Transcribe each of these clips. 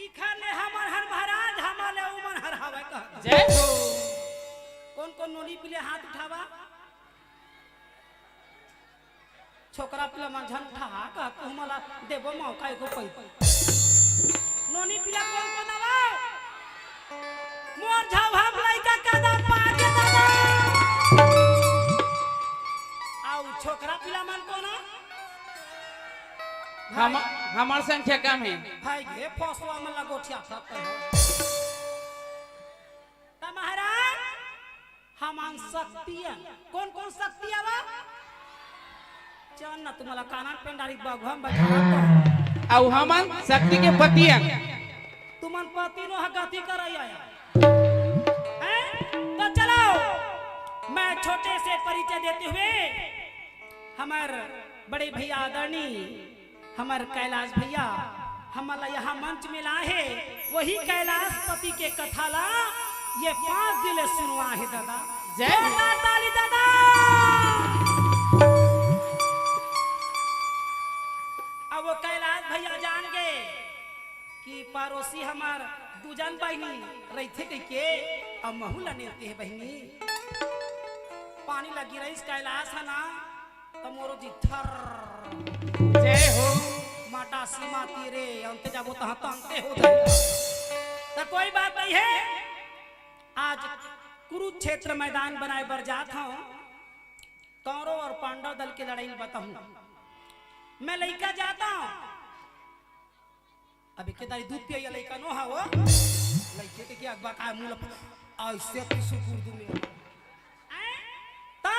इखाने हमर हर महाराज हमारे उमर हर हवा का जय हो। कौन कौन नोनी पिले हाथ उठावा छोकरा पिला मन झन उठा का तुमला देबो मौका एको पई नोनी पिला कौन कौन आवा मोर झाव हम लइका कदा पाके दादा आउ छोकरा पिला मन कोन हमार संख्या कम है भाई गे फसवा में लगोठिया सब ता महाराज हमान शक्ति कौन कौन शक्ति आवा चल ना तुम्हाला कानात पेंडारी बघम बैठा औ हमन शक्ति के पतिया तुमन पति नो गति करैया हैं तो चलो मैं छोटे से परिचय देते हुए हमार बड़े भैया आदरणीय हमार कैलाश भैया हमारा यहाँ मंच में लाए वही कैलाश पति के कथाला ये 5 दिल सुनवा है दादा जय ताली दादा अब वो कैलाश भैया जान गए कि पड़ोसी हमार दूजन बहनी रहते के अब महू लनेते है बहनी पानी लगी रही कैलाश है ना तो मोरो जी थर जय हो माटा सीमा तीरे अंत जाबो तहां तंते हो जाए तो कोई बात नहीं है आज कुरुक्षेत्र मैदान बनाए बर जात हूं कौरव और पांडव दल के लड़ाई बताऊं मैं लइका जाता हूं अभी के दाई दूध पिया लइका नो हाओ लइके के क्या बका मूल ऐसे तो सुकुर दूं तो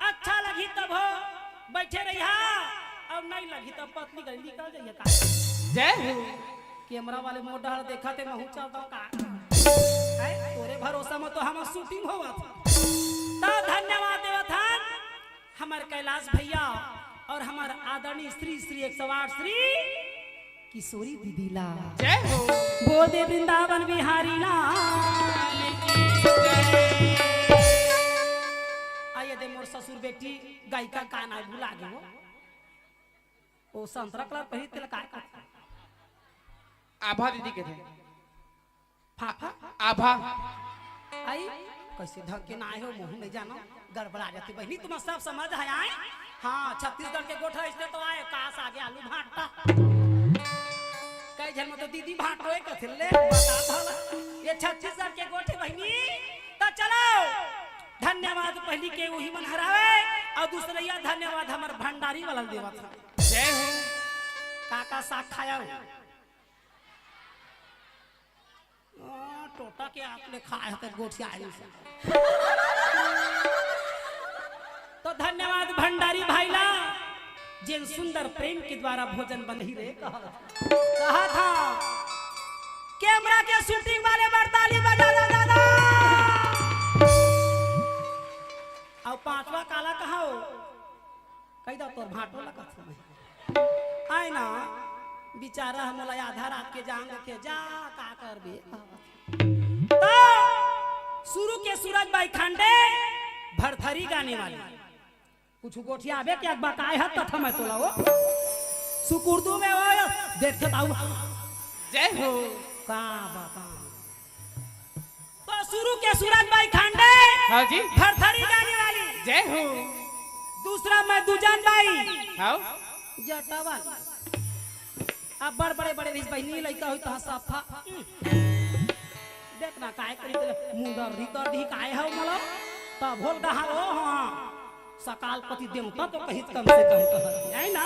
अच्छा लगी तब हो बैठे रहिया अब नहीं लगी तब पत्नी गई निकल जाइए का जय हो कैमरा वाले मोटा देखा थे मैं चलता हूँ का तोरे भरोसा में तो हम शूटिंग होवा था तो धन्यवाद देवथान हमार कैलाश भैया और हमार आदरणीय श्री श्री 108 श्री किशोरी दीदी ला जय हो बोल दे वृंदावन बिहारी ला आइए दे मोर ससुर बेटी गायिका का नाम भुला गयो ओ संतरा कलर पहिर तेल काय का आभा दीदी के थे फाफा आभा आई कैसे ढंग के ना आए हो मुंह नहीं जानो गड़बड़ा जाती बहनी तुम सब समझ है आए हाँ छत्तीसगढ़ के गोठा इसने तो आए कास आगे आलू भाटा कई जन में तो दीदी भाटो है कथिले बता था ये छत्तीसगढ़ के गोठे बहनी तो चलो धन्यवाद पहली के वही मन हरावे और दूसरा यह धन्यवाद हमार भंडारी वाला देवा था जय हो काका साग खाया टोटा के आपने खाया है गोठिया आई तो धन्यवाद भंडारी भाईला जिन सुंदर प्रेम के द्वारा भोजन बन ही रहे कहा था कैमरा के शूटिंग वाले बरताली बजा दो दादा और 5वां काला कहा हो कही दो तोर भाटो लगा आए ना बेचारा हमला आधा रात के जांग के जा का करबे तो शुरू के सूरज भाई खंडे भरथरी गाने वाले कुछ गोठिया आवे क्या बकाए है तथा मैं तोला वो सुकुर्दू में हो देखते बाबू जय हो का बता तो शुरू के सूरज भाई खंडे हाँ जी भरथरी गाने वाली जय हो दूसरा मैं दुजान भाई हाँ जटावा अब बड़े बड़े रिस बहनी लइका होई त सफा देखना काय करी ते मुंडर रितर दी काय है मला त भोल डहा हो हां सकाल पति देवता तो कहीं कम से कम कह है ना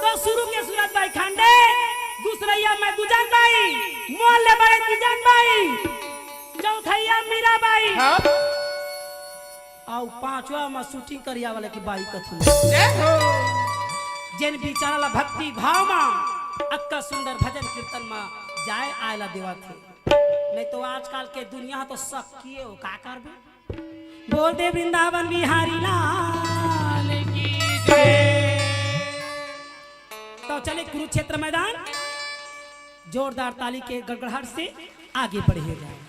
तो शुरू के सूरत भाई खांडे दूसरैया मैं दुजान भाई मोहल्ले बड़े दुजान भाई चौथैया मीरा भाई हाँ और 5वां में शूटिंग करिया वाले की बाई कथी जय हो जिन बिचारा ला भक्ति भाव में अक्का सुंदर भजन कीर्तन में जाए आयला देवा थे नहीं तो आजकल के दुनिया तो सब किए हो का करबे बोल दे वृंदावन बिहारी लाल की जय तो चले कुरुक्षेत्र मैदान जोरदार ताली के गड़गड़ाहट से आगे बढ़े जाए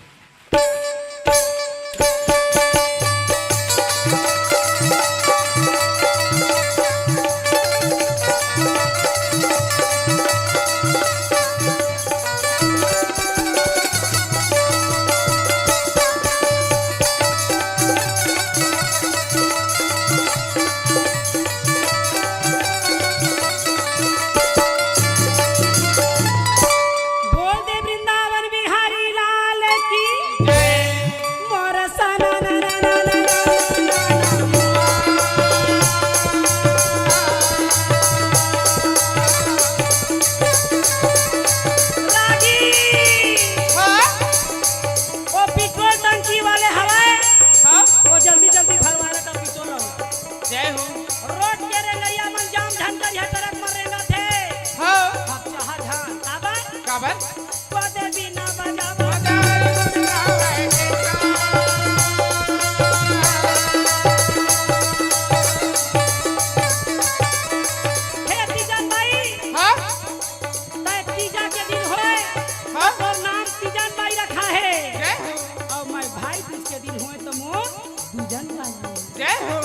काबर बदे बिना बजावो हे तीजन भाई हाँ तय तीजा के दिन होए हाँ तो नाम तीजन भाई रखा है जय हो और मैं भाई तीज के दिन होए तो मोर दूजन भाई जय हो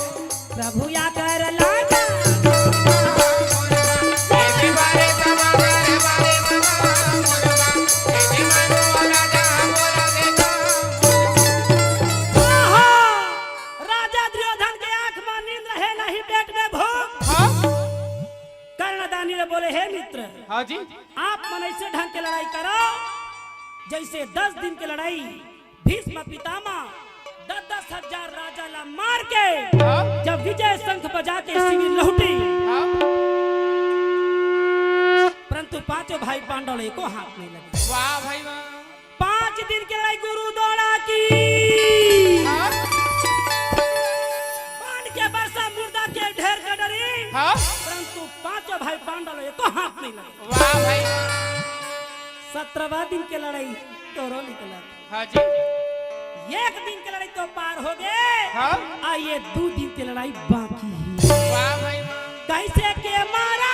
प्रभु या कर लाजा आहा! राजा दुर्योधन के आंख में नींद रहे नहीं पेट में भूख हाँ कर्णदानी ने बोले हे मित्र हाँ जी आप मन ऐसे ढंग के लड़ाई करो जैसे 10 दिन की लड़ाई भीष्म पितामह 10-10 हजार राजा ला मार के हाँ जब विजय शंख बजा के शिविर लौटी हाँ परंतु पांचों भाई पांडव को हाथ नहीं लगे वाह भाई वाह 5 दिन की लड़ाई गुरु दौड़ा की हाँ बाण के बरसा मुर्दा के ढेर का डरी हाँ परंतु पांचों भाई पांडव को हाथ नहीं लगे वाह भाई 17वां दिन की लड़ाई तोरो निकला हाँ जी एक दिन की लड़ाई तो पार हो गए हाँ आइए 2 दिन की लड़ाई बाकी है वाह भाई वाह कैसे के मारा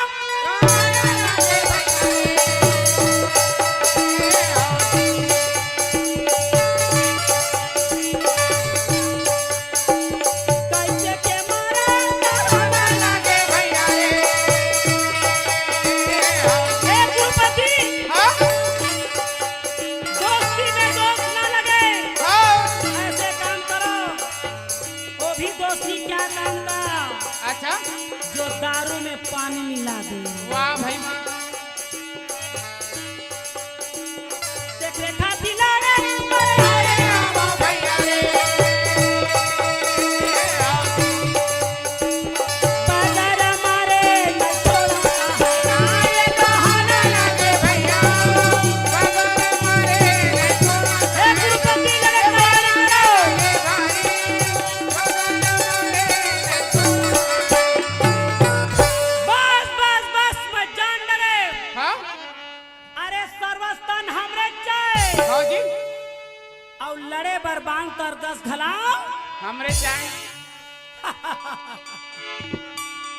कैसे के मारा हे भूपति दोस्ती में दोस्त ना लगे ऐसे काम करो वो भी दोस्ती क्या काम का अच्छा जो दारू में पानी मिला दे वाह भाई वाह देख रेखा दिलाने बाजार मारे न छोड़ा आए कहाना लगे भैया हे गुरुपति लगे तैयारी करो बस मत जान डरे हाँ अरे सर्वस्तन हमरे चाहे हाँ जी और लड़े बरबान कर 10 घलाओ हमरे जाए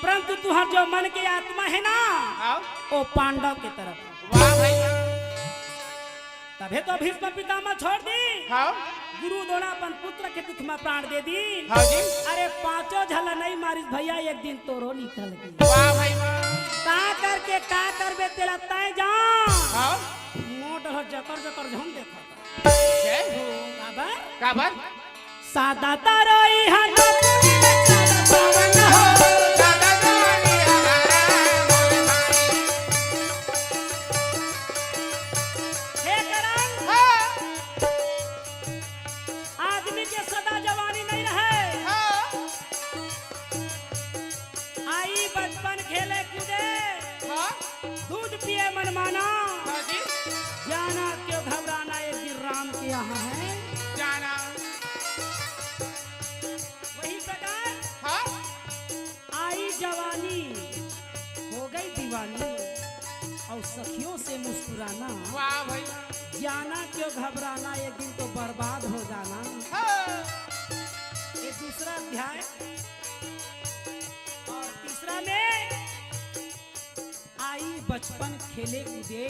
परंतु तुहर जो मन के आत्मा है ना हाँ वो पांडव के तरफ वाह भाई वाह तभे तो भीष्म पितामह छोड़ दी हाँ गुरु द्रोण अपन पुत्र के दुख में प्राण दे दी हाँ जी अरे पांचों झला नहीं मारिस भैया एक दिन तोरो निकल गई वाह भाई वाह का करके का करबे तेरा तय जा हाँ मोट हो जकर जकर झम देखा जय हो बाबा काबर सादा तारोई हनो पावन हो हे करण आदमी के सदा जवानी नहीं रहे आई बचपन खेले कूदे दूध पिए मनमाना जाना क्यों घबराना एक दिन राम के यहाँ है जाना वही प्रकार आई जवानी हो गई दीवानी और सखियों से मुस्कुराना वाह भाई वाह जाना क्यों घबराना एक दिन तो बर्बाद हो जाना ये दूसरा अध्याय और तीसरा में आई बचपन खेले कूदे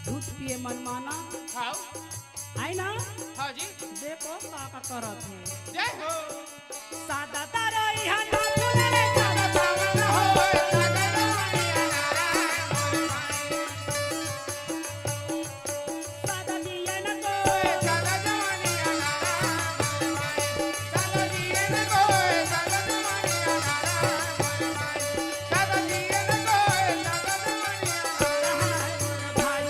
दूध पिए मनमाना हाँ आई ना हाँ जी देखो का करत है जय हो सादा तारा यहाँ ना भूले सादा पावन हो सादा दिया न को भाई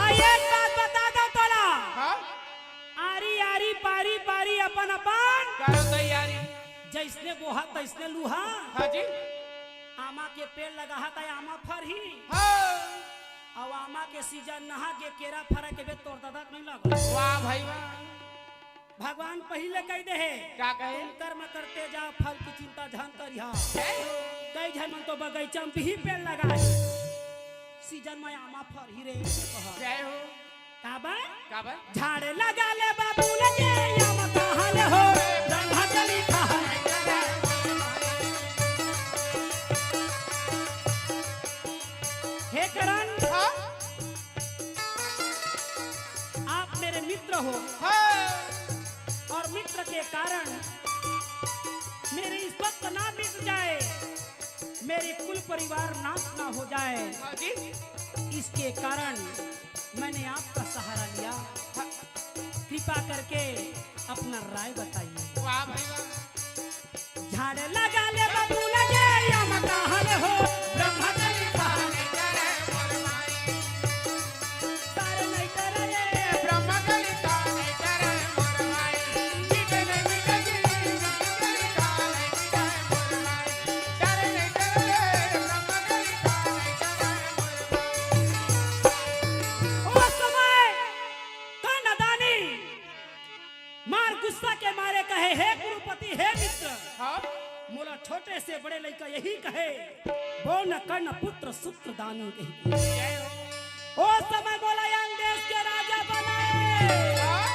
आइए बात बता दो तोला हाँ आरी आरी पारी पारी अपन अपन करो तैयारी जैसने बोहा तैसने लूहा हाँ जी आमा के पेड़ लगा था आमा फर ही हाँ और आमा के सीजन नहा के केरा फरा के बे तोड़ दादा नहीं लगा वाह भाई वाह भगवान पहले कह दे है क्या कहे तुम कर्म करते जाओ फल की चिंता झन करिहा जय हो कई झन मन तो बगीचा में भी पेड़ लगाए सीजन में आमा फरही रे कह जय हो काबा काबर झाड़े लगा ले बाबू लगे आमा कहल हो ब्रह्मा जली कहल हे करण हाँ आप मेरे मित्र हो हाँ और मित्र के कारण मेरी इज्जत ना बिक जाए, मेरे कुल परिवार नाश ना हो जाए, हाँ जी इसके कारण मैंने आपका सहारा लिया। कृपा करके अपना राय बताइए। वाह भाई वाह झाड़े लगा ले बाबू लगे या मकाहल हो ब्रह्मा जली कहल तारे नहीं करे रे ब्रह्मा कली काले करे मोरवाई मीठे नहीं मीठे की कली काले करे मोरवाई डरे नहीं डरे ब्रह्मा कली काले करे मोरवाई उस समय कन्नदानी मार गुस्सा के मारे कहे हे गुरुपति हे मित्र हाँ मोला छोटे से बड़े लड़का यही कहे वो न कर्ण पुत्र सूत्र दानी कही जय हो ओ समय बोला यंग देश के राजा बनाए हाँ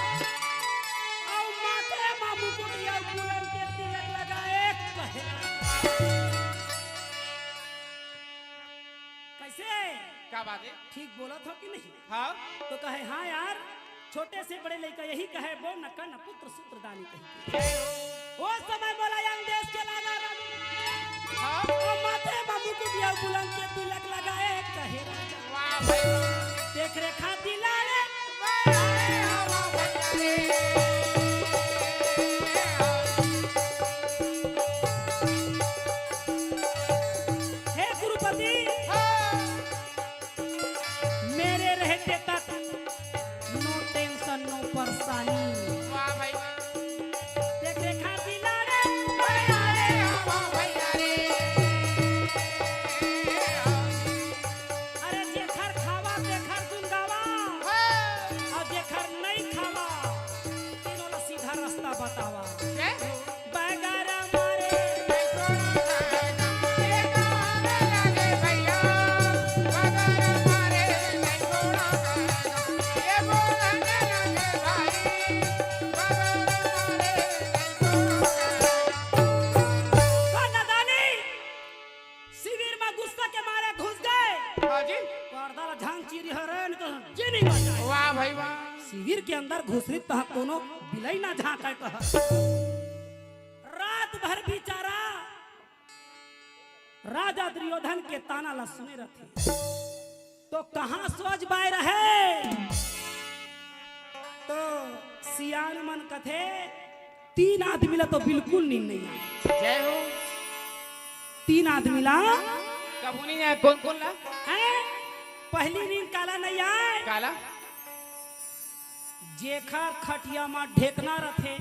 और माथे मामू को दिया बुलंद के तिलक लगाए कहे कैसे क्या बात है ठीक बोला था कि नहीं हाँ तो कहे हाँ यार छोटे से बड़े लड़का यही कहे वो न कर्ण पुत्र सूत्र दानी कही जय हो वो समय बोला यंग देश के राजा राजा हाँ और माथे मामू को दिया बुलंद के तिलक लगाए कहे राजा वाह भाई वाह देख रेखा दिलाने वाह भाई हे गुरुपति मेरे रहते तक नो टेंशन नो परेशानी वाह भाई देख रेखा दिलाने अरे जेखर खावा जेखर गुनगावा और जेखर नहीं खावा तीनों ला सीधा रास्ता बतावा बैगर मारे कन्नदानी शिविर में गुस्सा के मारे घुस गए पर्दा झांग चीरी हरन तो चीनी बजाए वाह भाई वाह शिविर के अंदर घुसरी तह कोनो बिलई ना झांका कह रात भर बेचारा राजा दुर्योधन के ताना ला सुने रहते तो कहां सोच बाय रहे तो सियान मन कथे 3 आदमी ला तो बिल्कुल नींद नहीं आई। जय हो 3 आदमी ला कबू नहीं है कौन कौन ला हैं? पहली नींद काला नहीं आए काला जेखर खटिया में ढेकना रथे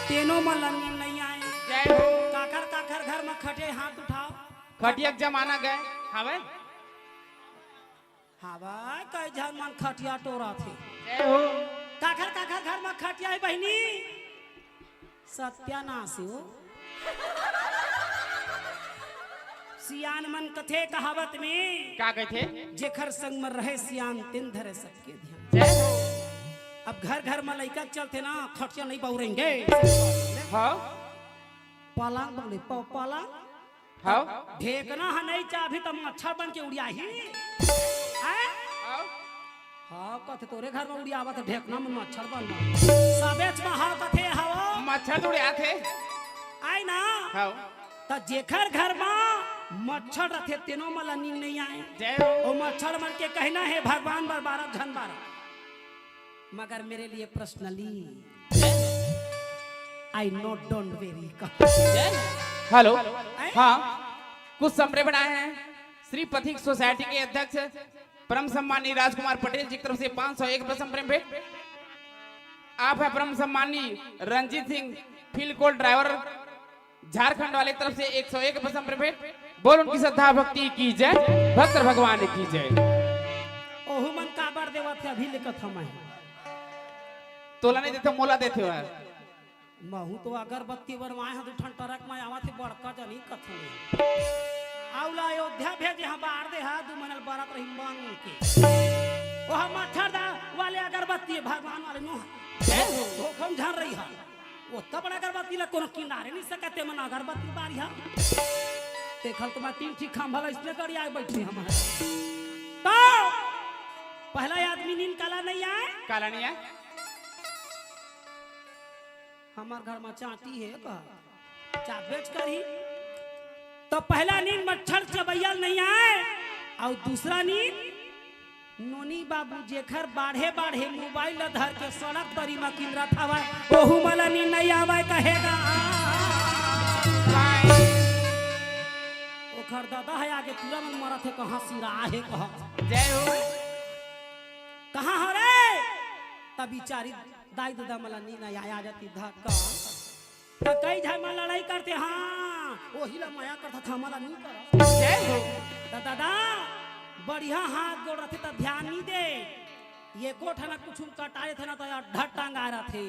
तेनो में नींद नहीं आए। जय हो काकर काकर घर में खटे हाथ उठाओ खटिया के जमाना गए हाँ भाई हाँ भाई कई झन मन खटिया टोरा थे जय हो काकर काकर घर में खटिया है बहनी सत्यानाश हो सियान मन कथे कहावत में क्या कहते जेखर संग में रहे सियान तिन धरे सबके ध्यान। जय हो अब घर घर में लड़का चलते ना खटिया नहीं बहुरेंगे हाँ पलंग बोले पलंग हाँ ढेकना है नहीं चाहे तो मच्छर बन के उड़िया ही हाँ कथे तोरे घर में उड़ियावा तो ढेकना में मच्छर बन सबेच में हाँ कथे हवा मच्छर थोड़े आते आई ना हाँ तो जेखर घर में मच्छर रखे तेनो मला नींद नहीं आए जय हो ओ मच्छर मन के कहना है भगवान बार 12 झन 12 मगर मेरे लिए personally I know don't very hello हाँ कुछ समरे बनाए हैं श्री पथिक सोसाइटी के अध्यक्ष परम सम्मानी राजकुमार पटेल जी की तरफ से 501 प्रसम भेंट। आप है परम सम्मानी रंजीत सिंह फील्ड कोल ड्राइवर झारखंड वाले की तरफ से 101 प्रसम भेंट। बोल उनकी श्रद्धा भक्ति की जय भक्त भगवान की जय। ओहु मन काबर देवत अभी लिखत हम तोला नहीं देते मोला देते हो महू तो अगरबत्ती बरवाए हैं 2 ठन ट्रक में आवा थे बड़का जनी कथन आउला अयोध्या भेजे हाँ बाढ़ दे हा 2 महीना बारात रही मांग के वह मच्छर दा वाले अगरबत्ती भगवान वाले नो वो हम झाड़ रही हा वो तब बड़ा अगरबत्ती ला कोनो किनारे नहीं सकते मन अगरबत्ती बारी हा देखल तो मैं 3 ठीक खंभा इसने कर आए बैठे हमारे तो पहला आदमी नींद काला नहीं आए काला नहीं है हमार घर में चाटी है का चा बेच कर ही तो पहला नींद मच्छर चबैया नहीं आए और दूसरा नींद नोनी बाबू जेखर बाढ़े बाढ़े मोबाइल धर के सड़क तरी में किंद्रा थावा ओहू मला नींद नहीं आवे कहेगा ओखर दादा है आगे पूरा मन मरा थे कहां सिरा है कहा जय हो कहां हो रे तब बिचारी दाई दादा मला नींद नहीं आया जाती धक्का तो कई झाई में लड़ाई करते हाँ वही ला माया करता था हमारा नहीं करा जय हो तो दादा बढ़िया हाथ गोड़ रहे तो ध्यान नहीं दे ये कोठ ना कुछ कटाए थे ना तो यार ढट टांगा रहे थे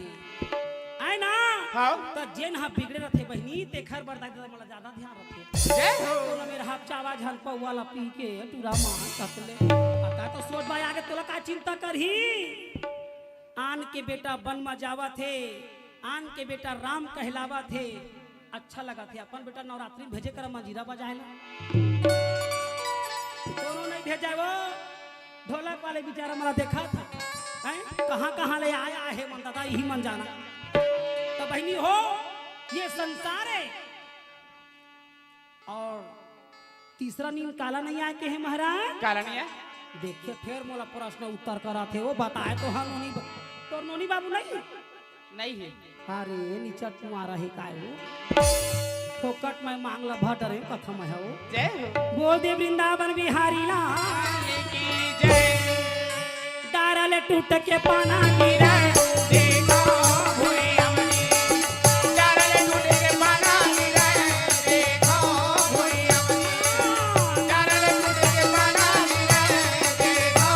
आए ना हाँ तो जेन हा बिगड़े रहे बहनी ते खर बरदाई दादा मला ज्यादा ध्यान रखे जय हो तो मेरा हाथ चावा झल वाला पी के टूरा मार सकले पता तो सोच भाई आगे तोला का चिंता करही आन के बेटा वन में जावा थे आन के बेटा राम कहलावा थे अच्छा लगा थे अपन बेटा नवरात्रि भेजे कर मंजीरा बजाए दोनों नहीं भेजा वो ढोलक वाले बेचारा मला देखा था कहाँ कहाँ ले आया है मन दादा यही मन जाना तो बहनी हो ये संसार है और तीसरा नींद काला नहीं आए के है महाराज काला नहीं है देखिए फिर मोला प्रश्न उत्तर करा थे वो बताए तो हाँ नोनी तो नोनी बाबू नहीं है अरे नीचा तुम्हारा ही काय हो फोकट में मांगला भट रहे कथम है वो जय हो बोल दे वृंदावन बिहारी लाल की जय डारल टूट के पाना गिरा देखो भूले अमनी डारल टूट के पाना गिरा देखो भूले अमनी डारल टूट के पाना गिरा देखो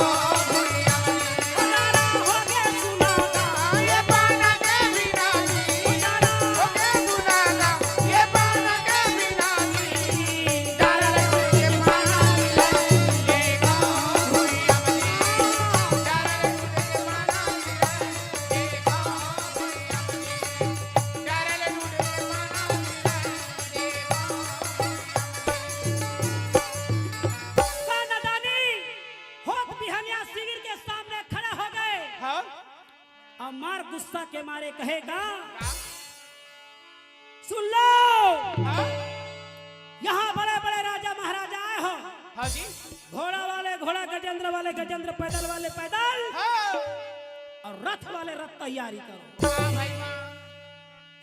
भूले अमनी नारा हो गया सुनागा ये पाना के बिना जी हो के सुनागा ये पाना के बिना जी डारल टूट के पाना गिरा देखो भूले अमनी डारल टूट के पाना मार गुस्सा के मारे कहेगा सुन लो यहाँ बड़े बड़े राजा महाराजा आए हो हाँ जी घोड़ा वाले घोड़ा गजेंद्र वाले गजेंद्र पैदल वाले पैदल हाँ और रथ वाले रथ तैयारी करो हाँ भाई वाह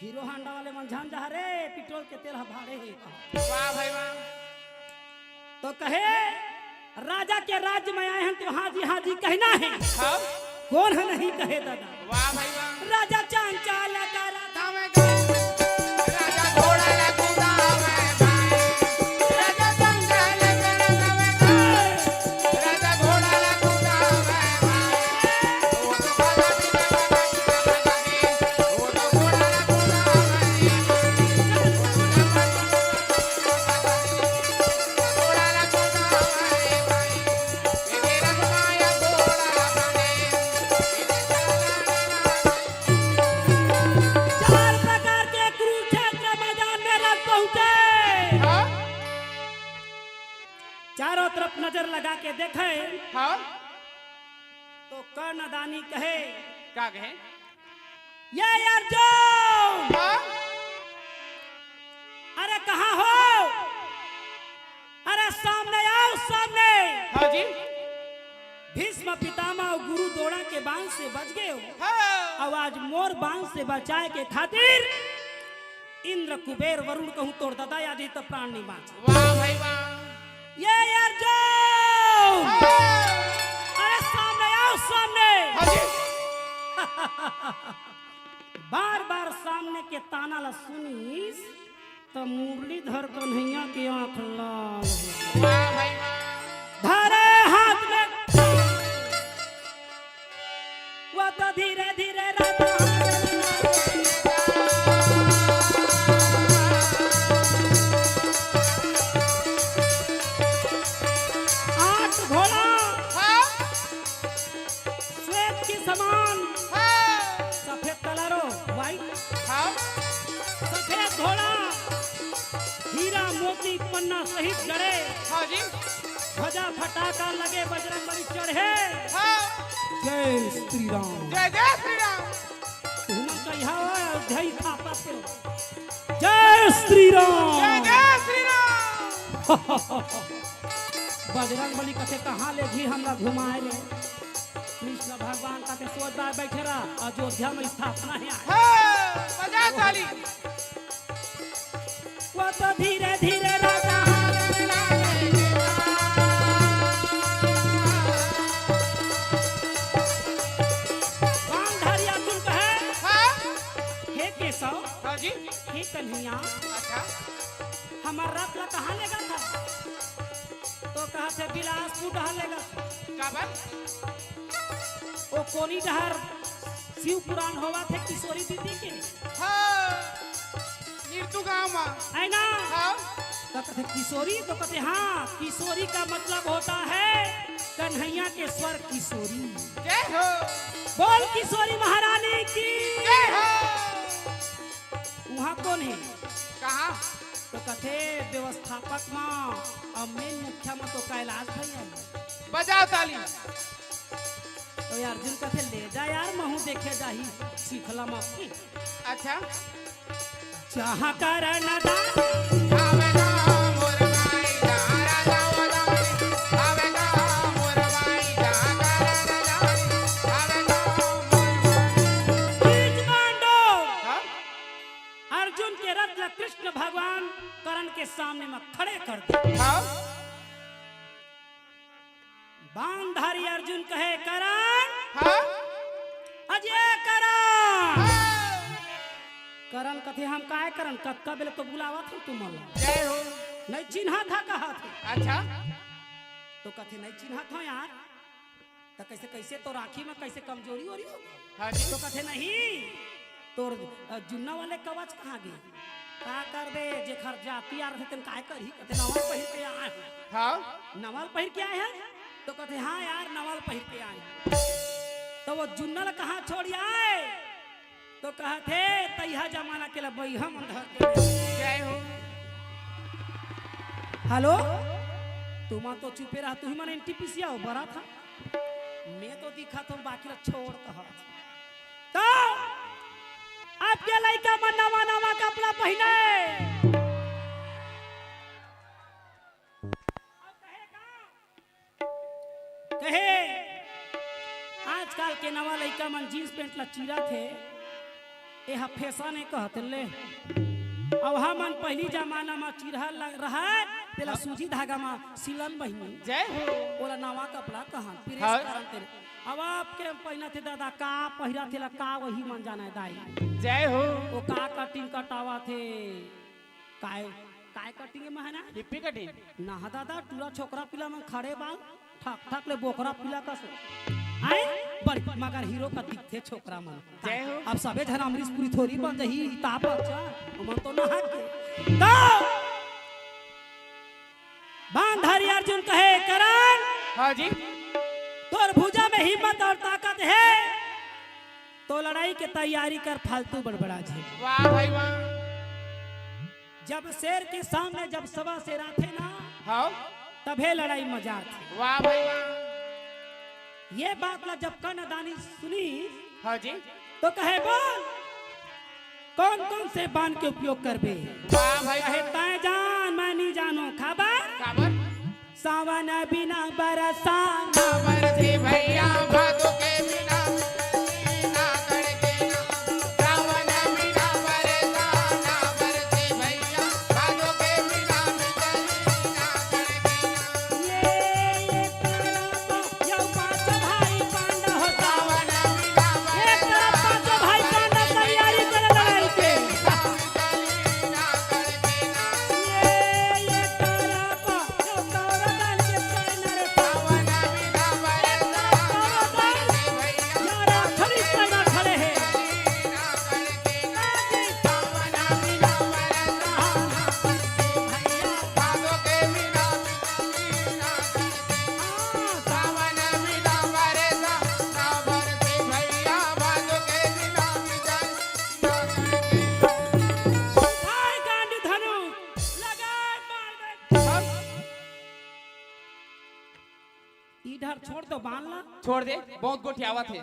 हीरो हांडा वाले मंझान जा रे पेट्रोल के तेल भाड़े है वाह भाई वाह तो कहे राजा के राज्य में आए हैं तो हाँ जी कहना है हाँ कौन है नहीं कहे दादा वाह भाई वाह राजा चांचाल का राधा में राजा घोड़ा लगूंगा मैं भाई राजा जंगल करूंगा मैं भाई राजा घोड़ा लगूंगा मैं भाई वो तो बाबा वो तो घोड़ा लगूंगा मैं घोड़ा लगूंगा मैं भाई ये मेरा माया घोड़ा बने चार प्रकार के कुरुक्षेत्र मैदान में रथ पहुंचे हाँ चारों तरफ नजर लगा के देखे हाँ तो कर्णदानी कहे क्या कहे ये अर्जुन हाँ अरे कहाँ हो अरे सामने आओ सामने हाँ जी भीष्म पितामह और गुरु द्रोण के बाण से बच गए हो हाँ अब आज मोर बाण से बचाए के खातिर इंद्र कुबेर वरुण कहूं तोड़ दादा आज ही तो प्राण नहीं बांच वाह भाई वाह ये अर्जुन हाँ अरे सामने आओ सामने हाँ जी बार बार सामने के ताना ला सुनीस तो मुरलीधर कन्हैया की आंख लाल हो वाह भाई वाह धरे हाथ में वो तो धीरे धीरे राधा धरती पन्ना सहित गड़े, हाँ जी, ध्वजा फटाका लगे, बजरंग बली चढ़े। हाँ, जय श्री राम। जय जय श्री राम। तुम कहिया अयोध्या थापा पे। जय श्री राम। जय जय श्री राम। बजरंग बली कथे कहाँ ले जी हमरा घुमाए ले। कृष्ण भगवान का सोच बार बैठे रहा, अयोध्या में स्थापना है। हाँ, बजा ताली। वो तो धीरे धीरे राजा बांधारी अर्जुन कहे, हाँ, हे केशव, हाँ जी, हे कन्हैया, अच्छा, हमारा रथ ला कहाँ लेगा था? तो कहा थे बिलासपुर डहा लेगा। काबर? वो कोनी डहर शिव पुराण होवा थे किशोरी दीदी के। हाँ, नीरतू गाँव में, है ना? हाँ, तो कहते किशोरी, तो कहते हाँ, किशोरी का मतलब होता है कन्हैया के स्वर किशोरी। जय हो, बोल किशोरी महारानी की। जय हो। वहाँ कौन है? कहाँ? तो कहते व्यवस्थापक माँ और मेन मुखिया में तो कैलाश भैया। बजाओ ताली। तो यार अर्जुन कहते ले जा यार, महू देखे जाही सीखला माँ। अच्छा, जहाँ कर नदान आवेगा मोर माई जहाँ राजा वदानी, आवेगा मोर माई जहाँ कर नदानी, आवेगा मोर बीज मांडो। हाँ, अर्जुन के रथ ला कृष्ण भगवान करण के सामने में खड़े कर दे। हाँ, बांधारी अर्जुन कहे करण, हाँ, अजय करण। हाँ, करण कथे हम काय करण कक्का बेले तो बुलावा था तुम मला। जय हो। नहीं चिन्हा था कहा थे। अच्छा, तो कथे नहीं चिन्हा था यार। तो कैसे कैसे तो राखी में कैसे कमजोरी हो रही हो? हाँ जी, तो कथे नहीं, तोर जुन्ना वाले कवच कहाँ गए? का कर दे जे खर जाती यार थे तुम काय कर ही? कथे नवाल पहिर के आए हैं। हाँ, नवाल पहिर के आए हैं? तो कहते हाँ यार नवाल पहिर के आए। तो वो जुन्नल कहाँ छोड़ी आए? तो कहते तैहा जमाना के लिए हम अंधर के। जय हो। हेलो, तुम तो चुपे रहा, तू ही मन एनटीपीसी आओ बड़ा था। मैं तो दिखा तो बाकी ला छोड़ कहा। तो आपके लड़का मन नवा नवा कपड़ा पहने। कहे आजकल के नवा लड़का मन जींस पैंट ला चीरा थे, यह फैशन है कहते ले। अब हमन पहली जमाना में चीरा रहा तेला सूजी धागा में सिलन बहिनी। जय हो। बोला नवा कपड़ा कहाँ प्रेस हाँ। करन तेरे। अब आपके पहना थे दादा का पहिरा थे का वही मन जाना है दाई। जय हो। वो का कटिंग कटावा थे काय काय कटिंग में है ना हिप्पी कटिंग ना दादा टूरा छोकरा पिला में खड़े बाल ठक ठक ले बोकरा पिला का सो आए बड़ी मगर हीरो का दिखते छोकरा मन। जय हो। अब सबे जन अमरीशपुरी थोड़ी बन जही ताप अच्छा मन तो ना हट के। तो बांधारी अर्जुन कहे करण, हाँ जी, तोर भुजा में हिम्मत और ताकत है तो लड़ाई की तैयारी कर, फालतू बड़बड़ा जे। वाह भाई वाह। जब शेर के सामने जब सवा शेर आते ना हाँ, तभे लड़ाई मजा आती। वाह भाई वाह। ये बात ला जब कर्णदानी सुनी हाँ जी, तो कहे बोल कौन कौन से बाण के उपयोग करबे? वाह भाई कहे तय जान मैं नहीं जानो खबर, काबर सावन बिना बरसा ना बरसे भैया भादो के बिना ना करके ना सावन बिना बरसा ना बरसे भैया भादो के बिना ना करके ये तरफ यो पांच भाई पांडव हो सावन बिना एक तरफ पांच भाई पांडव तैयारी कर लड़ाई के। ना करके ये तरफ यो कौरवन के सैन्य रे सावन बिना बरसा छोड़ दे, बहुत गोठियावा थे।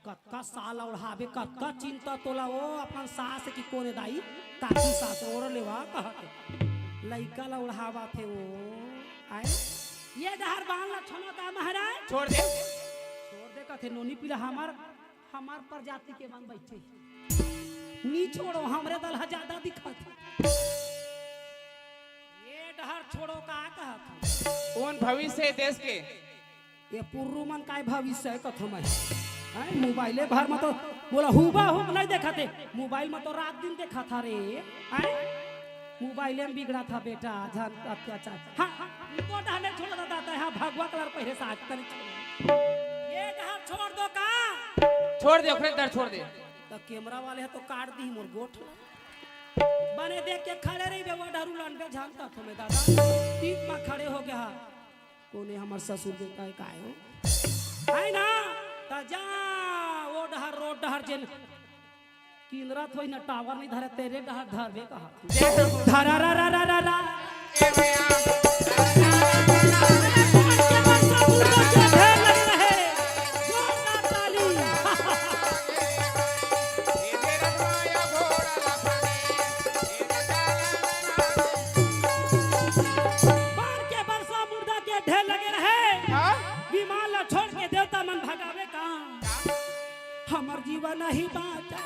कत्का साल उड़ावे कत्का चिंता तोला वो अपन सास की कोने दाई काकी सास और लेवा कहत लइका ला उड़ावा थे वो आए ये डहर बांध ला छनो का महाराज छोड़ दे कथे नोनी पिला हमार प्रजाति के मान बैठे नी छोड़ो हमरे दल ज्यादा दिखत ये डहर छोड़ो का कहत उन भविष्य देश के ये पुर्रु मन काय भविष्य है कथम है मोबाइले भर में तो बोला हुबा हुब नहीं देखा थे मोबाइल में तो रात दिन देखा था रे मोबाइले में बिगड़ा था बेटा जान अत्याचार हाँ इनको डाले छोड़ देता है हाँ भगवा कलर पहले से आज तक ये डहर छोड़ दो का छोड़ दे ओकरे दर छोड़ दे तो कैमरा वाले है तो काट दी मोर गोठ बने देख के खड़े रही बेवा डरू लंडे जानता था मैं दादा पीठ में खड़े हो गया कोने हमार ससुर के काय हो है ना ता जा वो डहर रोड डहर जेन किनरा थोई ना टावर नहीं धरे तेरे डहर धरबे कहा धरा रा रा रा रा रा ए भैया हमर जीवन नहीं बाचा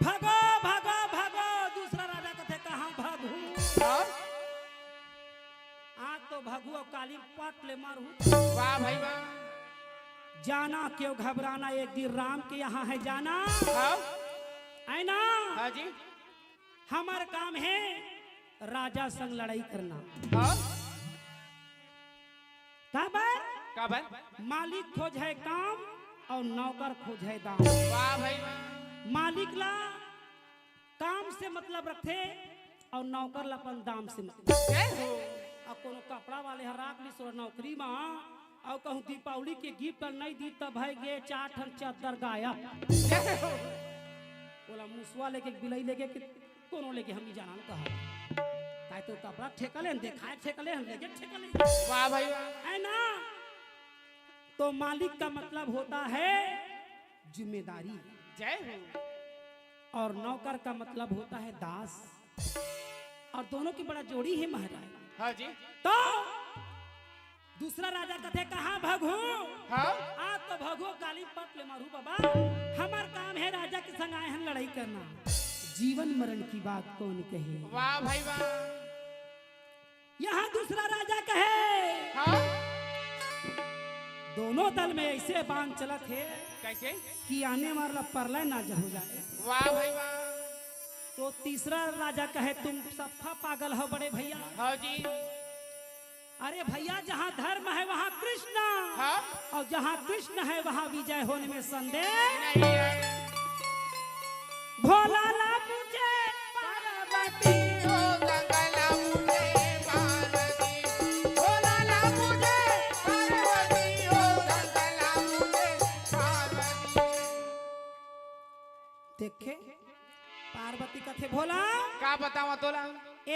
भगो भगो भगो दूसरा राजा कथे कहाँ भागू आज तो भगू और काली पाट ले मारू वाह भाई वाह जाना क्यों घबराना एक दिन राम के यहाँ है जाना है ना हाँ जी हमार काम है राजा संग लड़ाई करना हाँ काबर मालिक खोज है काम और नौकर खोज है दाम वाह भाई मालिक ला काम से मतलब रखे और नौकर ला अपन दाम से मतलब और कोनो कपड़ा वाले हराक ली सो नौकरी में और कहूँ दीपावली के गिफ्ट नहीं दी तब भाई गे 4 ठन चादर गायब बोला मुसवा लेके बिलई लेके कोनो लेके हम ही जाना कहा काय तो कपड़ा ठेका ले देखा ठेका ले हम लेके ठेका ले वाह भाई है ना तो मालिक का मतलब होता है जिम्मेदारी जय हो और नौकर का मतलब होता है दास और दोनों की बड़ा जोड़ी है महाराज हाँ जी तो दूसरा राजा कथे कहाँ भगू हाँ आज तो भगो काली पट ले मारू बाबा हमार काम है राजा के संग आए हैं लड़ाई करना जीवन मरण की बात कौन कहे वाह भाई वाह यहाँ दूसरा राजा कहे हाँ दोनों दल में ऐसे बांध चलत है कैसे कि आने वाला परलय ना हो जाए वाह भाई वाह तो तीसरा राजा कहे तुम सफा पागल हो बड़े भैया हाँ जी अरे भैया जहाँ धर्म है वहाँ कृष्ण हाँ और जहाँ कृष्ण है वहाँ विजय होने में संदेह नहीं है भोला ला मुझे पार्वती हो गंगला मुझे पार्वती भोला ला मुझे पार्वती हो गंगला मुझे पार्वती देखे पार्वती कथे भोला का बतावा तोला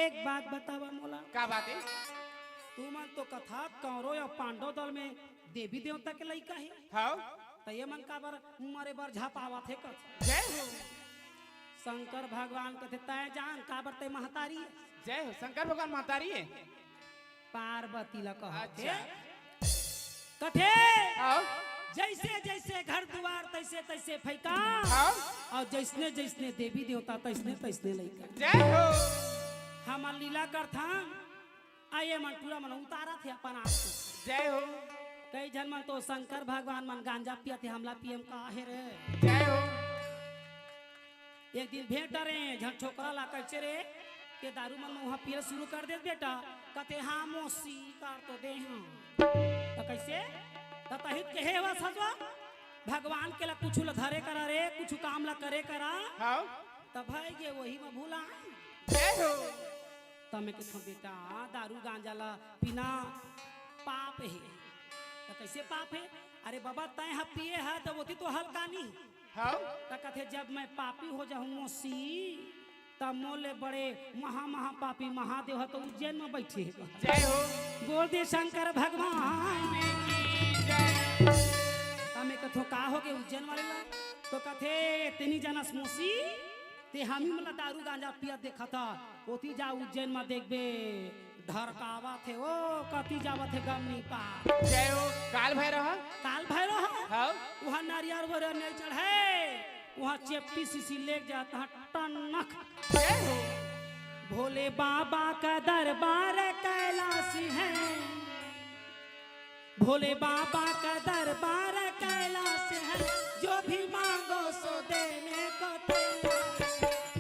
एक बात बतावा मोला का बात है तू मन तो कथा कौरव या पांडव दल में देवी देवता के लइका है हाँ तो ये मन का बर मरे बर झापावा थे कथ जय हो शंकर भगवान कथे तय जान का बर ते महतारी जय हो शंकर भगवान महतारी है पार्वती ला कहते अच्छा कथे हाँ जैसे जैसे घर द्वार तैसे तैसे फैका हाँ और जैसने जैसने देवी देवता तैसने तैसने लइका जय हो हम लीला करथा आइए मन पूरा मन उतारा थे अपन आप जय हो कई जन मन तो शंकर भगवान मन गांजा पिया थे हमला पीएम का है रे जय हो एक दिन भेंट रे झन छोकरा ला कैसे रे के दारू मन वहां पिए शुरू कर दे बेटा कते हां मोसी कर तो दे हां तो कैसे तहित कहे हुआ सजवा भगवान के ला कुछ ला धरे करा रे कुछ काम ला करे करा हाँ तब भाई ये वही में भूला जय हो तमे के बेटा दारू गांजा ला पीना पाप है तो कैसे पाप है अरे बाबा तय पिए है तो वो तो हल्का नहीं हाँ तो कहते जब मैं पापी हो जाऊं मौसी तब मोले बड़े महा पापी महादेव तो उज्जैन में बैठे जय हो बोल दे शंकर भगवान हमें कथो का हो के उज्जैन वाले ला तो कथे तेनी जनस मौसी ते हम ही मतलब दारू गांजा पिया देखा था ओती जा उज्जैन में देखबे धरकावा थे ओ कति जावा थे गमनी पा जय हो काल भैरव हाँ वहाँ नारियल वगैरह नहीं चढ़े वहाँ चेप्टी सीसी ले जाता है टनक जय हो भोले बाबा का दरबार कैलाशी है भोले बाबा का दरबार कैलाश है जो भी मांगो सो देने को तैयार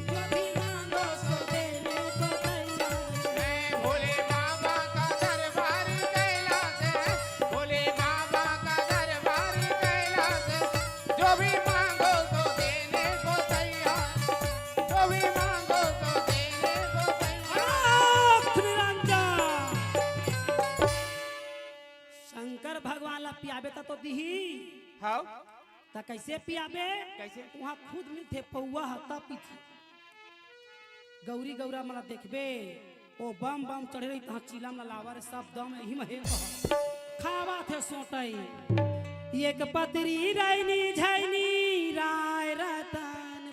जो भी मांगो सो देने को तैयार भोले बाबा का दरबार कैलाश है भोले बाबा का दरबार कैलाश है जो भी मांगो तो देने को तैयार जो भी मांगो तो देने को तैयार शंकर भगवान ला पियाबे तो दीही हाँ तो कैसे पियाबे कैसे वहाँ खुद मिलते पौआ हता पीथी गौरी गौरा मला देखबे ओ बम बम चढ़े रही तहाँ चिलम ला लावर सब दम यही में हेल खावा थे सोटई एक पतरी रायनी झैनी राय रतन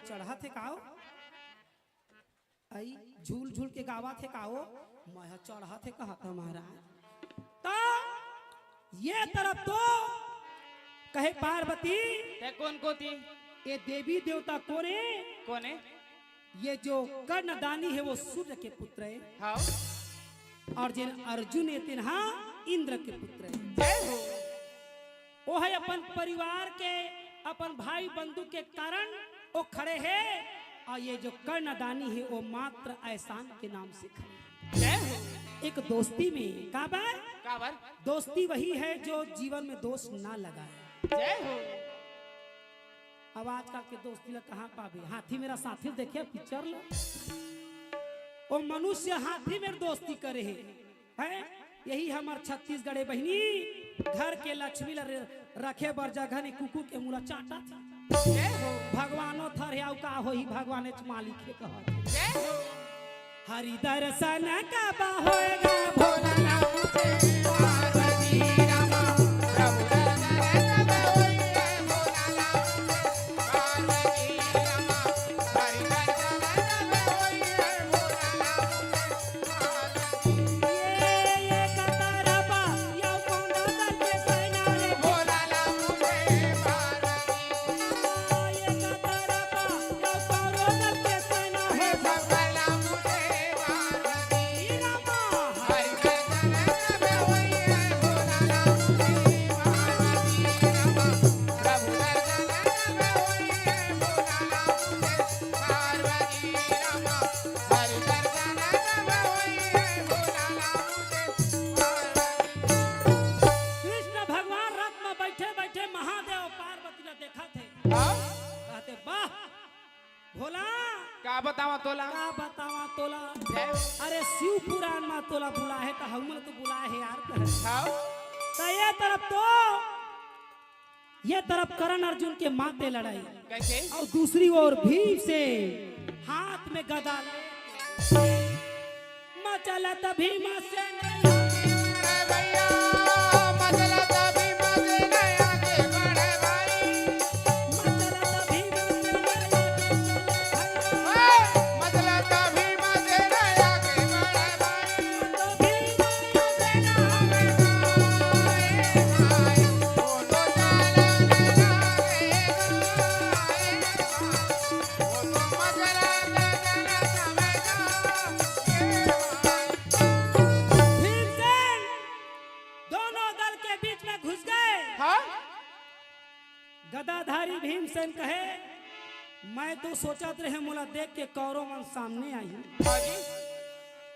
चढ़ा थे काओ आई झूल झूल के गावा थे काओ मैं चढ़ा थे कहा था महाराज तो ये तरफ तो कहे पार्वती ते कौन को थी ये देवी देवता कौन है कौन है ये जो कर्णदानी है वो सूर्य के पुत्र है हाँ और जिन अर्जुन है तिन्हा इंद्र के पुत्र है जय हो वो है अपन परिवार के अपन भाई बंधु के कारण वो खड़े हैं और ये जो कर्णदानी है वो मात्र एहसान के नाम से खड़े जय हो एक दोस्ती में काबर काबर दोस्ती वही है जो जीवन में दोष ना लगाए जय हो अब आजकल के दोस्ती ला कहाँ पावे हाथी मेरा साथी देखे पिक्चर ला वो मनुष्य हाथी मेरे दोस्ती करे है यही हमार छत्तीसगढ़ बहनी घर के लक्ष्मी ला रखे बर जगह ने कुकू के मुला चाटा था भगवानो थर का हो ही भगवान मालिक है कहा हरि दर्शन कब होएगा भोलानाथ पार्वती रामा प्रभु दर्शन कब होइए भोलानाथ पार्वती रामा हरि दर्शन कब होइए भोलानाथ ये कतरबा या कोंडा दल के सैना रे भोलानाथ पार्वती ये कतरबा या कोंडा दल के सैना है भोलानाथ पार्वती रामा हरि दर्शन कब होइए भोलानाथ पार्वती रामा प्रभु दर्शन कब होइए भोलानाथ पार्वती रामा हरि दर्शन कब होइए भोलानाथ कृष्ण भगवान रथ में बैठे बैठे महादेव पार्वती ने देखा थे हाँ कहते वाह भोला का बतावा तोला का बतावा तोला जय हो। अरे शिव पुराण में तोला बुला है तो हम तो बुला है यार हाँ तो ये तरफ करण अर्जुन के माते लड़ाई कैसे और दूसरी ओर भीम से हाथ में गदा मचलत भीम से भैया मचला तभी मजे नया के बड़े भाई मचलत भीम मचला तभी मजे नया के बड़े भाई भाई वो तो जाना देना वो तो मचला देना भीमसेन दोनों दल के बीच में घुस गए हाँ गदाधारी भीमसेन कहे मैं तो सोचत रहे मोला देख के कौरव मन सामने आई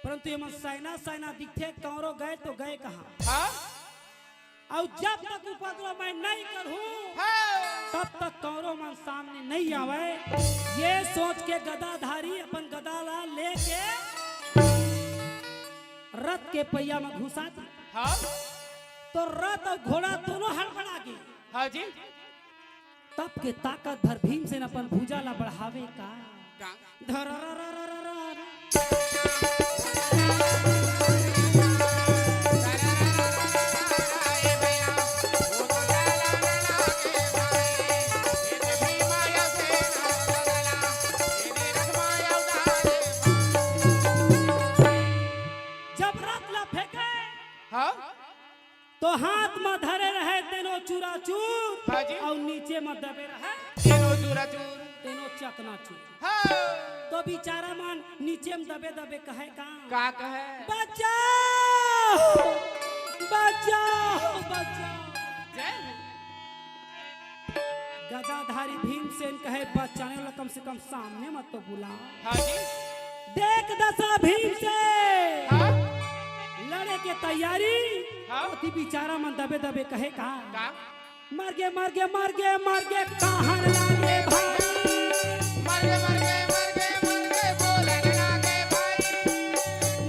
परंतु ये मन सैना सैना दिखे कौरो गए तो गए कहाँ। हाँ और जब तक उपद्रव मैं नहीं करूं तब तक कौरो मन सामने नहीं आवे। ये सोच के गदाधारी अपन गदा ला लेके रथ के पहिया में घुसा दी। हाँ तो रथ और घोड़ा दोनों हड़बड़ा गए। हाँ जी तब के ताकत भर भीमसेन अपन भुजा ला बढ़ावे का जब रथ ला फेंके हाँ तो हाथ में धरे रहे तेनो चूरा चूर हाँ जी और नीचे में दबे रहे तीनों चूराचूर तेनो चकना चूर। हाँ तो बेचारा मन नीचे में दबे दबे कहे का कहे बचाओ बचाओ बचाओ। जय गदाधारी भीमसेन कहे बचाने वाला कम से कम सामने मत तो बुला। हाँ जी देख दशा भीमसेन हाँ लड़े के तैयारी। हाँ अति बेचारा मन दबे दबे कहे का मर मर गे कहाँ लागे भाई मर गए बोलन लागे भाई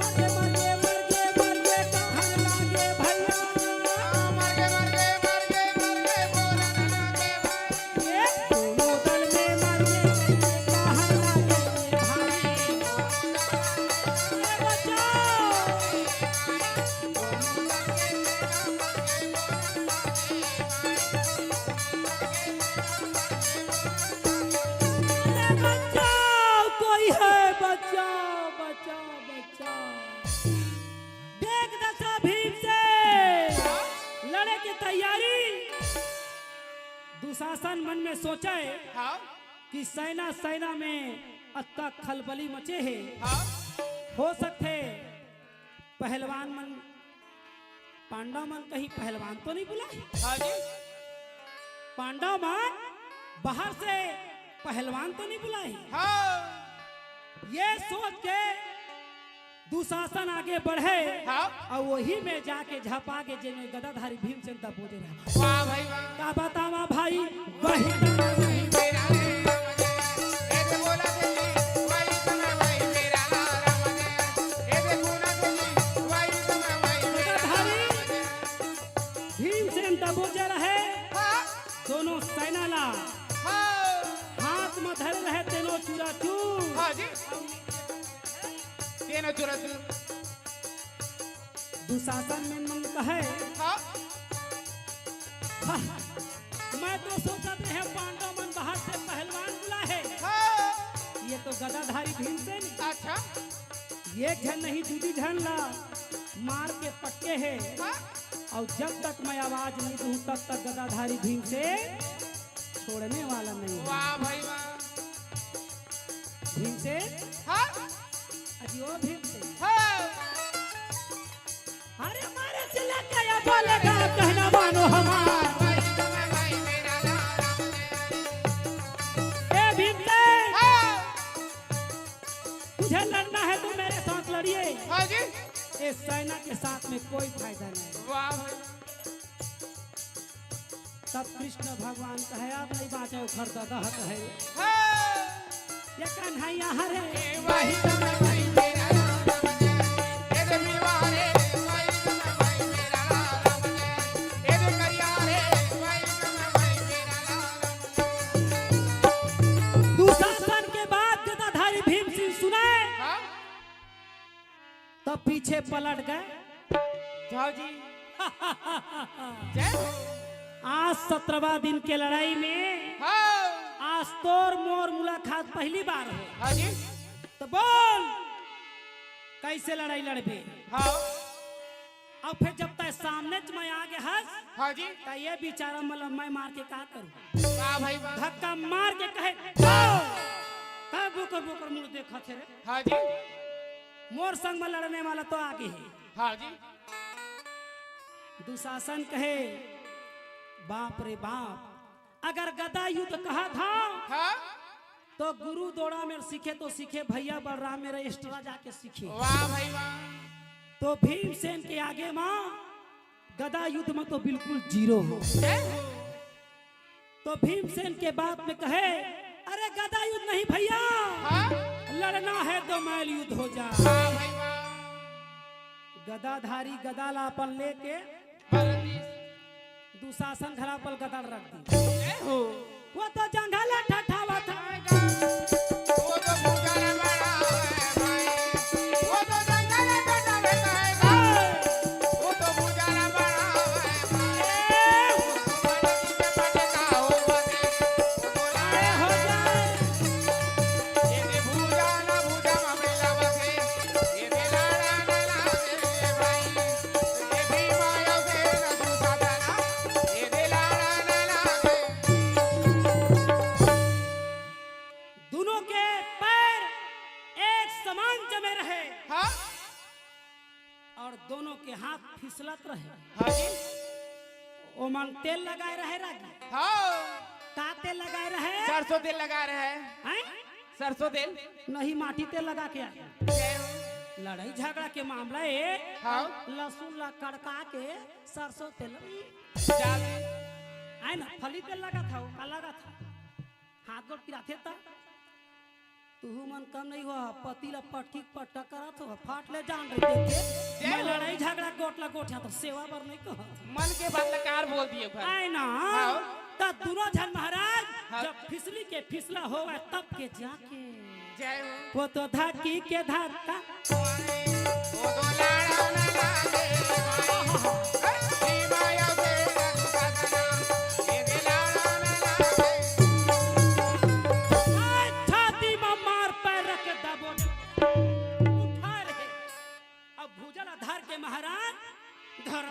मर गे कहाँ लागे भैया मर गए बोलन लागे भाई ये दोनों दल में मर गे कहाँ लागे भाई ये बचाओ। बचाओ कोई है बचाओ बचाओ बचाओ। देख दशा भीम से लड़े की तैयारी। दुशासन मन में सोचा है हाँ कि सेना सेना में अत्ता खलबली मचे है। हाँ हो सकते पहलवान मन पांडव मन कहीं पहलवान तो नहीं बुला। हाँ जी पांडव मन बाहर से पहलवान तो नहीं बुलाए। हाँ ये सोच के दुशासन आगे बढ़े हाँ और वही में जाके झपा के जिन्हें गदाधारी भीमसेन दबोचे रहे। वाह भाई वाह का बतावा भाई वही मेरा एक बोला दिल्ली वही तुम्हें वही मेरा राम एक बोला दिल्ली वही तुम्हें वही गदाधारी भीमसेन दबोचे रहे। हाँ दोनों सेना ला हाँ हाथ में धरे रहे तेनो चूरा चूर। हाँ जी तीनों चूराचूर दुशासन में मन कहे हाँ "हाँ, मैं तो सोचा है पांडव मन बाहर से पहलवान बुला है। हाँ ये तो गदाधारी भीमसेन अच्छा एक झन नहीं दूधी झन ला मार के पक्के है। हाँ और जब तक मैं आवाज नहीं दूं तब तक गदाधारी भीमसेन छोड़ने वाला नहीं है। वाह भाई वाह भीमसेन हाँ अजी ओ भीमसेन हाँ अरे मारे चिल्ला के या बोलेगा कहना मानो हमार। वही तुम्हें वही मेरा राम ए भीमसेन हाँ तुझे लड़ना है तो मेरे साथ लड़िए। हाँ जी इस सेना के साथ में कोई फायदा नहीं। वाह भाई तब कृष्ण भगवान कहे अब नहीं बाँचे उखर दादा कहे हाँ ये कन्हैया हरे वही तुम्हें वही मेरा राम एक मिलवारे वही तुम्हें वही मेरा राम एक करियारे वही तुम्हें वही मेरा राम दुशासन के बाद गदाधारी भीमसेन सुनाए हाँ तब पीछे पलट गए। जाओ जी जय हो आज 17वां दिन के लड़ाई में हाँ आज तोर मोर मुलाकात पहली बार हो। हाँ जी तो बोल कैसे लड़ाई लड़बे। हाँ अब फिर जब तक सामने च मैं आगे हंस हाँ जी तो ये बेचारा मतलब मैं मार के का करूं। वाह भाई वाह धक्का मार के कहे बोकर बोकर मुड़ देखा थे रे। हाँ जी मोर संग में लड़ने वाला तो आगे है। हाँ जी दुशासन कहे बाप रे बाप अगर गदा युद्ध कहा था हाँ तो गुरु दोड़ा में सीखे तो सीखे, भैया बलराम मेरे एक्स्ट्रा जाके सीखे। वाह भाई वाह। तो भीमसेन के आगे माँ गदा युद्ध में तो बिल्कुल जीरो हो। तो भीमसेन के बात में कहे, अरे गदा युद्ध नहीं भैया, लड़ना है तो मैल युद्ध हो जा। गदाधारी गदाला अपन लेके दुशासन घरा पर गदा रख दी। वो तो जंगल ठठावा था, वो तो भूजाना बड़ा है भाई, वो तो जंगल ठठावे कहेगा, वो तो भूजाना बड़ा है भाई, वो तो बड़ा का हो बने, वो तो लाए हो जाए। ये दे भूजाना भूजा ममला बसे, ये दे लाड़ा न लागे भाई, ये भी माया से न दूसरा जाना, ये दे लाड़ा न लागे। दोनों के पैर एक समान जमे रहे। हाँ और दोनों के हाथ फिसलत रहे। हाँ जी ओ मन तेल लगाए रहे रागी। हाँ का तेल लगाए रहे? सरसों तेल लगा रहे हैं। हैं? सरसों तेल नहीं माटी तेल लगा के आए। जय हो। लड़ाई झगड़ा के मामला है। हाँ लहसुन ला कड़का के सरसों तेल डाल आए ना, फली तेल लगा था, वो का लगा था, हाथ गोड़ पिराते था। तू मन कम नहीं हुआ, पति ला पटकी पटक करा तो फाट ले जान रही देख के। मैं लड़ाई झगड़ा गोटला गोठा तो सेवा बर नहीं कहा। मन के बाद लकार बोल दिए घर। आए ना हाँ। तब दोनों जन महाराज हाँ। जब फिसली के फिसला हो तब के जाके जय हो। वो तो धक्की के धक्का, वो तो लाड़ा न लागे भाई, ये माया से न दूसरा जाना, ये दे लाड़ा न लागे। छाती में मार पैर रख के दबो उठा रहे। अब भूजल आधार के महाराज धर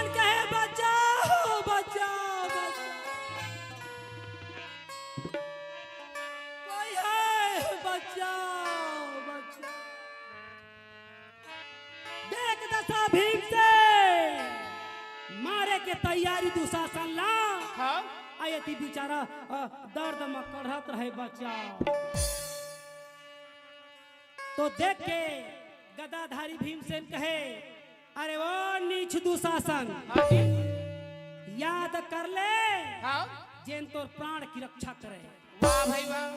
कहे बचाओ बचाओ कोई है, बचाओ बचाओ। देख दशा भीम से मारे के तैयारी दुशासन ला। हाँ आये थी बेचारा दर्द में कढ़त रहे, बचाओ। तो देख के गदाधारी भीमसेन कहे, अरे वो नीच दुशासन, हाँ जी याद कर ले हाँ। जेन तोर प्राण की रक्षा करे। वाह भाई वाह।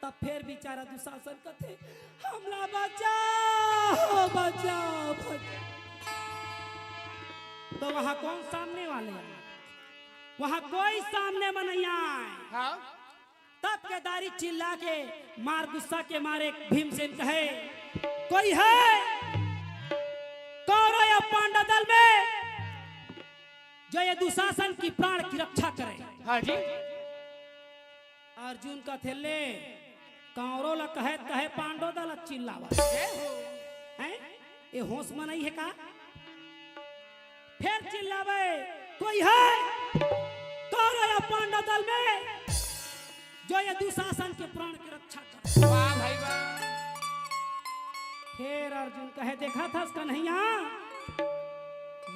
तब फिर बेचारा दुशासन कथे, हमला बचाओ बचाओ बचाओ। तो वहां कौन सामने वाले हैं? वहां कोई सामने में नहीं आए। हाँ तब केदारी चिल्ला के मार गुस्सा के मारे भीमसेन कहे, कोई है कौरव या पांडव दल में जो ये दुशासन की प्राण की रक्षा करे? हाँ जी अर्जुन का थे ले कौरव ला कहे पांडव दल चिल्लावा हैं? ये होश में नहीं है का? फिर चिल्लावे, कोई है कौरव या पांडव दल में जो ये दुशासन के प्राण की रक्षा करे? वाह भाई वाह। फिर अर्जुन कहे, देखा था इसका नहीं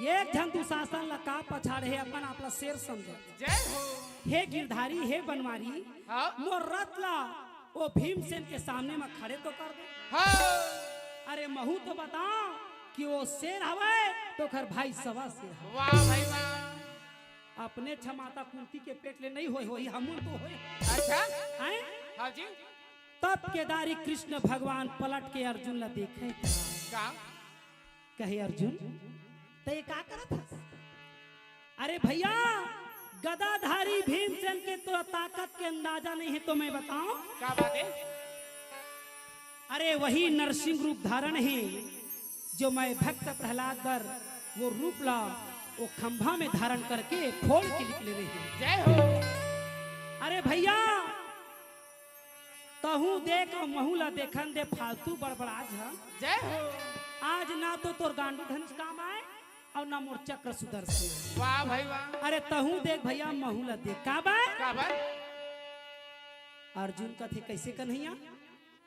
ये झन दुशासन लका पछाड़े है, अपन आपला शेर समझे। जय हो। हे गिरधारी हे बनवारी, हाँ मोर रथ ला वो भीमसेन के सामने में खड़े तो कर दे। हाँ अरे महू तो बताओ कि वो शेर हवे तो खर भाई सवा शेर हवे। वाह भाई वाह। अपने क्षमाता कुंती के पेट ले नहीं होई हमू तो होई। अच्छा हैं? हाँ जी तब केदारी कृष्ण भगवान पलट के अर्जुन ला देखे, का कहे अर्जुन तो ये का करत हस? अरे भैया गदाधारी भीमसेन के तो ताकत के अंदाजा नहीं है तो मैं बताऊं। क्या बात है? अरे वही नरसिंह रूप धारण है जो मैं भक्त प्रहलाद पर वो रूप ला वो खंभा में धारण करके फोड़ के निकले रहे। जय हो। अरे भैया तहू देख और महू ला देखन दे फालतू बड़बड़ा झन। जय हो। आज ना तो तोर गांडू धनुष काम आए और ना मोर चक्र सुदर्शन। वाह भाई वाह। अरे तहू देख भैया महू ला देख का बा? क्या बात? अर्जुन कथे कैसे कन्हैया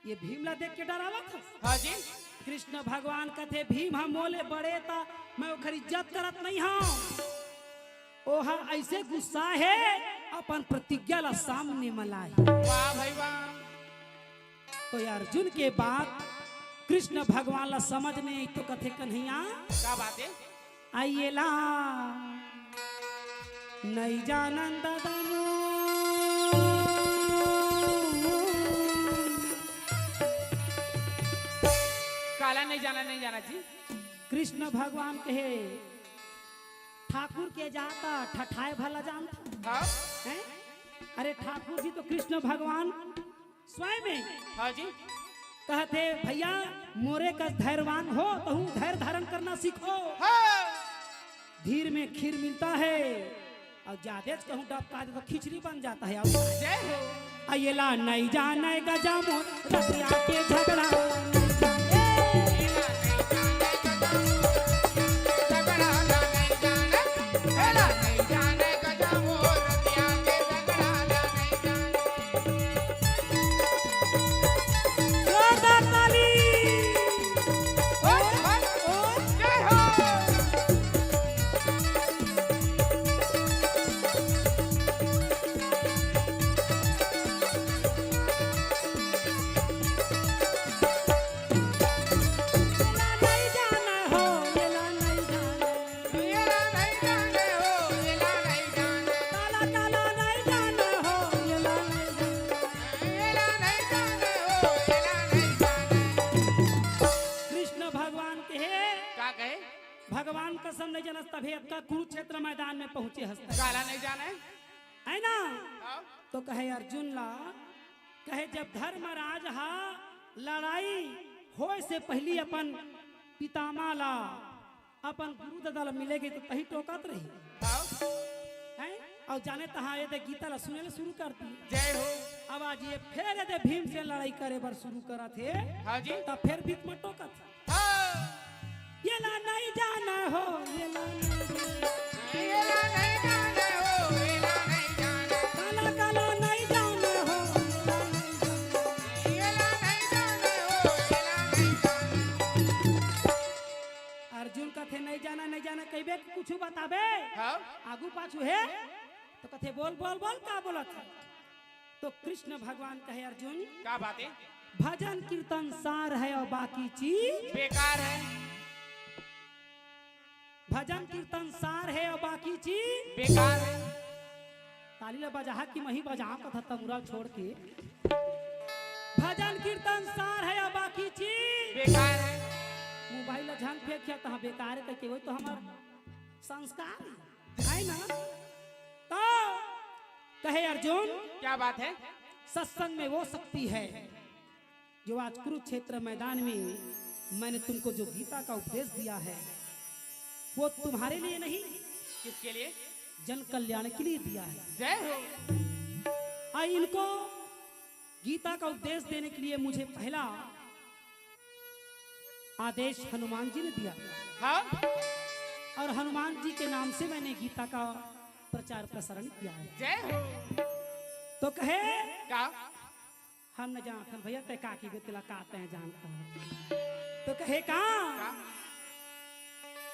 ये भीम ला देख के डरावा था। हाँ जी। कृष्ण भगवान कथे भीम हम मोले बड़े ता मैं ओकर इज्जत करत नहीं हूँ। ओहा ऐसे गुस्सा है अपन प्रतिज्ञा ला सामने मलाए। वाह भाई वाह। तो ये अर्जुन के बात कृष्ण भगवान ला समझ नहीं तो कथे कन्हैया क्या बात है? आइए ला नहीं जानन दादानु काला नहीं जाना जी। कृष्ण भगवान कहे ठाकुर के जाता ठठाए भला जानता हाँ है। अरे ठाकुर जी तो कृष्ण भगवान स्वयं में हाँ जी। कहते भैया मोरे का धैर्यवान हो तो हूँ धैर्य धारण करना सीखो। हाँ। धीर में खीर मिलता है और ज्यादा कहूँ डबका दे तो खिचड़ी बन जाता है। जय हो। अयला नहीं जाने गजा मोर रतिया के झगड़ा भगवान कसम नहीं जनस तभी का कुरुक्षेत्र मैदान में पहुंचे हंसता काला नहीं जाना है ना। तो कहे अर्जुन ला कहे जब धर्मराज हा लड़ाई हो से पहली अपन पितामह ला अपन गुरु दादा ला मिलेगी तो कहीं टोकत रही है। और जाने तहा ये गीता ला सुने शुरू कर दी। जय हो। अब आज ये फिर ये भीम से लड़ाई करे बर शुरू करा थे। हाँ जी। तब फिर बीच में टोकत ये ला नहीं जाना हो ये ला नहीं जाना हो ये ला नहीं जाना काला काला नहीं जाना हो ये ला नहीं जाना हो ये ला नहीं जाना। अर्जुन कथे नहीं जाना कहबे कुछ बताबे हाँ। आगू पाछू है तो कथे बोल बोल बोल का बोलत है। तो कृष्ण भगवान कहे अर्जुन क्या बात है? भजन कीर्तन सार है और बाकी चीज बेकार है। भजन कीर्तन सार है और बाकी चीज बेकार है। ताली ले बजा कि मही बजा कथा तमुरा छोड़ के भजन कीर्तन सार है और बाकी चीज बेकार है। मोबाइल झंग फेंक किया तो बेकार है के वो तो हमार संस्कार है ना। तो कहे अर्जुन क्या बात है? सत्संग में वो शक्ति है जो आज कुरुक्षेत्र मैदान में मैंने तुमको जो गीता का उपदेश दिया है वो तुम्हारे लिए नहीं किसके लिए? जन कल्याण के लिए दिया है। जय हो। इनको गीता का उपदेश देने के लिए मुझे पहला आदेश हनुमान जी ने दिया। हाँ। और हनुमान जी के नाम से मैंने गीता का प्रचार प्रसारण किया है। जय हो। तो कहे क्या? हम न जान भैया तय का की बेतला काते हैं जानता तो कहे का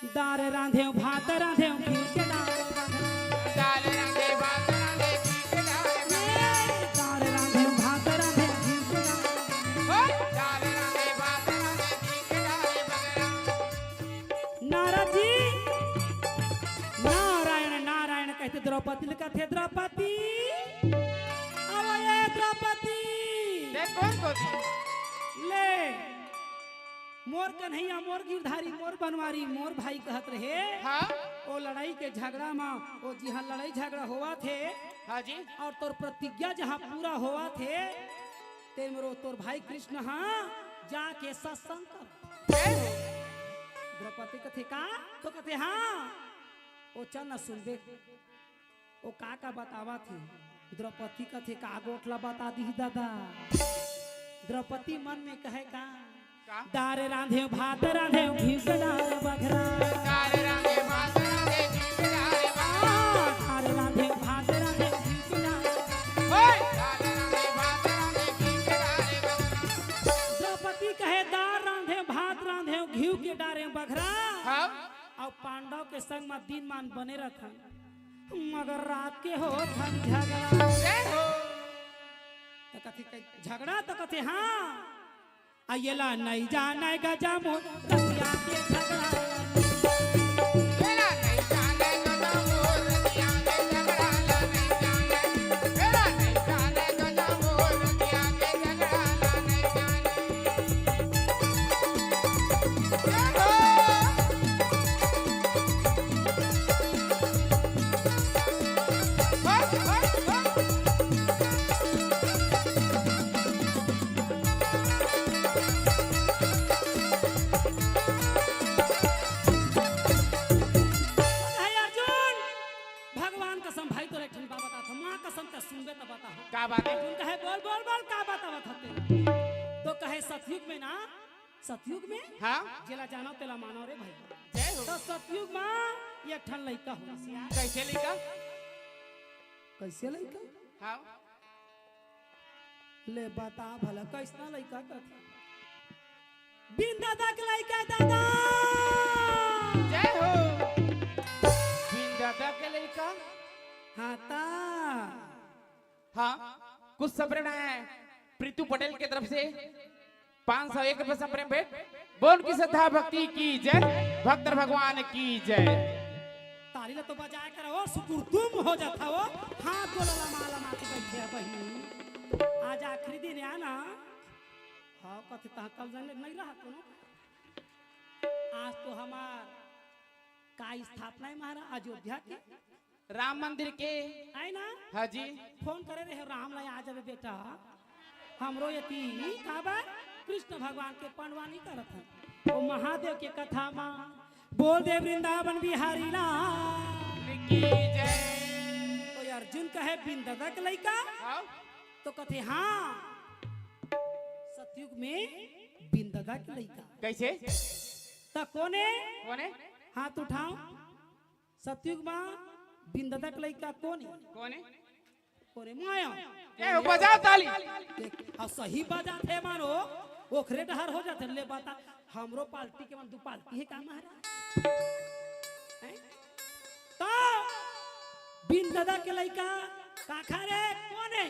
दार रांधे भात रांधे घी के दाल रांधे भात रांधे घी के दार रांधे भात रांधे घी के दाल रांधे भात रांधे घी के नारद जी नारायण नारायण कहते द्रौपदी कहते द्रौपदी अब ये द्रौपदी कौन ले मोर कन्हैया मोर गिरधारी मोर बनवारी मोर भाई कहत रहे। हाँ। ओ लड़ाई के झगड़ा में ओ जहाँ लड़ाई झगड़ा हुआ थे हाँ जी। और तोर प्रतिज्ञा जहाँ पूरा हुआ थे तेरे तोर भाई कृष्ण हाँ जाके सत्संग कर। द्रौपदी कथे का तो कथे हाँ ओ चल न सुनबे ओ का बतावा थे। द्रौपदी कथे का गोठला बता दी दादा। द्रौपदी मन में कहे का दार रांधे भात रांधे घी के डाल बघरा दाल रांधे भात रांधे घी के डाल दार रांधे भात रांधे घी के डाल ओए दाल रांधे भात हाँ और पांडव के संग में दिन मान बने रखन मगर रात के हो धन झगड़ा जय हो तो कथी झगड़ा तो कथे हाँ अयला नहीं जाने गजा मोर रतिया के झगड़ा मेरा नहीं जाने गजा मोर रतिया के झगड़ा ला नहीं जाने मेरा नहीं जाने गजा मोर रतिया के झगड़ा ला नहीं जाने जय हो का बात है अर्जुन कहे बोल बोल बोल का बात आवत तो कहे सतयुग में ना सतयुग में हाँ जेला जानो तेला मानो रे भाई जय हो तो सतयुग में एक ठन लइका हो कैसे लिखा कैसे लइका हाँ ले बता भला कैसना लइका कथी बिन दादा के लइका दादा जय हो बिन दादा के लइका हाँ ता हाँ कुछ संप्रेम है प्रीतु पटेल की तरफ से 501 रुपये संप्रेम भेंट बोल की श्रद्धा भक्ति की जय भक्त भगवान की जय ताली ला तो बजाए कर वो सुकुर्तुम हो जाता वो हाथ बोला माला माती बैठे बहिनी आज आखिरी दिन है ना हाँ कथी ता कल जाने नहीं रहा कोनो आज तो हमार का स्थापना है महाराज अयोध्या के राम मंदिर के आई ना हाँ जी फोन करे रहे राम ला आ जावे बेटा हमरो यति का बा कृष्ण भगवान के पंडवानी करत है ओ महादेव के कथा मा बोल दे वृंदावन बिहारी लाल की जय तो अर्जुन कहे बिन दादा के लइका हाँ तो कथे हाँ सतयुग में बिन दादा के लइका कैसे त कोने कौन है हाथ उठाओ सतयुग में बिन दादा के लइका कोने कौन है कोरे माया जय हो बजाओ ताली और सही बजाते मानो ओखरे डहर हो जाते ले बता हमरो पार्टी के मन दू पार्टी है का महाराज हैं? तो बिन दादा के लइका काखा रे कौन है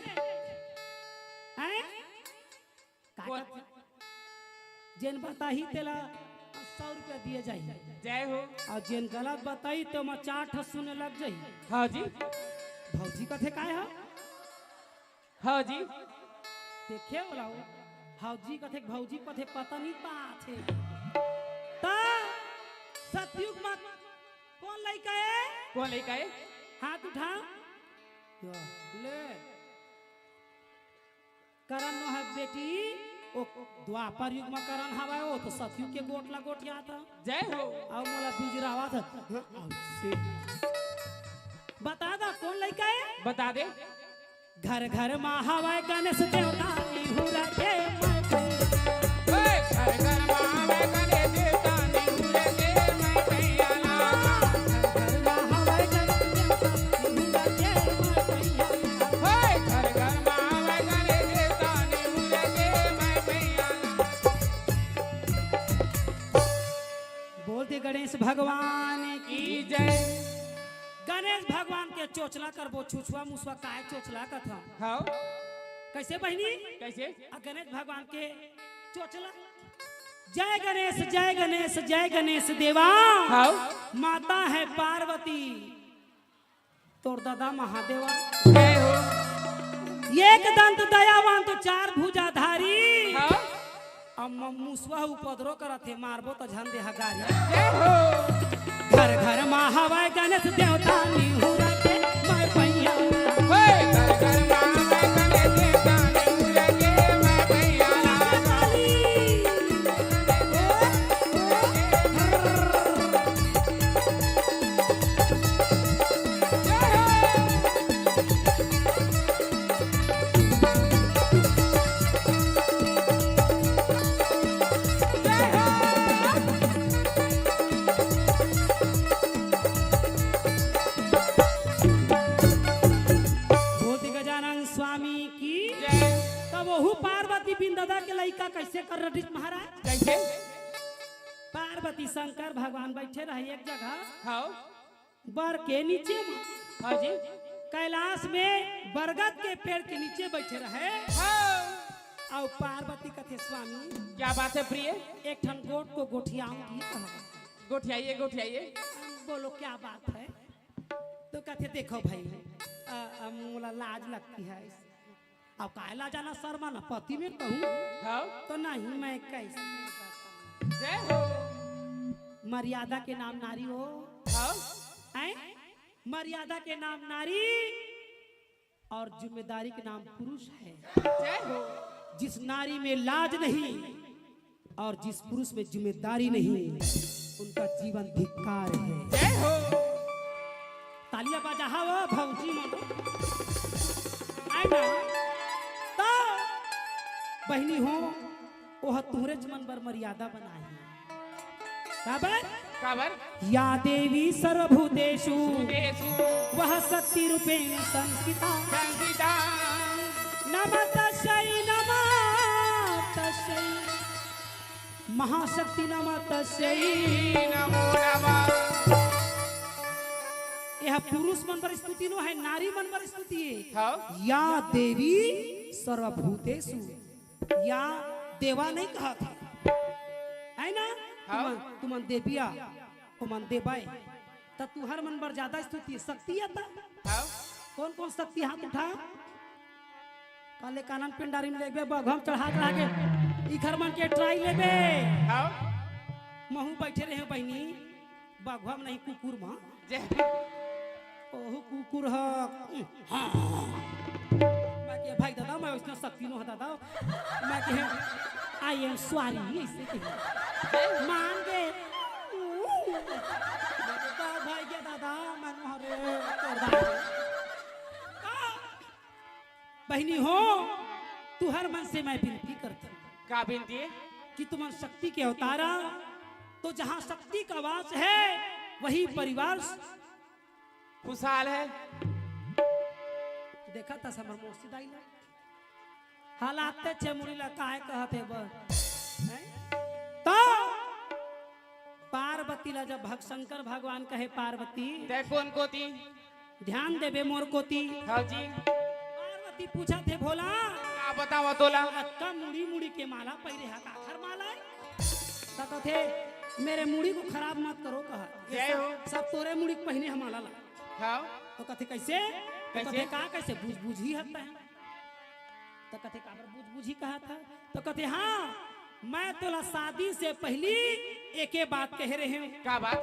हैं कौन? जेन बताही तेला 100 रुपया दिए जाई जय हो और जेन गलत बताई तो मैं 4 सुने लग जाई हाँ जी भौजी कथे काय है हाँ जी देखे बोला भौजी कथे भौजी कथे पता नहीं बात है ता सतयुग में कौन लइका है कौन लड़का है हाथ उठा ले करण न है बेटी ओ द्वापर युग में करण हवा ओ तो सतयुग के गोट ला गोट याद है जय हो और मोला बिजरावा था बता दा कौन लइका है बता दे घर घर में हवा गणेश देवता निहुरा के ओए घर घर मावे गने देवता निहुरे के मैं भैयाला घर में हवा गणेश देवता निहुरा के मैं भैयाला ओए घर घर मावे गने देवता निहुरे के मैं भैयाला बोलते गणेश भगवान की की जय गणेश भगवान के चोचला करबो छुछुआ मुसवा काहे चोचला कथा हाँ कैसे बहनी कैसे गणेश भगवान के चोचला जय गणेश जय गणेश जय गणेश देवा हाँ माता है पार्वती तोर दादा महादेवा जय हो एक दंत दयावान तो 4 भुजाधारी हाँ अब मुसवा उपद्रो करत है मारबो तो झन दे हगारी जय हो घर घर में हवा गणेश देवता निहुरा के मैं भैया ओए घर घर मावे गने देवता निहुरे के मैं भैयाला बिन दादा के लइका कैसे कर रही महाराज कैसे पार्वती पार्वती शंकर भगवान बैठे रहे एक जगह हाँ बर के नीचे में। हाँ जी कैलाश में बरगद के पेड़ के नीचे बैठे रहे हाँ और पार्वती कथे स्वामी क्या बात है प्रिय एक ठन गोट को गोठियाऊंगी गोठियाइए गोठियाइए बोलो क्या बात है। तो कहते देखो भाई मोला लाज लगती है अब कायला जाना शर्मा ना पति में कहूँ हाँ तो नहीं मैं कैसे जय हो मर्यादा के नाम नारी हो हाँ हैं? मर्यादा के नाम नारी और जिम्मेदारी के नाम पुरुष है। जय हो जिस नारी में लाज नहीं और जिस पुरुष में जिम्मेदारी नहीं उनका जीवन धिक्कार है। जय हो तालियां बजा वो भौजी मनो आए ना तो बहनी हो वह तुहरे मन बर मर्यादा बनाई काबर या देवी सर्वभूतेषु देशु वह शक्ति रूपेण संस्थिता संगीता नमस्तस्यै महाशक्ति नमस्तस्यै। नमो नमः यह पुरुष मन पर स्तुति नो है नारी मन पर स्तुति है। हाँ या देवी सर्वभूतेषु या देवा नहीं कहा था है ना हाँ। तुमन देविया तुमन देवाय तो तुहर मन पर ज्यादा स्तुति शक्ति आता हाँ कौन कौन शक्ति हाथ उठा काले कानन पिंडारी में लेबे बघम चढ़ा के इखर मन के ट्राई लेबे हाँ महू बैठे रहे बहनी बघम नहीं कुकुर मां जय ओहो कुकुर ह हाँ मैं भाई दादा मैं उसने शक्ति नो दादा मैं कहे आई एम सॉरी ऐसे कहे मान गए भाई के दादा मैं हरे बहनी हो तू हर मन से मैं विनती करती का बिनती है कि तुम शक्ति के अवतारा तो जहाँ शक्ति का वास है वही परिवार खुशहाल है देखा था समर मोस्ती दाई हालात छे मुड़ी ला काहे कहते बस तो पार्वती ला जब शंकर भगवान कहे पार्वती ते कौन कोती ध्यान देबे मोर कोती हाँ जी पार्वती पूछा थे भोला का बतावा तोला का मुड़ी मुड़ी के माला पहिरे हा का खर माला है तो कथे मेरे मुड़ी को खराब मत करो कहा जय हो सब तोरे मुड़ी को पहिने हमाला ला हाँ तो कथे कैसे तो कैसे? कथे का कैसे बुझ बुझी हता है तो कथे का बुझ बुझी कहा था तो कथे हाँ मैं तोला शादी से पहली एके बात कह रहे हूं का बात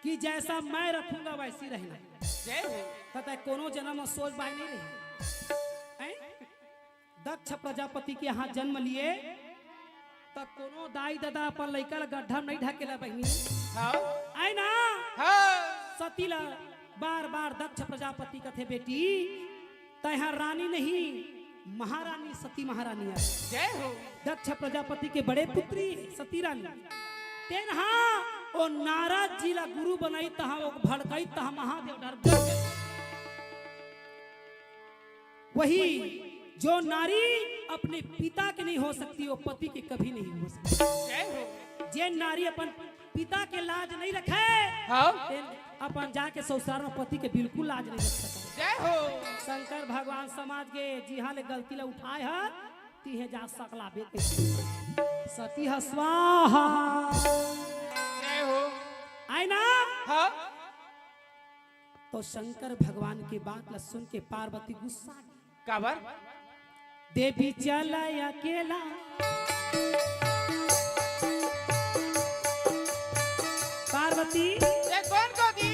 कि जैसा मैं रखूंगा वैसी रहना जय हो तथा कोनो जन्म में सोच बाई नहीं रही हैं? दक्ष प्रजापति के यहाँ जन्म लिए तब कोनो दाई दादा अपन लइका ला गड्ढा नहीं ढकेला बहनी हाँ आई ना हाँ सतीला बार बार दक्ष प्रजापति कथे बेटी तैहार रानी नहीं महारानी सती महारानी है जय हो दक्ष प्रजापति के बड़े पुत्री सती रानी तेन हाँ ओ नारद जी ला गुरु बनाई तहा वो भड़काई तहा महादेव डर गए वही जो नारी अपने पिता के नहीं हो सकती वो पति के कभी नहीं हो सकती जय हो जे नारी अपन पिता के लाज नहीं रखे हाँ अपन जाके ससुराल में पति के बिल्कुल लाज नहीं रख सकता जय हो शंकर भगवान समाज के जी हाँ ले गलती ला उठाए है तीहे जा सकला बेटे सती स्वाहा जय हो आए ना हाँ तो शंकर भगवान की बात ला सुन के पार्वती गुस्सा काबर देवी चला अकेला पार्वती ये कौन कोती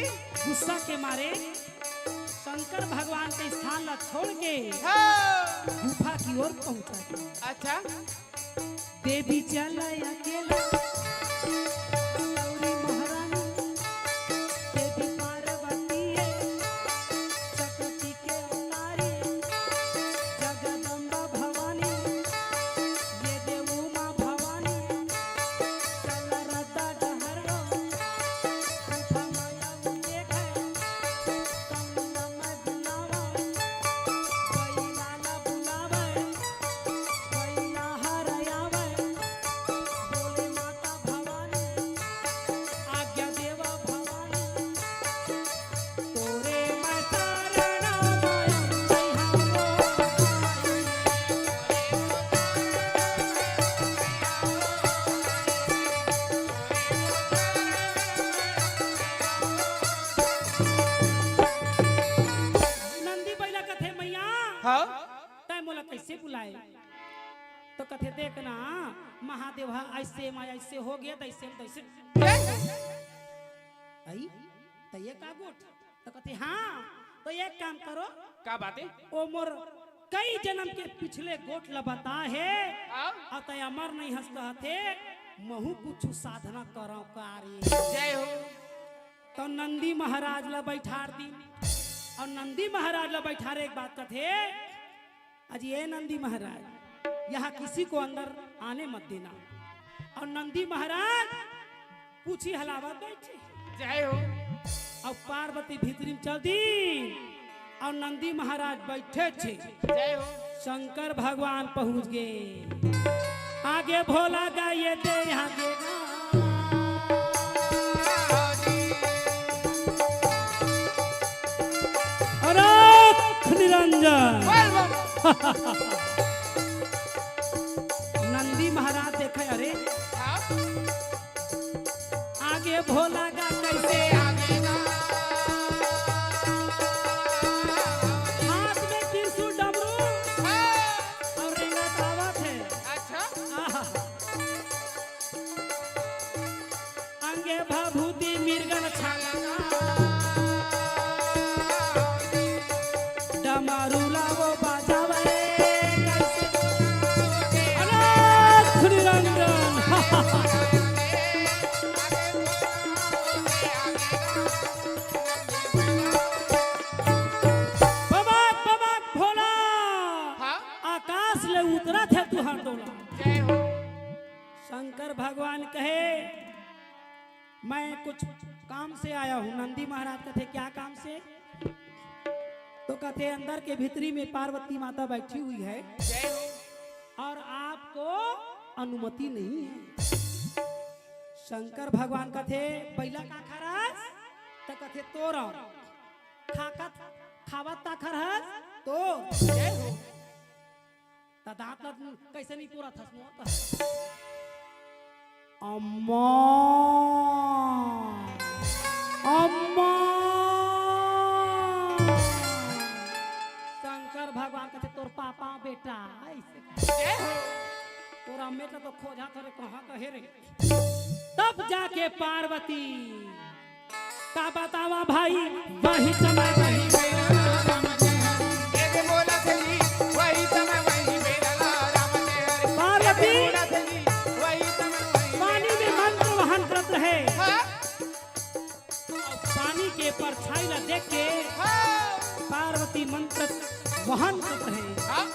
गुस्सा के मारे शंकर भगवान के स्थान ला छोड़ के हाँ गुफा की ओर पहुंचा अच्छा देवी चला अकेला गौरी महारानी देवी पार्वती है शक्ति के अवतारी जगदम्बा भवानी ये देव उमा भवानी चल रद्दा डहरो गुफा माया देख कमला में बुलावा बैला ला बुलावे बैला हरयावे बोले माता कैसे बुलाए? तो कथे देखना महादेव ऐसे मैं ऐसे हो गया तैसे तैसे आई तो ये का गोट तो कथे हाँ तो एक काम करो का बात है? ओ मोर कई जन्म के पिछले गोट ल बता है हाँ? अतः अमर नहीं हंसता थे महू कुछ साधना करो कार्य। जय हो। तो नंदी महाराज ला बैठार दी और नंदी महाराज ला बैठारे एक बात कथे आज ये नंदी महाराज यहाँ किसी को अंदर आने मत देना। और नंदी महाराज पूछी हलावा बैठे। जय हो। और पार्वती भीतरी में चल दी और नंदी महाराज बैठे छे। जय हो। शंकर भगवान पहुंच गए आगे भोला गाये दे आगे निरंजन नंदी महाराज देखे अरे हाँ? आगे भोला गा कैसे आगे ना। हाथ में त्रिशूल डमरू हाँ? और रेंगा तावत है। अच्छा। आहा। अंगे भभूति मिर्गन छाला डमरू लावो बाजावे कैसे अनाथ निरंजन बबाक बबाक भोला हाँ? आकाश ले उतरा थे तू हंडोला। जय हो। शंकर भगवान कहे मैं कुछ काम से आया हूँ। नंदी महाराज कहते क्या काम से? तो कहते अंदर के भीतरी में पार्वती माता बैठी हुई है जय हो। और आपको अनुमति नहीं है। शंकर भगवान कहते पहला का खरस तो कहते तोर खाकत खावत ता खरस तो जय हो। दांत कैसे नहीं पूरा था अम्मा अम्मा शंकर भगवान कहते तोर पापा बेटा ऐसे जय हो। तोरा बेटा तो खोजा थोड़े कहाँ कहे रे। तब जाके पार्वती का बतावा भाई वही समय वही एक बोला थी वही समय वही मेरा राम ने पार्वती बोला थी वही समय वही पानी में मंत्र वहन करत रहे। हाँ? और पानी के परछाई ला देख के हाँ? पार्वती मंत्र वहन करत रहे। हाँ?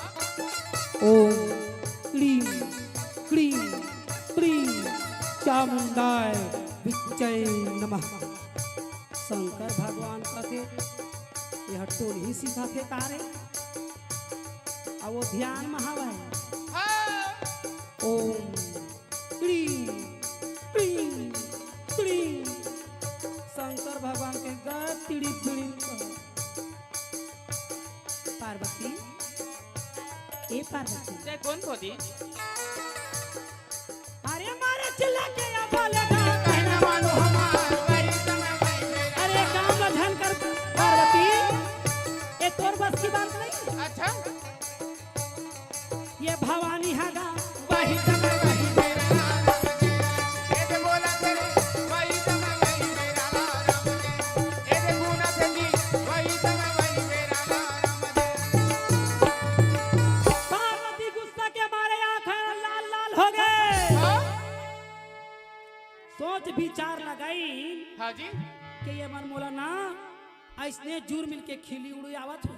ओम क्लीम क्लीम क्लीम चामुंडाय विच्चय नमः। शंकर भगवान कहते यह टोल ही सीखा थे तारे और वो ध्यान महावा है। हाँ? ओम क्लीम क्लीम क्लीम शंकर भगवान के गतिड़ी पिड़ी पार्वती ए पार्वती जय कौन खोदी? अरे मारे चिल्ला के या बोले ना कहना मानो हमार वही समय वही मेरा। अरे काम का ध्यान कर पार्वती ये तोर बस की बात नहीं। अच्छा। ये भवानी हागा वही समय वही मेरा एक बोला थी वही समय वही मेरा राम ने एक बोला थी वही समय वही मेरा राम ने। पार्वती गुस्सा के मारे आंखें लाल लाल हो गए। हाँ? सोच विचार लगाई हाँ जी। कि ये मन मोला ना ऐसने जूर मिल के खिली उड़ी आवत हो।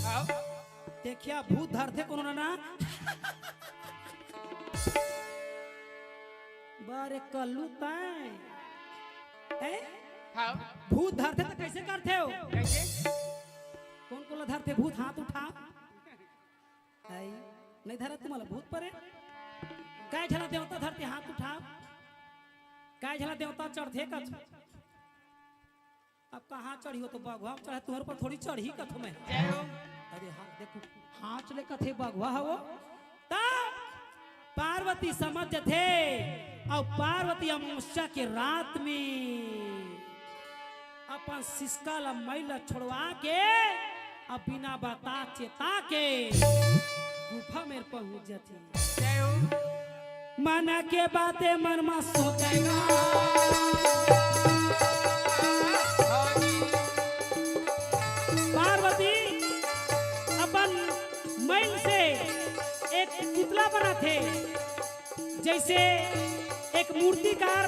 हाँ? देखिया भूत धरते कोनो ना बारे कल्लू तय ए हाँ? भूत धरते तो कैसे करते हो? कैसे? कौन को धरते भूत हाथ उठा आई नहीं धरत तुम्हाला भूत परे काय झला देवता धरते हाथ उठा काय झला देवता चढ़ते कथ अब कहाँ चढ़ी हो तो बघवा चढ़े तुम्हारे पर थोड़ी चढ़ी कथ में। जय हो। अरे हाँ देखो हाँ चले कथे बघवा हो तब पार्वती समझ थे और पार्वती अमावस्या के रात में अपन सिसका ला मैला छोड़वा के अब बिना बता चेता के गुफा में पहुंच जाती जय हो। मन के बातें मन में सोचेगा पार्वती अपन मैल से एक पुतला बना थे जैसे एक मूर्तिकार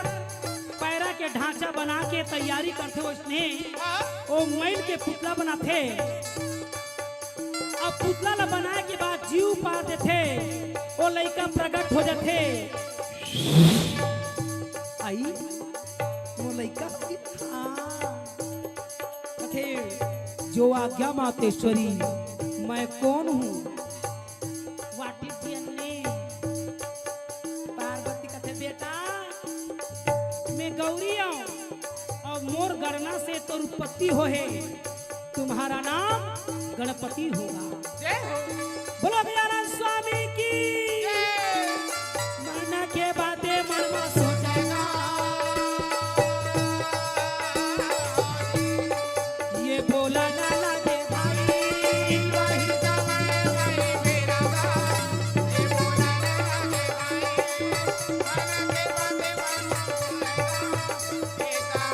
पैरा के ढांचा बना के तैयारी करते हो उसने वो मैल के पुतला बना थे। अब पुतला ला बनाए के बाद जीव पार देते वो लड़का प्रकट हो जाते आई वो लड़का थे जो आज्ञा मातेश्वरी मैं कौन हूँ what is your name. Parvati कहते बेटा मैं गौरी हूँ और मोर गणना से तो उत्पत्ति हो है तुम्हारा नाम गणपति होगा। जय हो। बोलो दयानंद स्वामी की मन के बातें मन में सोचेगा ये बोला ना लगे भाई वही वही मेरा भाई, ये बोला ना लगे भाई, मन के बातें मन में सोचेगा,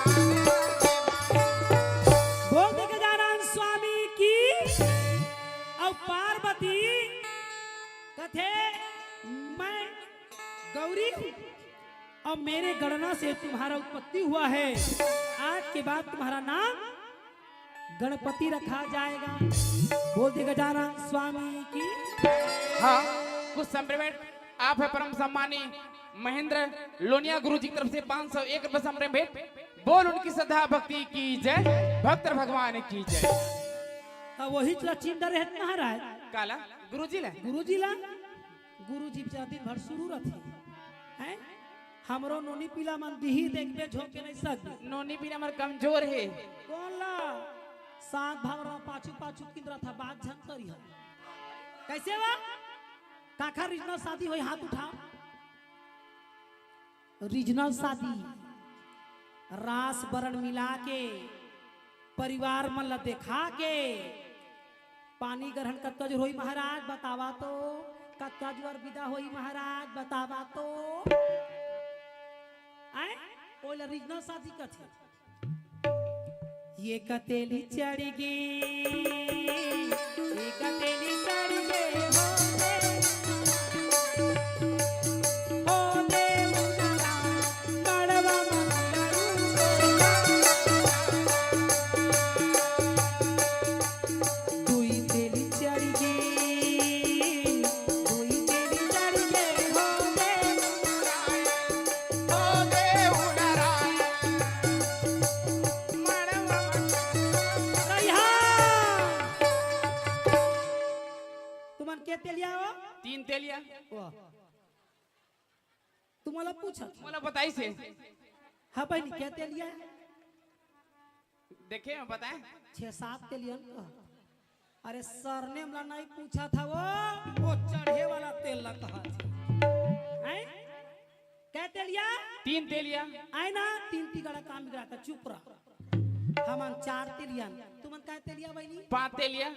बोल दे गजानन स्वामी की। और पार्वती कथे मैं गौरी हूँ और मेरे गणना से तुम्हारा उत्पत्ति हुआ है आज के बाद तुम्हारा नाम गणपति रखा जाएगा। बोल दे गजानन स्वामी की। हाँ कुछ समय में आप है परम सम्मानी महेंद्र लोनिया गुरु जी की तरफ से 501 रुपए संप्रेम भेंट। बोल उनकी श्रद्धा भक्ति की जय, भक्त भगवान की जय। वही चला चिंता रहत महाराज काला गुरुजी ला गुरुजी बेचारा दिन भर शुरू रहते हैं हमरो नोनी पीला मन दिही देखबे झोंके नहीं सक नोनी भी हमार कमजोर है। कौन ला सात भावरा पाछू पाछू किंद्रा था बात झंकरी है कैसे वा काका रीजनल शादी होई हाथ उठाओ। रीजनल शादी रास बरण मिला के परिवार मन ला देखा के पानी ग्रहण कत्का जोर होई महाराज बतावा तो कत्का जोर विदा होई महाराज बतावा तो आए ओला रीजनल शादी कथे ये कतेली चढ़ गे ये कतेली चढ़ गे हो देव नारा कड़वा दुई तेली चढ़ गे दुई तेली चढ़ गे हो देव तुमन के तेलिया हो 3 तेलिया तुम्हाला पूछा मला बताई से हाँ भाई क्या तेलिया देखे मैं बताए 6-7 तेलियन का अरे सर ने हमला नहीं पूछा था वो चढ़े वाला तेल ला कहा हैं क्या तेलिया 3 तेलिया आए ना 3 तिगड़ा काम बिगड़ा का चुप रहा हमन 4 तेलियन तुमन क्या तेलिया भाई 5 तेलिया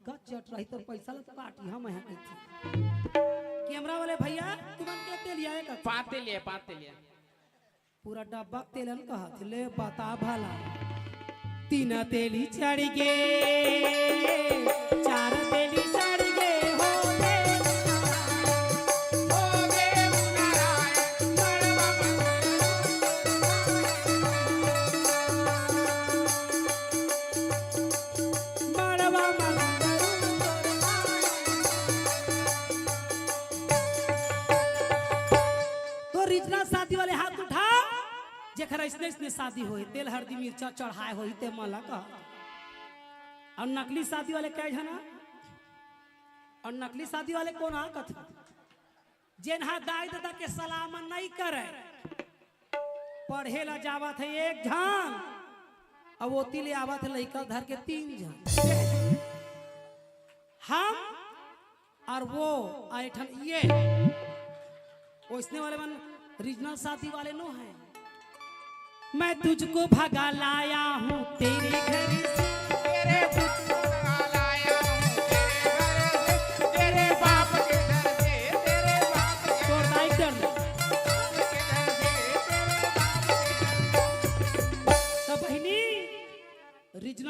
कत चट रही तो पैसा ला तो काटी हम यहाँ कहती कैमरा वाले भैया तुमन क्या तेलिया है 5 तेलिया पूरा डब्बा तेलन कहा थे ले बता भला 3 तेली चढ़ गे 4 तेली चढ़ गे हो गे मड़वा तो रिजना शादी वाले हाथ उठा जेखर इसने शादी होई तेल हल्दी मिर्चा चढ़ाए होई ते मला का और नकली शादी वाले कह जना और नकली शादी वाले कौन आ कथ जेनहा दाई दादा के सलाम नहीं करे पढ़े ला जावा थे एक झन और वो तिले आवा थे लड़का धर के 3 झन हम और वो आयठन ये ओसने वाले मन रीजनल शादी वाले नो है। मैं तुझको भगा लाया हूँ तेरे घर से तेरे तुझको भगा लाया हूँ तेरे घर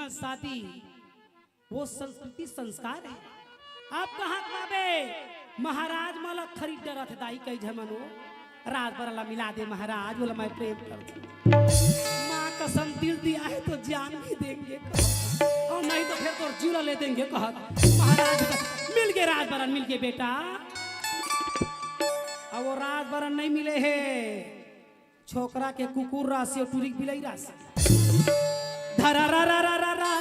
कृष्ण शादी वो संस्कृति संस्कार है। आप कहाँ पावे महाराज मला खरीद डरत दाई कई झमनो रात बरला मिला दे महाराज बोला मैं प्रेम करता माँ कसम दिल दिया है तो जान भी देंगे और नहीं तो फिर तो जीरा ले देंगे कहत महाराज मिल के राज बरन मिल के बेटा। अब वो राज बरन नहीं मिले है छोकरा के कुकुर राशि और टूरिक बिलाई राशि धरा रा रा रा रा रा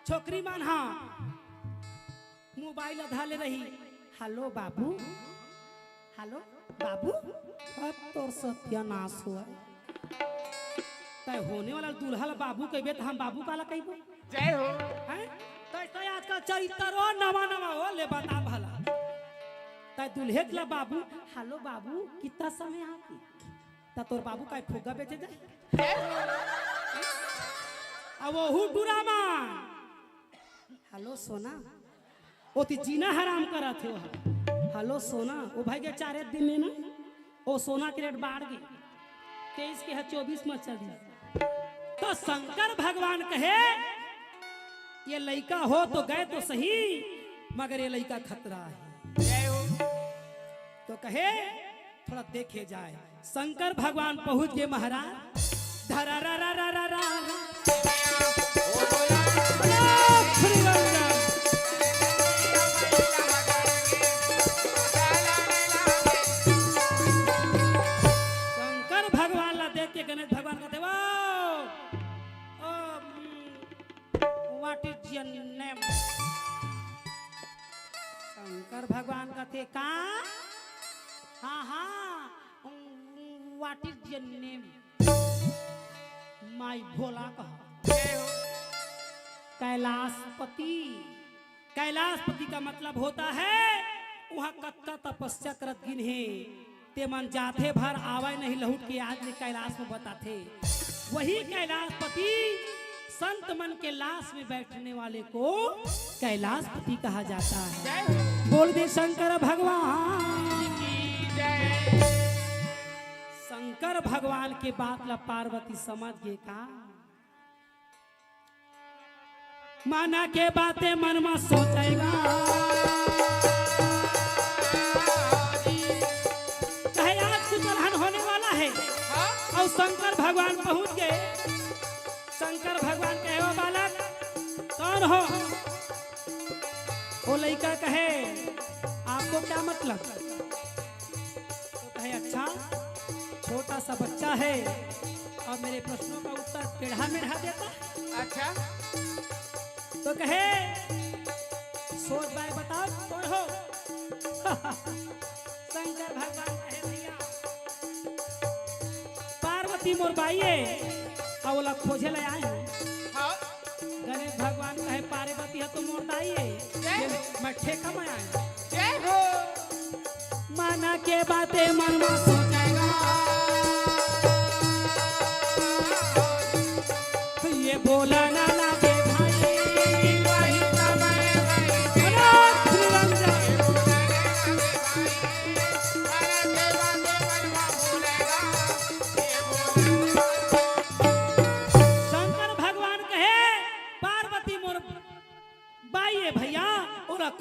छोकरी मान हाँ मोबाइल अधा ले रही हेलो बाबू अब तोर सत्यानाश हुआ तय होने वाला दूल्हा बाबू कहबे तो हम बाबू काला कहबो जय हो हैं तय आजकल चरित्र नवा हो ले बता भला तय दूल्हे के बाबू हेलो बाबू कितना समय आती त तोर बाबू का फुग्गा बेचे जाए अब वो डुरामा हेलो सोना वो ती जीना हराम करा थे हेलो सोना वो भाई के 4 दिन में ना वो सोना के रेट बढ़ गई 23 के है 24 में चल तो शंकर भगवान कहे ये लड़का हो तो गए तो सही मगर ये लड़का खतरा है तो कहे थोड़ा देखे जाए शंकर भगवान पहुंच गए महाराज धरा रा रा रा रा रा शंकर भगवान ला देख के गणेश भगवान कहते what is your name Shankar भगवान कहते का हाँ what is your name my Bhola कहा कैलाशपति कैलाशपति का मतलब होता है वहाँ कत्ता तपस्या करत गिन है ते मन जाते भर आवे नहीं लहुट के आज में कैलाश में बताते वही कैलाशपति संत मन के लाश में बैठने वाले को कैलाशपति कहा जाता है। बोल दे शंकर भगवान शंकर भगवान के बात ला पार्वती समझ गए का माना के बातें मन में सोचेगा कहे आज कुछ दुल्हन होने वाला है और शंकर भगवान पहुंच गए शंकर भगवान कहे वो बालक कौन हो वो लड़का कहे आपको क्या मतलब तो कहे अच्छा छोटा सा बच्चा है और मेरे प्रश्नों का उत्तर टेढ़ा मेढ़ा देता अच्छा तो कहे सोच भाई बताओ कौन हो शंकर भगवान कहे भैया पार्वती मोर बाइये अवला खोजे ले आए हाँ गणेश भगवान कहे पार्वती है तो मोर दाइये मैं ठेका में आया जय हो माना के बातें मन में सोचेगा ये बोला ना लागे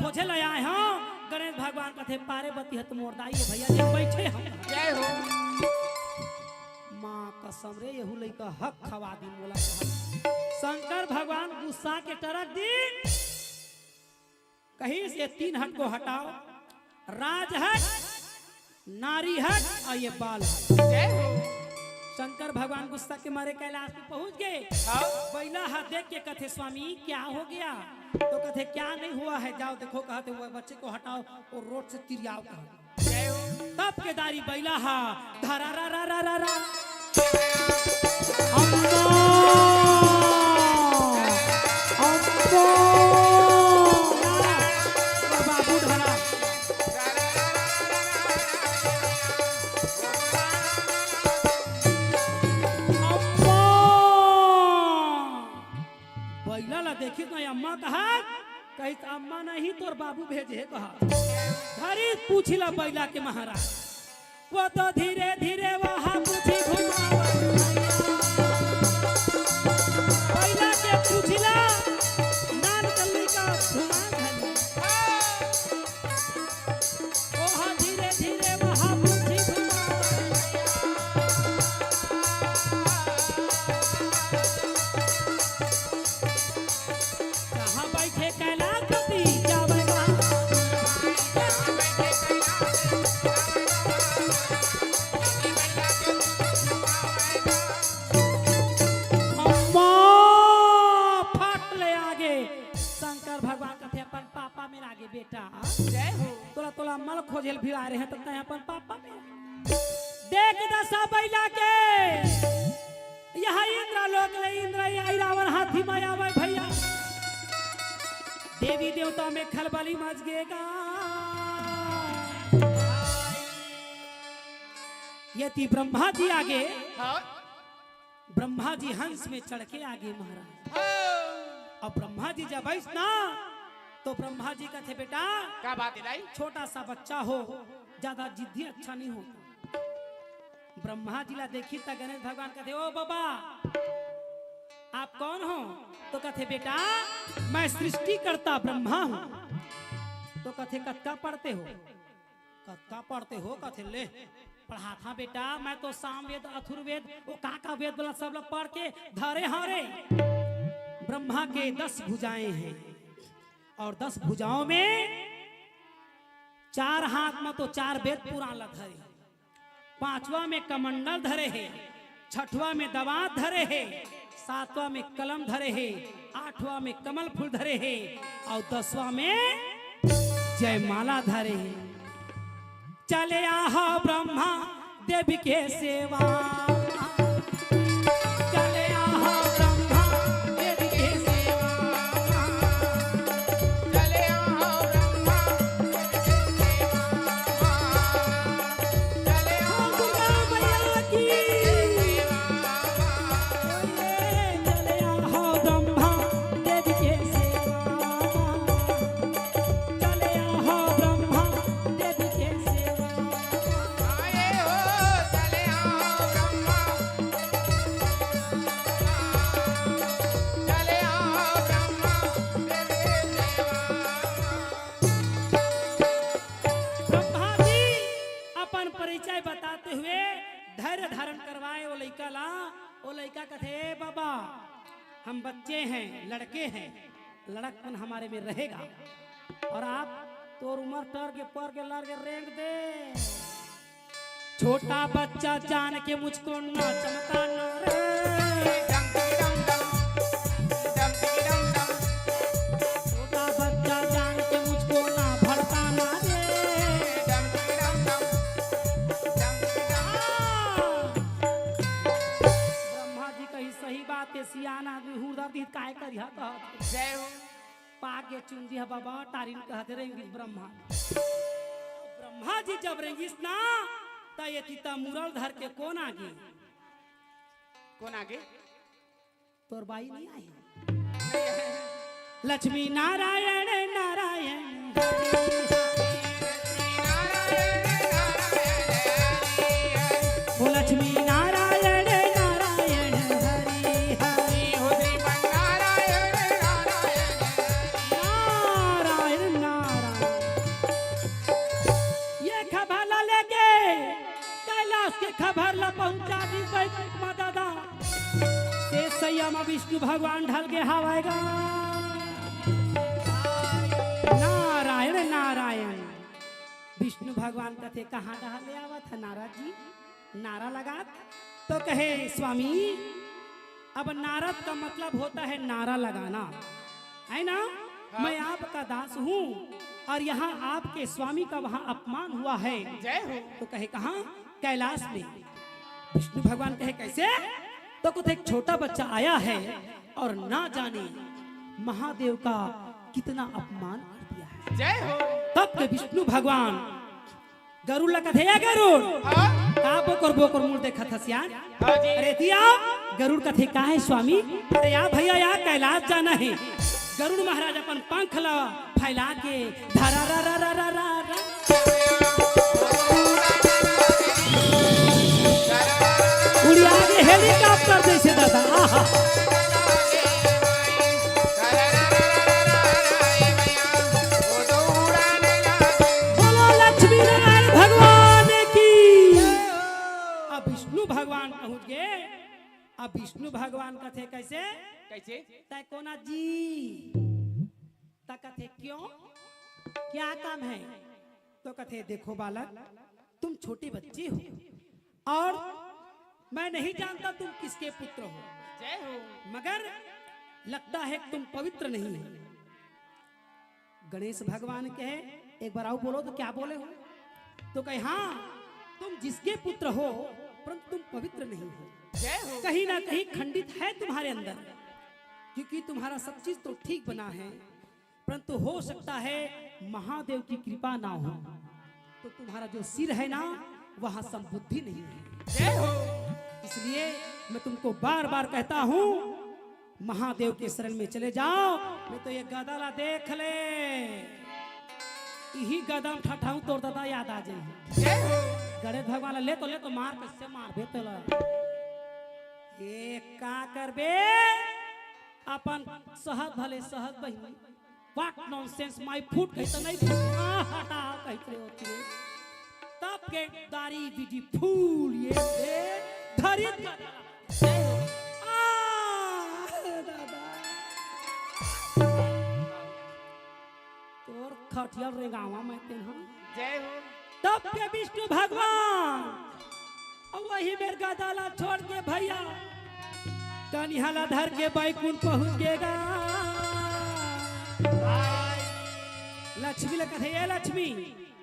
खोजे ले आए हाँ गणेश भगवान कथे पार्वती हत मोर दाई भैया जी बैठे हम जय हो माँ कसम रे यहू लइका हक खवा दी मोला शंकर भगवान गुस्सा के टरक दी कहीं से 3 हट को हटाओ राज हट नारी हट और ये बाल जय हो शंकर भगवान गुस्सा के मारे कैलाश में पहुंच गए बैला हाथ देख के कथे स्वामी क्या हो गया तो कथे क्या नहीं हुआ है जाओ देखो कहते हुए बच्चे को हटाओ और रोड से तिरियाओ तब के दारी बैला हा धरा रा रा रा रा रा बाबू धरा नहीं तोर बाबू भेजे कहा धरी पूछला बैला के महाराज वो तो धीरे धीरे वहां पूछी घुमावा बैला के पूछला नान कल्ली का घुमा धनी वहां धीरे धीरे वहां पूछी घुमावा कहां बैठे कैलाशपति जावेगा अम्मा फट ले आगे शंकर भगवान कथे अपन पापा में आगे बेटा जय हो तोला तोला मल खोजेल भी आ रहे हैं तो तय अपन पापा में देख दशा बैला के यहाँ इंद्र लोक ले इंद्र आई रावण हाथी में आवे भैया देवी देवता में खलबली मच गएगा यदि ब्रह्मा जी आगे हाँ ब्रह्मा जी हंस में चढ़ के आगे महाराज और ब्रह्मा जी जब आइस ना तो ब्रह्मा जी कहते बेटा क्या बात है लाई छोटा सा बच्चा हो ज्यादा जिद्दी अच्छा नहीं होता ब्रह्मा जी ला देखी तो गणेश भगवान कहते ओ बाबा आप कौन हो तो कहते बेटा मैं सृष्टि करता ब्रह्मा हूँ तो कहते कत्का पढ़ते हो कत्का पढ़ते हो कहते ले पढ़ा था बेटा मैं तो साम वेद अथुर्वेद वो का वेद बोला सब लोग पढ़ के धरे हारे ब्रह्मा के 10 भुजाएं हैं और 10 भुजाओं में 4 हाथ में तो 4 वेद पुराण धरे 5वां में कमंडल धरे है 6वां में दवात धरे है 7वां में कलम धरे है 8वां में कमल फूल धरे है और 10वां में जयमाला धरे है चले आहा ब्रह्मा देवी के सेवा चले आहा ब्रह्मा देवी के सेवा चले आओ ब्रह्मा चले आओ दुर्गा मैया की चले आहा ब्रह्मा देवी के सेवा चले आहा ब्रह्मा देवी के सेवा आए हो चले आओ ब्रह्मा चले आओ ब्रह्मा जी अपन परिचय बताते हुए धैर्य धारण करवाए वो लड़का ला वो लड़का कथे बाबा हम बच्चे हैं लड़के हैं लड़कपन हमारे में रहेगा और आप तोर उम्र टर के पर के लड़ के रेंग दे छोटा बच्चा जान के मुझको ना चमका ना रे छोटा बच्चा जान के मुझको ना भड़काना रे ब्रह्मा जी कही सही बात है सियान आदमी हुरदर्दी काय करिया कहत जय हो पाके चुन दिया बाबा तारीन कहते रहेंगे ब्रह्मा ब्रह्मा जी जब रेंगिस ना ता ये तीता मुरल धर के कौन आगे कौन आगे तोर बाई नहीं आई लक्ष्मी नारायण नारायण वो लक्ष्मी नारायण नारायण हरि हरि नारायण नारायण ये खबर ला लेके कैलाश के खबर ला पहुंचा दी वैकुंठ में दादा से सैया विष्णु भगवान ढल के हवाएगा नारायण नारायण विष्णु भगवान कथे कहाँ ले आवा था नारद जी नारा लगा तो कहे स्वामी अब नारद का मतलब होता है नारा लगाना है ना मैं आपका दास हूँ और यहाँ आपके स्वामी का वहाँ अपमान हुआ है जय हो तो कहे कहाँ कैलाश में विष्णु भगवान कहे कैसे तो कुछ एक छोटा बच्चा आया है और ना जाने महादेव का कितना अपमान कर दिया है जय हो तब के विष्णु भगवान गरुड़ लगा थे या गरुड़ हाँ का बोकर मुड़ देखा था सियान हाँ जी अरे दिया गरुड़ का थे का है स्वामी अरे या भैया या कैलाश जाना है गरुड़ महाराज अपन पंख ला फैला के धरा रा रा रा रा रा रा। उड़िया के हेलीकॉप्टर जैसे दादा। आहा। बोलो लक्ष्मी नारायण भगवान की। अब विष्णु भगवान पहुंच गए। अब विष्णु भगवान कथे कैसे कैसे तय कोना जी कथे क्यों क्या काम है। तो कथे देखो बालक तुम छोटी बच्ची हो और मैं नहीं जानता तुम किसके पुत्र हो। जय हो। मगर लगता है कि तुम पवित्र नहीं हो। गणेश भगवान कहे एक बार आओ बोलो तो क्या बोले हो। तो कहे हाँ तुम जिसके पुत्र हो परंतु तुम पवित्र नहीं हो। जय हो। कहीं ना कहीं खंडित है तुम्हारे अंदर क्योंकि तुम्हारा सब चीज तो ठीक बना है परंतु हो सकता है महादेव की कृपा ना हो तो तुम्हारा जो सिर है ना वहां संबुद्धि नहीं है। जय हो। इसलिए मैं तुमको बार बार कहता हूं महादेव के शरण में चले जाओ। मैं तो ये गदाला देख ले यही गदम ठठाऊ तोड़ दादा याद आ जाए। जय हो। गणेश भगवान ले तो मार कैसे मार बे तो ये का करबे अपन सहद भले सहद बहिनी व्हाट नॉनसेंस माय फूड कहता नहीं हटा कहते होती है तब के दारी बीजी फूल ये धरित दादा तोर खटिया रे गावा में तेन जय हो। तब के विष्णु भगवान और वही मेरे गदाला छोड़ के भैया कनिहाला धर के बैकुंठ पहुंच गएगा। लक्ष्मी कथे ये लक्ष्मी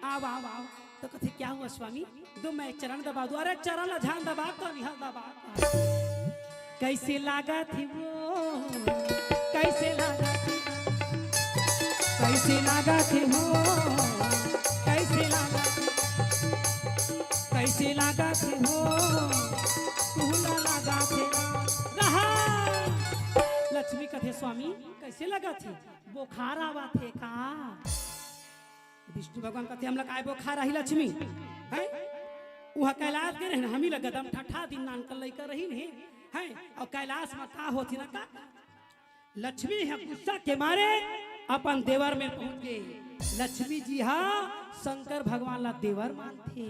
आओ आओ आओ। तो कथे क्या हुआ स्वामी दो मैं चरण दबा दूं। अरे चरण ध्यान दबा कनिहाल दबा। कैसे लागा थी वो कैसे लागा थी कैसे लागा थी वो कैसे लागा थी कैसे लागा थे हो तुहला लगा थे रहा। लक्ष्मी कथे स्वामी कैसे लगा थे बुखार आवा थे का। विष्णु भगवान कथे हम लोग आए बुखार रही लक्ष्मी है वह कैलाश के रहन हम ही लगा दम ठठा दिन नान कर लेकर रही नहीं है और कैलाश में का होती ना का। लक्ष्मी है गुस्सा के मारे अपन देवर में पहुंच गए। लक्ष्मी जी हाँ शंकर भगवान ला देवर मानते।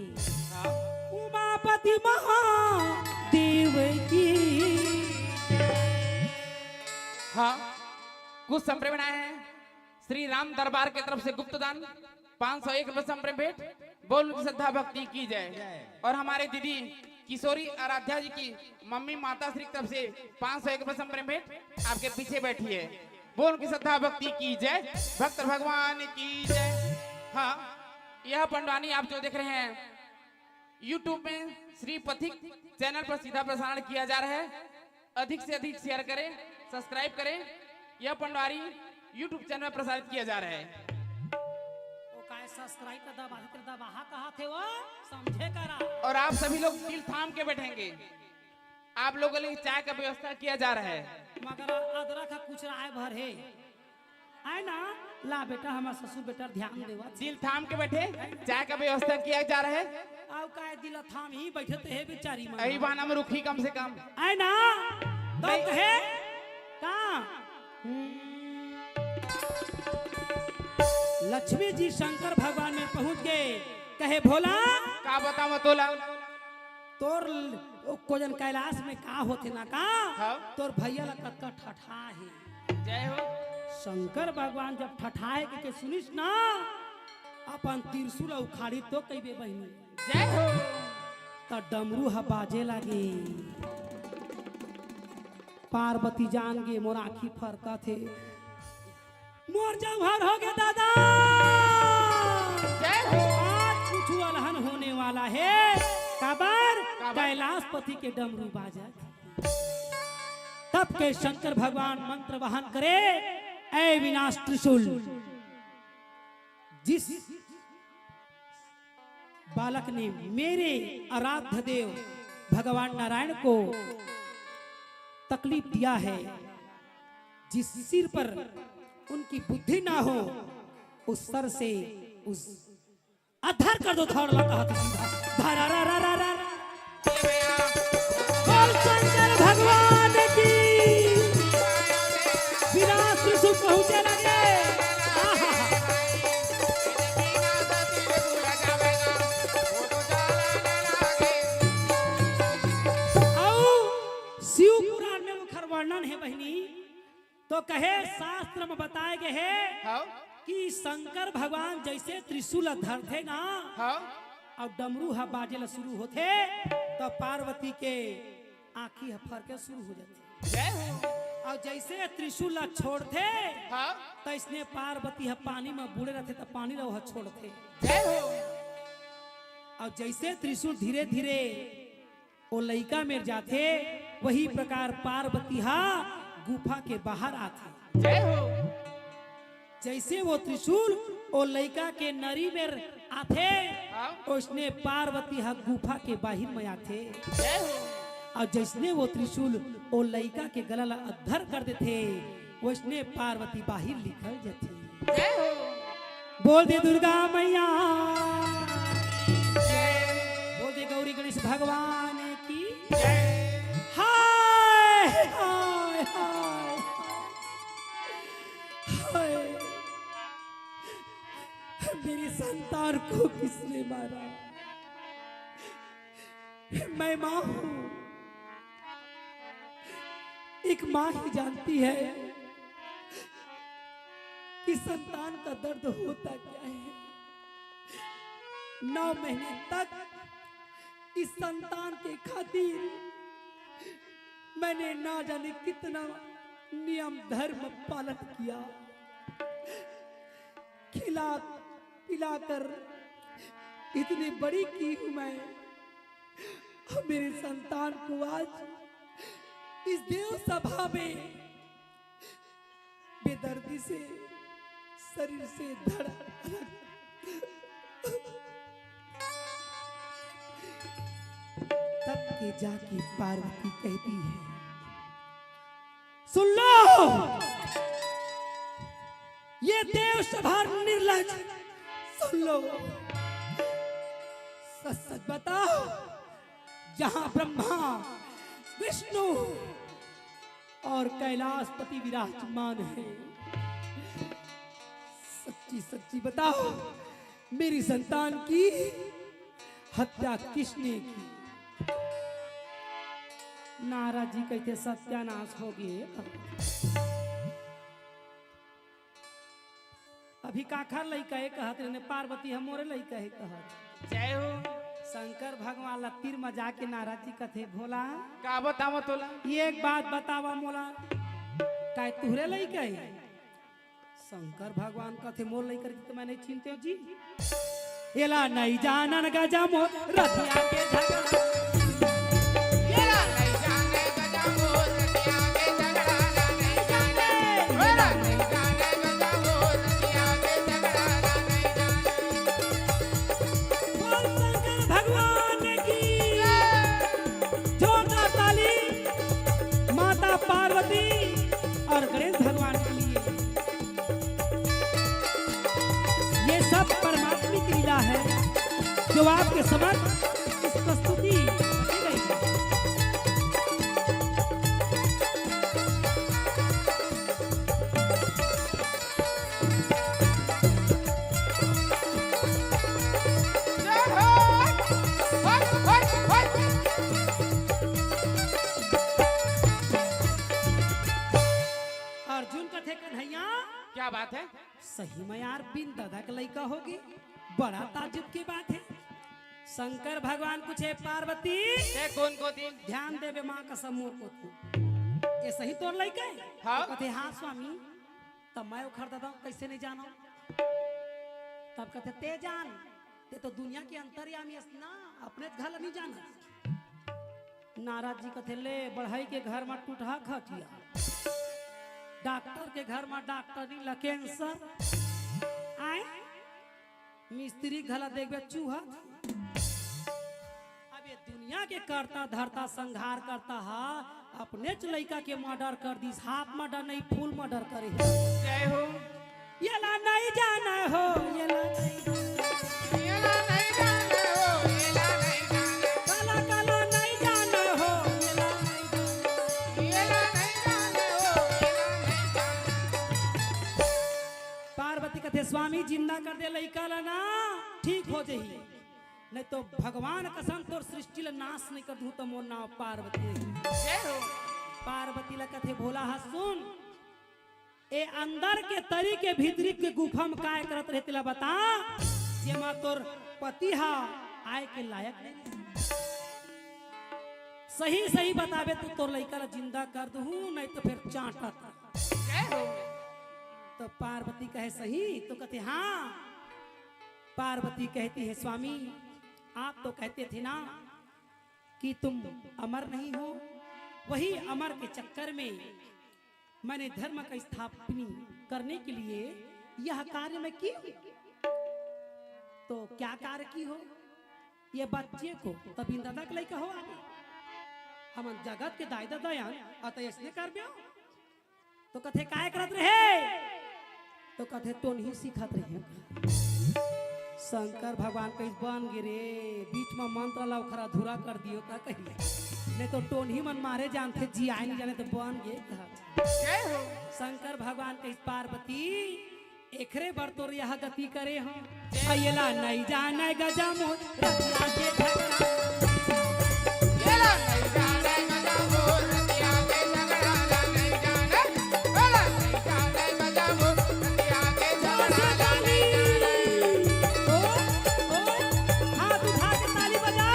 उमापति महादेव की। हाँ कुछ संप्रेम बनाए हैं श्री राम दरबार की तरफ से गुप्त दान 501 रुपए संप्रेम भेंट बोल श्रद्धा भक्ति की जाए। और हमारे दीदी किशोरी आराध्या जी की मम्मी माता श्री की तरफ से 501 रुपए संप्रेम भेंट आपके पीछे बैठी है। बोल की श्रद्धा भक्ति की जय भक्त भगवान की जय। हाँ यह पंडवानी आप जो देख रहे हैं YouTube में श्री पथिक चैनल पर सीधा प्रसारण किया जा रहा है। अधिक से अधिक शेयर करें सब्सक्राइब करें। यह पंडवारी YouTube चैनल में प्रसारित किया जा रहा है। सब्सक्राइब कर दबा कहा थे वो समझे करा। और आप सभी लोग दिल थाम के बैठेंगे। आप लोगों के लिए चाय का व्यवस्था किया जा रहा है। मगर अदरक का कुछ राय भर है आए ना ला बेटा हमारा ससुर बेटा ध्यान देवा दिल थाम के बैठे चाय का व्यवस्था किया जा रहा है। आओ का दिल थाम ही बैठते है बेचारी मां यही बहाना में रुखी कम से कम आए ना तो कहे का लक्ष्मी जी शंकर भगवान में पहुंच गए। कहे भोला का बताओ तोला तोर कोजन कैलाश में का होते ना का हाँ? तोर भैया ला कत ठठा है। जय हो। शंकर भगवान जब ठठाए के सुनिस ना अपन त्रिशूल उखाड़ी तो कईबे बहिनी जय हो। त डमरू ह बाजे लगे। पार्वती जान गे मोर आखी फरका थे मोर जमहर हो गए दादा। जय हो। आज कुछ अलहन होने वाला है। काबर कैलाश पति के डमरू बाजा तब के शंकर भगवान मंत्र वहन करे ऐ विनाश त्रिशूल जिस बालक ने मेरे आराध्य देव भगवान नारायण को तकलीफ दिया है जिस सिर पर उनकी बुद्धि ना हो उस सर से उस अधर कर दो थोड़ा कहा था सीधा धरा रा रा रा रा बोल शंकर भगवान की विराट त्रिशूल पहुंचे लगे शिव पुराण में मुखर वर्णन है बहनी तो कहे शास्त्र में बताए गए है कि शंकर भगवान जैसे त्रिशूल धर थे ना और डमरू हा बाजे शुरू होते तो पार्वती के आंखी फर के शुरू हो जाते और जैसे त्रिशूल छोड़ते तो इसने पार्वती हा पानी में बूढ़े रहते तो पानी रहो छोड़ते और जैसे त्रिशूल धीरे धीरे वो लइका में जाते वही प्रकार पार्वती हा गुफा के बाहर आते जैसे वो त्रिशूल वो लइका के नरी में आते उसने पार्वती हा गुफा के बाहर में आते और जैसने वो त्रिशूल वो लइका के गला अद्धर कर देते उसने पार्वती बाहर निकल जाती बोल दे दुर्गा मैया बोल दे गौरी गणेश भगवान की हाय हाय हाय हाय मेरी संतान को किसने मारा मैं मां हूं एक मां ही जानती है कि संतान का दर्द होता क्या है 9 महीने तक इस संतान के खातिर मैंने ना जाने कितना नियम धर्म पालन किया खिला पिलाकर इतनी बड़ी की हूं मैं और मेरे संतान को आज इस देव सभा में बेदर्दी से शरीर से धड़ा तब के जाके पार्वती कहती है सुन लो ये देव सभा निर्लज सुन लो सच सच बताओ जहां ब्रह्मा विष्णु और कैलाशपति विराजमान है सच्ची सच्ची बताओ मेरी संतान की हत्या किसने की नारद जी कहते सत्यानाश हो गए अभी काखर लई कहे कहत ने पार्वती हमोरे लई कहे कहत जय हो शंकर भगवान ला तीर में जाके नारद जी कथे भोला का बतावा तोला एक बात बतावा मोला काय तुहरे लई कहे शंकर भगवान कथे मोर लई करके तो मैं नहीं चिंते हो जी एला नहीं जानन गजा मोर रथिया के झगड़ा येला नहीं जाने गजा मोर रतिया के झगड़ा नहीं जाने येला नहीं जाने गजा मोर रतिया के झगड़ा नहीं जाने बोल शंकर भगवान की जोरदार ताली माता पार्वती और गणेश भगवान के लिए ये सब परमात्मा की लीला है जो आपके समक्ष इस प्रस्तुति की गई है। जय हो हट हट हट अर्जुन कथे कन्हैया क्या बात है सही में यार बिन दादा का लड़का होगी बड़ा ताजुब की बात है शंकर भगवान कुछ है पार्वती ये कौन को दिन ध्यान देवे माँ का समूह को तू ये सही तोर लड़का है हाँ। तो कहते हाँ स्वामी तब मैं उखड़ दादा कैसे नहीं जाना तब कहते ते जान ते तो दुनिया के अंतर्यामी ना अपने घर नहीं जाना नारद जी कहते ले बढ़ाई के घर में टूटा खटिया डॉक्टर के घर में डॉक्टर नहीं ला कैंसर आए मिस्त्री घला देखबे चूहा अब ये दुनिया के करता धरता संहार करता हा अपने लड़का के मर्डर कर दी हाफ मर्डर नहीं फुल मर्डर करे जय हो ये ला नहीं जाना हो, ये ला नहीं काला काला नहीं जाना हो, ये ला पार्वती कहते स्वामी जिंदा कर दे लइका ला ना ठीक हो जही, नहीं तो भगवान कसम तोर सृष्टि ला नाश नहीं कर दूं तो मोर नाम पार्वती नहीं। पार्वती ला कथे भोला हा सुन ए अंदर के तरी के भीतरी के गुफा में काय करत रहते ला बता, ये मा तोर पति हा आए के लायक नहीं, सही सही बतावे तू तोर लइका ला जिंदा कर दूं नहीं तो फिर चाटत। तो पार्वती कहे सही, तो कहते हाँ। पार्वती कहती है स्वामी आप तो कहते थे ना कि तुम अमर नहीं हो, वही अमर के चक्कर में मैंने धर्म का स्थापना करने के लिए यह कार्य मैं की हूं। तो क्या कार्य की हो? ये बच्चे को तभी दादा के लइका हो आगे हम जगत के दाई दयान अत इसने कर दियो। तो कथे काय करत रहे? तो कथे तो नहीं सीखत रहे। शंकर भगवान कहीं बन गिरे बीच में मंत्र ला खरा धुरा कर दियो ता कहिए, नहीं तो टोनी मन मारे जानते जी आए नहीं जाने तो बन गे। शंकर भगवान कहीं पार्वती एकरे बर तोर यह गति करे हो, अयला नहीं जाने गजा मोर रतिया के झगड़ा, येला नहीं जाने गजा मोर रतिया के झगड़ा, नहीं जाने येला नहीं जाने गजा मोर रतिया के झगड़ा, हाथ उठा के ताली बजा।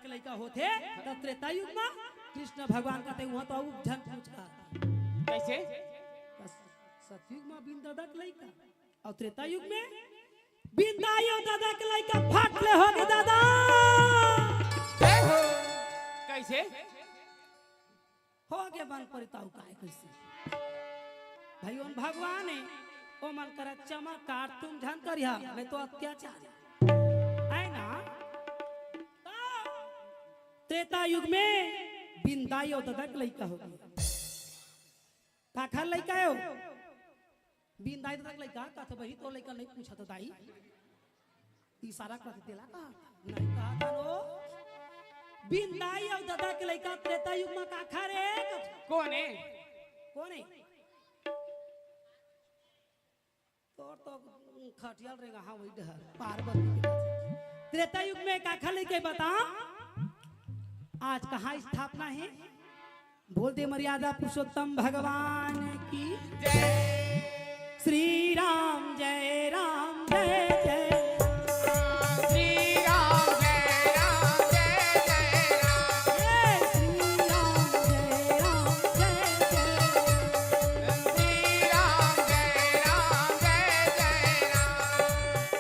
के लइका होते तब त्रेता युग में कृष्ण भगवान कहते हुआ तो झन पूछ का कैसे सतयुग में बिन दादा के लइका और त्रेता युग में बिन दाइयो दादा के लइका फाट ले होगे दादा। कैसे हो गए बन परिताऊ काहे कैसे भाइयों भगवान है ओ मन कर चमक काट तुम झन करिया नहीं तो अत्याचार है ना। त्रेता युग में बिंदाई और दादा के लइका हो गया काखा लइका हो बिंदाई दादा के लइका का तो वही तो लइका नहीं पूछा तो दाई इशारा कर देला का नहीं कहा था नो बिंदाई और दादा के लइका त्रेता युग में काखा रे कौन है तो खटियाल रहेगा हाँ वही डर पार्वती त्रेता युग में काखा लइका बता आज कहाँ स्थापना है? बोल दे मर्यादा पुरुषोत्तम भगवान की जय। श्री राम जय राम जय जय श्री राम जय राम जय जय राम, जय श्री राम जय राम जय जय श्री राम जय राम जय जय राम,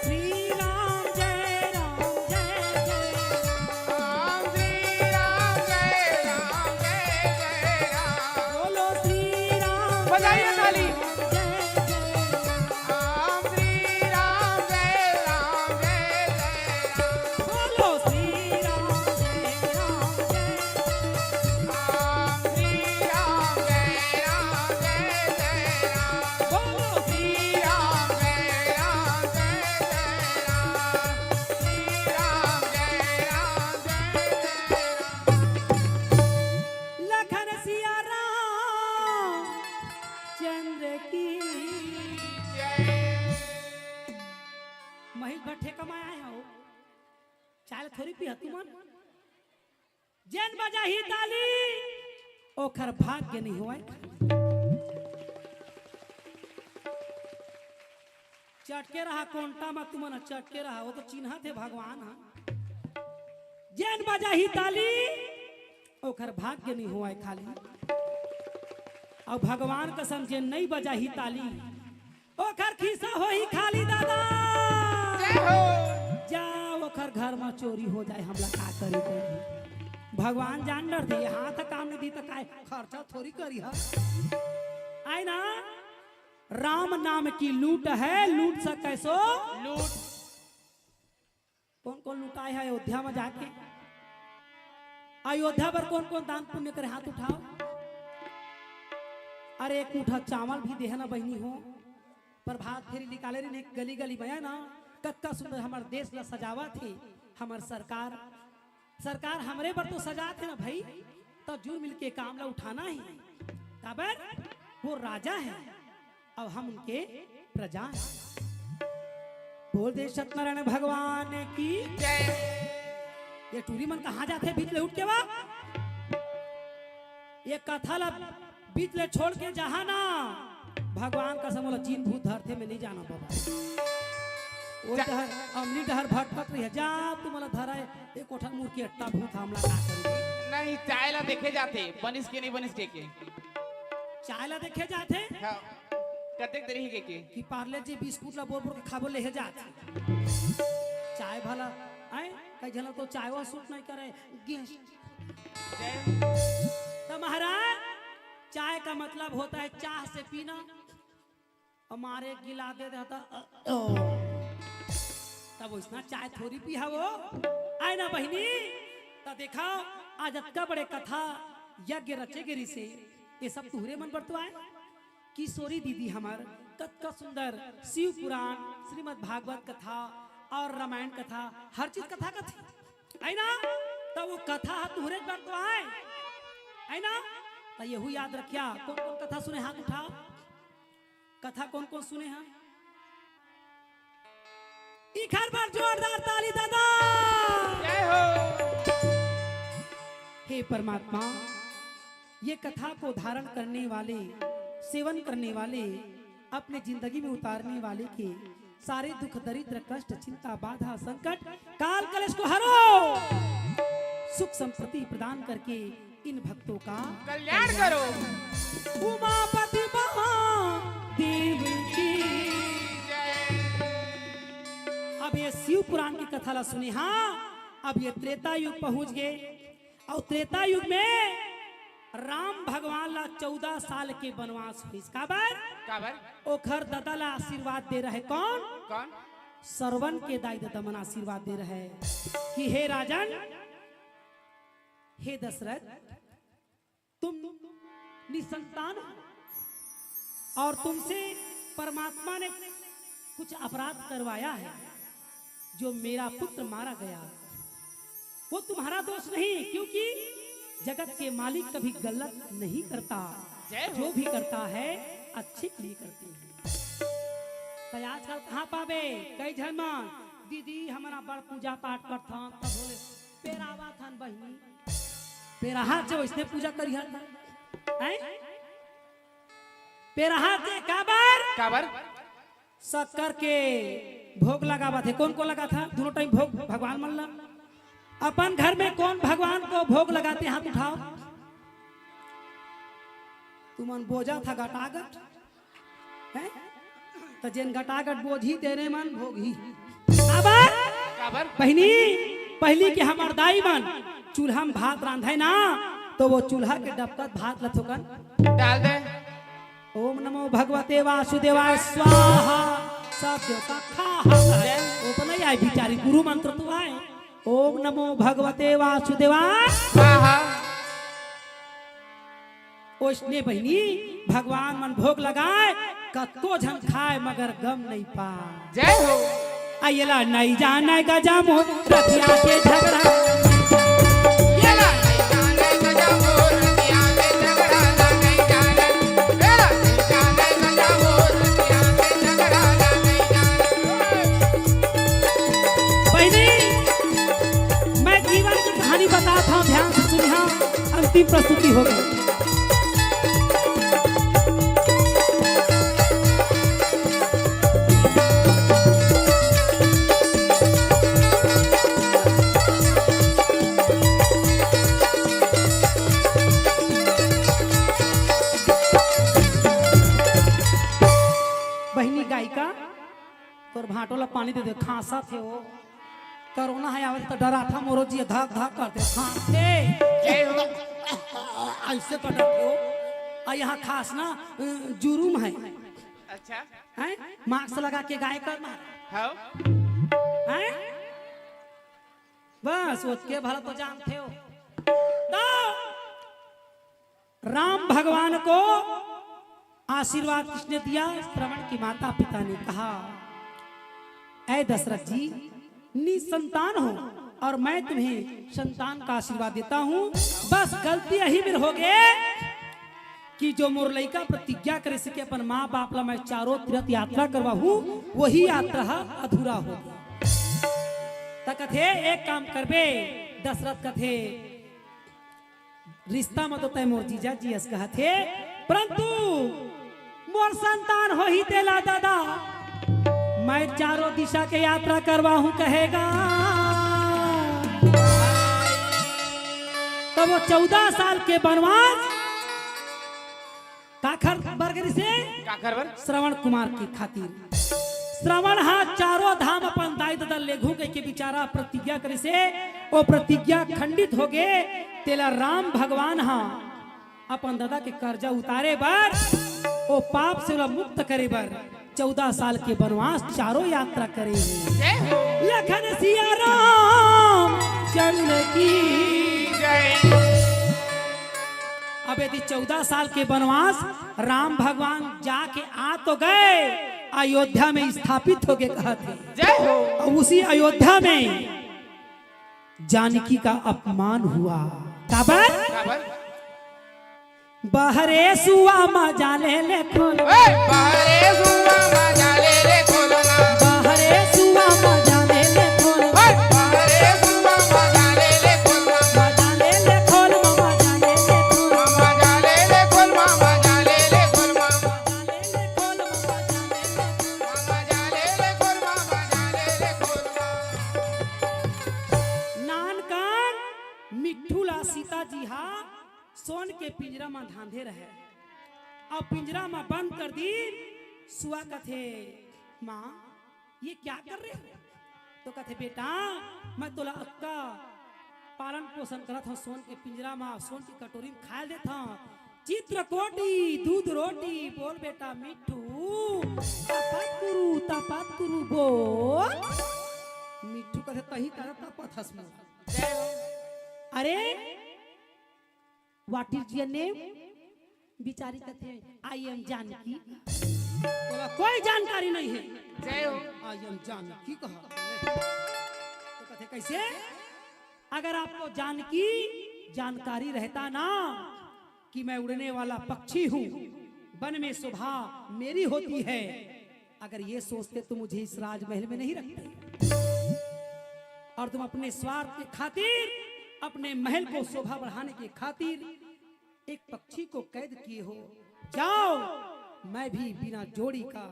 श्री राम जय राम जय जय राम श्री राम जय राम जय जय राम। बोलो श्री राम बजाइए ताली। जय जय राम श्री राम जय राम जय जय राम, बोलो श्री राम जय राम जय राम श्री राम जय राम जय जय राम, बोलो श्री राम जय राम जय जय राम, श्री राम जय राम जय जय राम। लखन सिया राम चंद्र की महिल भट्टे कमाया है हो चाल थोड़ी पी तू मन जैन बजा ही ताली ओखर भाग्य नहीं हुआ चटके रहा कोंटा में तुमन चटके रहा वो तो चिन्ह थे भगवान हा जैन बजा ही ताली ओखर भाग्य नहीं हुआ खाली और भगवान कसम जे नहीं बजा ही ताली ओखर खीसा हो ही खाली दादा जय हो। जाओ ओकर घर में चोरी हो जाए हमला का करी भगवान जान डर दे हाथ काम नहीं दी तो काय खर्चा थोड़ी करी है आई ना राम नाम की लूट है लूट सके सो लूट कौन कौन लुटाए है अयोध्या में जाके अयोध्या पर कौन कौन दान पुण्य करे हाथ उठाओ अरे एक मुठा चावल भी देह ना बहनी हो प्रभात फेरी निकाले रही गली गली में ना कत्ता सुंदर हमारे देश ला सजावा थी हमार सरकार हमरे पर तो सजा थे ना भाई तो जुल मिल के काम ला उठाना ही खबर वो राजा है अब हम उनके प्रजा हैं बोल दे सत्यनारायण भगवान की जय ये टूरी मन कहाँ जाते बीच ले उठ के वा ये कथा ला बीच ले छोड़ के जहा ना भगवान का समोला चीन भूत धरते में नहीं जाना बाबा वो डहर अमली डहर भटकत रही है जा तुम्हारा धरा है एक कोठा मुर के अट्टा भूत हमला का करी नहीं चाय ला देखे जाते बनिस के नहीं बनिस के चाय ला देखे जाते हाँ कतेक देरी के कि पार्ले जी बिस्कुट ला बोर बोर के खाबो ले जाते चाय भला आए कई जन तो चाय वा सूट नहीं करे गेस्ट तो महाराज चाय का मतलब होता है चाह से पीना हमारे गिला दे देता तब उसना चाय थोड़ी पिया वो आए ना बहनी तो देखा आज अक्का बड़े कथा यज्ञ रचे गिरी से ये सब तुहरे मन पर तो आए किशोरी दीदी हमार कत्का सुंदर शिव पुराण श्रीमद् भागवत कथा और रामायण कथा हर चीज कथा कथी है ना तो वो कथा तुहरे पर तो आए है ना तो यहू याद रखिया कौन कौन कथा सुने हाथ उठाओ कथा कौन कौन सुने हैं एक हर बार जोरदार ताली दादा जय हो हे परमात्मा ये कथा को धारण करने वाले सेवन करने वाले अपने जिंदगी में उतारने वाले के सारे दुख दरिद्र कष्ट चिंता बाधा संकट काल कलेश को हरो सुख संपत्ति प्रदान करके इन भक्तों का कल्याण करो उमापति महादेव की अब ये शिव पुराण की कथा ला सुनी हाँ अब ये त्रेता युग पहुंच गए और त्रेता युग में राम भगवान ला 14 साल के वनवास हुई काबर ओखर दादा ला आशीर्वाद दे रहे कौन कौन सरवन के दाई दादा मन आशीर्वाद दे रहे कि हे राजन हे दशरथ तुम निसंतान हो और तुमसे परमात्मा ने कुछ अपराध करवाया है जो मेरा पुत्र मारा गया वो तुम्हारा दोष नहीं क्योंकि जगत के मालिक कभी गलत नहीं करता जो भी करता है अच्छे के लिए करते हैं तो आजकल कहाँ पावे कई जन दीदी हमारा बड़ पूजा पाठ करता तब बोले पेरावा थान बहनी पेरा हाथ जो इसने पूजा करी है पेरा हाथ से काबर शक्कर के भोग लगावा थे कौन को लगा था दोनों टाइम भोग भगवान मन ला अपन घर में कौन भगवान को भोग लगाते हाथ उठाओ तुमन बोझा था गटागट है तो जिन गटागट बोझी तेरे मन भोगी बहनी पहली के हमार दाई मन चूल्हा में भात रांधे ना तो वो चूल्हा के डबकत भात लथोकन डाल दे ओम नमो भगवते वासुदेवाय स्वाहा सब देवता खा वो तो नहीं आए बिचारी गुरु मंत्र तो आए ओम नमो भगवते वासुदेवाय स्वाहा उसने बहनी भगवान मन भोग लगाए कतो झन खाए मगर गम नहीं पाए जय हो आइला नहीं जाने का जामो रतिया के झगड़ा येला नहीं जाने का जामो रतिया के झगड़ा नहीं जाने येला नहीं जाने का जामो रतिया के झगड़ा नहीं जाने बहनी मैं जीवन की कहानी बताता हूँ ध्यान से सुनिए अंतिम प्रस्तुति होगी तोर भाटो ला पानी दे दे खांसा थे वो कोरोना है आवत तो डरा था मोरो जी धक धक करते हाँ जय हो। ऐसे तो डरते हो और यहाँ खास ना जुर्म है अच्छा हैं मास्क लगा के गाय करना हाँ हैं बस सोच के भला तो जानते हो तो राम भगवान को आशीर्वाद किसने दिया श्रवण की माता पिता ने कहा ऐ दशरथ जी निसंतान हो और मैं तुम्हें संतान का आशीर्वाद देता हूँ बस गलती यही में हो गए कि जो मोर लड़का प्रतिज्ञा करे सके अपन माँ बाप ला मैं चारों तीर्थ यात्रा करवा हूँ वही यात्रा अधूरा हो गया कथे एक काम करबे दशरथ कथे रिश्ता मत होता है मोर जीजा जी अस कहते परंतु मोर संतान हो ही तेला दादा मैं चारों दिशा के यात्रा करवा हूं कहेगा तो वो 14 साल के वनवास काखर बरगरी से काखर बर श्रवण कुमार की खातिर श्रवण हाँ चारों धाम अपन दायित्व दल ले घू के बिचारा प्रतिज्ञा करे से वो प्रतिज्ञा खंडित हो गए तेला राम भगवान हाँ अपन दादा के कर्जा उतारे बर वो पाप से मुक्त करे बर 14 साल के वनवास चारों यात्रा करे लखन सिया राम चंद्र की जय। अब यदि 14 साल के वनवास राम भगवान जाके आ तो गए अयोध्या में स्थापित हो गए कहते जय हो। और उसी अयोध्या में जानकी का अपमान हुआ काबर काबर बहरे सुआ मजा ले खोल ओए बाहरे सुआ मजा ले खोलना बहरे सुआ मजा ले खोल ओए बाहरे सुआ मजा ले खोलना मजा ले खोल मजा ले खोल मजा ले खोल मजा ले खोल ले खोल मजा ले खोल मजा ले खोल नान कान मिट्ठू ला सीता जी हा सोन के पिंजरा में धांधे रहे और पिंजरा में बंद कर दी सुआ कथे माँ ये क्या कर रहे हो तो कथे बेटा मैं तोला अक्का पालन पोषण करत हूँ सोन के पिंजरा में सोन की कटोरी में खा देता हूँ चित्रकोटी दूध रोटी बोल बेटा मिट्ठू तपात गुरु बोल मिट्ठू कथे तही करता पथस में जय हो। अरे व्हाट इज योर नेम बिचारी कहते आई एम जानकी बोला कोई जानकारी नहीं है जय हो। आई एम जानकी कहा तो कहते कैसे अगर आपको जानकी जानकारी रहता ना कि मैं उड़ने वाला पक्षी हूँ वन में शोभा मेरी होती है अगर ये सोचते तो मुझे इस राजमहल में नहीं रखते और तुम अपने स्वार्थ के खातिर अपने महल को शोभा बढ़ाने के खातिर एक पक्षी को कैद किए हो जाओ मैं भी बिना जोड़ी का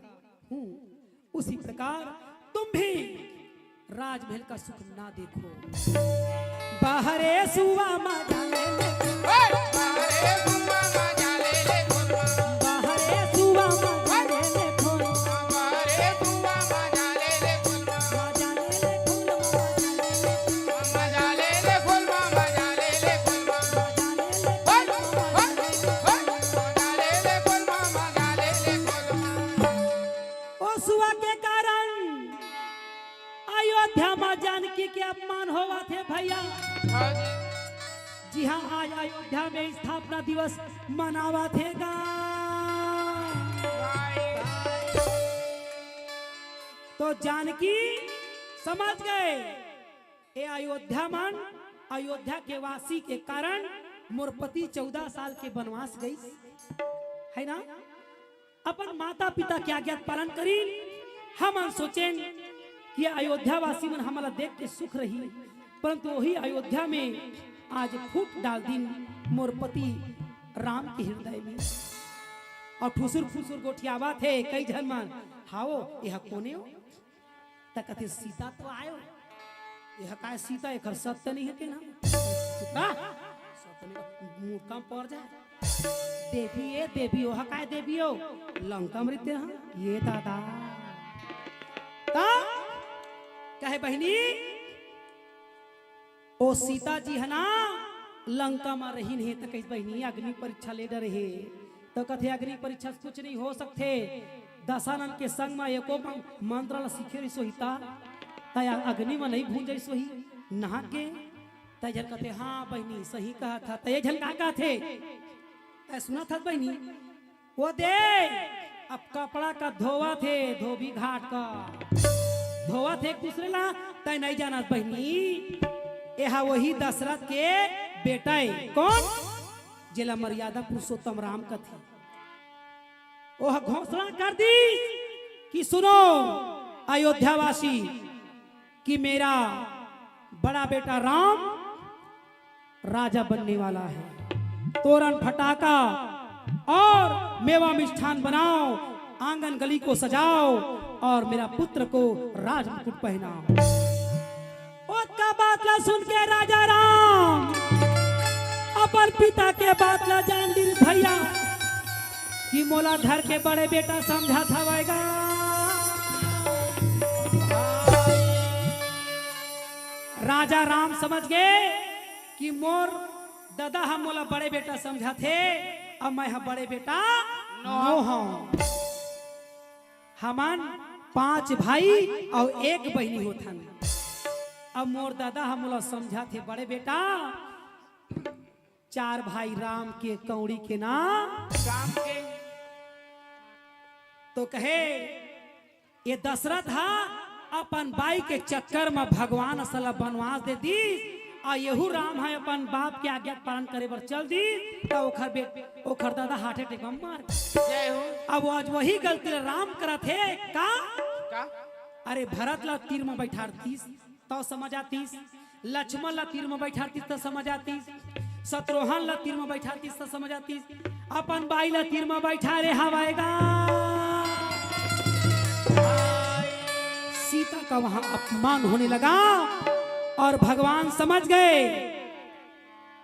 हूँ उसी प्रकार तुम भी राजमहल का सुख ना देखो बाहरे सुआ मजा ले ओए बाहरे सुआ मजा ले खोलना बाहरे सुआ मजा ले खोल बाहरे सुआ मजा ले खोलना मजा ले खोल मजा ले खोल मजा ले खोलना सुआ के कारण अयोध्या में जानकी के अपमान होवा थे भैया जी हाँ आज अयोध्या में स्थापना दिवस मनावा थे गा तो जानकी समझ गए ये अयोध्या मन अयोध्या के वासी के कारण मोरपति 14 साल के वनवास गई है ना अपन माता पिता के आज्ञा पालन करी हम सोचें कि अयोध्या वासी मन हमारा देख के सुख रही परंतु वही अयोध्या में आज फूट डाल दिन मोरपति राम के हृदय में और ठुसुर फुसुर गोठियावा थे कई जन मन हाओ यह कोने हो तकते सीता तो आयो यह काय सीता एक सत्य नहीं है ना मुंह कम पड़ जाए देवी ये देवी हो काय देवी हो लंका मृत्य ये दादा ता कहे बहनी ओ सीता जी है ना लंका में रही नहीं तो कहीं बहनी अग्नि परीक्षा ले डर रहे तो कथे अग्नि परीक्षा से कुछ नहीं हो सकते। दशानन के संग में एको मंत्र ला सीखे रही सोहिता तया अग्नि में नहीं भूल जाई सोही नहा के तय कहते हाँ बहनी सही कहा था तय झन का थे तय सुना था बहनी वो दे अब कपड़ा का धोवा थे धोबी घाट का धोवा थे एक दूसरे ला तय नहीं जाना बहनी यह वही दशरथ के बेटा है कौन जिला मर्यादा पुरुषोत्तम राम का थे। वह घोषणा कर दी कि सुनो अयोध्यावासी कि मेरा बड़ा बेटा राम राजा बनने वाला है। तोरण फटाका और मेवा मिष्ठान बनाओ आंगन गली को सजाओ और मेरा पुत्र को राजमुकुट पहनाओ। उसका बात ला सुन के राजा राम अपन पिता के बात ला जान ली भैया कि मोला घर के बड़े बेटा समझा था वैगा राजा राम समझ गए कि मोर दादा हम मोला बड़े बेटा समझा थे अब मैं बड़े बेटा नो हूं। हमन 5 भाई और 1 बहनी होथन। अब मोर दादा हम मोला समझा थे बड़े बेटा 4 भाई राम के कौड़ी के नाम राम के तो कहे ये दशरथ हा अपन बाई के चक्कर में भगवान असल वनवास दे दी आ यहू राम है अपन बाप के आज्ञा पालन करे बर चल दी तो ओखर दादा हार्ट अटैक में मार। जय हो। अब आज वही गलती राम करा थे का अरे भरत ला तीर में बैठारतीस तो समझ आतीस लक्ष्मण ला तीर में बैठारतीस तो समझ आतीस शत्रुघ्न ला तीर में बैठारतीस तो समझ आतीस अपन बाई ला तीर में बैठा रे हवाएगा। सीता का वहां अपमान होने लगा और भगवान समझ गए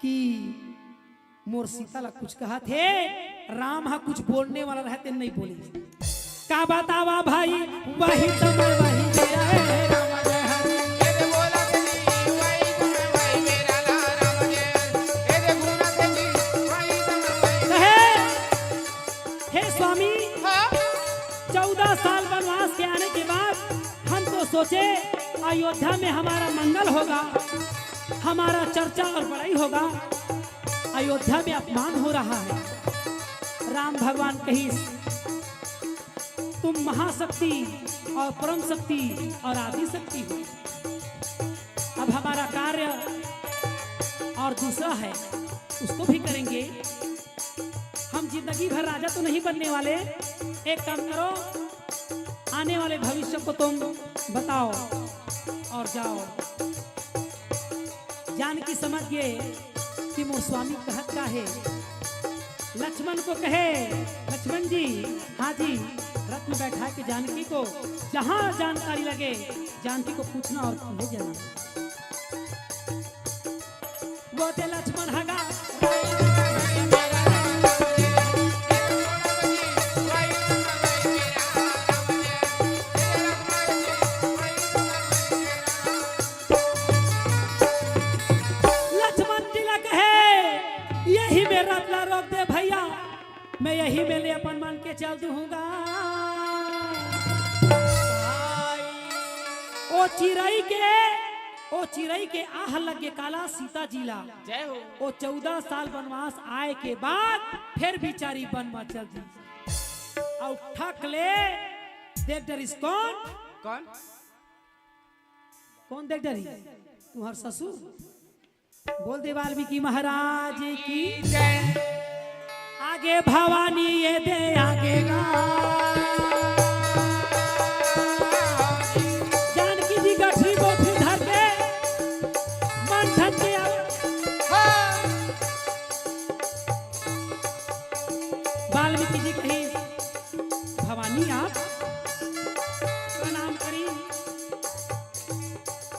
कि मोर सीता ला कुछ कहा थे राम हा कुछ बोलने वाला रहते नहीं बोली का बतावा भाई वही समय वही मेरा है राम जय हरि ये बोला तेरी वही गुण वही मेरा राम जय ये गुण तेरी वही गुण वही हे स्वामी हां 14 साल वनवास के आने के बाद हम तो सोचे अयोध्या में हमारा मंगल होगा हमारा चर्चा और बड़ाई होगा अयोध्या में अपमान हो रहा है। राम भगवान कही तुम महाशक्ति और परम शक्ति और आदि शक्ति हो। अब हमारा कार्य और दूसरा है उसको भी करेंगे। हम जिंदगी भर राजा तो नहीं बनने वाले। एक काम करो आने वाले भविष्य को तुम बताओ और जाओ। जानकी समझ गए कि मोर स्वामी कहत का है। लक्ष्मण को कहे लक्ष्मण जी हाँ जी रथ में बैठा के जानकी को जहां जानकारी लगे जानकी को पूछना और ले जाना। वो ते लक्ष्मण हगा मैं यही मेले अपन मान के चल दूंगा। ओ चिरई के आह लगे काला सीता जिला जय हो। ओ 14 साल वनवास आए के बाद फिर बिचारी वन में चल दी और ठक ले देख डरिस कौन कौन देख डरी तुम्हार ससुर बोल दे वाल्मीकि महाराज की जय। आगे भवानी ये दे आगे गा जानकी जी गठरी बोठरी धर के मन ठन के वाल्मीकि जी कही भवानी आप प्रणाम करी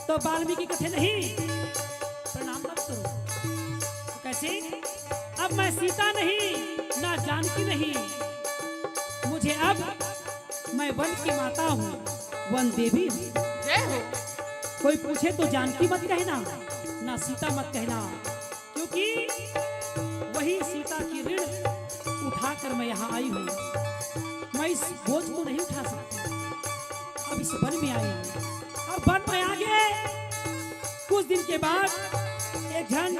तो वाल्मीकि कथे नहीं प्रणाम मत करो तो कैसे अब मैं सीता नहीं ना जानकी नहीं मुझे अब मैं वन की माता हूँ वन देवी हूँ। जय हो। कोई पूछे तो जानकी मत कहना ना सीता मत कहना, क्योंकि वही सीता की ऋण उठाकर मैं यहाँ आई हूँ। मैं इस बोझ को नहीं उठा सकती। अब इस वन में आई हूँ, अब वन में आगे कुछ दिन के बाद एक जन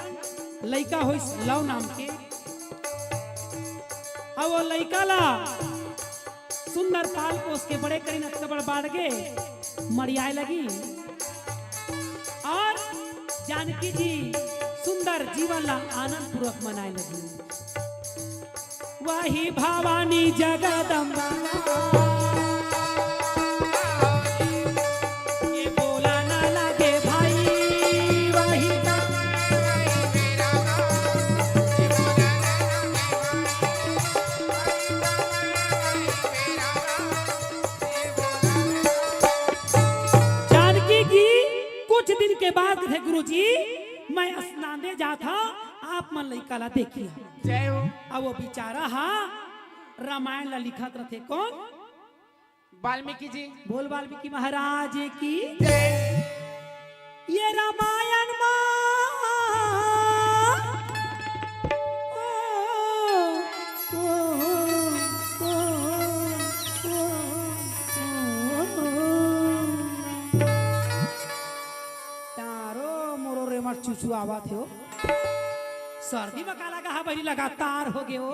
लड़का हो इस लव नाम के, अब वो लड़का ला सुंदर पाल को उसके बड़े करीन अकबर बाढ़ के मरियाए लगी और जानकी जी सुंदर जीवन ला आनंद पूर्वक मनाए लगी। वही भवानी जगदम्बा ये बोला ना लगे भाई, वही जानकी जी कुछ दिन के बाद थे गुरुजी, मैं स्नान दे जा था, आप मन लइका ला देखिए। जय हो। अब वो बेचारा हा रामायण ला लिखत रथे कौन? वाल्मीकि जी। बोल वाल्मीकि महाराज की जय। ये रामायण माँ तारो मोरो रे मर चुचू आवा थे हो। सर्दी में काला कहा बड़ी लगातार हो गए हो।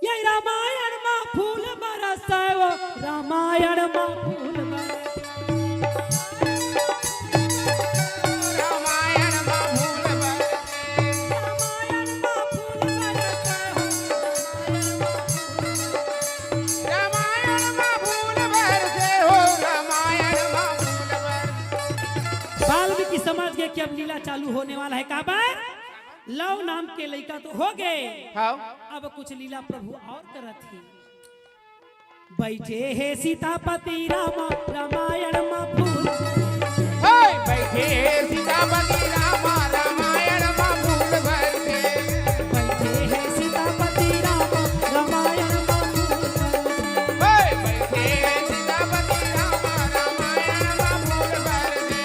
ये रामायण माँ फूल बरसाए वो, रामायण माँ फूल रामायण माँ फूल रामायण माँ फूल बरसे हो, रामायण माँ फूल बरसे। वाल्मीकि समझ गए कि अब लीला चालू होने वाला है। कहा बार लव नाम के लड़का तो हो गए, हाँ। अब कुछ लीला प्रभु और करत थी। बैठे है सीतापति रामा रामायण माँ फूल, बैठे सीतापति रामा रामायण माँ फूल बरसे। बैठे है सीतापति रामा रामायण माँ फूल, बैठे सीतापति रामा रामायण माँ फूल बरसे।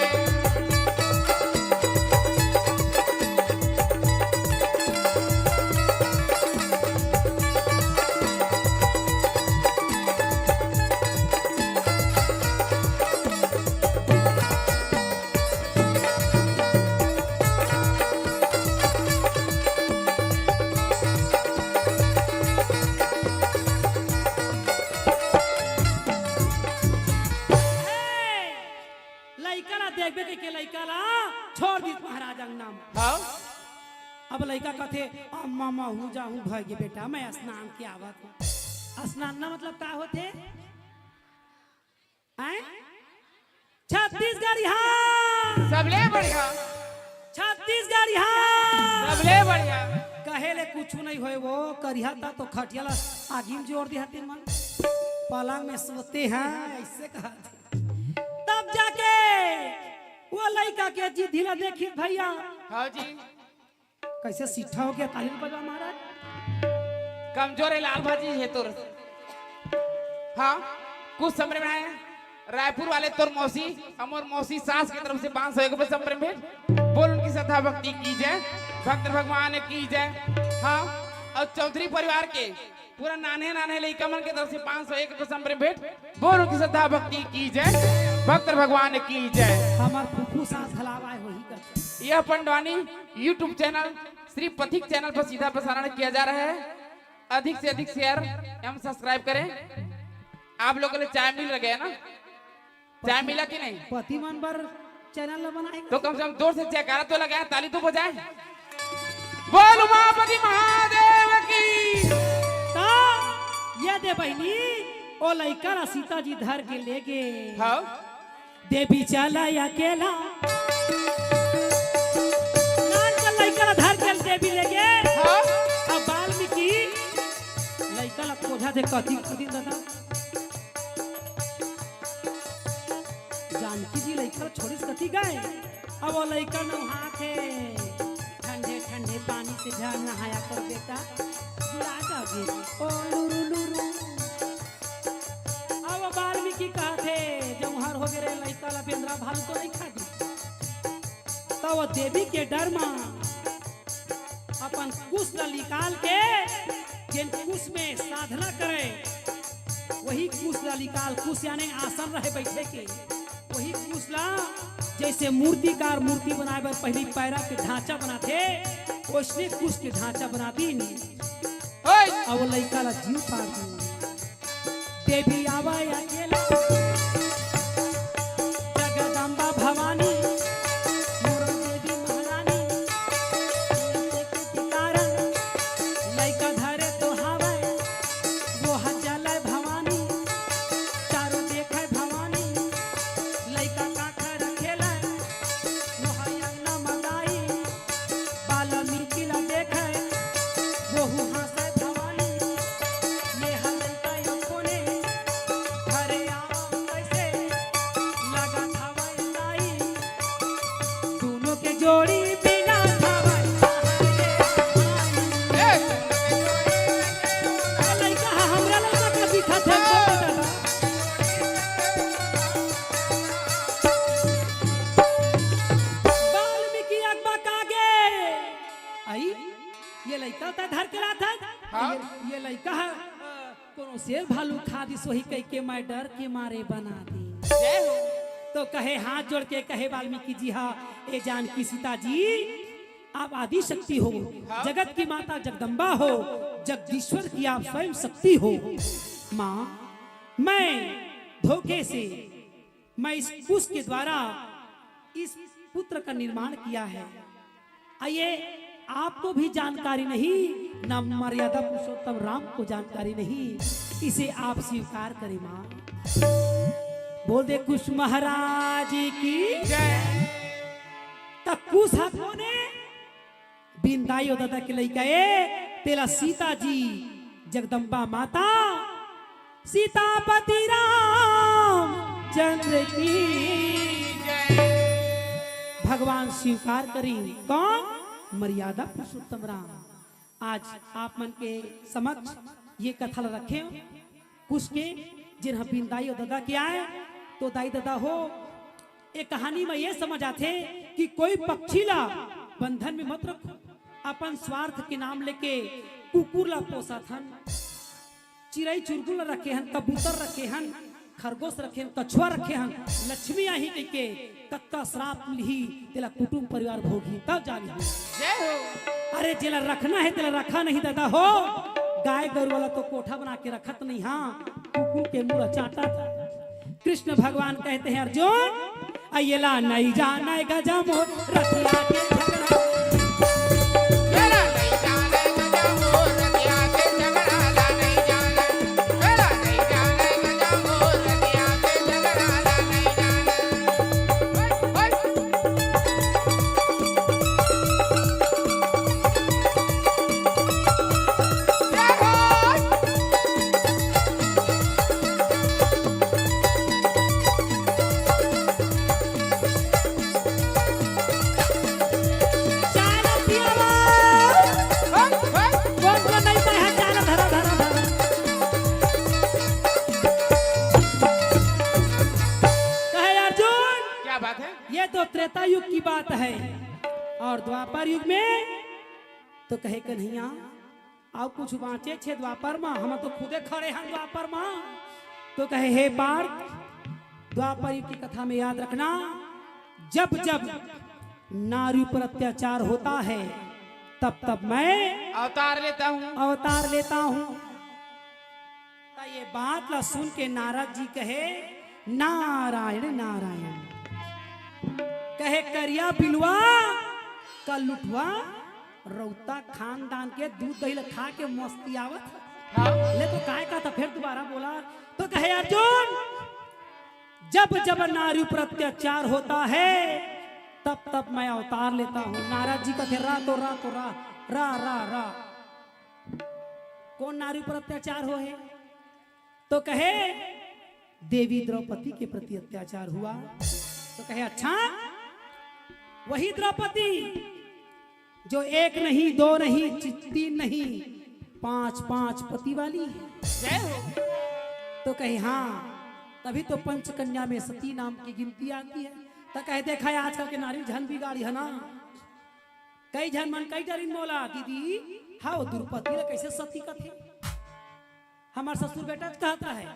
लड़का ला देखबे के लड़का ला छोड़ दी महाराज नाम। हाँ। अब लड़का कहते मामा हूँ जाऊँ भाग्य बेटा मैं स्नान के आवत हूँ। स्नान ना मतलब का होते हैं? छत्तीसगढ़ यहाँ, सबले बढ़िया, छत्तीसगढ़ यहाँ सबले बढ़िया। कहेले कुछ नहीं होए वो करिया था तो खटिया ला आगी में जोड़ दिया तीन मन पलंग में सोते हैं ऐसे कहा। तब जाके वो लड़का के जी ढीला देखी भैया। हाँ जी। कैसे सीठा हो गया ताली बजा महाराज। कमजोर है लाल भाजी है तोर। हाँ कुछ समरे में आए रायपुर वाले तोर मौसी अमर मौसी सास की तरफ से 501 रुपए समरे में बोल उनकी श्रद्धा भक्ति की जय, भक्त भगवान की जय। हाँ और चौधरी परिवार के पूरा नाने नाने लइका मन के तरफ से 501 रुपए समरे भेंट बोल उनकी श्रद्धा भक्ति की जय, भक्त भगवान की जय। हमार फूफू सास हलावाए वही करते। यह पंडवानी यूट्यूब चैनल श्री पथिक चैनल पर सीधा प्रसारण किया जा रहा है। अधिक से अधिक शेयर एवं सब्सक्राइब करें। आप लोगों को चाय मिल रहे है ना? चाय मिला कि नहीं? पति मन पर चैनल बनाएगा तो कम से कम जोर से जयकारा तो लगाए, ताली तो बजाए। बोल उमापति महादेव की। तो ये दे बहनी ओ लइका सीता जी धर के ले गए। हाँ देवी चला अकेला लइका धर के देवी ले गए। हाँ अब वाल्मीकि लइका ला कोझा दे कथी कथी दादा जानकी जी लइका छोड़ी कथी गए। अब वो लइका नहा थे ठंडे ठंडे पानी से जा नहाया कर बेटा जुड़ा जाओगे ओ लुरु लुरु। अब वाल्मीकि कहते जब हर हो गए लइका ला बेंद्रा भालू तो नहीं खा दी। तो वो देवी के डर में अपन कुश ला निकाल के जिन कुश में साधना करे वही कुश ला निकाल, कुश यानी आसन रहे बैठे के, वही कुश ला जैसे मूर्तिकार मूर्ति बनाए बर पहली पैरा के ढांचा बनाते वैसने कुश के ढांचा बना दी और लड़का ला जीव पार दी। देवी आवा अकेला जगदम्बा भवानी जोड़ी बिना हमरा लड़का का दिखा थे वाल्मीकि अकबा कागे आई ये लड़का था धर के रहा था। हाँ? ये लड़का कोनो शेर भालू खा दी सोही कह के मैं डर के मारे बना दी। तो कहे हाथ जोड़ के कहे वाल्मीकि जी हाँ ए जानकी सीता जी आप आदि शक्ति हो, जगत की माता जगदम्बा हो, जगदीश्वर की आप स्वयं शक्ति हो। माँ मैं धोखे से मैं इस कुश के द्वारा इस पुत्र का निर्माण किया है। आइए आपको भी जानकारी नहीं, न मर्यादा पुरुषोत्तम राम को जानकारी नहीं, इसे आप स्वीकार करें। माँ बोल दे कुश महाराज की जय। तब कुश कोने बिंदाई दादा के लइका तेला सीता जी जगदम्बा माता सीतापति राम चंद्र की जय। भगवान स्वीकार करी कौन मर्यादा पुरुषोत्तम राम। आज आप मन के समक्ष ये कथा रखे कुश के जिन बिंदाई दादा के आए तो दाई दादा हो एक कहानी में ये समझ आते कि कोई पक्षी ला बंधन में मत रखो, अपन स्वार्थ के नाम लेके कुकुर ला पोसा थन, चिड़ई चुरगुल रखे हन, कबूतर रखे हन, खरगोश रखे हन, कछुआ रखे हन, लक्ष्मी आई कह के कक्का श्राप मिली तेला कुटुंब परिवार भोगी तब जानी हो। अरे जेला रखना है तेला रखा नहीं दादा हो। गाय गरु वाला तो कोठा बना के रखत नहीं, हाँ कुकुर के मुंह चाटा था। कृष्ण भगवान कहते हैं अर्जुन अयला नहीं जाना गजा मोर रतिया के झगड़ा, मेरा नहीं जाने गजा मोर रतिया के झगड़ा ला नहीं जाने, मेरा नहीं जाने गजा मोर रतिया के झगड़ा ला नहीं तो त्रेता युग की बात है और द्वापर युग में तो कहे कन्हैया आओ कुछ बाँचे छे द्वापर माँ, हम तो खुदे खड़े हैं द्वापर माँ। तो कहे हे पार्थ द्वापर युग की कथा में याद रखना जब जब नारी पर अत्याचार होता है तब तब मैं अवतार लेता हूँ। तो ये बात ला सुन के नारद जी कहे नारायण नारायण। कहे करिया बिलवा का लुटवा रौता खानदान के दूध दही खा के मस्ती आवत ले तो काय का था फिर दोबारा बोला। तो कहे अर्जुन जब जब नारी पर अत्याचार होता है तब तब मैं अवतार लेता हूँ। नारद जी का थे रा तो रा तो रा रा रा रा कौन नारी पर अत्याचार हो है? तो कहे देवी द्रौपदी के प्रति अत्याचार हुआ। तो कहे अच्छा वही द्रौपदी जो एक नहीं दो नहीं तीन नहीं पांच पांच पति वाली है। तो कहे हाँ तभी तो पंचकन्या में सती नाम की गिनती आती है। तो कह देखा है आजकल के नारी झन बिगाड़ी है ना। कई झन मन कई डरिन बोला दीदी हाँ द्रौपदी ला कैसे सती कथे। हमार ससुर बेटा कहता है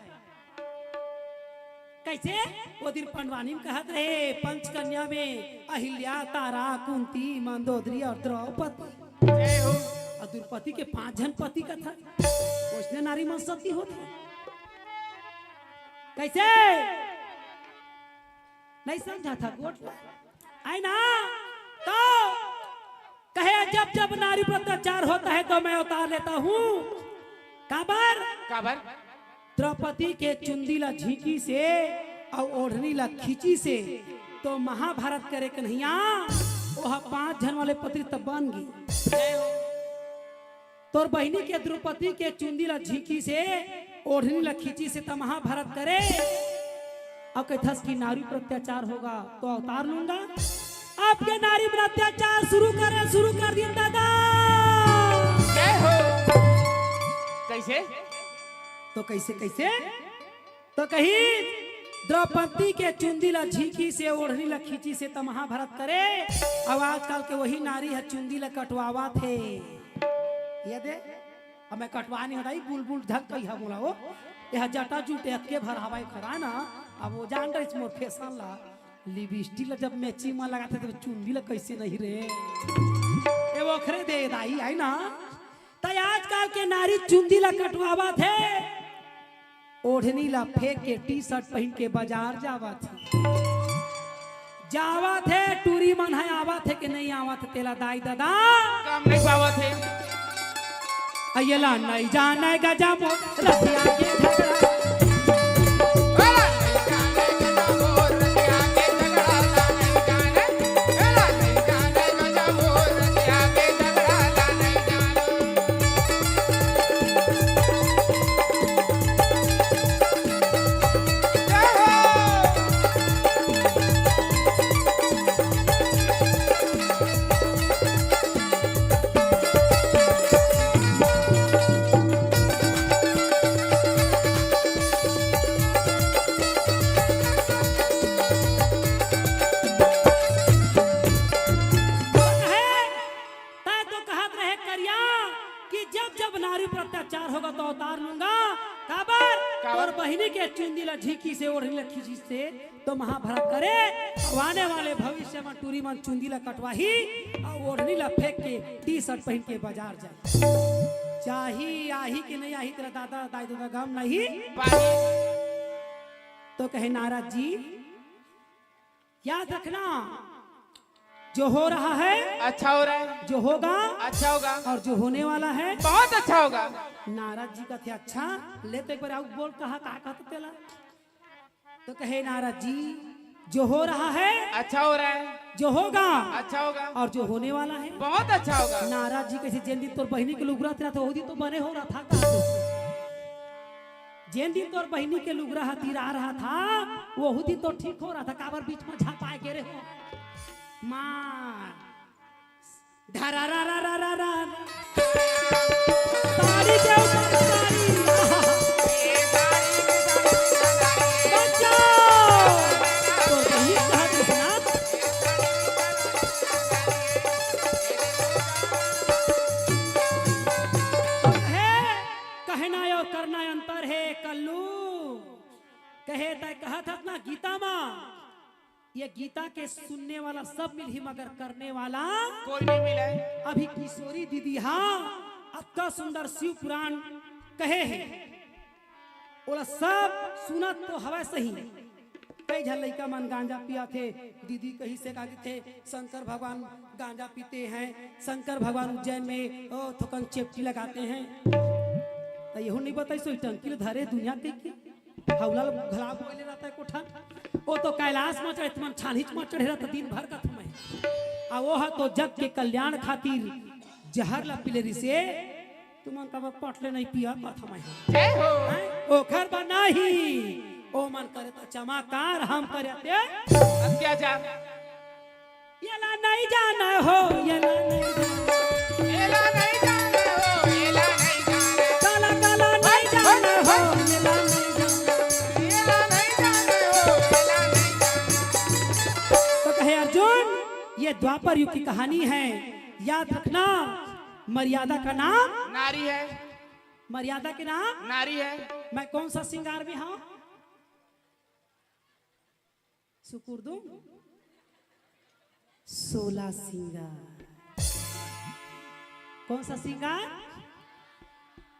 कैसे वो दिन पंडवानी में कहत रहे पंचकन्या में अहिल्या तारा कुंती मंदोदरी और द्रौपदी और द्रौपदी के 5 जन पति का था उसने नारी मन सती होती कैसे नहीं समझा था गोट आई ना। तो कहे जब जब नारी पर अत्याचार होता है तो मैं उतार लेता हूँ काबर काबर द्रौपदी के चुंदी ला झीकी से और ओढ़नी ला खींची से तो महाभारत करे कन्हैया वह 5 जन वाले पति तब बन गई। तोर बहनी के द्रौपदी के चुंदी ला झीकी से ओढ़नी ला खींची से तो महाभारत करे। अब कहथस की नारी पर अत्याचार होगा तो अवतार लूंगा। आपके नारी पर अत्याचार शुरू कर दिया दादा। कैसे तो कैसे तो कही द्रौपदी के चुंदी ला झीकी से ओढ़नी ला खींची से तो महाभारत करे। अब आजकल के वही नारी है चुंदी ला कटवावा थे ये दे अब मैं कटवा नहीं होता बुलबुल ढक कही है बोला वो यह जटा जूटे के भर हवाई खरा ना। अब वो जान रही मोर फैशन ला लिपस्टिक ला जब मैचिंग में लगाते तो चुंदी ला कैसे नहीं रे ये वो खरे दे दाई आई ना। तो आजकल के नारी चुंदी ला कटवावा थे ओढ़नी ला फेंक के टी-शर्ट पहन के बाजार जावा थे टूरी मन है आवा थे कि नहीं आवा थे तेला दाई दादा काम नहीं पावा थे अयला नहीं जाने गजा मो रतिया के झगड़ा झीकी से और खींची से तो महाभारत करे। आने वाले भविष्य में टूरी मन चुंदी ला कटवाही और ओढ़नी ला फेंक के टी-शर्ट पहन के बाजार जाए चाही आही कि नहीं आही तेरा दादा दाई दादा गम नहीं तो कहे नारद जी याद रखना जो हो रहा है अच्छा हो रहा है जो होगा अच्छा होगा और जो होने वाला है बहुत अच्छा होगा। नारद जी का थे अच्छा ले तो एक बार आउ बोल कहा कहते तेला तो कहे नारद जी जो हो रहा है अच्छा हो रहा है जो होगा अच्छा होगा और जो होने वाला है बहुत अच्छा होगा। नारद जी कैसे जिन दिन तोर बहनी के लुगरा तेरा तो वो दिन तो बने हो रहा था का जिन दिन तोर बहनी के लुगरा तीरा रहा था वो दिन तो ठीक हो रहा था काबर बीच में झापाए गिरे हो मार धरा रा रा रा रा रा तारी के ऊपर तारी बचाओ तो कहीं कहा कृष्णा है कहना और करना अंतर है कल्लू कहे तय कहा था ना गीता माँ ये गीता के सुनने वाला सब मिल ही मगर करने वाला कोई नहीं मिला है। अभी किशोरी दीदी हाँ अत्ता सुंदर शिव पुराण कहे हैं और सब सुनत तो हवा सही कई झल लड़का मन गांजा पिया थे दीदी कहीं से कहा थे शंकर भगवान गांजा पीते हैं शंकर भगवान उज्जैन में थोकन चेपटी लगाते हैं तो यही नहीं बताई सो टंकी धरे दुनिया के हौला घला बोले रहता है कोठा वो तो कैलाश में चढ़े तुम छानीच में चढ़े रहता दिन भर का तुम्हें आ वो है तो जग के कल्याण खातिर जहर ला पिलेरी से तुम कब पटले नहीं पिया कथा में ओ घर बनाही ओ मन करे तो चमाकार हम करे अत्याचार येला नहीं जाना हो येला नहीं जाना येला नहीं जाना हो येला नहीं जाना काला काला नहीं जाना हो येला नहीं जाना येला नहीं जाना हो येला नहीं जाना ये द्वापर युग की कहानी है। याद रखना, मर्यादा का नाम नारी है, मर्यादा के नाम नारी है। मैं कौन सा श्रृंगार में हूं? सुकुर्दू 16 श्रृंगार। कौन सा श्रृंगार?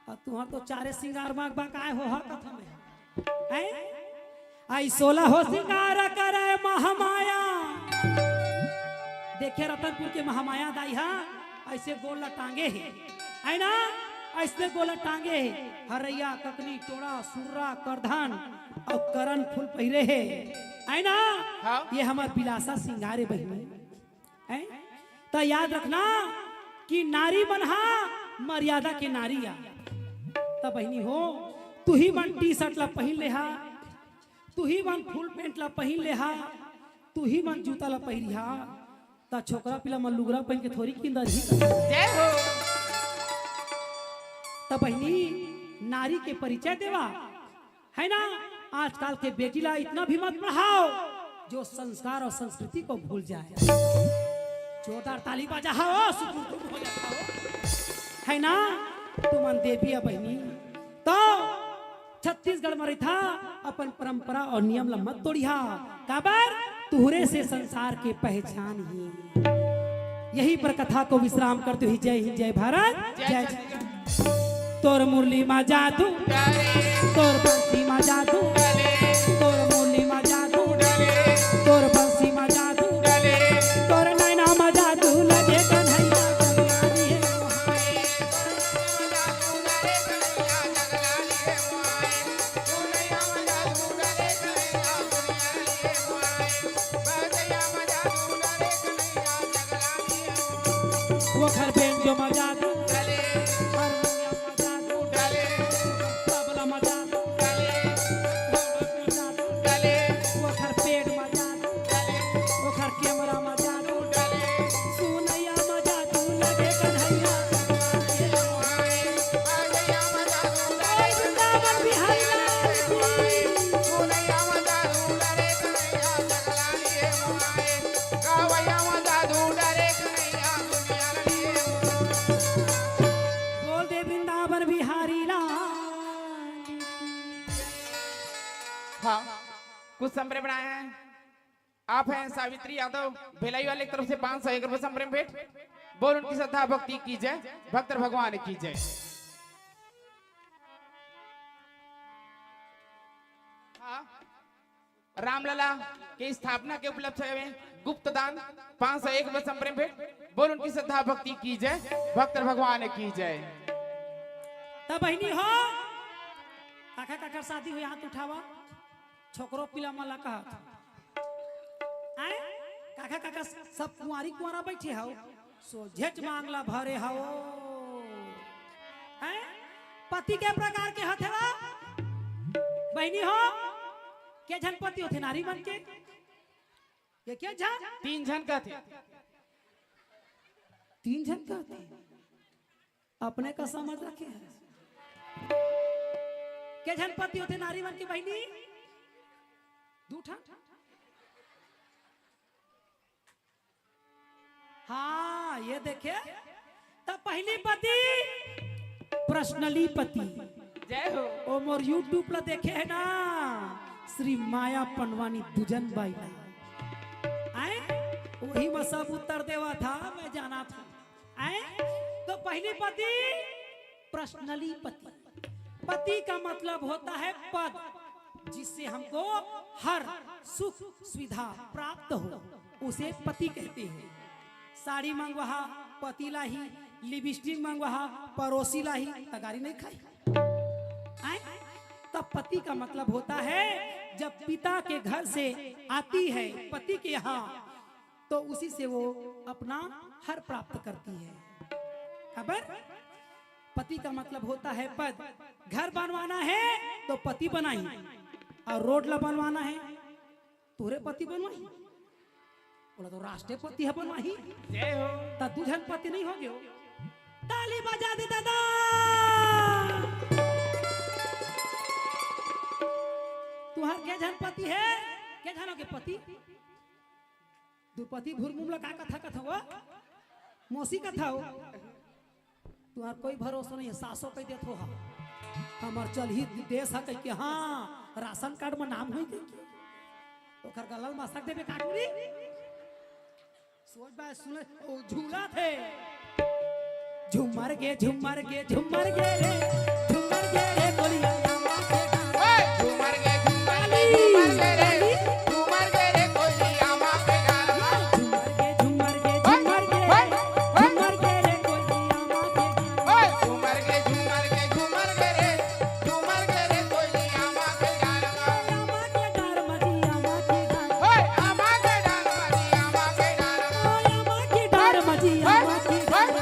और तुहर तो चारे श्रृंगार मांग बा काय हो हकत हमें हैं? आई 16 हो श्रृंगार करे महामाया। देखे रतनपुर के महामाया दाई हा ऐसे गोला टांगे है ना, ऐसे गोला टांगे है। हरैया ककनी टोड़ा सुर्रा करधन और करण फूल पहिरे है ना। हाँ। ये हमार बिलासा सिंगारे बहनी है। तो याद रखना कि नारी बनहा मर्यादा के नारिया। तब बहनी हो तू ही मन टी शर्ट ला पहन ले हा, तू ही मन फुल पैंट ला पहन ले हा, तू ही मन जूता ला पहरी हा। ता छोकरा पिला मन लुगरा पहन के थोड़ी किंदर ही। जय हो। तब बहनी नारी के परिचय देवा है ना। आजकल के बेटी ला इतना भी मत पढ़ाओ जो संस्कार और संस्कृति को भूल जाए। जोरदार ताली बजा हो है ना। तुमन देवी बहनी तो छत्तीसगढ़ में था अपन परंपरा और नियम ला मत तोड़िया। काबर तुहरे से संसार के पहचान ही। यही पर कथा को विश्राम करते हुए जय हिंद, जय भारत, जय जय। तोर मुरली मा जादू, तोर बंसी मा जादू, तोर मुरली मा जादू, तोर बंसी मा जादू, तोर नैना मा जादू लगे कन्हैया जगलानी है। वो घर बेन जो मा जादू, हाँ, कुछ संप्रेम बनाए हैं। आप हैं सावित्री यादव भिलाई वाले की तरफ से 501 रुपए संप्रेम भेंट। बोल उनकी श्रद्धा भक्ति की जय, भक्त भगवान की जय। हाँ, रामलला के स्थापना के उपलक्ष्य में गुप्त दान 501 रुपए संप्रेम भेंट। बोल उनकी श्रद्धा भक्ति की जय, भक्त भगवान की जय। तब बहनी हो काका काका शादी हुई हाथ उठावा। छोकरो पिला मला कहा आए काका काका सब कुंवारी कुंवारा बैठे हो सो झेच मांगला भरे हो। पति के प्रकार के होते वा बहनी हो के झन पति होते नारी मन के ये क्या झन 3 झन का थे 3 झन का थे अपने का समझ रखे हैं। के झन पति होते नारी मन की बहनी दूठा। हाँ ये देखे तब पहली पति पर्सनली पति जय हो। ओ मोर यूट्यूब पर देखे है ना श्री माया पंडवानी दुजन बाई आए वही में सब उत्तर देवा था मैं जाना था आए। तो पहली पति पर्सनली पति। पति का मतलब होता है पद जिससे हमको हर सुख सुविधा प्राप्त हो उसे पति कहते हैं। साड़ी मंगवा पति लाही, लिपस्टिक मंगवा पड़ोसी लाही, तगारी नहीं खाई। तब पति का मतलब होता है जब पिता के घर से आती है पति के यहाँ तो उसी से वो अपना हर प्राप्त करती है। खबर पति का मतलब होता है पद। घर बनवाना है तो पति बनाई और रोड ला बनवाना है तोरे पति बनवाई। बोला तो राष्ट्रपति है बनवाही। जय हो। ता दुल्हन पति नहीं हो गयो। ताली बजा दे दादा। तुहार के झन पति है के झनों के पति दुपति भुरमुम का कथा कथा हो मौसी कथा हो तुम्हार कोई भरोसा नहीं है सासो कह देत हो हमार चल ही देश है कह के हाँ राशन कार्ड में नाम हुई ओकर गलल मस्तक देबे काटूरी सोच बा सुन ओ झूला थे झुमर गे झुमर गे झुमर गे रे झुमर गे रे बोलिया झूमर गे झूमर गे झूमर गे रे झूमर गे रे कोलिया मां पे गाना झुमर गे झुमर गे झुमर गे झुमर गे रे बोलिया मां के झूमर गे झूमर गे झूमर गे रे झूमर गे रे कोलिया मां पे गाना मां के डार मजिया मां के डार ओए आमा के डाल मरिया मां पे गाना मां के डार मजिया मां के डार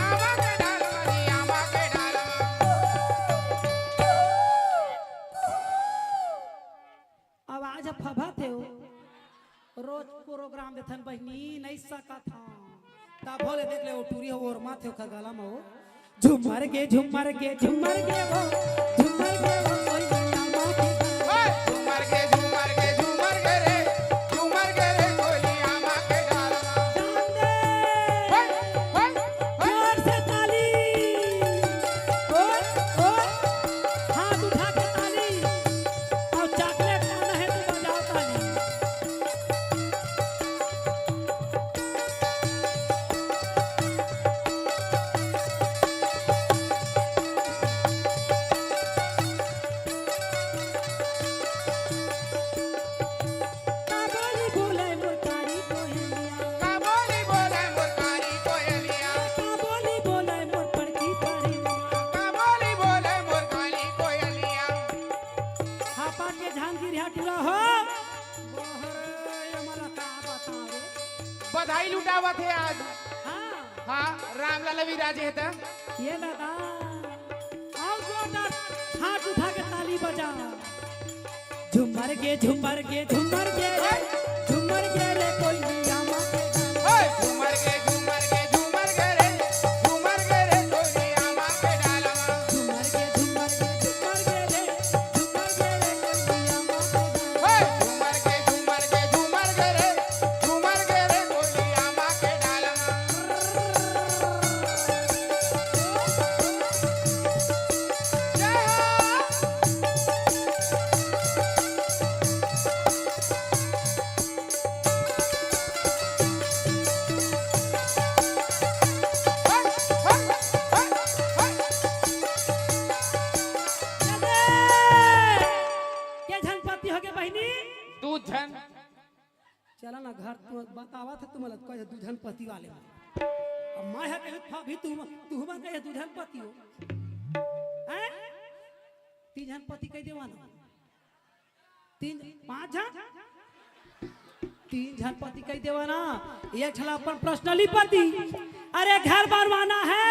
आमा के डाल मरिया मां पे गाना आवाज फभा थे हो रोज प्रोग्राम देखन बहनी नहीं सका था ता भोले देख ले ओ टूरी हो और माथे खर गला में हो झुमर गे झुमर गे झुमर गे वो झुमर गे वो कोई ना मां के ओए झूमर गे झूमर गे झूमर गे रे झूमर गे रे कोलिया मां पे गाना जान दे ओए ओए जोर से ताली ओए हाथ उठा के ताली और चॉकलेट खाना है तो बजाओ ताली काबोली बोले मुरकारी कोयलिया का बोली बोले मुरकारी कोयलिया काबोली बोले मोर पड़की तारिया का बोली बोले मुरकारी कोयलिया हापा के झांगिर हटला हो बोहरे मला का बतावे बधाई लुटावत है आज हां हाँ रामलाल विराज है था ये दादा आओ जोरदार हाथ उठा के ताली बजा झुमर गे झुमर गे झुमर गे रे झुमर गे रे कोई मियां मां के गाना ओए झूमर गे झूमर गे झूमर गे रे झूमर गे रे कोलिया मां पे गाना झुमर गे झुमर गे झुमर गे रे झुमर गे रे कोई मियां मां के गाना ओए झूमर गे झूमर गे झूमर गे रे झूमर गे रे कोलिया मां पे गाना जय हो के झनपति हो के बहनी तू धन चला ना घर तू बतावा था तुम्हाला कहे दूधन पति वाले अब मैं है कहे था भी तू हम कहे दूधन पति हो हैं तीन पति कह देवाना तीन पांच जन तीन जन पति कह देवाना एक छला अपन पर्सनली पति अरे घर बनवाना है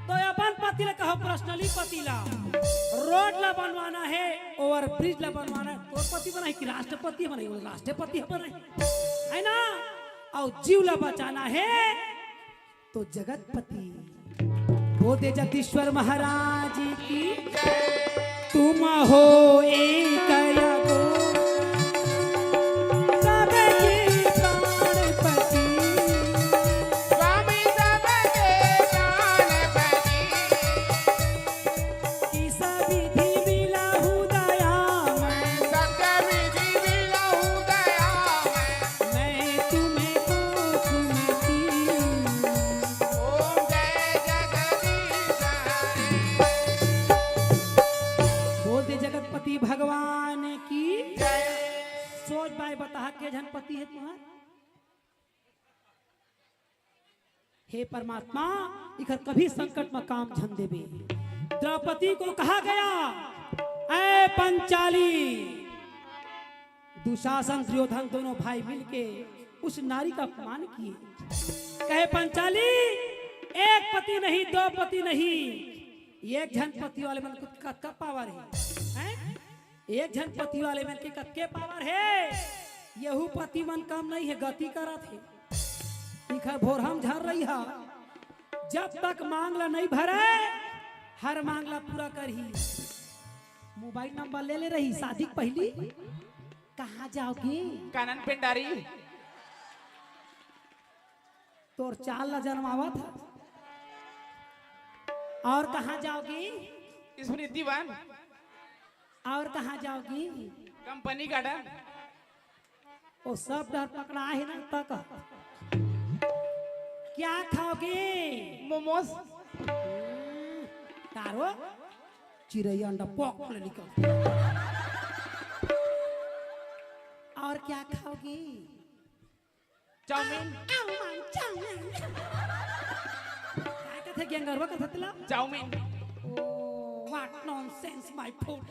तो अपन पति ले कहो पर्सनली पति ला रोड ला बनवाना है ओवर ब्रिज ला बनवाना है तो पति बनाई कि राष्ट्रपति बनाई राष्ट्रपति बनाई है ना और जीव ला बचाना है तो जगतपति बोले जगदीश्वर महाराज की तुम हो एक अगो सबके प्राणपति स्वामी सबके प्राणपति इस विधि बिलहु दया सत्य विधि बिलहु दया मैं तुम्हें को सुनती ओम जय जगदीश हरे बोल दे जगतपति भगवान की जय सोच बाय बता के जनपति है तुम्हार हे परमात्मा इधर कभी संकट में काम झन देवे द्रौपदी को कहा गया ऐ पंचाली दुशासन दुर्योधन दोनों भाई मिलके उस नारी का अपमान किए कहे पंचाली एक पति नहीं दो पति नहीं एक जन पति वाले मन को कतका पावर है एक जन पति वाले मन के कतके पावर है यहू पति मन काम नहीं है गति करत है इखर भोर हम झर रही है जब तक मांगला नहीं भरे हर मांगला पूरा करही मोबाइल नंबर ले ले रही शादी के पहली कहाँ जाओगे कानन पिंडारी तोर चाल ला जन्मावा था। और कहाँ जाओगी? स्मृति वन और कहाँ जाओगी? Company garden. वो सब डर पकड़ा है ना तक। क्या खाओगी? मोमोज। तारो चिड़ैया अंडा पॉक ले निकल। और क्या खाओगी? चाउमीन। काय कथे गेंगरवा कथे तला? Chowmein. Oh, what nonsense, my food.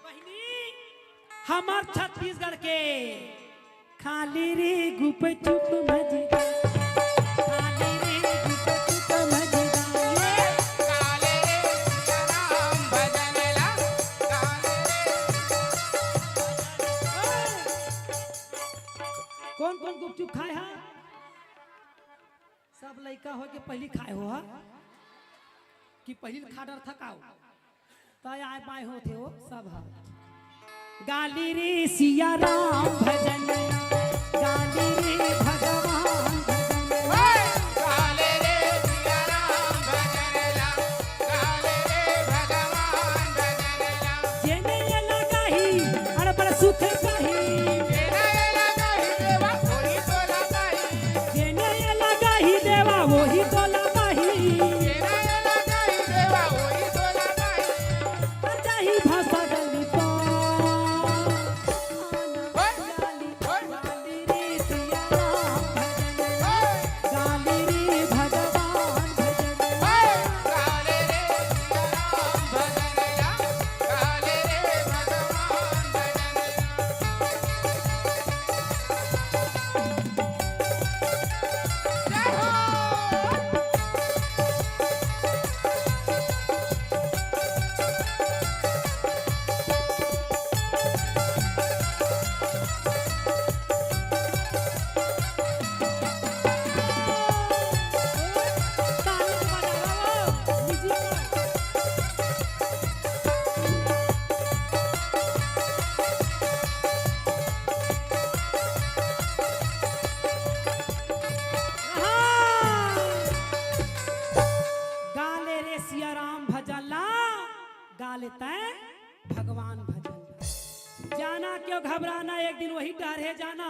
बहिनी, हमार छत्तीसगढ़ के खाली रे गुप चुप मजेदार, खाली रे गुप चुप मजेदार, काले रे राम भजनला, काले कौन कौन गुपचुप खाए हा? सब लड़का हो के पहली खाए हो हा? कि पहली खाडर थकाओ तय आए बाय होते हो सब हा। गाली रे सिया राम भजन, गाली रे भगवान भजन, काले रे सिया राम भजनला, काले रे भगवान भजनला। जेने ये लगाही अड़बड़ सुख पाही, जेना लगा ही देवा कोई तो लगाई, जेने ये लगाही देवा वही तो लगाही, जेना लगा ही देवा कोई तो लगाई। जाही भाषा गली तो ओए, गाली रे सिया राम भजन, गाली रे भगवान भजन। काले रे सिया राम भजनला, काले रे भगवान भजनला। जय हो। ताली बजाओ, म्यूजिक। गाले रे सिया राम भजन ला, गाले तय भगवान भजन। जाना क्यों घबराना, एक दिन वही डरे जाना।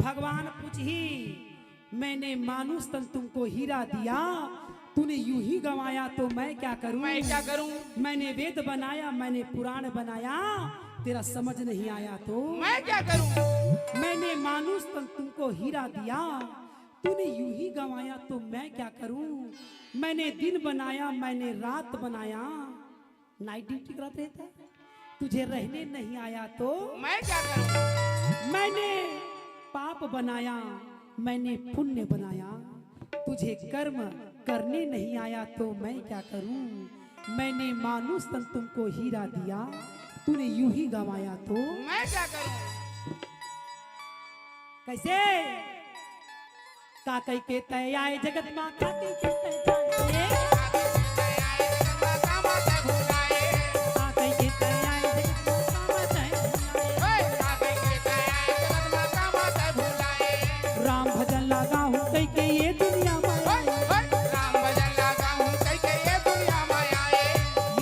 भगवान पूछही, मैंने मानुष तन तुमको हीरा दिया, तूने यूं ही गंवाया तो मैं क्या करूं? मैं क्या करूं? मैंने वेद बनाया, मैंने पुराण बनाया, तेरा समझ नहीं आया तो मैं क्या करूं? मैंने मानुष तन तुमको हीरा दिया, तूने यूं ही गंवाया तो मैं क्या करूं? मैंने दिन बनाया, मैंने रात बनाया, नाइट ड्यूटी करते रहता है, तुझे रहने नहीं आया तो मैं क्या करूं? मैंने पाप बनाया, मैंने पुण्य बनाया, तुझे कर्म करने नहीं आया तो मैं क्या करूं? मैंने मानुष तन तुमको हीरा दिया, तूने यूं ही गंवाया तो मैं क्या करूं? कैसे? काकई के तय आए जगत माँ, काकई के तय जाए, काकई के तय आए जगत माँ, कामा जाए। राम भजन लगा हूँ कई के ये दुनिया में आए,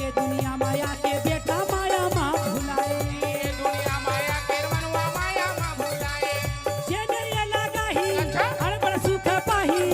ये दुनिया माया के बेटा माया माँ भुलाए। जेने ये लगा ही हड़बड़ सुख पाही,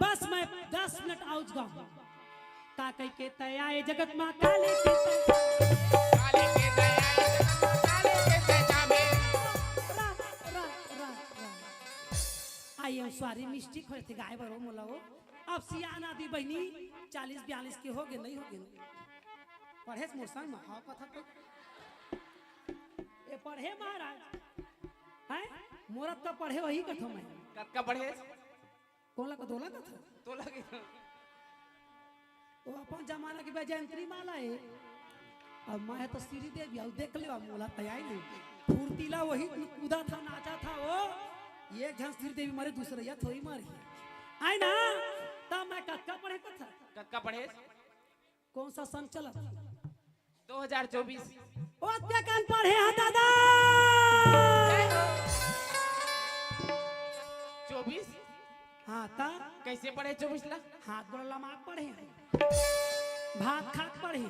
बस मैं 10 मिनट आउज गाऊं का कह के तयाए जगत मां काले के काले के दयाए जगत मां काले के तेजा में आई एम सॉरी मिस्टेक होए थे गाय बरो मोलाओ अब सियाना दी बहनी 40-42 के हो गए नहीं हो गए पढ़े मोर संग में हां कथा तो ए पढ़े महाराज हैं मोरत तो पढ़े वही कथो मैं कक्का पढ़े कोला का दोला कथा तो लगे वो अपन जमाना की वैजयंत्री माला है अब मैं तो सीढ़ी देवी अब देख ले मोला तैयार नहीं फुर्तीला वही कूदा था नाचा था वो एक जन श्री देवी मारे दूसरे या थोड़ी मारी आई ना तब मैं कक्का पढ़े कथा कक्का पढ़े कौन सा सन चला 2024 ओ ते कान पढ़े हा दादा 24 हाँ ता कैसे पढ़े 24 ला हाथ गोड़ लमाक पढ़े भाग खाक पढ़े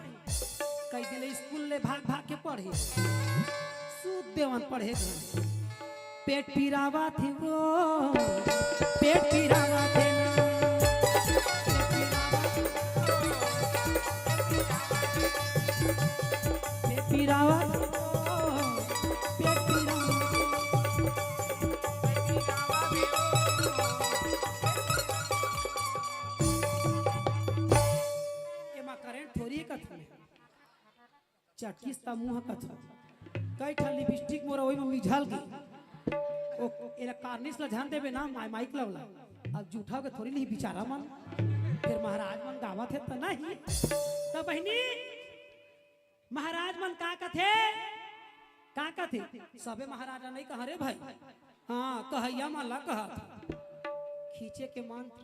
कई दिन स्कूल ले भाग भाग के पढ़े सूद देवन पढ़े पेट पीरावा थे वो पेट पीरावा थे ना पेट पीरावा थे वो पेट पीरावा एमा करेंट थोड़ी कथा चटकिस ता मुंह कथा कई ठन लिपस्टिक मोरा ओई में मिझल गई ओ एला कार्निश ला ध्यान देबे ना माइक लवला अब झूठा के थोड़ी नहीं बिचारा मन फिर महाराज मन गावत है त नहीं तो बहनी महाराज मन का कथे सबे महाराजा नहीं कह रे भाई हां कहैया माला कहा खींचे के मंत्र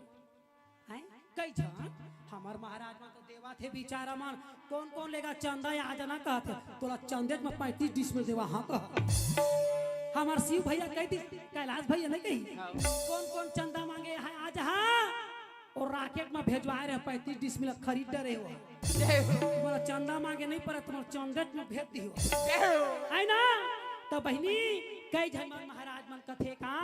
हैं कई जान हमार महाराज मन तो देवा थे बिचारा मन कौन कौन लेगा चंदा आ जाना कहते तोला चंदे में 35 डिश में देवा हां कहा हमार शिव भैया कह दी कैलाश भैया नहीं कही कौन कौन चंदा मांगे है आज हाँ और राकेट में भेजवाए रहे 35 डिश में खरीद रहे हो तुम्हारा चंदा मांगे नहीं पड़े तुम्हारा चंदट में भेज दी हो है ना तो बहनी कई झमन महाराज मन कथे का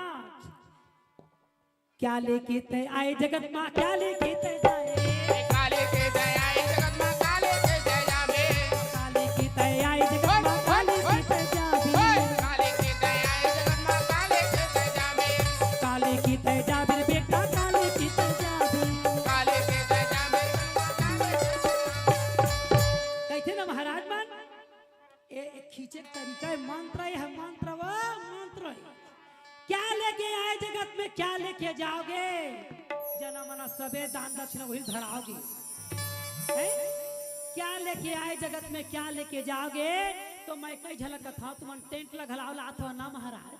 क्या लेके ते आए जगत मां क्या लेके ते जाए काले के दयाए जगत मां काले के तेजा में काले की ते आए जगत मां काले की ते जाबी काले के दयाए जगत मां काले के तेजा में काले की ते जाबी बेटा काले की ते जाबी काले के तेजा में कहते ना महाराज मन ए खींचे का तरीका है मंत्र है मंत्र वो मंत्र है क्या लेके आए जगत में क्या लेके जाओगे जना मना सबे दान दक्षिणा वही धराओगे क्या लेके आए जगत में क्या लेके जाओगे तो मैं कई झलक था तुम टेंट लगलाओ लात हो ना महाराज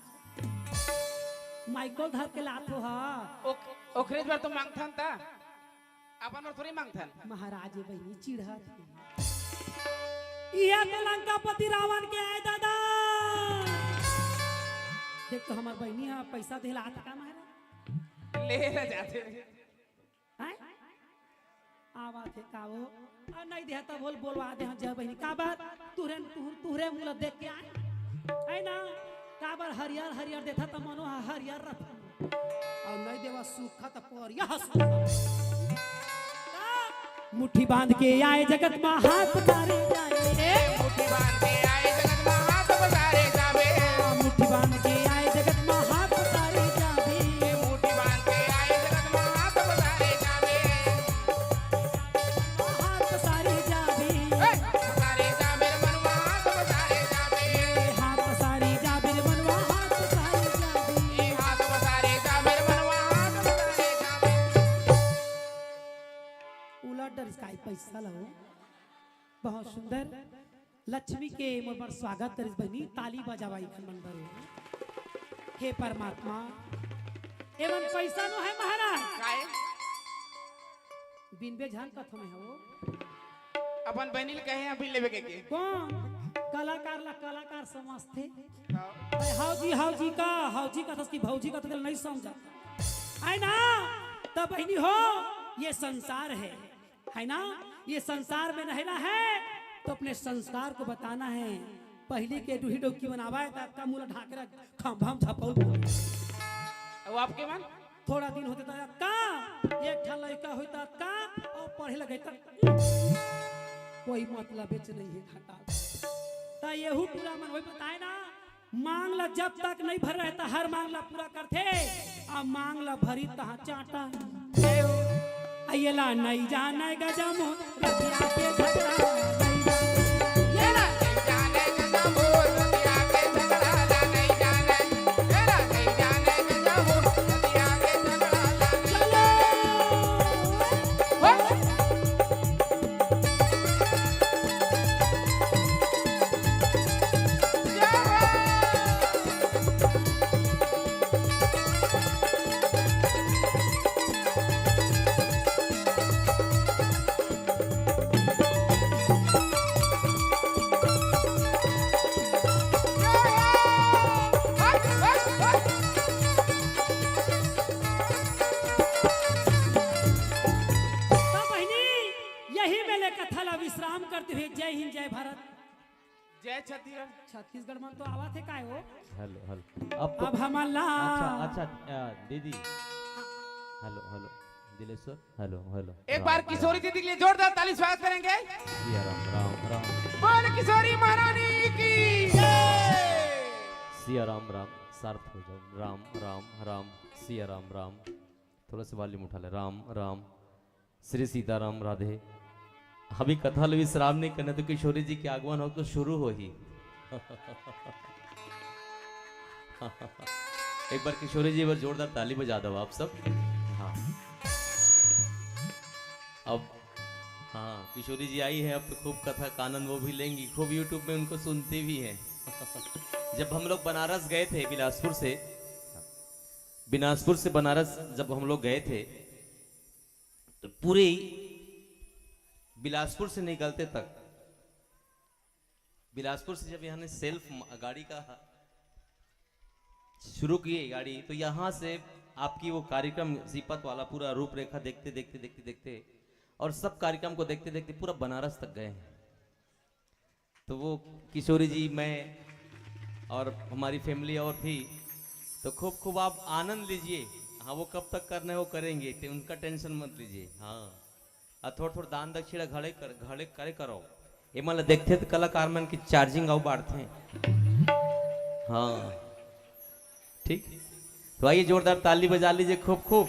माइको धर के लात हो ओखरे बार तो मांगथन ता अपन और थोड़ी मांगथन महाराज बहनी चिढ़ा यह तो लंकापति रावण के आए दादा देख तो हमार बहनी है पैसा दिला का महाराज ले ना जाते हैं आवा थे कावो आ नहीं देता बोलवा दे जय बहनी का बात तुहरे मुंह देख के आए है ना का बार हरियर हरियर देता त मनो हरियर रथ और नहीं देवा सूखा त पर यह मुट्ठी बांध के आए जगत में हाथ पसारे जाए मुट्ठी बांध के आए जगत मां हाथ पसारे जावे मुट्ठी बांध के आए जगत में हाथ पसारे जाए मुट्ठी बांध के आए जगत मां हाथ पसारे जावे हाथ पसारे जाए पसारे जावे मनवा हाथ पसारे जावे हाथ पसारे जाए मनवा हाथ पसारे जाए ई हाथ पसारे जावे मनवा हाथ पसारे जावे उलट डर इसका पैसा लो बहुत सुंदर लक्ष्मी के मोर स्वागत करिस बनी ताली बजावाई खन बरो हे परमात्मा एवं पैसा नो है महाराज काहे बिन बेजान कथो में हो अपन बहनिल कहे अभी लेवे के कौन कलाकार ला कलाकार समझते हाउजी का तस्की भौजी का तो नहीं समझा है ना तब बहनी हो ये संसार है ना ये संसार में रहना है तो अपने संस्कार को बताना है पहले के डूही डोकी बनावा है तब का मुंह ढाक रख खंभम झपौल वो आपके मन थोड़ा दिन होते था का एक ठा लड़का होता का और पढ़े लगे तक कोई मतलब बेच नहीं है घाटा ता येहू पूरा मन वही बताए ना मांगला जब तक नहीं भर रहता हर मांगला पूरा करते अब मांगला भरी तहा चाटा अयला नहीं जाने गजमो रतिया के झगड़ा विश्राम करते हुए जय हिंद जय भारत जय छत्तीसगढ़। छत्तीसगढ़ में तो आवा थे काय हो हेलो हेलो अब हमारा अच्छा दीदी hello hello Dileshwar hello hello एक बार किशोरी दीदी के लिए जोरदार ताली स्वागत करेंगे। सिया राम राम राम बोल किशोरी महारानी की जय। सिया राम राम सार्थ हो जाओ राम राम राम सिया राम राम थोड़ा सा वॉल्यूम उठा ले राम राम श्री सीताराम राधे। अभी कथा विश्राम नहीं करना तो किशोरी जी के आगमन हो तो शुरू हो ही एक बार किशोरी जी पर जोरदार ताली बजा दो आप सब। हाँ अब हाँ किशोरी जी आई है अब तो खूब कथा का आनंद वो भी लेंगी खूब यूट्यूब में उनको सुनते भी हैं। जब हम लोग बनारस गए थे बिलासपुर से बनारस जब हम लोग गए थे तो पूरे बिलासपुर से निकलते तक बिलासपुर से जब यहाँ ने सेल्फ गाड़ी का शुरू किए गाड़ी तो यहाँ से आपकी वो कार्यक्रम जीपत वाला पूरा रूपरेखा देखते देखते देखते देखते और सब कार्यक्रम को देखते देखते पूरा बनारस तक गए हैं। तो वो किशोरी जी मैं और हमारी फैमिली और थी तो खूब खूब आप आनंद लीजिए। हाँ वो कब तक करना है वो करेंगे उनका टेंशन मत लीजिए। हाँ थोड़ा थोड़ा दान दक्षिणा घड़े करे करो ये मतलब देखते तो कलाकार मन की चार्जिंग आओ बांटते हैं। हाँ ठीक तो आइए जोरदार ताली बजा लीजिए खूब खूब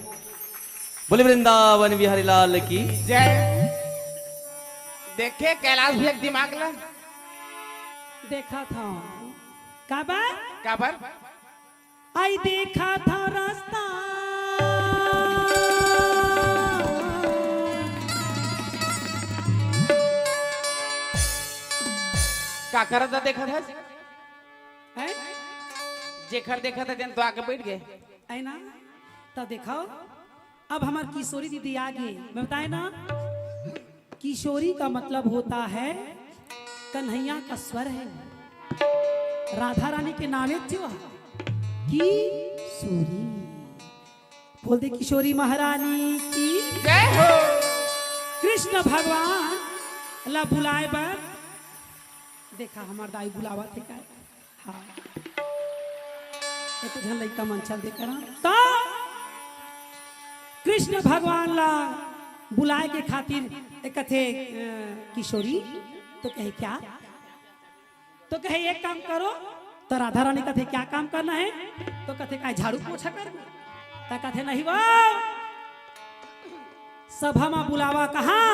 बोले वृंदावन बिहारी लाल की जय। देखे कैलाश भी एक दिमाग ला देखा था काबर आई देखा था रास्ता का करता देखा था है जेखर देखा था जन तो आके बैठ गए है ना तब देखो अब हमार किशोरी दीदी आ गई मैं बताए ना किशोरी का मतलब होता है कन्हैया का स्वर है राधा रानी के नामे जो किशोरी बोल दे किशोरी महारानी की जय हो। कृष्ण भगवान ला बुलाए बर देखा हमार दाई बुलावा थे का हाँ एक झन लइका मंचल दे करा तो कृष्ण भगवान ला बुलाए के खातिर एक कथे किशोरी तो कहे क्या तो कहे एक काम करो तो राधा रानी कथे क्या काम करना है तो कथे का झाड़ू पोछा कर ता कथे नहीं वो सभा में बुलावा कहाँ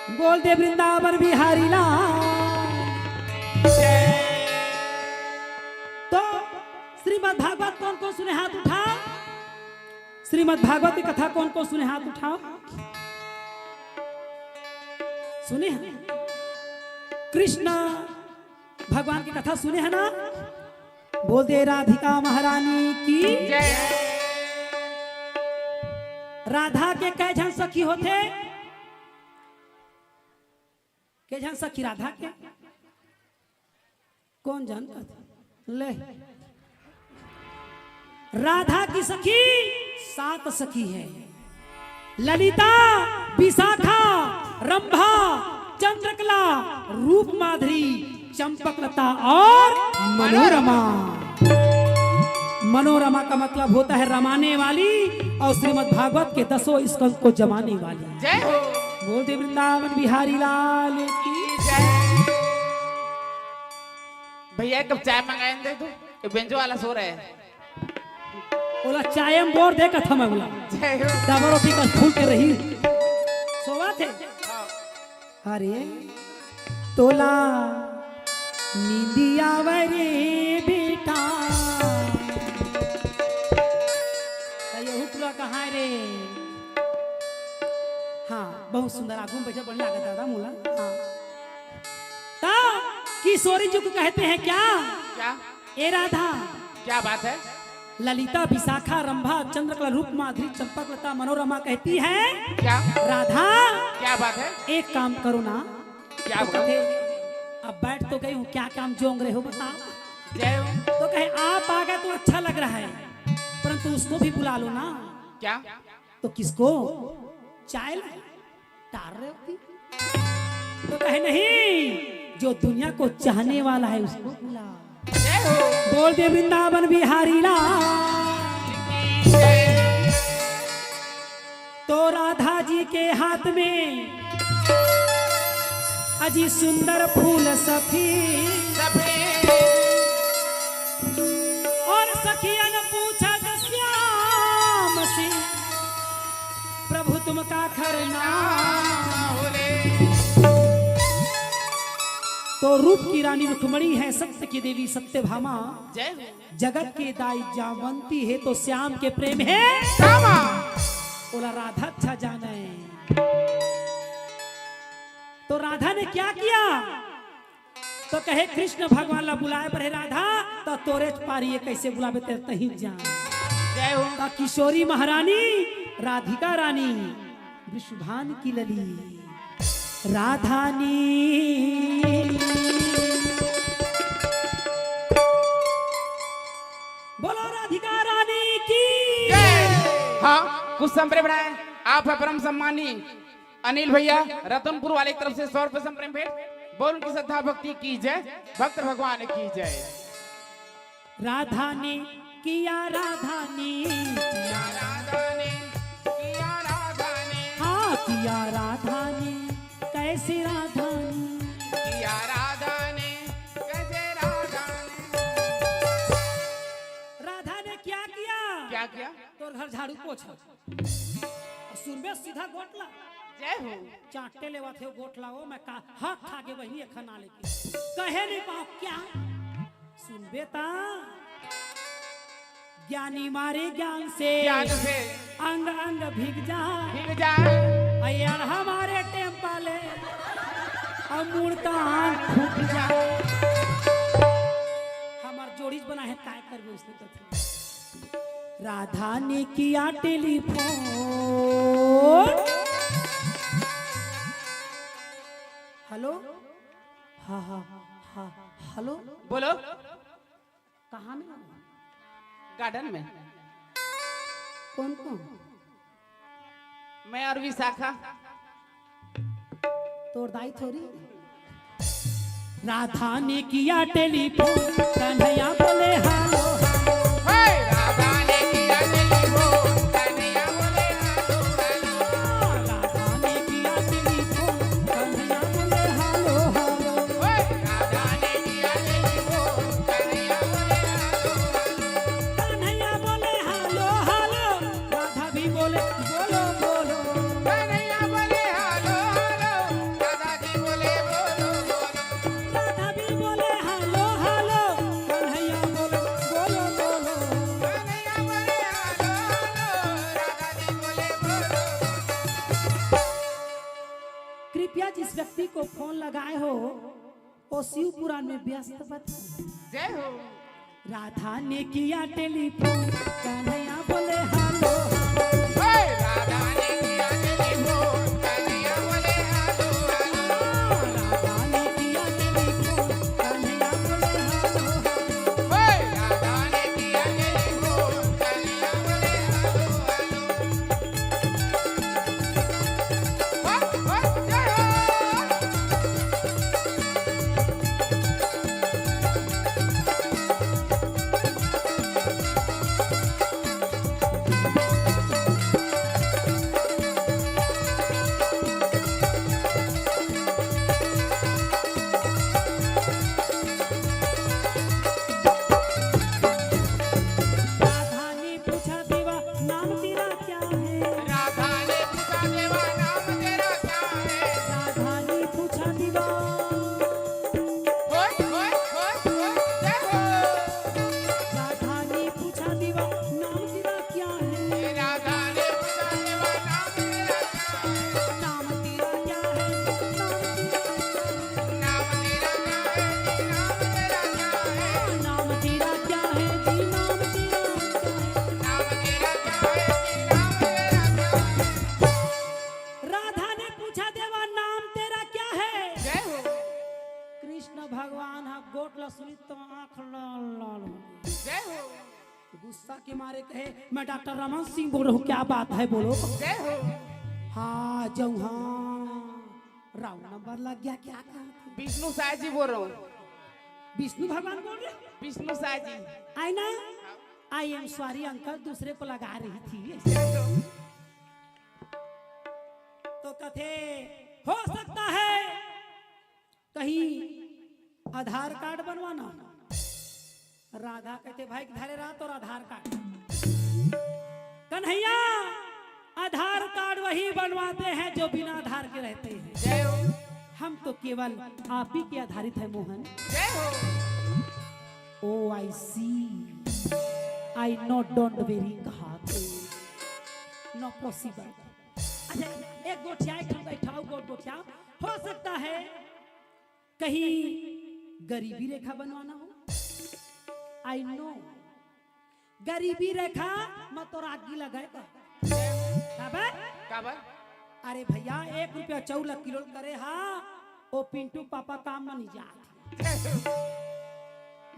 बोल दे वृंदावन बिहारी लाल। तो श्रीमद् भागवत कौन कौन सुने हाथ उठाओ। श्रीमद् भागवत की कथा कौन कौन सुने हाथ उठाओ। सुने हैं कृष्ण भगवान की कथा सुने हैं ना बोल दे राधिका महारानी की जय। राधा के कै झन सखी होते के झन सखी राधा के कौन जानता था ले राधा की सखी 7 सखी है ललिता विशाखा रंभा चंद्रकला रूप माधुरी चंपकलता और मनोरमा। मनोरमा का मतलब होता है रमाने वाली और श्रीमद् भागवत के 10 स्कंद को जमाने वाली। जय हो। बोल दे वृंदावन बिहारी लाल की। जय। भैया एक कप चाय मंगाए दे तू, ये बेंजो वाला सो रहा है। बोला चाय हम बोर दे कथा में बोला जय हो। डबल रोटी का फूल के रही सोवा थे। अरे तोला नींदिया वरे बेटा यहू तुला कहाँ रे। हाँ बहुत सुंदर आगू में बैठा बढ़िया लगा दादा मुला। हाँ ता किशोरी जी को कहते हैं क्या क्या ए राधा। क्या बात है। ललिता विशाखा रंभा चंद्रकला रूप माधुरी चंपकलता मनोरमा कहती है क्या राधा क्या बात है। एक काम करो ना। क्या तो कहे अब बैठ तो गई हूँ क्या काम जोंग रहे हो बताओ। जय हो। तो कहे आप आ गए तो अच्छा लग रहा है परंतु उसको भी बुला लो ना। क्या तो किसको चाय लाए टार रहे होती। तो कहे नहीं जो दुनिया को चाहने वाला है उसको बुला। जय हो। बोल दे वृंदावन बिहारी लाल। तो राधा जी के हाथ में अजी सुंदर फूल सफेद और सखियन पूछा श्याम से प्रभु तुम का खरना। तो रूप की रानी रुक्मणी है सत्य की देवी सत्यभामा। जय हो। जगत के दाई जावंती है तो श्याम के प्रेम है रामा। बोला राधा अच्छा जाना है। तो राधा ने क्या किया तो कहे कृष्ण भगवान ला बुलाए पर है राधा तो तोरे पारी ये कैसे बुलावे तेरे तही जान। जय हो। तो किशोरी महारानी राधिका रानी विश्वभान की लली राधानी। बोलो राधिका रानी की। हाँ कुछ संप्रेम बनाए। आप है परम सम्मानी अनिल भैया रतनपुर वाले की तरफ से 100 रुपए संप्रेम भेंट। बोल उनकी श्रद्धा भक्ति की जय भक्त भगवान की जय। राधा ने किया राधा ने हाँ किया राधा ने कैसे राधा ने राधा ने क्या किया क्या किया। तो घर झाड़ू पोछा सुनबे सीधा गोटला। जय हो। चाटे लेवा थे गोटला वो मैं का हाथ खा के वही खाना लेके कहे नहीं पाओ क्या सुनबे ता ज्ञानी मारे ज्ञान से अंग अंग भीग जा यार हमारे टेम्पाले अब मुड़ता फूट जा। हमार जोड़ी बना है काय करबे उसने तो राधा ने किया टेलीफोन। हेलो हाँ हाँ हाँ हेलो बोलो। कहाँ में गार्डन में। कौन कौन मैं और विशाखा। तोर दाई थोड़ी। राधा ने किया टेलीफोन कन्हैया बोले हेलो। राधा ने किया टेलीफोन कन्हैया बोले हेलो। राधा ने किया टेलीफोन कन्हैया बोले हेलो हेलो। राधा ने किया टेलीफोन कन्हैया बोले हेलो। कन्हैया बोले हेलो हेलो राधा भी बोले बोलो बोलो। कन्हैया बोले हेलो हेलो राधा जी बोले बोलो बोलो। राधा भी बोले हेलो हेलो कन्हैया बोले बोलो बोलो। कन्हैया बोले हेलो हेलो राधा जी बोले बोलो। कृपया जिस व्यक्ति को फोन लगाए हो वो शिव पुराण में व्यस्त बता। जय हो। राधा ने किया टेलीफोन कन्हैया बोले हेलो। राधा ने किया टेलीफोन कन्हैया बोले हेलो हेलो। राधा ने किया टेलीफोन कन्हैया बोले हेलो हेलो। राधा ने किया टेलीफोन कन्हैया बोले हेलो हेलो। जय हो। सुनी तो आंख लाल लाल हो गई। जय हो गुस्सा के मारे कहे मैं डॉक्टर रमन सिंह बोल रहा हूँ, क्या बात है बोलो। जय हो हाँ जाऊँ, हाँ राउंड नंबर लग गया, क्या कहते विष्णु साय जी बोल रहा हूँ। विष्णु भगवान बोल रहे विष्णु साय जी आई ना। आई एम सॉरी अंकल, दूसरे को लगा रही थी। जय हो तो कथे हो सकता है कहीं आधार कार्ड बनवाना। राधा कहते भाई धारे रात और आधार कार्ड। कन्हैया आधार कार्ड वही बनवाते हैं जो बिना आधार के रहते हैं। जय हो हम तो केवल आप ही के आधारित है मोहन। जय हो ओ आई सी, आई नो डोंट वेरी कहा नो पॉसिबल। अच्छा एक गोठिया बैठाओ, गोठिया हो सकता है कहीं गरीबी रेखा बनवाना हो। आई नो गरीबी रेखा मत और आगी लगाए काबर अरे भैया 1 रुपया 14 किलो करे हाँ ओ पिंटू पापा काम में नहीं जाते।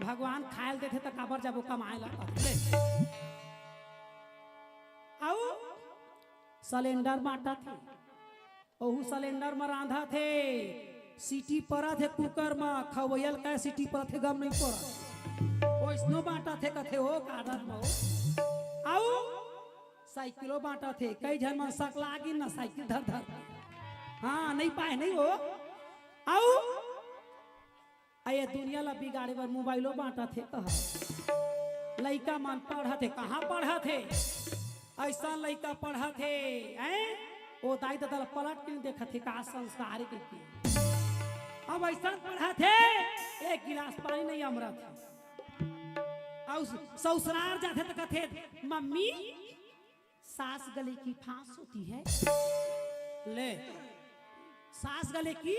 भगवान खायल देते तो काबर जब वो कमाए ला आओ सिलेंडर बांटा थे, ओहू सिलेंडर में रांधा थे, सीटी पड़ा थे कुकर में, खवैयल का सीटी पड़ा थे गम नहीं पड़ा, ओइसनो बांटा थे कथे हो काडर में हो। आओ साइकिलो बांटा थे, कई जन मन सक लागी ना साइकिल धर धर, हाँ नहीं पाए नहीं हो। आओ आये दुनिया ला बिगाड़े बर मोबाइलो बांटा थे, कहा लइका मन पढ़ा थे, कहाँ पढ़ा थे, ऐसा लइका पढ़ा थे हैं ओ दाई दादा पलट के देखा थे का संस्कार के। अब ऐसा पढ़ा थे 1 गिलास पानी नहीं अमरा था। और ससुराल जाते तो कहते मम्मी सास गले की फांस होती है, ले सास गले की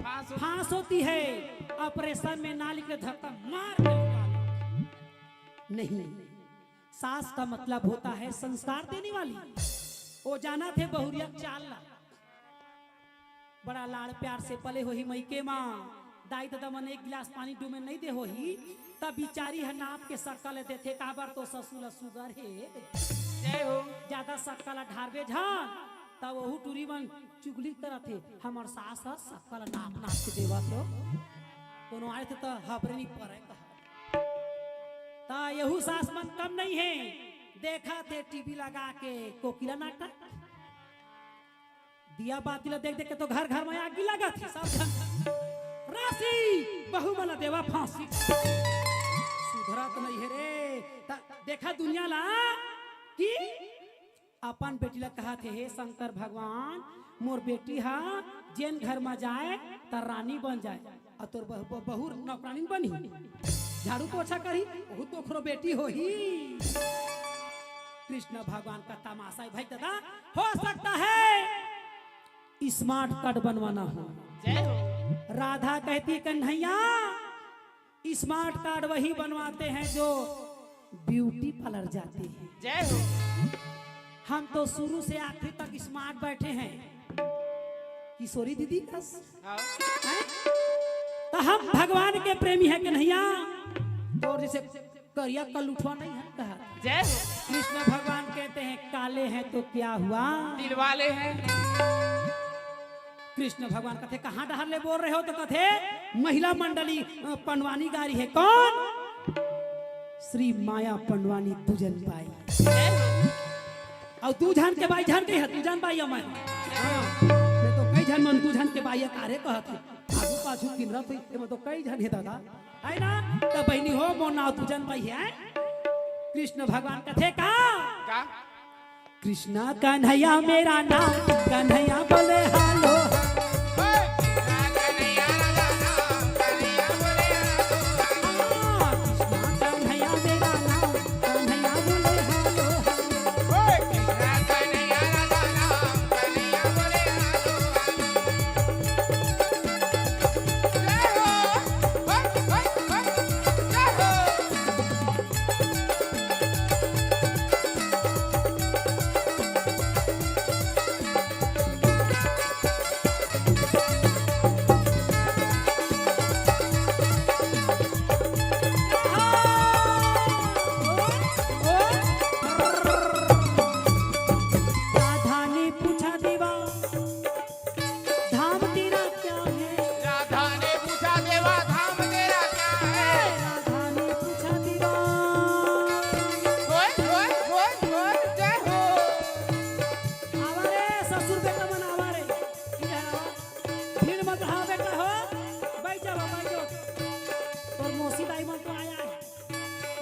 फांस होती है, ऑपरेशन में नाली के धक्का मार के निकालो। नहीं, सास का मतलब होता है संस्कार देने वाली। वो जाना थे बहुरिया चाल ला, बड़ा लाड़ प्यार से पले हो ही मईके माँ, दाई दादा मन 1 गिलास पानी डूमे नहीं दे हो ही, तब बिचारी है नाप के सक्का लेते थे, काबर तो ससुर सुगर है, जय हो ज्यादा सक्का ला ढारबे झान, तब वहू टूरी मन चुगली करते हमार सास सक्का ला नाप नाप के देवा तो कोनो आए थे तो हबरे नहीं पड़े ता यहू सास मन कम नहीं है। देखा थे टीवी लगा के कोकिला नाटक, दिया बाती ला देख देख के तो घर घर में आग लगा थी सब राशि बहु मला देवा फांसी, सुधरा तो नहीं है रे। देखा दुनिया ला कि अपन बेटी ला कहा थे हे शंकर भगवान मोर बेटी हा जेन घर में जाए त रानी बन जाए और तोर बहू नौकरानी बनी, झाड़ू पोछा करी बहुत तो ओकरो बेटी हो ही। कृष्ण भगवान का तमाशा भाई दादा हो सकता है स्मार्ट कार्ड बनवाना हो। जय हो राधा कहती कन्हैया स्मार्ट कार्ड वही बनवाते हैं जो ब्यूटी पार्लर जाते हैं। जय हो हम तो शुरू से आखिर तक स्मार्ट बैठे हैं, किशोरी दीदी का तो हम भगवान के प्रेमी है कन्हैया, तो जैसे करिया कल उठवा नहीं है कहा। जय हो कृष्ण भगवान कहते हैं काले हैं तो क्या हुआ, दिल वाले हैं। कृष्ण भगवान कहते कहाँ डहर ले बोल रहे हो, तो कहते महिला मंडली पंडवानी गारी है, कौन श्री माया पंडवानी तुजन बाई। और तू जान के बाई जान के है, तू जान बाई मैं मैं तो कई जन मन तू जान के बाई कारे कहते आगू पाछू किनरा तो तो कई जन है दादा है ना, तो बहनी हो मोर नाव तू जान बाई है। कृष्ण भगवान कथे का कृष्णा कन्हैया मेरा नाम, कन्हैया बोले हालो, ससुर बेटा मनावा रे भीड़ मत रहा बेटा हो बैठ जा बैठ जा और मौसी दाई मन तो आया है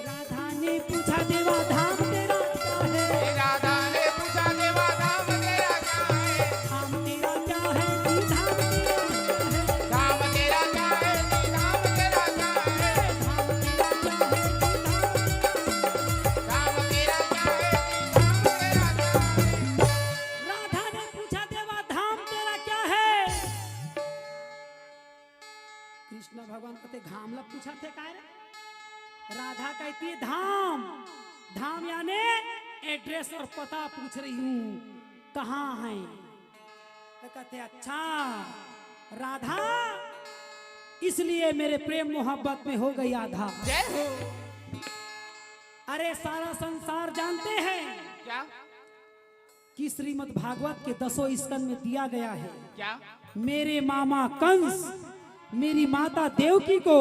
राधा ने पूछा देवा धाम तेरा क्या है राधा ने पूछा देवा धाम तेरा क्या है धाम तेरा क्या है नी धाम तेरा धाम तेरा क्या है नी धाम तेरा क्या है धाम तेरा क्या है नी धाम तेरा क्या है नी धाम तेरा क्या है राधा ने पूछा देवा धाम तेरा क्या है कृष्ण भगवान कहते घाम ला पूछा थे काय रे राधा कहती है धाम धाम यानी एड्रेस और पता पूछ रही हूँ कहाँ है तो कहते अच्छा राधा इसलिए मेरे प्रेम मोहब्बत में हो गई आधा जय हो अरे सारा संसार जानते हैं क्या कि श्रीमद् भागवत के 10 स्कंद में दिया गया है क्या मेरे मामा कंस मेरी माता देवकी को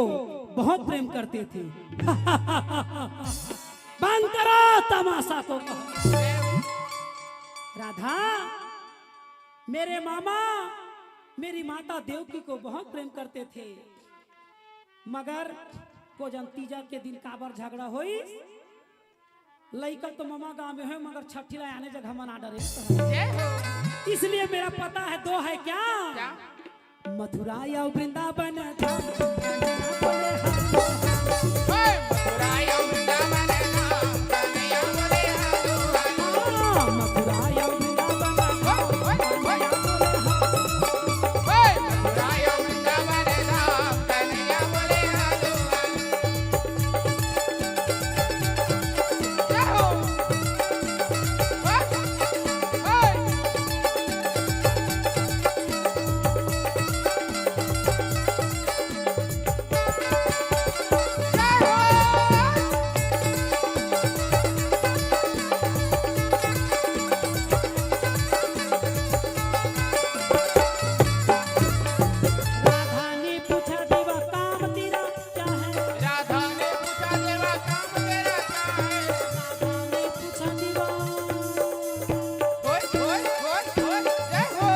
बहुत प्रेम करते थे बंद करो तमाशा को राधा मेरे मामा मेरी माता देवकी को बहुत प्रेम करते थे मगर को जन तीजा के दिन काबर झगड़ा होई लइका तो मामा गांव में है मगर छठी ला आने जगह मना डरे जय हो इसलिए मेरा पता है दो है क्या क्या मथुरा या वृंदावन धाम ओए मथुरा या वृंदावन धाम कन्हैया बोले हाथों मथुरा या वृंदावन धाम ओए मथुरा या वृंदावन धाम कन्हैया बोले हाथों जय हो ओए राधा ने पूछा देवा काम तेरा क्या है राधा ने पूछा देवा काम तेरा क्या है राधा ने पूछा देवा ओए जय हो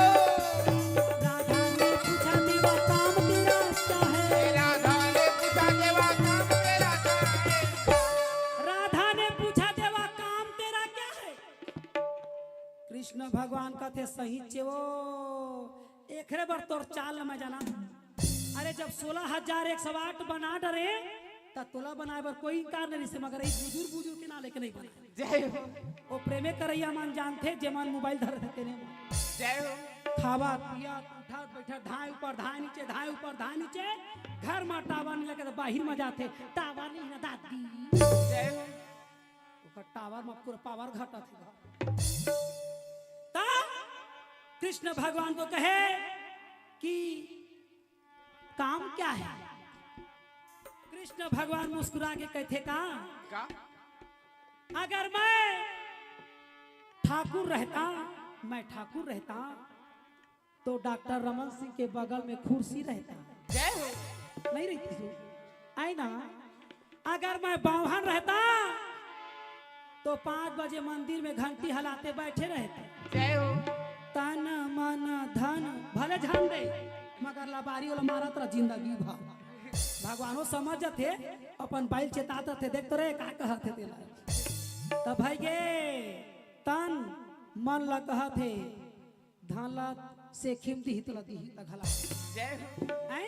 राधा ने पूछा देवा काम तेरा क्या है राधा ने पूछा देवा काम तेरा क्या है राधा ने पूछा देवा काम तेरा क्या है कृष्ण भगवान का थे सही चेवो एकरे बार तोर चाल में जाना अरे जब 16,108 बना डरे तब तोला बनाए बर कोई इनकार नहीं से मगर एक बुजुर्ग बुजुर्ग के ना लेके नहीं बना जय हो वो प्रेमे करैया मान जानते जेमान मोबाइल धर देते ने जय हो खावा पिया उठा बैठा धाय ऊपर धाय नीचे धाय ऊपर धाय नीचे घर में टावर नहीं लगे तो बाहर में जाते टावर नहीं ना दादी जय हो ओकर टावर में पूरा पावर घटा थे कृष्ण भगवान को कहे कि काम क्या है कृष्ण भगवान मुस्कुरा के कहते का का अगर मैं ठाकुर रहता तो डॉक्टर रमन सिंह के बगल में कुर्सी रहता जय हो नहीं रहती आई ना अगर मैं बावहन रहता तो 5 बजे मंदिर में घंटी हलाते बैठे रहते जय हो तन मन धन भले झन दे मगर लबारी वाला मारा तरह जिंदगी भर भगवानो समझ थे अपन बैल चेतात थे देखते रहे का कहते थे तब भाई गे तन मन ला कहते धन ला से खिम दी तो लदी घला जय हो हैं?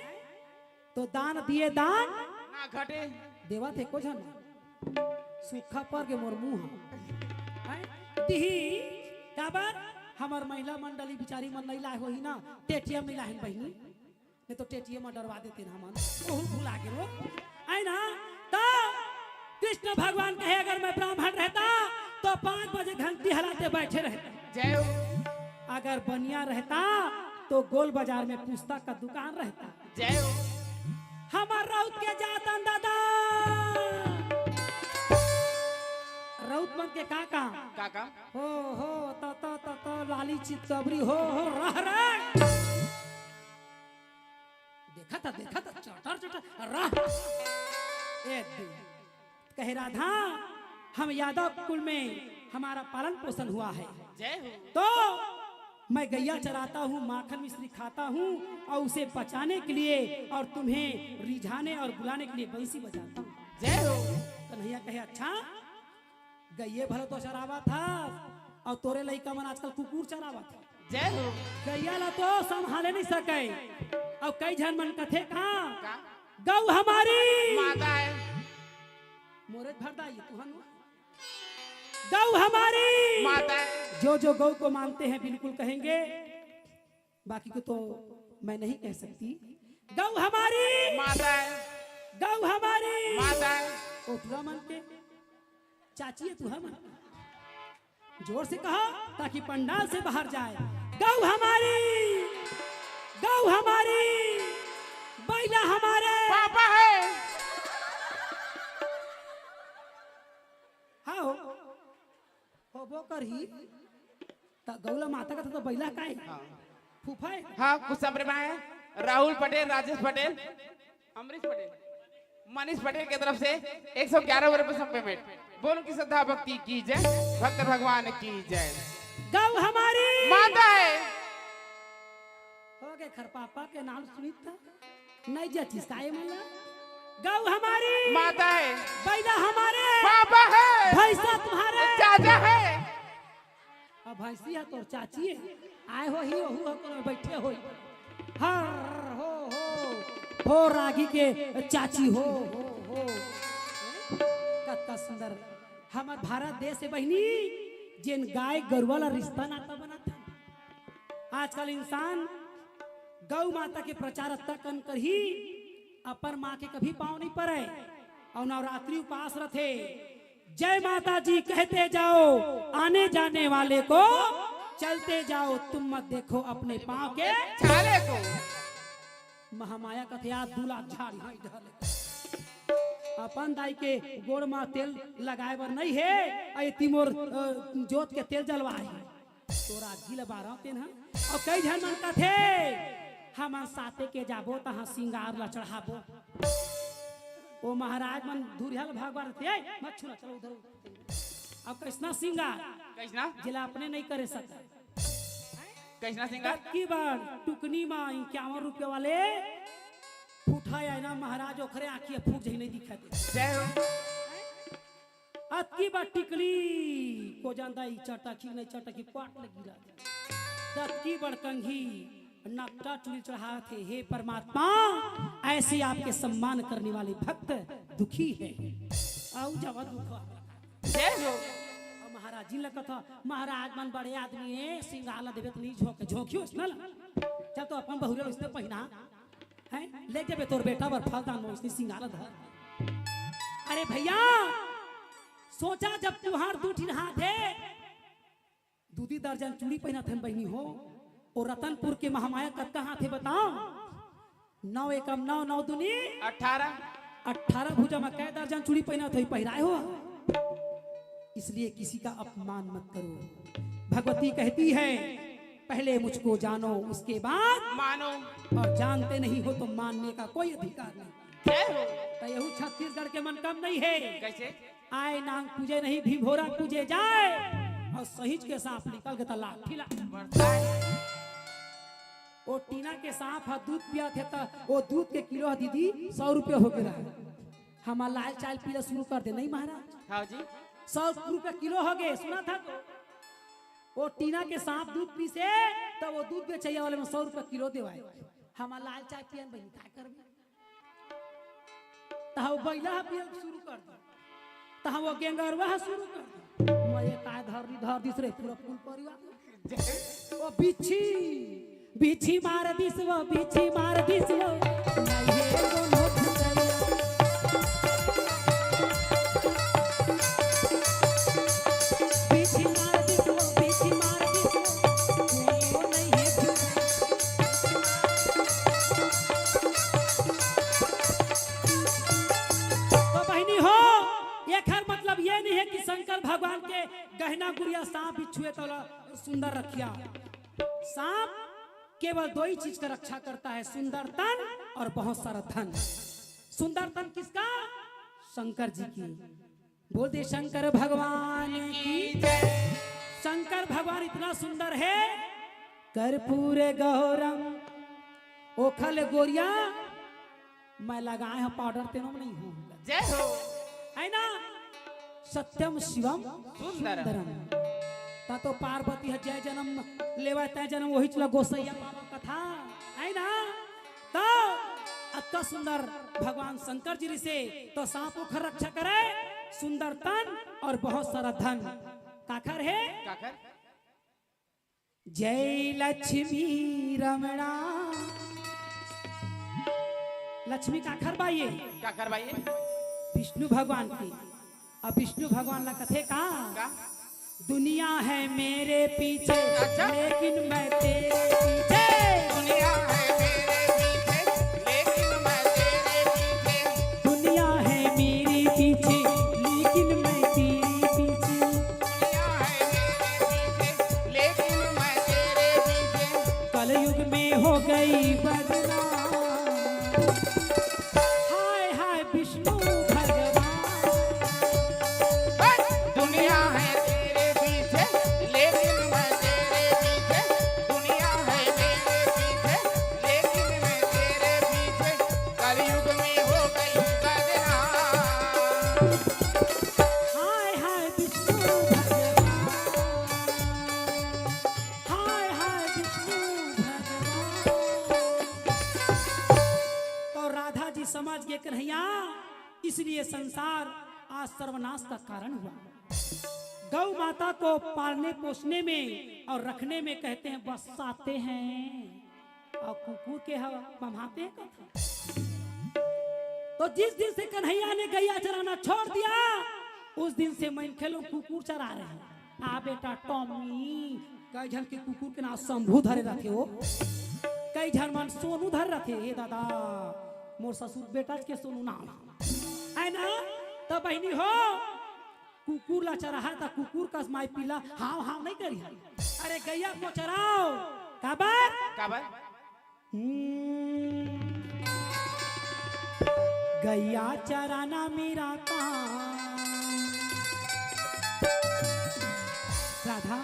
तो दान दिए दान ना घटे देवा थे को जन सूखा पर के मोर मुंह दिही काबर हमार महिला मंडली बिचारी मन नहीं लाए होही ना टेटियम नहीं लाइन बहनी नहीं तो टेटियम में डरवा देते ना हमन ओहु भुला के रो आई ना तो कृष्ण भगवान कहे अगर मैं ब्राह्मण रहता तो 5 बजे घंटी हलाते बैठे रहता जय हो अगर बनिया रहता तो गोल बाजार में पुस्तक का दुकान रहता जय हो हमार राउत के जातन दादा राउत मन के काका काका हो तो लाली चितकबरी हो रह रे देखा था चटर रह एक दिन कहे राधा हम यादव कुल में हमारा पालन पोषण हुआ है जय हो तो मैं गैया चराता हूँ, माखन मिश्री खाता हूँ और उसे पचाने के लिए और तुम्हें रिझाने और बुलाने के लिए बंसी बजाता हूँ। जय हो। कन्हैया कहे अच्छा गैये भले तो चरावा था और तोरे लइका मन आजकल कुकुर चरावा था। जय हो। गैया ला तो संभाले नहीं सके और कई झन मन कथे का? गौ हमारी माता है। मोरे भरदा ये तुहन गौ हमारी माता है। जो गौ को मानते हैं बिल्कुल कहेंगे, बाकी को तो मैं नहीं कह सकती। गौ हमारी माता है। गौ हमारी माता है। ओठरा मन के चाची है तू हम जोर से कहो ताकि पंडाल से बाहर जाए। गौ हमारी, गौ हमारी, बैला हमारे पापा है। हाँ हो वो कर ही गौला माता का तो बैला का है। फूफा है। हाँ कुछ संभ्रम है। राहुल पटेल, राजेश पटेल, अमरीश पटेल, मनीष पटेल की तरफ से 111 रुपए पेमेंट। बोलो की श्रद्धा भक्ति की जय, भक्त भगवान की जय। गौ हमारी माता है। हो गए खरपापा के नाम सुनी था नहीं जाती साए मला। गौ हमारी माता है। बैला हमारे पापा है। भैंसा तुम्हारे चाचा है। अब भैंसी है तो चाची है। आए हो ही हो तो बैठे हो हर हो रागी के चाची हो कितना सुंदर हमार भारत देश है बहनी जिन गाय गरुआ ला रिश्ता नाता बनाता। आजकल इंसान गौ माता के प्रचार तक कर ही अपन माँ के कभी पाँव नहीं पड़े और नवरात्रि उपास रखे। जय माता जी कहते जाओ, आने जाने वाले को चलते जाओ, तुम मत देखो अपने पाँव के छाले को। महामाया कथया दूल्हा झाड़ी हाँ इधर अपन दाई के गोड़ में तेल लगाए बर नहीं है, आई तिमोर जोत के तेल जलवाए तोरा गिल बारह तेन और कई झन मन कथे हम साथे के जाबो तहाँ सिंगार ला चढ़ाबो। ओ महाराज मन धुरियल भगवान थे मत छुना चलो उधर। अब कैसना सिंगार कैसना जिला अपने नहीं करे सकता। कैसना सिंगार की बार टुकनी में 51 रुपये वाले फूटा है ना महाराज ओखरे आँखिए फूट जही नहीं दिखाते। जय हो। अतकी बार टिकली को जानता ही चटकी नहीं चटकी पाट लगी रहा। अतकी बार कंघी नकटा चुरी चढ़ा थे। हे परमात्मा ऐसे आपके सम्मान करने वाले भक्त दुखी है। आओ जब दुख जय हो। महाराज जी लगा था महाराज मन बड़े आदमी है सिंगाला देवे तो नहीं झोंक झोंकियो ना जब तो अपन बहुरे उसने पहना है ले जबे तोर बेटा बर फलदान में उसने सिंगाला धर। अरे भैया सोचा जब तुहार दूठी हाथ है दूधी दर्जन चूड़ी पहना थे बहनी हो और रतनपुर के महामाया कब कहाँ थे बताओ। 9 एकम 9 9 दूनी 18 भुजा में कै दर्जन चूड़ी पहना थे पहराए हो। इसलिए किसी का अपमान मत करो। भगवती कहती है पहले मुझको जानो उसके बाद मानो, और जानते नहीं हो तो मानने का कोई अधिकार नहीं। जय हो। तो यहू छत्तीसगढ़ के मन कम नहीं है। कैसे आए नांग पूजे नहीं भी भोरा पूजे जाए और सहीज के सांप निकल के तला ठिला बढ़ता है। वो टीना के सांप है दूध पिया थे तो वो दूध के किलो दीदी 100 रुपये हो गया। हमारा लाल चाल पीला शुरू कर दे नहीं महाराज। हाँ जी 100 रुपये किलो हो गए सुना था तो वो टीना के सांप दूध पी से तो वो दूध बेचैया वाले में 100 रुपये किलो देवाए। हमारा लाल चाय पियन बहन क्या कर तो बैला पियन शुरू कर दे तो वो गेंगरवा शुरू कर दे मैं काय धर दिसरे पूरा फूल परिवार वो बिच्छी बिच्छी मार दिस वो बिच्छी मार दिस वो नहीं है वो नोट शंकर भगवान के गहना गुड़िया सांप बिच्छुए तो सुंदर रखिया। सांप केवल 2 ही चीज का रक्षा करता है, सुंदर तन और बहुत सारा धन। सुंदर तन किसका? शंकर जी की। बोल दे शंकर भगवान की जय। शंकर भगवान इतना सुंदर है कर्पूर गौरम ओखल गोरिया मैं लगाए हैं पाउडर तेनो में नहीं हूँ जय हो है ना सत्यम शिवम सुंदरम। सुंदरम ता तो पार्वती है जय जन्म लेवा तय जन्म वही चला गोसैया बाबा कथा है ना तो अत्ता सुंदर भगवान शंकर जी से तो सांप उखर रक्षा करे सुंदर तन और बहुत सारा धन काखर है काकर जय लक्ष्मी रमणा लक्ष्मी काखर बाइये काकर भाई विष्णु भगवान की अब विष्णु भगवान ला कथे का का दुनिया है मेरे पीछे अच्छा। लेकिन मैं तेरे पीछे दुनिया है मेरे पीछे लेकिन मैं तेरे पीछे दुनिया है मेरे पीछे लेकिन मैं तेरे पीछे दुनिया है मेरे पीछे लेकिन मैं तेरे पीछे कलयुग में हो गई बदनाम हाय हाय विष्णु भगवान दुनिया है तेरे पीछे लेकिन मैं तेरे पीछे दुनिया है मेरे पीछे लेकिन मैं तेरे पीछे कलयुग में हो गई बदनाम हाय हाय विष्णु भगवान हाय हाय विष्णु भगवान तो राधा जी समझ गए कन्हैया इसलिए संसार आज सर्वनाश का कारण हुआ गौ माता को पालने पोसने में और रखने में कहते हैं बसाते हैं और कुकुर के हवा बम्हाते हैं कथा तो जिस दिन से कन्हैया ने गैया चराना छोड़ दिया उस दिन से मैं खेलों कुकुर चरा रहे हैं आ बेटा टॉमी कई जन के कुकुर के नाम शंभू धरे रखे हो कई जन मन सोनू धर रखे हे दादा मोर ससुर बेटा के सोनू नाम है ना तो बहनी हो कुकुर ला चराहा था कुकुर का माई पीला हाव हाव नहीं करी अरे गैया को चराओ काबर काबर गैया चराना मेरा काम राधा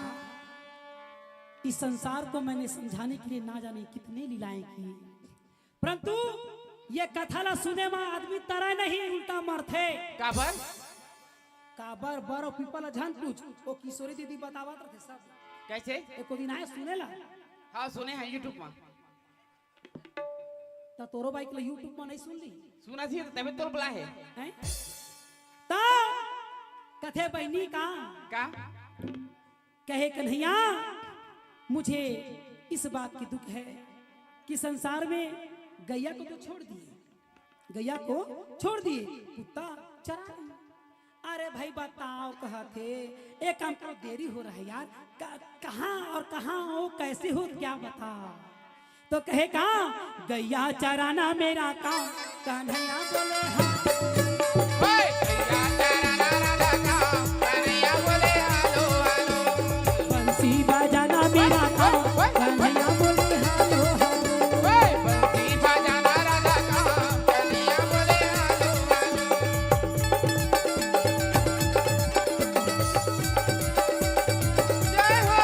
इस संसार को मैंने समझाने के लिए ना जाने कितने लीलाएं की परंतु ये कथा ला सुने में आदमी तरह नहीं उल्टा मरथे काबर काबर बर और पीपल झन पूछ वो किशोरी दीदी बतावत रहे सब कैसे एको दिन आए सुने ला हाँ सुने हैं यूट्यूब में तो तोरो बाइक ला यूट्यूब में नहीं सुन ली सुना थी तभी तो बुला है हैं तो कथे बहनी का का कहे कन्हैया मुझे इस बात की दुख है कि संसार में गैया को तो छोड़ दिए गैया को छोड़ दिए कुत्ता चरा रही। अरे भाई बताओ कहा थे एक काम करो देरी हो रहा है यार कहाँ और कहाँ हो कैसे हो क्या बता तो कहे का गैया चराना मेरा काम कन्हैया बोले हाँ ओए गैया चराना मेरा काम कन्हैया बोले हालो हालो बंसी बजाना मेरा काम कन्हैया बोले हालो हालो ओए बंसी बजाना राधा काम कन्हैया बोले हालो हालो जय हो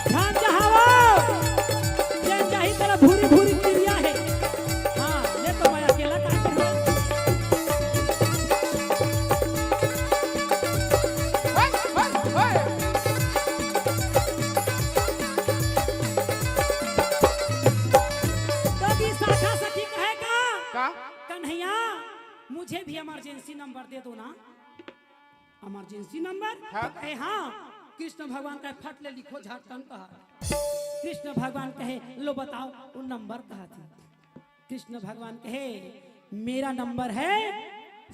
ध्यान जहाओ ये चाही तेरा भूरी भूरी क्रिया है हाँ ले तो मैं अकेला काम कर रहा ओए ओए तो भी साखा सखी कहेगा का कन्हैया मुझे भी इमरजेंसी नंबर दे दो ना इमरजेंसी नंबर हाँ। तो कहे हाँ कृष्ण भगवान का फट ले लिखो झारखंड कहा कृष्ण भगवान कहे लो बताओ वो नंबर कहा थी कृष्ण भगवान कहे मेरा नंबर है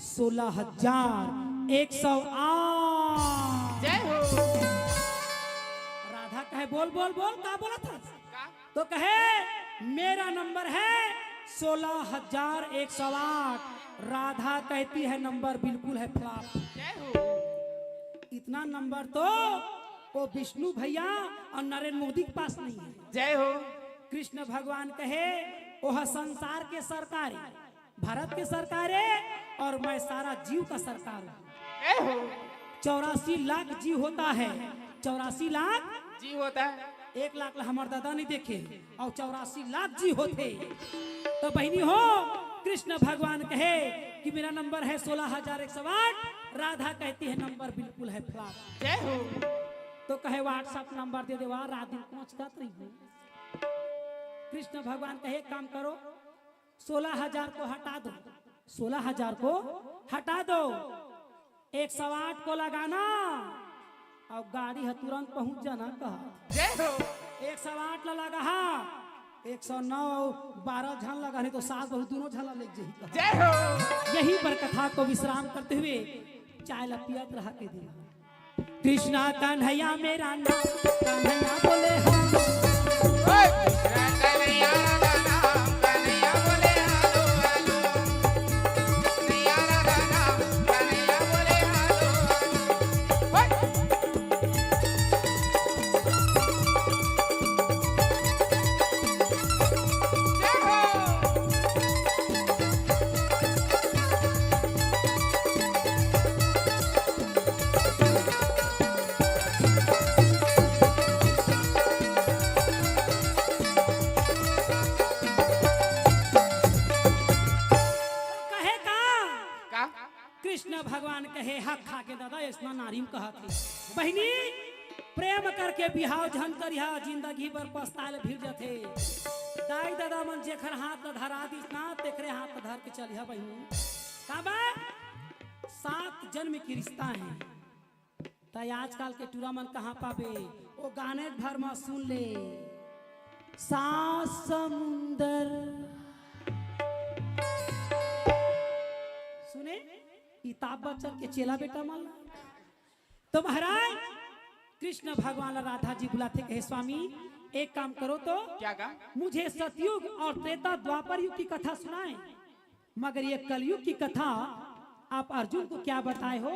16,108 जय हो राधा कहे बोल बोल बोल क्या बोला था का तो कहे मेरा नंबर है 16,108 राधा कहती है नंबर बिल्कुल है फ्लॉप जय हो इतना नंबर तो वो विष्णु भैया और नरेंद्र मोदी के पास नहीं है जय हो कृष्ण भगवान कहे वह संसार के सरकार है, भारत के सरकार है और मैं सारा जीव का सरकार हूँ। जय हो 84 लाख जीव होता है 84 लाख जी होता है 1 लाख ला हमार दादा नहीं देखे और 84 लाख जी होते। तो बहनी हो कृष्ण भगवान कहे कि मेरा नंबर है 16,108। राधा कहती है नंबर बिल्कुल है फ्लॉप। जय हो। तो कहे व्हाट्सएप नंबर दे दे, वाह रात दिन पहुंचता रही हूँ। कृष्ण भगवान कहे काम करो 16,000 को हटा दो, 16,000 को हटा दो, 108 को लगाना और गाड़ी है तुरंत पहुंच जाना। कहा जय हो। 108 ला लगा, हाँ 109 और 12 झन लगा, नहीं तो 7 बहुत दोनों झला लग जाए। जय हो। यहीं पर कथा को विश्राम करते हुए चाय ला पियत रहा के दिन कृष्णा कन्हैया मेरा नाम, कन्हैया बोले हम। ओए कृष्णा कन्हैया राधा नाम, कन्हैया बोले हालो हालो। कन्हैया राधा नाम, कन्हैया बोले हालो हालो। ओए जय हो। कहे का का कृष्ण भगवान कहे हक खा के दादा ऐसा नारी में कहा थी बहनी प्रेम करके बिहाव झन करिहा जिंदगी भर पछताए भीड़ जथे। दाई दादा मन जेखर हाथ धरा दिस ना तेकरे हाथ धर के चलिहा बहनी। का बा 7 जन्म की रिश्ता है। तय आजकल के टूरा मन कहाँ पावे, वो गाने भर में सुन ले। सात समुंदर सुने इताब बच्चन के चेला बेटा मान। तो महाराज कृष्ण भगवान राधा जी बुलाते कहे स्वामी एक काम करो तो क्या का मुझे सतयुग और त्रेता द्वापर युग की कथा सुनाए, मगर ये कलयुग की कथा आप अर्जुन को क्या बताए हो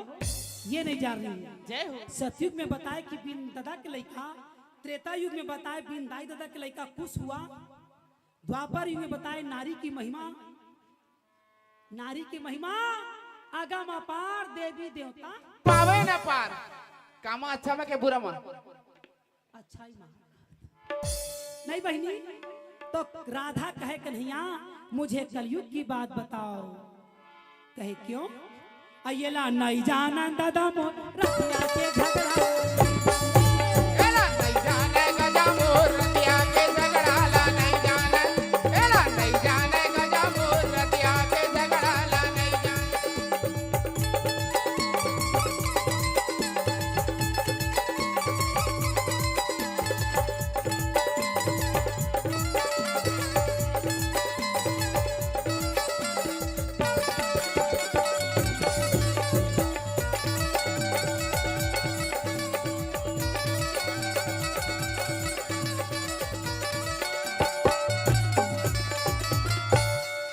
ये नहीं जान रही। जय हो। सतयुग में बताए कि बिन दादा के लड़का, त्रेता युग में बताए बिन दाई दादा के लड़का कुछ हुआ, द्वापर युग में बताए नारी की महिमा, नारी की महिमा अगम अपार देवी देवता पावे ना पार, कामा अच्छा में के बुरा में अच्छा ही मान। नहीं बहनी तो राधा कहे कन्हैया मुझे कलयुग की बात बताओ। कहे क्यों? अयला नहीं जाना दादा मोर रतिया के झगड़ा। एला नहीं जाने गजा मोर रतिया के झगड़ा ला नहीं जाने। एला नहीं जाने गजा मोर रतिया के झगड़ा ला नहीं जाने।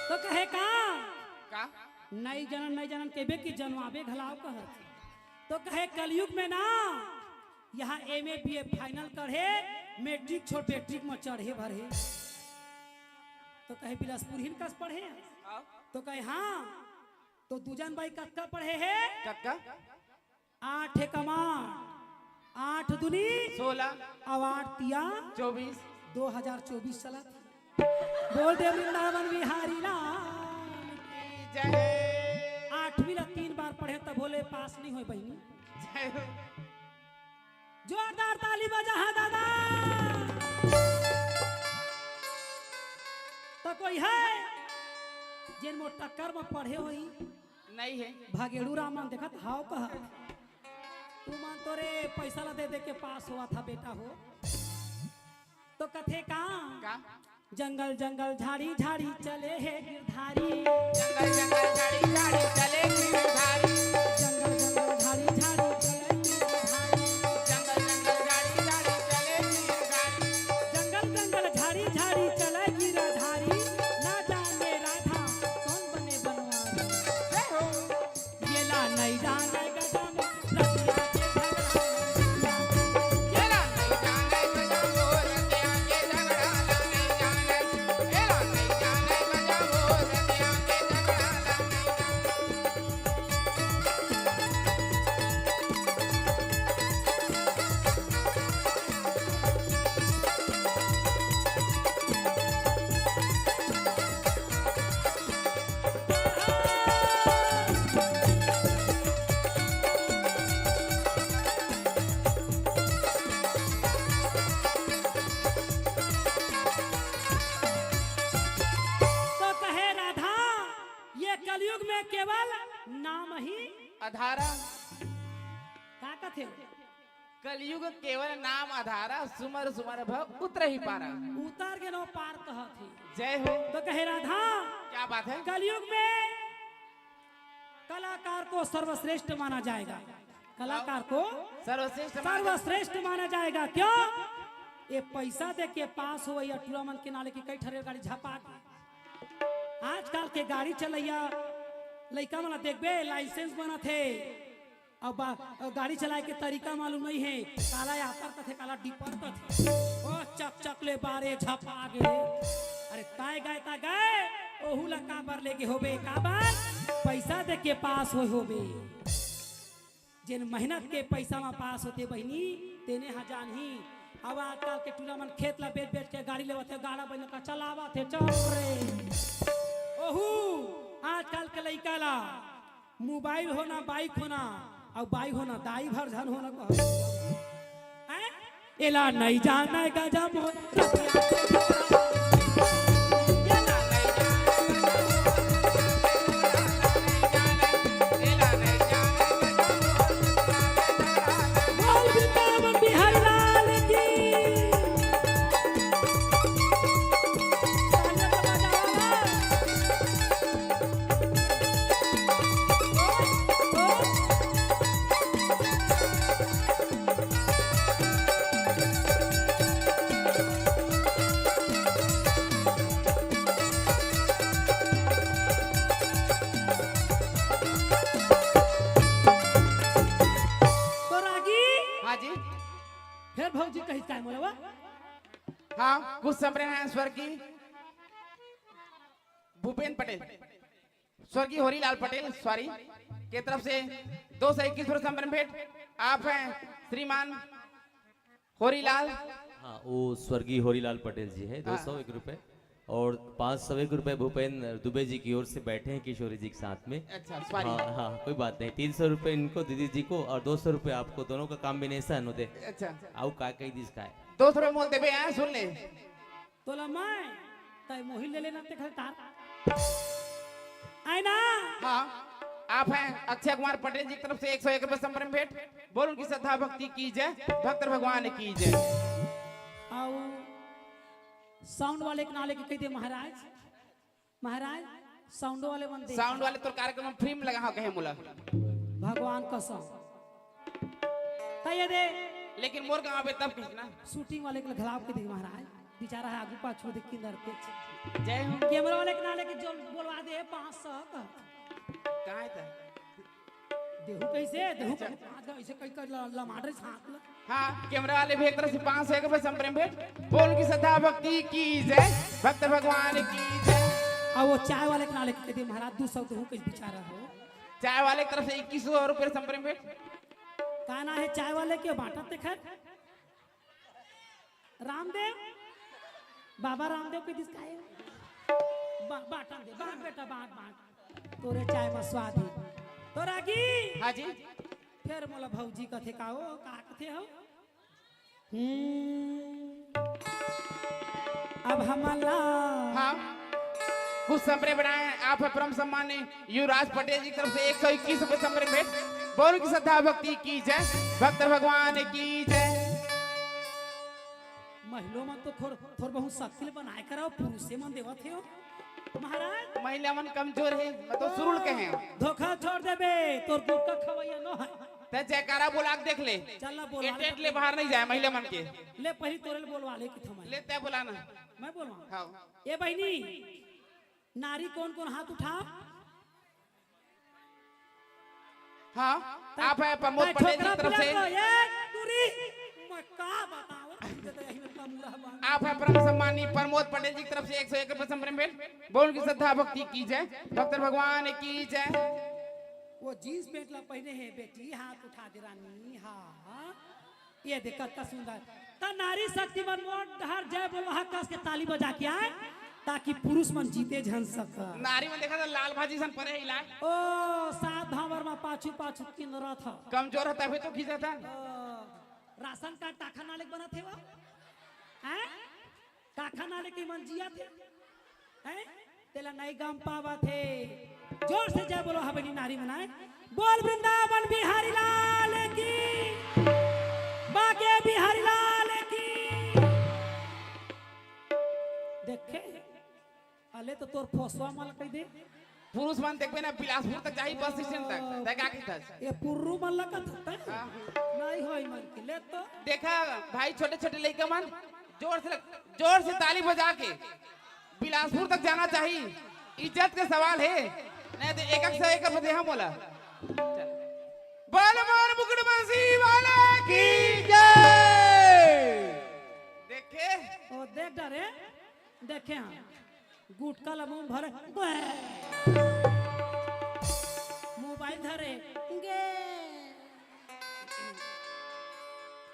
तो कहे का का नई जनन केबे की जनवाबे घलाव कह। तो कहे कलयुग में ना यहाँ एमए बीए फाइनल करे, मैट्रिक छोड़ मैट्रिक में चढ़े भरे। तो कहे बिलासपुर हिन कस पढ़े। तो कहे हाँ। तो दूजन भाई कक्का पढ़े है कक्का 8 कमार 8 दुनी 16 अब 8 तिया 24 2024 चला। बोल दे वृंदावन बिहारी लाल की जय। 8वीं ला 3 बार पढ़े तब बोले पास नहीं हुए बहनी। जय हो। जोरदार ताली बजा है दादा। तो कोई है जिन मो टक्कर में पढ़े हुई नहीं है। भागेड़ू रामन देखा हाव कहा तू मान तो रे पैसा ला दे दे के पास हुआ था बेटा हो। तो कथे का का जंगल जंगल झाड़ी झाड़ी चले है गिरधारी। जंगल जंगल झाड़ी झाड़ी चले गिरधारी। जंगल जंगल झाड़ी झाड़ी चले गिरधारी। जंगल जंगल झाड़ी झाड़ी चले गिरधारी। जंगल जंगल झाड़ी झाड़ी चले गिरधारी। ना जाने राधा कौन बने बनवारी। जय हो। ये ला नहीं जाने गजम रतिया के झगड़ा। एला नहीं जाने गजा मोर रतिया के झगड़ा ला नहीं जाने। एला नहीं जाने गजा मोर रतिया के झगड़ा ला नहीं जाने। अधारा का कथे कलयुग केवल नाम आधारा सुमर सुमर भव उतर ही पारा। उतर के नो पार कह थी। जय हो। तो कहे राधा क्या बात है? कलयुग में कलाकार को सर्वश्रेष्ठ माना जाएगा। कलाकार को सर्वश्रेष्ठ माना जाएगा। क्यों? ये पैसा दे के पास हो या टूरा मन के नाले की कई ठरे गाड़ी झपा के आजकल के गाड़ी चलैया लड़का वाला देखबे लाइसेंस बना थे अब गाड़ी चलाए के तरीका मालूम नहीं है। काला आतर कथे काला डिपर कथे ओ चक चक ले बारे झपा गे। अरे ताय गए ओहू ला काबर लेके होबे काबर पैसा दे के पास होबे। जिन मेहनत के पैसा में पास होते बहनी तेने हजान ही। अब आजकल के टूला मन खेत ला बेच बेच के गाड़ी लेवत है गाड़ा बन का चलावा थे चल रे। ओहू आजकल के लइका ला मोबाइल होना बाइक होना और बाइक होना दाई भर झन होना कह एला नहीं जाना गजा मोर भौजी कही काय मोलवा। हाँ कुछ समय हैं स्वर्गीय भूपेंद्र पटेल स्वर्गीय होरीलाल पटेल सॉरी के तरफ से 221 संबरण भेंट आप हैं श्रीमान होरीलाल। हाँ वो स्वर्गीय होरीलाल पटेल जी है। 201 रुपए और 501 रुपए भूपेंद्र दुबे जी की ओर से बैठे हैं किशोरी जी के साथ में। अच्छा सॉरी। हाँ हाँ कोई बात नहीं। 300 रुपए इनको दीदी जी को और 200 रुपए आपको दोनों का कॉम्बिनेशन होते। अच्छा आओ का कही दिस का है 200 रुपए मोल देबे हैं सुन ले तोला मैं तय मोही ले लेना ते खलता आई ना। हाँ आप हैं अक्षय कुमार पटेल जी की तरफ से 101 रुपए संबरण भेंट बोल उनकी श्रद्धा भक्ति की जय भक्त भगवान की जय। आओ साउंड वाले के नाले के कह दे महाराज महाराज साउंड वाले बंदे साउंड वाले तो कार्यक्रम फ्री में लगा हो कहे मुला भगवान कसम तय दे लेकिन मोर गांव पे तब खींचना शूटिंग वाले के खिलाफ के देख महाराज बेचारा है आगू पाछू देख के नर पे जय हो। कैमरा वाले के नाले के जो बोलवा दे 500 का कहां है था देहू कैसे देहू ऐसे कई कर लमाडरे छाप ल। हाँ कैमरा वाले भी एक तरफ से 501 रुपए संप्रेम भेंट बोल की श्रद्धा भक्ति की जय भक्त भगवान की जय। और वो चाय वाले के नाले के दे महाराज 200 देहू कैसे बेचारा हो। चाय वाले की तरफ से 2100 रुपए संप्रेम भेंट का ना है चाय वाले के बाटा ते खैर रामदेव बाबा रामदेव के दिस काए बाटा दे बांट बेटा बांट बांट तोरे चाय में स्वाद है तो रागी। हाँ जी फिर मोला भौजी कथे काओ का कथे हो अब हमला हाँ कुछ संप्रेम बनाए आप है परम सम्मान्य युवराज पटेल जी की तरफ से 121 रुपए संप्रेम भेंट बोल की श्रद्धा भक्ति की जय भक्त भगवान की जय। महिलों में तो थोड़ बहुत शक्ति बनाए कराओ पुरुषे मन देवत हो महाराज। महिला मन कमजोर है मैं तो सुरुल के हैं धोखा छोड़ देबे तोर गुटका खवैया न है ते जयकारा बोला देख ले चल ना बोला एटेट ले बाहर नहीं जाए महिला मन के ले पहली तोरे बोलवा ले कि थमा ले ते बुलाना मैं बोलवा हाँ ए बहनी नारी कौन कौन हाथ उठा। हाँ आप है प्रमोद पटेल जी की तरफ से मैं का बताऊं आप है परम सम्मानी प्रमोद पटेल जी की तरफ से 101 रुपए संप्रेम भेंट बोल की श्रद्धा भक्ति की जय भक्त भगवान की जय। वो जींस पेंट ला पहने है बेटी हाथ उठा दे रानी। हाँ ये देख कितना सुंदर ता नारी शक्ति मन मोट हर जय बोलो हक कस के ताली बजा के आए ताकि पुरुष मन जीते झन सक। नारी में देखा था लाल भाजी सन परे हिला ओ सात भावर में पाछू पाछू किन रथ कमजोर होता है तो खींचा था राशन कार्ड टाखा नाले बना थे वो हैं टाखा नाले के मन जिया थे हैं तेला नई गम पावा थे जोर से जय बोलो हबनी नारी मनाए बोल वृंदावन बिहारी लाल की, बाके बिहारी लाल की। देखे अले तो तोर फोसवा माल कह दे पुरुष मन देखबे ना बिलासपुर तक जाही बस स्टैंड तक तक आके तक ये पुर्रू मन लगा था नहीं होई मन के ले तो देखा भाई छोटे छोटे लड़के मन जोर से ताली बजा के बिलासपुर तक जाना चाहिए। इज्जत के सवाल है नहीं तो एक एक से एक बजे हम बोला बोल मोर मुकुट बंसी वाला की जय। देखे ओ देख डरे देखे हाँ गुटका लमून भरे मोबाइल धरे गे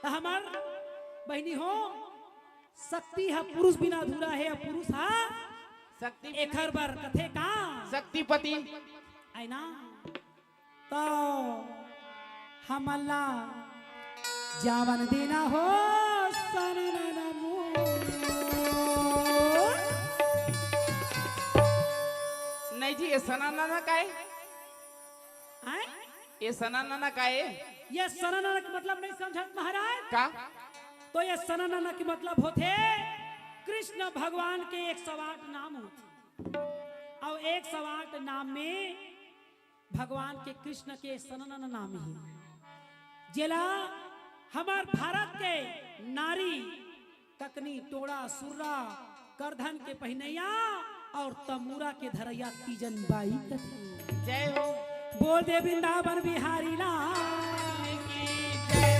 हमार बहनी हो शक्ति है पुरुष बिना अधूरा है पुरुष है शक्ति एक हर बार कथे का शक्तिपति आई ना तो हमला जावन देना हो नहीं जी ये सना नाना का है आए? ये सना नाना का है ये सनाना का मतलब नहीं समझा महाराज का तो ये सनाना के मतलब होते कृष्ण भगवान के 108 नाम होते और 108 नाम में भगवान के कृष्ण के सनाना नाम ही जिला हमार भारत के नारी ककनी टोड़ा सुर्रा करधन के पहनैया और तमूरा के धरैया तीजन बाई कथी। जय हो बोल दे वृंदावन बिहारी लाल की जय।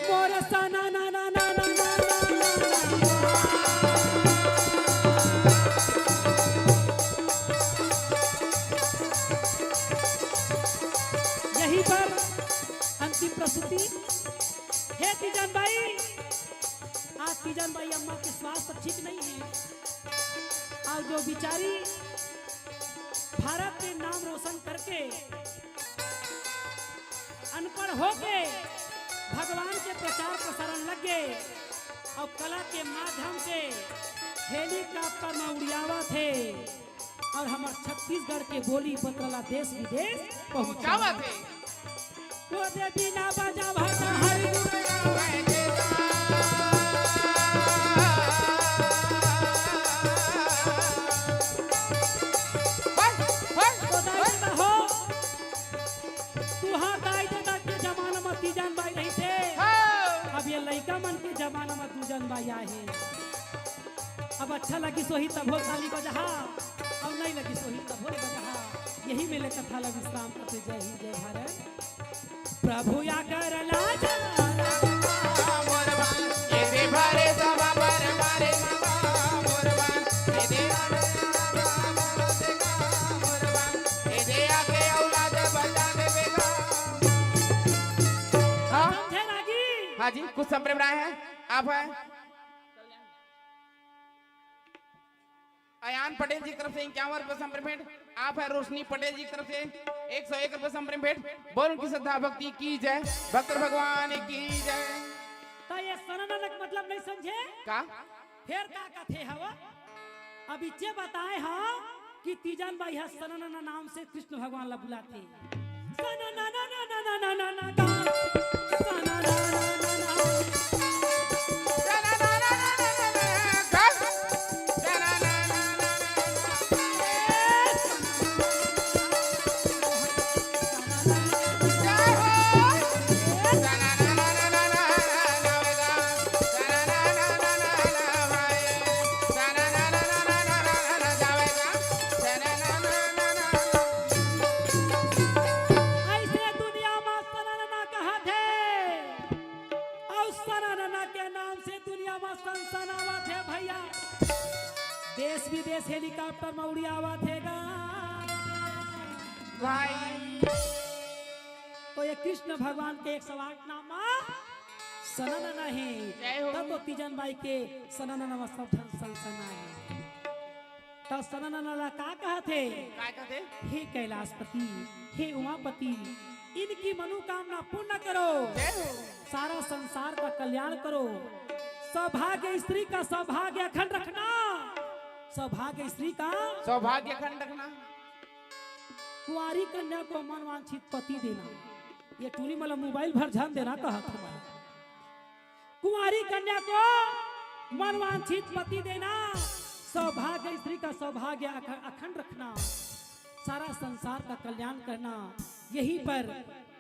मोर सना ना ना ना ना यहीं पर अंतिम प्रस्तुति है तीजन बाई। आज तीजन बाई अम्मा के स्वास्थ्य ठीक नहीं है और जो बिचारी भारत के नाम रोशन करके अनपढ़ होके भगवान के प्रचार प्रसारण लग गए और कला के माध्यम से हेलीकॉप्टर में उड़ियावा थे और हमारे छत्तीसगढ़ के बोली बतला देश विदेश पहुंचावा थे। वो देवी ना बजा भाषा हरि लड़का मन के जमाना में दूजन बाई आए अब अच्छा लगी सोही तब हो ताली बजहा और नहीं लगी सोही तब हो बजहा। यही मेले कथा लगी विश्राम करते जय हिंद जय भारत। प्रभु या कर लाजा हाँ जी कुछ संप्रेम राय है आप है अयान पटेल जी की तरफ से 51 रुपए संप्रेम भेंट। आप है रोशनी पटेल जी की तरफ से 101 रुपए संप्रेम भेंट। बोल उनकी श्रद्धा भक्ति की जय भक्त भगवान की जय। तो ये सनानक मतलब नहीं समझे का फिर का कथे हवा अब इच्चे बताए हाँ कि तीजन बाई है सनाना नाम से कृष्ण भगवान ला बुलाते सनाना ना ना ना ना ना ना ना सनाना देश विदेश हेलीकॉप्टर में उड़ी आवा थेगा भाई। तो ये कृष्ण भगवान के 108 नाम सनन नहीं तब तो तीजन बाई के सनन सब सनसनाए तो सनन का कहते हे कैलाशपति हे उमापति इनकी मनोकामना पूर्ण करो सारा संसार का कल्याण करो सौभाग्य स्त्री का सौभाग्य अखंड रखना सौभाग्य स्त्री का सौभाग्य अखंड रखना कुंवारी कन्या को मनवांछित पति देना, ये टूनी मतलब मोबाइल भर ध्यान देना कहा था मैं। कुंवारी कन्या को मनवांछित पति देना, सौभाग्य स्त्री का सौभाग्य अखंड रखना, सारा संसार का कल्याण करना, यही पर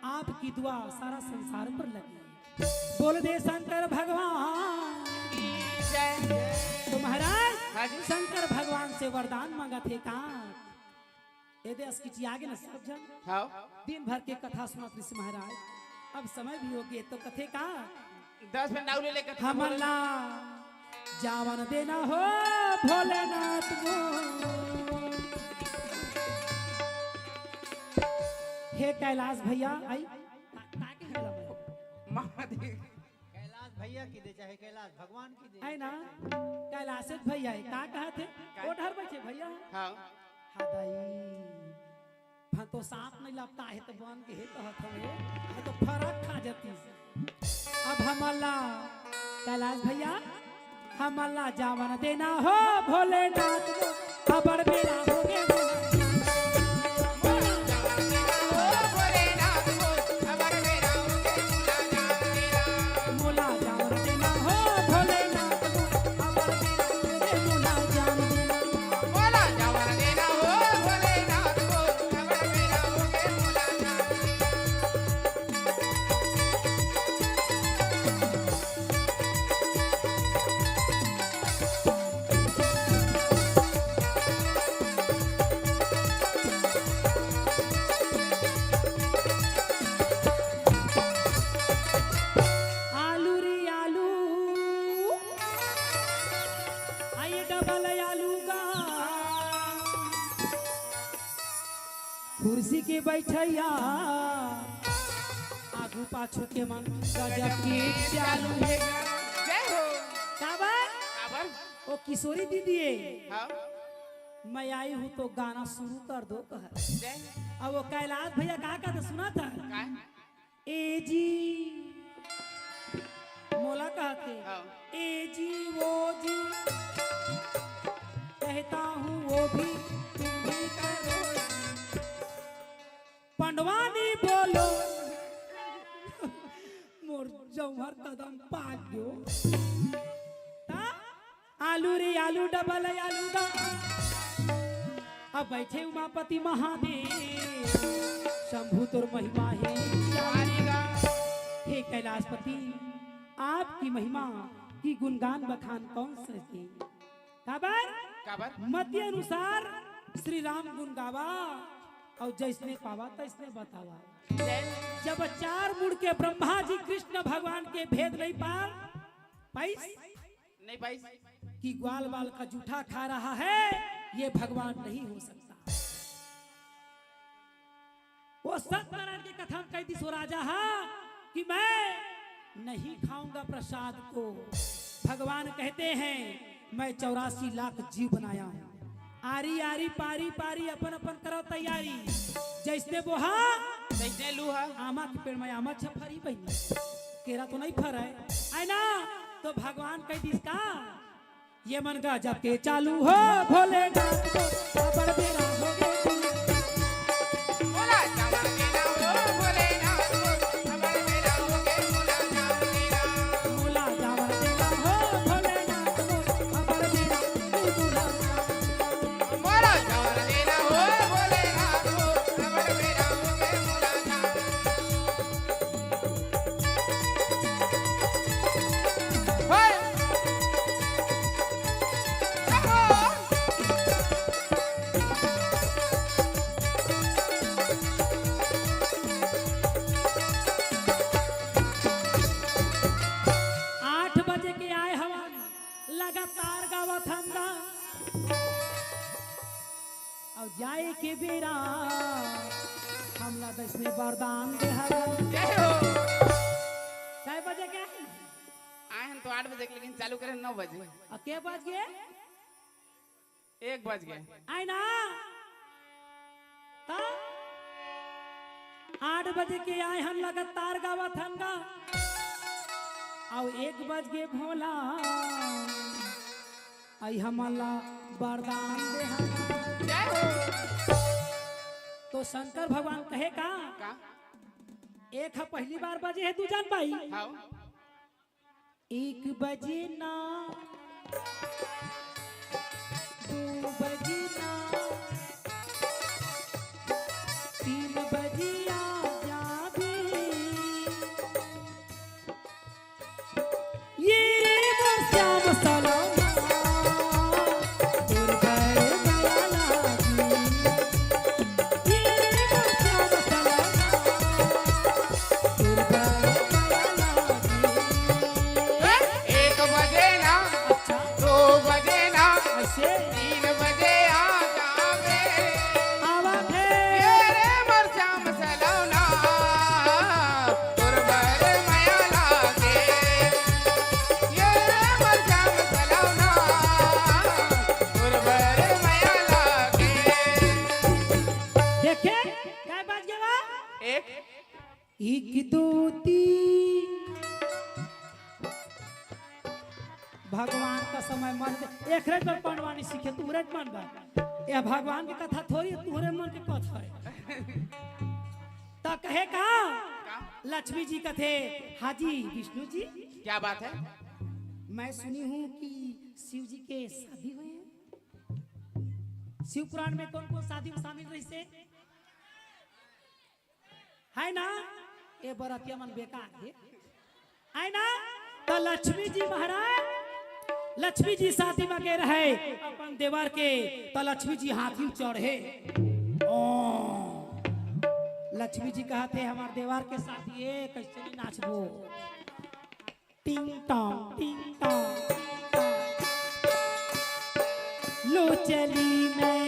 आपकी दुआ सारा संसार पर लगी। बोल दे शंकर भगवान तो महाराज शंकर भगवान से वरदान मांगा थे का ये देश की आगे न सब जन दिन भर के कथा सुना ऋषि महाराज। अब समय भी हो गए तो कथे का 10 मिनट डाउले लेकर हमला जावन देना हो भोलेनाथ को। हे कैलाश भैया आई कैलाश भैया की दे चाहे कैलाश भगवान की दे आई ना कैलाश भैया का कहा थे वो डर बैठे भैया। हाँ हाँ तो सांप नहीं लगता है तो बन के कहत हवे तो फरक खा जाती। अब हमला कैलाश भैया हमला जावन देना हो भोलेनाथ को खबर मेरा हो गया कुर्सी के बैठैया आगू पाछू के मन गजब की चालू है। जय हो ओ किशोरी दीदी हाँ मैं आई हूँ तो गाना शुरू कर दो कह। जय अब वो कैलाश भैया कहा था सुना था का ए जी मोला कहते हाँ ए जी वो जी कहता हूँ वो भी तुम भी करो पंडवानी बोलो मोर जौहर कदम पाक गयो आलू रे आलू डबल आलू दा। अब बैठे उमापति महादेव शंभु तुर महिमा है हे कैलाशपति आपकी महिमा की गुणगान बखान कौन सके। काबर मध्य अनुसार श्री राम गुण गावा और जैसने पावा तैसने बतावा। जब 4 मुड़ के ब्रह्मा जी कृष्ण भगवान के भेद नहीं नहीं पाई कि ग्वाल बाल का जूठा खा रहा है ये भगवान नहीं हो सकता। वो सत्यनारायण की कथा कह दी सो राजा कि मैं नहीं खाऊंगा प्रसाद को। भगवान कहते हैं मैं 84 लाख जीव बनाया हूं, आरी आरी पारी पारी अपन अपन करो तैयारी। जैसे बोहा जैसे लूहा आमा के पेड़ में आमा फरी बनी केरा तो नहीं फर है आई ना। तो भगवान कह दी का ये मन का जब के चालू हो भोलेनाथ को खबर मेरा हो गया। जाए के बेरा हमला दसवीं वरदान दे काय बजे क्या आए हम तो 8 बजे लेकिन चालू करें 9 बजे। के बज गए 1 बज गए आए ना 8 बजे के आए हम लगातार गावत हम गा और 1 बज गए भोला आई हमला वरदान दे। तो तो शंकर भगवान कहे का का एक है पहली बार बजे है दूजान भाई हाँ 1 बजे ना 2 बजे ना 3 बजे आ जाबे ये वो श्याम सलामा दुर्गर माया लागी ये वो श्याम सलामा दुर्गर माया लागी 1 बजे ना अच्छा 2 बजे ना ऐसे 3 बजे आ जावे आवा है ये रे मोर श्याम सलोना दुर्बर माया लागे ये रे मोर श्याम सलोना दुर्बर माया लागे देखे क्या बात के बा एक 1 2 3 भगवान का समय मन एक रेट में पढ़वानी सीखे तू रेट मन बा ये भगवान की कथा थोड़ी तोहरे मन की कथा है तो कहे का लक्ष्मी जी कथे हाजी विष्णु जी क्या बात है मैं सुनी हूँ कि शिव जी के शादी हुए हैं शिव पुराण में कौन कौन शादी में शामिल रही से है ना ये बरतिया मन बेकार है ना तो लक्ष्मी जी महाराज लक्ष्मी जी शादी में गए रहे अपन देवर के तो लक्ष्मी जी हाथी में चढ़े ओ लक्ष्मी जी कहते हमारे देवर के साथ ये कैसे नहीं नाचबो टिंग टोंग टिंग टोंग लो चली मैं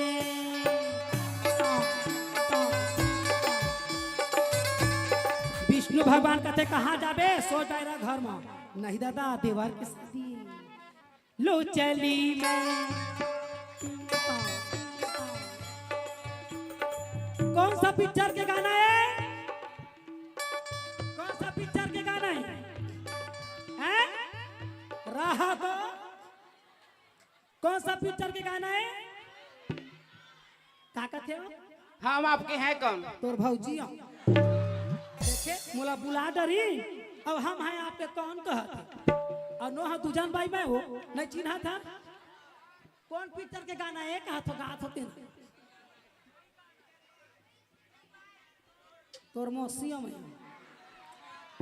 विष्णु भगवान कहते कहाँ जाबे सो डायरा घर में नहीं दादा देवर के शादी लो चली मैं कौन सा पिक्चर के गाना है कौन सा पिक्चर के गाना है रहा तो कौन सा पिक्चर के गाना है का कहते हो हम आपके हैं कौन तोर भौजी देखे मोला बुला डरी अब हम हैं आपके कौन कहत और नो हाँ दुजान भाई मैं हो नहीं चिन्हा था कौन पिक्चर के गाना है कहा तो गात होते तोर मौसिया में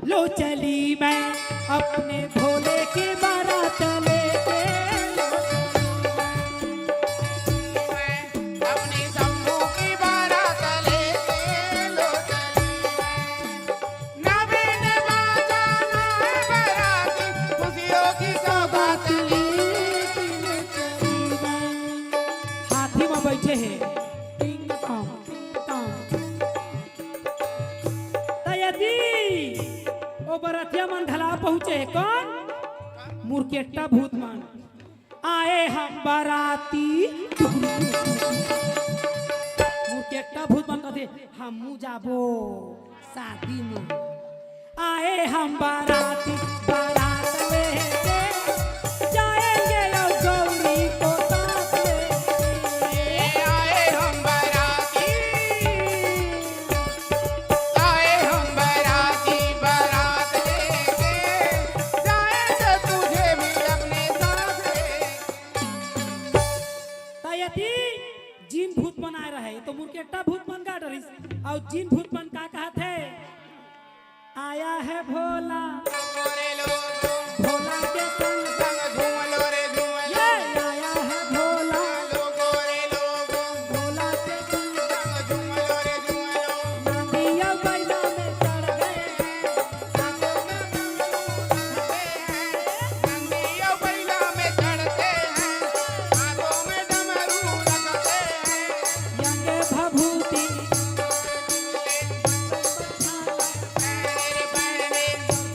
लो चली मैं अपने भोले की बारात लेके अपनी शंभू की बारात लेके लो चली नवीन बाजाना है बाराती खुशियों की सौगात ली हाथी में बैठे हैं टिंग टोंग टिंग टोंग तो यदि ओ बरतिया मन ढला पहुंचे कौन मुर्केट्टा भूत मन आए हम बाराती मुर्केट्टा भूत मन कहते हम जाबो शादी में आए हम बाराती बारात लेके जाएंगे और गौरी को साथ लेके आए हम बाराती बारात लेके जाएंगे तुझे भी अपने साथ यदि जिन भूत मन आए रहे तो मुर्केट्टा भूत मन का डरिस और जिन भूत मन का कहा थे आया है भोला गोरे लोग भोला के संग संग झूम लो रे झूम ये आया है भोला लो गोरे लोग भोला के संग संग झूम लो रे झूम लो नदिया बैला में चढ़ गए नंदिया बैला में चढ़ते हैं हाथों में डमरू रखते हैं यंगे भभूति पैर पहने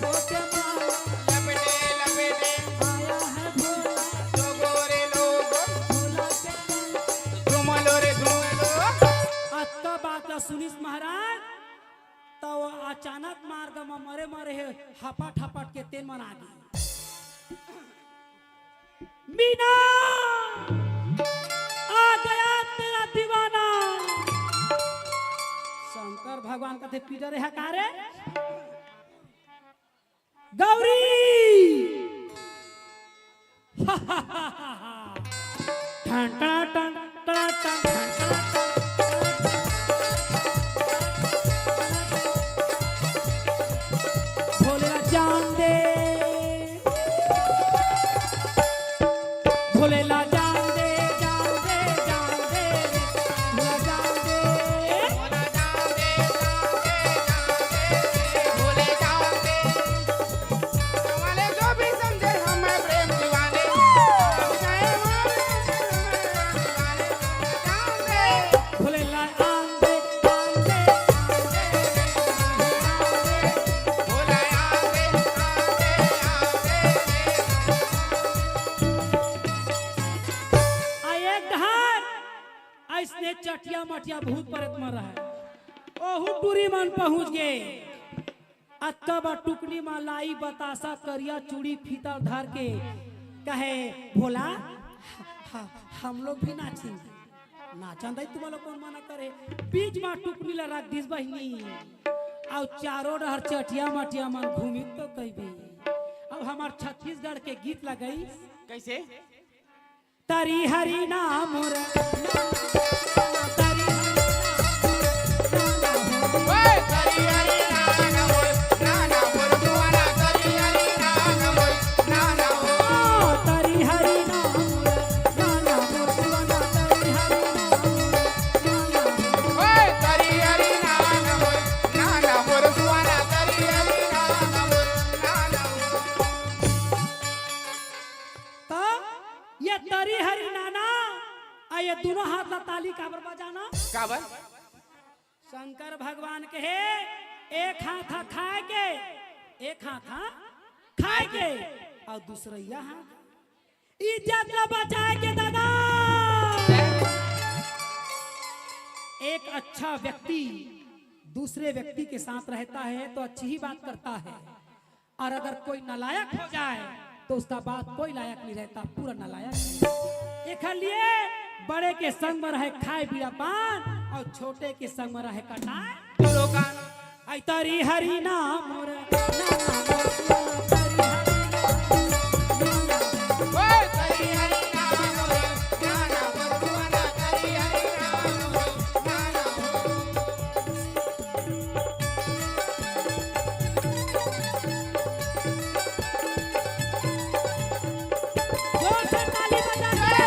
होके माला लपटे लपेटे आया है भोला लो गोरे लोग भोला के संग झूम लो रे झूम लो आज का बात सुनिस महाराज तो अचानक मार्ग में मरे मरे है हपट हपट के तेन मन आ गई मीना आ गया तेरा दीवाना भगवान कहते पीटर है कारे गौरी टन टन टन टन टन भोलेनाथ जान दे भोलेनाथ जान दे जान दे जान दे भोला जान दे भोले जान दे वाले जो भी समझे हमें प्रेम दीवाने भोलेनाथ जान दे जान दे भोला एक ढार ऐसने चटिया मटिया भूत परत मर रहा है ओहू टूरी मन पहुंच गए अतबा टुकनी में लाई बतासा करिया चूड़ी फीता धर के कहे भोला हम लोग भी नाचेंगे नाचन दई तुम लोग कौन मना करे बीच में टुकनी ला रख दिस बहिनी और चारों डहर चटिया मटिया मन घूमी तो कही अब हमार छत्तीसगढ़ के गीत लगई कैसे तरी हरि नाम रे तरी ओए करी हरी नाना बोल नाना बोल दुआरा करी हरी नाना बोल नाना बोल तरी हरि नाम रे नाना बोलना तरी हरि नाम ओए करी हरी नाना बोल नाना बोल दुआरा करी हरी नाना बोल नाना तो ये तरी हरि नाना आ ये दोनों हाथ ला ताली काबर बजाना काबर शंकर भगवान के हे एक हाथ खाए के एक हाथ खाए के और दूसरा हाथ इज्जत ला बचाए के दादा एक अच्छा व्यक्ति दूसरे व्यक्ति के साथ रहता है तो अच्छी ही बात करता है और अगर कोई नालायक हो जाए तो उसका बात कोई लायक नहीं रहता पूरा नालायक एक लिए बड़े के संग में रहे खाए पीड़ा पान और छोटे के संग में रहे कटाए लोकान आई तरी हरि नाम रे नाना बोल तरी ओए करी हरी नाना बोल नाना बोल दुआरा करी हरी नाना बोल नाना जोर से ताली बजा दे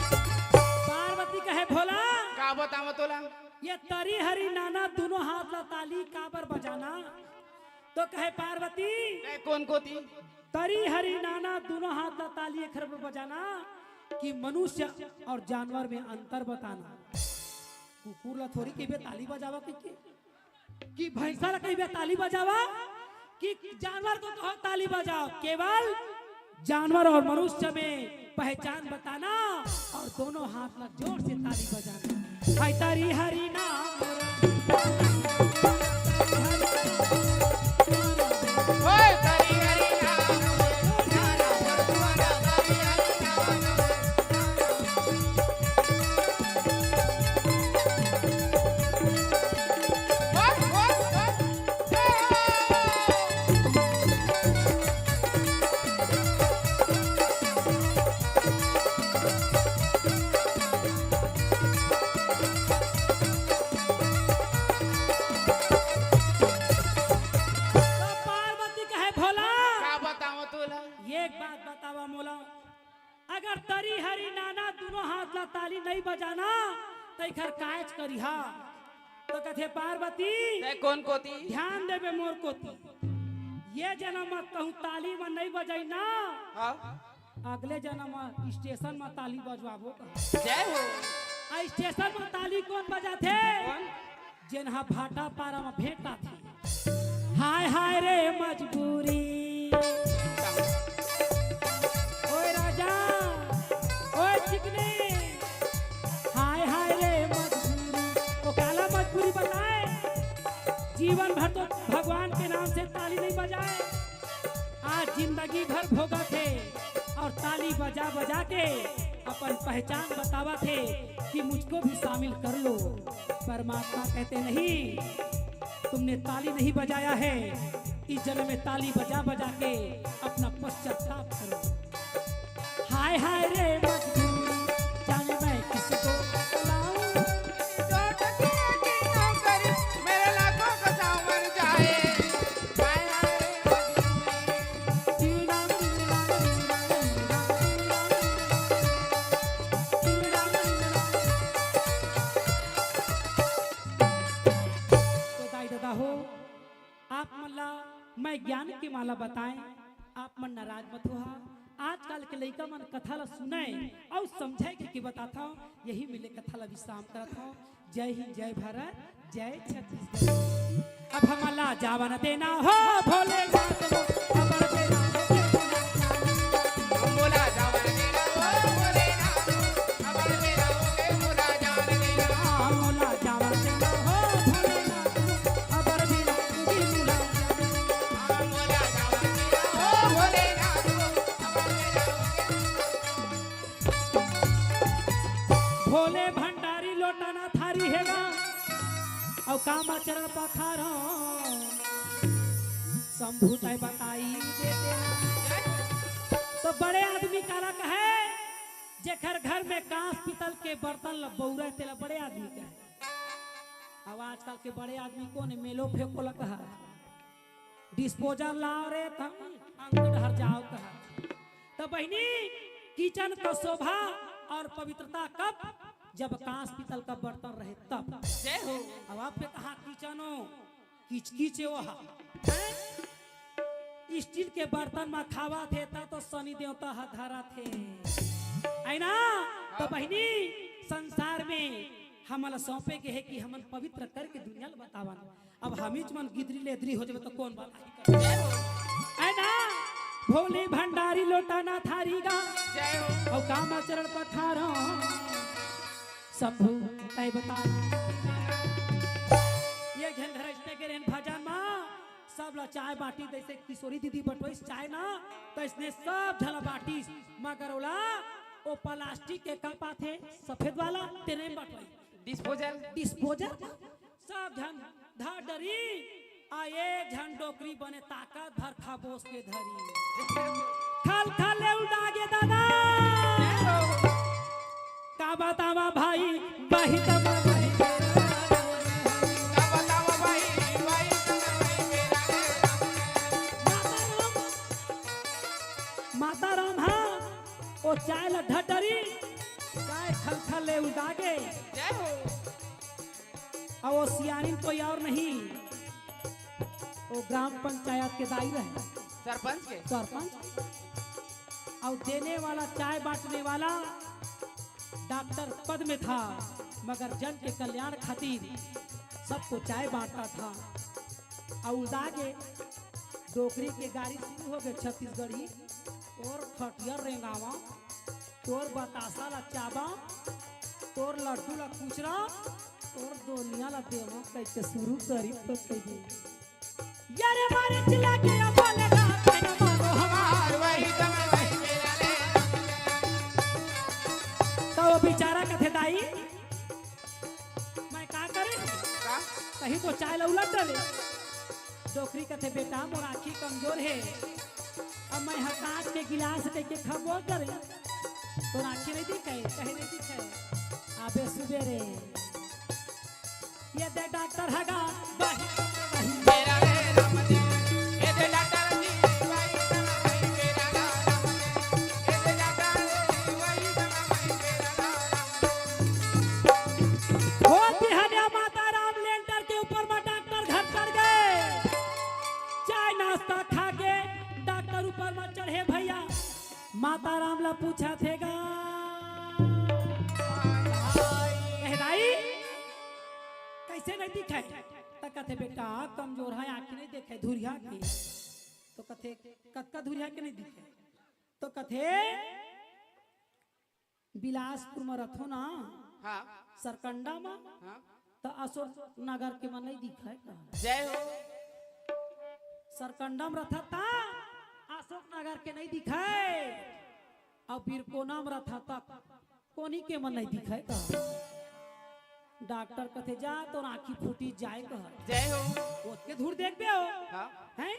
पार्वती कहे भोला का बतावा तोला ये तरी हरि नाना दोनों हाथ ला ताली काबर बजाना तो कहे पार्वती ए कौन कोती तरी हरि नाना दोनों हाथ ला ताली एक पर बजाना कि मनुष्य और जानवर में अंतर बताना कुकुर ला थोड़ी कहीं ताली बजावा कि भैंसा ला कहीं ताली बजावा कि जानवर को कहो ताली बजाओ केवल जानवर और मनुष्य में पहचान बताना और दोनों हाथ ला जोर से ताली बजाना हाय तरी हरि नाम ओए करी हरी नाना बोल नाना बोल दुआरा करी हरी नाना बोल पार्वती कहे भोला का बतावा तोला एक बात बतावा मोला अगर तरी हरि नाना दोनों हाथ ला ताली नहीं बजाना तो इखर कायच करिहा तो कथे पार्वती ए कौन कोती ध्यान देवे मोर कोती ये जन्म मत कहूँ ताली में नहीं बजाई ना हां अगले जन्म स्टेशन में ताली बजवाबो कहा। जय हो आ स्टेशन में ताली कौन बजाथे कौन जिन्हा भाटा पारा में भेंटा थी हाय हाय रे मजबूरी ओए राजा ओए चिकने हाय हाय रे मजबूरी वो काला मजबूरी बताए जीवन भर तो भगवान के नाम से जिंदगी भर भोगा थे और ताली बजा बजा के अपन पहचान बतावा थे कि मुझको भी शामिल कर लो। परमात्मा कहते नहीं, तुमने ताली नहीं बजाया है, इस जन्म में ताली बजा बजा के अपना पश्चाताप करो। हाय हाय रे मजदूर, जाने मैं किसको बुलाऊं। चोट की नौकरी मेरे लाखों का सांवर जाए। हाय हाय तो दाई दादा हो, आप मल्ला मैं ज्ञान की माला बताएं, आप मन नाराज मत हो। आजकल के लड़का मन कथा ला सुने और समझे कि बताता हूँ, यही मिले कथा ला विश्राम करता हूँ। जय हिंद, जय भारत, जय छत्तीसगढ़। अब हमारा जावन देना हो भोलेनाथ को, अमर देना हो बोला जावन देना हो भोलेनाथ, अमर देना हो बोला जावन देना। मोला जावन देना हो भोलेनाथ को, अमर देना की मुला। बोला जावन देना हो भोलेनाथ, भोले भंडारी लोटाना थारी हैगा और कामा चरण पखारो शंभू तय बताई देते। तो बड़े आदमी काला कहे जेकर घर में कांच पीतल के बर्तन ल बौरा तेला बड़े आदमी कहे। अब आजकल के बड़े आदमी को ने मेलो फेंको ला कहा, डिस्पोजल लाओ रे तम अंग हर जाओ कहा। तो बहनी किचन का शोभा और पवित्रता कब, जब कांच पीतल का बर्तन रहे तब। जय हो। अब आप पे कहा किचनो किच किचे वहा स्टील के बर्तन में खावा थे तब तो शनि देवता हथारा थे, है ना। तो बहनी संसार में हमला सौंपे के है कि हमन पवित्र करके दुनिया ल बतावन। अब हमीच मन गिदरी लेदरी हो जावे तो कौन बात है ना। भोले भंडारी लोटाना थारी गा, जय हो। और कामा चरण पखारो शंभू तय बता। ये घेन घरस्ते के रेन भजन मां सब ला चाय बाटी, जैसे किशोरी दीदी बटोई चाय ना, तो इसने सब झला बाटी, मगर ओला वो प्लास्टिक के कप आथे सफेद वाला तेरे में बटोई डिस्पोजल डिस्पोजल सब झन धा डरी आ एक झन डोकरी बने ताकत भर खाबोस के धरी। खल खल ले उड़ागे दादा का बतावा भाई बही तमा बही बतावा भाई भाई माता राम हाँ ओ चाय ला ढटरी चाय खल खल ले उड़ागे। जय हो। और वो सियानी कोई और नहीं, वो ग्राम पंचायत के दाई रहे सरपंच के सरपंच। और देने वाला चाय बांटने वाला डॉक्टर पद में था, मगर जन के कल्याण खातिर सबको चाय बांटता था। और उदागे डोकरी के गाड़ी शुरू हो गए छत्तीसगढ़ी, और खटियर रेंगावा, तोर बतासा ला चाबा, तोर लड्डू ला कुचरा, तोर दोनिया ला देवा कैसे शुरू करी तो कही यारे मारे चिल्ला के बोले ना कहना मारो हमार वही समय वही मेरा ले। तो वो बेचारा कथे दाई मैं का करे, का कहीं तो चाय ला उलट डाले। डोकरी कथे बेटा मोर आँखी कमजोर है, अब मैं हर कांच के गिलास लेके खबो करे तो आँखी नहीं दिखे, कहीं नहीं दिखे। आबे सुबेरे ये दे डॉक्टर हगा वही मेरा ले राम जी, ये दे डॉक्टर जी वही समय वही मेरा राम जी, ये दे डॉक्टर जी वही समय वही मेरा राम। हो बिहानिया माता राम लेंटर के ऊपर में डॉक्टर घर चढ़ गए। चाय नाश्ता खा के डॉक्टर ऊपर में चढ़े भैया। माता राम ला पूछा थेगा दाई कैसे नहीं दिखे, तो कथे बेटा कमजोर है आँख नहीं देखे धुरिया की, तो कथे कक्का धुरिया के नहीं दिखे, तो कथे बिलासपुर में रथो ना हाँ सरकंडा में, हाँ तो अशोक नगर के मन नहीं दिखे। जय हो। सरकंडा में रथा था आ अशोक नगर के नहीं दिखाए और फिर को नाम रहा तक कोनी के मन नहीं दिखाए का डॉक्टर कथे जा तो आँखी फूटी जाए कह जय हो। ओतके धूर देख बे हो हाँ हैं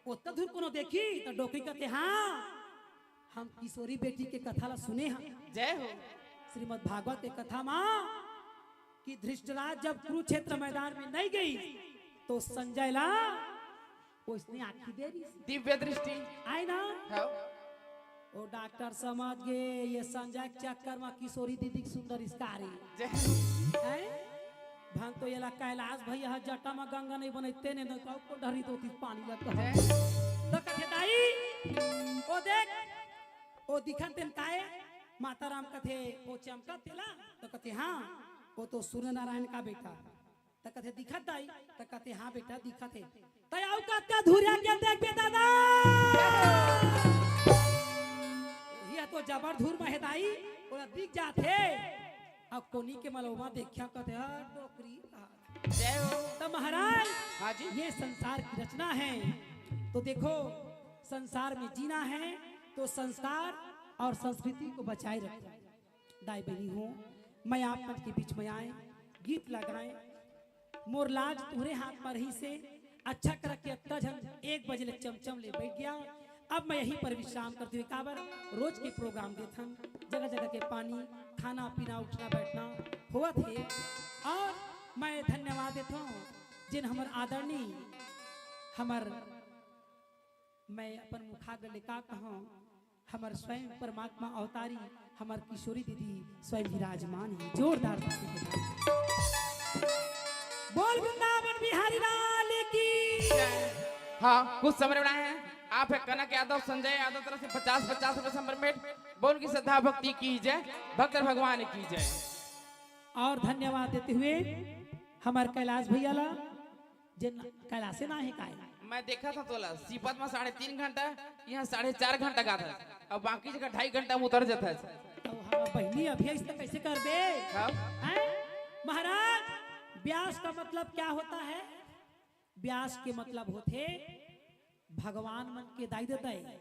ओतके धूर कोनो देखी तो डोकरी कथे हाँ हम किशोरी बेटी के कथा ला सुने हैं जय हो। श्रीमद् भागवत के कथा माँ कि धृष्टराज जब कुरुक्षेत्र मैदान में नहीं गई तो संजय ला उसने आंखी दे दी दिव्य दृष्टि। आए ना हाँ वो डॉक्टर समझ गए ये संजय के चक्कर में किशोरी दीदी की सुंदर इसकारी जय हो। भन तो ये ला कैलाश भैया जटा में गंगा नहीं बनते ने न को डरी तो पानी लग जय। तो कथे दाई ओ देख ओ दिखन तेन काए माता राम कथे वो चमका तेला तो कथे हाँ वो तो सूर्य नारायण का बेटा तो कथे दिखत दाई तो कथे हाँ बेटा दिखत है तो आउ का धुरिया के देख बे दादा ये तो जबर धूर में है दाई ओला दिख जाते अब कोनी के मलौमा देखिया कथे डोकरी जय हो। तो महाराज हाँ जी। ये संसार की रचना है तो देखो संसार में जीना है तो संस्कार और संस्कृति को बचाए रखो दाई बहनी हो मैं आप मन के बीच में आए गीत लगाए मोर लाज तुम्हारे हाथ पर ही से अच्छा कर के तजन 1 बजे ले चमचम ले बैठ गया अब मैं यहीं पर विश्राम करते हुए काबर रोज के प्रोग्राम देथन जगह जगह के पानी खाना पीना उठना बैठना हुआ थे और मैं धन्यवाद देता हूँ जिन हमर आदरणीय हमर मैं अपन मुखाग्र लेका कहूँ हमर स्वयं परमात्मा अवतारी हमर किशोरी दीदी स्वयं विराजमान है जोरदार बोल वृंदावन बिहारी लाल की हाँ कुछ समझ बनाए हैं आप है कनक यादव संजय यादव तरफ से 50-50 रुपए संपर्क बोल की श्रद्धा भक्ति की जय भक्त भगवान की जय। और धन्यवाद देते हुए हमारे कैलाश भैया ला जिन कैलाशे ना है काय मैं देखा था तोला सीपत में 3.5 घंटा यहाँ 4.5 घंटा का था अब बाकी जगह 2.5 घंटा में उतर जाता है। तो हमारा बहनी अभी इस तक कैसे कर बे महाराज व्यास का मतलब क्या होता है व्यास के मतलब होते भगवान मन के दाई देता है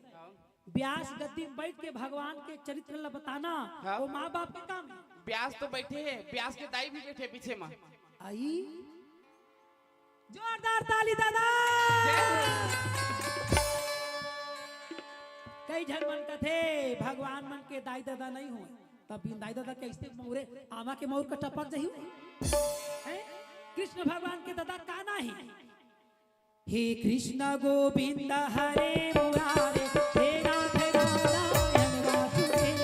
व्यास गद्दी में बैठ के भगवान के चरित्र ला बताना वो माँ बाप के काम है व्यास तो बैठे हैं व्यास के दाई भी बैठे पीछे में आई जोरदार ताली दादा कई जन मन का थे भगवान मन के दाई दादा नहीं हो तब दाई दादा कैसे मोरे आमा के मोर का टपक जही कृष्ण भगवान के दादा का नहीं हे कृष्ण गोविंद हरे मुरारे हे राधे नारायण वासुदेव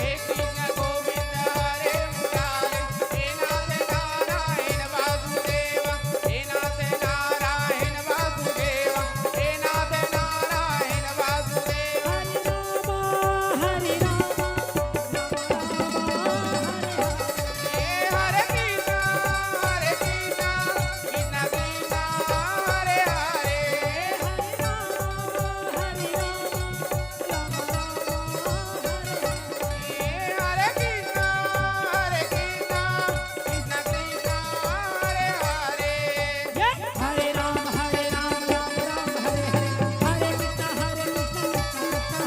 हे कृष्ण गोविंद हरे मुरारे हे नाथ नारायण वासुदेव हे नाथ नारायण वासुदेव हे नाथ नारायण वासुदेव हरे राम हरे कृष्ण हरे कृष्ण कृष्ण कृष्ण हरे हरे हरे कृष्ण हरे कृष्ण कृष्ण कृष्ण हरे हरे हरे राम हरे राम राम राम हरे हरे हरे कृष्ण हरे कृष्ण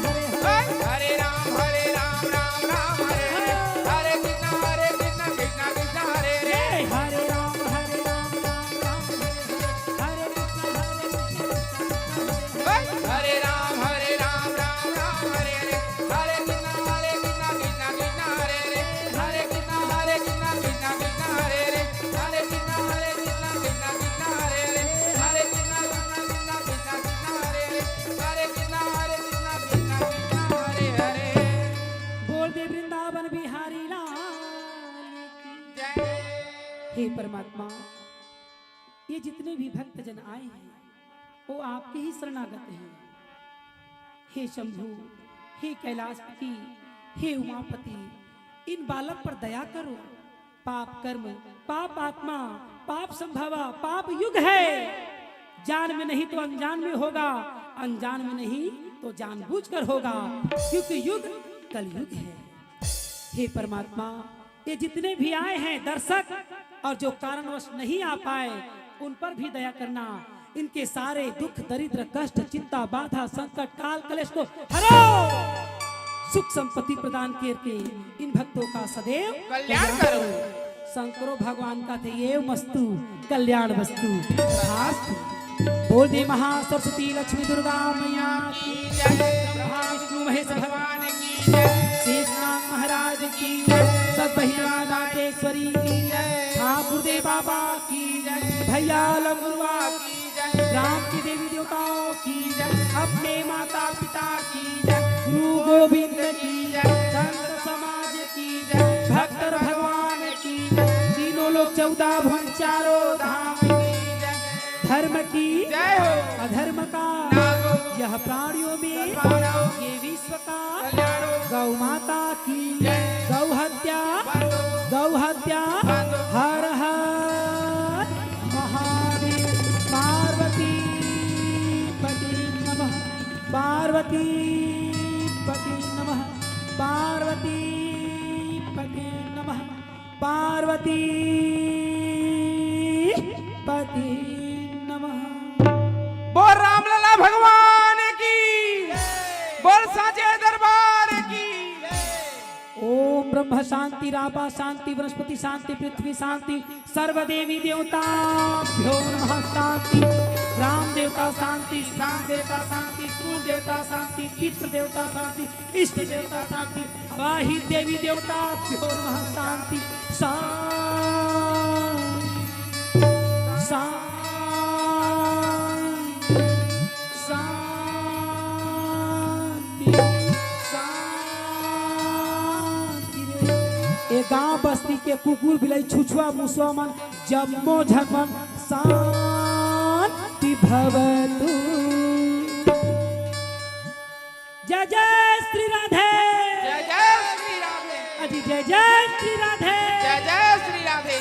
हरे हरे राम राम राम हरे हरे हरे कृष्ण कृष्ण कृष्ण हरे हरे हरे राम राम राम हरे हरे राम हरे राम राम राम हरे हरे राम राम राम हरे हरे हरे कृष्ण कृष्ण कृष्ण हरे हरे हरे कृष्ण कृष्ण कृष्ण हरे हरे हरे कृष्ण कृष्ण कृष्ण हरे हरे हरे कृष्ण कृष्ण कृष्ण हरे हरे बोल दे वृंदावन बिहारी लाल की जय हे परमात्मा ये जितने भी भक्त जन आए हैं वो आपके ही शरणागत हैं हे शंभु हे कैलाशपति हे उमापति इन बालक पर दया करो पाप कर्म पाप आत्मा पाप संभवा पाप युग है जान में नहीं तो अनजान में होगा अनजान में नहीं तो जानबूझकर होगा क्योंकि युग कलयुग है हे परमात्मा ये जितने भी आए हैं दर्शक और जो कारणवश नहीं आ पाए उन पर भी दया करना इनके सारे दुख दरिद्र कष्ट चिंता बाधा संकट काल कलेश को हरो, सुख संपत्ति प्रदान करके इन भक्तों का सदैव कल्याण करो। शंकरो भगवान का थे ये मस्तु कल्याण वस्तु शास्त्र। बोल दे महासरस्वती लक्ष्मी दुर्गा मैया की जय, ब्रह्मा विष्णु महेश भगवान की जय, शेषनाग महाराज की जय, सतभैया नाटेश्वरी की जय, ठाकुर देव बाबा की जय, भैया लंगुआ की जय, राम की देवी देवताओं की जय, अपने माता पिता की जय, गुरु गोविंद की जय, संत समाज की जय, भक्त भगवान की जय, तीनों लोग 14 भुवन चारों धाम की जय, धर्म की जय हो, अधर्म का नागो, यह प्राणियों में सद्भावनाओं, ये विश्व का कल्याणो, गौ माता की जय, गौ हत्या बंदो, गौ हत्या बंदो, हर हर महादेव। पार्वती पति नमः, पार्वती पति नमः, पार्वती पति नमः, पार्वती पति नमः। बोल रामलला भगवान की, बोल साचे दरबार की। ओम ब्रह्म शांति रापा शांति वनस्पति शांति पृथ्वी शांति सर्वदेवी देवताभ्यो नमः शांति। राम देवता शांति, राम देवता शांति, कुल देवता शांति, पितृ देवता शांति, इष्ट देवता शांति, वाहि देवी देवताभ्यो नमः शांति। शांति ए गांव बस्ती के कुकुर बिलाई छुछुआ मुसवा मन जम्मो झगमन शांति भवतु। जय जय श्री राधे, जय जय श्री राधे, अजी जय जय श्री राधे, जय जय श्री राधे।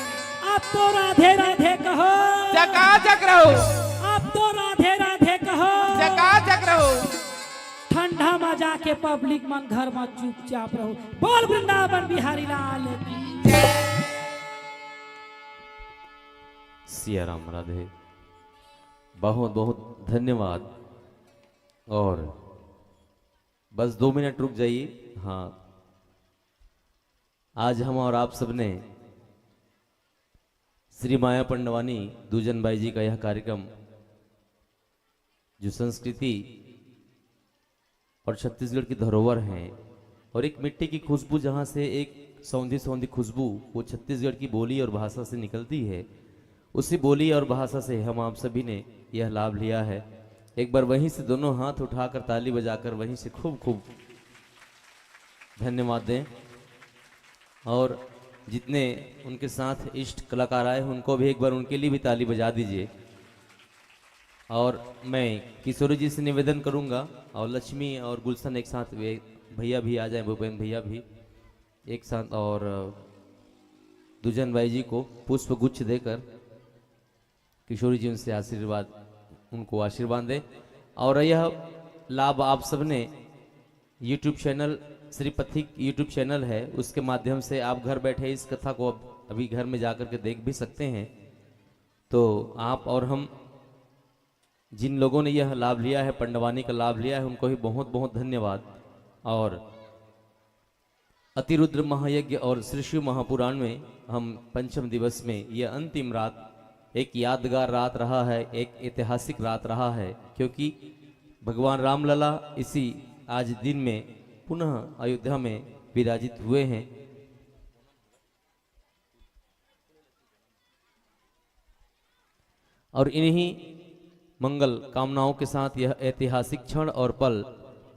आप तो राधे राधे कहो, चकाचक रहो, आप तो राधे राधे कहो, चकाचक रहो। ठंडा में जाके पब्लिक मन घर में चुपचाप रहो। बोल वृंदावन बिहारी लाल की सिया राम राधे। बहुत बहुत धन्यवाद। और बस 2 मिनट रुक जाइए। हाँ, आज हम और आप सबने श्री माया पंडवानी दूजन बाई जी का यह कार्यक्रम, जो संस्कृति और छत्तीसगढ़ की धरोहर है, और एक मिट्टी की खुशबू, जहाँ से एक सौंधी सौंधी खुशबू वो छत्तीसगढ़ की बोली और भाषा से निकलती है, उसी बोली और भाषा से हम आप सभी ने यह लाभ लिया है। एक बार वहीं से दोनों हाथ उठाकर ताली बजाकर वहीं से खूब खूब धन्यवाद दें। और जितने उनके साथ इष्ट कलाकार आए हैं उनको भी एक बार उनके लिए भी ताली बजा दीजिए। और मैं किशोरी जी से निवेदन करूंगा, और लक्ष्मी और गुलशन एक साथ, वे भैया भी आ जाएं, भूपेन भैया भी एक साथ, और दुजन भाई जी को पुष्प गुच्छ देकर किशोरी जी उनसे आशीर्वाद, उनको आशीर्वाद दें। और यह लाभ आप सबने यूट्यूब चैनल श्री पथिक यूट्यूब चैनल है, उसके माध्यम से आप घर बैठे इस कथा को अभी घर में जाकर के देख भी सकते हैं। तो आप और हम जिन लोगों ने यह लाभ लिया है, पंडवानी का लाभ लिया है, उनको भी बहुत बहुत धन्यवाद। और अतिरुद्र महायज्ञ और श्री शिव महापुराण में हम पंचम दिवस में यह अंतिम रात एक यादगार रात रहा है, एक ऐतिहासिक रात रहा है, क्योंकि भगवान रामलला इसी आज दिन में पुनः अयोध्या में विराजित हुए हैं। और इन्हीं मंगल कामनाओं के साथ यह ऐतिहासिक क्षण और पल,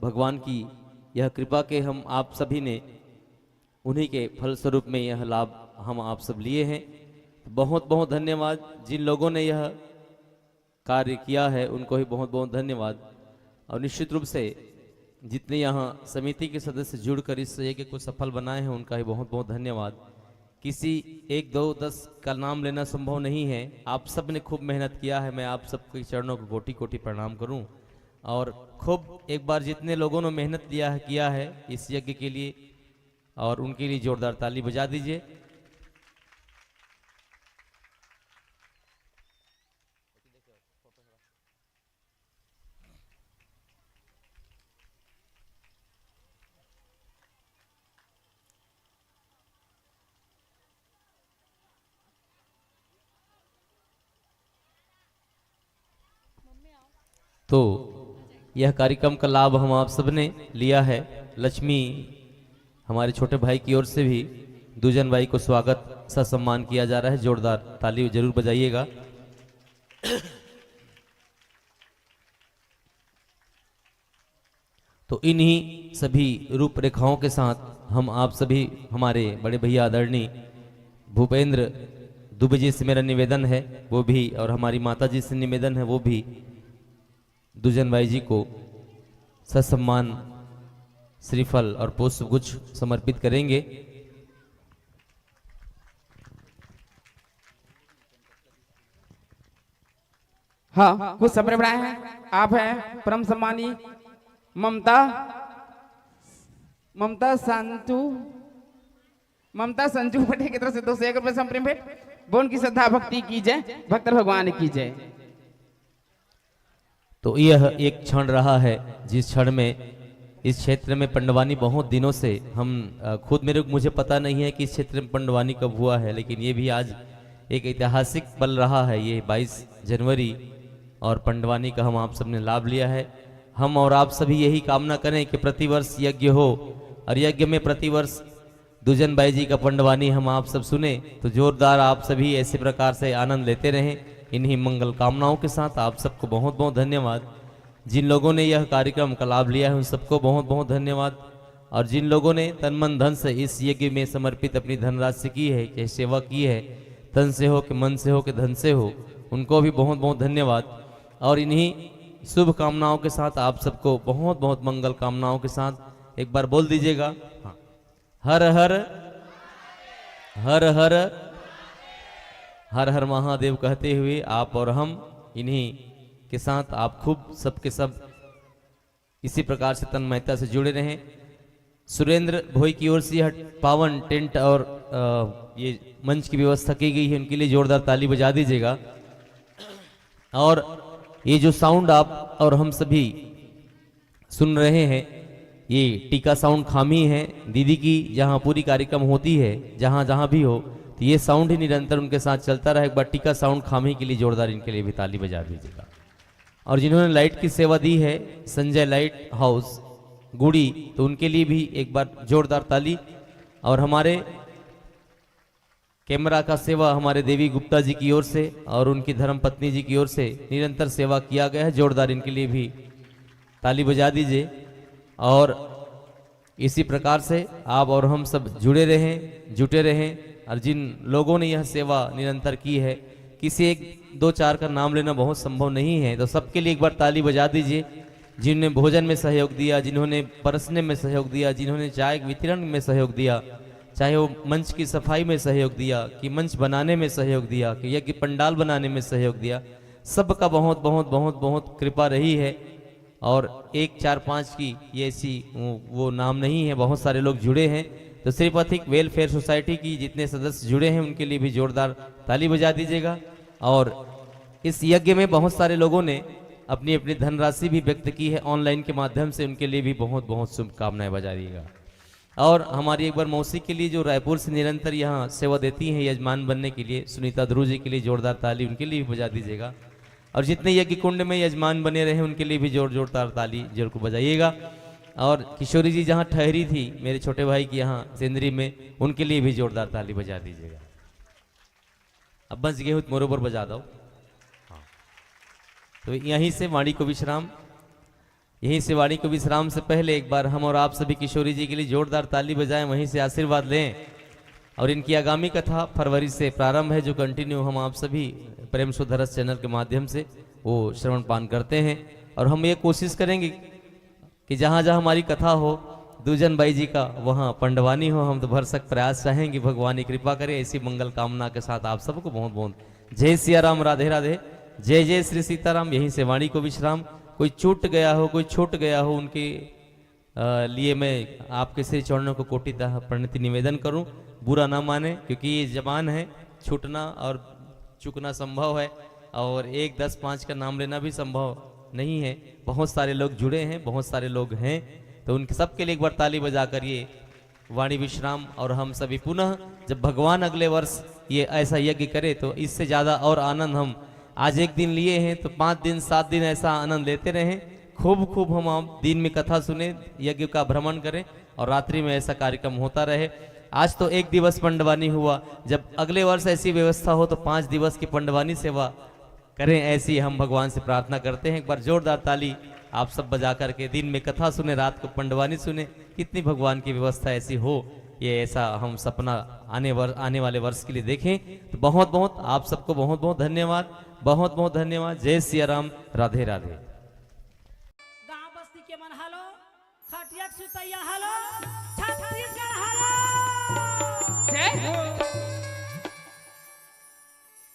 भगवान की यह कृपा के हम आप सभी ने उन्हीं के फलस्वरूप में यह लाभ हम आप सब लिए हैं। बहुत बहुत धन्यवाद। जिन लोगों ने यह कार्य किया है उनको भी बहुत बहुत धन्यवाद। और निश्चित रूप से जितने यहाँ समिति के सदस्य जुड़कर इस यज्ञ को सफल बनाए हैं उनका भी बहुत बहुत धन्यवाद। किसी 1 2 10 का नाम लेना संभव नहीं है, आप सब ने खूब मेहनत किया है। मैं आप सबके चरणों को कोटि कोटि प्रणाम करूं। और खूब एक बार जितने लोगों ने मेहनत किया है इस यज्ञ के लिए, और उनके लिए जोरदार ताली बजा दीजिए। तो यह कार्यक्रम का लाभ हम आप सबने लिया है। लक्ष्मी हमारे छोटे भाई की ओर से भी दुजन भाई को स्वागत सा सम्मान किया जा रहा है। जोरदार ताली जरूर बजाइएगा। तो इन्हीं सभी रूपरेखाओं के साथ हम आप सभी हमारे बड़े भैया आदरणीय भूपेंद्र दुबे जी से मेरा निवेदन है, वो भी, और हमारी माता जी से निवेदन है, वो भी दुजन भाई जी को ससम्मान श्रीफल और पुष्पगुच्छ समर्पित करेंगे। हाँ, कुछ समय बढ़ाए हैं। आप हैं परम सम्मानी ममता संजू पटेल की तरफ से 201 रुपए संप्रेम भेंट। बोन की श्रद्धा भक्ति की जय, भक्त भगवान की जय। तो यह एक क्षण रहा है जिस क्षण में इस क्षेत्र में पंडवानी बहुत दिनों से हम खुद मुझे पता नहीं है कि इस क्षेत्र में पंडवानी कब हुआ है, लेकिन ये भी आज एक ऐतिहासिक पल रहा है। ये 22 जनवरी और पंडवानी का हम आप सबने लाभ लिया है। हम और आप सभी यही कामना करें कि प्रतिवर्ष यज्ञ हो और यज्ञ में प्रतिवर्ष दुजन भाई जी का पंडवानी हम आप सब सुने। तो जोरदार आप सभी ऐसे प्रकार से आनंद लेते रहें। इन्हीं मंगल कामनाओं के साथ आप सबको बहुत बहुत धन्यवाद। जिन लोगों ने यह कार्यक्रम का लाभ लिया है उन सबको बहुत बहुत धन्यवाद। और जिन लोगों ने तन मन धन से इस यज्ञ में समर्पित अपनी धनराशि की है, चाहे सेवा की है, तन से हो कि मन से हो कि धन से हो, उनको भी बहुत बहुत धन्यवाद। और इन्हीं शुभ कामनाओं के साथ आप सबको बहुत बहुत मंगल कामनाओं के साथ एक बार बोल दीजिएगा, हर हर हर हर हर हर महादेव कहते हुए आप और हम इन्हीं के साथ आप खूब सबके सब इसी प्रकार से तन्मयता से जुड़े रहें। सुरेंद्र भोई की ओर से यह पावन टेंट और ये मंच की व्यवस्था की गई है, उनके लिए जोरदार ताली बजा दीजिएगा। और ये जो साउंड आप और हम सभी सुन रहे हैं, ये टीका साउंड खामी है दीदी की, जहाँ पूरी कार्यक्रम होती है, जहाँ जहाँ भी हो, तो ये साउंड ही निरंतर उनके साथ चलता रहा। एक बार टीका साउंड खामी के लिए जोरदार इनके लिए भी ताली बजा दीजिएगा। और जिन्होंने लाइट की सेवा दी है, संजय लाइट हाउस गुड़ी, तो उनके लिए भी एक बार जोरदार ताली। और हमारे कैमरा का सेवा हमारे देवी गुप्ता जी की ओर से और उनकी धर्म पत्नी जी की ओर से निरंतर सेवा किया गया है, जोरदार इनके लिए भी ताली बजा दीजिए। और इसी प्रकार से आप और हम सब जुड़े रहें, जुटे रहें। और जिन लोगों ने यह सेवा निरंतर की है, किसी एक दो चार का नाम लेना बहुत संभव नहीं है, तो सबके लिए एक बार ताली बजा दीजिए। जिन्होंने भोजन में सहयोग दिया, जिन्होंने परसने में सहयोग दिया, जिन्होंने चाय वितरण में सहयोग दिया, चाहे वो मंच की सफाई में सहयोग दिया, कि मंच बनाने में सहयोग दिया, कि यज्ञ पंडाल बनाने में सहयोग दिया, सबका बहुत बहुत बहुत बहुत कृपा रही है। और 1 4 5 की ये ऐसी वो नाम नहीं है, बहुत सारे लोग जुड़े हैं। तो श्री पथिक वेलफेयर सोसाइटी की जितने सदस्य जुड़े हैं उनके लिए भी जोरदार ताली बजा दीजिएगा। और इस यज्ञ में बहुत सारे लोगों ने अपनी अपनी धनराशि भी व्यक्त की है ऑनलाइन के माध्यम से, उनके लिए भी बहुत बहुत शुभकामनाएं बजा दीजिएगा। और हमारी एक बार मौसी के लिए जो रायपुर से निरंतर यहाँ सेवा देती हैं यजमान बनने के लिए, सुनीता ध्रुव जी के लिए जोरदार ताली उनके लिए भी बजा दीजिएगा। और जितने यज्ञ कुंड में यजमान बने रहे उनके लिए भी जोरदार ताली जरूर को बजाइएगा। और किशोरी जी जहाँ ठहरी थी मेरे छोटे भाई की यहाँ सेंद्री में, उनके लिए भी जोरदार ताली बजा दीजिएगा। अब बच गए हो तो मोरोबर बजा दो। हाँ, तो यहीं से वाणी को विश्राम, यहीं से वाणी को विश्राम से पहले एक बार हम और आप सभी किशोरी जी के लिए जोरदार ताली बजाएं, वहीं से आशीर्वाद लें। और इनकी आगामी कथा फरवरी से प्रारंभ है, जो कंटिन्यू हम आप सभी प्रेम सुधरस चैनल के माध्यम से वो श्रवण पान करते हैं। और हम ये कोशिश करेंगे कि जहाँ जहाँ हमारी कथा हो दुजन बाई जी का, वहाँ पंडवानी हो। हम तो भरसक प्रयास चाहेंगे, भगवान की कृपा करे। ऐसी मंगल कामना के साथ आप सबको बहुत बहुत जय सिया राम, राधे राधे, जय जय श्री सीताराम। यहीं से वाणी को विश्राम। कोई छूट गया हो, कोई छूट गया हो, उनके लिए मैं आपके श्री चरणों को कोटितः प्रणति निवेदन करूं। बुरा ना माने, क्योंकि ये जबान है, छूटना और चूकना संभव है, और 1 10 5 का नाम लेना भी संभव नहीं है। बहुत सारे लोग जुड़े हैं, बहुत सारे लोग हैं, तो उनके सबके लिए एक बार ताली बजाकर ये वाणी विश्राम। और हम सभी पुनः जब भगवान अगले वर्ष ये ऐसा यज्ञ करे, तो इससे ज़्यादा और आनंद हम आज एक दिन लिए हैं तो 5 दिन 7 दिन ऐसा आनंद लेते रहें। खूब खूब हम आप दिन में कथा सुने, यज्ञ का भ्रमण करें और रात्रि में ऐसा कार्यक्रम होता रहे। आज तो 1 दिवस पंडवानी हुआ, जब अगले वर्ष ऐसी व्यवस्था हो तो 5 दिवस की पंडवानी सेवा करें, ऐसी हम भगवान से प्रार्थना करते हैं। एक बार जोरदार ताली आप सब बजा करके दिन में कथा सुने, रात को पंडवानी सुने। कितनी भगवान की व्यवस्था ऐसी हो, ये ऐसा हम सपना आने वाले वर्ष के लिए देखें। तो बहुत बहुत आप सबको बहुत बहुत धन्यवाद, बहुत बहुत धन्यवाद। जय सिया राम, राधे राधे। गांव बस्ती के मन हालो, खटिया सुतैया हालो, छत्तीसगढ़ हालो। जय हो।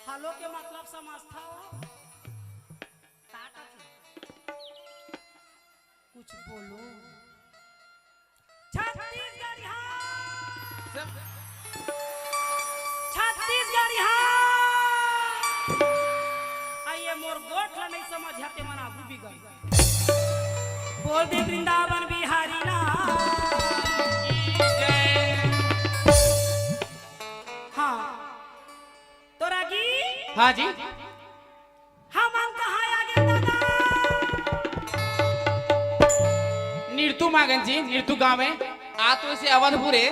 हालो के मतलब समझता हो? काटा थी। कुछ बोलो। छत्तीसगढ़ यहाँ, छत्तीसगढ़ यहाँ। आइए मोर गोठ ला नहीं समझ आते मन आगू बिगड़ गए। बोल दे वृंदावन बिहारी ना। हाँ तोरा की हाँ जी। हमन कहाँ आगे दादा? निर्तु मागन जी, निर्तु गाँव में आ तो इसे अवधपुर है।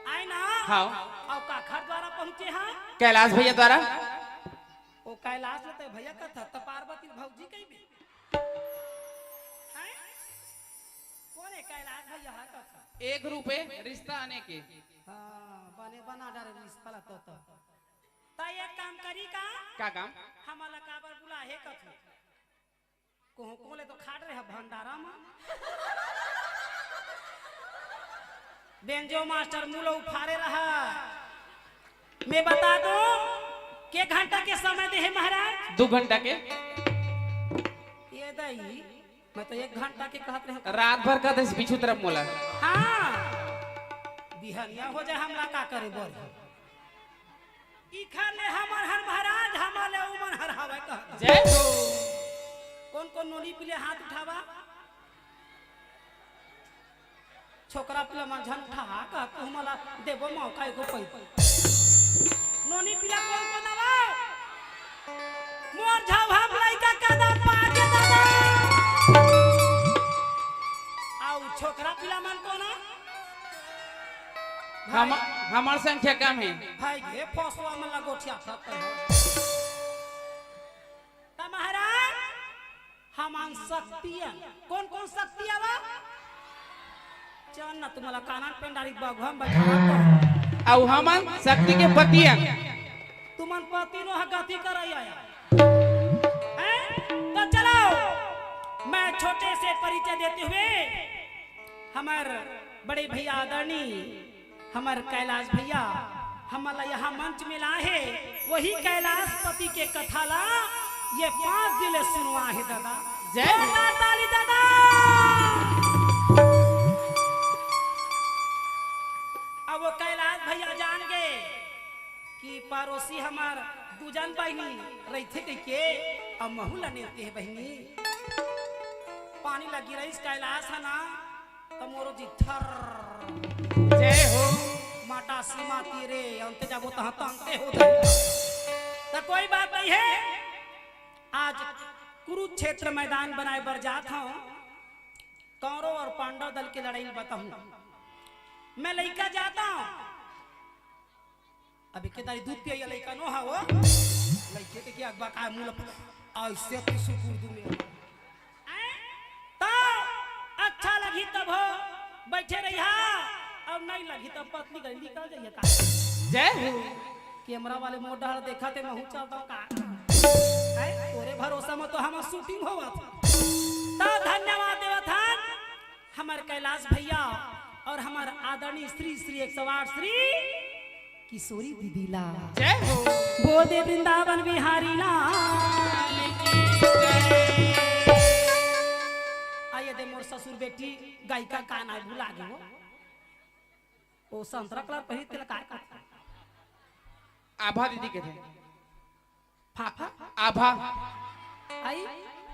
आए ना। हाँ। और काखर द्वारा पहुँचे हाँ। कैलाश भैया द्वारा। ओ कैलाश लेते भैया का था तो पार्वती भौजी कहीं भी हैं? कौन है कैलाश भैया है का था? एक रूप है रिश्ता आने के। हाँ बने बना डाले रिश्ता तो एक काम करी का क्या काम? हमारा काबर बुला है का था कोले तो खाट रहे भंडारा में बेंजो मास्टर मुलो उफारे रहा। मैं बता दूं के घंटा के समय दे है महाराज? 2 घंटा के। ये दई मैं तो 1 घंटा के कहत रहे। रात भर का दस पीछू तरफ मोला। हाँ बिहनिया हो जाए हमला का करे बोल। इखा ले हमर हर महाराज हमारे उमन हर हवे का। जय हो। कौन कौन नोनी पिले हाथ उठावा? छोकरा पिला मन झन उठा का तू मला देबो मौका एको पई। नोनी पिला कौन कौन आवा? मोर झाव हम लइका कदा पागे दादा। आउ छोकरा पिला मन कौन? हमार संख्या कम है। भाई ये फसवा में लगोठिया था महाराज हमान शक्ति है। कौन कौन शक्ति आवा? चल ना तुम्हारा काना पेंडारी बघम बैठा और हमन शक्ति के पतिया। तुमन पति नो गति कर आया हैं? तो चलो मैं छोटे से परिचय देते हुए हमार बड़े भैया आदरणीय हमार कैलाश भैया हमारा यहाँ मंच मिला है। वही कैलाश पति के कथा ला ये 5 दिन सुनवा है दादा। जय ताली दादा। अब वो कैलाश भैया जान गए कि पड़ोसी हमार दूजन बहनी रही थे के अब महू लनेते है बहनी पानी लगी रही कैलाश है ना तो मोरो जी थर। जय हो। माटा सीमा तीरे अंत जाबो तहां तांते हो तो कोई बात नहीं है। आज कुरुक्षेत्र मैदान बनाए बर जात हूं। कौरव और पांडव दल की लड़ाई बताऊं। मैं लइका जाता हूं। अभी के दाई दूध पिया लइका नो हा वो लइके के क्या बका मूल ऐसे किसु उर्दू में तो अच्छा लगी तब हो बैठे रहिया और नहीं लगी तब पत्नी गई निकल जाइए का। जय हो। कैमरा वाले मोड़ देखा थे मैं चलता हूँ का तोरे भरोसा में तो हम शूटिंग होवा था। तो धन्यवाद देवथान हमार कैलाश भैया और हमार आदरणीय श्री श्री 108 श्री किशोरी दीदी ला। जय हो। बोल दे वृंदावन बिहारी ला। आइए दे मोर ससुर बेटी गायिका का नाम भुला गयो ओ संतरा कलर पहिर तेल का आभा दीदी के थे। फाफा आभा आई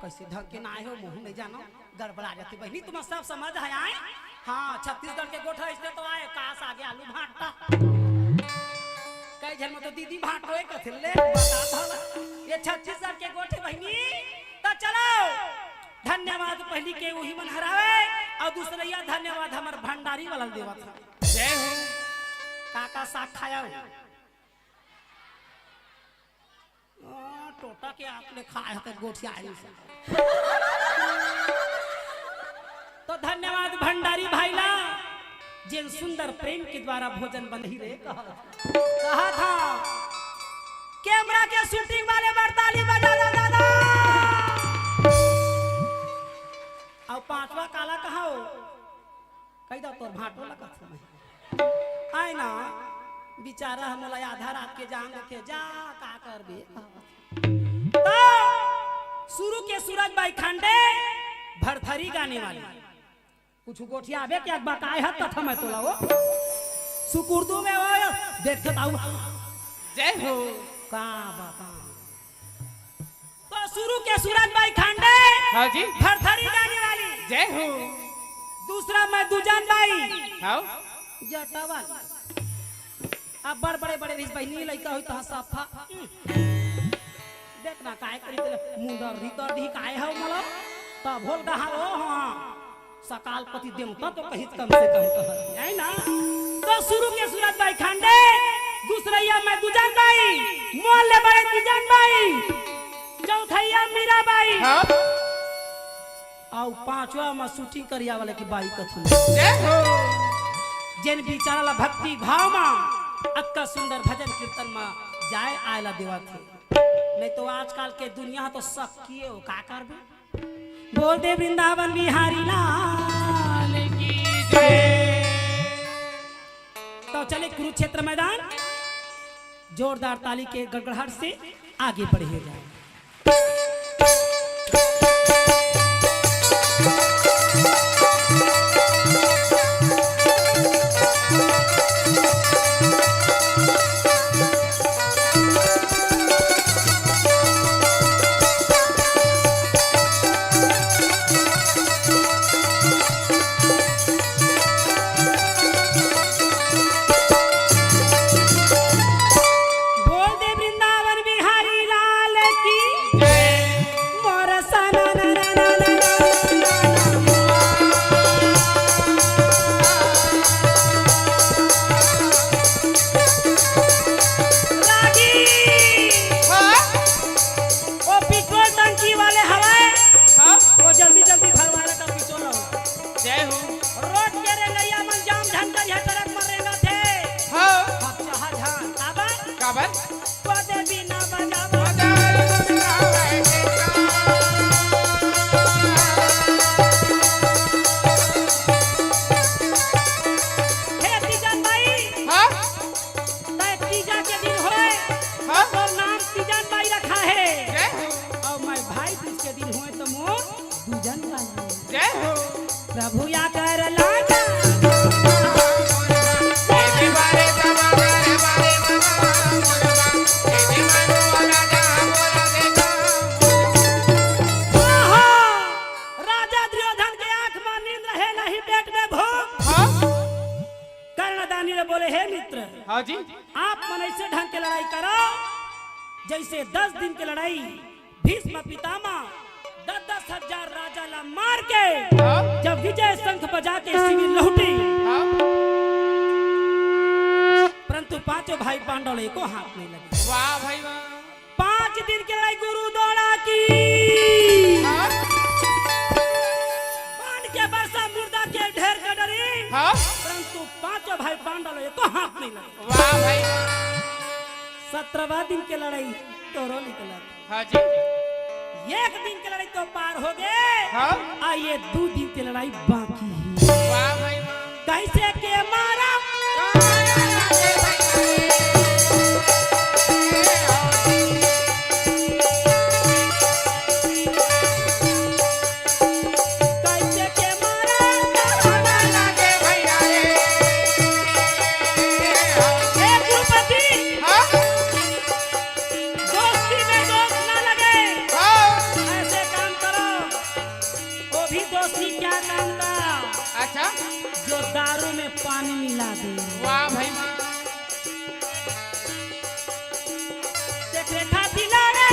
कैसे ढंग के ना आए हो मुंह नहीं जानो गड़बड़ा जाती बहनी तुम सब समझ है आए। हाँ छत्तीसगढ़ के गोठा इसलिए तो आए काश आगे आलू भाटा कई झल में तो दीदी भाटो कथिले बता ये छत्तीसगढ़ के गोठे बहनी तो चलो धन्यवाद पहली के वही मन हरावे और दूसरा धन्यवाद हमार भंडारी वाला देवा था। जय हो। काका साग खाया टोटा के आपने खाया तो गोठिया आई से। तो धन्यवाद भंडारी भाईला जिन सुंदर प्रेम के द्वारा भोजन बन ही रहे कहा था कैमरा के शूटिंग वाले बरताली बजा दादा और पांचवा काला कहा हो कही दो तोर भाटो लगा आए ना बिचारा हमला आधा रात के जांग के जा का कर बे तो शुरू के सूरज भाई खंडे भरथरी गाने वाले कुछ गोठिया आवे क्या बताए है तथा मैं तोला वो सुकुर्दू में वो देखते ताऊ जय हो। का बता तो शुरू के सूरज भाई खंडे हाँ जी। भरथरी गाने वाली जय हो। दूसरा मैं दुजान भाई हाँ जटा वाली अब बड़ बड़े बड़े रिस बहनी लइका होई तो सफा देखना काहे करी ते मुंडर भीतर दी काहे हो मला ता भोल कहा ओ हां सकाल पति देवता तो कहीं कम से कम कह है ना। तो शुरू के सूरज भाई खंडे दूसरैया मैं दुजान भाई मोहल्ले बड़े दुजान भाई चौथैया मीरा भाई हाँ और पांचवा में शूटिंग करिया वाले की बाई कथन जय हो। जिन बिचारा ला भक्ति भाव में अक्का सुंदर भजन कीर्तन में जाए आयला देवा थे नहीं तो आजकल के दुनिया तो सब किए हो का करबे बोल दे वृंदावन बिहारी लाल की जय। तो चले कुरुक्षेत्र मैदान जोरदार ताली के गड़गड़ाहट से आगे बढ़े जाए। जल्दी जल्दी भरवाना का पिछोला जय हो। रोड के रे नैया मन जाम झंडा यह तरफ मरेगा थे हाँ चाहा झान काबर काबर को दे बिना बजा हे तीजन भाई हाँ तय तीजा के दिन होए हाँ तो नाम तीजन भाई रखा है जय हो। और मैं भाई तीज के दिन होए तो मोर दूजन भाई जय हो। प्रभु या कर लागा राजा दुर्योधन के आंख में नींद रहे नहीं पेट में भूख हाँ कर्णदानी ने बोले हे मित्र हाँ जी। आप मन ऐसे ढंग के लड़ाई करो जैसे 10 दिन की लड़ाई भीष्म पितामह 10,000 राजा ला मार के हाँ जब विजय शंख बजा के शिविर लौटी हाँ परंतु पांचों भाई पांडव को हाथ नहीं लगे। वाह भाई वाह। 5 दिन की लड़ाई गुरु दौड़ा की हाँ पांड के बरसा मुर्दा के ढेर के डरी हाँ परंतु पांचों भाई पांडव को हाथ नहीं लगे। वाह भाई वाह। 17वां दिन की लड़ाई तोरो निकला हाँ जी। 1 दिन की लड़ाई तो पार हो गए हाँ आइए 2 दिन की लड़ाई बाकी है वाह भाई वाह। कैसे के मारा कैसे के मारा हे गुरुपति हाँ दोस्ती में दोस्त ना लगे हाँ ऐसे काम करो वो भी दोस्ती क्या काम का अच्छा जो दारू में पानी मिला दे वाह भाई वाह। देख रेखा दिला रे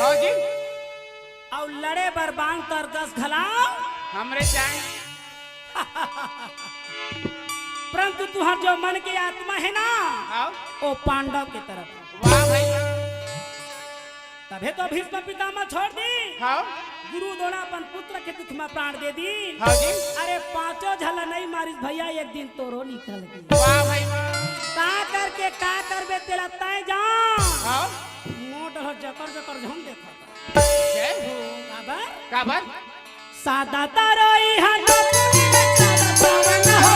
हाँ जी और लड़े बरबान तर 10 घलाओ हमरे चाहे परंतु तुहर जो मन की आत्मा है ना हाँ वो पांडव की तरफ। वाह भैया तभी तो भीष्म पितामह छोड़ दी, हाँ गुरु द्रोण अपन पुत्र के दुख में प्राण दे दी। हाँ जी अरे पांचों झला नहीं मारिस भैया, एक दिन तोरो निकल गई। वाह भाई वाह का करके का करबे तेरा तय जा हाँ मोट हो जकर जकर झम देखा जय हो काबर काबर सादा तारोई हनो पवन हो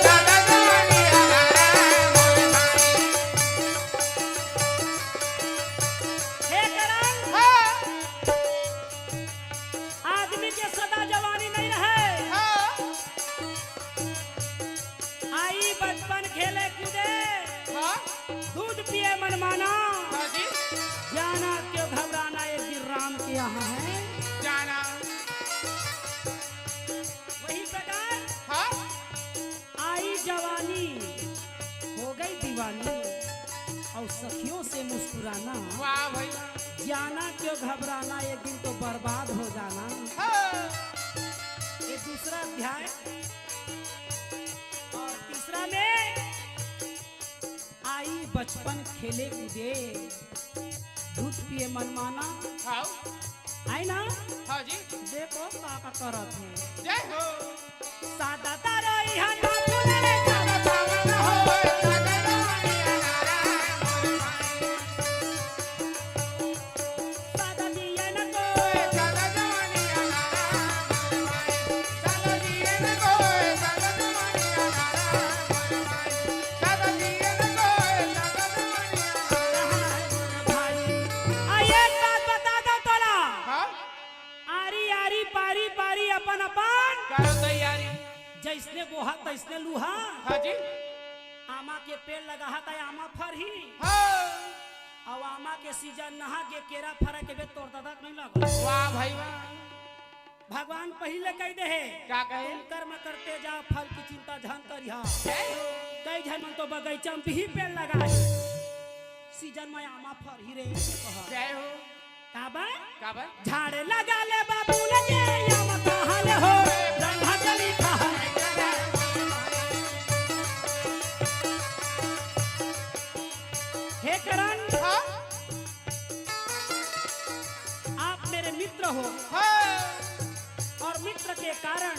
दादा जानी हमारा मोर भाई हे करण हाँ आदमी के सदा जवानी नहीं रहे। हाँ आई बचपन खेले कूदे हाँ दूध पिए मनमाना, हाँ जी जाना क्यों घबराना एक दिन राम के यहाँ है। जाना वही प्रकार हाँ आई जवानी हो गई दीवानी और सखियों से मुस्कुराना, वाह भाई वाह जाना क्यों घबराना एक दिन तो बर्बाद हो जाना। हाँ ये दूसरा अध्याय और तीसरा में आई बचपन खेले कूदे दूध पिए मनमाना, हाँ आई ना हाँ जी देखो का करत है। जय हो सादा तारोई हनो फुलरे चावा पवन हो दादा जानी हमारा मोर भाई सादा दिए न तो दादा जानी हमारा मोर भाई दादा दिए न कोई दादा जानी हमारा मोर भाई दादा दिए न कोई दादा जानी हमारा भाई आये बात बता दो तोला हाँ आरी आरी पारी पारी अपन अपन करो तैयारी जैसने बोहा तैसने लूहा। हाँ जी आमा के पेड़ लगा था आमा फर ही हाँ और आमा के सीजन नहा के केरा फरा के बे तोड़ दादा नहीं लगा। वाह भाई वाह भगवान पहले कह दे है क्या कहे तुम कर्म करते जाओ फल की चिंता झन करिहा। जय हो कई झन मन तो बगीचा में भी पेड़ लगा है सीजन में आमा फर ही रे कहा जय हो काबा काबर झाड़े लगा ले बाबू लगे आमा कहाँ ले हो रंगा जली कहाँ हे करण हाँ आप मेरे मित्र हो हाँ और मित्र के कारण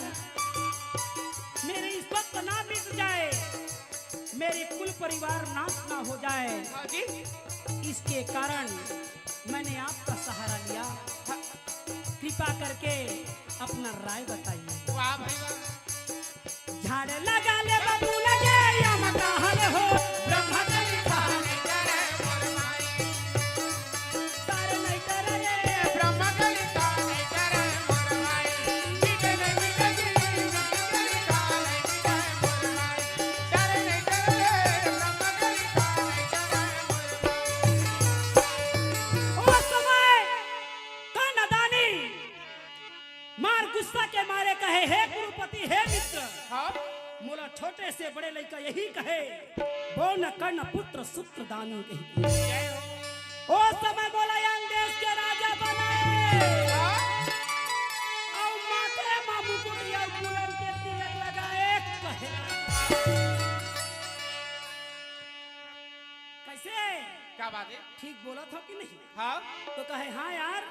मेरी इज्जत ना मिट जाए, मेरे कुल परिवार नाश ना हो जाए, हाँ जी इसके कारण मैंने आपका सहारा लिया। कृपा करके अपना राय बताइए। वाह भाई वाह झाड़े लगा ले बाबू लगे या कहाँ ले हो ब्रह्मा जली कहाँ ले तारे नहीं करे रे ब्रह्मा कलिता नहीं करे मोर भाई मीठे नहीं मीठे गिरी कलिता नहीं करे मोर भाई डरे नहीं डरे ब्रह्मा कलिता नहीं करे मोर भाई उस समय कन्नदानी मार गुस्सा के मारे कहे हे गुरुपति हे मित्र हाँ मोला छोटे से बड़े लड़का यही कहे वो न कर्ण पुत्र सूत्र दानी कही। जय हो ओ समय बोला यंग देश के राजा बने हाँ और माथे मां मुकुटिया फूलन के तिलक लगाए कहे कैसे क्या बात है ठीक बोला था कि नहीं। हाँ तो कहे हाँ यार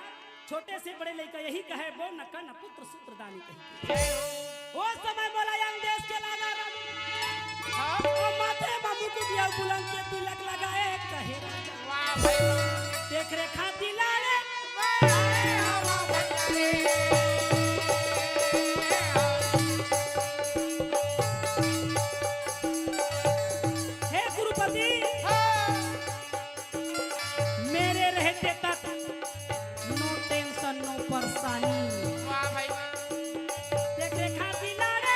छोटे से बड़े लड़का यही कहे वो न कर्ण पुत्र सूत्र दानी कही। जय हो ओ समय बोला यंग देश के राजा हाँ ओ माथे मां मुकुटिया फूलन के तिलक लगाए कहे राजा वाह भाई वाह देख रेखा दिलाने वाह भाई हे गुरुपति मेरे रहते तक नो टेंशन नो परेशानी वाह भाई देख रेखा दिलाने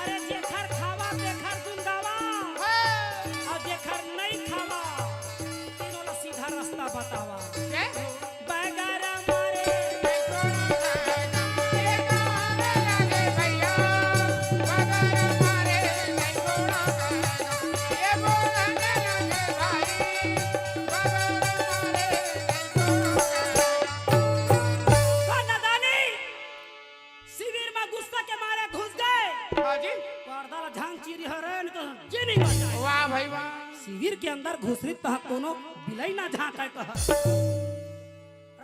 अरे जेखर खावा बेखर गुंदावा और जेखर नहीं खावा तीनों ला सीधा रास्ता बतावा बैगर मारे भैया आवाजे नहीं बजाए। वाह भाई वाह। शिविर के अंदर घुसरी तह कोनो बिलई ना झांका कह।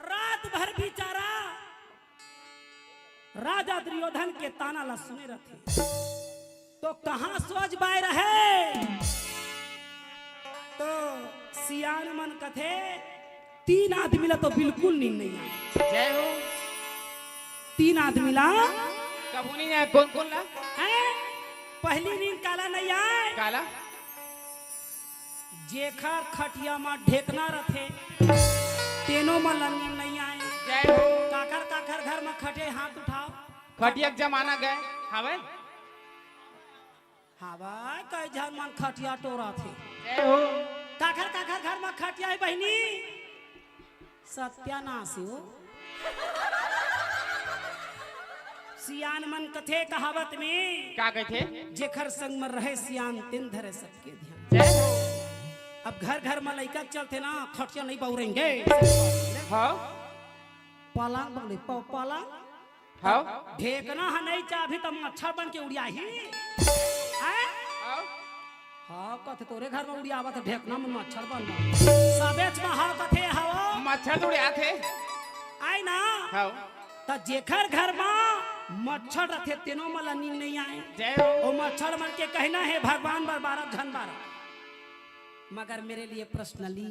रात भर बिचारा राजा दुर्योधन के ताना ला सुने रहे तो कहां सोच बाय रहे। तो सियान मन कथे 3 आदमी ला तो बिल्कुल नींद नहीं आए। जय हो। 3 आदमी ला कबू नहीं है। कौन कौन ला? हैं? पहली नींद काला नहीं आए। काला जेखर खटिया में ढेकना रथे तेनो में नींद नहीं आए। जय हो। काकर काकर घर में खटे हाथ उठाओ। खटिया के जमाना गए हवे। हाँ भाई कई झन मन खटिया टोरा थे। जय हो। काकर काकर घर में खटिया है बहनी सत्यानाश हो। सियान मन कथे कहावत में क्या कहते? जेखर संग में रहे सियान तिन धरे सबके ध्यान। जय हो। अब घर घर में लड़का चलते ना खटिया नहीं बहुरेंगे। हाँ पलंग बगले पलंग हाँ ढेकना है नहीं चाभी तो मच्छर बन के उड़िया ही। हाँ। हाँ कथे तोरे घर में उड़ियावत ढेकना में मच्छर बन सबेच में हाँ कथे हवा मच्छर उड़िया थे। आई ना हाँ। तो जेखर घर में मच्छर रखे तीनों में नींद नहीं आए। जय हो। वो मच्छर मन के कहना है भगवान बार 12 घन 12 मगर मेरे लिए personally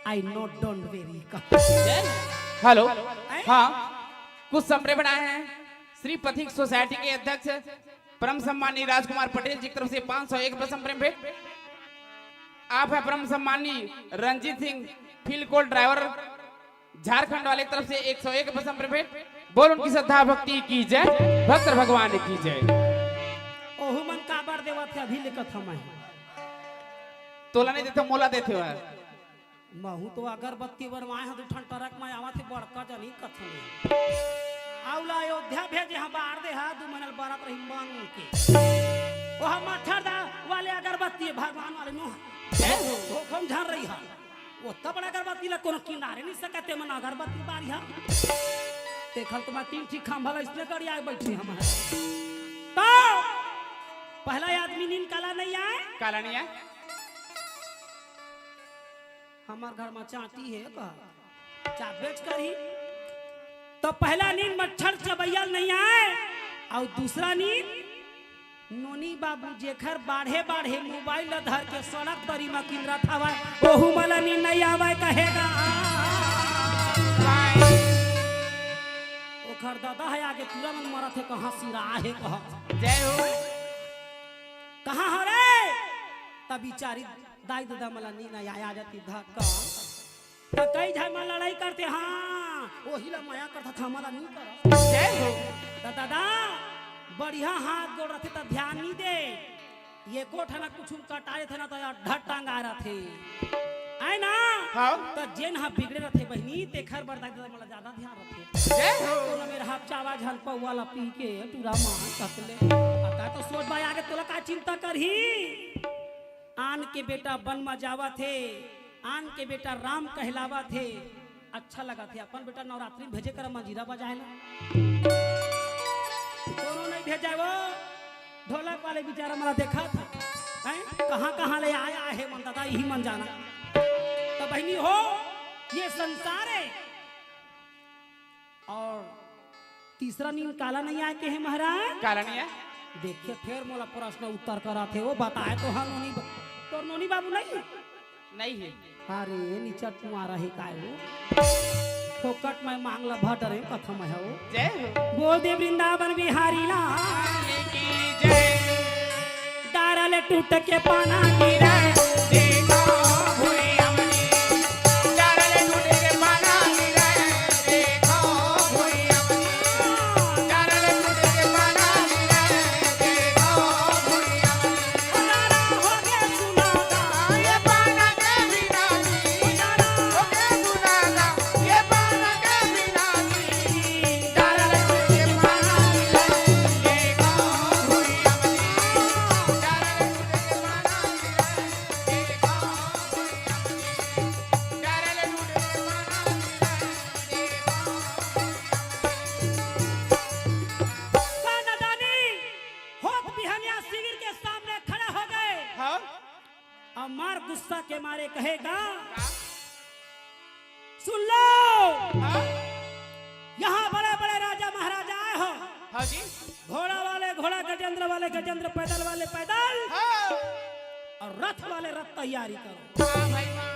I note don't very. Hello. हाँ कुछ समरे बनाए हैं श्री पथिक सोसाइटी के अध्यक्ष परम सम्मानी राजकुमार पटेल जी की तरफ से 501 रुपये संप्रेम भेंट। आप है परम सम्मानी रंजीत सिंह फील्ड कोल ड्राइवर झारखंड वाले की तरफ से 101 रुपये संप्रेम भेंट। बोल उनकी श्रद्धा भक्ति की जय भक्त भगवान की जय। ओहु मन काबर देवा थे अभी लेकर हम तोला नहीं देते मोला देते हुआ महू तो अगरबत्ती बरवाए हैं ठन टरक में आवा थे बड़का जनी कथन आउला अयोध्या भेजे हम बाहर दे हा 2 महीना बारात रही मांग के ओ हम मच्छर दा वाले अगरबत्ती भगवान वाले नो वो हम झन रही हा वो तब बड़ा अगरबत्ती ला कोनो किनारे नहीं सकते मन अगरबत्ती बारी हा देखल तो मैं 3 ठीक खंभा इसने करी आए बैठी हम तो पहला आदमी नींद काला नहीं आए। काला नहीं है। हमार घर में चाटी है का चा बेच कर ही तो पहला नींद मच्छर चबैयल नहीं आए और दूसरा नींद नोनी बाबू जेखर बाढ़े बाढ़े मोबाइल धर के सड़क तरी में किंद्रा थावा ओहू मला नींद नहीं आवे कहेगा। ओखर दादा है आगे पूरा मन मरा थे कहां सिरा है कहा जय हो। कहां हो रे तब बिचारी दाई दादा मला नींद आ जाती धक्का तो कई झन में लड़ाई करते। हाँ वही ला माया करता था हमारा नहीं कर। जय हो। तो दादा बढ़िया हाथ गोड़ रहे तो ध्यान नहीं दे ये कोठा ना कुछ कटाए थे ना तो ढट टांग आ रहा थे आए ना। हाँ। तो जेन हा बिगड़े रहे बहनी ते खर बरदा मला ज्यादा ध्यान रखे। जय हो। तो मेरा हाथ चावा झल पौवाला पी के टूरा मां सकले आता तो सोच भाई आगे तोला का चिंता करही। आन के बेटा वन में जावा थे आन के बेटा राम कहलावा थे अच्छा लगा थे अपन बेटा नवरात्रि भेजे कर मंजीरा बजाएला दोनों नहीं भेजा वो ढोलक वाले बेचारा मला देखा था कहाँ कहाँ ले आया है मन दादा यही मन जाना। तो बहनी हो ये संसार है और तीसरा नींद काला नहीं आए के है महाराज। काला नहीं है। देखिए फिर मोला प्रश्न उत्तर करा थे वो बताए तो हाँ नोनी तो नोनी बाबू नहीं नहीं है। अरे नीचा तुम्हारा ही काय हो फोकट में मांगला भट रहे कथम है वो। जय हो। बोल दे वृंदावन बिहारी लाल की जय। डारल टूट के पाना गिरा देखो भूरी अमनी डारल टूट के पाना गिरा देखो भूरी अमनी डारल टूट के पाना गिरा देखो भूरी अमनी हो गया सुनागा ये पाना के बिना हो के सुनागा ये पाना के बिना डारल टूट के पाना गिरा देखो भूरी अमनी डारल टूट के पाना गिरा गया शिविर के सामने खड़ा हो गए हाँ और मार गुस्सा के मारे कहेगा सुन लो हाँ यहाँ बड़े बड़े राजा महाराजा आए हो हाँ जी घोड़ा वाले घोड़ा गजेंद्र वाले गजेंद्र पैदल वाले पैदल हाँ और रथ वाले रथ तैयारी करो वाह भाई वाह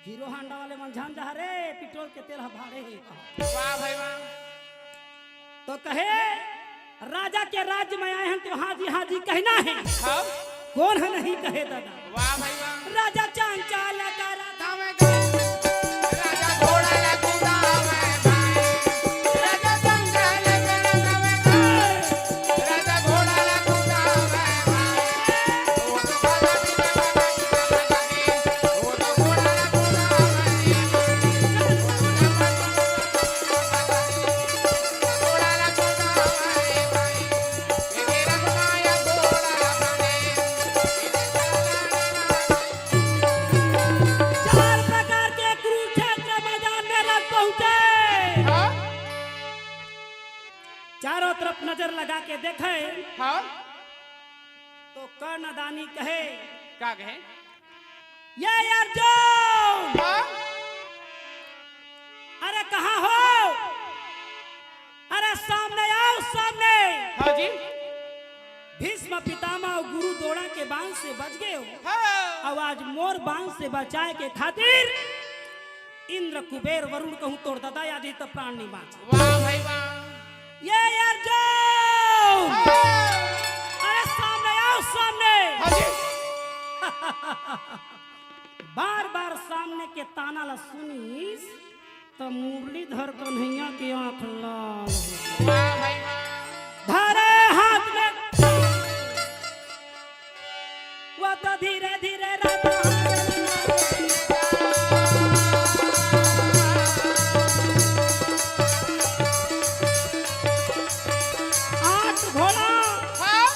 हीरो हांडा वाले मंझान जा रे पेट्रोल के तेल भाड़े ही कहा। वाह भाई वाह तो कहे राजा के राज्य में आए हैं तो हाँ जी कहना है हाँ कौन है नहीं कहे दादा वाह भाई वाह राजा चांद चाल का राधा में राजा घोड़ा लगूंगा मैं भाई राजा संगाल करूंगा मैं भाई राजा घोड़ा लगूंगा मैं भाई वो तो बाबा भी वो तो घोड़ा लगूंगा मैं घोड़ा लगूंगा मैं भाई ये मेरा घुमाया घोड़ा चार प्रकार के कुरुक्षेत्र मैदान में रथ पहुंचे हाँ चारों तरफ नजर लगा के देखे हाँ तो कर्णदानी कहे क्या कहे ये अर्जुन हाँ अरे कहाँ हो अरे सामने आओ सामने हाँ जी भीष्म पितामह और गुरु द्रोण के बाण से बच गए हो हाँ अब आज मोर बाण से बचाए के खातिर इंद्र कुबेर वरुण कहूं तोड़ दादा आज ही तो प्राण नहीं बाँचे वाह भाई वाह ये अर्जुन हाँ अरे सामने आओ सामने हाँ जी बार बार सामने के ताना ला सुनीस तो मुरलीधर कन्हैया की आंख लाल हो गई। वाह भाई वाह धरे हाथ में वो तो धीरे धीरे राधा आठ घोड़ा हाँ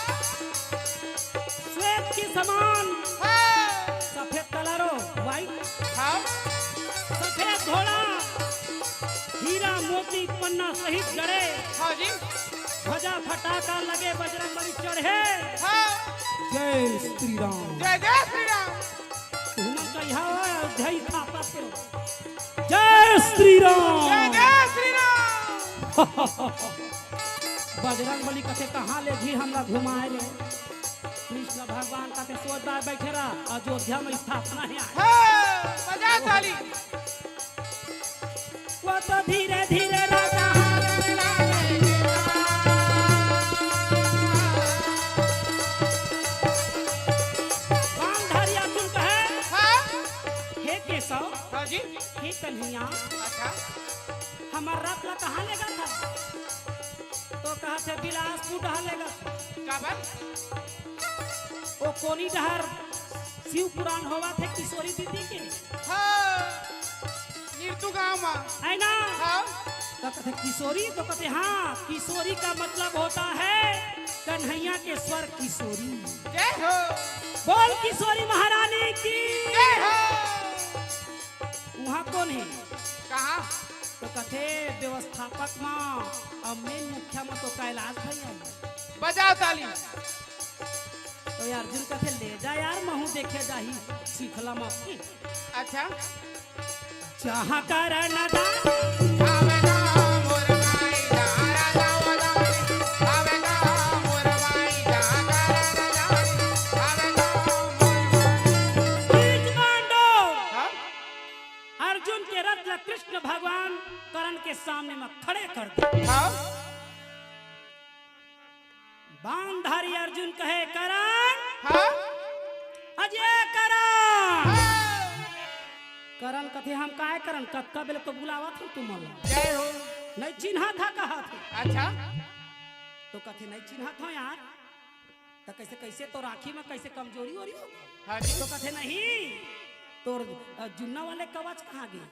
श्वेत की समान हाँ सफेद कलरो व्हाइट हाँ सफेद घोड़ा हीरा मोती पन्ना सहित जड़े हाँ जी ध्वजा फटाका लगे बजरंगबली चढ़े हाँ जय श्री राम जय जय श्री राम तुम कहिया जय थापा के जय श्री जय राम जय श्री राम बजरंगबली कथे कहाँ ले भी हमरा घुमाए रे कृष्ण भगवान कथे सोच बार बैठे रहा अयोध्या में स्थापना है हाँ बजा ताली वो तो धीरे धीरे राजा बांधारी अर्जुन कहे हाँ हे केशव हाँ जी हे कन्हैया अच्छा हमारा रथ ला कहाँ लेगा था तो कहा थे बिलासपुर डहा लेगा था काबर वो कोनी डहर शिव पुराण होवा थे किशोरी दीदी के हाँ नीरतू गाँव में है ना हाँ तो कहते किशोरी तो कहते हाँ किशोरी का मतलब होता है कन्हैया के स्वर किशोरी जय हो बोल किशोरी महारानी की जय हो वहाँ कौन है कहाँ तो कहते व्यवस्थापक माँ और मेन मुखिया में तो कैलाश भैया है। बजाओ ताली तो यार अर्जुन कहते ले जा यार महू देखे जाही सीखला माँ अच्छा जहाँ कर नदा आवेगा मोर भाई जहाँ राजा वदारी आवेगा मोर भाई जहाँ राजा आवेगा मोर बीच मांडो हाँ अर्जुन के रथ ला कृष्ण भगवान करण के सामने में खड़े कर दिए हाँ बाणधारी अर्जुन कहे करण हाँ अजय करण हाँ करण कथे हम काहे करण कक्का बेले तो बुलावा था तुम जय हो नहीं चिन्हा था कहा थे अच्छा तो कथे नहीं चिन्हा था यार तो कैसे कैसे तो राखी में कैसे कमजोरी हो रही हो हाँ जी तो कथे नहीं तोर जुन्ना वाले कवच कहाँ गए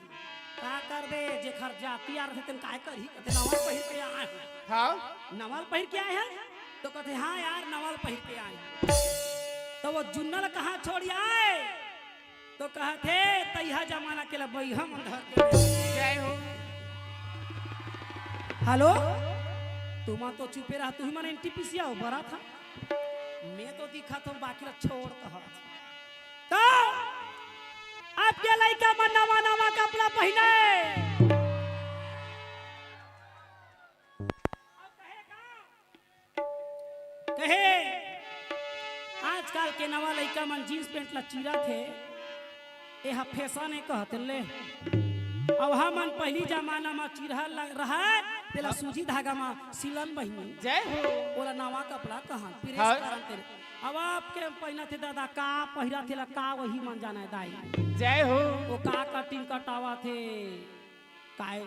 का कर दे जे खर जाती आ रहे काहे करी कथे नवल पहिर के आए हैं हाँ नवल पहिर के आए हैं तो कहते हाँ यार नवल पहिर के आए हैं। तो वो जुन्नल कहाँ छोड़ आए तो कहते तैहा जमाना के लिए हम अंधर के जय हो हेलो तुम तो चुपे रहा तू ही मन एनटीपीसी आओ बड़ा था हमें तो दिखा तो बाकी ला छोड़ कहा तो आपके लड़का मन नवा नवा कपड़ा पहने कहे आजकल के नवा लड़का मन जींस पैंट ला चीरा थे यह फैशन है कहते ले अब हम मन पहली जमाना में चिरहा लग रहा तेला सूजी धागा में सिलन बहिनी जय हो ओला नवा कपड़ा कहां प्रेस हाँ। करन तेरे अब आपके पहिना थे दादा का पहिरा थे का वही मन जाना है दाई जय हो वो का कटिंग कटावा थे काय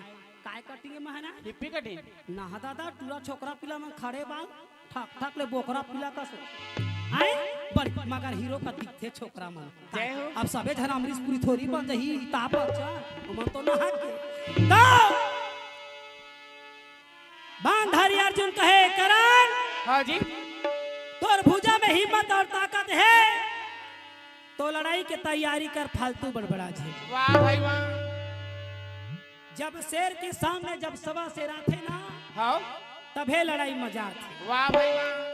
काय कटिंग में है ना हिप्पी कटिंग ना दादा टूरा छोकरा पिला में खड़े बाल ठक ठक ले बोकरा पिला का सो आए बड़ मगर हीरो का दिखते छोकरा मन जय हो। अब सबे जन अमरीश पुरी थोड़ी बन जही ताप अच्छा मन तो ना हट के तो बांधारी अर्जुन कहे करण हाँ जी तोर भुजा में हिम्मत और ताकत है तो लड़ाई की तैयारी कर फालतू बड़बड़ा जे वाह भाई वाह जब शेर के सामने जब सवा शेर आते ना हाँ तभे लड़ाई मजा आती वाह भाई वाह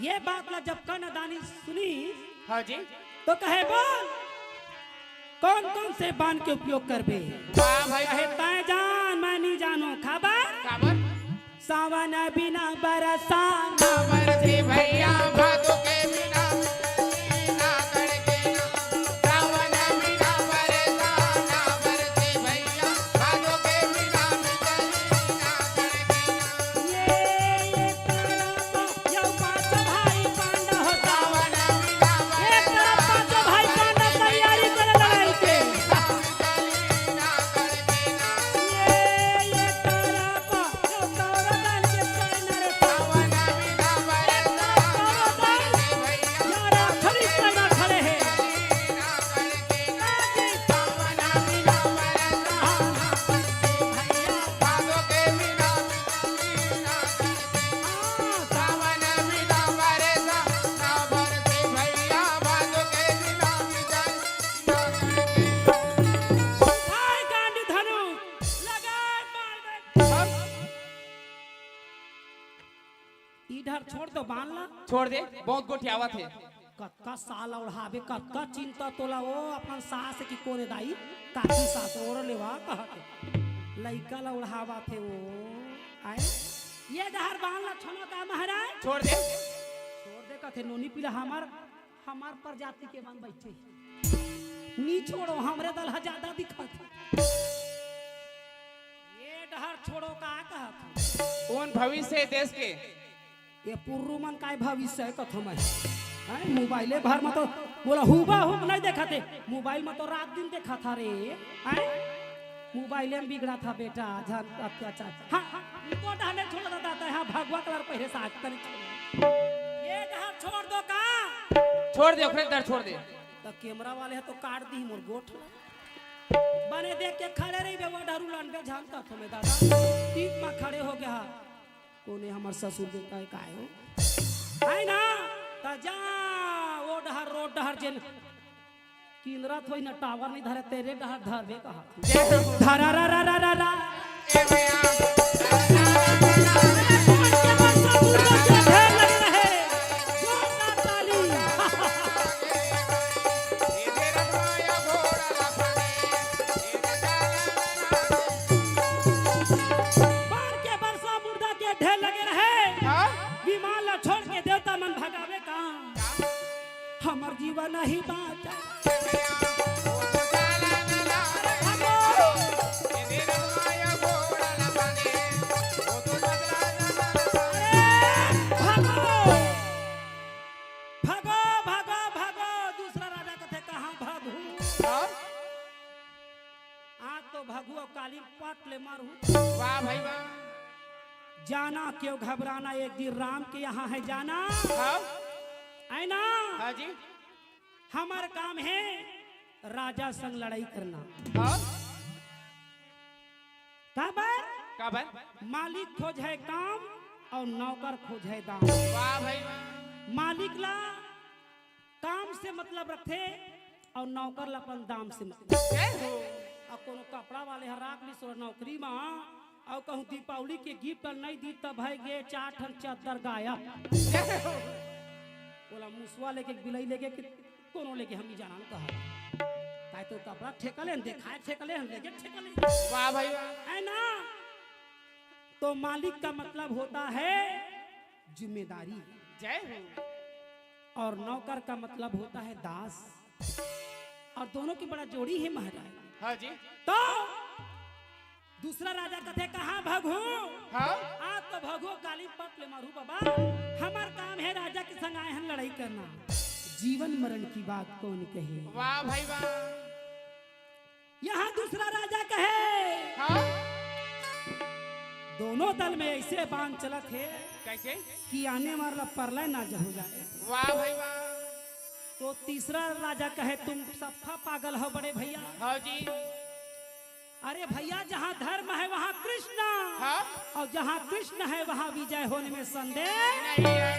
ये बात ला जब कर्णदानी सुनी हाँ जी तो कहे बोल कौन कौन से बाण के उपयोग करबे वाह भाई कहे तय जान मैं नहीं जानो खबर काबर सावन बिना बरसाना बरसे भैया भादों के बिना ना करके ना सावन बिना बरसाना बरसे भैया भादों के बिना ना करके ये तरफ यो पांच भाई पांडव हो सावन बिना एक तरफ पांच भाई पांडव तैयारी कर लड़ाई के ना करके ना ये तरफ यो कौरवन के सेना सावन बिना बरसाना कौरवन यारा खड़ी सेना खड़े हैं ना करके ना सावन बिना बरसाना भैया भादों के बिना ना सावन बिना बरसाना बरसे भैया भादों के बिना ना करके भाई गांडी धनु लगा मार दे इधर छोड़ दो बांध ला छोड़ दे बहुत गोठियावा थे कत्का साल उड़ावे कत्का चिंता तोला वो अपन सास की कोने दाई काकी सास ओर लेवा कहते लइका ला उड़ावा थे वो आए ये दहर बांध ला छनो का महाराज छोड़ दे छोड़ दे कथे नोनी पिला हमार प्रजाति के बन बैठे नी छोड़ो हमरे दल ज्यादा दिखत ये डहर छोड़ो का कहत उन भविष्य है देश के ये पुर्रू मन काय भविष्य है कथम है मोबाइले भर में तो बोला हुबा हुब नहीं देखा थे मोबाइल में तो रात दिन देखा था रे हैं मोबाइले में बिगड़ा था बेटा झन अत्याचार हाँ हाँ इनको डाले छोड़ देता था हाँ भगवा कलर पहले से आज तक ये डहर छोड़ दो का छोड़ दे ओकरे दर छोड़ दे तो कैमरा वाले है तो काट दी मोर गोठ बने देख के खड़े रही वो डरू लंडे झांकता था मैं दादा टीप में खड़े हो गया कोने हमार ससुर देता है काय हो है ना त जा वो डहर रोड डहर जेन किनरा थोई ना टावर नहीं धरे तेरे डहर धरबे कहा धरा रा रा रा रा रा ए भैया ए दे रमाया घोड़ा लफड़े ए डाला बाढ़ के बरसा मुर्दा के ढेर लगे रहे हां विमान ला छोड़ के देवता मन भगावे का हमर जीवन नहीं बाचा ए दे रमाया घोड़ा लफड़े वो तो बदला भागो भागो भागो भागो दूसरा राजा कथे कहाँ भागू हां आज तो भागू और काली पट ले मारू वाह भाई वाह जाना क्यों घबराना एक दिन राम के यहाँ है जाना हां है ना हां जी हमार काम है राजा संग लड़ाई करना हां काबर का बन मालिक खोज है काम और नौकर खोज है दाम वाह भाई वाह मालिक ला काम से मतलब रखे और नौकर ला अपन दाम से मतलब जय हो अब कोनो कपड़ा वाले हराक ली सो नौकरी में और कहूँ दीपावली के गिफ्ट नहीं दी तब है गे 4 ठन चद्दर गायब मुसवा लेके बिलई लेके कि कोनो लेके हम ही जाना कहा काय तो कपड़ा ठेकले देखाए ठेकले हम लेके ठेकले वाह भाई वाह। है ना। तो मालिक का मतलब होता है जिम्मेदारी जय हो। और नौकर का मतलब होता है दास। और दोनों की बड़ा जोड़ी है महाराज। हाँ जी। तो दूसरा राजा कथे कहाँ भगू हाँ आज तो भगो गाली पट ले मारू बाबा। हमार काम है राजा के संग आए हैं लड़ाई करना। जीवन मरण की बात कौन कहे। वाह भाई वाह। यहाँ दूसरा राजा कहे हाँ दोनों दल में ऐसे बांध चलत है कैसे। कि आने वाला परलय ना हो जाए। वाह भाई वाह। तो तीसरा राजा कहे तुम सफा पागल हो बड़े भैया। हाँ जी। अरे भैया जहाँ धर्म है वहाँ कृष्ण हाँ और जहाँ कृष्ण है वहाँ विजय होने में संदेह नहीं है।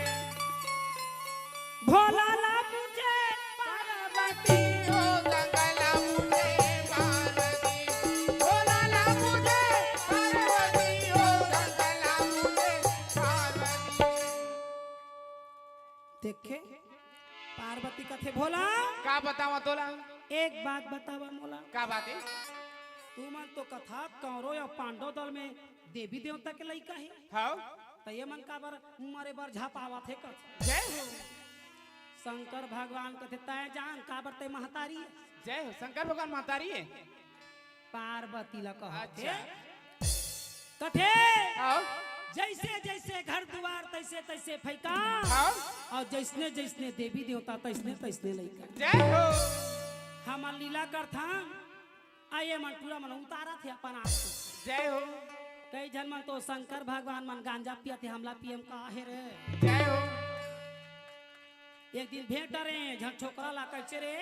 भोला ला मुझे पार्वती ओ गंगला मुझे पार्वती, भोला ला मुझे पार्वती, ओ गंगला मुझे पार्वती। देखे पार्वती कथे भोला का बतावा तोला। एक बात बतावा मोला। का बात है। तू मन तो कथा कौरव या पांडव दल में देवी देवता के लइका है। हाँ तो ये मन का बर मारे बर झापावा थे कथ। जय हो। शंकर भगवान कथे तय जान का बर ते महतारी है। जय हो। शंकर भगवान महतारी है। पार्वती ला कहते अच्छा। कथे हाँ जैसे जैसे घर द्वार तैसे तैसे फैका हाँ और जैसने जैसने देवी देवता तैसने तैसने लइका। जय हो। हम लीला करथा आये मन पूरा मन उतारा थे अपन आप से। जय हो। कई जन मन तो शंकर भगवान मन गांजा पिया थे हमला पीएम का है रे। जय हो। एक दिन भेंट रे झन छोकरा ला कैसे रे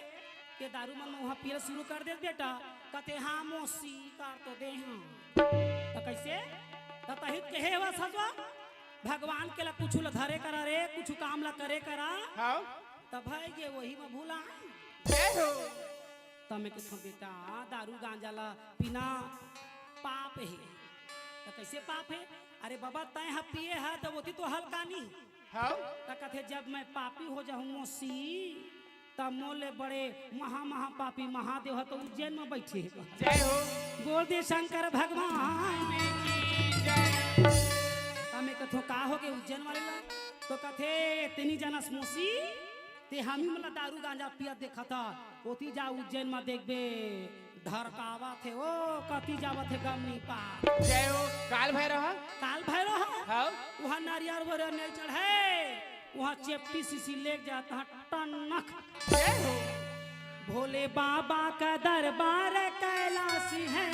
के दारू मन वहां पिए शुरू कर दे बेटा कहते हाँ मौसी कर तो दे हाँ तो कैसे तो तहित कहे हुआ सजवा भगवान के ला कुछ ला धरे करा रे कुछ काम ला करे करा हाँ तब भाई ये वही में भूला जय हो। तमें के बेटा दारू गांजा ला पीना पाप है। तो कैसे पाप है। अरे बाबा तय हा पिए है तो वो तो हल्का नहीं। हाँ तो कहते जब मैं पापी हो जाऊं मौसी तब मोले बड़े महा पापी महादेव तो उज्जैन में बैठे है। जय हो। बोल दे शंकर भगवान तमें कथो का हो के उज्जैन वाले ला तो कथे तेनी जनस मौसी ते हम ही मतलब दारू गांजा पिया देखा था ओती जा उज्जैन में देखबे धरकावा थे ओ कति जावत है गमनी पा। जय हो। काल भैरव। काल भैरव हाँ वहाँ नारियल भरे नहीं चढ़े वहाँ चेप्टी सीसी ले जाता है टनक। जय हो। भोले बाबा का दरबार कैलाशी है।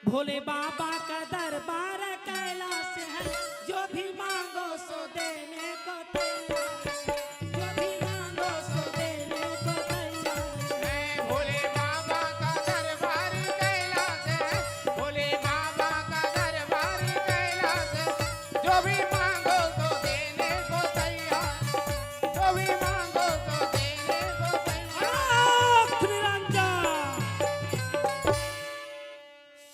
भोले बाबा का दरबार कैलाश है जो भी मांगो सो देने को तैयार है। जो भी मांगो सो देने को तैयार है। भोले बाबा का दरबार कैलाश है, भोले बाबा का दरबार कैलाश है, जो भी मांगो तो देने को तैयार, जो भी मांगो तो देने को तैयार। निरंजन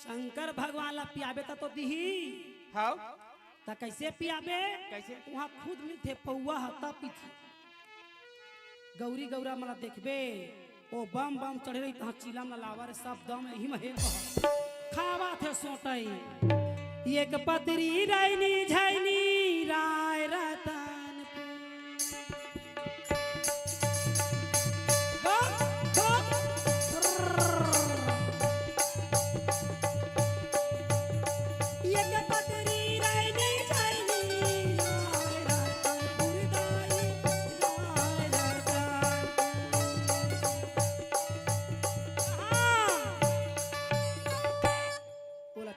शंकर भगवान ला पियाबे तो दीही हाँ तो कैसे पियाबे कैसे। वहाँ खुद मिलते पौआ हता पीथी गौरी गौरा मला देखबे ओ बम बम चढ़े रही तहाँ चिलम ला लावा रे सब दम यही में हेल खावा थे सोटई एक पतरी रायनी झैनी राय रतन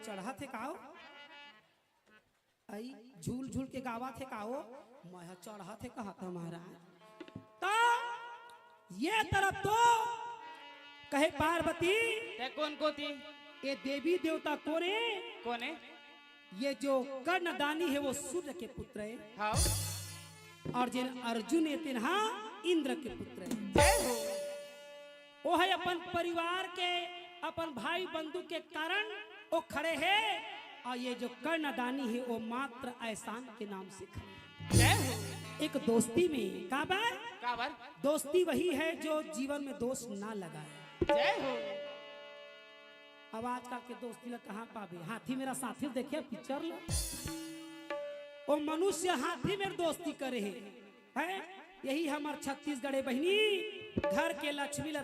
चढ़ा थे काओ आई झूल झूल के गावा थे काओ मैं चढ़ा थे कहा था महाराज। तो ये तरफ तो कहे पार्वती ते कौन को थी। ये देवी देवता कोने कौन है। ये जो कर्णदानी है वो सूर्य के पुत्र है। हाँ और जिन अर्जुन है तिन्हा इंद्र के पुत्र है। जय हो। वो है अपन परिवार के अपन भाई बंधु के कारण वो खड़े हैं और ये जो कर्णदानी है वो मात्र एहसान के नाम से खड़े। जय हो। एक दोस्ती में का बात, काबर दोस्ती वही है जो जीवन में दोस्त ना लगाए। जय हो। अब आजकल के दोस्ती ला कहाँ पावे। हाथी मेरा साथी देखे पिक्चर ला, वो मनुष्य हाथी में दोस्ती करे है। यही हमार छत्तीसगढ़ बहनी घर के लक्ष्मी ला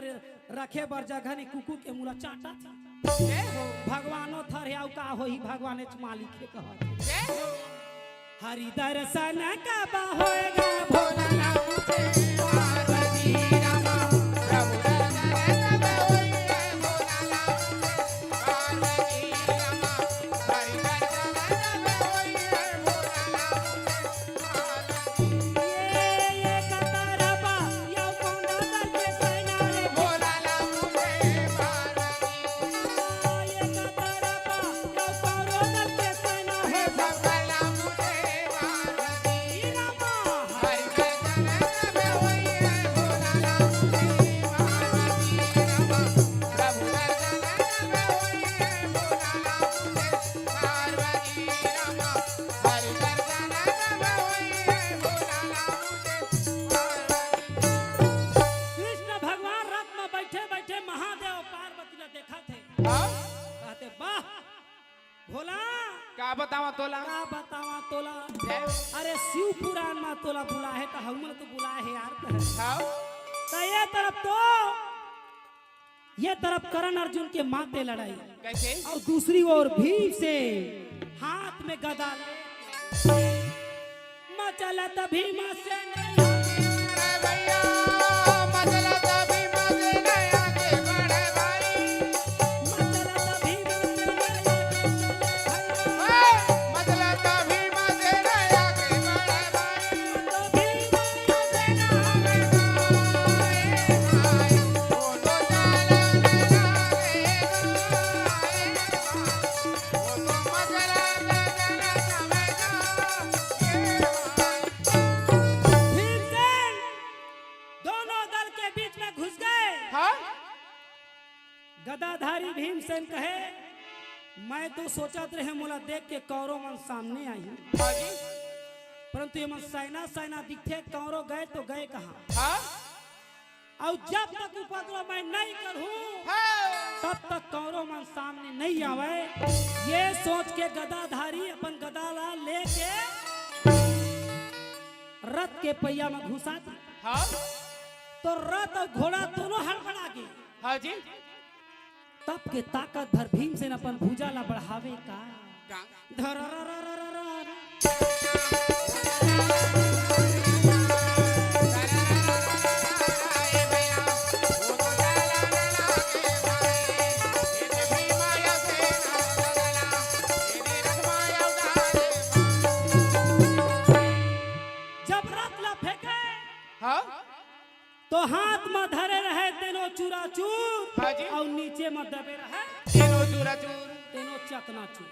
रखे बर जगह ने कुकू के मुला चाटा था। जय हो। भगवानो थर का हो ही भगवान मालिक के कहा जय हो। हरि दर्शन का होएगा भोला पार्वती रामा प्रभु दर्शन कब होइए भोला पार्वती रामा हरि दर्शन कब होइए ये कतरबा या कोंडा दल के सैना रे भोला मुझे पार्वती ये कतरबा या कोंडा दल के सैना है भोला मुझे पार्वती रामा हरि दर्शन कब होइए भोला मुझे पार्वती रामा प्रभु दर्शन कब होइए भोला मुझे पार्वती रामा हरि दर्शन कब होइए भोला मुझे पार्वती। कृष्ण भगवान रथ में बैठे बैठे महादेव पार्वती ने देखा थे। हाँ? कहते वाह भोला का बतावा तोला का बतावा तोला। जय हो। अरे शिव पुराण में तोला बुला है तो हम तो बुला है यार कहे। हाँ? तो ये तरफ करण अर्जुन के माते लड़ाई कैसे और दूसरी ओर भीम से हाथ में गदा मचलत भीम से नहीं अरे भैया मचला तभी मजे नया के बड़े भाई मचलत भीम से मचला तभी मजे नया के बड़े भाई तो भीम से हमें भाई वो तो चला नया वो तो मचला नया भीमसेन दोनों दल के बीच में घुस गए। हाँ गदाधारी भीमसेन कहे मैं तो सोचत रहे मोला देख के कौरव मन सामने आई, हाँ जी परंतु ये मन सैना सैना दिखे कौरव गए तो गए कहाँ। हाँ और जब तक उपद्रव मैं नहीं करूं हाँ तब तक कौरव मन सामने नहीं आवे। ये सोच के गदाधारी अपन गदा लेके रथ के पहिया में घुसा दी। हाँ तो रथ और घोड़ा दोनों हड़बड़ा गए। हाँ जी तब के ताकत भर भीमसेन अपन भुजा ला बढ़ावे का का धर जब रथ ला फेंके तो हाथ में धरे रहे तेनो चूरा चूर हाँ जी। और नीचे में दबे रहे तेनो चकना चूर।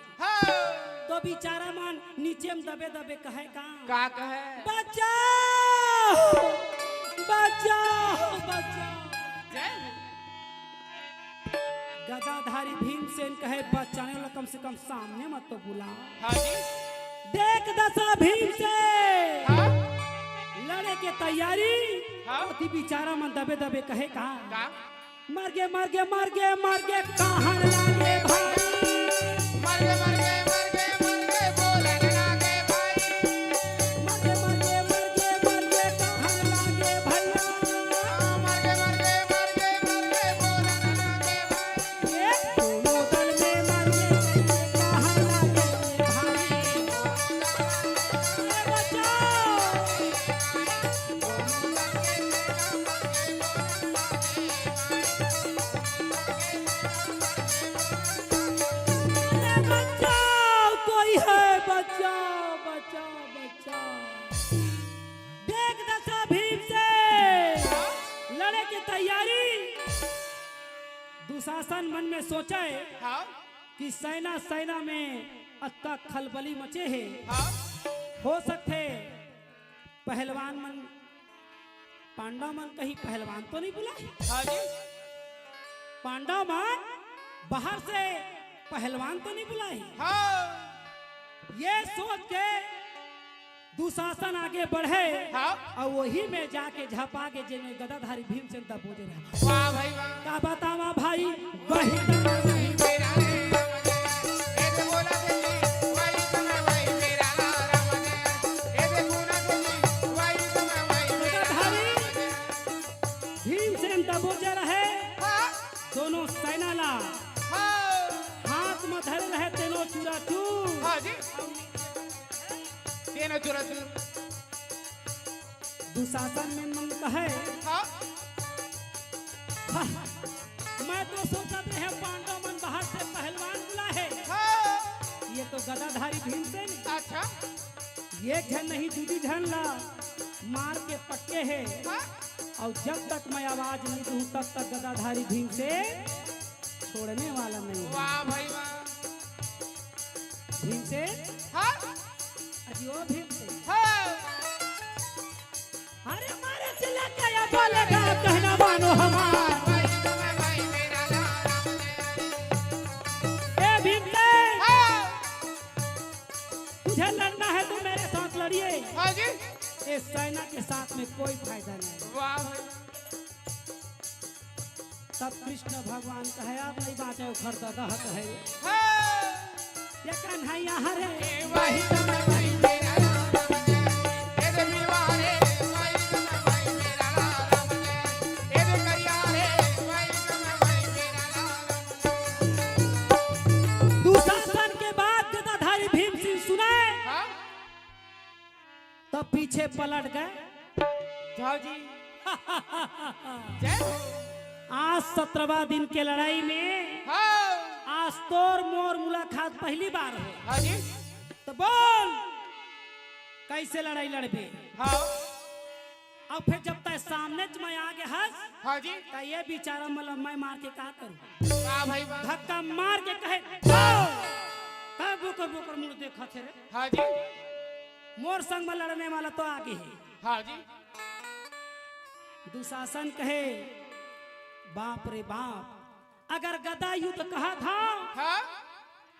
तो बेचारा मन नीचे में दबे दबे कहे का कहे बचाओ बचाओ बचाओ। जय हो। गदाधारी भीमसेन कहे बचाने वाला कम से कम सामने मत तो बुला। हाँ जी देख दशा भीमसेन हाँ लड़े के तैयारी। हाँ। अति बेचारा मन दबे दबे कहे का का मर गे मर गे मर गे मर गे कहाँ लागे भाई मर गए बोलन लागे भाई मर गे मर गे मर गे मर गे कहाँ लागे भैया मर गए बोलन लागे भाई ये दोनों दल में मर गे कहाँ लागे भाई ये बचाओ अरे बचाओ कोई है बचाओ बचाओ बचाओ। देख दशा भीम से लड़े की तैयारी। दुशासन मन में सोचा है हाँ कि सेना सेना में अत्ता खलबली मचे है। हाँ हो सकते पहलवान मन पांडव मन कहीं पहलवान तो नहीं बुलाए। हाँ जी पांडव मन बाहर से पहलवान तो नहीं बुलाए। हाँ ये सोच के दुशासन आगे बढ़े हाँ और वही में जाके झपा के जेने गदाधारी भीमसेन दबोजे रहा। वाह भाई वाह का बतावा भाई वही मेरा रे ए दे बोला दिल्ली वही तुम्हें वही मेरा रमन ए दे बोला दिल्ली वही तुम्हें वही मेरा गदाधारी भीमसेन दबोजे रहे। हाँ दोनों सेना ला हाँ हाथ में धरे रहे तेनो चूरा चूर। हाँ जी तेनो चूरा चूर दुशासन में मन कहे हाँ हाँ, मैं तो सोचत रहे पांडव मन बाहर से पहलवान बुला है। हाँ ये तो गदाधारी भीमसेन अच्छा ये झन नहीं दूधी झन ला मार के पक्के है। हाँ और जब तक मैं आवाज नहीं दूं तब तक गदाधारी भीमसेन छोड़ने वाला नहीं है। वाह भाई वाह भीमसेन हाँ अजी ओ भीमसेन हाँ अरे मारे से लेके या बोलेगा कहना मानो हमार। वही तुम्हें वही मेरा रमन ए भीमसेन हाँ तुझे लड़ना है तो मेरे साथ लड़िए। हाँ जी इस सेना के साथ में कोई फायदा नहीं। वाह भाई तब कृष्ण भगवान कहे आप नहीं बाटे उखड़ दादा कहे हाँ ये कन्हैया हरे वही तुम्हें वही मेरा रमन ए दे मिलवारे वही तुम्हें वही मेरा रमन ए दे करियारे वही तुम्हें वही मेरा रमन दुशासन के बाद गदाधारी भीमसेन सुने हाँ तब पीछे पलट गए। जाओ जी जय हो आज 17वां दिन के लड़ाई में हाँ आज तोर मोर मुलाकात पहली बार हो। हाँ जी तो बोल कैसे लड़ाई लड़बे। हाँ और फिर जब तक सामने च मैं आगे हंस हाँ जी तो ये बेचारा मतलब मैं मार के का करूं। वाह भाई वाह धक्का मार के कहे कब बुकर बुकर मुड़ देखा थे रे। हाँ जी मोर संग में लड़ने वाला तो आगे है। हाँ जी दुशासन कहे बाप रे बाप अगर गदा युद्ध कहा था हाँ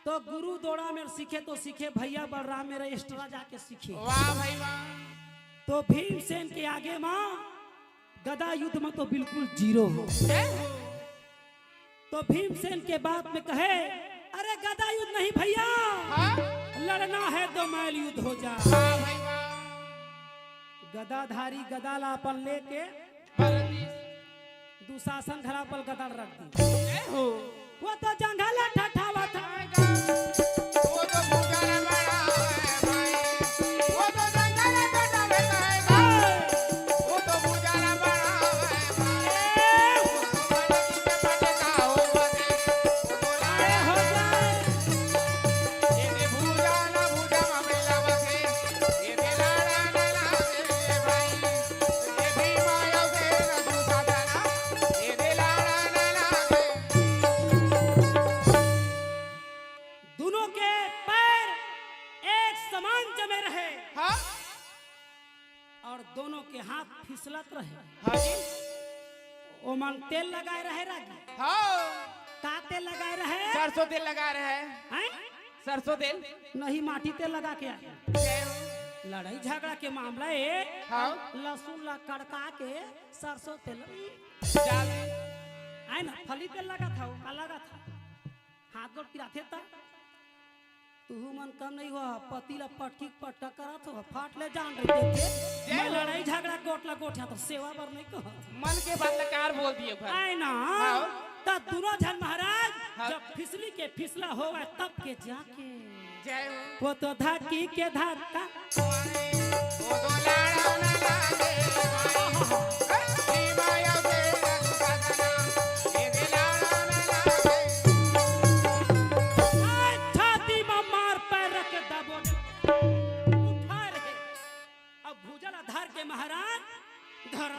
तो गुरु दौड़ा में सीखे तो सीखे भैया बलराम मेरा एक्स्ट्रा जाके सीखे। वाह भाई वाह तो भीमसेन के आगे माँ गदा युद्ध में तो बिल्कुल जीरो हो। जय हो तो भीमसेन के बात में कहे अरे गदा युद्ध नहीं भैया हाँ लड़ना है तो मैल युद्ध हो जा। वाह भाई वाह गदाधारी गदा लापन लेके बलबीर दुशासन धरा पर गदा रख दी। जय हो वो तो जंगला ठठावा था वो तो भूजारा बड़ा है भाई वो तो जंगल कटा रहता है भाई वो तो भूजारा बड़ा है भाई वो तो बड़की पे पटका हुआ दे वो तो लाए हो जाए ये दे भूजाना भूजा मामला वसे ये दे लाड़ा ना लागे भाई ये भी माया से न दूसा जाना ये दे लाड़ा ना लागे दोनों के पैर एक समान जमे रहे हाँ और दोनों के हाथ फिसलत रहे। हाँ जी ओमन तेल लगाए रहे रागी हाँ का तेल लगाए रहे सरसों तेल लगा रहे हैं हैं? सरसों तेल नहीं माटी तेल लगा के आए। जय हो लड़ाई झगड़ा के मामला है हाँ लहसुन ला कड़का के सरसों तेल जाते आए ना फली तेल लगा था वो का लगा था हाथ गोड़ पिराथे था तू मन कम नहीं हुआ पति ला पटकी पटक करत हो फाट ले जान रही देखे मैं लड़ाई झगड़ा गोटला गोठा तो सेवा बर नहीं कह मन के बाद लकार बोल दिए भाई आए ना हाँ। तो दोनों जन महाराज हाँ। जब फिसली के फिसला होगा तब के जाके जय हो वो तो धक्की के धक्का वो तो लाड़ा ना लागे भाई माया से रखा सना ये दे लाड़ा ना लागे आए छाती में मार पैर रख के दबो उठा रहे अब भूजल आधार के महाराज धर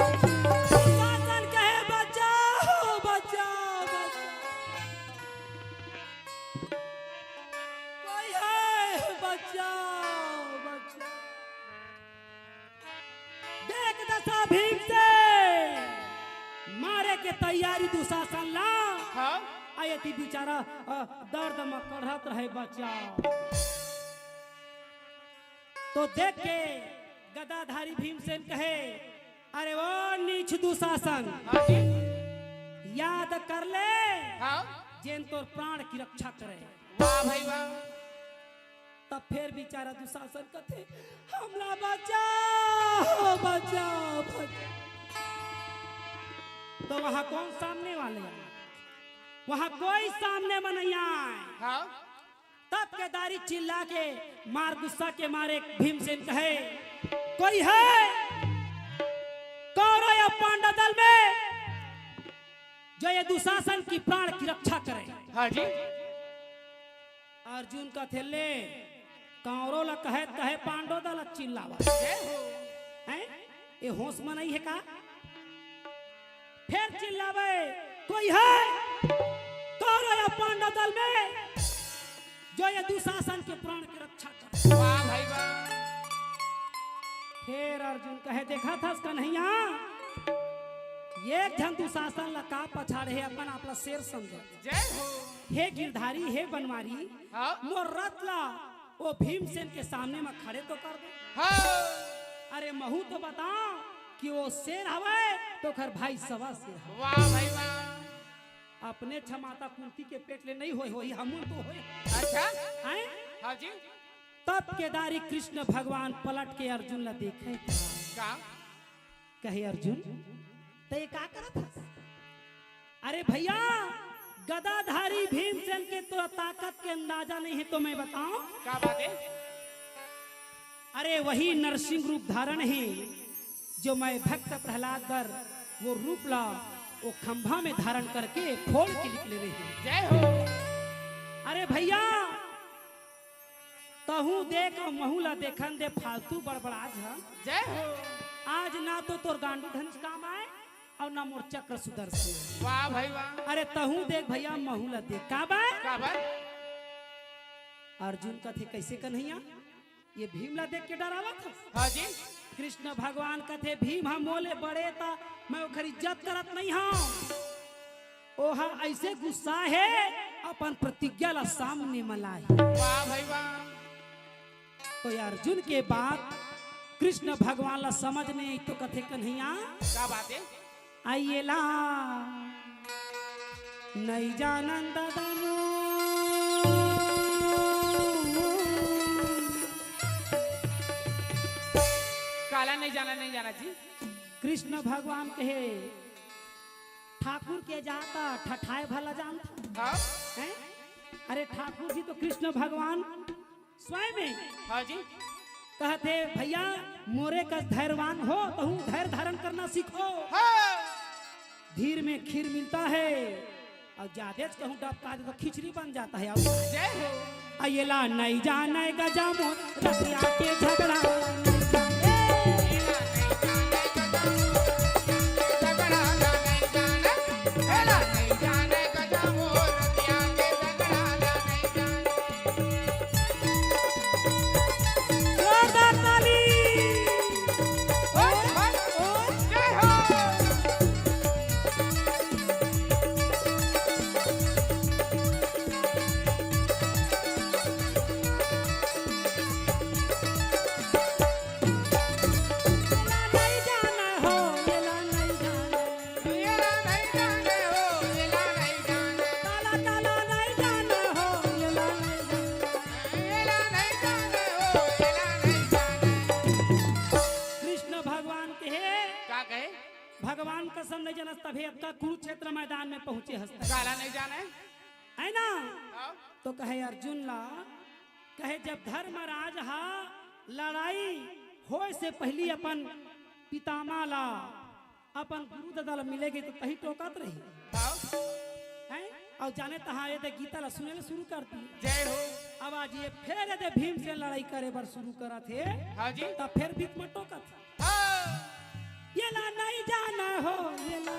शासन कहे बचाओ बचाओ कोई है बचाओ बचाओ के तैयारी दुशासन ला हाँ आये थी बेचारा दर्द में कढ़त रहे बच्चा। तो देख के गदाधारी भीमसेन कहे अरे वो नीच दुशासन हाँ जी याद कर ले हाँ जेन तोर प्राण की रक्षा करे। वाह भाई वाह तब फिर बेचारा दुशासन कथे हमला बचाओ बचाओ बचाओ। तो वहां कौन सामने वाले हैं? वहां कोई सामने में नहीं आए। हाँ तब केदारी चिल्ला के मार गुस्सा के मारे भीमसेन कहे कोई है कौरव या पांडव दल में जो ये दुशासन की प्राण की रक्षा करे। हाँ जी अर्जुन का थे ले कौरव ला कहे पांडव दल चिल्लावा जय हो हैं ये होश में नहीं है का? फिर चिल्लावे कोई है कौरव या पांडव दल में जो ये दुशासन के प्राण की रक्षा करे। वाह भाई वाह फिर अर्जुन कहे देखा था उसका नहीं ये जन दुशासन लका पछाड़े है अपन आपला शेर समझे। जय हो हे गिरधारी हे बनवारी हाँ मोर रतला वो भीमसेन के सामने में खड़े तो कर दे। हाँ अरे महू तो बता कि वो शेर हवे तो खर भाई सवा शेर हवे। वाह भाई वाह अपने क्षमाता कुंती के पेट ले नहीं होई हम तो होए। अच्छा हैं? हाँ जी तब केदारी कृष्ण भगवान पलट के अर्जुन ला देखे का कहे अर्जुन तो ये का करत हस? अरे भैया गदाधारी भीमसेन के तो ताकत के अंदाजा नहीं है तो मैं बताऊं। क्या बात है? अरे वही नरसिंह रूप धारण है जो मैं भक्त प्रहलाद पर वो रूप ला वो खंभा में धारण करके फोड़ के निकले रहे। जय हो अरे भैया तहू देख और महूला देखन दे फालतू बड़बड़ा झन। जय हो आज ना तो तोर गांडू धनुष काम आए और ना मोर चक्र सुदर्शन। वाह भाई वाह अरे तहू देख भैया महूला देख का बा? क्या बात? अर्जुन का थे कैसे कन्हैया ये भीमला देख के डरावा था। हाँ जी कृष्ण भगवान का थे भीम हम मोले बड़े ता मैं ओकर इज्जत करत नहीं हूँ। ओहा ऐसे गुस्सा है अपन प्रतिज्ञा ला सामने मलाई। वाह भाई वाह तो ये अर्जुन के बात कृष्ण भगवान ला समझ नहीं तो कथे कन्हैया क्या बात है? आइए ला नहीं जानन ददनु काला नहीं जाना जी। कृष्ण भगवान कहे ठाकुर के जाता ठठाए भला जानता हाँ है? अरे ठाकुर जी तो कृष्ण भगवान स्वयं में हाँ जी कहते भैया मोरे का धैर्यवान हो तो हूँ धैर्य धारण करना सीखो। हाँ धीर में खीर मिलता है और ज्यादा कहूँ डबका दे तो खिचड़ी बन जाता है। जय हो अयला नहीं जाने गजा मोर रतिया के झगड़ा भगवान कसम नहीं जनस तभी अब तक कुरुक्षेत्र मैदान में पहुंचे हंसता काला नहीं जाना है ना। हाँ? तो कहे अर्जुन ला कहे जब धर्मराज हा लड़ाई हो से पहली अपन पितामह ला अपन गुरु दादा मिलेगी तो तही टोकत रही हाँ? है और जाने तहा ये गीता ला सुने शुरू कर दी। जय हो अब आज ये फिर यदि भीम से लड़ाई करे बर शुरू करा थे हाँ जी तब फिर बीच में टोकत हाँ ये ला नहीं जाना हो ये ला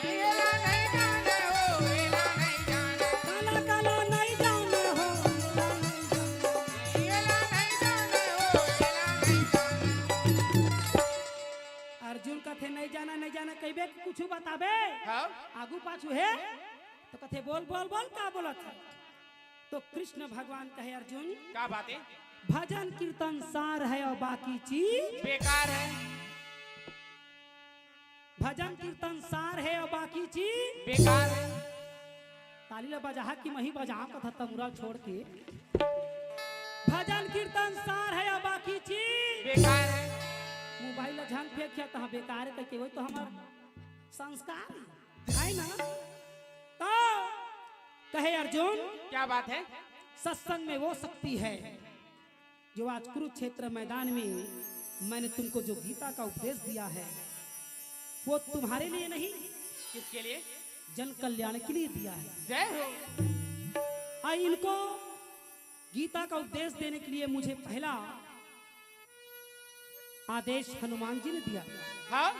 ये ला नहीं जाना हो ये ला नहीं जाना काला काला नहीं जाना हो ये ला नहीं जाना हो ये ला नहीं जाना। अर्जुन कथे नहीं जाना कहबे कुछ बताबे हाँ आगू पाछू है तो कथे बोल बोल बोल का बोलत है तो कृष्ण भगवान कहे अर्जुन क्या बात है भजन कीर्तन सार है और बाकी चीज बेकार है भजन कीर्तन सार है और बाकी चीज बेकार है ताली ला बजा कि मही बजा कथा तमुरा छोड़ के भजन कीर्तन सार है और बाकी चीज बेकार है मोबाइल झन फेंक किया तो बेकार है के वो तो हमार संस्कार है ना तो कहे अर्जुन क्या बात है सत्संग में वो शक्ति है जो आज कुरुक्षेत्र मैदान में मैंने तुमको जो गीता का उपदेश दिया है वो तुम्हारे लिए नहीं किसके लिए जन कल्याण के लिए दिया है जय हो इनको गीता का उपदेश देने के लिए मुझे पहला आदेश हनुमान जी ने दिया हाँ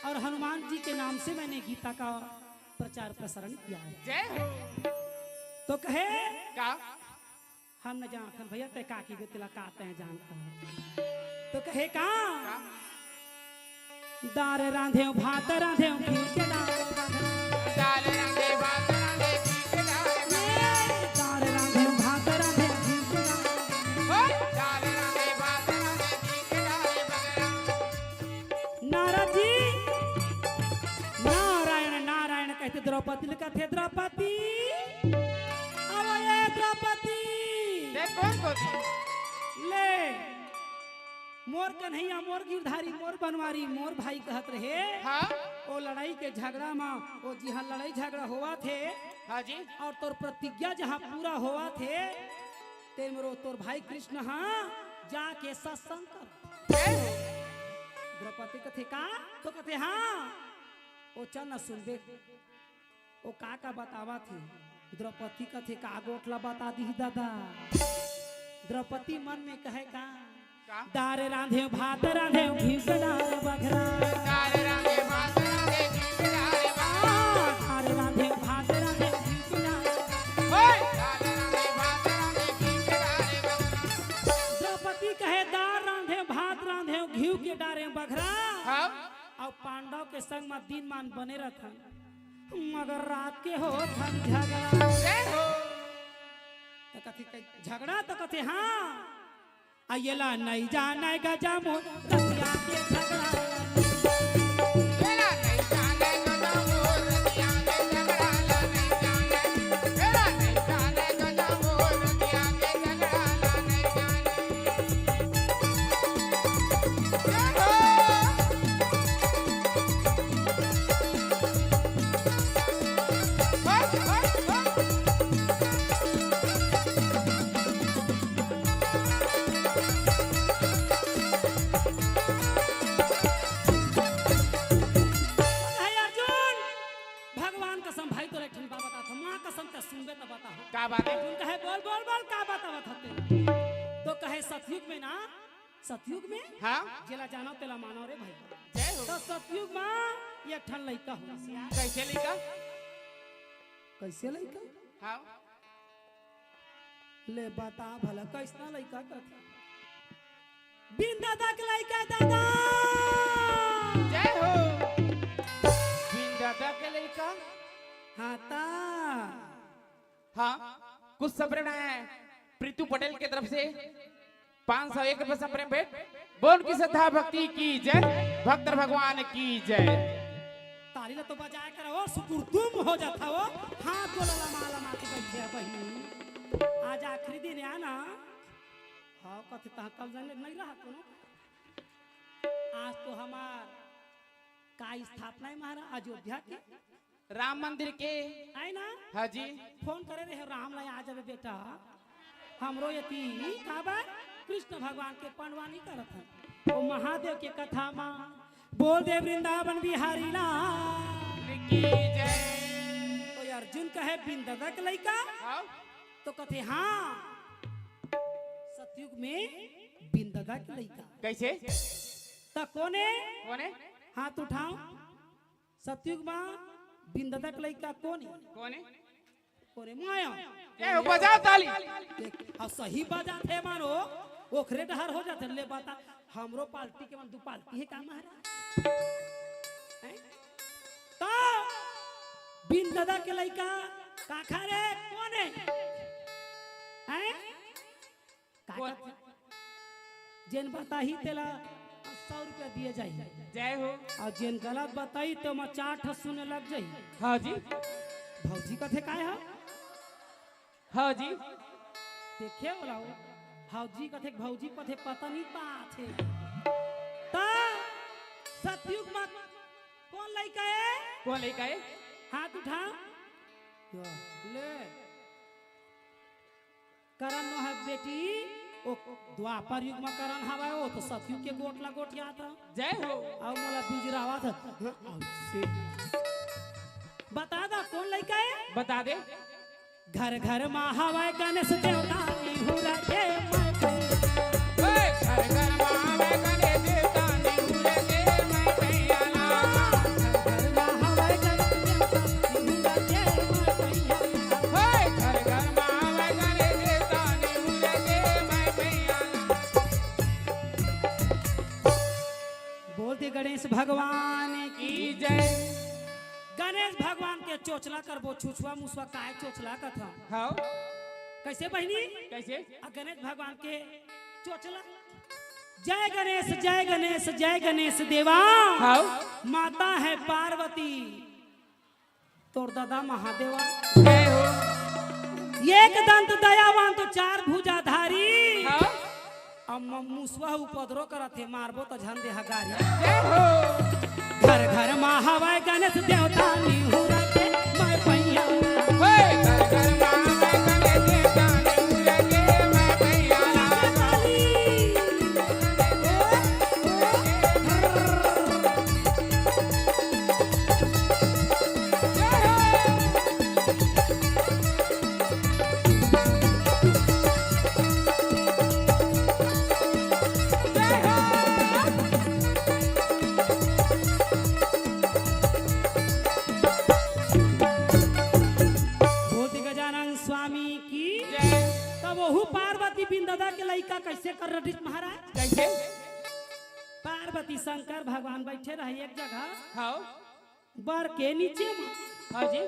और हनुमान जी के नाम से मैंने गीता का प्रचार प्रसारण किया है जय हो तो कहे का हम न जानते भैया ते का की तिला काते हैं जानता तो कहे का दार रांधे भात रांधे घी के दाल रंगे भात रंगे घी के दार रांधे भात रांधे घी के दाल रंगे भात रंगे घी के नारद जी नारायण नारायण कहते द्रौपदी कहते द्रौपदी अब ये द्रौपदी देख कौन ले मोर कन्हैया मोर गिरधारी मोर बनवारी मोर भाई कहत रहे हाँ वो लड़ाई के झगड़ा में वो जहाँ लड़ाई झगड़ा हुआ थे हाँ जी और तोर प्रतिज्ञा जहाँ पूरा हुआ थे ते मरो तोर भाई कृष्ण हाँ जाके सत्संग कर जय हो द्रौपदी कथे का तो कथे हाँ वो चल न सुनबे वो का बतावा थे द्रौपदी कथे का गोटला बता दी दादा द्रौपदी मन में कहे का दार रांधे भात रांधे घी के डाल बघरा दाल रंगे भात रंगे घी के डाले दार रांधे भात रांधे घी के डाल दाल रंगे भात रंगे घी के डाले द्रौपदी कहे दार रांधे भात रांधे घी के डारे बघरा हाँ और पांडव के संग में दिन मान बने रहन मगर रात के हो धन झगड़ा जय हो तो कथी झगड़ा तो कथे हाँ अयला नहीं जाना गजा मोर रतिया के झगड़ा मेरा नहीं जाने गजा मोर रतिया के झगड़ा ला नहीं जाने मेरा नहीं जाने गजा मोर रतिया के झगड़ा ला नहीं जाने जय हो सुनबे तो बताओ क्या बात है अर्जुन कहे बोल बोल बोल का बतावत हते तो कहे सतयुग में ना सतयुग में हाँ जेला जानो तेला मानो रे भाई जय हो तो सतयुग में ये ठन लइका हो कैसे लिखा कैसे लइका हाँ ले बता भला कैसना लइका कथे बिन दादा के लइका दादा जय हो बिन दादा के लड़का हाँ ता हाँ कुछ संप्रेम है प्रीतु पटेल की तरफ से 501 रुपए संप्रेम भेंट बोल की श्रद्धा भक्ति की जय भक्त भगवान की जय ताली ला तो बजाया कर वो सुपुर्दुम हो जाता वो हाथ बोला माला माथे बैठे बहिनी आज आखिरी दिन है ना हाँ कथे ता कल जाने नहीं रहा कोनो आज तो हमार का स्थापना है महाराज अयोध्या के राम मंदिर के आए ना हाँ जी फोन करे रहे राम ला आ जावे बेटा हमरो यति काबा कृष्ण भगवान के पंडवानी करत है वो महादेव के कथा मां बोल दे वृंदावन बिहारी लाल की जय तो अर्जुन कहे बिन दादा के लइका हाँ तो कहते हाँ सतयुग में बिन दादा के लइका कैसे तो कोने कौन है हाथ उठाओ सतयुग में बिन दादा के लइका कोने कौन है कोने माया जय हो बजाओ ताली देख अब सही बजाते मानो ओखरे डहर हो जाते ले बता हमरो पार्टी के मन दू पार्टी है का महाराज लड़का का खा रे कौन है हैं कौन? जेन बताही तेला 100 रुपया दिए जाई जय हो। और जेन गलत बताई तो मैं 4 सुने लग जाई। हाँ जी, भौजी कथे काहे हो हाँ जी। देखे वाला हो भौजी कथे भौजी कथे पता नहीं बात है ता सतयुग में कौन लड़का है कौन लड़का है? हाथ उठा ले करण नो है बेटी ओ द्वापर युग में करण हवा ओ तो सतयुग के गोटला गोटिया था जय हो। और मला बिजरावा था बता दा कौन लड़का है बता दे। घर घर में हवा गणेश देवता निहुरा के मैं ओए, घर घर मावे गणेश देवता निहुरे के मैं कैयाला। घर में हवा गणेश देवता निहुरा के मैं कैयाला। ओए, घर घर मावे गणेश देवता निहुरे के मैं कैयाला। बोलते गणेश भगवान की की जय। गणेश भगवान के चोचला करबो छुछुआ मुसवा काहे चोचला कथा हाँ, कैसे बहनी कैसे? आ गणेश भगवान के चोचला जय गणेश जय गणेश जय गणेश देवा हाँ, माता है पार्वती तोर दादा महादेवा जय हो। एक दंत दयावान तो 4 भुजाधारी हाँ, अब मुसवा उपद्रो करत है मारबो तो झन देहा गारी जय हो। घर घर में हवा गणेश देवता निहुरा के मैं पैया ओए, घर घर मावे गणेश देवता निहुरे के मैं कैयाला। भोति गजानन स्वामी की जय। तब वहु पार्वती बिन दादा के लड़का कैसे कर रही महाराज कैसे? पार्वती शंकर भगवान बैठे रहे एक जगह हाँ, बर के नीचे में हाँ जी।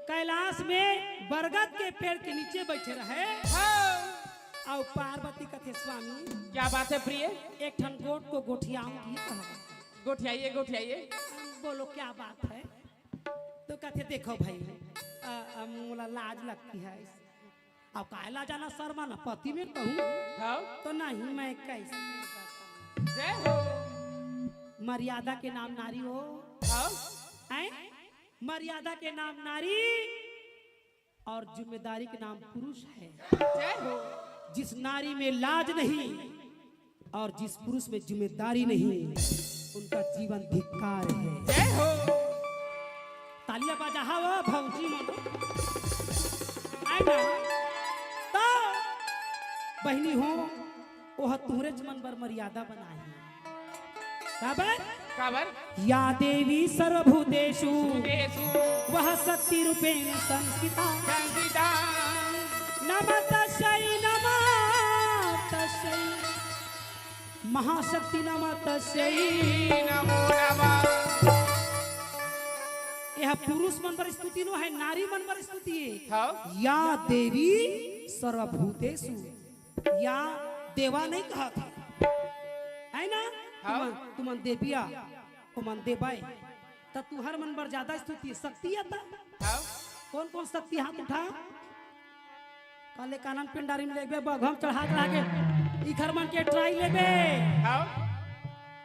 कैलाश में बरगद के पेड़ के नीचे बैठे रहे हाँ, और पार्वती कथे स्वामी क्या बात है प्रिय? एक ठन गोट को गोठियाऊंगी कहा गोठियाइए गोठियाइए। बोलो क्या बात है तो कहते देखो भाई मोला लाज लगती है अब कायला जाना शर्मा ना पति में कहूँ हाँ, तो नहीं मैं कैसे जय हो। मर्यादा के नाम नारी हो हाँ, हैं? मर्यादा के नाम नारी और जिम्मेदारी के नाम पुरुष है जय हो। जिस नारी में लाज नहीं और जिस पुरुष में जिम्मेदारी नहीं उनका जीवन धिक्कार है जय हो। तालियां बाजा हवा भौजी मनो आई ना तो बहनी हो ओह तुहरे मन बर मर्यादा बनाई काबर काबर? या देवी सर्वभूतेषु देशु वह शक्ति रूपेण संस्थिता संगीता नमस्तस्यै महाशक्ति नमस्तस्यै नमो नमः। यह पुरुष मन पर स्तुति नो है नारी मन पर स्तुति है हाँ, या देवी सर्वभूतेषु या देवा नहीं कहा था है ना हाँ। तुमन देविया तुमन देवाय तब तू हर मन पर ज्यादा स्तुति शक्ति आता हाँ, कौन कौन शक्ति हाथ उठा काले कानन पिंडारी में लेबे बघम चढ़ा के इखर मन के ट्राई लेबे हाँ,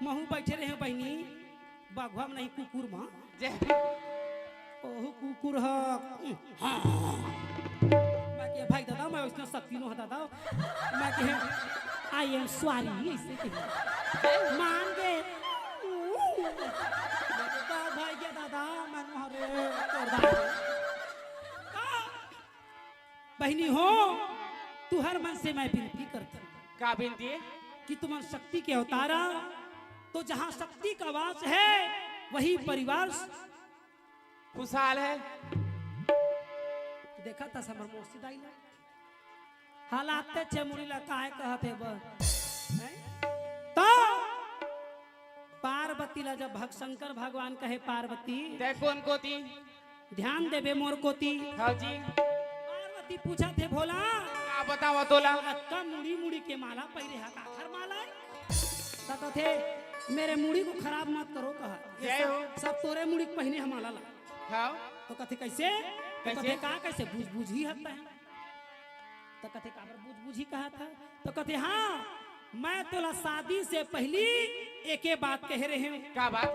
महू बैठे रहे बहनी बघम नहीं कुकुर मां जय। ओहु कुकुर ह हाँ। मैं के भाई दादा मैं उसने शक्ति नो दादा मैं के आई एम सॉरी ऐसे के मान गए भाई के दादा मैं हरे तोर बहनी हो तू हर मन से मैं विनती करता हूं का विनती है? कि तुम शक्ति के अवतारा तो जहां शक्ति का वास है वही परिवार खुशहाल है। देखा था समर मोसी दाइला हालात ते चमुड़ी ला काहे कहते बस हैं? तो पार्वती ला जब शंकर भगवान कहे पार्वती ते कौन को थी? ध्यान देबे मोर कोती। हाँ जी। पार्वती पूछा थे भोला क्या बताओ तोला? का मुड़ी मुड़ी के माला पहिरे हा काखर माला है? तो कथे मेरे मुड़ी को खराब मत करो कहा। ये जय हो। सब तोरे मुड़ी के पहिने हमारा ला। हाँ। तो कथे कैसे? तो कैसे? कथे का कैसे बुझ बुझ ही हता है। तो कथे काबर बुझ बुझ ही कहा था। तो कथे हाँ मैं तोला शादी से पहली एके बात कह रहे हूँ क्या बात?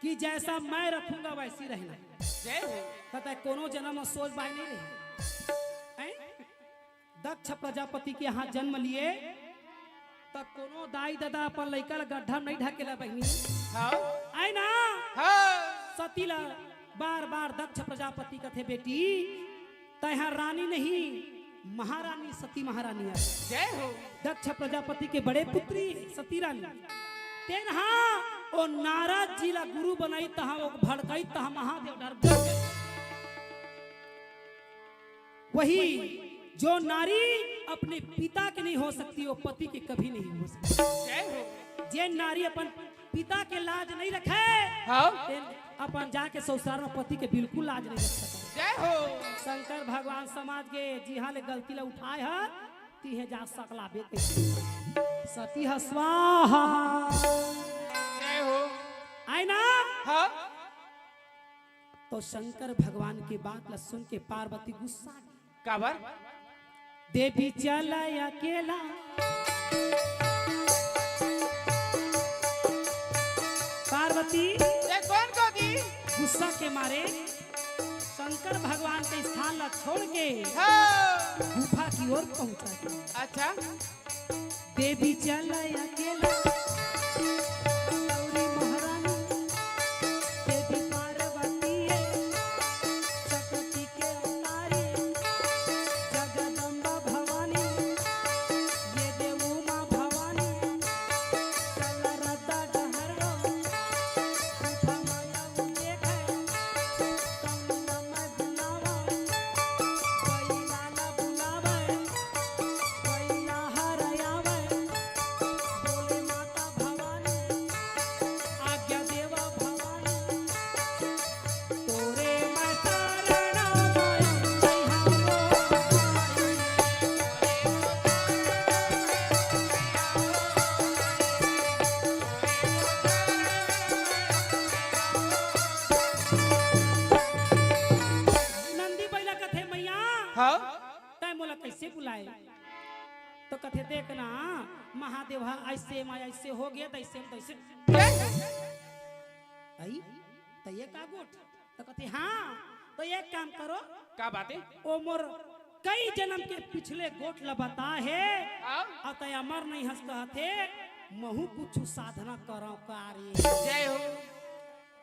कि जैसा मैं रखूंगा वैसी रहना। जय हो। तथा कोनो जन्म में सोच बाई नहीं रही। हैं? दक्ष प्रजापति के यहाँ जन्म लिए तब कोनो दाई दादा अपन लइका ला गड्ढा में नहीं ढकेला बहनी। हाँ। आई ना हाँ। सतीला बार बार दक्ष प्रजापति कथे बेटी तैहा रानी नहीं महारानी सती महारानी है। जय हो। दक्ष प्रजापति के बड़े पुत्री सती रानी तेन हाँ ओ नारद जी ला गुरु बनाई तहा वो भड़काई तहा महादेव डर गए। वही जो नारी अपने पिता के नहीं हो सकती वो पति के कभी नहीं हो सकती। जय हो। जे नारी अपन पिता के लाज नहीं रखे हाँ। तेन अपन जाके ससुराल में पति के बिल्कुल लाज नहीं रख सकता। जय हो। शंकर भगवान समाज के जिहा ले गलती ला उठाए है तीहे जा सकला बे सती स्वाहा। जय हो। आई ना हाँ। तो शंकर भगवान की बात ला सुन के पार्वती गुस्सा क्या बात? देवी चला अकेला पार्वती ये कौन को दी? गुस्सा के मारे शंकर भगवान के स्थान ला छोड़ के हाँ। गुफा की ओर पहुंचा। अच्छा। देवी चला अकेला गौरी महारानी देवी पार्वती है शक्ति के अवतारी जगदम्बा भवानी ये देव उमा भवानी चल रद्दा डहरो गुफा माया देख कमला में बुलावा बैला ना बुलावे बैला हरयावे बोले माता भवानी आज्ञा देवा भवानी तोरे मैं शरणा नंदी बैला कथे मैया हाँ। तय मोला कैसे बुलाए? तो कथे देखना महादेव हा ऐसे मैं ऐसे हो गया तैसे तैसे आई तो ये का गोट? तो कथे हाँ तो एक काम करो क्या बात है? ओ मोर कई जन्म के पिछले गोट ला बता है हाँ। अब तय अमर नहीं हंस कहते महू कुछ साधना करो कार्य। जय हो।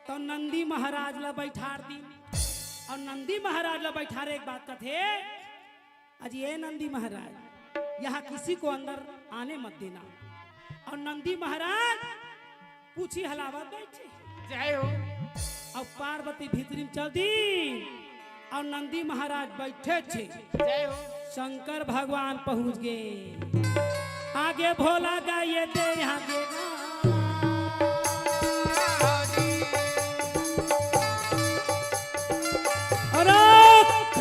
तो नंदी महाराज ला बैठार दी और नंदी महाराज ला बैठारे एक बात कथे आज ये नंदी महाराज यहाँ किसी को अंदर आने मत देना। और नंदी महाराज पूछी हलावा बैठे जय हो। और पार्वती भीतरी में चल दी और नंदी महाराज बैठे थे। जय हो। शंकर भगवान पहुंच गए आगे भोला गाये दे यहाँ देगा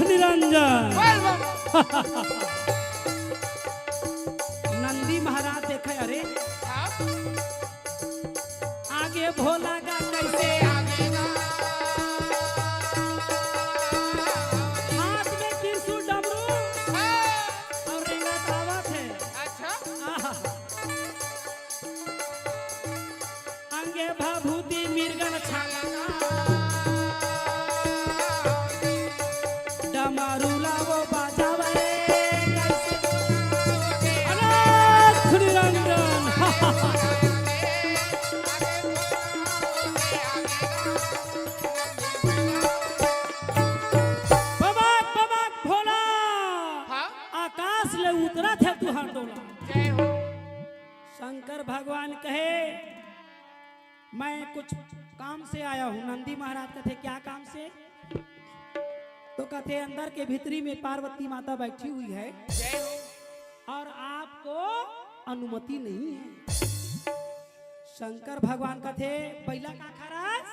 निरंजन। नंदी महाराज देखे अरे हाँ। आगे भोला गा कैसे हाथ में त्रिशूल डमरू और रेंगत आवत है। अच्छा। आहा। अंगे भभूति मिर्गन छाला डमरूला वो बाजावे अनाथ निरंजन। बबाक बबाक भोला हाँ। आकाश ले उतरा थे तू हंडोला। जय हो। शंकर भगवान कहे मैं कुछ काम से आया हूँ। नंदी महाराज कहते क्या काम से? तो कहते अंदर के भीतरी में पार्वती माता बैठी हुई है जय हो। और आपको अनुमति नहीं है। शंकर भगवान कहते बैला का खरास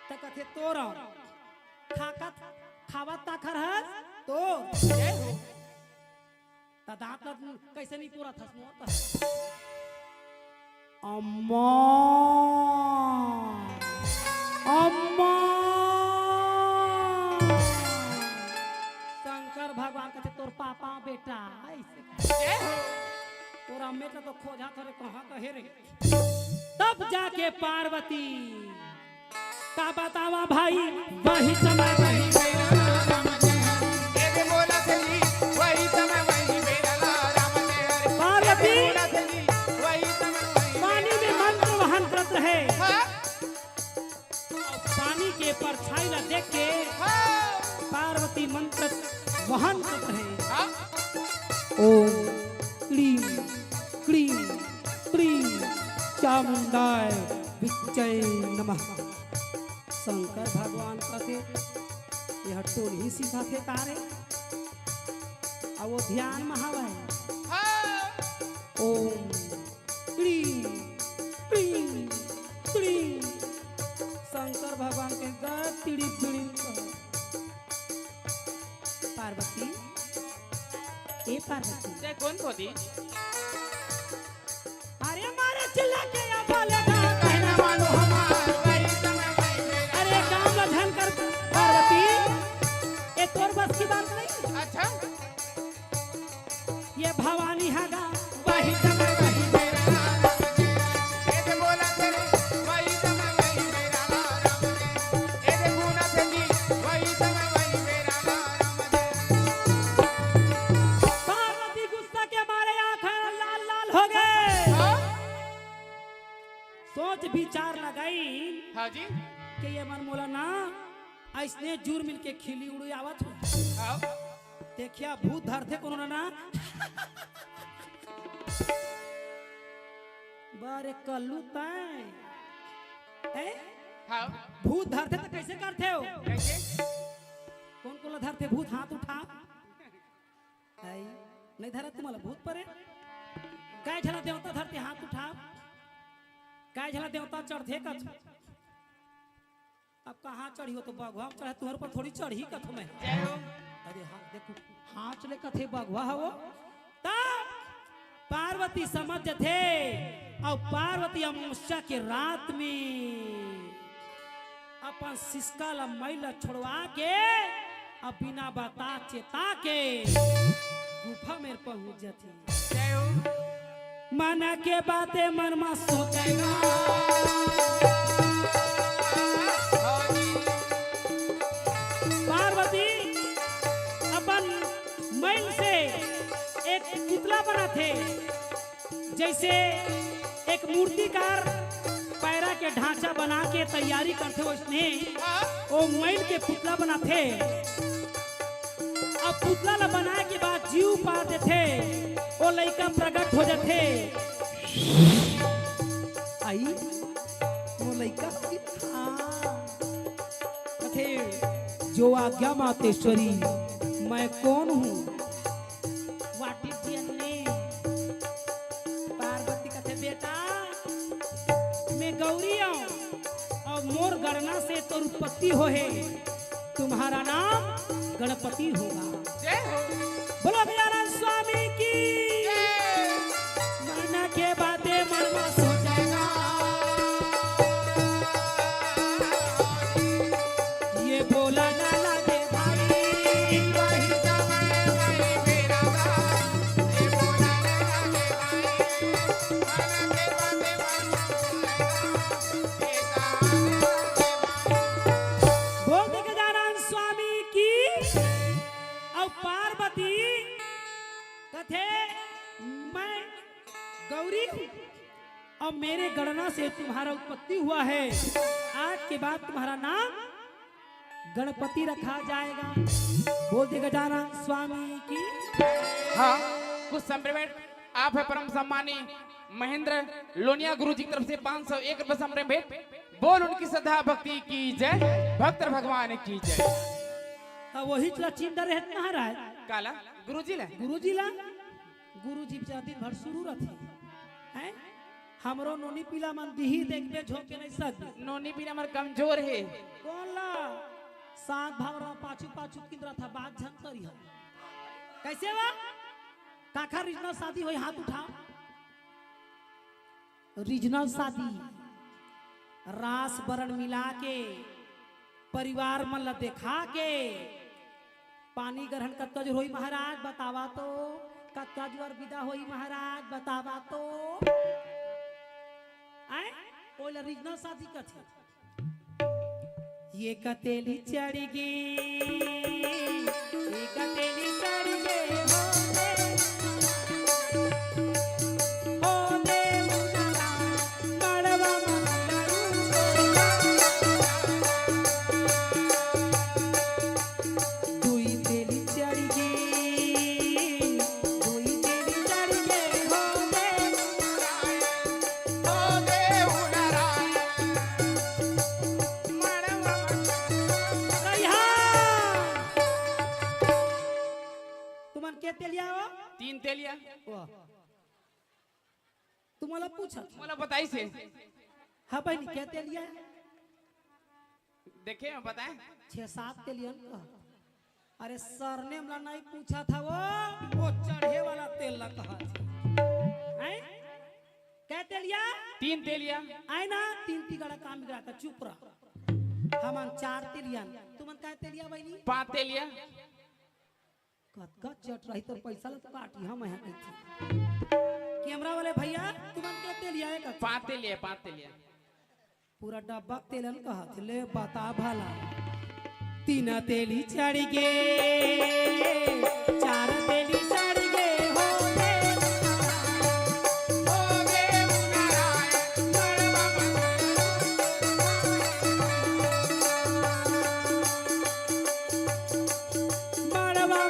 तो कहते तोरा खाकत खावत ताखर है तो जय हो दांत कैसे नहीं पूरा था अम्मा अम्मा शंकर भगवान कहते तोर पापा बेटा ऐसे जय हो तोरा बेटा तो खोजा थोड़े कहाँ कहे रे तब जाके पार्वती का बतावा भाई वही समय वही एक बोला सही वही समय वही मेरा राम जय हरे पार्वती बोला सही वही समय वही पानी में मंत्र वहन करत रहे हाँ पानी के परछाई ला देख के हाँ पार्वती मंत्र वहन करत रहे हाँ ओम क्लीम क्लीम क्लीम चामुंडाय विच्चय नमः शंकर भगवान कहते यह टोल ही सीखा थे तारे और वो ध्यान महावा हाँ ओम क्लीम क्लीम क्लीम शंकर भगवान के गर तिड़ी तिड़ी पार्वती ए पार्वती जय कौन को दी अरे मारे चिल्ला के या बोले गा कहना मानो हमार वही समय वही मेरा अरे काम ला ध्यान कर पार्वती ये तोर बस की बात नहीं अच्छा ये भवानी हागा वही समय वही मेरा राम जय एक बोला सही वही समय वही मेरा राम जय एक बोला सही वही समय वही मेरा राम जय पार्वती गुस्सा के मारे आंखें लाल लाल हो गए हाँ सोच विचार लगाई हाँ जी कि ये मन मोला ना ऐसने जूर मिल के खिली उड़ी आवत हो हाँ देखिया भूत धरते कोनो ना बारे कल्लू तय ए हाँ भूत धरते तो कैसे करते हो कैसे कौन को धरते भूत हाथ उठा आई नहीं धरत तुम्हाला भूत परे काय झला देवता धरते हाथ उठा काय झला देवता चढ़ते कछ अब कहाँ चढ़ी हो तो बघवा चढ़े तुम्हारे पर थोड़ी चढ़ी कथो में जय हो अरे हाँ देखो हाँ चले कथे बघवा हो तब पार्वती समझ थे और पार्वती अमावस्या के रात में अपन सिसका ला मैला छोड़वा के अब बिना बता चेता के गुफा में पहुंच जाती जय हो मन के बातें मन में सोचेगा पार्वती अपन मैल से एक पुतला बना थे जैसे एक मूर्तिकार पैरा के ढांचा बना के तैयारी करते हो इसने वो मैल के पुतला बना थे अब पुतला ला बनाए के बाद जीव पा देते वो लड़का प्रकट हो जाते आई वो लड़का थे जो आज्ञा मातेश्वरी मैं कौन हूँ what is your name Parvati कहते बेटा मैं गौरी हूँ और मोर गणना से तो उत्पत्ति हो है तुम्हारा नाम गणपति होगा जय हो बोलो गजानन स्वामी की मन के बातें मन में सोचेगा ये बोला ना लगे भाई वही समय वही मेरा राम ये बोला ना लगे भाई बोल गजानन स्वामी की और पार्वती कथे मैं गौरी हूँ और मेरे गणना से तुम्हारा उत्पत्ति हुआ है आज के बाद तुम्हारा नाम गणपति रखा जाएगा बोल दे गजानन स्वामी की हाँ कुछ समय में आप है परम सम्मानी महेंद्र लोनिया गुरु जी की तरफ से 501 रुपए संप्रेम भेंट बोल उनकी श्रद्धा भक्ति की जय भक्त भगवान की जय तो वही चला चिंता रहत महाराज काला गुरु जी ले गुरुजी ला गुरुजी दिन भर शुरू रहती हैं हमरो नोनी पीला मन दिही देखबे झोंके नहीं सक नोनी भी हमारे कमजोर है कौन ला सात भावरा पाछू पाछू किंद्रा था बात झन करी है कैसे बा काका रीजनल शादी होई हाथ उठाओ रीजनल शादी रास बरण मिला के परिवार मन ला देखा के पानी ग्रहण कत्का जोर होई महाराज बतावा तो कत्का जोर विदा होई महाराज बतावा तो आए ओला रीजनल शादी कथी ये कतेली चढ़ गई ये कतेली चढ़ गई हो दे मुनरा मड़वा दुई तेली चढ़ गई दुई तेली चढ़ गई हो दे तुमन के तेलिया हो 3 तेलिया तुम्हाला पूछा मला बताई से हाँ भाई क्या तेलिया देखे बताएं 6-7 तेलियन का अरे सर ने हमरा नहीं पूछा था वो चढ़े वाला तेल ला कहा हैं क्या तेलिया 3 तेलिया आए ना 3 तिगड़ा काम बिगड़ा का चुप रह हमन 4 तेलियन तुमन क्या तेलिया भाई 5 तेलिया कतका चट रही तो पैसा ला तो काटी हम यहाँ नहीं थी कैमरा वाले भैया तुमन क्या तेलिया है का 5 तेलिया 5 तेलिया पूरा डब्बा तेलन कहा ले बता भला 3 तेली चढ़ गे 4 तेली चढ़ गे हो गे मड़वा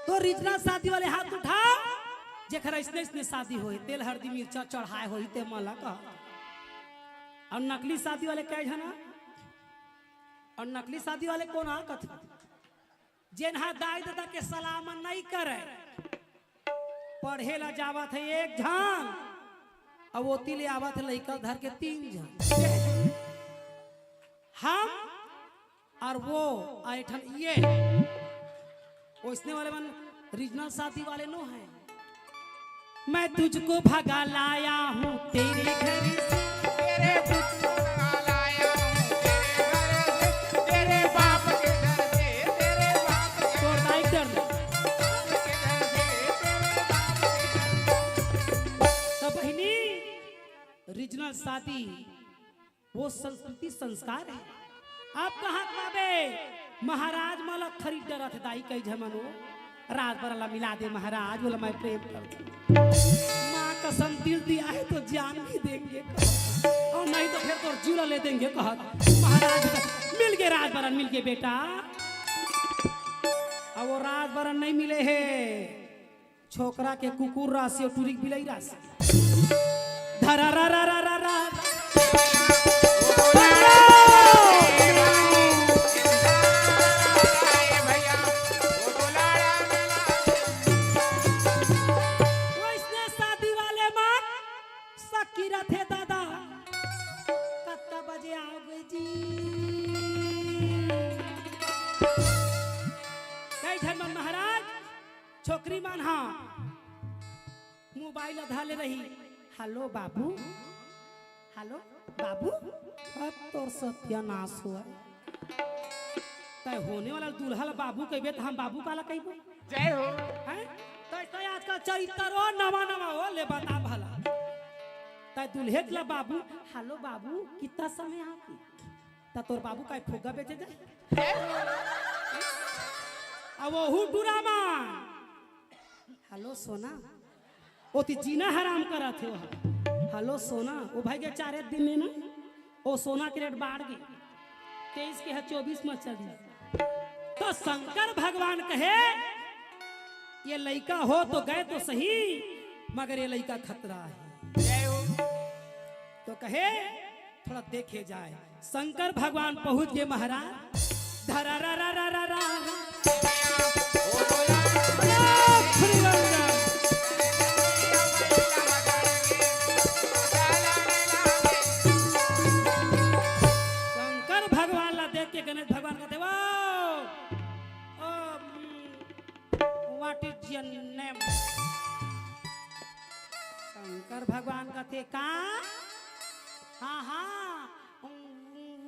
तो रीजनल शादी वाले हाथ उठा जेखरा इसने शादी होई तेल हल्दी मिर्चा चढ़ाए होई ते मला का और नकली शादी वाले कह जना और नकली शादी वाले कौन आ कथ जेनहा दाई दादा के सलाम नहीं करे पढ़े ला जावत है एक झन और वो तिले आवत है लइका धर के 3 झन हम और वो आइठन ये इसने वाले मन रीजनल शादी वाले नो है मैं तुझको भगा लाया हूँ तेरे घर से तेरे तुझको लाया हूं तेरे बाप के घर से तेरे बाप तो राइटर तो बहनी रीजनल शादी वो संस्कृति संस्कार है आप कहाँ पावे महाराज माला खरीद डरा थे दाई कई झमनो रात बरला मिला दे महाराज बोला मैं प्रेम करता माँ कसम दिल दिया है तो जान भी देंगे और नहीं तो फिर तो जूला ले देंगे कहा महाराज मिल गए राजबरन मिल गए बेटा अब वो राजबरन नहीं मिले है छोकरा के कुकुर राशि और टूरिक बिलाई राशि धरा रा रा रा रा रा छोकरी मान हाँ मोबाइल अधाले रही हेलो बाबू अब तोर सत्यानाश हुआ तय होने वाला दूल्हा ला बाबू कहबे तो हम बाबू काला कहबो जय हो हैं तय आजकल चरित्र नवा हो ले बता भला तय दूल्हे ला बाबू हेलो बाबू कितना समय आती ता तोर बाबू का फुग्गा बेचे जाए अब वो डुरामा हेलो सोना ओ ती जीना हराम करा थे हेलो सोना वो भाई के 4 दिन में ना वो सोना के रेट बढ़ गई 23 के है 24 में चली तो शंकर भगवान कहे ये लड़का हो तो गए तो सही मगर ये लड़का खतरा है जय हो तो कहे थोड़ा देखे जाए शंकर भगवान पहुंच गए महाराज धरा रा रा रा रा रा शंकर भगवान कहते का हाँ हाँ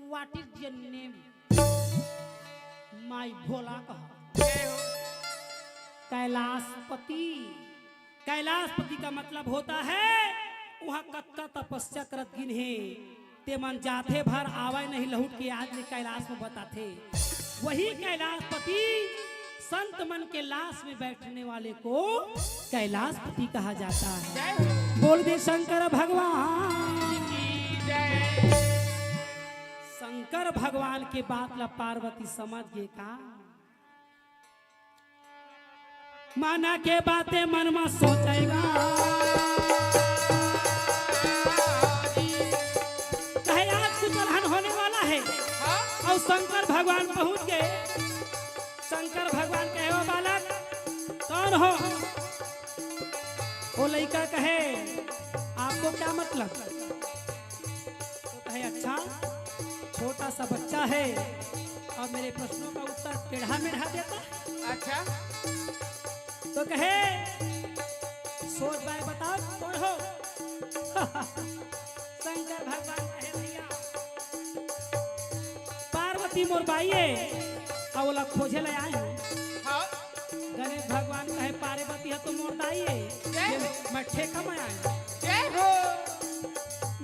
what is your name my Bhola कहा कैलाशपति। कैलाशपति का मतलब होता है वहाँ कत्ता तपस्या करत गिन है ते मन जाते भर आवे नहीं लहुट के आज में कैलाश में बताते। वही कैलाशपति संत मन के लाश में बैठने वाले को कैलाशपति कहा जाता है। बोल दे शंकर भगवान की जय। शंकर भगवान के बात ला पार्वती समझ गए का माना के बातें मन में सोचेगा कहे आज कुछ अलहन होने वाला है। और शंकर भगवान पहुंच गए। शंकर भगवान कहे वो बालक कौन हो? वो लड़का कहे आपको क्या मतलब? तो कहे अच्छा छोटा सा बच्चा है और मेरे प्रश्नों का उत्तर टेढ़ा मेढ़ा देता। अच्छा तो कहे सोच भाई बताओ कौन हो? शंकर भगवान कहे भैया पार्वती मोर बाई बोला खोजे ले आए हाँ? गणेश भगवान कहे पार्वती है तो मोर दाई है मैं ठेका में आया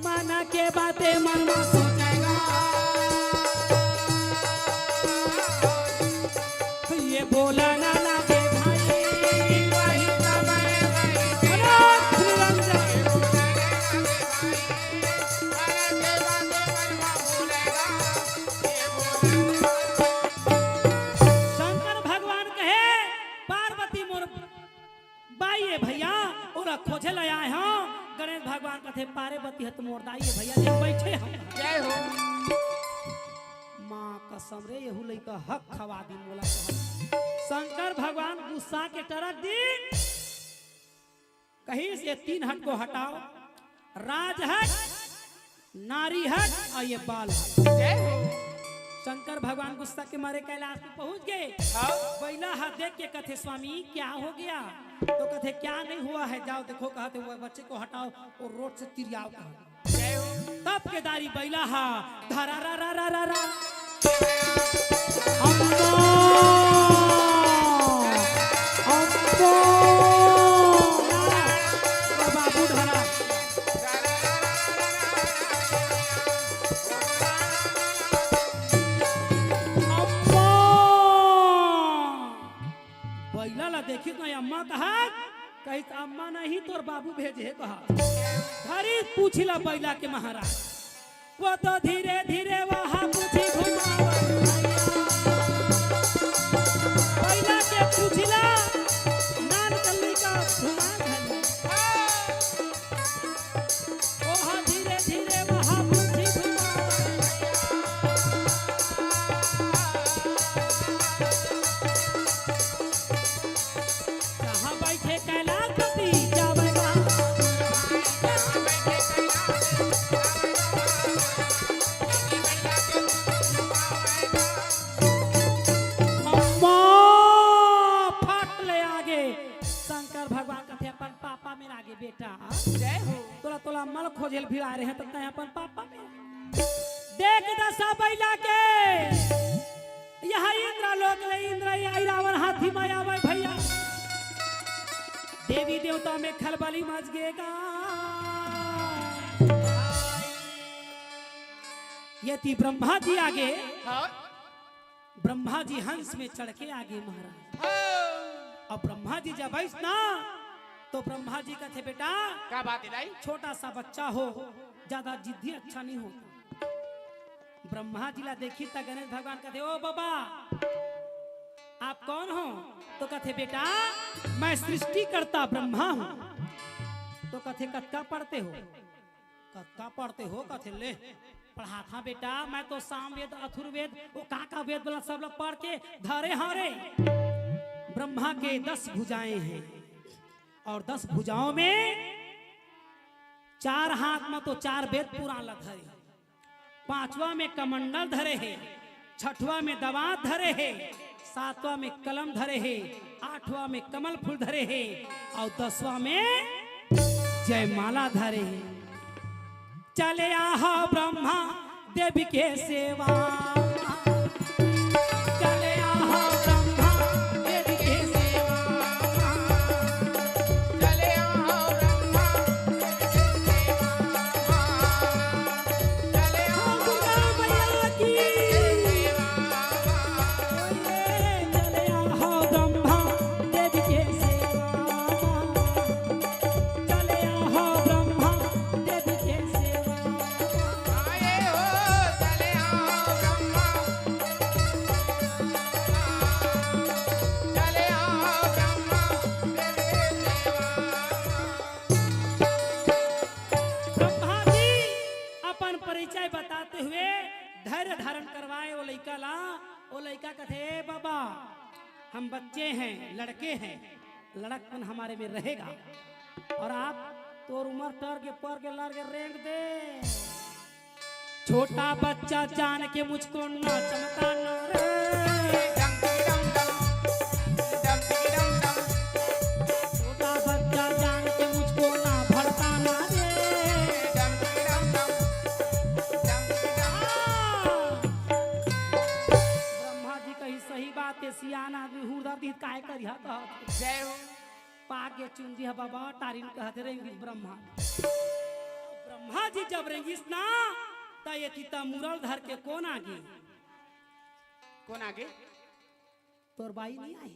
माना के बातें मन में सोचेगा ये बोला ना लागे भाई वही समय अनाथ निरंजन खोजे ले आए हाँ। गणेश भगवान कहते पार्वती है तो मोर दाई है भैया जी बैठे हम जय हो माँ कसम रे यहू लइका हक खवा दी मोला। शंकर भगवान गुस्सा के टरक दी कहीं से 3 हट को हटाओ राज हट नारी हट और ये बाल हट। जय हो शंकर भगवान गुस्सा के मारे कैलाश पे पहुंच गए। बैला हाथ देख के कहते स्वामी क्या हो गया? तो कहते क्या नहीं हुआ है जाओ देखो कहते हुए बच्चे को हटाओ और रोड से तिरियाओ। तब के दारी बैला हा धरा रा रा रा रा रा बाबू धरा देखी तो अम्मा कहा कही तो अम्मा नहीं तोर बाबू भेजे कहा घरी पूछला बैला के महाराज वो तो धीरे धीरे वहां पूछी बैला के पूछला नान कल्ली का वहां धीरे धीरे वहां पूछी कैलाशपति जावेगा फट ले आगे। शंकर भगवान कहते अपन पापा मेरा आगे बेटा जय हो तोला तोला मल खोजेल फिर आ रहे हैं तो कहे अपन पापा मेरा देख दशा बैला के यहाँ इंद्र लोक ले इंद्र रावण हाथी में आवे भैया देवी देवता में खलबली मच गएगा। यदि ब्रह्मा जी आगे ब्रह्मा जी हंस में चढ़ के आगे महाराज और ब्रह्मा जी जब आइस ना तो ब्रह्मा जी कहते बेटा क्या बात है छोटा सा बच्चा हो ज्यादा जिद्दी अच्छा नहीं होता। ब्रह्मा जी ला देखी तो गणेश भगवान कहते ओ बाबा आप कौन हो? तो कहते बेटा मैं सृष्टि करता ब्रह्मा हूँ। तो कहते कत्का पढ़ते हो? कत्का पढ़ते हो? कहते ले पढ़ा था बेटा मैं तो साम वेद अथुर्वेद वो का वेद बोला सब लोग पढ़ के धरे हारे। ब्रह्मा के 10 भुजाएं हैं और 10 भुजाओं में 4 हाथ में तो 4 वेद पुराण धरे, 5वां में कमंडल धरे है, 6वां में दवात धरे है, 7वां में कलम धरे है, 8वां में कमल फूल धरे है और 10वां में जय माला धरे चले आहा ब्रह्मा देवी के सेवा चले आहा ब्रह्मा देवी के सेवा चले आओ ब्रह्मा चले आओ दुर्गा मैया की चले आहा ब्रह्मा देवी के सेवा चले आहा ब्रह्मा देवी के सेवा आए हो चले आओ ब्रह्मा चले आओ ब्रह्मा ब्रह्मा जी अपन परिचय बताते हुए धैर्य धारण करवाए वो लड़का ला वो लड़का कथे बाबा हम बच्चे हैं लड़के हैं लड़कपन हमारे में रहेगा और आप तोर उम्र टर के पर के लड़ के रेंग दे छोटा बच्चा जान के मुझको ना चमका ना रे छोटा बच्चा जान के मुझको ना भड़का ना रे ब्रह्मा जी कही सही बात है सियान आदमी हुरदा दी काहे करिया कहत जय हो पाके चुन दिया बाबा तारीन कहते रेंगिस ब्रह्मा ब्रह्मा जी जब रेंगिस ना ता ये तीता मुरल धर के कौन आगे कौन आगे तोर बाई नहीं आई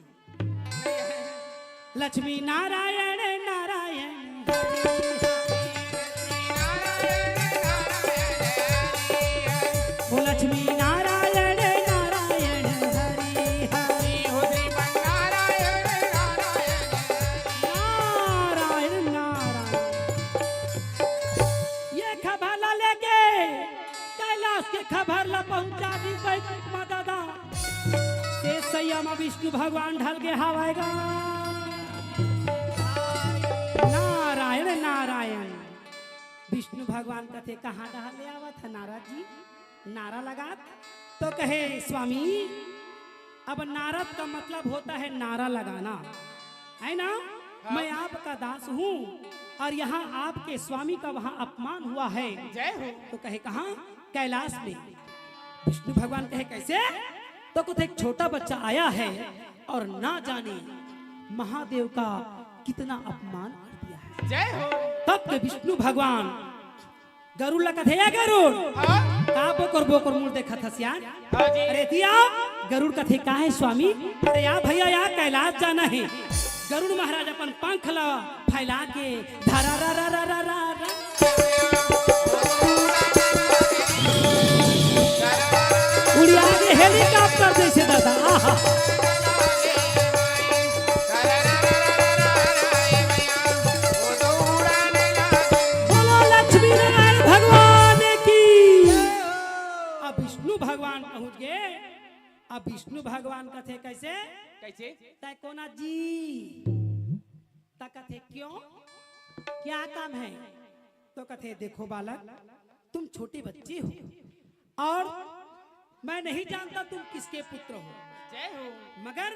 लक्ष्मी नारायण नारायण ओ लक्ष्मी नारायण नारायण हरि हरि नारायण नारायण ये खबर ला लेके कैलाश के खबर ला पहुंचा दी बैकुंठ में दादा से सैया में विष्णु भगवान ढल के हवाएगा नारायण नारायण विष्णु भगवान कथे कहाँ डहल ले आवत है नारद जी नारा लगा तो कहे स्वामी अब नारद का मतलब होता है नारा लगाना है ना मैं आपका दास हूँ और यहाँ आपके स्वामी का वहाँ अपमान हुआ है जय हो तो कहे कहाँ कैलाश में विष्णु भगवान कहे कैसे तो कुछ एक छोटा बच्चा आया है और ना जाने महादेव का कितना अपमान कर दिया है जय हो तब के विष्णु भगवान गरुड़ लगा थे या गरुड़ हाँ का बोकर मुड़ देखा था सियान हाँ जी अरे दिया गरुड़ कथे का है स्वामी अरे या भैया या कैलाश जाना है गरुड़ महाराज अपन पंख ला फैला के धरा रा रा रा रा रा रा उड़िया के हेलीकॉप्टर जैसे दादा आहा बोलो लक्ष्मी नारायण भगवान की अब विष्णु भगवान पहुंच गए अब विष्णु भगवान कथे कैसे कैसे तय कोना जी ता कथे क्यों क्या काम है तो कथे देखो बालक तुम छोटे बच्चे हो और मैं नहीं जानता तुम किसके पुत्र हो जय हो मगर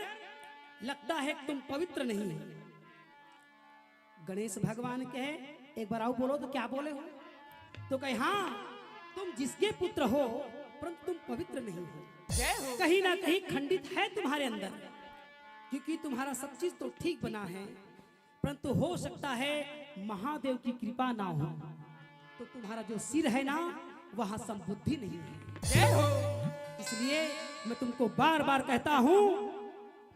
लगता है कि तुम पवित्र नहीं हो गणेश भगवान कहे एक बार आओ बोलो तो क्या बोले हो तो कहे हाँ तुम जिसके पुत्र हो परंतु तुम पवित्र नहीं हो जय हो कहीं ना कहीं खंडित है तुम्हारे अंदर क्योंकि तुम्हारा सब चीज तो ठीक बना है परंतु हो सकता है महादेव की कृपा ना हो तो तुम्हारा जो सिर है ना वहां संबुद्धि नहीं है जय हो इसलिए मैं तुमको बार बार कहता हूँ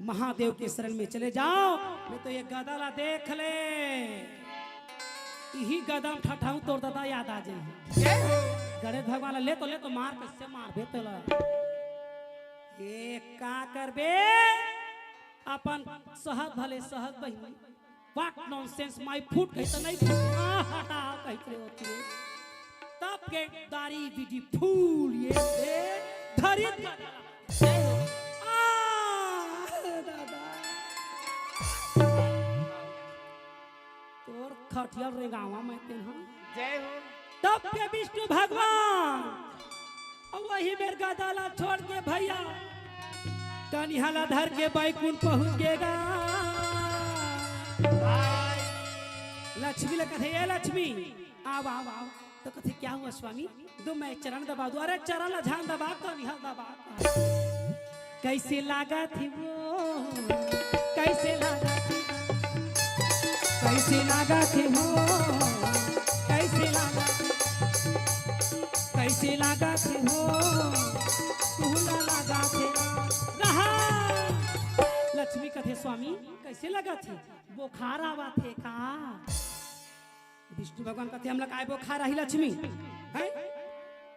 महादेव के शरण में चले जाओ मैं तो ये गदाला देख ले यही गदम ठठाऊ तोड़ दादा याद आ जाए जय हो गणेश भगवान ले तो मार कैसे मार बे तो ये का करबे अपन सहज भले सहज बहिनी व्हाट नॉनसेंस माय फूड कहि त नहीं हटा कहि रे होती रे तब के दारी बीडी फूल ये दे धरित दादा तोर खटियल रे गावा में तेन हम जय हो तब के विष्णु भगवान और वही मेर गदाला छोड़ के भैया कनिहाला धर के बैकुंठ पहुंच गएगा लक्ष्मी ले कथे ये लक्ष्मी आओ आओ आओ तो कथे क्या हुआ स्वामी दो मैं चरण दबा दूं अरे चरण ला ध्यान दबा कर यहाँ दबा कैसे लागा थी वो कैसे लागा थी कैसे लागा थे वो कैसे लागा कैसे लागा थे वो तुहला लगा थे रहा लक्ष्मी कथे स्वामी कैसे लगा थे बुखार आवा थे का विष्णु भगवान कहते हम लोग आए बुखार रही लक्ष्मी है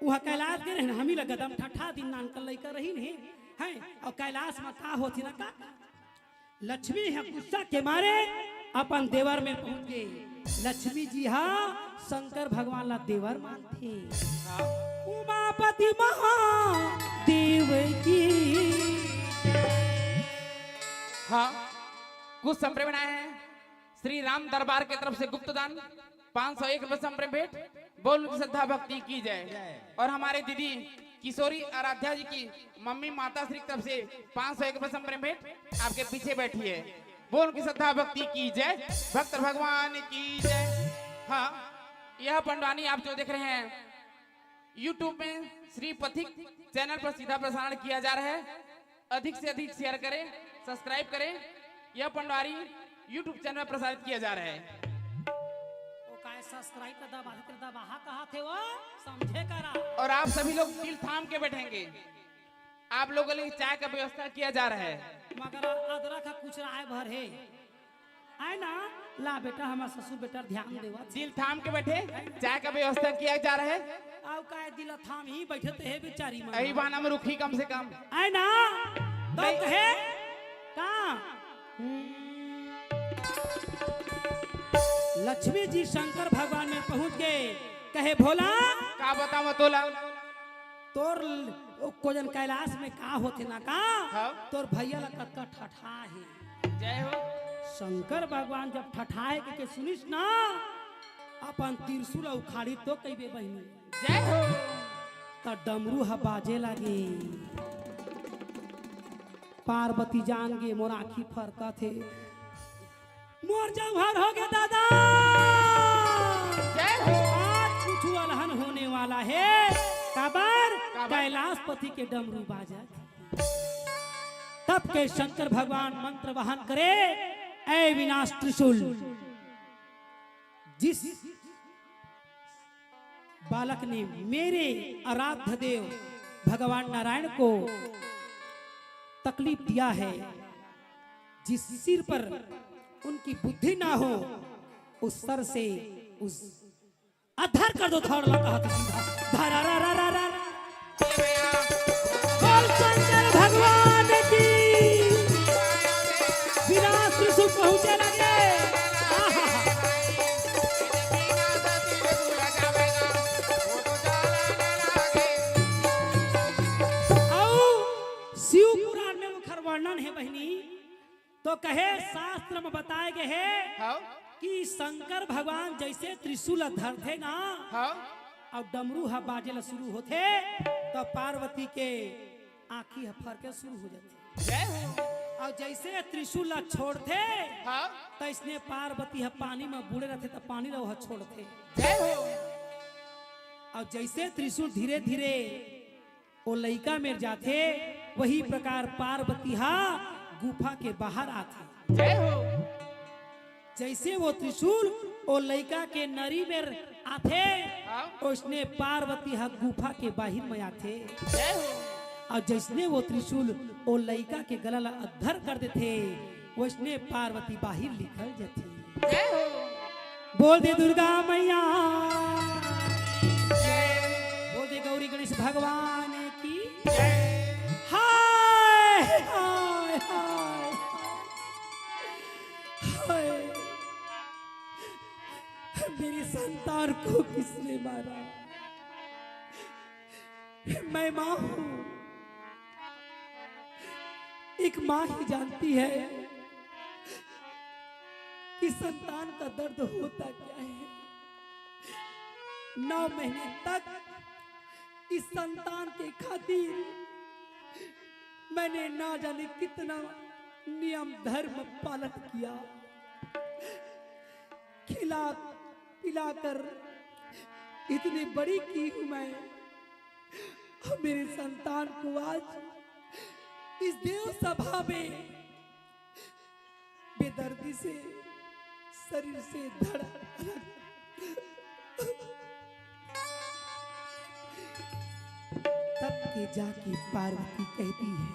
वह कैलाश के रहन हम ही लगा दम ठठा दिन नान कर लेकर रही नहीं है और कैलाश में का होती ना का लक्ष्मी है गुस्सा के मारे अपन देवर में पहुंच गए लक्ष्मी जी हाँ शंकर भगवान ला देवर मानते उमापति महादेव की हाँ कुछ संप्रेम बनाए हैं श्री राम दरबार के तरफ से गुप्त दान 501 रुपए संप्रेम भेंट बोल श्रद्धा भक्ति की जय और हमारे दीदी किशोरी आराध्या जी की मम्मी माता श्री की तरफ से 501 रुपए संप्रेम भेंट आपके पीछे बैठी है बोल उनकी श्रद्धा भक्ति की जय भक्त भगवान की जय। हाँ यह पंडवानी आप जो देख रहे हैं YouTube में श्री पथिक चैनल पर सीधा प्रसारण किया जा रहा है अधिक से अधिक शेयर करें सब्सक्राइब करें यह पंडवारी YouTube चैनल पर प्रसारित किया जा रहा है सब्सक्राइब कर दबा कहा थे वो समझे करा और आप सभी लोग दिल थाम के बैठेंगे आप लोगों के लिए चाय का व्यवस्था किया जा रहा है मगर अदरक का कुछ राय भर है आए ना ला बेटा हमारा ससुर बेटा ध्यान देवा दिल थाम के बैठे चाय का व्यवस्था किया जा रहा है आओ का दिल थाम ही बैठे थे बेचारी मां यही बहाना में रुकी कम से कम आए ना तो कहे का लक्ष्मी जी शंकर भगवान में पहुंच गए कहे भोला का बताओ तोला तोर कोजन कैलाश में का होते ना का हाँ? तोर भैया ला कतका ठठा है जय हो शंकर भगवान जब ठठाए के सुनिस ना अपन त्रिशूल उखाड़ी तो कईबे बहिनी जय हो त डमरू ह बाजे लगे पार्वती जान गे मोर आँखी फरका थे मोर जवाहर हो गए दादा जय हो आज कुछ अलहन होने वाला है काबर कैलाशपति के डमरू बाजा तब के शंकर भगवान मंत्र वाहन करे ऐ विनाश त्रिशूल जिस बालक ने मेरे आराध्य देव भगवान नारायण को तकलीफ दिया है जिस सिर पर उनकी बुद्धि ना हो उस सर से उस अधर कर दो थोड़ा कहा था सीधा धरा रा रा रा रा बोल शंकर भगवान की विनाश त्रिशूल पहुंचे लगे शिव पुराण में मुखर वर्णन है बहनी तो कहे शास्त्र में बताए गए है हाँ? कि शंकर भगवान जैसे त्रिशूल धरते ना हाँ? और डमरू हा बाजे शुरू होते तो पार्वती के आँखी फरके शुरू हो जाती जय हो और जैसे त्रिशूल छोड़ते हाँ? तो इसने पार्वती पानी में बूढ़े रहते तो पानी रहा छोड़ते जय हो और जैसे त्रिशूल धीरे धीरे वो लइका में जाते वही प्रकार पार्वती गुफा के बाहर आते जय हो जैसे वो त्रिशूल वो लइका के नरी में आते हाँ? उसने पार्वती गुफा के बाहर में आते जय हो और जिसने वो त्रिशूल वो लइका के गला ला अद्धर कर देते उसने पार्वती बाहर निकल जाती जय हो बोल दे दुर्गा मैया बोल दे गौरी गणेश भगवान की हाय हाय हाय हाय मेरी संतान को किसने मारा मैं मां हूं एक मां ही जानती है कि संतान का दर्द होता क्या है 9 महीने तक इस संतान के खातिर मैंने ना जाने कितना नियम धर्म पालन किया कि खिला पिलाकर इतनी बड़ी की हूं मैं, और मेरे संतान को आज इस देव सभा में बेदर्दी से शरीर से धड़ तब के जाके पार्वती कहती है,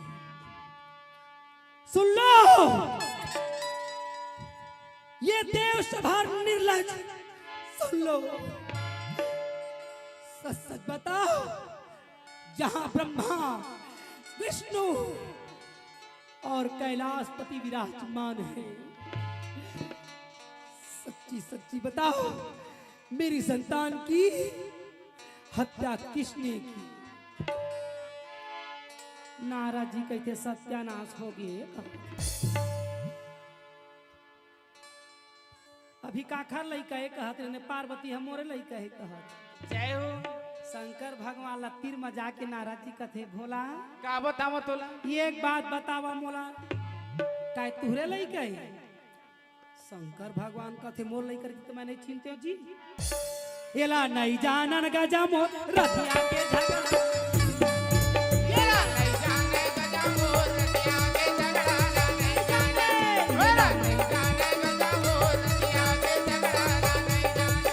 सुन लो ये देव सभा निर्लज, सुन लो सच सच बताओ, जहां ब्रह्मा विष्णु और कैलाशपति विराजमान है, सच्ची सच्ची बताओ मेरी संतान की हत्या किसने की? नारद जी कहते सत्यानाश हो गए। अभी काखर लई कहे कहत ने पार्वती हमोरे लई कहे कहत। जय हो। शंकर भगवान ला तीर में जाके नारद जी कथे भोला का बताओ तोला? ये एक बात बतावा मोला, काय तुहरे लई कहे? शंकर भगवान कथे मोर लई कर तो मैं नहीं चिंते हो जी। एला नहीं जानन गजा मोर रतिया के झगड़ा, येला नहीं जाने गजा मोर रतिया के झगड़ा, नहीं जाने येला नहीं जाने गजा मोर रतिया के झगड़ा, नहीं जाने।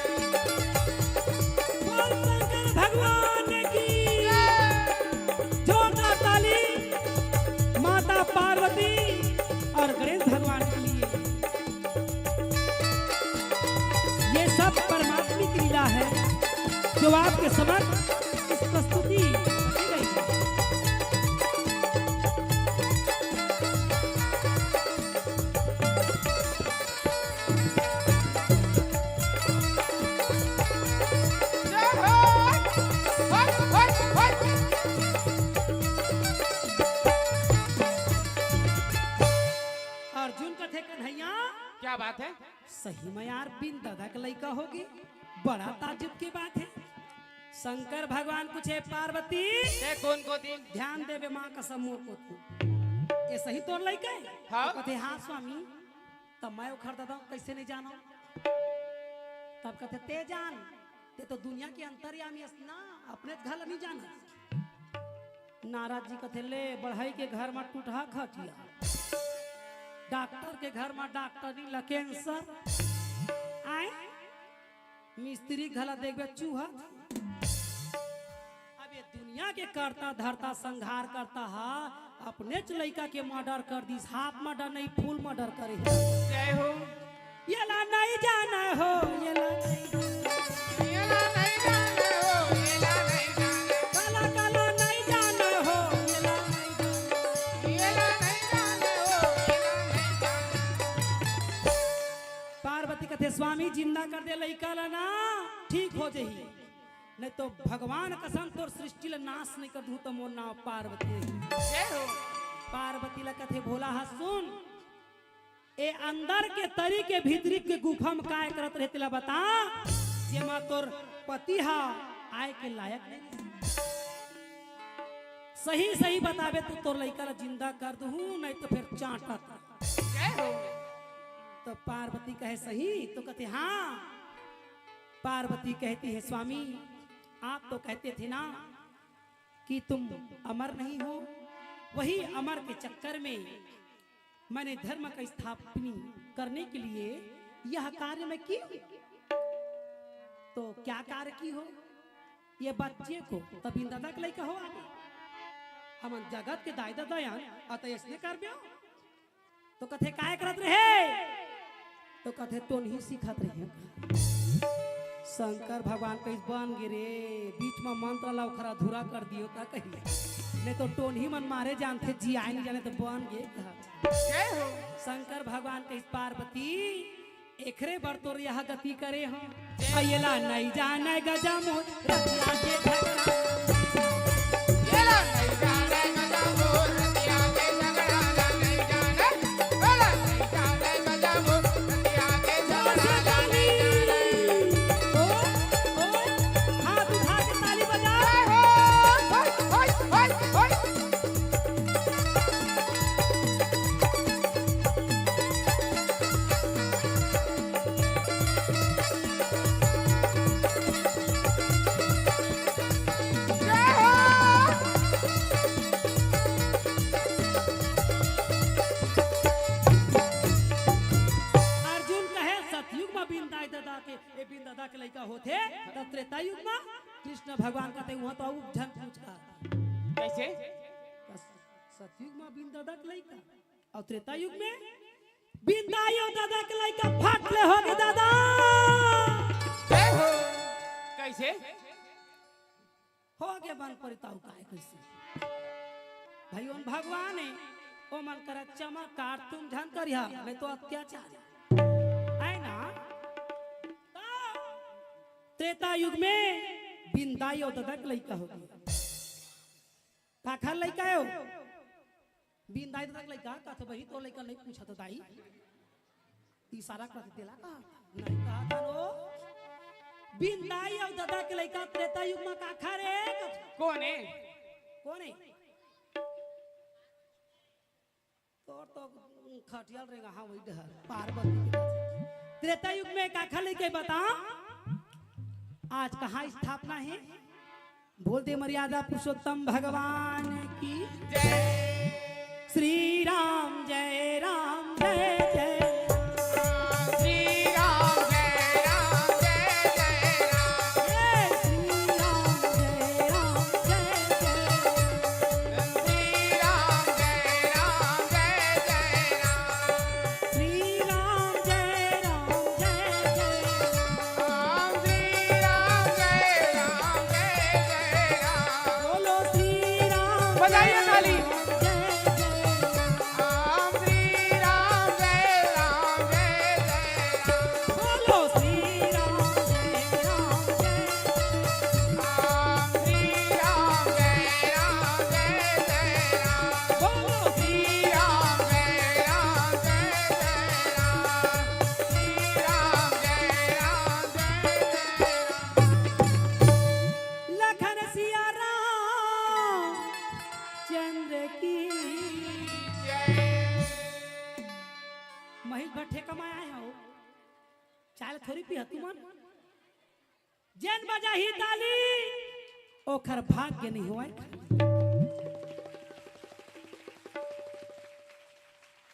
बोल शंकर भगवान की जोरदार ताली माता पार्वती और गणेश भगवान के लिए। ये सब परमात्मिक लीला है जो आपके समक्ष इस प्रस्तुति की गई है। जय हो। होय होय होय। अर्जुन कथे कन्हैया क्या बात है? सही में यार बिन दादा का लड़का होगी, बड़ा ताजुब की बात है। शंकर भगवान पूछे पार्वती ते कौन को दिन? ध्यान देवे माँ कसम मोर को तू ये सही तोर लड़का है? हाँ। तो कथे हाँ स्वामी, तब मैं उखड़ दादा कैसे नहीं जाना? तब कहते ते जान, ते तो दुनिया के अंतर्यामी है ना, अपने घर नहीं जाना। नारद जी कथे ले बढ़ाई के घर में टूटा खटिया, डॉक्टर के घर में डॉक्टरी ला कैंसर आए, मिस्त्री घला देखबे चूहा। अब ये दुनिया के करता धरता संहार करता है, अपने च लड़का के मर्डर कर दी, हाफ मर्डर नहीं फुल मर्डर करे। जय हो। ये ला नहीं जाना हो, ये ला नहीं जाना, येला नहीं जाने हो, येला नहीं जाने, काला काला नहीं जाना हो, ये ला नहीं जाना। येला नहीं जाने हो, येला नहीं जाने। पार्वती कहते स्वामी जिंदा कर दे लड़का ला ना, ठीक हो जाही, नहीं तो भगवान कसम तोर सृष्टि ला नाश नहीं कर दूं तो मोर नाम पार्वती नहीं। जय हो। पार्वती ला कथे भोला हा सुन, ए अंदर के तरी के भीतरी के गुफा में काय करत रहे तिला बता, जेमा तोर पति हा आए के लायक नहीं। सही सही बतावे तो तोर लड़का ला जिंदा कर दूं, नहीं तो फिर चाटा। जय हो। तो पार्वती कहे सही, तो कहते हाँ। पार्वती कहती है स्वामी आप तो कहते थे ना कि तुम अमर नहीं हो, वही अमर के चक्कर में मैंने धर्म का स्थापना करने के लिए यह कार्य मैं की। तो क्या कार्य की हो? ये बच्चे को तभी दादा के लड़का हो आगे, हम जगत के दाई दादा अतः इसने कर दिया। तो कथे काय करत रहे? तो कथे तो नहीं सिखत रहे। शंकर भगवान कहीं बन गिरे बीच में मंत्र ला खरा धुरा कर दियो ता कहिए, नहीं तो टोन ही मन मारे जानते जी आए नहीं जाने तो बन गे। जय हो। शंकर भगवान कहीं पार्वती एकरे बर तोर यह गति करे हम अयला नहीं जाने गजा मोर रतिया के झगड़ा, येला नहीं जाने गजा मोर रतिया के झगड़ा, नहीं जाने येला नहीं जाने गजा मोर रतिया के झगड़ा, नहीं जाने। ओ हाथ उठा के ताली बजा। जय हो। होय होय होय होय। दादा के लड़का होते तब त्रेता युग में कृष्ण भगवान कहते वहां तो झन पूछ का कैसे? सतयुग में बिन दादा के लड़का और त्रेता युग में बिन दाई और दादा के लड़का फाटले हो गए दादा। जय हो। कैसे? हो गए बन परिताऊ का है कैसे भाई उन भगवान है ओ मन कर चमत्कार तुम झन करिया नहीं तो अत्याचार है ना। त्रेता युग में बिंदाई और दादा के लड़का हो गया काखा लड़का हो बिंदाई दादा के लड़का का तो वही तो लड़का नहीं पूछा तो दाई इशारा कर देला का नहीं कहा था नो बिंदाई और दादा के लड़का त्रेता युग में काखा रे कौन है? कौन है तो खटियाल रहेगा हाँ वही डहर पार्वती त्रेता युग में काखा लेके बता आज कहाँ स्थापना है बोल दे मर्यादा पुरुषोत्तम भगवान की जय श्री राम जय राम जय जय श्री राम जय राम जय जय राम जय श्री राम जय राम जय जय श्री राम जय राम जय जय राम श्री राम जय राम जय जय राम श्री राम जय राम जय जय राम बोलो श्री राम बजाइए ताली। जय जय राम श्री राम जय राम जय जय राम बोलो श्री राम जय राम जय राम श्री राम जय राम जय जय राम बोलो श्री राम जय राम जय जय राम श्री राम जय राम जय जय राम लखन सिया राम चंद्र की महिल भट्टे कमाया है हो चाल थोड़ी पी तुमन जैन बजा ही ताली ओखर भाग्य नहीं हुआ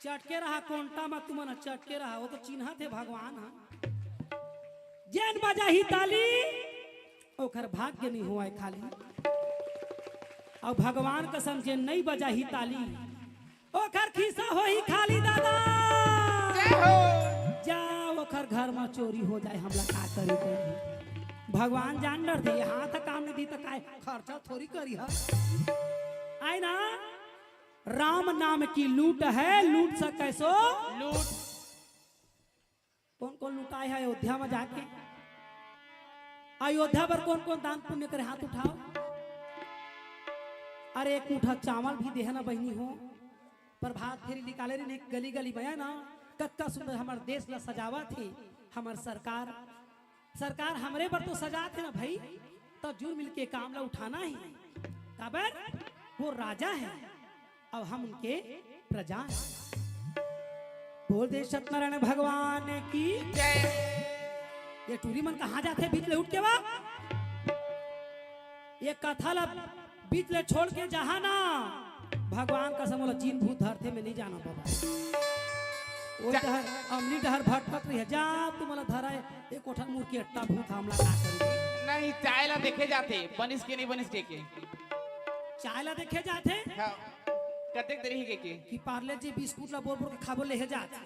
चटके रहा कोंटा में तुमन चटके रहा वो तो चिन्ह थे भगवान हा जैन बजा ही ताली ओखर भाग्य नहीं हुआ खाली और भगवान कसम जे नहीं बजा ही ताली ओखर खिस्सा हो ही खाली दादा जय हो जा ओखर घर में चोरी हो जाए हमला का करी करी भगवान जान डर दे हाथ काम नहीं दी तो काय खर्चा थोड़ी करी है आए ना राम नाम की लूट है लूट सके सो लूट कौन कौन लुटाए है अयोध्या में जाके अयोध्या पर कौन कौन दान पुण्य करे हाथ उठाओ अरे एक मुठा चावल भी दे ना बहनी हो प्रभात फेरी निकाले रही गली गली बया ना कत्ता सुंदर हमारे देश ला सजावा थी हमार सरकार सरकार हमरे पर तो सजा थे ना भाई तो जुड़ मिल के काम ला उठाना ही काबर वो राजा है अब हम उनके प्रजा हैं बोल दे सत्यनारायण भगवान की जय ये टूरी मन कहाँ जाते बीच ले उठ के बा ये कथा ला बीच ले छोड़ के जहा ना भगवान का समोला जीन भूत धरते में नहीं जाना बाबा वो डहर अमली डहर भटक रही है जा तुम्हारा धरा है एक कोठन मुर्गी अट्टा भूत हमला का करी नहीं चाय ला देखे जाते बनिस के नहीं बनिस के चाय ला देखे जाते हाँ कतेक तरीके के कि पार्ले जी बिस्कुट ला बोल बोल के खाबो ले जाते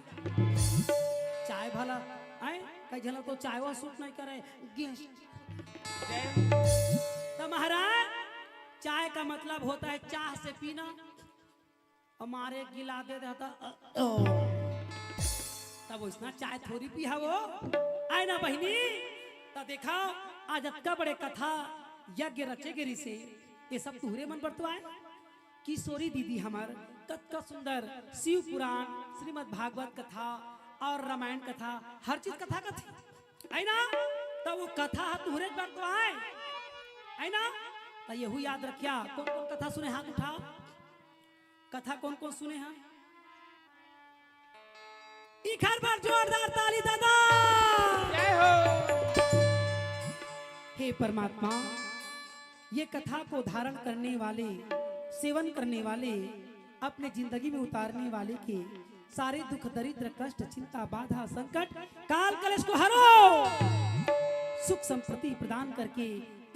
चाय भला आए कई जन तो चाय वा सूट नहीं करे जय तो महाराज चाय का मतलब होता है चाह से पीना हमारे गिला दे देता तब उसना चाय थोड़ी पिया वो आए ना बहनी तो देखा आज अक्का बड़े कथा यज्ञ रचे गिरी से ये सब तुहरे मन पर तो आए किशोरी दीदी हमार कत्का सुंदर शिव पुराण श्रीमद् भागवत कथा और रामायण कथा हर चीज कथा कथी है ना तो वो कथा तुहरे पर तो आए है ना तो यहू याद रखिया कौन कौन कथा सुने हाथ उठाओ कथा कौन कौन सुने हैं एक हर बार जोरदार ताली दादा जय हो हे परमात्मा ये कथा को धारण करने वाले सेवन करने वाले अपने जिंदगी में उतारने वाले के सारे दुख दरिद्र कष्ट चिंता बाधा संकट काल कलेश को हरो सुख संपत्ति प्रदान करके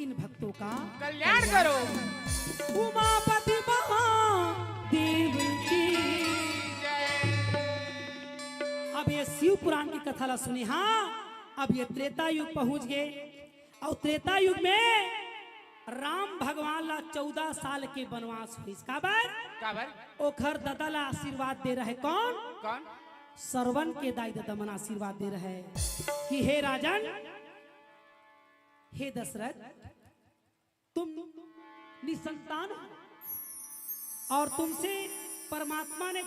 इन भक्तों का कल्याण करो। उमापति महादेव की। अब ये शिव पुराण की कथा ला सुनी। हाँ, अब ये त्रेता युग पहुंच गए और त्रेता युग में राम भगवान ला 14 साल के वनवास हुई। काबर ओखर ददा ला आशीर्वाद दे रहे कौन? कौन? सरवन के दाई ददा मन आशीर्वाद दे रहे कि हे राजन, हे दशरथ, तुम निसंतान हो और तुमसे परमात्मा ने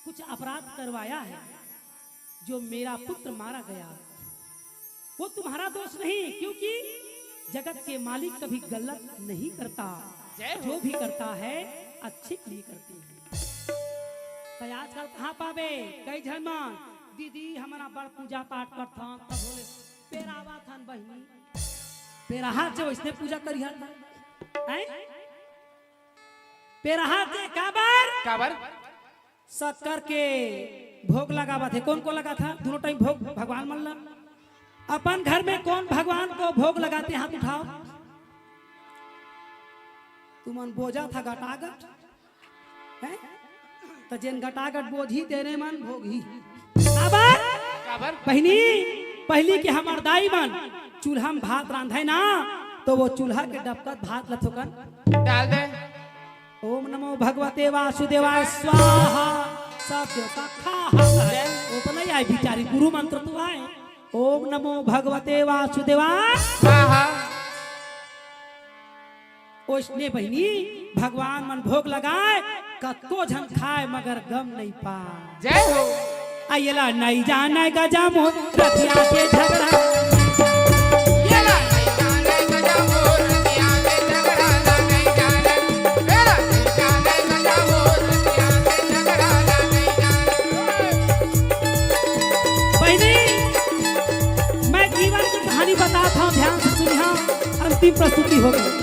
कुछ अपराध करवाया है। जो मेरा पुत्र मारा गया वो तुम्हारा दोष नहीं, क्योंकि जगत के मालिक कभी गलत नहीं करता। जो भी करता है अच्छे के लिए करते हैं। तो आजकल कहाँ पावे कई जन मन दीदी हमारा बड़ पूजा पाठ करता तब बोले पेरावा थन बहनी पेरा हाथ से वैसे पूजा करी हर पेरा हाथ से काबर शक्कर के भोग लगावा थे। कौन को लगा था? दोनों टाइम भोग भगवान मन ला। अपन घर में कौन भगवान को भोग लगाते? हाथ उठाओ। तुमन बोझा था गटागट है तो जेन गटागट बोझी तेरे मन भोगी। काबर पहली के हमार दाई मन चूल्हा में भात रांधे ना तो वो चूल्हा के डबकत भात लथोकन डाल दे। ओम नमो भगवते वासुदेवाय स्वाहा। सब देवता खा वो तो नहीं आए बिचारी, गुरु मंत्र तो आए। ओम नमो भगवते वासुदेवाय। ओसने बहनी भगवान मन भोग लगाए कतो झन खाए मगर गम नहीं पाए। जय हो। आइला नहीं जाने गजा मोर रतिया के झगड़ा। येला नहीं जाने गजा मोर रतिया के झगड़ा ला नहीं जाने। येला नहीं जाने गजा मोर रतिया के झगड़ा ला नहीं जाने। बहनी मैं जीवन की कहानी बताता हूँ, ध्यान से सुनिए। अंतिम प्रस्तुति हो गई।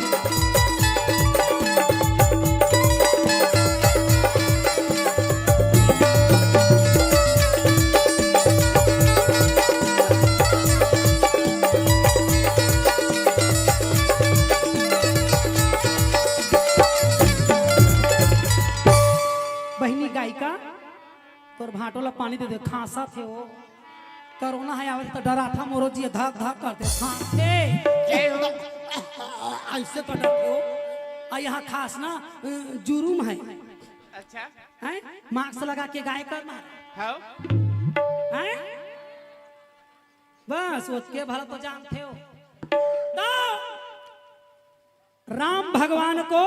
तोर भाटो ला पानी दे दे। खांसा थे वो कोरोना है आवे तो डरा था मोरो जी धक धक करते खांसे ऐसे कर हो। आ यहाँ खास ना जुर्म है। अच्छा हैं मास्क लगा के गाय करना हाँ हैं बस उसके भला तो जानते हो। तो राम भगवान को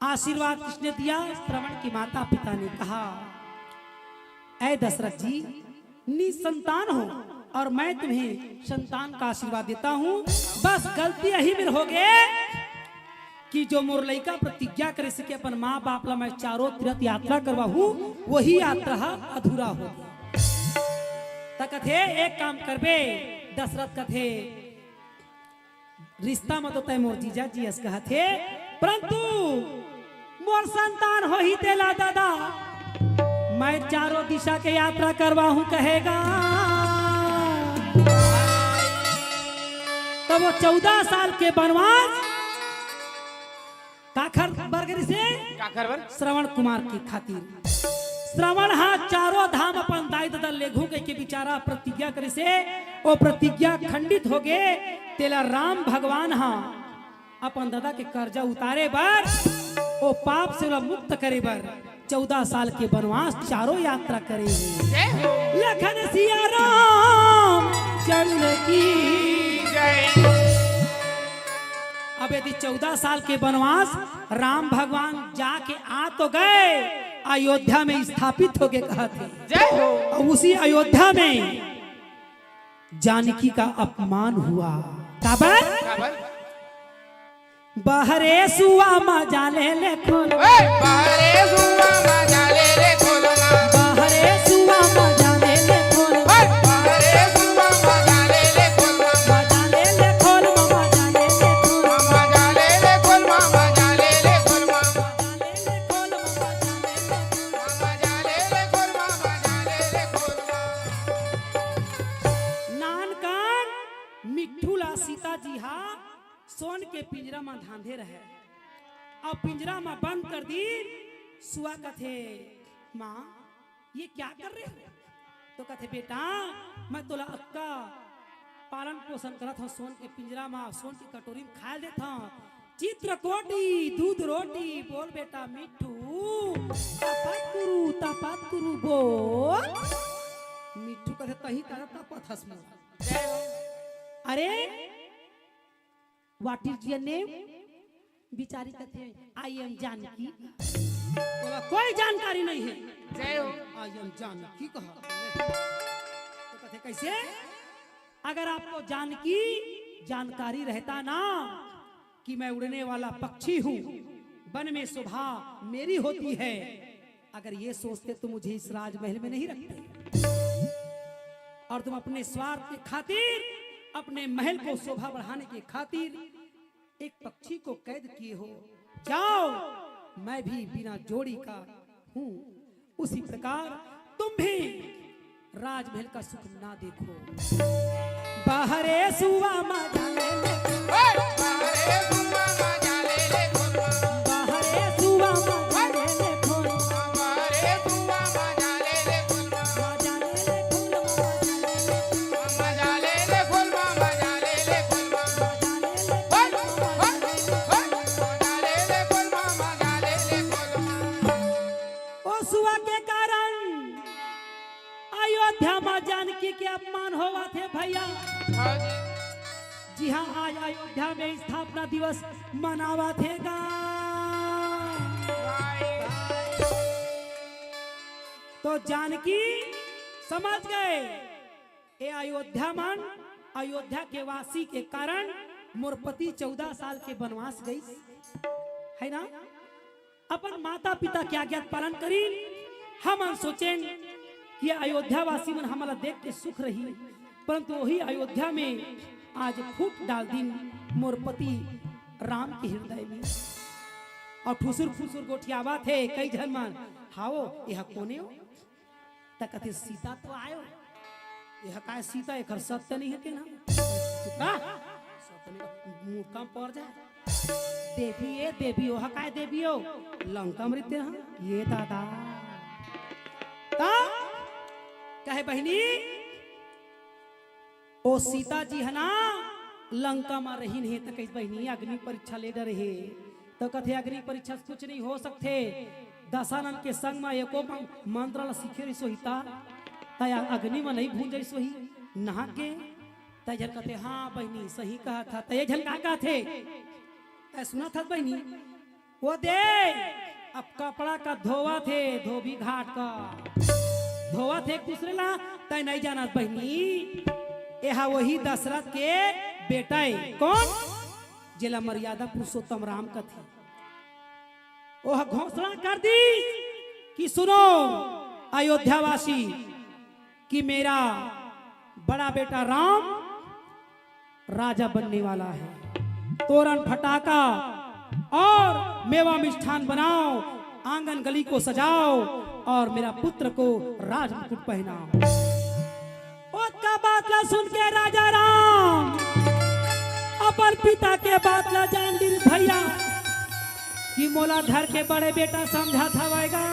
आशीर्वाद किसने दिया? श्रवण की माता पिता ने कहा ऐ दशरथ जी निसंतान हो और मैं तुम्हें संतान का आशीर्वाद देता हूँ। बस गलती यही में हो गए कि जो मुरलई का प्रतिज्ञा करे सके अपन माँ बाप ला मैं चारों तीर्थ यात्रा करवा हूँ वही यात्रा अधूरा हो गया। कथे एक काम करबे दशरथ कथे रिश्ता मत तय मोर जीजा जी अस कहथे परंतु मोर संतान हो ही तेला दादा मैं चारों दिशा के यात्रा करवा हूं कहेगा। तो वो 14 साल के वनवास काखर बरगरी से श्रवण कुमार की खातिर श्रवण हा चारों धाम अपन दाई दादा लेघू के बिचारा प्रतिज्ञा करे से वो प्रतिज्ञा खंडित हो गए। तेला राम भगवान हा अपन दादा के कर्जा उतारे बर वो पाप से मुक्त करे बर 14 साल के वनवास चारों यात्रा करेंगे। लखन सिया राम चंद्र की जय। अब यदि 14 साल के वनवास राम भगवान जाके आ तो गए अयोध्या में स्थापित हो गए कहते जय हो। और उसी अयोध्या में जानकी का अपमान हुआ। काबर बहरे सुआ मजा ले खोलो बहरे सुआ मजा ले खोलना बहरे सुआ मजा ले खोलो बहरे सुआ मजा ले खोलना मजा ले खोल मजा ले खोल मजा ले खोल मजा ले खोल मजा ले खोल मजा ले खोल मजा ले खोल नान कान मिट्ठू ला सीता जी हा सोन के पिंजरा में धांधे रहे और पिंजरा में बंद कर दी। सुआ कथे माँ ये क्या कर रहे हो? तो कथे बेटा मैं तोला अक्का पालन पोषण करत हूँ सोन के पिंजरा में, सोन की कटोरी में खा देता हूँ चित्रकोटी दूध रोटी। बोल बेटा मिट्ठू तपात गुरु बोल। मिट्ठू कथे तही तारा तपत हस में। अरे व्हाट इज योर नेम? बिचारी कहते आई एम जानकी। बोला कोई जानकारी नहीं है। जय हो। आई एम जानकी कहा। तो कहते कैसे? अगर आपको जानकी जानकारी रहता ना कि मैं उड़ने वाला पक्षी हूँ, वन में शोभा मेरी होती है, अगर ये सोचते तो मुझे इस राजमहल में नहीं रखते और तुम अपने स्वार्थ के खातिर, अपने महल को शोभा बढ़ाने के खातिर एक पक्षी को कैद किए हो। जाओ, मैं भी बिना जोड़ी का हूँ, उसी प्रकार तुम भी राजमहल का सुख ना देखो। बाहरे सुवा मजा ले ले, बाहरे सुवा मजा ले ले खोल, बाहरे सुवा मजा ले ले खोल, बाहरे सुवा मजा ले ले खोल, मजा ले ले खोल, मजा ले ले खोल, मजा ले ले खोल, मजा ले ले खोल, मजा ले ले खोल। ओ सुआ के कारण अयोध्या में जानकी के अपमान होवा थे भैया। जी हाँ, आज अयोध्या में स्थापना दिवस मनावा थेगा। तो जानकी समझ गए ये अयोध्या मन, अयोध्या के वासी के कारण मोर पति 14 साल के वनवास गई है ना। अपन माता पिता के आज्ञा पालन करी। हम सोचें कि अयोध्या वासी मन हमारा देख के सुख रही, परंतु वही अयोध्या में आज फूट डाल दिन मोर पति राम के हृदय में। और फुसुर फुसुर गोठियावा थे कई जन मन। हाओ यह कोने हो? तकते सीता तो आयो। यह काय सीता एक सत्य नहीं है के ना? मुंह कम पड़ जाए। देवी ये देवी हो, काय देवी हो? लंका मृत्य ये दादा कहे बहनी ओ सीता जी है ना लंका में रही नहीं तो कही बहनी अग्नि परीक्षा ले रहे तो कथे अग्नि परीक्षा कुछ नहीं हो सकते। दशानन के संग में एको मंत्र सीखे सोहिता तया अग्नि में नहीं भूंज सोही नहा के तय कहते हाँ बहनी सही कहा था। तय झल का थे सुना था बहनी वो दे अब कपड़ा का धोवा थे, धोबी घाट का धोवा थे दूसरे ला तय नहीं जाना बहनी। यह वही दशरथ के बेटा है कौन जिला मर्यादा पुरुषोत्तम राम का थे। वह घोषणा कर दी कि सुनो अयोध्यावासी कि मेरा बड़ा बेटा राम राजा बनने वाला है। तोरण फटाका और मेवा मिष्ठान बनाओ, आंगन गली को सजाओ और मेरा पुत्र को राजमुकुट पहनाओ। उसका बात ला सुन के राजा राम अपन पिता के बात ला जान दी भैया कि मोला धर के बड़े बेटा समझा था वाएगा।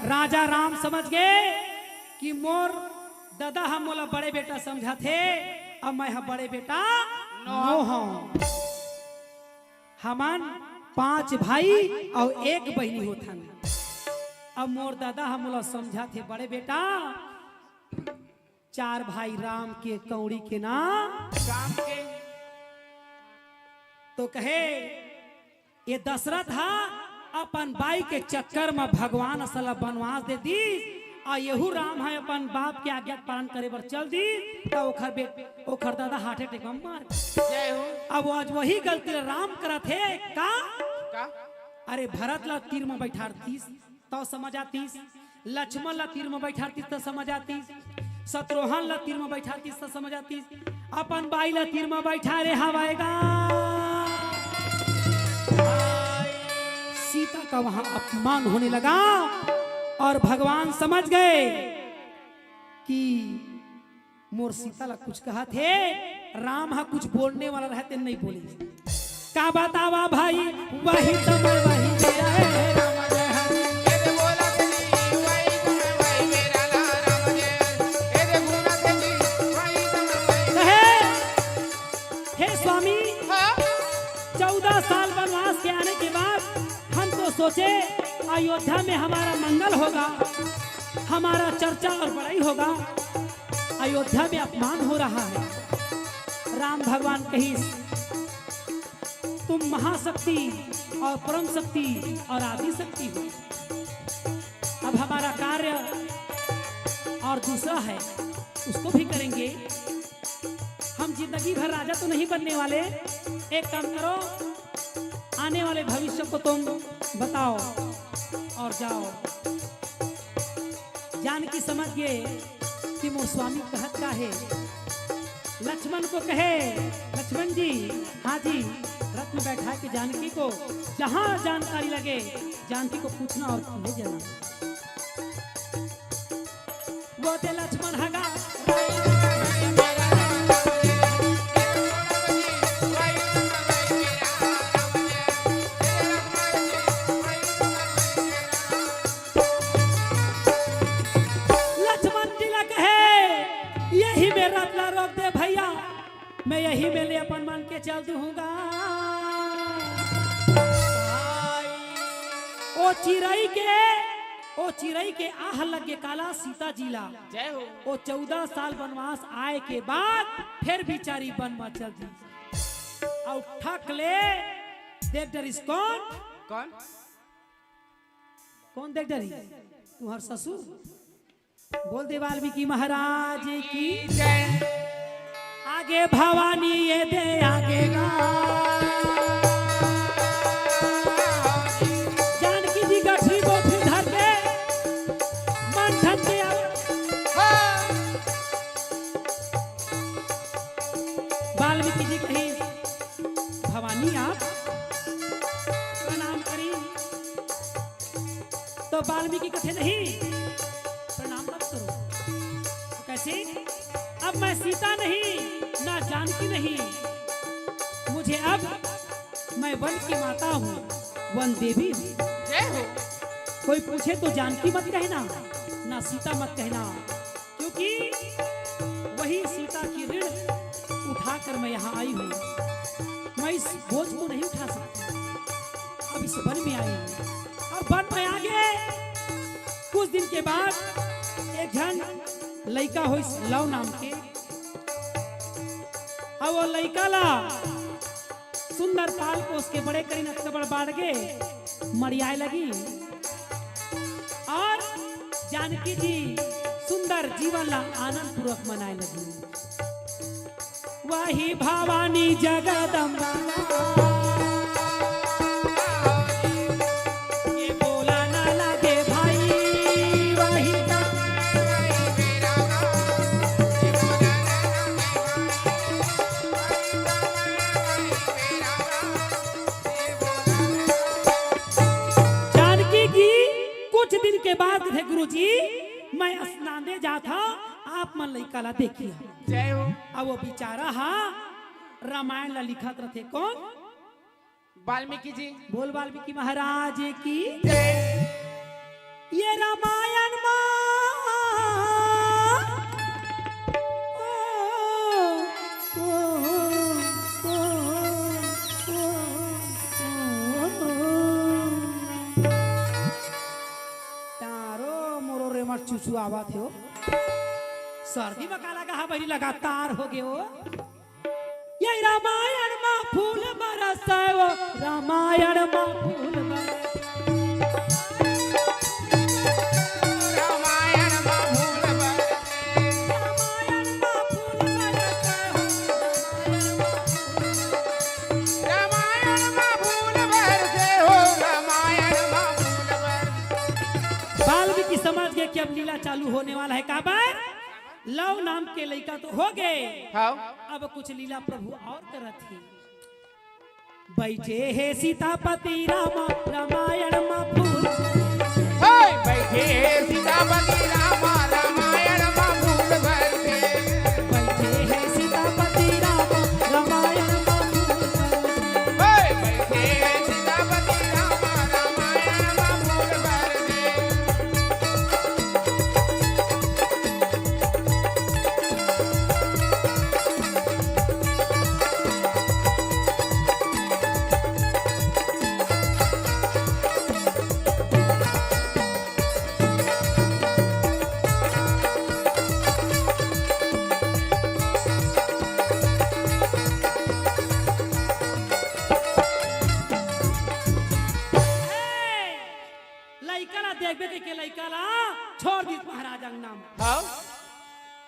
राजा राम समझ गए कि मोर दादा हम मोला बड़े बेटा समझा थे, अब मैं हम बड़े बेटा नो हूं। हमन 5 भाई और 1 बहनी होथन। अब मोर दादा हम मोला समझा थे बड़े बेटा 4 भाई राम के कौड़ी के ना राम के तो कहे ये दशरथ हा अपन बाई के चक्कर में भगवान असल वनवास दे दी और यहू राम है अपन बाप के आज्ञा पालन करे बर चल दी तो ओखर दादा हार्ट अटैक में मार। जय हो। अब आज वही गलती राम करा थे का अरे भरत ला तीर में बैठारतीस तो समझ आतीस, लक्ष्मण ला तीर में बैठारतीस तो समझ आतीस, शत्रुघ्न ला तीर में बैठारतीस तो समझ आतीस, अपन बाई ला तीर में बैठा रे हवाएगा। सीता का वहां अपमान होने लगा और भगवान समझ गए मोर सीता ला कुछ कहा थे राम हा कुछ बोलने वाला रहते नहीं बोली का बतावा भाई वही समय वही मेरा है राम जय हरि ए दे बोला के जी वही समय वही मेरा ला राम जय ए दे बोला के जी वही समय वही कहे हे स्वामी हाँ 14 साल वनवास के आने के बाद हम तो सोचे अयोध्या में हमारा मंगल होगा हमारा चर्चा और बड़ाई होगा अयोध्या में अपमान हो रहा है राम भगवान कही तुम महाशक्ति और परम शक्ति और आदि शक्ति हो अब हमारा कार्य और दूसरा है उसको भी करेंगे हम जिंदगी भर राजा तो नहीं बनने वाले एक काम करो आने वाले भविष्य को तुम बताओ और जाओ जानकी समझ गए कि मोर स्वामी कहत का है लक्ष्मण को कहे लक्ष्मण जी हाँ जी रथ में बैठा के जानकी को जहां जानकारी लगे जानकी को पूछना और ले जाना वो ते लक्ष्मण हगा मैं यही मेले अपन मान के चल दूंगा ओ चिरई के आह लगे काला सीता जिला जय हो ओ 14 साल वनवास आए के बाद फिर बिचारी वन में चल दी और ठक ले देख डरिस कौन कौन देख डरी तुम्हार ससुर बोल दे वाल्मीकि महाराज की जय आगे भवानी ये दे आगे जानकी जी गठरी बोठी धर के मन ठन के वाल्मीकि जी कही भवानी आप प्रणाम करी तो वाल्मीकि कथे नहीं प्रणाम मत करो तो कैसे अब मैं सीता नहीं ना जानकी नहीं मुझे अब मैं वन की माता हूँ वन देवी हूँ जय हो कोई पूछे तो जानकी मत कहना ना सीता मत कहना क्योंकि वही सीता की ऋण उठाकर मैं यहाँ आई हूँ मैं इस बोझ को नहीं उठा सकती अब इस वन में आई हूँ अब वन में आगे कुछ दिन के बाद एक जन लड़का हो लव नाम के अब वो लड़का ला सुंदर पाल को उसके बड़े करीन अकबर बाढ़ के मरियाए लगी और जानकी जी सुंदर जीवन ला आनंद पूर्वक मनाए लगी वही भवानी जगदम्बा के बाद थे गुरुजी मैं स्नाने जाता आप मन लइका ला देखिए जय हो अब वो बेचारा हा रामायण ला लिखत रहे कौन वाल्मीकि जी बोल वाल्मीकि महाराज की जय ये रामायण चूचू आवा थे सर्दी बकाला कहा बड़ी लगातार हो गए हो ये रामायण मा फूल बरसाओ रामायण मा फूल समझ गए कि अब लीला चालू होने वाला है काबर लव नाम के लड़का तो हो गए हाँ अब कुछ लीला प्रभु और करत ही बैठे है सीतापति रामा रामायण मा फूल बैठे सीतापति रामा रामायण मा फूल बरसे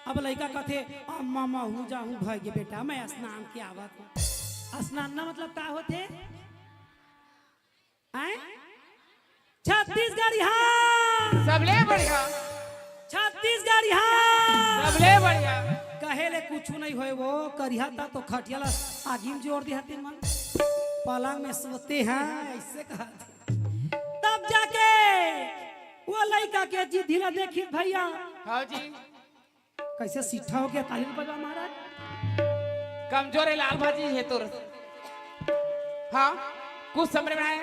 अब लड़का कहते अम्मा महू जाऊं भाग्य बेटा मैं स्नान के आवत हूं। स्नान ना मतलब का होते हैं? छत्तीसगढ़ यहाँ सबले बढ़िया, छत्तीसगढ़ यहाँ सबले बढ़िया। कहे ले कुछ नहीं होए वो करिया था तो खटियाला आगी में जोड़ दिया तीन मन पलंग में सोते हैं ऐसे कहा तब जाके वो लड़का के जी ढीला देखी भैया हाँ जी, कैसे सीठा हो गया ताली बजा मारा कमजोर है लाल भाजी है तोर। हाँ कुछ समझ में आए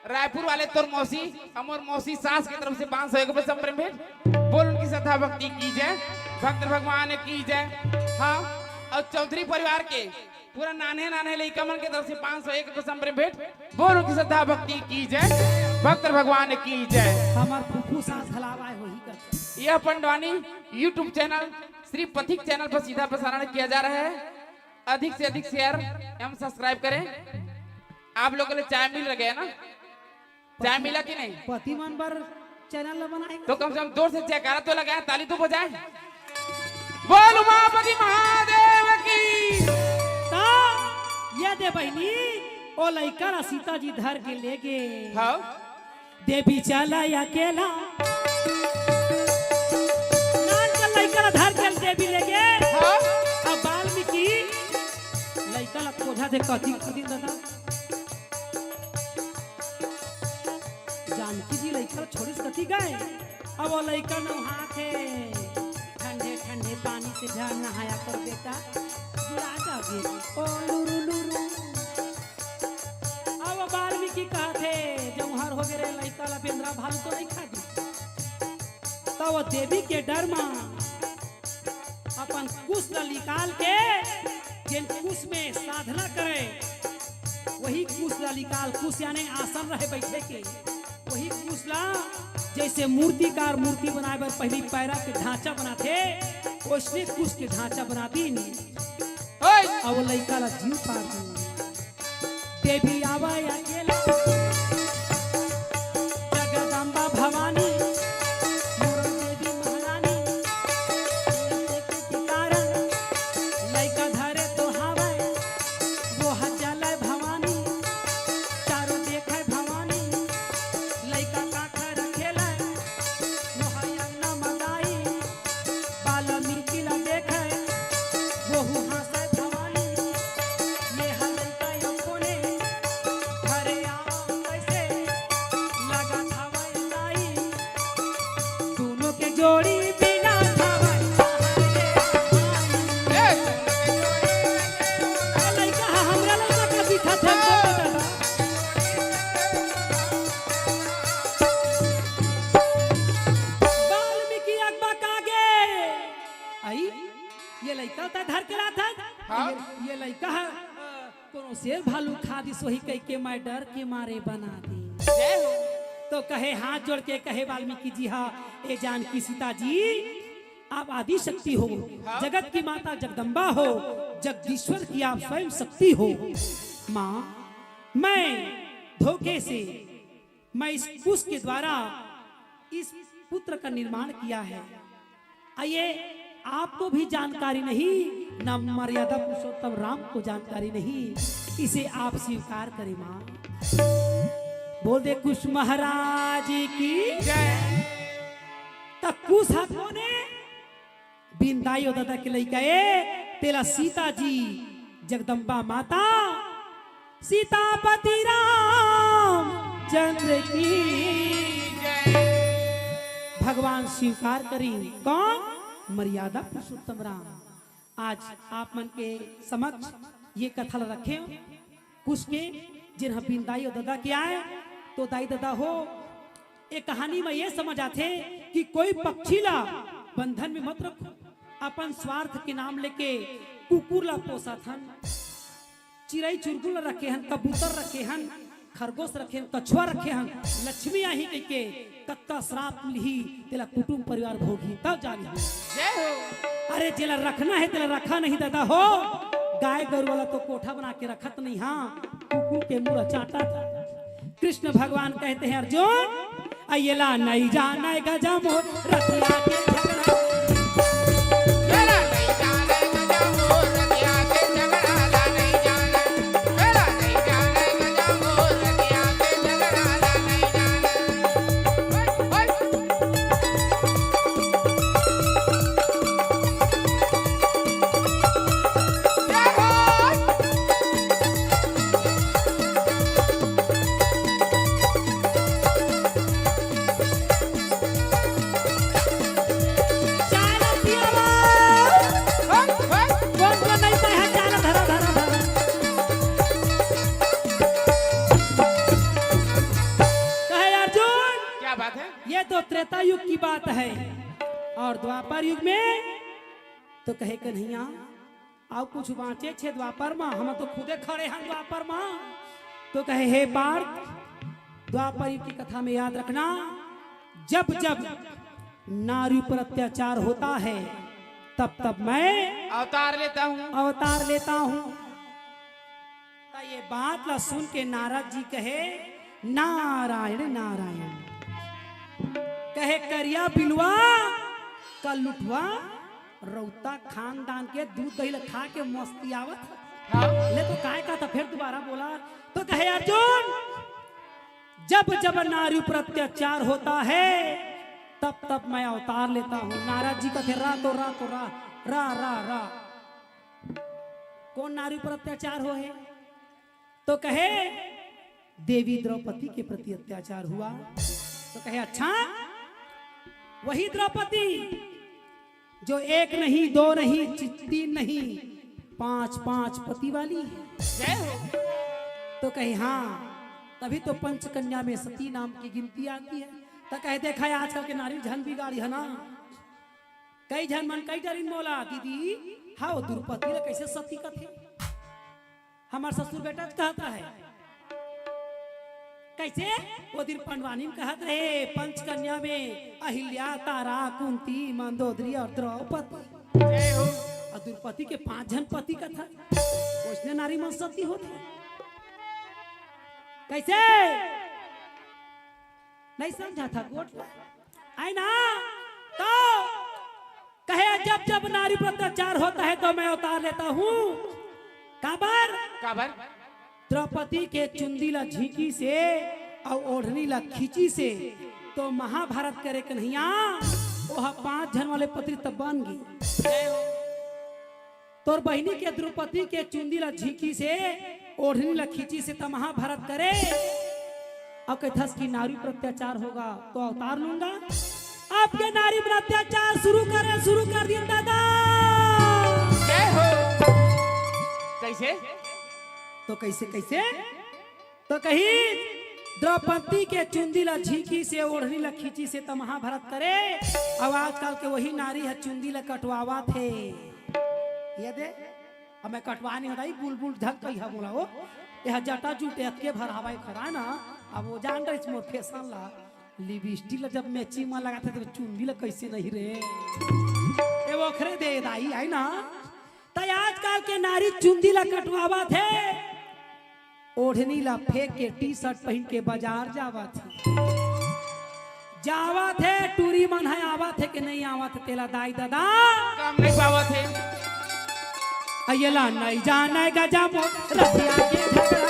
रायपुर वाले तोर मौसी अमर मौसी सास की तरफ से 501 रुपये संप्रेम भेंट बोल उनकी श्रद्धा भक्ति की जय, भक्त भगवान की जय। हाँ और चौधरी परिवार के पूरा नाने नाने लइकमन की तरफ से 501 रुपये संप्रेम भेंट बोल उनकी श्रद्धा भक्ति की जय, भक्त भगवान की जय। हमार फूफू सास हलावा है वही करते। यह पंडवानी यूट्यूब चैनल श्री पथिक चैनल पर सीधा प्रसारण किया जा रहा है। अधिक से अधिक शेयर एवं सब्सक्राइब करें। आप लोगों के लिए चाय मिल रहे है ना? चाय मिला कि नहीं? पति मन पर चैनल बनाएगा तो कम से कम जोर से जयकारा तो लगाए, ताली तो बजाए। बोल उमापति महादेव की। तो ये दे बहनी ओ लइका सीता जी धर के ले गए। हाँ देवी चला अकेला नान का लइका धर के देवी ले गए। हाँ अब वाल्मीकि लइका ला कोझा दे कथी दिन दादा जानकी जी लइका छोड़ी कथी गए। अब वो लइका नहा थे ठंडे ठंडे पानी से ध्यान नहाया कर बेटा जुड़ा जाओगे ओ लुरु लुरु। अब वाल्मीकि कहते जब हर हो गए लइका ला बेंद्रा भालू तो नहीं खा दी। तो वो देवी के डर में अपन कुश ला निकाल के जिन कुश में साधना करे वही कुश ला निकाल, कुश यानी आसन रहे बैठे के वही कुशला जैसे मूर्तिकार मूर्ति बनाए बर पहले पैरा के ढांचा बनाते उसने कुश के ढांचा बना दी और लइका ला जीव पार दी। देवी आवा अकेला जगदम्बा भवानी मोरन देवी महारानी के कारण लइका धरे तो हावे वो हजाले भवानी चारों देखे भवानी लइका काखा रखेला मोहयन्ना मदाई बाला मिर्किला देखे वो हंसे भवानी ये हलका यो कोने घरे आओ कैसे लगा थावे दाई दोनों के जोड़ी बिना थावे लइका हमरा लइका का दिखा थे वाल्मीकि अकबा कागे आई ये लइका त धर के रहा था। हाँ? ये लइका कोनो शेर भालू खा दी सोही कह के मैं डर के मारे बना दी। जय हो। तो कहे हाथ जोड़ के कहे वाल्मीकि जी हाँ ए जानकी सीता जी आप आदि शक्ति हो, जगत की माता जगदम्बा हो, जगदीश्वर की आप स्वयं शक्ति हो। माँ मैं धोखे से मैं इस कुश के द्वारा इस पुत्र का निर्माण किया है। आइए आपको भी जानकारी नहीं, न मर्यादा पुरुषोत्तम राम को जानकारी नहीं, इसे आप स्वीकार करें माँ। बोल दे कुश महाराज की जय। तब कुश हाथों ने बिंदाई दादा के लइका ए तेरा सीता जी जगदम्बा माता सीतापति राम चंद्र की भगवान स्वीकार करी कौन मर्यादा पुरुषोत्तम राम। आज आप मन के समक्ष ये कथा रखे कुछ के जिन्हें बिंदाई दादा के आए तो दाई दादा हो एक कहानी में ये समझ आते कि कोई पक्षी ला बंधन में मत रखो, अपन स्वार्थ के नाम लेके कुकुर ला पोसा थन, चिड़ई चुरगुल रखे हन, कबूतर रखे हन, खरगोश रखे हन, कछुआ रखे हन, लक्ष्मी आई कह के कत्ता श्राप मिली तेला कुटुंब परिवार भोगी तब जानी हो। जय हो। अरे जेला रखना है तेला रखा नहीं दादा हो। गाय गरु वाला तो कोठा बना के रखत नहीं, हाँ कुकुर के मुंह चाटा था। कृष्ण भगवान कहते हैं अर्जुन अयला नहीं जाना गजा मोर रतिया के झगड़ा। त्रेता युग की बात है और द्वापर युग में तो कहे कन्हैया आओ कुछ बाँचे छे द्वापर माँ, हम तो खुदे खड़े हैं द्वापर माँ। तो कहे हे पार्थ द्वापर युग की कथा में याद रखना, जब जब नारी पर अत्याचार होता है तब तब मैं अवतार लेता हूँ। तो ये बात ला सुन के नारद जी कहे नारायण नारायण। कहे करिया बिलवा का लुटवा रौता खानदान के दूध दही खा के मस्ती आवत ले तो काय का था। फिर दोबारा बोला तो कहे अर्जुन जब जब नारी पर अत्याचार होता है तब तब मैं अवतार लेता हूँ। नारद जी कथे रा तो रा तो रा रा रा रा कौन नारी पर अत्याचार हो है? तो कहे देवी द्रौपदी के प्रति अत्याचार हुआ। तो कहे अच्छा वही द्रौपदी जो एक नहीं दो नहीं तीन नहीं पांच पांच पति वाली है। तो कहे हाँ तभी तो पंचकन्या में सती नाम की गिनती आती है। तो कहे देखा है आजकल के नारी झन बिगाड़ी है ना, कई झन मन कई डरिन बोला दीदी हाँ द्रौपदी रे कैसे सती कथे। हमार ससुर बेटा कहता है कैसे वो दिन पंडवानी में कहत रहे पंचकन्या में अहिल्या तारा कुंती मंदोदरी और द्रौपदी और द्रौपदी के 5 जन पति का था। उसने नारी मन सती होती कैसे नहीं समझा था गोट आई ना। तो कहे जब जब नारी पर अत्याचार होता है तो मैं अवतार लेता हूँ। काबर द्रौपदी के चुंदी ला झीकी से और ओढ़नी ला खींची से तो महाभारत करे कन्हैया वह 5 जन वाले पति तब बन गई। तोर बहनी के द्रौपदी के चुंदी ला झीकी से ओढ़नी ला खींची से तो महाभारत करे। अब कहथस की नारी पर अत्याचार होगा तो अवतार लूंगा। आपके नारी पर अत्याचार शुरू कर दिया दादा। कैसे तो कैसे तो कही द्रौपदी के चुंदी ला झीकी से ओढ़नी ला खींची से तो महाभारत करे। अब आजकल के वही नारी है चुंदी ला कटवावा थे ये दे अब मैं कटवा नहीं होता बुलबुल ढक कही है बोला वो यह जटा जूटे अतके भर हवाई खड़ा ना। अब वो जान रही मोर फैशन ला लिपस्टिक ला जब मैचिंग में लगाते तो चुंदी ला कैसे नहीं रे ये वो खरे दे दाई आई ना। तो आजकल के नारी चुंदी ला कटवावा थे ओढ़नी ला फेंक के टी-शर्ट पहन के बाजार जावा थे टूरी मन है आवा थे कि नहीं आवा थे तेला दाई दादा काम नहीं पावा थे अयला नहीं जाने गजा मो रतिया के झगड़ा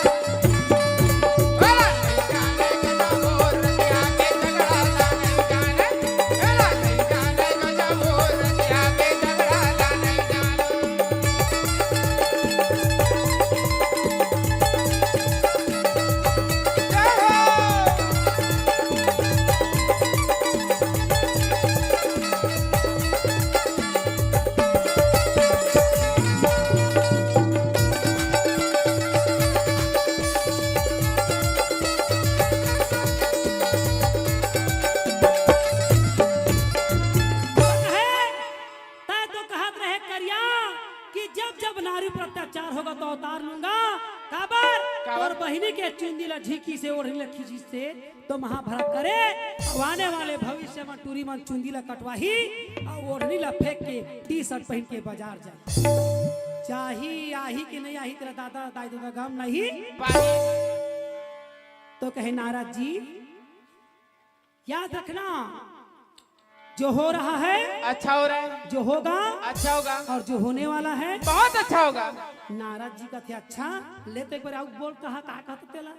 तो महाभारत करे आने वाले भविष्य में टूरी मन चुंदी ला कटवाही और ओढ़नी ला फेंक के टी-शर्ट पहन के बाजार जाए चाही आही कि नहीं आही तेरा दादा दाई दादा गम नहीं तो कहे नारद जी याद रखना जो हो रहा है अच्छा हो रहा है, जो होगा अच्छा होगा और जो होने वाला है बहुत अच्छा होगा। नारद जी का थे अच्छा ले तो एक बार आउ बोल कहा कहते तेला।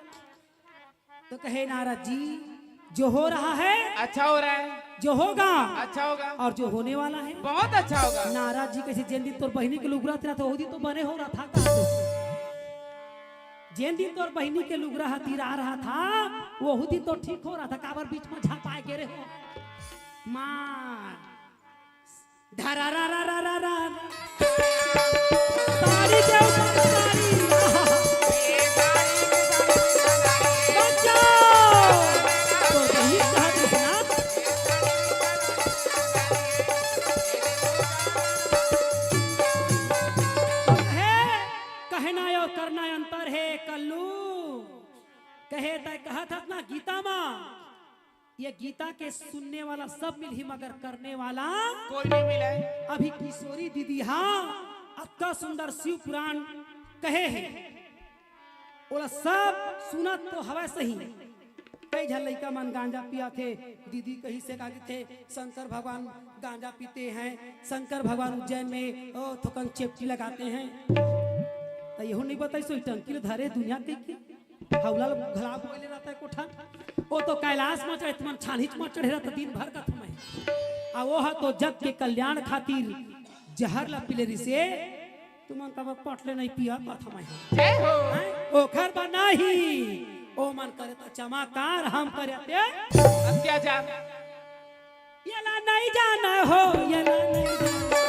तो कहे नारद जी जो हो रहा है अच्छा हो रहा है, जो होगा अच्छा होगा और जो होने वाला है बहुत अच्छा होगा। नारद जी कैसे जिन दिन तोर बहनी के लुगरा तेरा तो दिन तो बने हो रहा था कहा जिन दिन तोर बहनी के लुगरा हतीरा रहा था वो दिन तो ठीक हो रहा था काबर बीच में झापाए गिरे हो मार धरा रा रा रा रा रा तारी के ऊपर तारी बचाओ तो कहीं कहा कृष्णा कहे तय कहा था ना गीता माँ, ये गीता के सुनने वाला सब मिल ही मगर करने वाला कोई नहीं मिला है। अभी किशोरी दीदी हाँ अत्ता सुंदर शिव पुराण कहे हैं, बोला सब सुनत तो हवा सही। कई झल लड़का मन गांजा पिया थे, दीदी कहीं से कहा थे शंकर भगवान गांजा पीते हैं, शंकर भगवान उज्जैन में थोकन चेपटी लगाते हैं। तो यहो नहीं बताई सो टंकी धरे दुनिया के हौला घड़ा बोले रहता है कोठा, वो तो कैलाश में चढ़े तुम छानिच में चढ़े रहता दिन भर का तुम्हें। वो है तो जग के कल्याण खातिर जहर ला पिले रिसे तुम कब पटले नहीं पिया था मैं जय हो। ओ घर बना ही ओ मन करे तो चमकार हम करे अत्याचार येला नहीं जाना हो, येला नहीं जाना,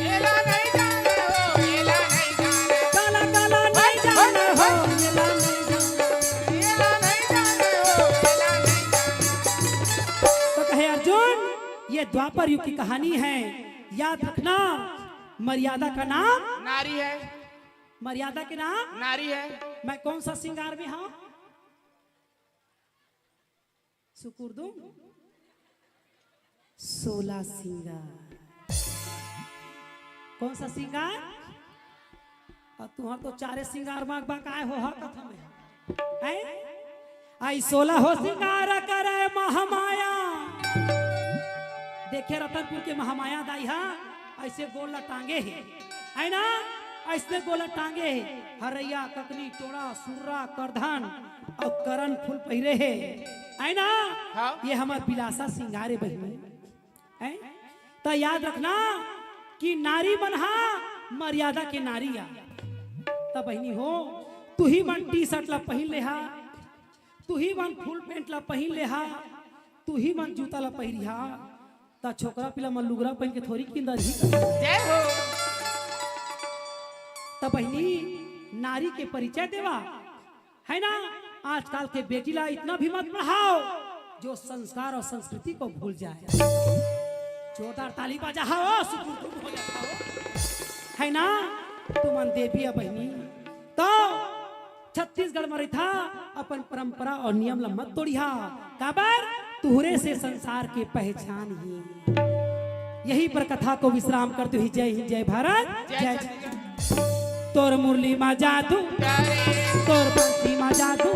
एला नहीं जाना हो, एला नहीं जाना, काला काला नहीं जाना हो, येला नहीं जाना, एला नहीं जाना हो, एला नहीं जाना। तो कहे अर्जुन ये द्वापर युग की कहानी है, याद रखना मर्यादा का नाम नारी है, मर्यादा के नाम नारी है। मैं कौन सा श्रृंगार में हूं सुकुर दूं 16 श्रृंगार। कौन सा श्रृंगार? और तुहर तो चारे श्रृंगार मांग बा काय हो कथा में हैं? आई 16 हो श्रृंगार करे महामाया। देखे रतनपुर के महामाया दाई हा ऐसे गोला टांगे है ना, ऐसे गोला टांगे है, हरैया ककनी टोड़ा सुर्रा करधन और करण फूल पहिरे है ना। हाँ। ये हमार बिलासा सिंगारे बहनी है। तो याद रखना कि नारी मनहा मर्यादा के नारिया। तो बहनी हो तू ही मन टी शर्ट ला पहन ले हा, तू ही मन फुल पैंट ला पहन ले हा, तू ही मन जूता ला पहिरी हा। ता छोकरा पिला मन लुगरा पहन के थोड़ी किंदर ही जय हो। तो बहनी नारी के परिचय देवा है ना। आजकल के बेटी ला इतना भी मत पढ़ाओ जो संस्कार और संस्कृति को भूल जाए। जोरदार ताली बजाओ सुकुर हो जाता हो है ना। तुमन देवी बहनी तो छत्तीसगढ़ में था अपन परंपरा और नियम ला मत तोड़िया। काबर तुहरे से संसार के पहचान ही। यही पर कथा को विश्राम करते हुए जय हिंद जय भारत जय जय। तोर मुरली मा जादू, तोर बंसी मा जादू,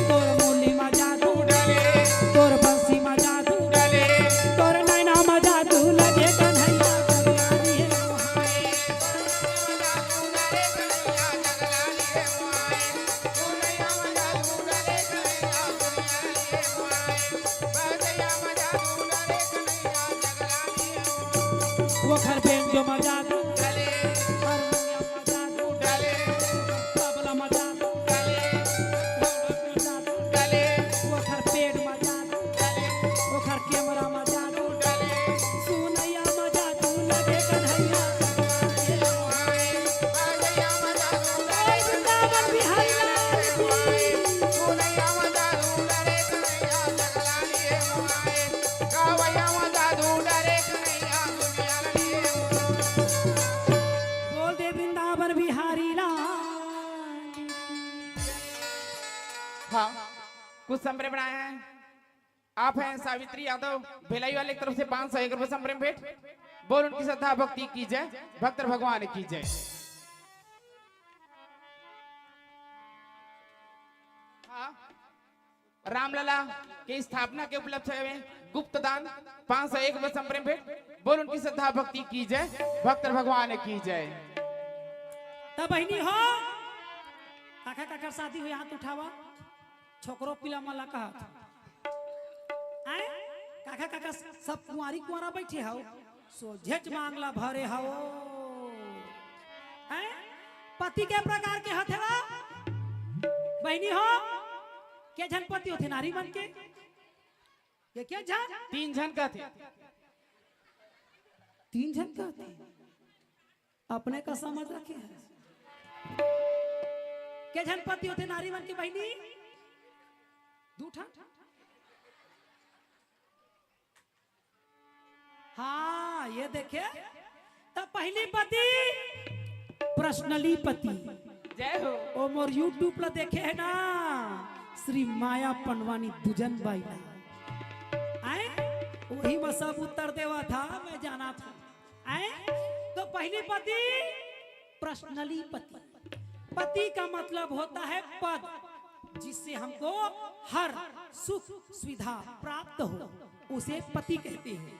तोर मुरली मा जादू, तोर बंसी मा जादू, तोर नैना मा जादू लगे कन्हैया कल्याणी है वो घर बेन जो मा जादू, कुछ संबरे बनाए हैं। आप हैं सावित्री यादव भिलाई वाले की तरफ से 501 रुपए संबरे भेंट। बोल उनकी श्रद्धा भक्ति की जय, भक्त भगवान की जय। हाँ, रामलला के स्थापना के उपलक्ष्य में गुप्त दान 501 रुपए संबरे भेंट। बोल उनकी श्रद्धा भक्ति की जय, भक्त भगवान की जय। तब बहनी हो काका काका शादी हुई हाथ उठावा। छोकरो पिला मला कहा काका काका सब कुंवारी कुंवारा बैठे हो सोझेच मांगला भरे हो। पति के प्रकार के हथे हो बहनी हो के झन पति होते नारी मन के ये क्या झन 3 जन का थे। 3 जन का थे अपने का समझ रखे है। के झन पति होते नारी मन की बहनी दूठा। हाँ ये देखे तब पहली पति पर्सनली पति जय हो। ओ मोर यूट्यूब ला देखे है ना श्री माया पंडवानी दुजन बाई आए वही में सब उत्तर देवा था, मैं जाना था। आए तो पहली पति पर्सनली पति। पति का मतलब होता है पद, जिससे हमको हर सुख सुविधा प्राप्त हो, उसे पति कहते हैं।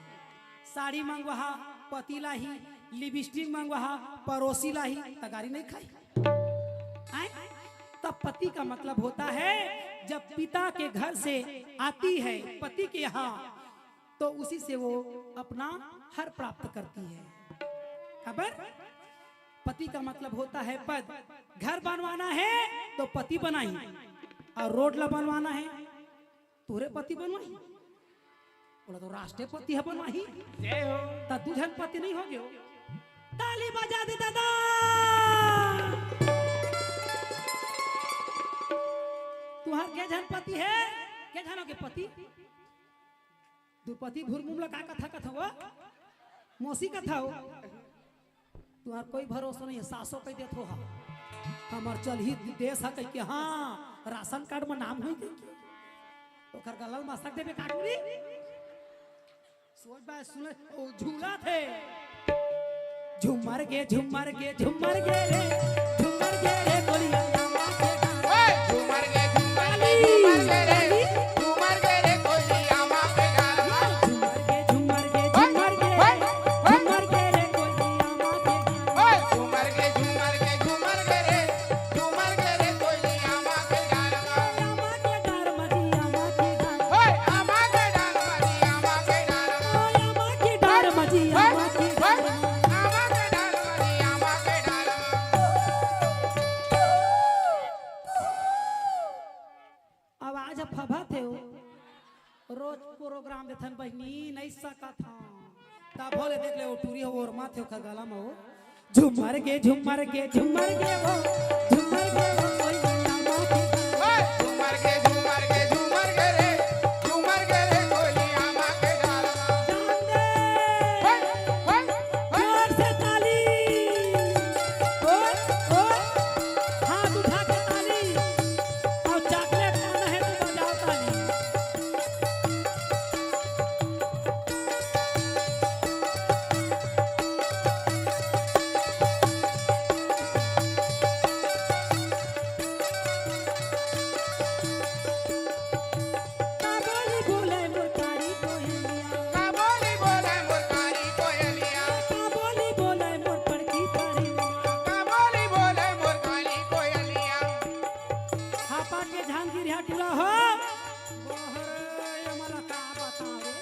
साड़ी मंगवा पति लाही, लिपस्टिक मंगवा पड़ोसी लाही, तगारी नहीं खाई। तब पति का मतलब होता है जब पिता के घर से आती है पति के यहाँ, तो उसी से वो अपना हर प्राप्त करती है। खबर? पति का मतलब होता है पद। घर बनवाना है तो पति बनाई, और रोड ला बनवाना है तोरे पति बनवाई, बोला तो राष्ट्रपति है बनवाही। जय हो। ता दुल्हन पति नहीं हो गयो। ताली बजा दे दादा। तुहार के जन पति है, के जनो के पति? दुपति भुरमुमला का कथा कथा हो, मौसी कथा हो। तुहार कोई भरोसा नहीं है, सासो कह देत हो हमार चल ही देश है कि हाँ राशन कार्ड में नाम हुई तो खर गलल मस्तक देवे काटूरी। सोच बात सुने ओ झूला थे झुमर गे झुमर गे झुमर गे रे झुमर गे रे बोलिया झूमर गे झूमर गे झूमर गे रे झूमर गे रे कोलिया मां पे गाना। झुमर गे झुमर गे झुमर गे रे बोलिया मां पे झूमर गे झूमर गे झूमर गे रे झूमर गे रे कोलिया मां पे गाना। मां के डार मजिया मां के डार ओए आमा के डाल मरिया मां पे गाना। ओया मां के डार मजिया मां के डार आमा के डाल मरिया मां पे गाना। आवाज फभा थे हो रोज प्रोग्राम देखन बहनी नहीं सका था ता बोले देख ले वो टूरी हो और माथे हो खगला में हो झुमर गे झुमर गे झुमर गे वो झुमर गे वो कोई ना माथे ओए झूमर गे झूमर गे झूमर गे रे झूमर गे रे कोलिया मां पे गाना। जान दे जोर से ताली ओए हाथ उठा के ताली और चॉकलेट खाना है तो बजाओ ताली। काबोली बोले मुरकारी कोयलिया का बोली बोले मुरकारी कोयलिया। काबोली बोले मोर पड़की पड़िया का बोली बोले मुरकारी कोयलिया। हापा के झांगिर हटला हो बोहरे मला का बतावे।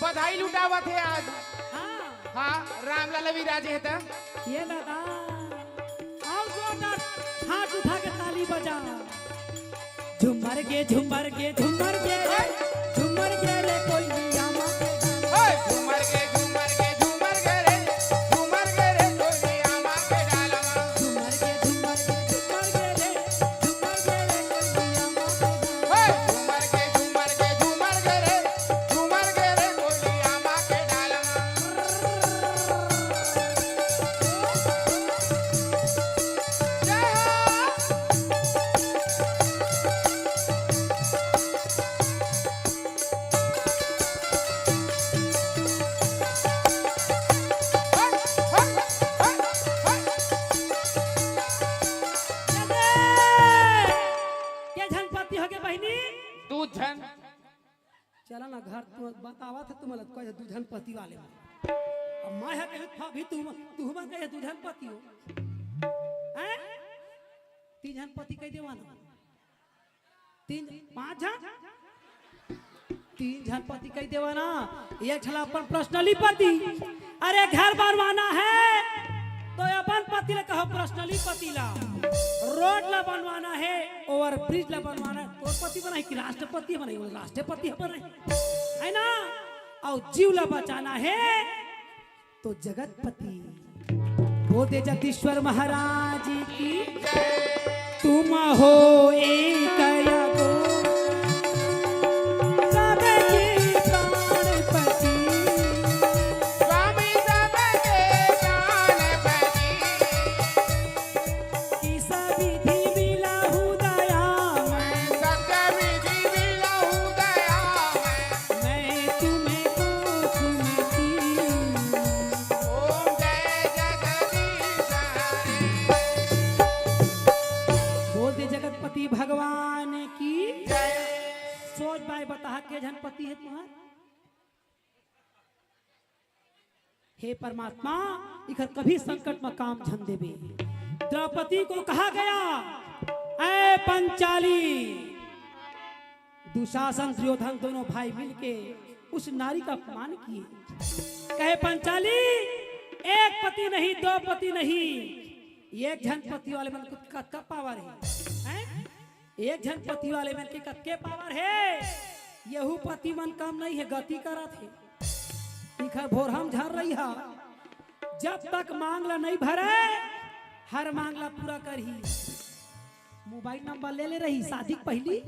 बधाई लुटावत है आज। हाँ हाँ रामलाल भी राजे है था। ये दादा आओ जोरदार हाथ उठा के ताली बजा। झुमर गे झुमर गे झुमर गे रे झुमर गे रे कोई मिया मां के गाना। ओए झूमर गे झूमर गे झूमर गे रे झूमर गे रे कोलिया मां पे गाना। झुमर गे झुमर गे झुमर गे रे झुमर गे रे कोई मिया मां के गाना। ओए झूमर गे झूमर गे झूमर गे रे झूमर गे रे कोलिया मां पे गाना। जय हो। के झनपति हो के बहनी तू झन चला ना घर तू बतावा था तुम्हारा कोई दूधन पति वाले में। अब मैं है कहे था भी तू हम कहे दूधन पति हो हैं तीन पति कह देवाना तीन पांच तीन जन पति कह देवाना एक छला अपन पर्सनली पति। अरे घर बनवाना है तो अपन पति ले कहो पर्सनली पति ला। रोड ला बनवाना है ओवर ब्रिज ला बनवाना है तो पति बनाई कि राष्ट्रपति बनाई राष्ट्रपति बनाई है ना। और जीव ला बचाना है तो जगतपति वो दे जगदीश्वर महाराज की तुम हो एक या दो सबके प्राणपति। स्वामी सबके प्राणपति। की सविधि मिला हूँ दया मैं सत्य हे परमात्मा इधर कभी संकट में काम झन देवे। द्रौपदी को कहा गया, ऐ पंचाली, दुशासन दुर्योधन दोनों भाई मिलके उस नारी का अपमान किए। कहे पंचाली, एक पति नहीं, दो पति नहीं, एक जन पति वाले मन का पावर है? एक जन पति वाले मन के कतके पावर है? यहू पति मन काम नहीं है, गति करत है। इखर भोर हम झर रही है, जब तक मांगला नहीं भरे हर मांगला पूरा करही। मोबाइल नंबर ले ले रही, शादी पहली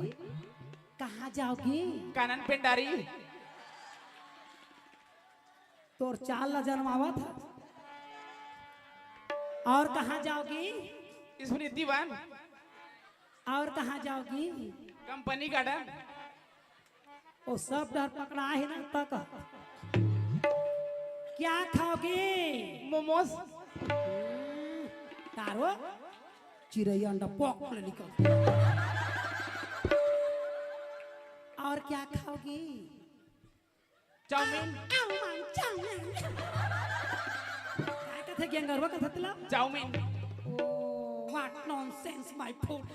कहाँ जाओगी? कानन पेंडारी। तोर चाल ला जन्मावा था। और कहाँ जाओगी? स्मृति वन। और कहाँ जाओगी? Company garden. वो सब डर पकड़ा है ना तक। क्या खाओगे? मोमोज। तारो चिड़ैया अंडा पॉक निकल। और क्या खाओगी? चाउमीन। काय कथे गेंगरवा कथे तला? Chowmein. What nonsense my food.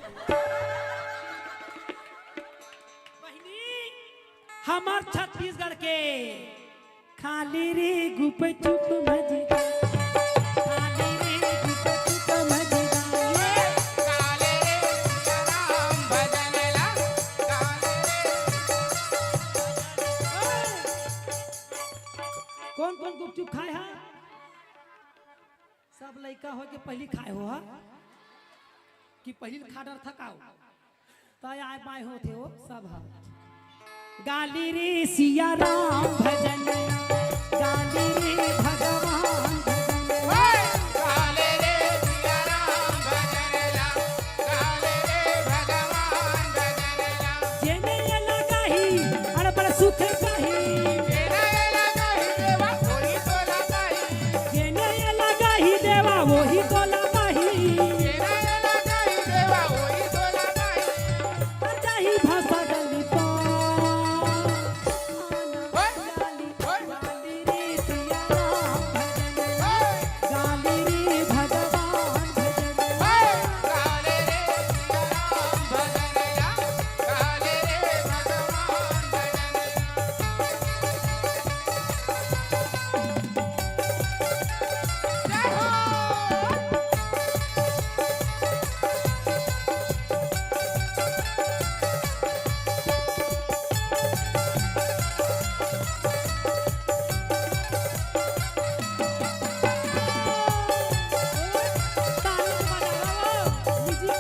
बहिनी, हमार छत्तीसगढ़ के खाली रे गुप चुप मजेदार, खाली रे गुप चुप मजेदार, काले रे राम भजनला, काले कौन कौन गुपचुप खाए हा? सब लड़का हो के पहली खाए हो हा? कि पहली खा डर थकाओ तय आए पाए होते हो सब हा। गाली रे सिया राम भजन, गाली रे भगवान भजन, काले रे सिया राम भजनला, काले रे भगवान भजनला, जेने ये लगाही अरे बड़ा सुख पाही, जेने लगाई देवा वही तो लगाई, जेने ये लगाही देवा वही तो लगाही, जेने लगाई देवा वही तो लगाई। पर जाही भाषा गली तो गाली रे सिया राम भजन, गाली रे भगवान भजन। काले रे सिया राम भजनला, काले रे भगवान भजनला। जय हो। ताली बजाओ म्यूजिक।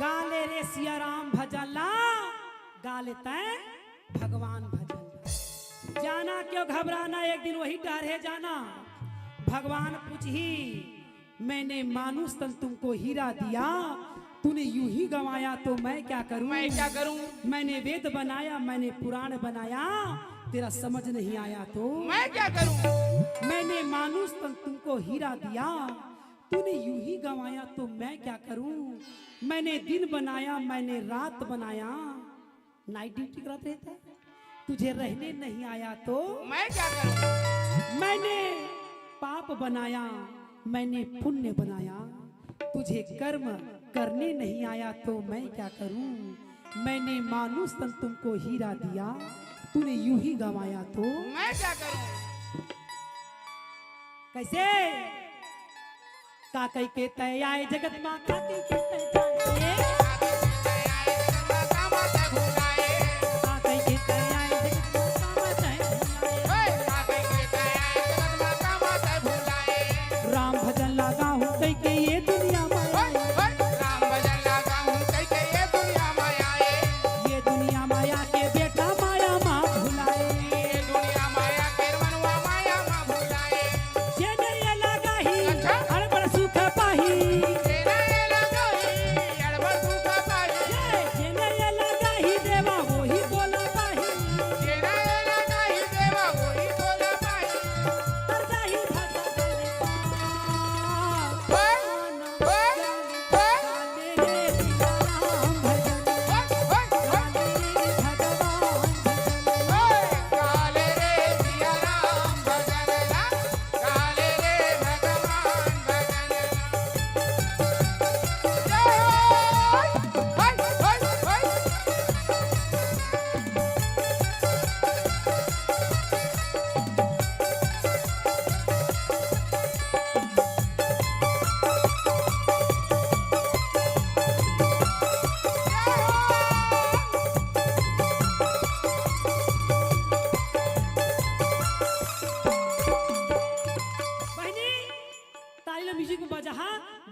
गाले रे सिया राम भजन ला, गाले तै भगवान भजन ला। जाना क्यों घबराना, एक दिन वही डर है जाना। भगवान पूछी, मैंने मानुष तन तुमको हीरा दिया, तूने यूं ही गंवाया तो मैं क्या करूं? मैं क्या करूं? मैंने वेद बनाया, मैंने पुराण बनाया, तेरा समझ नहीं आया तो मैं क्या करूं? मैंने मानुष तन तुमको हीरा दिया, तूने यूं ही गंवाया तो मैं क्या करूं? मैंने दिन बनाया, मैंने रात बनाया, नाइट ड्यूटी करते रहता है, तुझे रहने नहीं आया तो मैं क्या करूं? मैंने पाप बनाया, मैंने पुण्य बनाया, तुझे कर्म करने नहीं आया तो मैं क्या करूं? मैंने मानुष तन तुमको हीरा दिया, तूने यूं ही गंवाया तो मैं क्या करूं? कैसे? काकई के तय आए जगत माँ, काकई के तय जाए, काकई के तय आए जगत माँ, कामा तय भुलाए। राम भजन लगा हूँ कई के ये दुनिया में आए, ये दुनिया माया के बेटा माया माँ भुलाए। जेने ये लगा ही हर बड़ सुख पाही, काले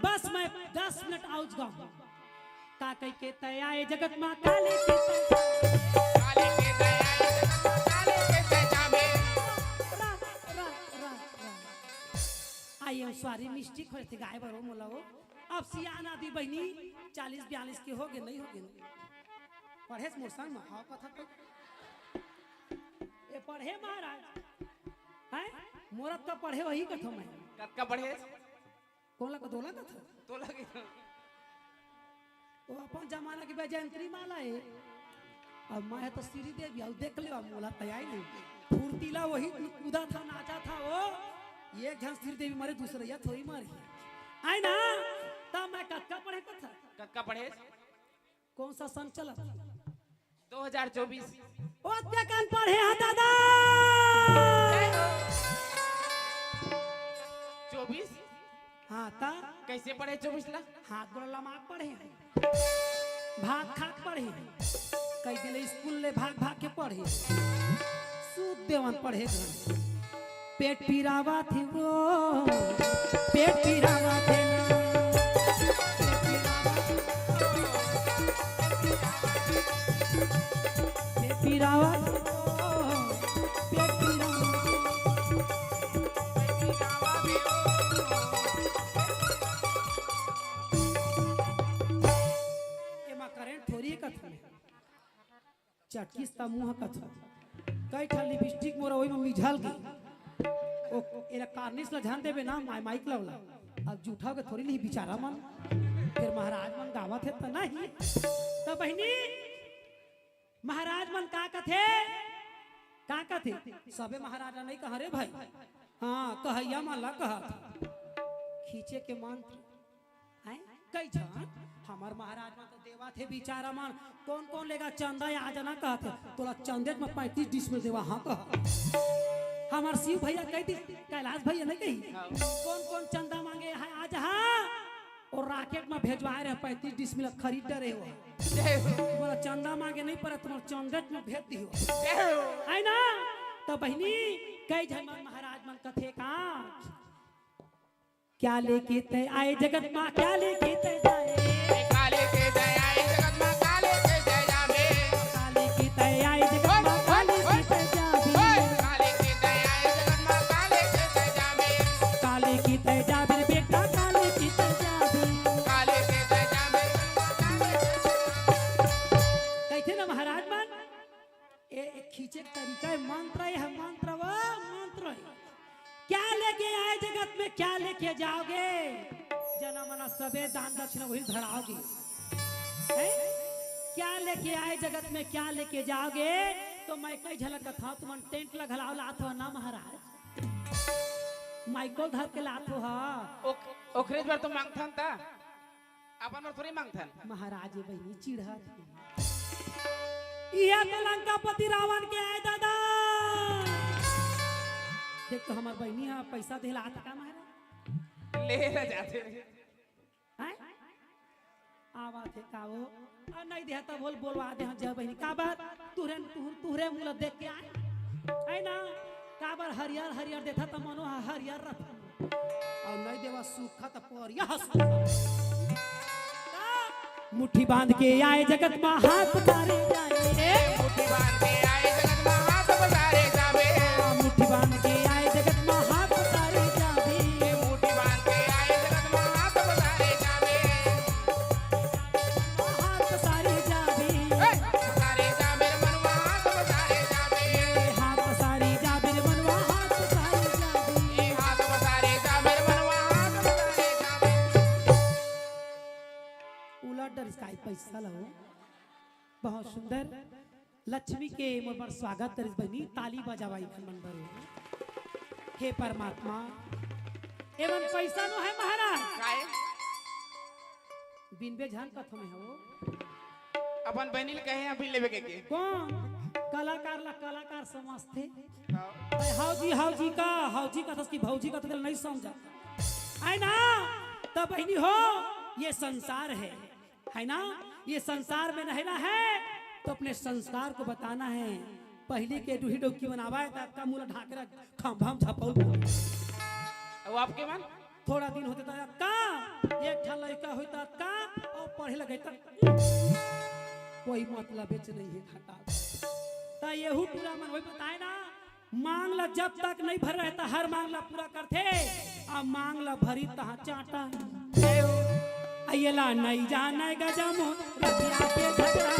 बस मैं 10 मिनट आउज गाऊं का कह के तय आए जगत मां काले के काले के दया काले के सजा में आई एम सॉरी मिस्टेक होते गाय बरो मोला वो अब सियाना दी बहनी 40-42 के हो गए नहीं हो गए पढ़े मोर संग में हां कथा तो ए पढ़े महाराज हैं मोरत का पढ़े वही कथो मैं कक्का पढ़े कोला का दोला कथा तो लगे वो अपन जमाना की जयंत्री माला है अब मैं तो श्री देवी अब देख ले मोला तैयार नहीं फुर्तीला वही कूदा था नाचा था वो एक जन श्री देवी मारे दूसरे या थोड़ी मारी आई ना तब मैं कक्का पढ़े कथा कक्का पढ़े कौन सा सन चला 2024 ओ क्या कान पढ़े हा दादा 24 हाँ ता कैसे पढ़े 24 ला हाथ गोड़ लमाक पढ़े हैं भाग खाक पढ़े हैं कई दिन स्कूल ले भाग भाग के पढ़े सूद देवन पढ़े घर पेट पीरावा थी वो पेट पीरावा थे ना पेट पीरावा थी वो पेट पीरावा थोड़ी कथा चटकिस्ता मुंह कथा कई ठा लिपस्टिक मोरा ओई में मिझल गई ओ एरा कार्निश ला ध्यान देबे ना माइक लावला अब जूठा के थोड़ी ली बेचारा मन फिर महाराज मन गावत है त नहीं तो बहनी महाराज मन का कथे सबे महाराजा नहीं कह रे भाई हां कहैया माला कहा खींचे के मंत्र हैं कई जान हमार महाराज में तो देवा थे बेचारा मन कौन कौन लेगा चंदा आ जाना कहते तोला चंदे में 35 डिश में देवा हाँ कहा हमार शिव भैया कहती कैलाश भैया नहीं कही कौन कौन चंदा मांगे है आज हाँ और राकेट में भेजवाए रहे 35 डिश में खरीद रहे हो तुम्हारा चंदा मांगे नहीं पड़ा तुम्हारा चंदे में भेज दी हो है ना तो बहनी कई जमान महाराज मन कथे का क्या लेके तय आए जगत माँ क्या लेके तय जाए काले के दया जगत में काले के दया में काले की तय आए जगत माँ काले की तय जाबी काले के दया जगत में काले के दया में काले की तय जाबी बेटा काले की तय जाबी काले के दया में कहते ना महाराज मन एक खींचे तरीका है मंत्र है मंत्र वो मंत्र है क्या लेके आए जगत में क्या लेके जाओगे जना मना सबे दान दक्षिणा वही धराओगे क्या लेके आए जगत में क्या लेके जाओगे तो मैं कई झलक था तुम टेंट लगलाओ लात हो ना महाराज माइको धर के लात हो ओखरे बार तो मांगथन ता अपन और थोड़ी मांगथन महाराज बहनी चिढ़ा यह तो लंकापति रावण के आए दादा देख तो हमार बहनी है पैसा दिला का महाराज ले ना जाते हैं आवा थे का वो और नहीं दिया तब बोलवा दे हम जय बहनी का बार तुहरे मुंह देख के आए है ना का बार हरियर हरियर देखा तो मनो हरियर रख और नहीं देवा सूखा तो परिया मुट्ठी बांध के आए जगत में हाथ उतारे जाए मुट्ठी बांध के आए जगत में हाथ बजारे जावे मुट्ठी बांध के आए जगत में हाथ उतारे जावे मुट्ठी बांध के आए जगत में हाथ बजारे जावे हाथ उतारे जावे बजारे जावे मनवा हाथ बजारे जावे हाथ उतारे जावे मनवा हाथ उतारे जावे ये हाथ बजारे जावे मनवा हाथ बजारे जावे उलट डर इसका पैसा लो बहुत सुंदर लक्ष्मी के मोर स्वागत करिस बनी ताली बजावाई खन बरो हे परमात्मा एवं पैसा नो है महाराज काहे बिन बेजान कथो में हो अपन बहनील कहे अभी लेवे के कौन कलाकार ला कलाकार समझते हाउजी का तो उसकी भौजी का तो नहीं समझा है ना तो बहनी हो ये संसार है ना ये संसार में रहना है तो अपने संस्कार को बताना है पहले के डूही डोकी बनावा है का मुंह ढाकरा खंभाम छपौल वो आपके मन थोड़ा दिन होते तो का एक ठा लड़का होता का और पढ़े लगे तो कोई मतलब बेच नहीं है घाटा तो यहू पूरा मन वही बताए ना मांग ला जब तक नहीं भर रहता हर मांग ला पूरा करते अब मांग ला भरी तहा चाटा अयला नहीं जाने गजम रतिया के झगड़ा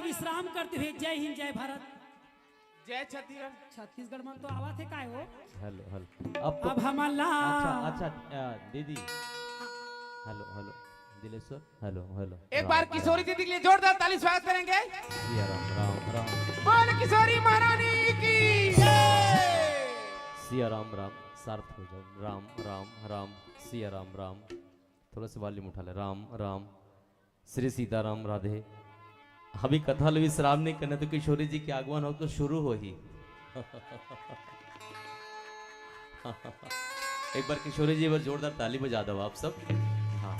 विश्राम करते हुए जय हिंद जय भारत जय छत्तीसगढ़। छत्तीसगढ़ में तो आवा थे काय हो हेलो हेलो अब हमारा अच्छा दीदी hello hello Dileshwar hello hello एक बार किशोरी दीदी के लिए जोरदार ताली स्वागत करेंगे। सिया राम राम राम बोल किशोरी महारानी की जय। सिया राम राम सार्थ हो जाओ राम राम राम सिया राम राम थोड़ा सा वॉल्यूम उठा ले राम राम श्री सीताराम राधे। अभी कथा विश्राम नहीं करना तो किशोरी जी के आगमन हो तो शुरू हो ही एक बार किशोरी जी पर जोरदार ताली बजा दो आप सब। हाँ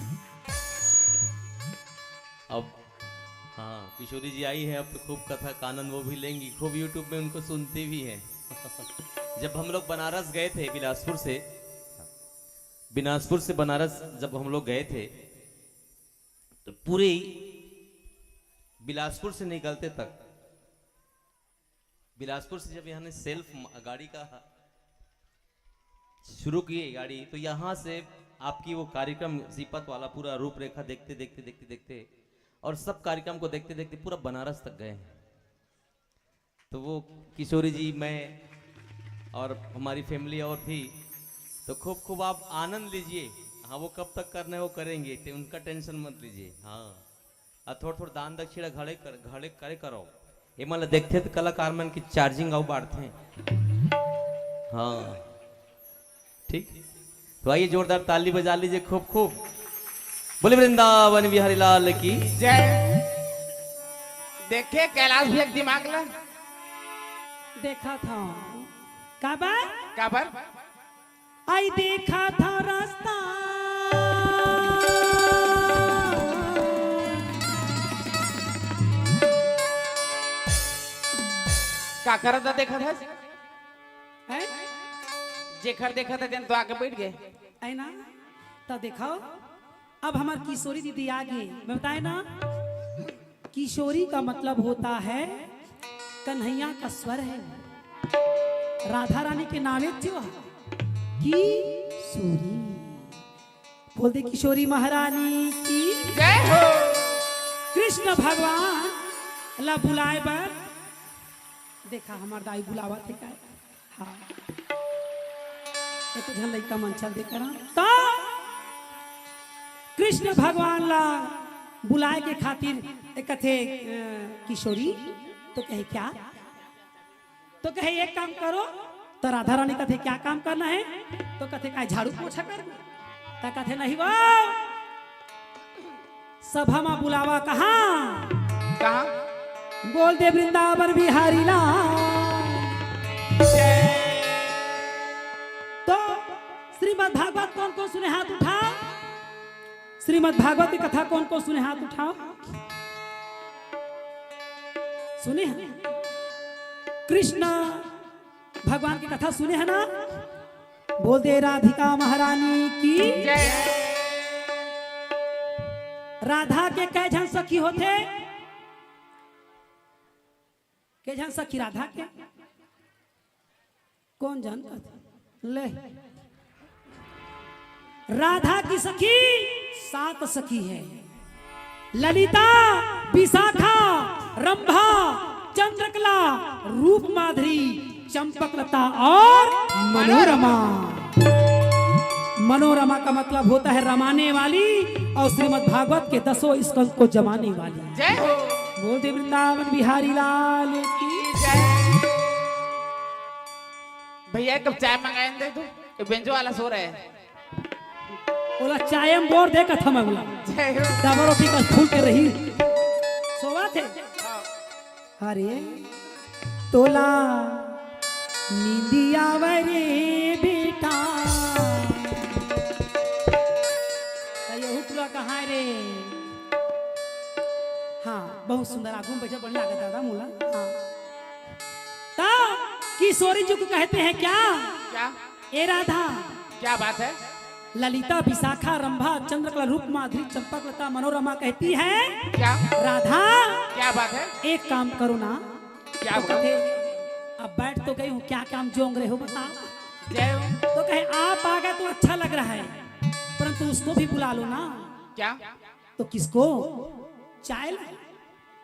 अब हाँ किशोरी जी आई है अब तो खूब कथा का आनंद वो भी लेंगी खूब यूट्यूब में उनको सुनते भी हैं। जब हम लोग बनारस गए थे बिलासपुर से बनारस जब हम लोग गए थे तो पूरे बिलासपुर से निकलते तक बिलासपुर से जब यहाँ ने सेल्फ गाड़ी का शुरू किए गाड़ी तो यहाँ से आपकी वो कार्यक्रम सीपत वाला पूरा रूपरेखा देखते देखते देखते देखते और सब कार्यक्रम को देखते देखते पूरा बनारस तक गए हैं। तो वो किशोरी जी मैं और हमारी फैमिली और थी तो खूब खूब आप आनंद लीजिए। हाँ वो कब तक करना है वो करेंगे तो उनका टेंशन मत लीजिए। हाँ और थोड़ा थोड़ा दान दक्षिणा घड़े करे करो ये मतलब देखते तो कलाकार मन की चार्जिंग आओ बांटते हैं। हाँ ठीक तो आइए जोरदार ताली बजा लीजिए खूब खूब बोले वृंदावन बिहारी लाल की जय। देखे कैलाश भी एक दिमाग ला देखा था काबर काबर आई देखा था रास्ता का करता देखा था है जेखर देखा था दिन तो आके बैठ गए है ना तो देखो अब हमार किशोरी दीदी आ गई मैं बताए ना किशोरी का मतलब होता है कन्हैया का स्वर है राधा रानी के नामे क्यों किशोरी बोल दे किशोरी महारानी की जय हो। कृष्ण भगवान ला बुलाए बर देखा हमार दाई बुलावा थे का हाँ तो झन लइका मन चल दे करा तो कृष्ण भगवान ला बुलाए के खातिर एक कथे किशोरी तो कहे क्या तो कहे एक काम करो तो राधा रानी कथे क्या काम करना है तो कथे का झाड़ू पोछा कर तो कथे नहीं वो सभा में बुलावा कहाँ कहाँ बोल दे वृंदावन बिहारी लाल। तो श्रीमद् भागवत कौन कौन सुने हाथ उठा श्रीमद् भागवत की कथा कौन कौन सुने हाथ उठाओ सुने हैं कृष्ण भगवान की कथा सुने है ना बोल दे राधिका महारानी की जय। राधा के कै जन सखी होते के जन सखी राधा के कौन जन ले राधा की सखी 7 सखी है ललिता विशाखा रंभा चंद्रकला रूप माधुरी चंपकलता और मनोरमा मनोरमा का मतलब होता है रमाने वाली और श्रीमद् भागवत के 10 स्कंद को जमाने वाली। जय हो। बोल दे वृंदावन बिहारी लाल की। जय। भैया एक कप चाय मंगाए दे तू, ये बेंचो वाला सो रहा है। बोला चाय में बोर दे कथा में बोला जय हो। डबल रोटी का फूल के रही सोवा थे। अरे तोला नींदिया वरे बेटा यहू तुला कहाँ रे। हाँ बहुत सुंदर आगू बैठे बढ़िया लगा दादा मुला। हाँ ता किशोरी जी को कहते हैं क्या क्या ए राधा। क्या बात है। ललिता विशाखा रंभा चंद्रकला रूप माधुरी चंपकलता मनोरमा कहती है क्या राधा क्या बात है। एक काम करो ना। क्या तो कहे अब बैठ तो गई हूँ क्या काम जोंग रहे हो बता। जय हो। तो कहे आप आ गए तो अच्छा लग रहा है परंतु उसको भी बुला लो ना। क्या तो किसको चाय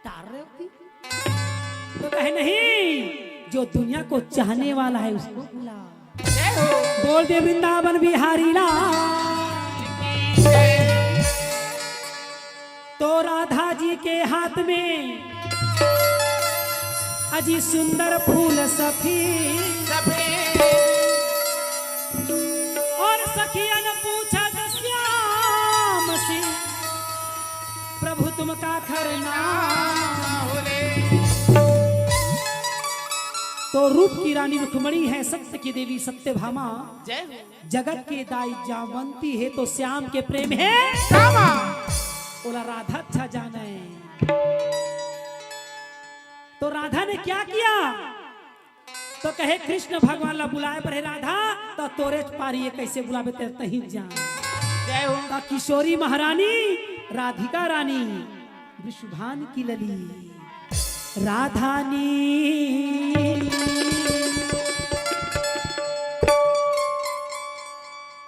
टार रहे होती। तो कहे नहीं जो दुनिया को चाहने वाला है उसको बुला। जय हो। बोल दे वृंदावन बिहारी लाल। तो राधा जी के हाथ में अजी सुंदर फूल सफेद और सखिया ने पूछा श्याम से प्रभु तुम का खरना। तो रूप की रानी रुक्मणी है सत्य की देवी सत्यभामा। जय हो। जगत के दाई जावंती है तो श्याम के प्रेम है रामा। बोला राधा अच्छा जाना है। तो राधा ने क्या किया तो कहे कृष्ण भगवान ला बुलाए पर राधा तो तोरे पारी ये कैसे बुलावे तेरे तही जान। जय हो। तो किशोरी महारानी राधिका रानी वृषभान की लली राधानी।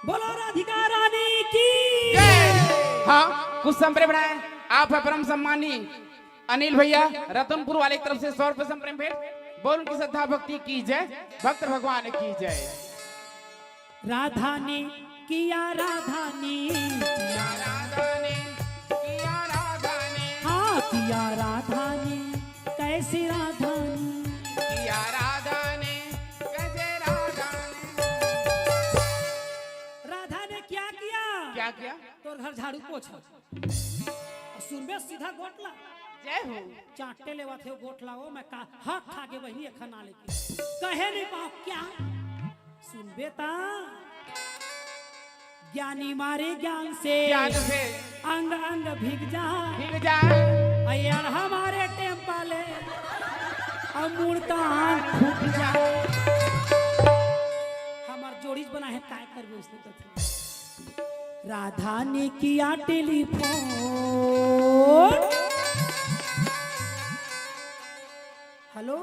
बोलो राधिका रानी की। हाँ कुछ संप्रेम बनाए आप है परम सम्मानी अनिल भैया रतनपुर वाले की तरफ से 100 रुपए संप्रेम भेंट। बोल उनकी श्रद्धा भक्ति की जय भक्त भगवान की जय। राधा ने किया राधा ने किया राधा ने किया राधा ने हाँ किया राधा ने कैसे राधा ने किया राधा ने कैसे राधा ने। राधा ने क्या किया क्या किया। तोर घर झाड़ू पोछा सुनबे सीधा गोटला। जय हो। चाटे लेवा थे गोटला वो मैं का हाथ खा के वही खाना लेके कहे नहीं पाओ क्या सुनबे ता ज्ञानी मारे ज्ञान से अंग अंग भीग जाए यार हमारे टेम्पले अमूर्ता फूट जाए। हमार जोड़ी बना है काय करबे उसने तो। राधा ने किया टेलीफोन। हेलो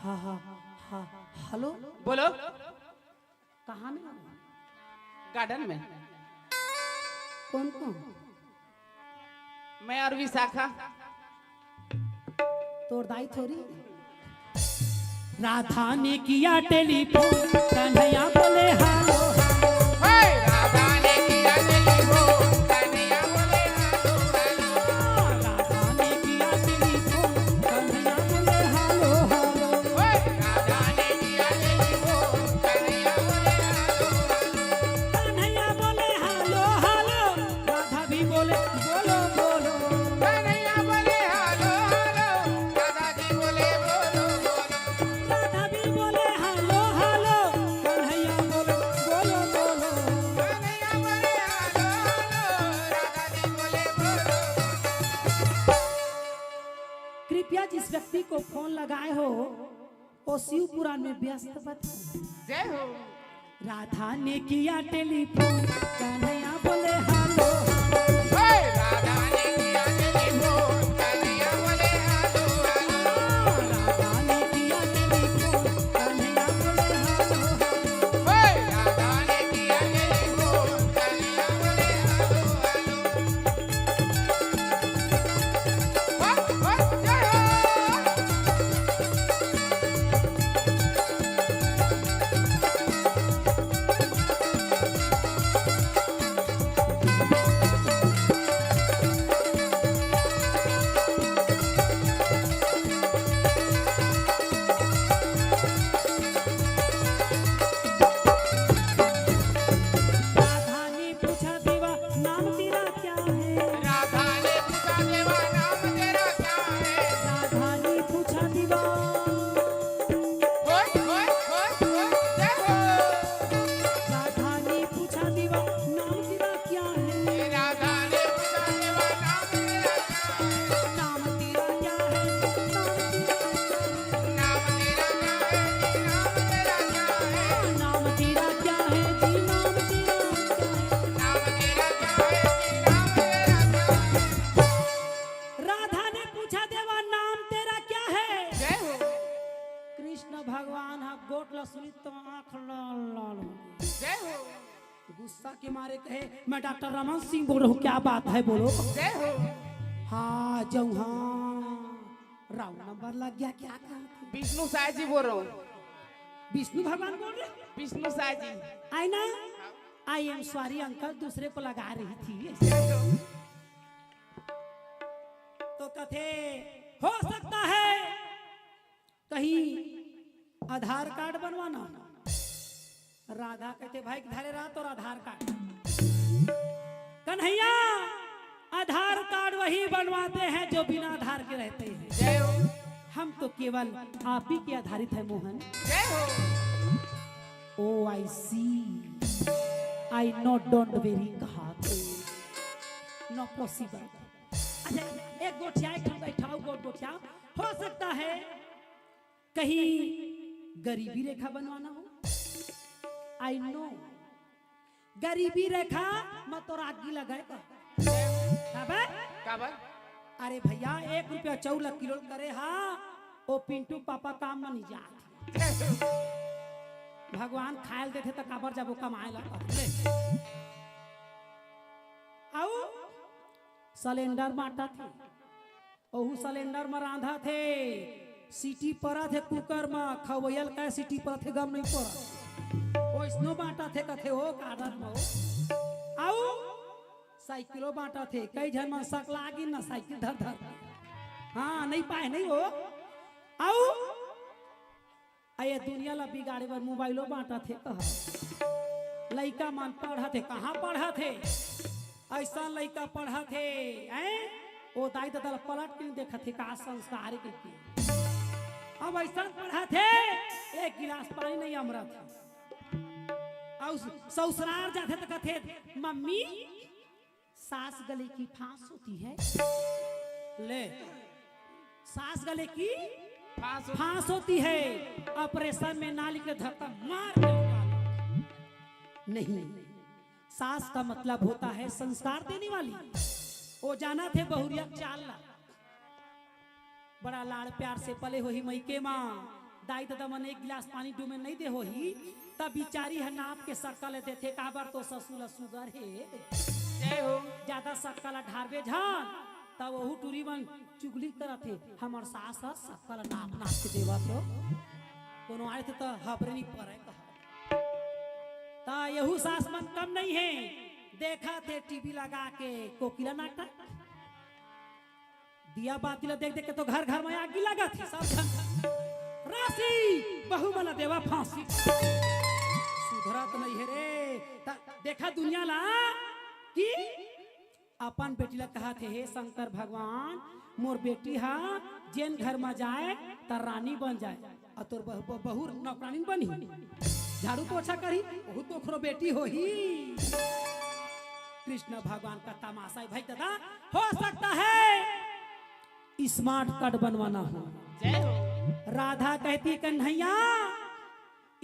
हाँ हाँ हाँ हेलो बोलो कहाँ में गार्डन में। कौन कौन मैं और विशाखा तोड़ दाई थोड़ी। राधा ने किया टेलीफोन कन्हैया बोले हेलो। राधा ने किया टेलीफोन कन्हैया बोले हेलो हेलो। राधा ने किया टेलीफोन कन्हैया बोले हेलो हेलो। राधा ने किया टेलीफोन कन्हैया बोले हेलो हेलो। कन्हैया बोले हेलो हेलो राधा भी बोले बोलो बोलो। कन्हैया बोले हेलो हेलो राधा जी बोले बोलो बोलो। राधा भी बोले हेलो हेलो कन्हैया बोले बोलो बोलो। कन्हैया बोले हेलो हेलो राधा जी बोले बोलो। कृपया जिस व्यक्ति को फोन लगाए हो वो शिव पुराण में व्यस्त बता। जय हो। राधा ने किया टेलीफोन कन्हैया बोले हेलो। राधा ने किया टेलीफोन कन्हैया बोले हेलो हेलो। राधा ने किया टेलीफोन कन्हैया बोले हेलो हेलो। राधा ने किया टेलीफोन कन्हैया बोले हेलो हेलो। जय हो। होठ लसुनी तो आंख लाल लाल हो गई। जय हो गुस्सा के मारे कहे मैं डॉक्टर रमन सिंह बोल रहा हूँ, क्या बात है बोलो। जय हो हाँ जाऊँ, हाँ राउंड नंबर लग गया, क्या कहा था? विष्णु साय जी बोल रहा हूँ। विष्णु भगवान बोल रहे? विष्णु साय जी। आई ना, आई एम सॉरी अंकल, दूसरे को लगा रही थी। तो कथे हो सकता है कहीं आधार कार्ड बनवाना। राधा कहते भाई धारे रात और आधार कार्ड। कन्हैया आधार कार्ड वही बनवाते हैं जो बिना आधार के रहते हैं। जय हो हम तो केवल आप ही के आधारित है मोहन। जय हो ओ आई सी, आई नॉट डोंट वेरी कहा नो पॉसिबल। अच्छा एक गोठिया बैठाओ, गोठिया हो सकता है कहीं गरीबी रेखा बनवाना हो। आई नो गरीबी रेखा मत और आगी लगाए काबर। अरे भैया 1 रुपया 14 किलो करे हाँ, ओ पिंटू पापा काम में नहीं जात। भगवान खायल देते तो काबर जब वो कमाए लगा। आओ सिलेंडर बांटा थे, ओहू सिलेंडर में रांधा थे, सीटी पड़ा थे कुकर में, खवैयल का सीटी पड़ा थे गम नहीं पड़ा। वैष्णो बांटा थे कथे हो कादर में हो। आओ साइकिलो बांटा थे, कई जन मन सक लागी ना साइकिल धर धर, हाँ नहीं पाए नहीं हो। आओ आये दुनिया ला बिगाड़े बर मोबाइलो बांटा थे। कहा लइका मन पढ़ा थे, कहाँ पढ़ा थे, ऐसा लइका पढ़ा थे ओ दाई दादा पलट के देखा थे का संस्कार के। अब ऐसा पढ़ा थे 1 गिलास पानी नहीं अमरा था। और ससुराल जाते तो कहते मम्मी सास गले की फांस होती है। ले सास गले की फांस होती है, ऑपरेशन में नाली के धक्का मार के निकालो। नहीं, सास का मतलब होता है संस्कार देने वाली। वो जाना थे बहुरिया चालना, बड़ा लाड़ प्यार से पले हो ही मईके माँ, दाई दादा मन 1 गिलास पानी डूबे नहीं दे हो ही, तब बिचारी है नाप के सक्का लेते थे। काबर तो ससुर सुगर है ज्यादा सक्का ला ढारबे झान, तब वहू टूरी मन चुगली करते हमार सास सक्का ला नाप नाप के देवा तो कोनो आए थे तो हबरे नहीं पड़े। ता यहू सास मन कम नहीं है, देखा थे टीवी लगा के कोकिला नाटक, दिया बाती ला देख देख के तो घर घर में आग लगा थी। सब राशि बहु मना देवा फांसी, सुधरा तो नहीं है रे। देखा दुनिया ला कि अपन बेटी ला कहा थे हे शंकर भगवान मोर बेटी हा जेन घर में जाए त रानी बन जाए, और तोर बहू नौकरानी बनी, झाड़ू पोछा करी, बहुत पोखरो बेटी हो ही। कृष्ण भगवान का तमाशा है भाई दादा। हो सकता है स्मार्ट कार्ड बनवाना हो। राधा कहती कन्हैया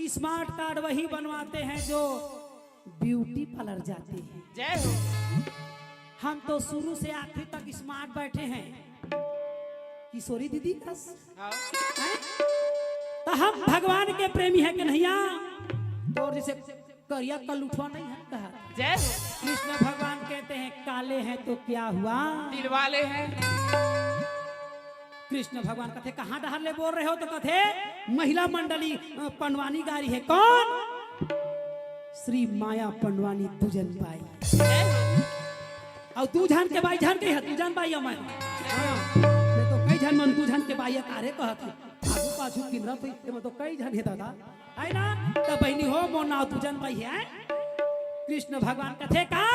स्मार्ट कार्ड वही बनवाते हैं जो ब्यूटी पार्लर जाते हैं। जय हो हम तो शुरू से आखिर तक स्मार्ट बैठे हैं। किशोरी दीदी बस तो हम भगवान के प्रेमी है कन्हैया, तो जैसे करिया कल उठवा नहीं है कहा। जय हो कृष्ण भगवान कहते हैं काले हैं तो क्या हुआ, दिल वाले हैं। कृष्ण भगवान कहते कहाँ डहर ले बोल रहे हो, तो कहते महिला मंडली पंडवानी गारी है। कौन? श्री माया पंडवानी तुजन बाई। और तू जान के बाई जान के है, तू जान बाई अमर तो कई जन मन तू जान के बाई कारे कहत आगू पाछू किनरा तो कई जन है दादा है ना। तो बहनी हो मोर नाव तू जान बाई है। कृष्ण भगवान कहते का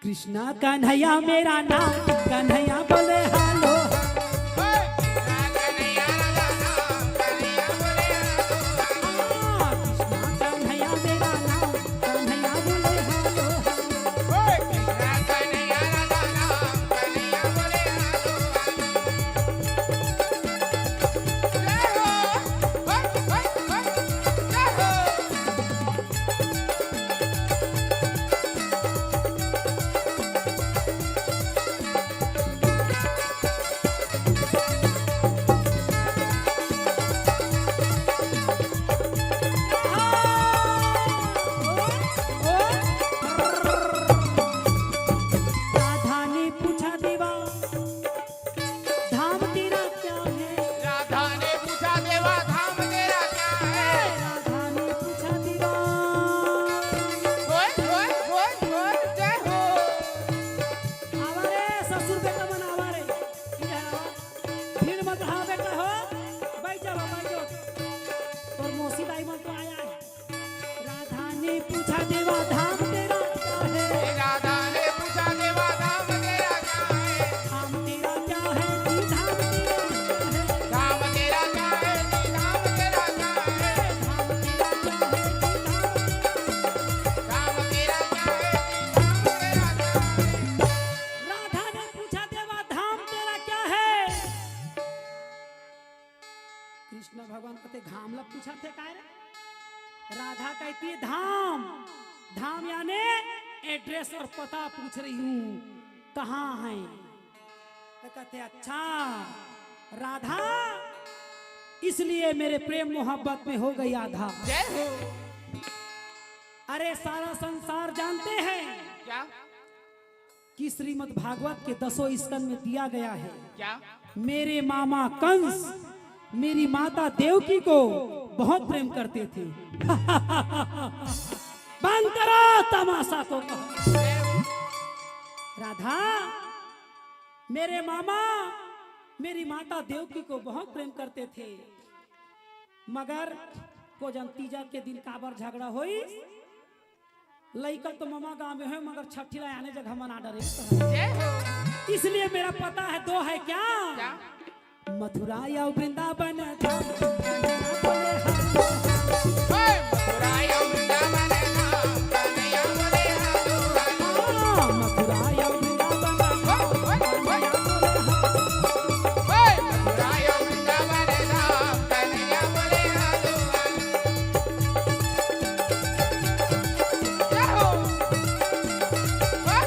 कृष्णा कन्हैया मेरा नाम, कन्हैया बोले हालो। हम लोग पूछा थे का रे? राधा कहती है धाम। धाम यानी एड्रेस और पता पूछ रही हूँ कहाँ है। तो कहते अच्छा राधा, इसलिए मेरे प्रेम मोहब्बत में हो गई आधा। जय हो। अरे सारा संसार जानते हैं क्या कि श्रीमद् भागवत के 10 स्कंद में दिया गया है, क्या मेरे मामा कंस मेरी माता देवकी को बहुत प्रेम करते थे। बंद करो तमाशा को। राधा, मेरे मामा मेरी माता देवकी को बहुत प्रेम करते थे, मगर को जन तीजा के दिन काबर झगड़ा होई। लइका तो मामा गांव में है, मगर छठी ला आने जगह मना डरे। जय हो। इसलिए मेरा पता है दो है क्या, क्या मथुरा या वृंदावन धाम। ओए, मथुरा या वृंदावन धाम, कन्हैया बोले हाँ। मथुरा या वृंदावन धाम, ओए, मथुरा या वृंदावन धाम, कन्हैया बोले हाँ। जय हो। ओए,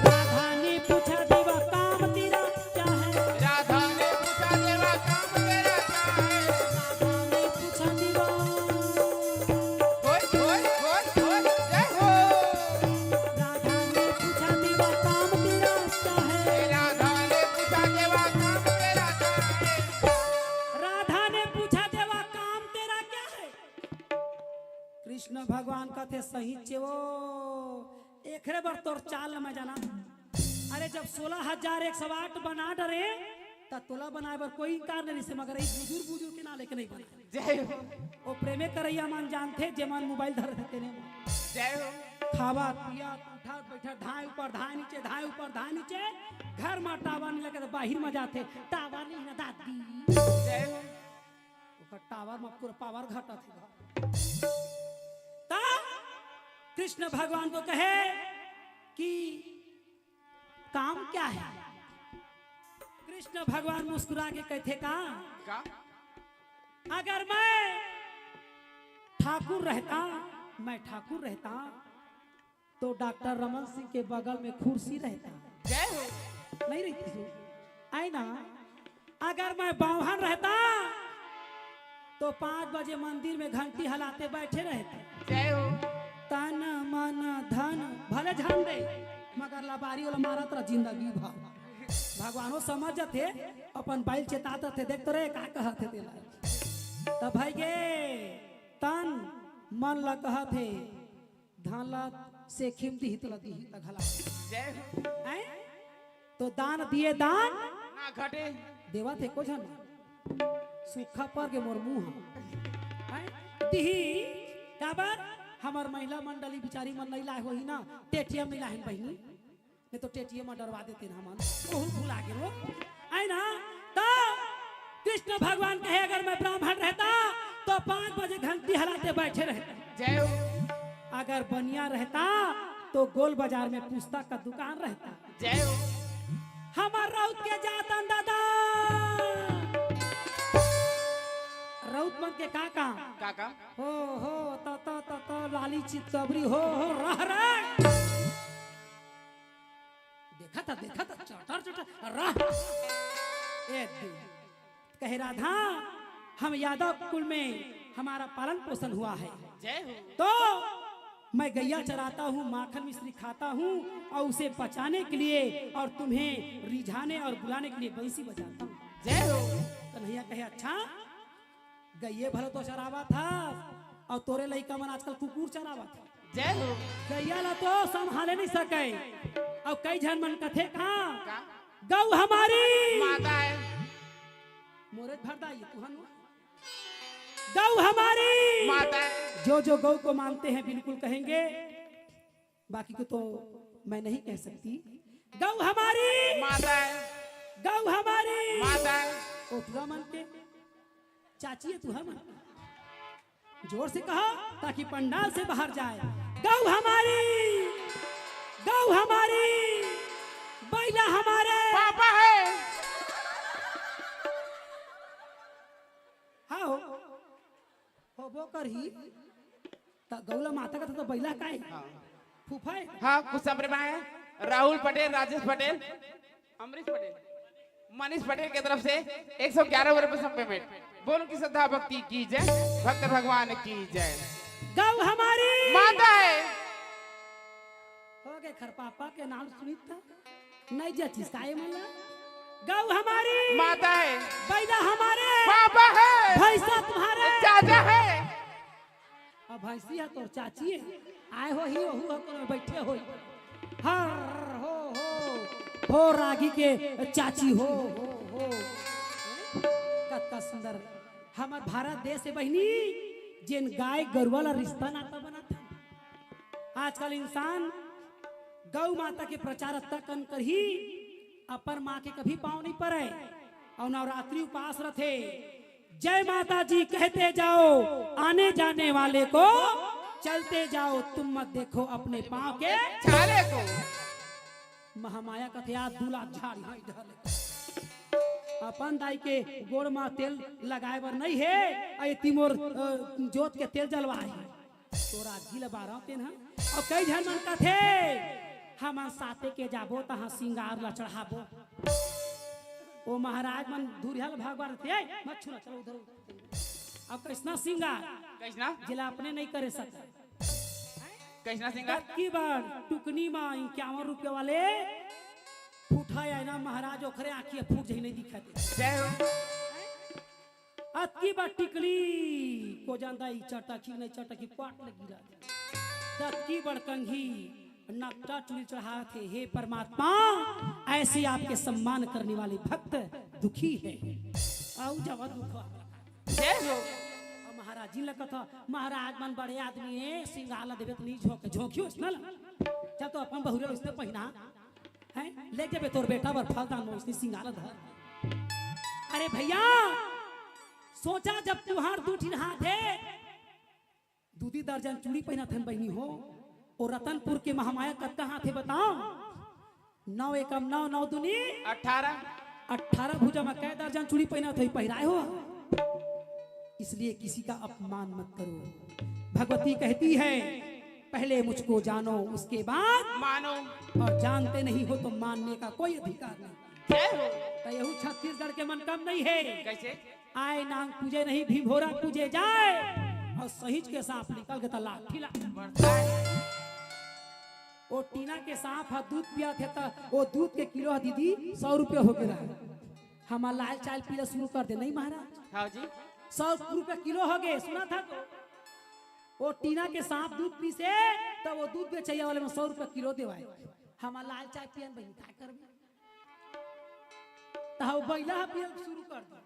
राधा ने पूछा देवा काम तेरा क्या है। राधा ने पूछा देवा काम तेरा क्या है। राधा ने पूछा देवा, ओए, जय हो। राधा ने पूछा देवा काम तेरा क्या है। राधा ने पूछा देवा काम तेरा क्या है। राधा ने पूछा देवा काम तेरा क्या है। कृष्ण भगवान का थे सही चेवो एकरे बार तोर चाल में जाना। अरे जब 16,108 बना डरे तब तोला बनाए बर कोई कार नहीं से, मगर बुजुर्ग के ना लेके नहीं बने। जय हो। वो प्रेमे करैया मान जानते जे मन मोबाइल धर देते ने। जय हो। खावा पिया उठा बैठा धाए ऊपर धाए नीचे, धाए ऊपर धाए नीचे, घर में टावर नहीं लगे तो बाहर में जाते। टावर नहीं ना दादी, जय हो। ओकर टावर में पूरा पावर घटा थे। ता कृष्ण भगवान को कहे कि काम क्या है। कृष्ण भगवान मुस्कुरा के कहते का, क्या अगर मैं ठाकुर रहता तो डॉक्टर रमन सिंह के बगल में कुर्सी रहता। जय हो। नहीं रहती थी आई ना। अगर मैं बावहन रहता तो 5 बजे मंदिर में घंटी हलाते बैठे रहते। जय हो। तन मन धन भले झन दे, मगर लबारी वाला मारा तरह जिंदगी भर। भगवानो समझ थे, अपन बैल चेताते थे, देखते रहे का कहते थे। तब भाई गे तन मन ल कहते धन ल से खिमती हित लदी हित घला। जय हो। हैं? तो दान दिए दान ना घटे। देवा थे को जन सूखा पर के मोर मुंह दिही काबर हमर महिला मंडली बिचारी मन नहीं लाए होही ना, टेटियम नहीं लाहिन बहिनी, नहीं तो टेटियम में डरवा देते ना हमन। ओहु भुला के रो आई ना। तो कृष्ण भगवान कहे अगर मैं ब्राह्मण रहता तो 5 बजे घंटी हलाते बैठे रहते। जय हो। अगर बनिया रहता तो गोल बाजार में पुस्तक का दुकान रहता। जय हो। हमार राउत के जातन दादा, राउत मन के काका काका हो तो लाली चितकबरी हो रह रे। देखा था चटर रह। ए कहे राधा, हम यादव कुल में हमारा पालन पोषण हुआ है। जय हो। तो मैं गैया चराता हूँ, माखन मिश्री खाता हूँ और उसे बचाने के लिए और तुम्हें रिझाने और बुलाने के लिए बंसी बजाता हूँ। जय हो। कन्हैया कहे अच्छा गैये भले तो चरावा था और तोरे लइका मन आजकल कुकुर चरावा था। जय हो। गैया ला तो संभाले नहीं सके और कई जन मन कथे का गौ हमारी माता है। मोरे भरदा ये तुहन गौ हमारी माता है। जो गौ को मानते हैं बिल्कुल कहेंगे, बाकी को तो मैं नहीं कह सकती। गौ हमारी माता है। गौ हमारी माता ओठरा मन के चाची है तू है मन जोर से कहा ताकि पंडाल से बाहर जाए। गौ हमारी बैला हमारे पापा है। हाँ हो वो कर ही गौला माता का तो बैला का है फूफा है। हाँ कुछ संभ्रम है। राहुल पटेल, राजेश पटेल, अमरीश पटेल, मनीष पटेल की तरफ से 111 रुपए पेमेंट। बोलो की श्रद्धा भक्ति की जय, भक्त भगवान की जय। गौ हमारी माता है। हो गए खर पापा के नाम सुनित था नहीं जा चीज काहे मला। गौ हमारी माता है। बैला हमारे पापा है। भैंसा तुम्हारे चाचा है। अब भैंसी है तो चाची है आए हो ही हो तो बैठे हो हर हो रागी के चाची हो कत्ता सुंदर हमार भारत देश से बहनी जिन गाय गरुआ ला रिश्ता नाता बनाता। आजकल इंसान गौ माता के प्रचार तक कर ही अपन माँ के कभी पाँव नहीं पड़े और नवरात्रि उपास रखे। जय माता जी कहते जाओ आने जाने वाले को चलते जाओ तुम मत देखो अपने पाँव के छाले को। महामाया कथया दूल्हा झाड़ यहाँ इधर अपन दाई के गोड़ में तेल लगाए बर नहीं है अये तिमोर जोत के तेल जलवाए तोरा गिल बारह तेन और कई झन मन का थे हम साथे के जाबो तहाँ सिंगार ला चढ़ाबो ओ महाराज मन धुरियल भागवार थे मत छुना चलो उधर। अब कैसना सिंगार कैसना जिला अपने नहीं करे सकता कैसना सिंगार की बार टुकनी में 51 रुपये वाले फूटा है ना महाराज ओखरे आँखिए फूट जही नहीं दिखाते। जय हो। अतकी बार टिकली को जानता ही चटकी नहीं चटकी पाट लगी रहा दतकी बड़ कंघी नकटा चुनी चढ़ा थे। हे परमात्मा ऐसे आपके सम्मान करने वाले भक्त दुखी है आओ जवा दुख जय हो। महाराज जी लगा था महाराज मन बड़े आदमी है सिंगाला देवे तो नहीं झोंके झोंकियो इसना चल तो अपन बहुरे उसने पहना है ले जब तोर बेटा बर फलदान में उसने सिंगाला धर। अरे भैया सोचा जब तुहार दूठी हाथ है दूधी दर्जन चूड़ी पहना थन बहनी हो और रतनपुर के महामाया कत्ता हाथ है बताओ 9 एकम 9 9 दूनी 18 भुजा में कै दर्जन चूड़ी पहना थे पहराए हो। इसलिए किसी का अपमान मत करो। भगवती कहती है पहले मुझको जानो उसके बाद मानो और जानते नहीं हो तो मानने का कोई अधिकार नहीं। जय हो। तो यहू छत्तीसगढ़ के मन कम नहीं है। कैसे आए नांग पूजे नहीं भी भोरा पूजे जाए और सहीज के सांप निकल के तला खिला वो टीना के सांप हा दूध पिया थे तो वो दूध के किलो दीदी 100 रुपये हो गए रहा हमारा लाल चाल पीला शुरू कर दे नहीं महाराज। हाँ जी 100 रुपये किलो हो गए सुना था तो वो टीना के सांप दूध पी से तो वो दूध बेचैया वाले में 100 रुपये किलो देवाए हमारा लाल चाय पियन बहन क्या करबे तो बैला पियन शुरू कर दो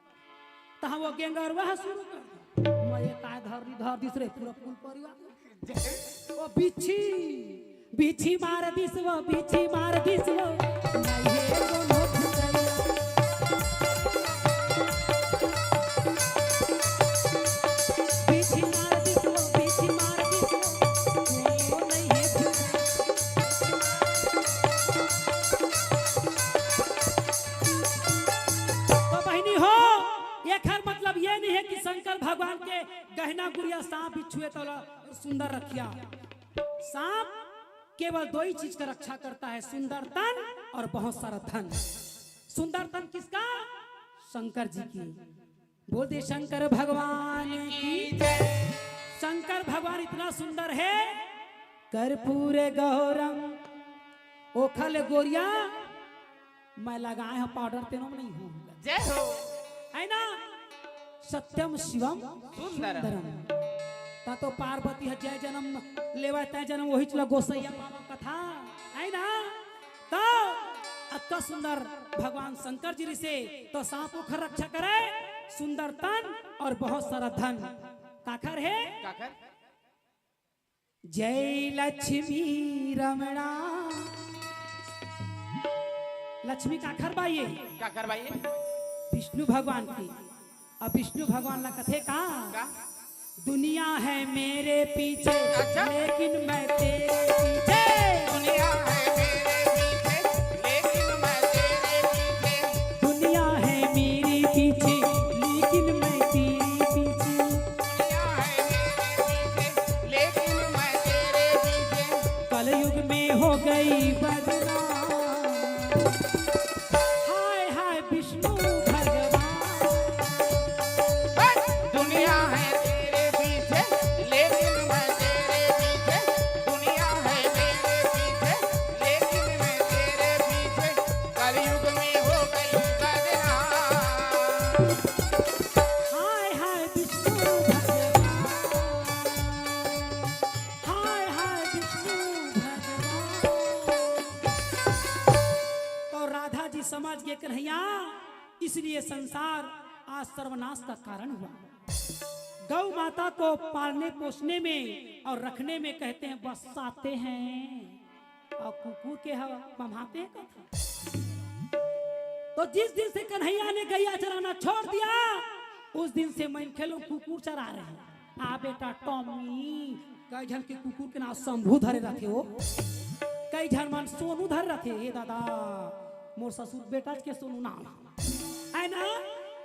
तो वो गेंगरवा शुरू कर दो मैं काय धर दिस रे पूरा फूल परिवार वो बिछी मार दिस वो बिछी मार दिस वो नहीं है दोनों शंकर भगवान के गहना गुड़िया सांप बिच्छुए तो सुंदर रखिया। सांप केवल 2 ही चीज का रक्षा करता है सुंदर तन और बहुत सारा धन। सुंदर तन किसका? शंकर जी की। बोल दे शंकर भगवान की जय। शंकर भगवान इतना सुंदर है कर्पूर गौरम ओखल गोरिया मैं लगाए हैं पाउडर तेनो नहीं हूँ जय हो है ना। सत्यम शिवम सुंदरम ता तो पार्वती है जय जन्म लेवा तय जन्म वही चला गोसैया बाबा कथा है ना। तो अत्ता सुंदर भगवान शंकर जी से तो सांप उखर रक्षा करे सुंदर तन और बहुत सारा धन। काखर है काकर जय लक्ष्मी रमणा लक्ष्मी का घर बाइये क्या करवाइए? विष्णु भगवान की। अब विष्णु भगवान ला कथे का का? दुनिया है मेरे पीछे अच्छा। लेकिन मैं तेरे पीछे। दुनिया है मेरे पीछे, लेकिन मैं तेरे पीछे। दुनिया है मेरे पीछे लेकिन मैं तेरे पीछे। दुनिया है मेरे पीछे, लेकिन मैं तेरे पीछे। कलयुग में हो गई बदनाम। हाय हाय विष्णु भगवान। दुनिया है तेरे पीछे, लेकिन मैं तेरे पीछे। दुनिया है मेरे पीछे, लेकिन मैं तेरे पीछे। कलयुग में हो गई बदनाम। हाय हाय विष्णु भगवान। हाय हाय विष्णु भगवान। तो राधा जी समझ गए कन्हैया, इसलिए संसार आज सर्वनाश का कारण हुआ। गौ माता को पालने पोसने में और रखने में कहते हैं बसाते हैं, और कुकुर के बम्हाते हैं कथा। तो जिस दिन से कन्हैया ने गैया चराना छोड़ दिया, उस दिन से मैं खेलों कुकुर चरा रहे हैं। आ बेटा टॉमी, कई जन के कुकुर के नाम शंभू धरे रखे हो, कई जन मन सोनू धर रखे। हे दादा, मोर ससुर बेटा के सोनू नाम है ना।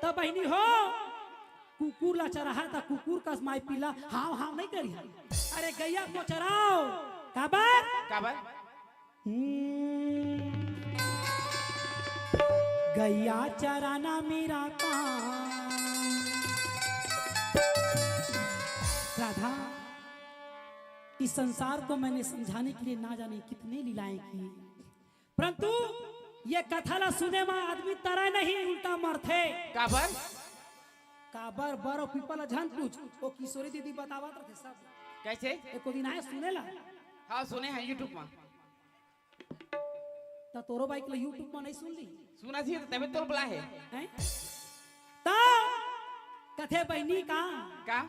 तब बहनी हो कुकुर ला चराहा था, कुकुर का माई पीला हाव हाव नहीं करी। अरे गैया को चराओ काबर काबर? गैया चराना मेरा काम। राधा, इस संसार को मैंने समझाने के लिए ना जाने कितने लीलाएं की, परंतु ये कथा ला सुने में आदमी तरह नहीं उल्टा मरथे। काबर? काबर बरो पीपल झन पूछ, वो किशोरी दीदी बतावत रहे सब। कैसे? एको दिन आए सुनेला हाँ सुने हैं यूट्यूब में। तो तोरो बाइक ला यूट्यूब में नहीं सुन ली सुना थी तभी तो बुला है। हैं? तो कथे बहनी का का?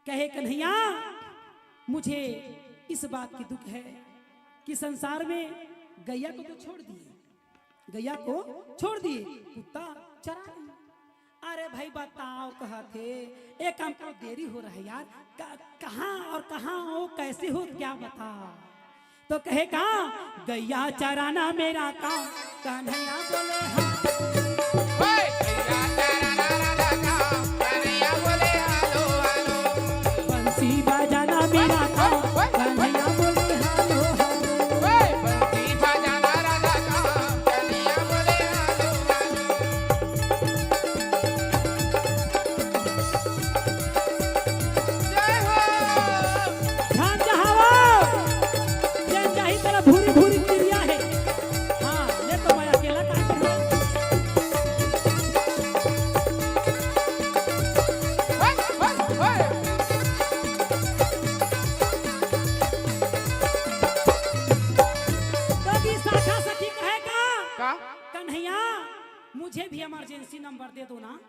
कहे कन्हैया, मुझे इस बात की दुख है कि संसार में गैया को तो छोड़ दिए, गैया को छोड़ दिए, कुत्ता चरा रही। अरे भाई बताओ कहा थे, एक काम करो, देरी हो रहा है यार, कहाँ और कहाँ हो, कैसे हो, क्या बता। तो कहे कहा गैया चराना मेरा काम। कन्हैया बोले हाँ। ओए, गैया चराना मेरा काम। कन्हैया बोले हालो हालो। बंसी बजाना मेरा काम। कन्हैया बोले हालो हालो। ओए, बंसी बजाना मेरा काम। कन्हैया बोले हालो हालो। जय हो। ध्यान जहाओ, ये चाही तेरा भूरी भूरी क्रिया है। हाँ ले तो मैं अकेला काट रहा हूँ। ओए, ओए, ओए। तो भी साखा सखी कहेगा का? कन्हैया, मुझे भी इमरजेंसी नंबर दे दो ना।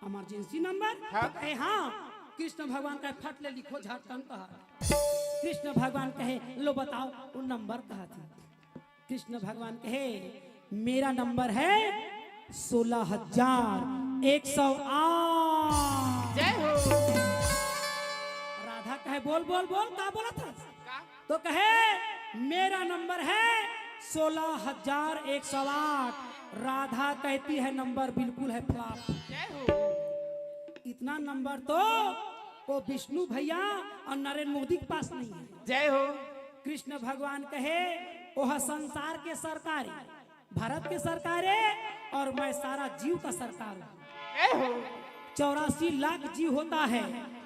Emergency number? हाँ। तो कहे हाँ। कृष्ण भगवान कहे फट ले लिखो झारखंड कहा। कृष्ण भगवान कहे लो बताओ वो नंबर कहा थी। कृष्ण भगवान कहे मेरा नंबर है 16,108। जय हो। राधा कहे बोल बोल बोल, क्या बोला था? का? तो कहे मेरा नंबर है 16,108। राधा कहती है नंबर बिल्कुल है फ्लॉप। जय हो। इतना नंबर तो वो विष्णु भैया और नरेंद्र मोदी के पास नहीं है। जय हो। कृष्ण भगवान कहे वह संसार के सरकार है, भारत के सरकार है, और मैं सारा जीव का सरकार हूँ। जय हो। 84 लाख जीव होता है,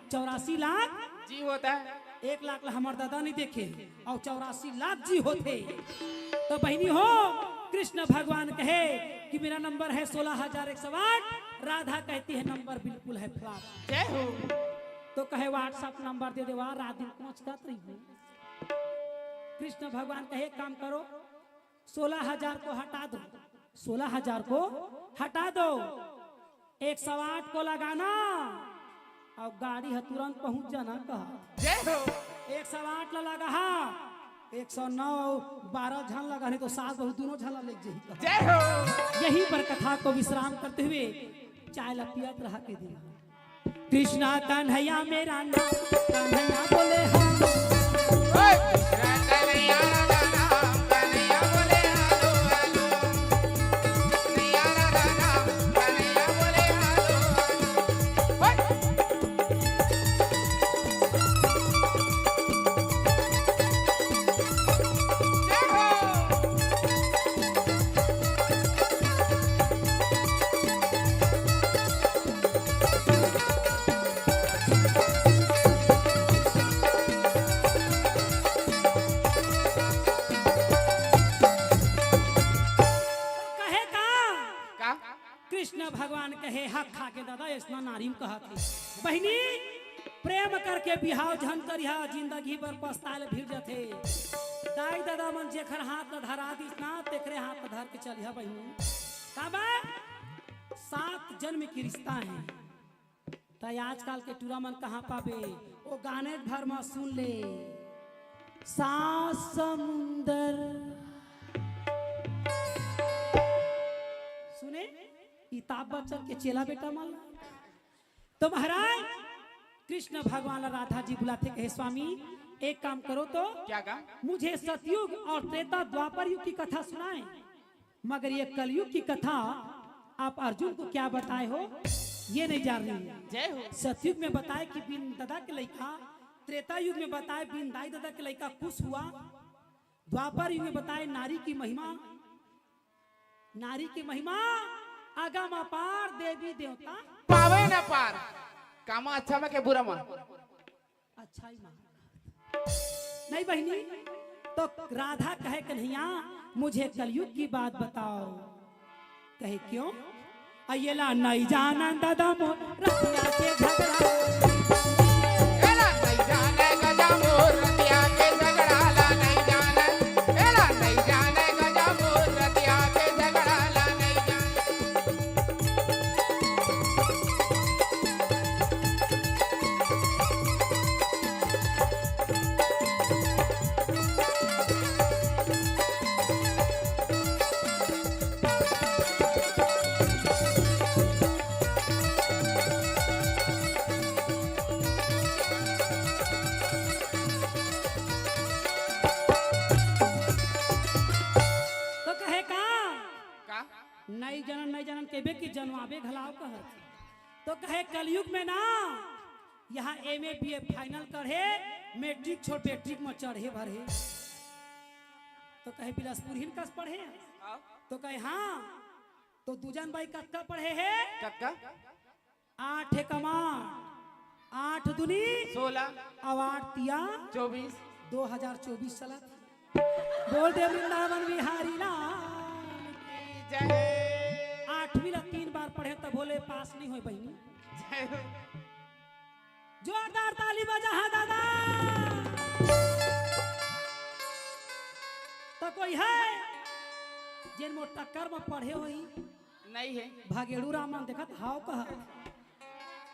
84 लाख जी होता है। 1 लाख हमारे दादा नहीं देखे, और 84 लाख जी होते। तो बहनी हो, कृष्ण भगवान कहे कि मेरा नंबर है 16,108। राधा कहती है नंबर बिल्कुल है फ्लॉप। जय हो। तो कहे व्हाट्सएप नंबर दे दे, रात दिन पहुंच कर रही हूँ। कृष्ण भगवान कहे काम करो, 16,000 को हटा दो, 16,000 को हटा दो, 108 को लगाना, और गाड़ी है तुरंत पहुंच जाना। कहा जय हो। 108 ला लगा, 109 12 झन लगा नहीं तो सास बहुत दोनों झन लग जाही। जय हो। यहीं पर कथा को विश्राम करते हुए चाय ला पियत रहा के दिया। कृष्णा कन्हैया मेरा नाम, कन्हैया बोले हाँ। ओए, कृष्ण कन्हैया राधा नाम, कन्हैया बोले हालो हालो। कन्हैया राधा नाम, कन्हैया बोले हालो हालो। ओए, जय हो। कहे का का कृष्ण भगवान कहे हक खा के दादा ऐसा नारी में कहा थी बहनी प्रेम करके बिहाव झन करिहा जिंदगी भर पछताए भिड़ जथे। दाई दादा मन जेखर हाथ न धरा दिस ना तेखरे हाथ न धर के चलिहा बहनी। का बा 7 जन्म की रिश्ता है। तो आजकल के टूरा मन कहाँ पाबे वो गाने भर में सुन ले। सात समुंदर सुने किताब बच्चन के चेला बेटा मान तो महाराज कृष्ण भगवान राधा जी बुलाते कहे स्वामी एक काम करो तो क्या का मुझे सतयुग और त्रेता द्वापर युग की कथा सुनाए। मगर ये कलयुग की कथा आप अर्जुन को क्या बताए हो ये नहीं जान रही है। जय हो। सतयुग में बताए कि बिन दादा के लड़का, त्रेता युग में बताए बिन दाई दादा के लड़का खुश हुआ, द्वापर युग में बताए नारी की महिमा आगम अपार देवी देवता पावे न पार कामा अच्छा में के बुरा में अच्छा ही मान नहीं बहनी। तो राधा कहे कन्हैया मुझे कलयुग की बात बताओ। कहे क्यों अयला नहीं जाना दादा मोर रतिया के झगड़ा। एला नहीं जाने गजा मोर रतिया के झगड़ा ला नहीं जाने। एला नहीं जाने गजा मोर रतिया के झगड़ा ला नहीं जाने। तो कहे का का नई जनन केबे की जनवाबे घलाव कह। तो कहे कलयुग में ना यहाँ एमए बीए फाइनल करे मैट्रिक छोड़ मैट्रिक में चढ़े भरे। तो कहे बिलासपुर हिन कस पढ़े। तो कहे हाँ तो दूजन भाई कक्का पढ़े है कक्का 8 कमार 8 दुनी 16 अवार्ड तिया 24 2024 चला बोल दे वृंदावन बिहारी लाल जय 8वीं ला 3 बार पढ़े तो बोले पास नहीं हुए बहनी। जय हो। जोरदार ताली बजा हा दादा। तो कोई है जिन मो टक्कर में पढ़े हुई नहीं है भागेड़ू रामन देखत हाव कह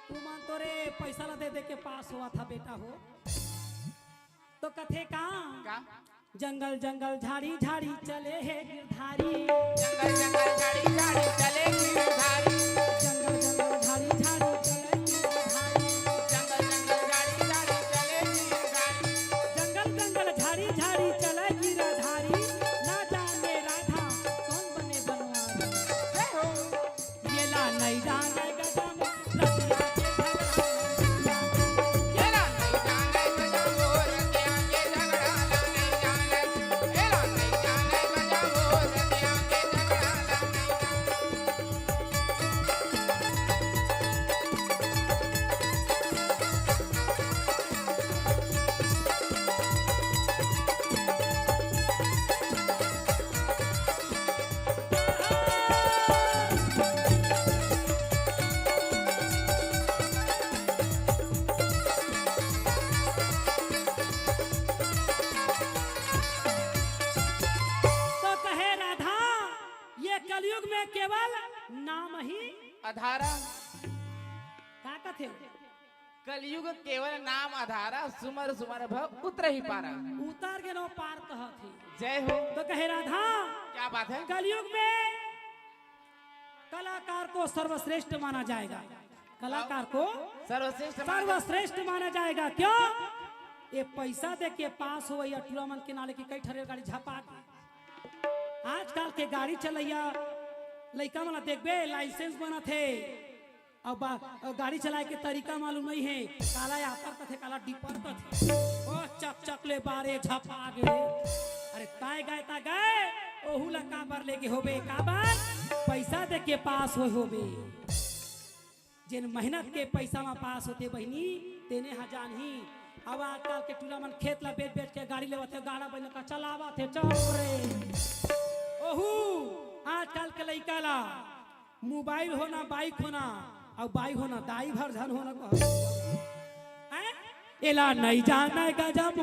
तू मान तो रे पैसा ला दे दे के पास हुआ था बेटा हो। तो कथे का जंगल जंगल झाड़ी झाड़ी चले है गिरधारी। जंगल जंगल झाड़ी झाड़ी चले गिरधारी। जंगल जंगल झाड़ी झाड़ी चले गिरधारी। जंगल जंगल झाड़ी झाड़ी चले गिरधारी। जंगल जंगल झाड़ी झाड़ी चले गिरधारी। ना जाने राधा कौन बने बनवारी। जय हो। ये ला नहीं जाने गजम रतिया के झगड़ा। एला नहीं जाने गजा मोर रतिया के झगड़ा ला नहीं जाने। एला नहीं जाने गजा मोर रतिया के झगड़ा ला नहीं जाने। तो कहे राधा ये कलयुग में केवल नाम ही अधारा का कथे कलयुग केवल नाम आधारा सुमर सुमर भव उतर ही पारा। उतार के नो पार कहा थी। जय हो। तो कहे राधा क्या बात है? कलयुग में कलाकार को सर्वश्रेष्ठ माना जाएगा। कलाकार को सर्वश्रेष्ठ माना जाएगा। क्यों? ये पैसा दे के पास हो या टूर्नामेंट के नाले की कई ठरे गाड़ी झपा दी। आजकल के गाड़ी चलैया लड़का वाला देखबे लाइसेंस बना थे अब गाड़ी चलाए के तरीका मालूम नहीं है। काला यापर का थे, काला डिपर का थे। ओ चक चक ले बारे झपा गए। अरे ताए गए ओहू ला काबर लेके होबे। काबर पैसा दे के पास होबे। जिन मेहनत के पैसा में पास होते बहनी तेने हजान ही। अब आजकल के टूर्नामेंट खेत ला बेच बेच के गाड़ी लेवते, गाड़ा बन का चलावा थे चल रे। ओहू आजकल के लइका ला मोबाइल होना बाइक होना और बाइक होना दाई भर धन होना को एला नहीं जाना गजब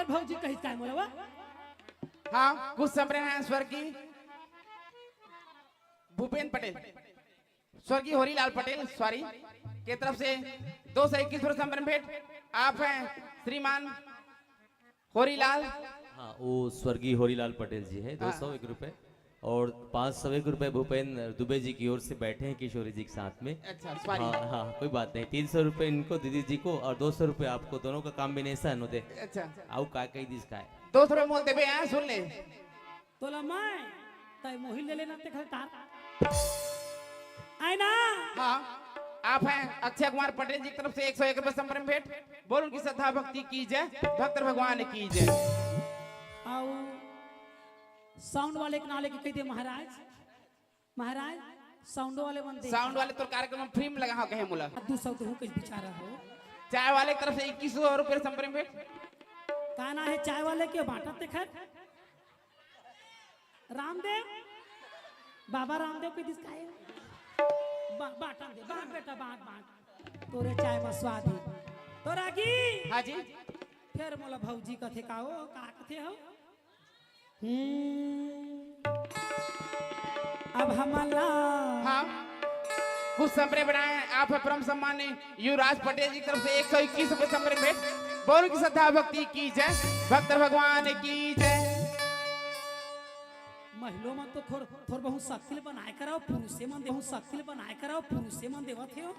भौजी कही काय मोलवा। हाँ कुछ समय हैं स्वर्गीय भूपेंद्र पटेल, स्वर्गीय होरीलाल पटेल सॉरी के तरफ से 221 रुपये संबरण भेंट। आप हैं श्रीमान होरीलाल। हाँ वो स्वर्गीय होरीलाल पटेल जी है। 201 रुपए और 501 रुपए भूपेंद्र दुबे जी की ओर से बैठे हैं किशोरी जी के साथ में। अच्छा सॉरी। हाँ हाँ कोई बात नहीं। 300 रुपए इनको दीदी जी को और 200 रुपए आपको, दोनों का कॉम्बिनेशन होते। अच्छा आओ का कही दिस का है 200 रुपये मोल देबे हैं सुन ले। तोला मैं तय मोहिल ले लेना ते खतार आई ना। हाँ आप हैं अक्षय कुमार पटेल जी की तरफ से 101 रुपये संबरण भेंट। बोल उनकी श्रद्धा भक्ति की जय, भक्त भगवान की जय। आओ साउंड वाले के नाले की कहते महाराज महाराज साउंड वाले बनते। साउंड वाले तो कार्यक्रम में फ्री में लगा हो कहे मुला। 200 तो कुछ बिचारा हो। चाय वाले की तरफ से 2100 रुपये संबरण भेंट। का ना है चाय वाले के बांटा ते खैर रामदेव बाबा रामदेव के दिखाए बांटा दे बांट बेटा बांट बांट तोरे चाय में स्वाद है तोरा की। हाँ जी फिर मोला भौजी कथे का हो का कथे हो। अब हमला हाँ कुछ संबरे बनाए हैं। आप परम सम्मानी युवराज पटेल जी की तरफ से 121 रुपये संबरे भेंट। बोल की श्रद्धा भक्ति की जय, भक्त भगवान की जय। महिलों में तो थोड़ बहुत शक्ति बनाए कराओ, पुरुषे मन देहु शक्ति बनाए कराओ, पुरुषे मन देवत हो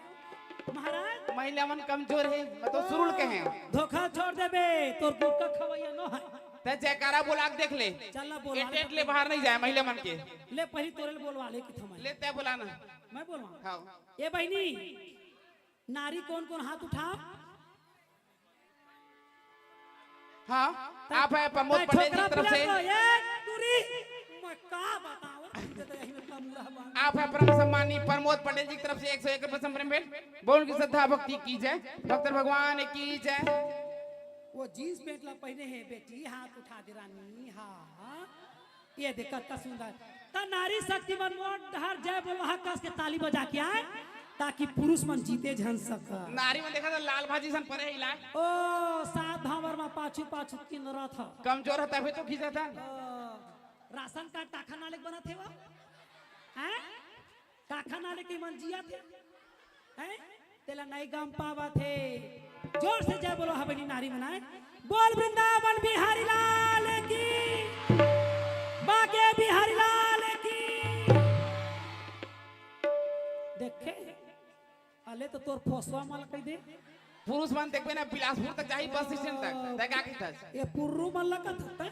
महाराज। महिला मन कमजोर है मतलब सुरुल के हैं। धोखा छोड़ देबे तोर गुटका खवैया न है। ते जयकारा बोला के देख ले। चल ना बोलवा एटेट ले बाहर नहीं जाए महिला मन के। ले पहली तोरे बोलवा ले कि थमा लेते बुलाना। मैं बोलवा। हाँ ए बहनी नारी कौन कौन हाथ उठा। हाँ आप है प्रमोद पटेल जी की तरफ से। मैं का बताऊं आप है परम सम्मानी प्रमोद पटेल जी की तरफ से 101 रुपये संबरण भेंट। बोल की श्रद्धा भक्ति की जय, भक्त भगवान की जय। वो जींस पैंट ला पहने हैं बेटी, हाथ उठा दे रानी। हाँ ये देख का सुंदर ता नारी शक्ति मन मोट हर जय बोल कस के ताली बजा के आए ताकि पुरुष मन जीते झन सक। नारी में देखा था लाल भाजी सन परे हिला। ओ सात धावर में पाछू पाछू किन रथ कमजोर है तभी तो खींचा था। राशन कार्ड टाखा नाले बना थे वो हैं टाखा नाले के मन जिया थे हैं तेला नहीं गम पावा थे। जोर से जय बोलो हवेली नारी मनाए। बोल वृंदावन बिहारी लाल की, बाके बिहारी लाल की। देखे अले तो तोर फोसवा माल कह दे। पुरुष मन देखबे ना बिलासपुर तक जाई बस स्टैंड तक देखा की था। ये पुर्रू मन लगत था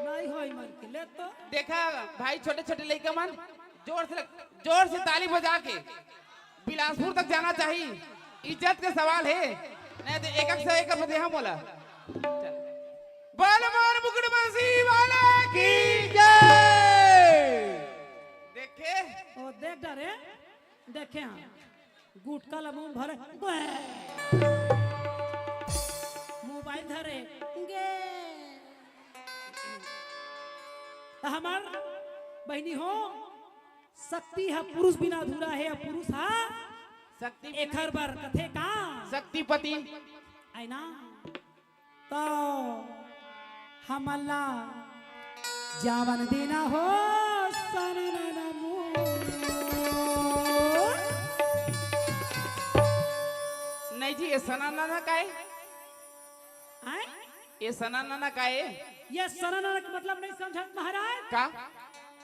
नहीं होई मन के ले तो देखा भाई छोटे छोटे लड़के मन जोर से ताली बजा के बिलासपुर तक जाना चाहिए। इज्जत का सवाल है नहीं तो एक से एक रुपये हम बोला बोल बोल मुकुट बंसी वाले की जय। देखे ओ देख डरे देखे हाँ गुटका ला मुंह भरे मोबाइल धरे गे हमार बहनी हो शक्ति है पुरुष बिना अधूरा है पुरुष है शक्ति एखर बार कथे का शक्तिपति आई ना तो हमला जावन देना हो नहीं जी ये सनाना का है आए? ये सनाना का है ये सनाना का मतलब नहीं समझत महाराज का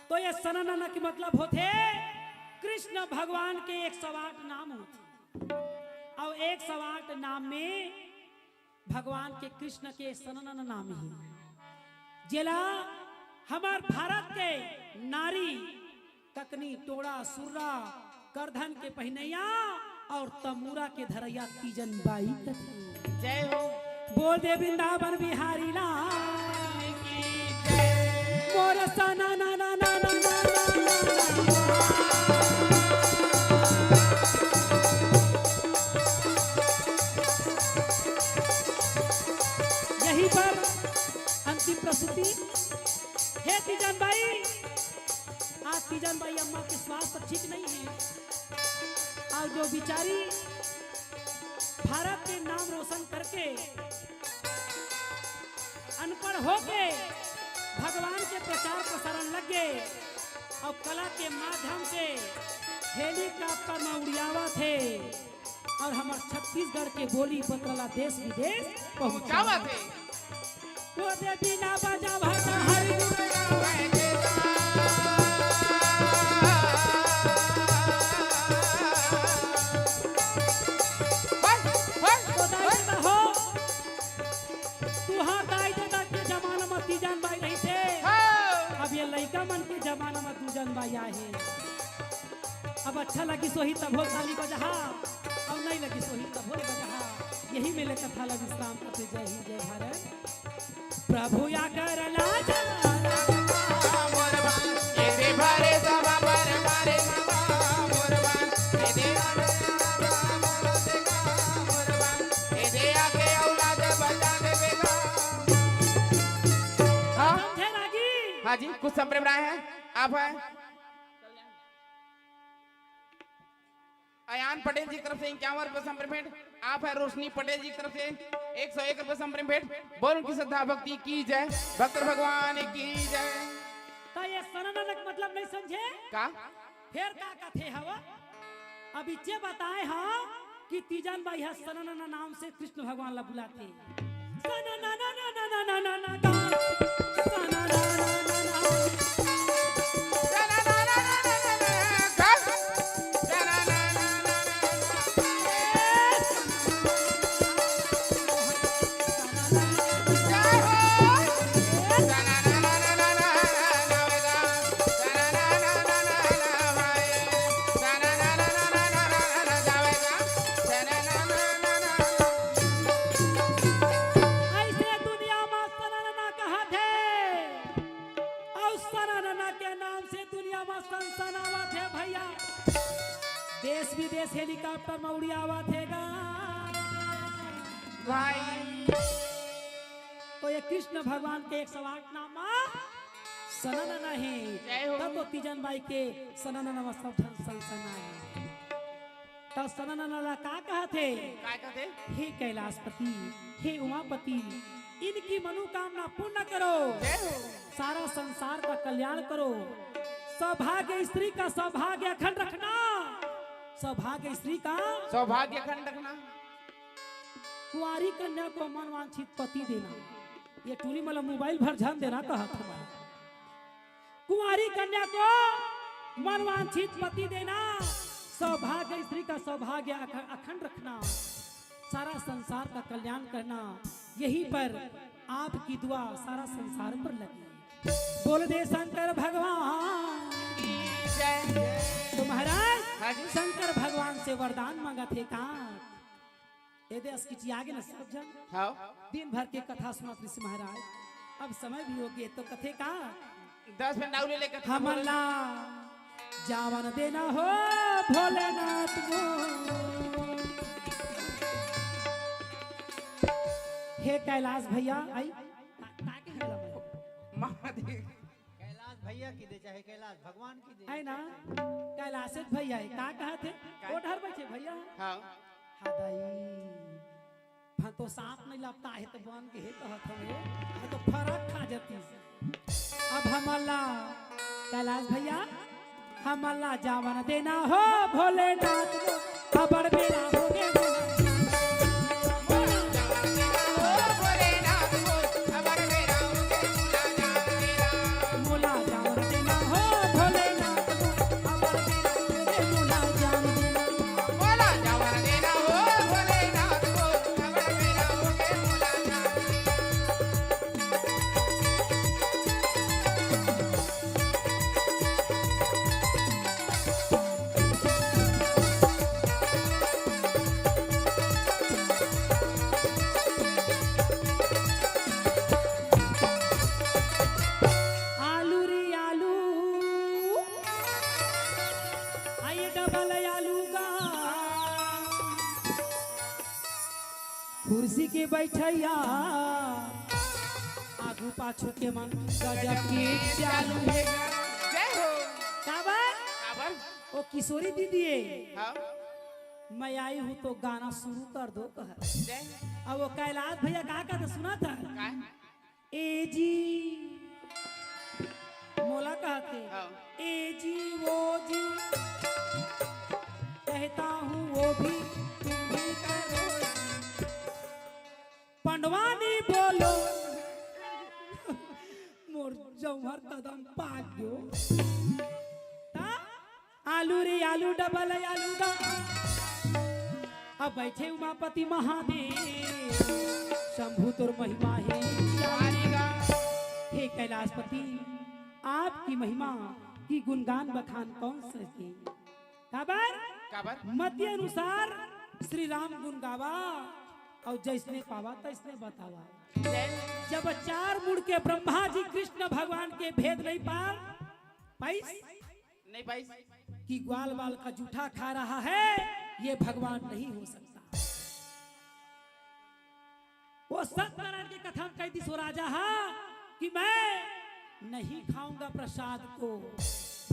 तो ये सनाना के मतलब होते कृष्ण भगवान के 108 नाम होते और 108 नाम में भगवान के कृष्ण के सनाना नाम ही जिला हमार भारत के नारी तकनी टोड़ा सुर्रा करधन के पहनैया और तमूरा के धरैया तीजन बाई कथी जय हो बोल दे वृंदावन बिहारी लाल की जय मोर सना ना ना ना ना ना यहीं पर अंतिम प्रस्तुति हे तीजन भाई आज तीजन भाई अम्मा के स्वास्थ्य ठीक नहीं है और जो बिचारी भारत के नाम रोशन करके अनपढ़ होके भगवान के प्रचार प्रसारण लग गए और कला के माध्यम से हेलीकॉप्टर में उड़ियावा थे और हमारे छत्तीसगढ़ के बोली बतला देश विदेश पहुंचावा थे वो दे बिना बजा भाषा हरि लड़का मन के जमाना में दूजन बाया है अब अच्छा लगी सोही तब हो खाली बजहा अब नहीं लगी सोही तब हो बजहा यही मेले कथा लगी विश्राम करते जय हिंद जय भारत प्रभु या कर लाज हाँ जी कुछ संप्रेम राय है आप है अयान पटेल जी की तरफ से 51 रुपए संप्रेम भेंट आप है रोशनी पटेल जी की तरफ से 101 रुपए संप्रेम भेंट बोल उनकी श्रद्धा भक्ति की जय भक्त भगवान की जय। तो ये सनाना का मतलब नहीं समझे का फिर का कथे हवा अभी जे बताए हाँ कि तीजन भाई है सनाना नाम से कृष्ण भगवान ला बुलाते सनाना ना ना ना ना ना ना ना सनाना देश विदेश हेलीकॉप्टर में उड़ियावा थेगा भाई तो ये कृष्ण भगवान के 108 नाम सनन नहीं तब तो तीजन बाई के सनन सनसनाए तो सनन का कहते हे कैलाशपति हे उमापति इनकी मनोकामना पूर्ण करो सारा संसार का कल्याण करो सौभाग्य स्त्री का सौभाग्य अखंड रखना सौभाग्य स्त्री का सौभाग्य अखंड रखना कुंवारी कन्या को मनवांछित पति देना ये टूली मतलब मोबाइल भर ध्यान देना कहा था कुंवारी कन्या को मनवांछित पति देना सौभाग्य स्त्री का सौभाग्य अखंड रखना सारा संसार का कल्याण करना यही पर आपकी दुआ सारा संसार पर लगी बोल दे शंकर भगवान तो महाराज शंकर भगवान से वरदान मांगा थे का ए देश की आगे न सब जन हाँ दिन भर के कथा सुना ऋषि महाराज। अब समय भी हो गए तो कथे का 10 मिनट नाउ ले लेकर हमला जावन देना हो भोलेनाथ को। हे कैलाश भैया आई ताके हेला मैं। महादेव कैलाश भैया की दे चाहे कैलाश भगवान की दे। है ना कैलाश भैया है का कहा थे वो डर बैठे भैया हाँ हादाई तो सांप नहीं लगता है तो बन के है कहत हमें तो फरक खा जाती। अब हमला कैलाश भैया हमला जावन देना हो भोलेनाथ को खबर मेरा हो गए मोला जावन देना हो भोलेनाथ को खबर मेरा हो गए मोला जान देना बोला जावर देना हो भोलेनाथ को खबर मेरा हो गए मोला जान आलू री आलू आइए डबल आलू का कुर्सी के बैठैया आगू पाछो के मन गजब के चालू है जय हो काबर काबर ओ किशोरी दीदी हाँ मैं आई हूँ तो गाना शुरू कर दो कह। जय अब वो कैलाश भैया कहा था सुना था का ए जी मोला कहते हाँ ए जी वो जी कहता हूँ वो भी तुम भी करो पंडवानी बोलो मोर जौहर कदम पाक गयो ता? आलू रे आलू डबल आलू का अब बैठे उमापति महादेव शंभु तुर महिमा है मारेगा हे कैलाशपति आपकी महिमा की गुणगान बखान कौन सके काबर काबर मध्य अनुसार श्री राम गुण गावा और जैसने पावा तैसने बतावा। जय जब 4 मुड़ के ब्रह्मा जी कृष्ण भगवान के भेद नहीं पाइस नहीं भाई कि ग्वाल बाल का जूठा खा रहा है ये भगवान नहीं हो सकता। वो सत्यनारायण की कथा में कह दी सो राजा कि मैं नहीं खाऊंगा प्रसाद को।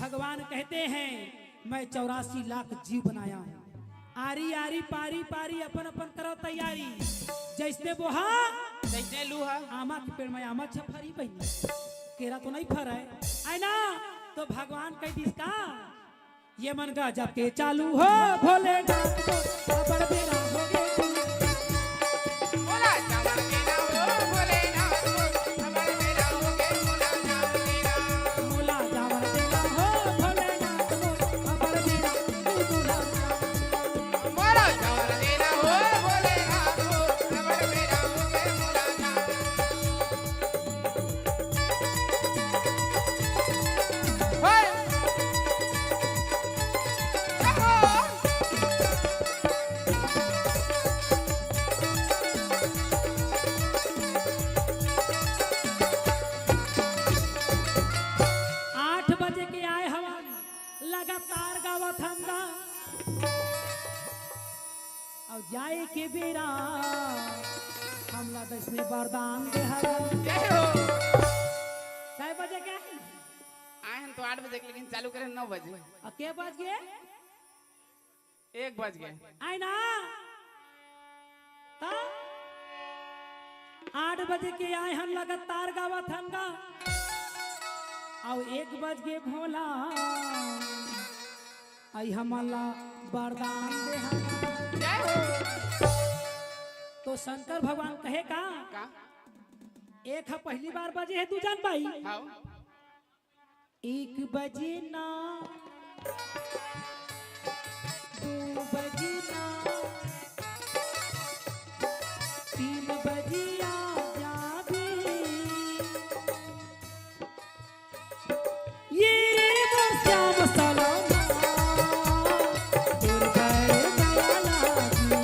भगवान कहते हैं मैं 84 लाख जीव बनाया हूं। आरी आरी पारी पारी अपन अपन करो तैयारी जैसे बोहा जैसे लूहा आमा के पेड़ में आमा छफरी बनी केरा तो नहीं फर है ना। तो भगवान कह दी का ये मन का जब के चालू हो भोलेनाथ को खबर मेरा हो गए बोला जावर देना हो भोलेनाथ को खबर मेरा हो गए मोला जान देना मोला जावर देना हो भोलेनाथ को खबर मेरा मोला मोला जावर देना हो भोलेनाथ को खबर मेरा हो गए मोला जान होय और जाए के बेरा हमला दस में वरदान दे हवा। जय हो कै बजे के आए हम तो 8 बजे लेकिन चालू करें 9 बजे और के बज गए 1 बज गए आए ना ता 8 बजे के आए हम लगातार गावत हंगा और 1 बज गए भोला आई हमला वरदान दे हवा। जय हो तो शंकर भगवान कहे का एक है पहली बार बजे है तू जान पाई हाँ 1 बजे ना 2 बजे ना 3 बजे आ जाबे ये मोर श्याम सलामा दूर गए माया लागी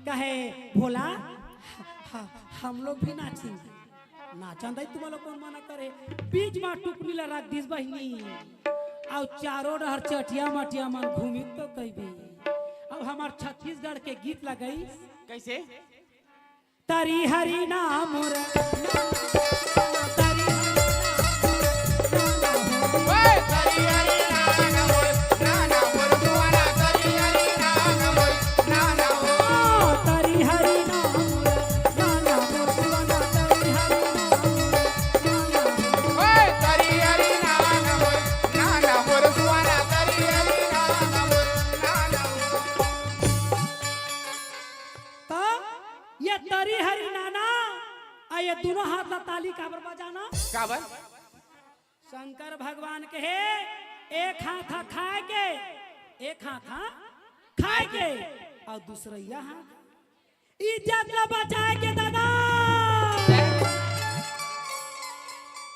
कहे भोला हम लोग भी नाचेंगे। नाचन दई तुम लोग कौन मना करे। बीच में टुकनी ला रख दिस बहिनी और चारों डहर चटिया मटिया मन घूमी तो कही। अब हमार छत्तीसगढ़ के गीत लगई कैसे? तरी हरी नाम दोनों हाथ ला ताली काबर बजाना काबर? शंकर भगवान के है एक हाथ खाए के, एक हाथ खाए के और दूसरा हाथ इज्जत ला बचाए के। दादा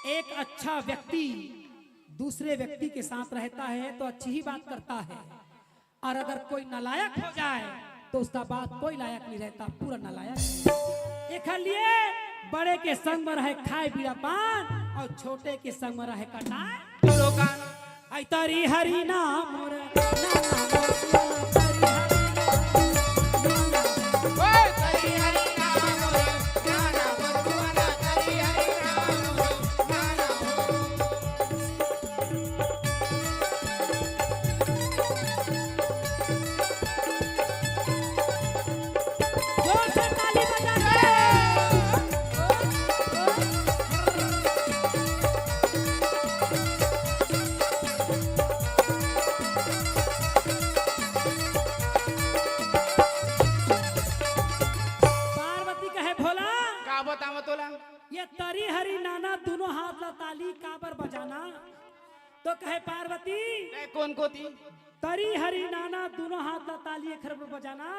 एक अच्छा व्यक्ति दूसरे व्यक्ति के साथ रहता है तो अच्छी ही बात करता है, और अगर कोई नालायक हो जाए तो उसका बात कोई लायक नहीं रहता, पूरा नालायक। एक लिए बड़े के संग में रहे खाए बीड़ा पान और छोटे के संग में रहे कटाए। आई तरी हरी नाम तरी हरी नाना दोनों हाथ ला ताली काबर बजाना तो कहे पार्वती कौन को थी? तरी हरी नाना दोनों हाथ ला ताली एक पर बजाना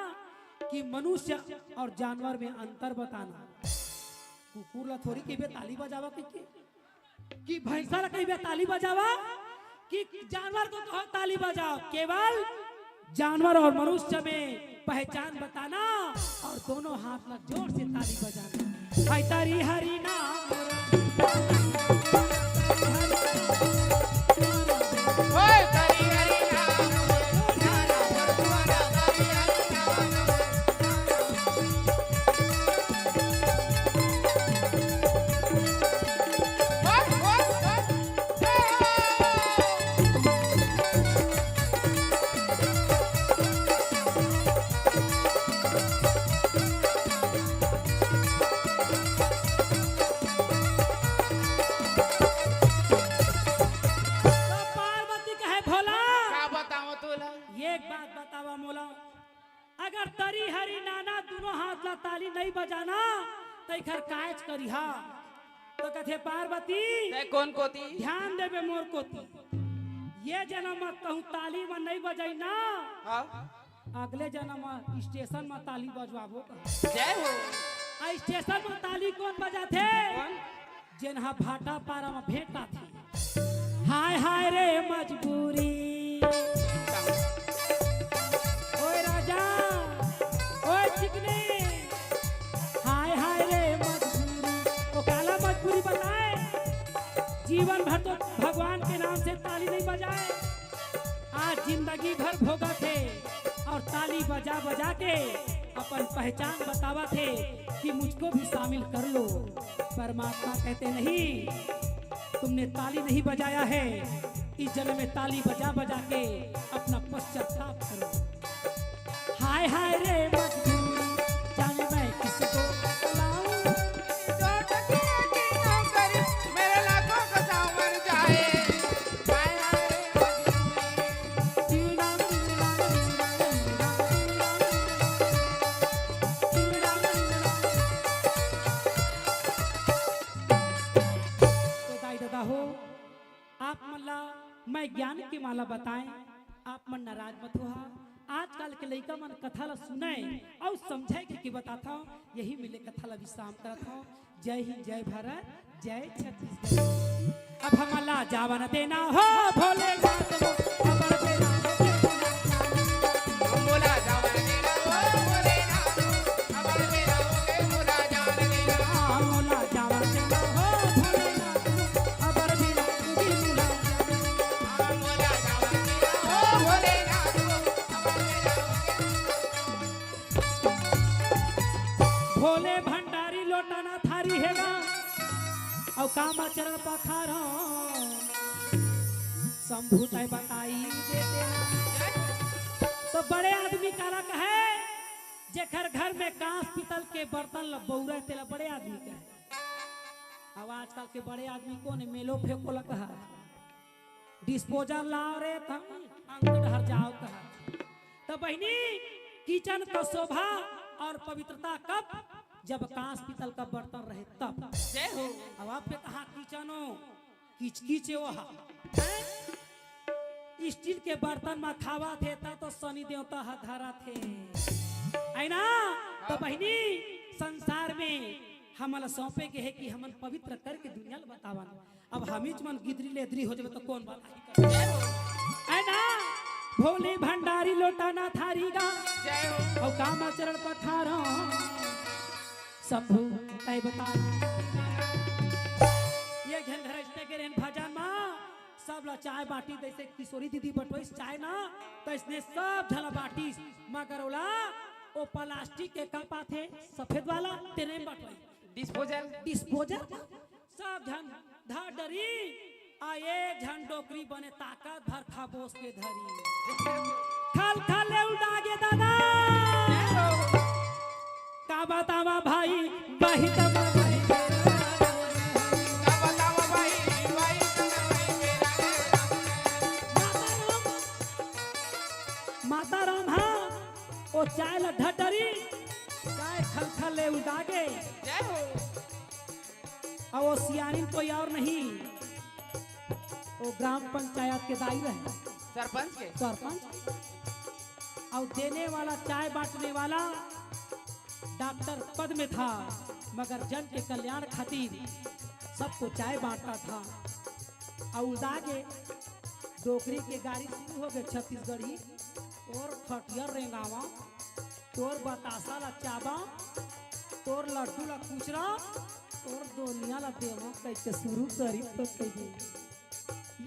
कि मनुष्य और जानवर में अंतर बताना। कुकुर ला थोड़ी कहीं ताली बजावा कि भैंसा ला कहीं ताली बजावा कि जानवर को तो ताली बजाओ। केवल जानवर और मनुष्य में पहचान बताना और दोनों हाथ ला जोर से ताली बजाना। हाय तारी हरी नाम ओए तारी हरी नाम अगर तरी हरी नाना दोनों हाथ ला ताली नहीं बजाना तो घर कायच करिहा तो कथे पार्वती कौन कोती? ध्यान देवे मोर कोती। ये जन्म मत कहूँ ताली में नहीं बजाई ना, अगले जन्म स्टेशन में ताली बजवाबो। जय हो। स्टेशन में ताली कौन बजाते? जिन्हा भाटा पारा में भेंटा थी। हाय हाय रे मजबूरी ओए राजा ओए चिकनी, हाय हाय रे मजबूरी। वो काला मजबूरी बताए जीवन भर तो भगवान के नाम से ताली नहीं बजाए, आज जिंदगी भर भोगा थे और ताली बजा बजा के अपन पहचान बतावा थे कि मुझको भी शामिल कर लो। परमात्मा कहते नहीं, तुमने ताली नहीं बजाया है, इस जन्म में ताली बजा बजा के अपना पश्चाताप करो। हाय हाय रे मजबूरी जाने मैं किसको बुलाऊं, जो टकिया की नौकरी मेरे लाखों का सावर जाए। हाय हाय रे तो दाई दादा हो, आप मल्ला मैं ज्ञान की माला बताएं, आप मन नाराज मत हो। आजकल के लड़का मन कथा ला सुने और समझे कि बताता हूँ, यही मिले कथा ला विश्राम करता हूँ। जय हिंद, जय भारत, जय छत्तीसगढ़। अब हमला जावन देना हो भोले नाथ को, खबर देना हो बोला जावन देना हो भोले नाथ। और काम चरण पखारो शंभू तय बताई देते तो बड़े आदमी काला कहे जेखर घर में कांस पीतल के बर्तन बौरा तेला बड़े आदमी कहे। अब आजकल के बड़े आदमी को ने मेलो फेंको ला कहा डिस्पोजल लाओ रे अंग हर जाओ कहा। तो बहनी किचन का शोभा और पवित्रता कब जब कांस पीतल का बर्तन रहे तब। जय हो। अब आपने कहा किचनो किच किच वहा स्टील के बर्तन में खावा थे तब तो शनि देवता हथारा थे है ना। तो बहनी संसार में हमला सौंपे के है कि हमन पवित्र करके दुनिया ला बतावा। अब हमीच मन गिदरी लेदरी हो जावे तो कौन बात है ना। भोले भंडारी लोटा ना थारी गा जय हो। और काम चरण पखारो शंभू तय बता ये घेंधर इसने के रेन भजन मां सब ला चाय बाटी जैसे किशोरी दीदी बटोइस चाय ना तो इसने सब झला बाटी मगर ओला ओ प्लास्टिक के कप आथे सफेद वाला तेने बटोई डिस्पोजल डिस्पोजल सब झन धा डरी आ एक झन डोकरी बने ताकत भर खाबोस के धरी खल खल ले उड़ागे दादा का बतावा भाई बाही तब भाई का बतावा भाई भाई माता राम हाँ ओ चाय ला ढडरी चाय खल खल ले उड़ागे। जय हो। और वो सियारिन कोई और नहीं वो ग्राम पंचायत के दाई रहे सरपंच के सरपंच और देने वाला चाय बांटने वाला डॉक्टर पद में था मगर जन के कल्याण खातिर सबको चाय बांटता था। और उदागे डोकरी के गाड़ी शुरू हो गए छत्तीसगढ़ी और खटियर रेंगावा तोर बतासा ला चाबा तोर लड्डू ला कुचरा तोर दोनिया ला देवा कैसे शुरू करी तो कही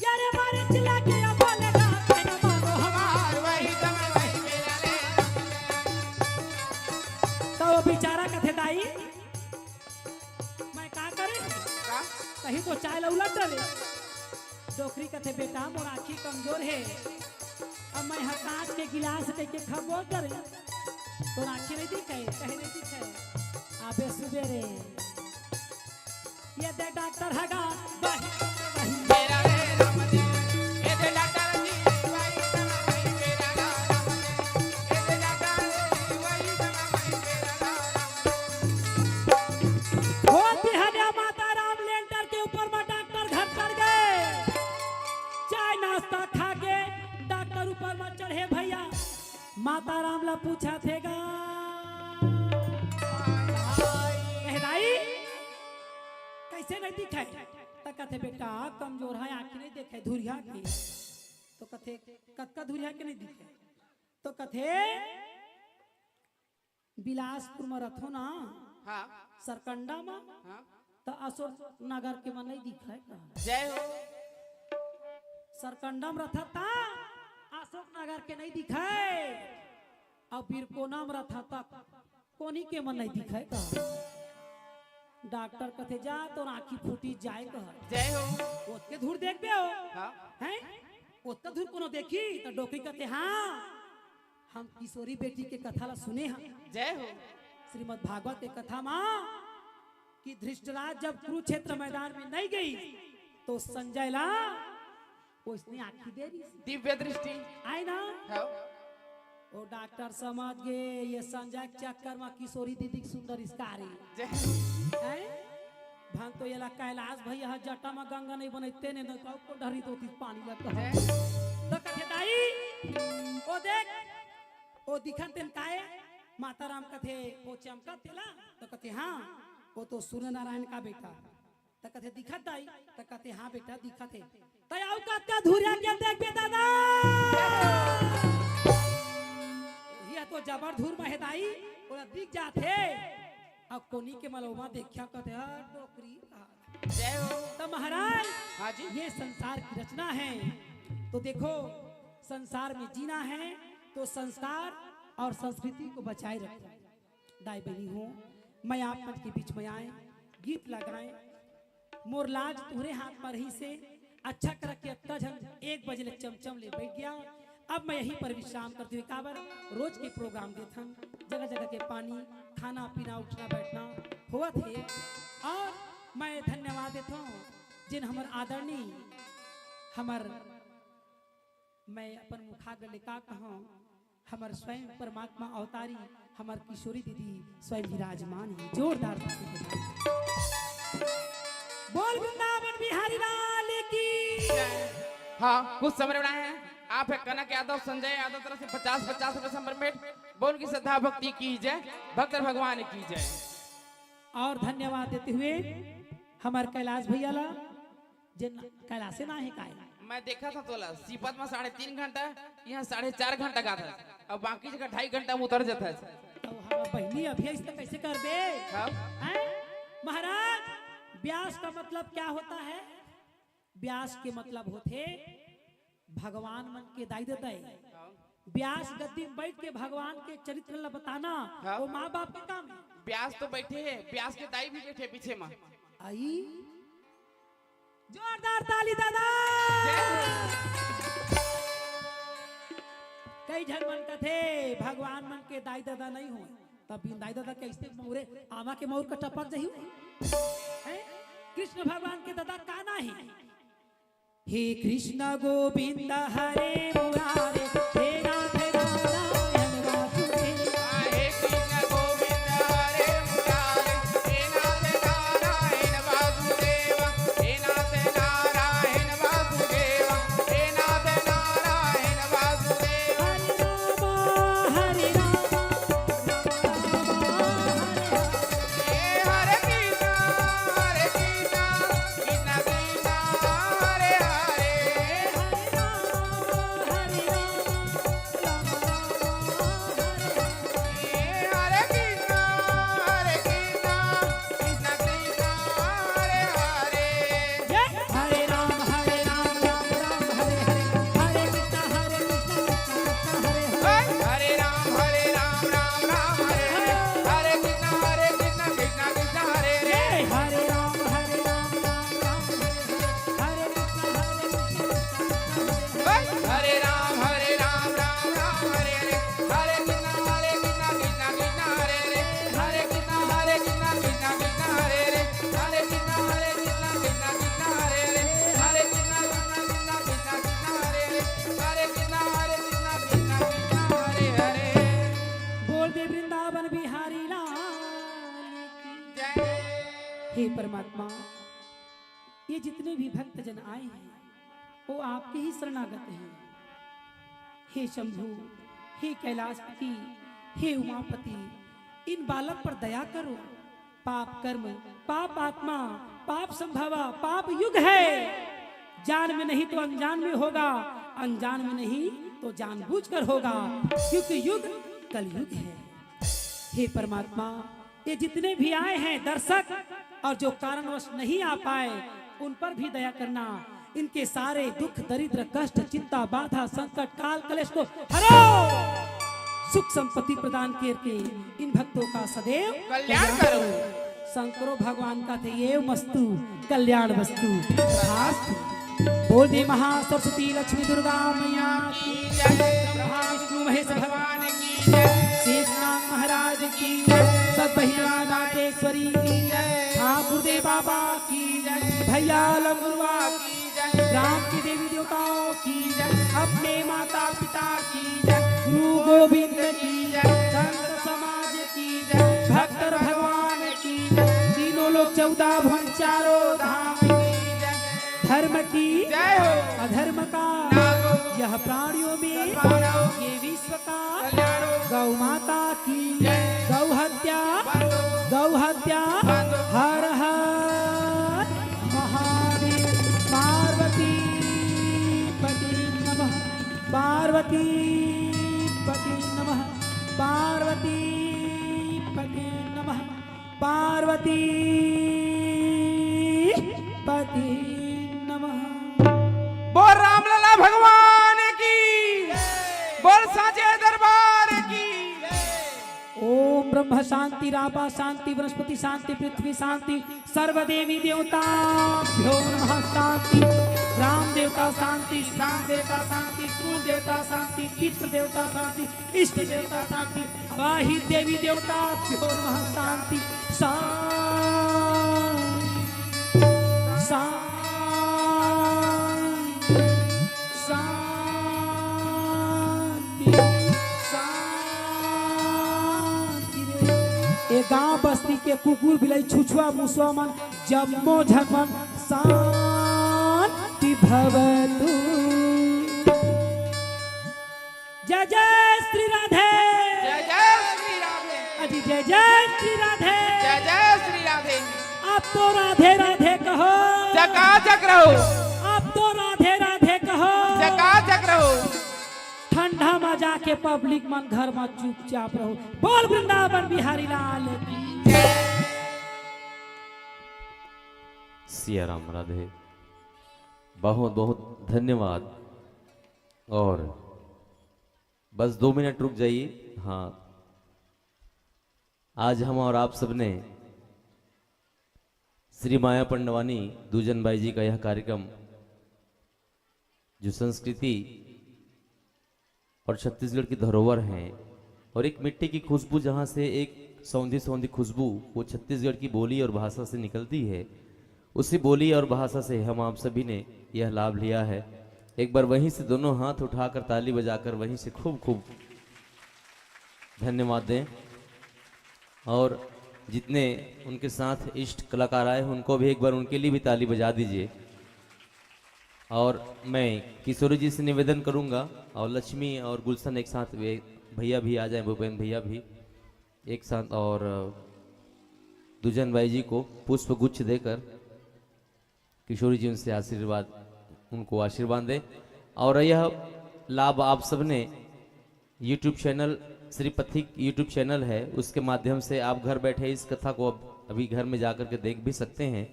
यार मारे चिल्ला के अब लगा कहना मानो हमार वही तम वही मेरा रे। तो वो बेचारा कथे दाई मैं का करे का कहीं तो चाय ला उलट डरे डोकरी कथे बेटा मोर आँखी कमजोर है अब मैं हर कांच के गिलास के खबो करे तो आँखी नहीं दिखे कहे नहीं दिखे आबे सुबेरे ये दे डॉक्टर हगा वही वही मेरा रे राम जी ए दे डॉक्टर जी वही तम वही मेरा राम जी ए दे डॉक्टर जी वही तम वही मेरा राम। हो बिहारिया माता राम लेंटर के ऊपर में डॉक्टर घर चढ़ गए चाय नाश्ता खा के डॉक्टर ऊपर में चढ़े भैया माता राम ला पूछा थेगा कहदाई कैसे नहीं दिखे तो कथे बेटा कमजोर है आँखें नहीं देखे धुरिया की तो कथे कतका धुरिया के नहीं दिखे तो कथे बिलासपुर में रथो ना हाँ सरकंडा में हाँ। तो अशोक नगर के मन नहीं दिखे का जय हो। सरकंडा में रथा था अशोक नगर के नहीं दिखे और बिरकोना में रथा था कोनी के मन नहीं दिखे का डॉक्टर कथे जा तो आँखी फूटी जाए कहा जय हो। ओतके धूर देख बे हो हाँ हैं ओतका धूर कोनो देखी तो डोकरी कहते हाँ हम किशोरी बेटी के कथा ला सुने हैं जय हो। श्रीमद् भागवत के कथा माँ कि धृष्टराज जब कुरुक्षेत्र मैदान में नहीं गई तो संजय ला उसने आँखी दे दी दिव्य दृष्टि आई ना हाँ। वो डॉक्टर समझ गए ये संजय के चक्कर में किशोरी दीदी की सुंदर इसकारी जय हो। हैं भान तो ये ला कैलाश भैया जटा में गंगा नहीं बनते ने तो को ढरी तो पानी लगता है तो कथे दाई ओ देख ओ दिखन तेन काए माता राम कथे ओ चमका तेला तो कथे हाँ वो तो सूर्य नारायण का बेटा तो कथे दिखत दाई तो कथे हाँ बेटा दिखत है तो आउ का धुरिया के देख बे दादा ये तो जबर धूर में है दाई ओला दिख जाते अब कोनी के मलौमा देखा कथे डोकरी जय हो। तो महाराज हाँ जी। ये संसार की रचना है तो देखो संसार में जीना है तो संस्कार और संस्कृति को बचाए रखें। दाई बनी हूँ मैं आप मन के बीच में आए गीत लगाएं मोर लाज तुहरे हाथ पर ही से अच्छा कर के अत्ता झन 1 बजे ले चमचम ले बैठ गया। अब मैं यहीं पर विश्राम करती हुई काबर रोज के प्रोग्राम देथन जगह जगह के पानी खाना पीना उठना बैठना हुआ थे। और मैं धन्यवाद देता हूँ जिन हमर आदरणीय हमर मैं अपन मुखाग्र लेका कहूँ हमर स्वयं परमात्मा अवतारी हमर किशोरी दीदी स्वयं विराजमान है। जोरदार बोल वृंदावन बिहारी लाल की। हाँ कुछ समझ बनाए हैं आप है कनक यादव संजय यादव तरफ से 50-50 रुपए संपर्क बोल की श्रद्धा भक्ति की जय भक्त भगवान की जय। और धन्यवाद देते हुए हमार कैलाश भैया ला जिन कैलाशे ना है काय मैं देखा था तोला सीपत में 3.5 घंटा यहाँ 4.5 घंटा का था अब बाकी जगह 2.5 घंटा में उतर जाता है। तो हम बहनी अभी ऐसा कैसे कर बे महाराज। व्यास का मतलब क्या होता है? व्यास के मतलब होते भगवान मन के दाई देते। व्यास गद्दी में बैठ के भगवान के चरित्र ला बताना वो माँ बाप के काम है। व्यास तो बैठे है व्यास के दाई भी बैठे पीछे में आई जोरदार ताली दादा। कई जन मन का थे भगवान मन के दाई दादा नहीं हो तब दाई दादा कैसे मोरे आमा के मोर का टपक जही कृष्ण भगवान के दादा काना है। हे कृष्ण गोविंद हरे मुरारे हे नाथ नारायण वासुदेव। हे कृष्ण गोविंद हरे मुरारे हे नाथ नारायण वासुदेव हे नाथ नारायण वासुदेव हे नाथ नारायण वासुदेव। हरे राम हरे कृष्ण कृष्ण कृष्ण हरे हरे। हरे कृष्ण कृष्ण कृष्ण हरे हरे। हरे राम राम राम हरे हरे हरे कृष्ण हरे हरे राम राम राम हरे हरे हरे कृष्ण कृष्ण कृष्ण हरे हरे। हरे राम राम राम हरे हरे राम राम राम हरे हरे हरे कृष्ण कृष्ण कृष्ण हरे हरे हरे कृष्ण कृष्ण कृष्ण हरे हरे हरे कृष्ण कृष्ण कृष्ण हरे हरे हरे कृष्ण कृष्ण कृष्ण हरे हरे हरे कृष्ण कृष्ण कृष्ण हरे हरे। बोल दे वृंदावन बिहारी लाल की। जय हे परमात्मा ये जितने भी भक्त जन आए हैं वो आपके ही शरणागत हैं। हे शंभु हे कैलाशपति हे उमापति इन बालक पर दया करो। पाप कर्म पाप आत्मा पाप संभवा पाप युग है। जान में नहीं तो अनजान में होगा अनजान में नहीं तो जानबूझकर होगा क्योंकि युग कलयुग है। हे परमात्मा ये जितने भी आए हैं दर्शक और जो कारणवश नहीं आ पाए उन पर भी दया करना। इनके सारे दुख दरिद्र कष्ट चिंता बाधा संकट काल कलेश को हरो सुख संपत्ति प्रदान करके इन भक्तों का सदैव कल्याण करो। शंकरो भगवान का थे ये मस्तु कल्याण वस्तु शास्त्र। बोल दे महासरस्वती लक्ष्मी दुर्गा मैया की जय। ब्रह्मा विष्णु महेश भगवान की जय। शेषनाग महाराज की जय। सतभैया नाटेश्वरी की जय। ठाकुर देव बाबा की जय। भैया लंगुआ की जय। राम की देवी देवताओं की जय। अपने माता पिता की जय। गुरु गोविंद की जय। संत समाज की जय। भक्त भगवान की जय। तीनों लोग 14 भुवन चारों धाम की जय। धर्म की जय हो अधर्म का नागो यह प्राणियों में प्राणो ये विश्व का कल्याणो गौ माता की जय। गौ हत्या बंदो हर हर महादेव। पार्वती पति नमः पार्वती पति नमः पार्वती पति नमः पार्वती पति नमः। बोल रामलला भगवान की बोल साचे दरबार की ओम ब्रह्म शांति, रापा शांति, वनस्पति शांति, पृथ्वी शांति, सर्वदेवी देवताभ्यो नमः शांति। राम देवता शांति, श्याम देवता शांति, सूर्य देवता शांति, पितृ देवता शांति, इष्ट देवता शांति, वाहि देवी देवताभ्यो नमः शांति। गांव बस्ती के कुकुर बिलाई छुछुआ मुसवा मन जम्मो झकमन शांति भवतु। जय जय श्री राधे, जय जय श्री राधे, अजी जय जय श्री राधे, जय जय श्री राधे। आप तो राधे राधे कहो, चकाचक रहो, आप तो राधे राधे कहो, चकाचक रहो। ठंडा में जाके पब्लिक मन घर में चुपचाप रहो। बोल वृंदावन बिहारी लाल की जय। सिया राम राधे, बहुत बहुत धन्यवाद। और बस 2 मिनट रुक जाइए। हाँ, आज हम और आप सबने श्री माया पंडवानी दूजन भाई जी का यह कार्यक्रम, जो संस्कृति और छत्तीसगढ़ की धरोहर है और एक मिट्टी की खुशबू, जहाँ से एक सौंधी सौंधी खुशबू वो छत्तीसगढ़ की बोली और भाषा से निकलती है, उसी बोली और भाषा से हम आप सभी ने यह लाभ लिया है। एक बार वहीं से दोनों हाथ उठाकर ताली बजाकर वहीं से खूब खूब धन्यवाद दें। और जितने उनके साथ इष्ट कलाकार आए हैं उनको भी एक बार उनके लिए भी ताली बजा दीजिए। और मैं किशोरी जी से निवेदन करूंगा और लक्ष्मी और गुलशन एक साथ, वे भैया भी आ जाएं, भूपेंद्र भैया भी एक साथ, और दुजन भाई जी को पुष्प गुच्छ देकर किशोरी जी उनसे आशीर्वाद, उनको आशीर्वाद दें। और यह लाभ आप सबने यूट्यूब चैनल, श्री पथिक यूट्यूब चैनल है, उसके माध्यम से आप घर बैठे इस कथा को अभी घर में जाकर के देख भी सकते हैं।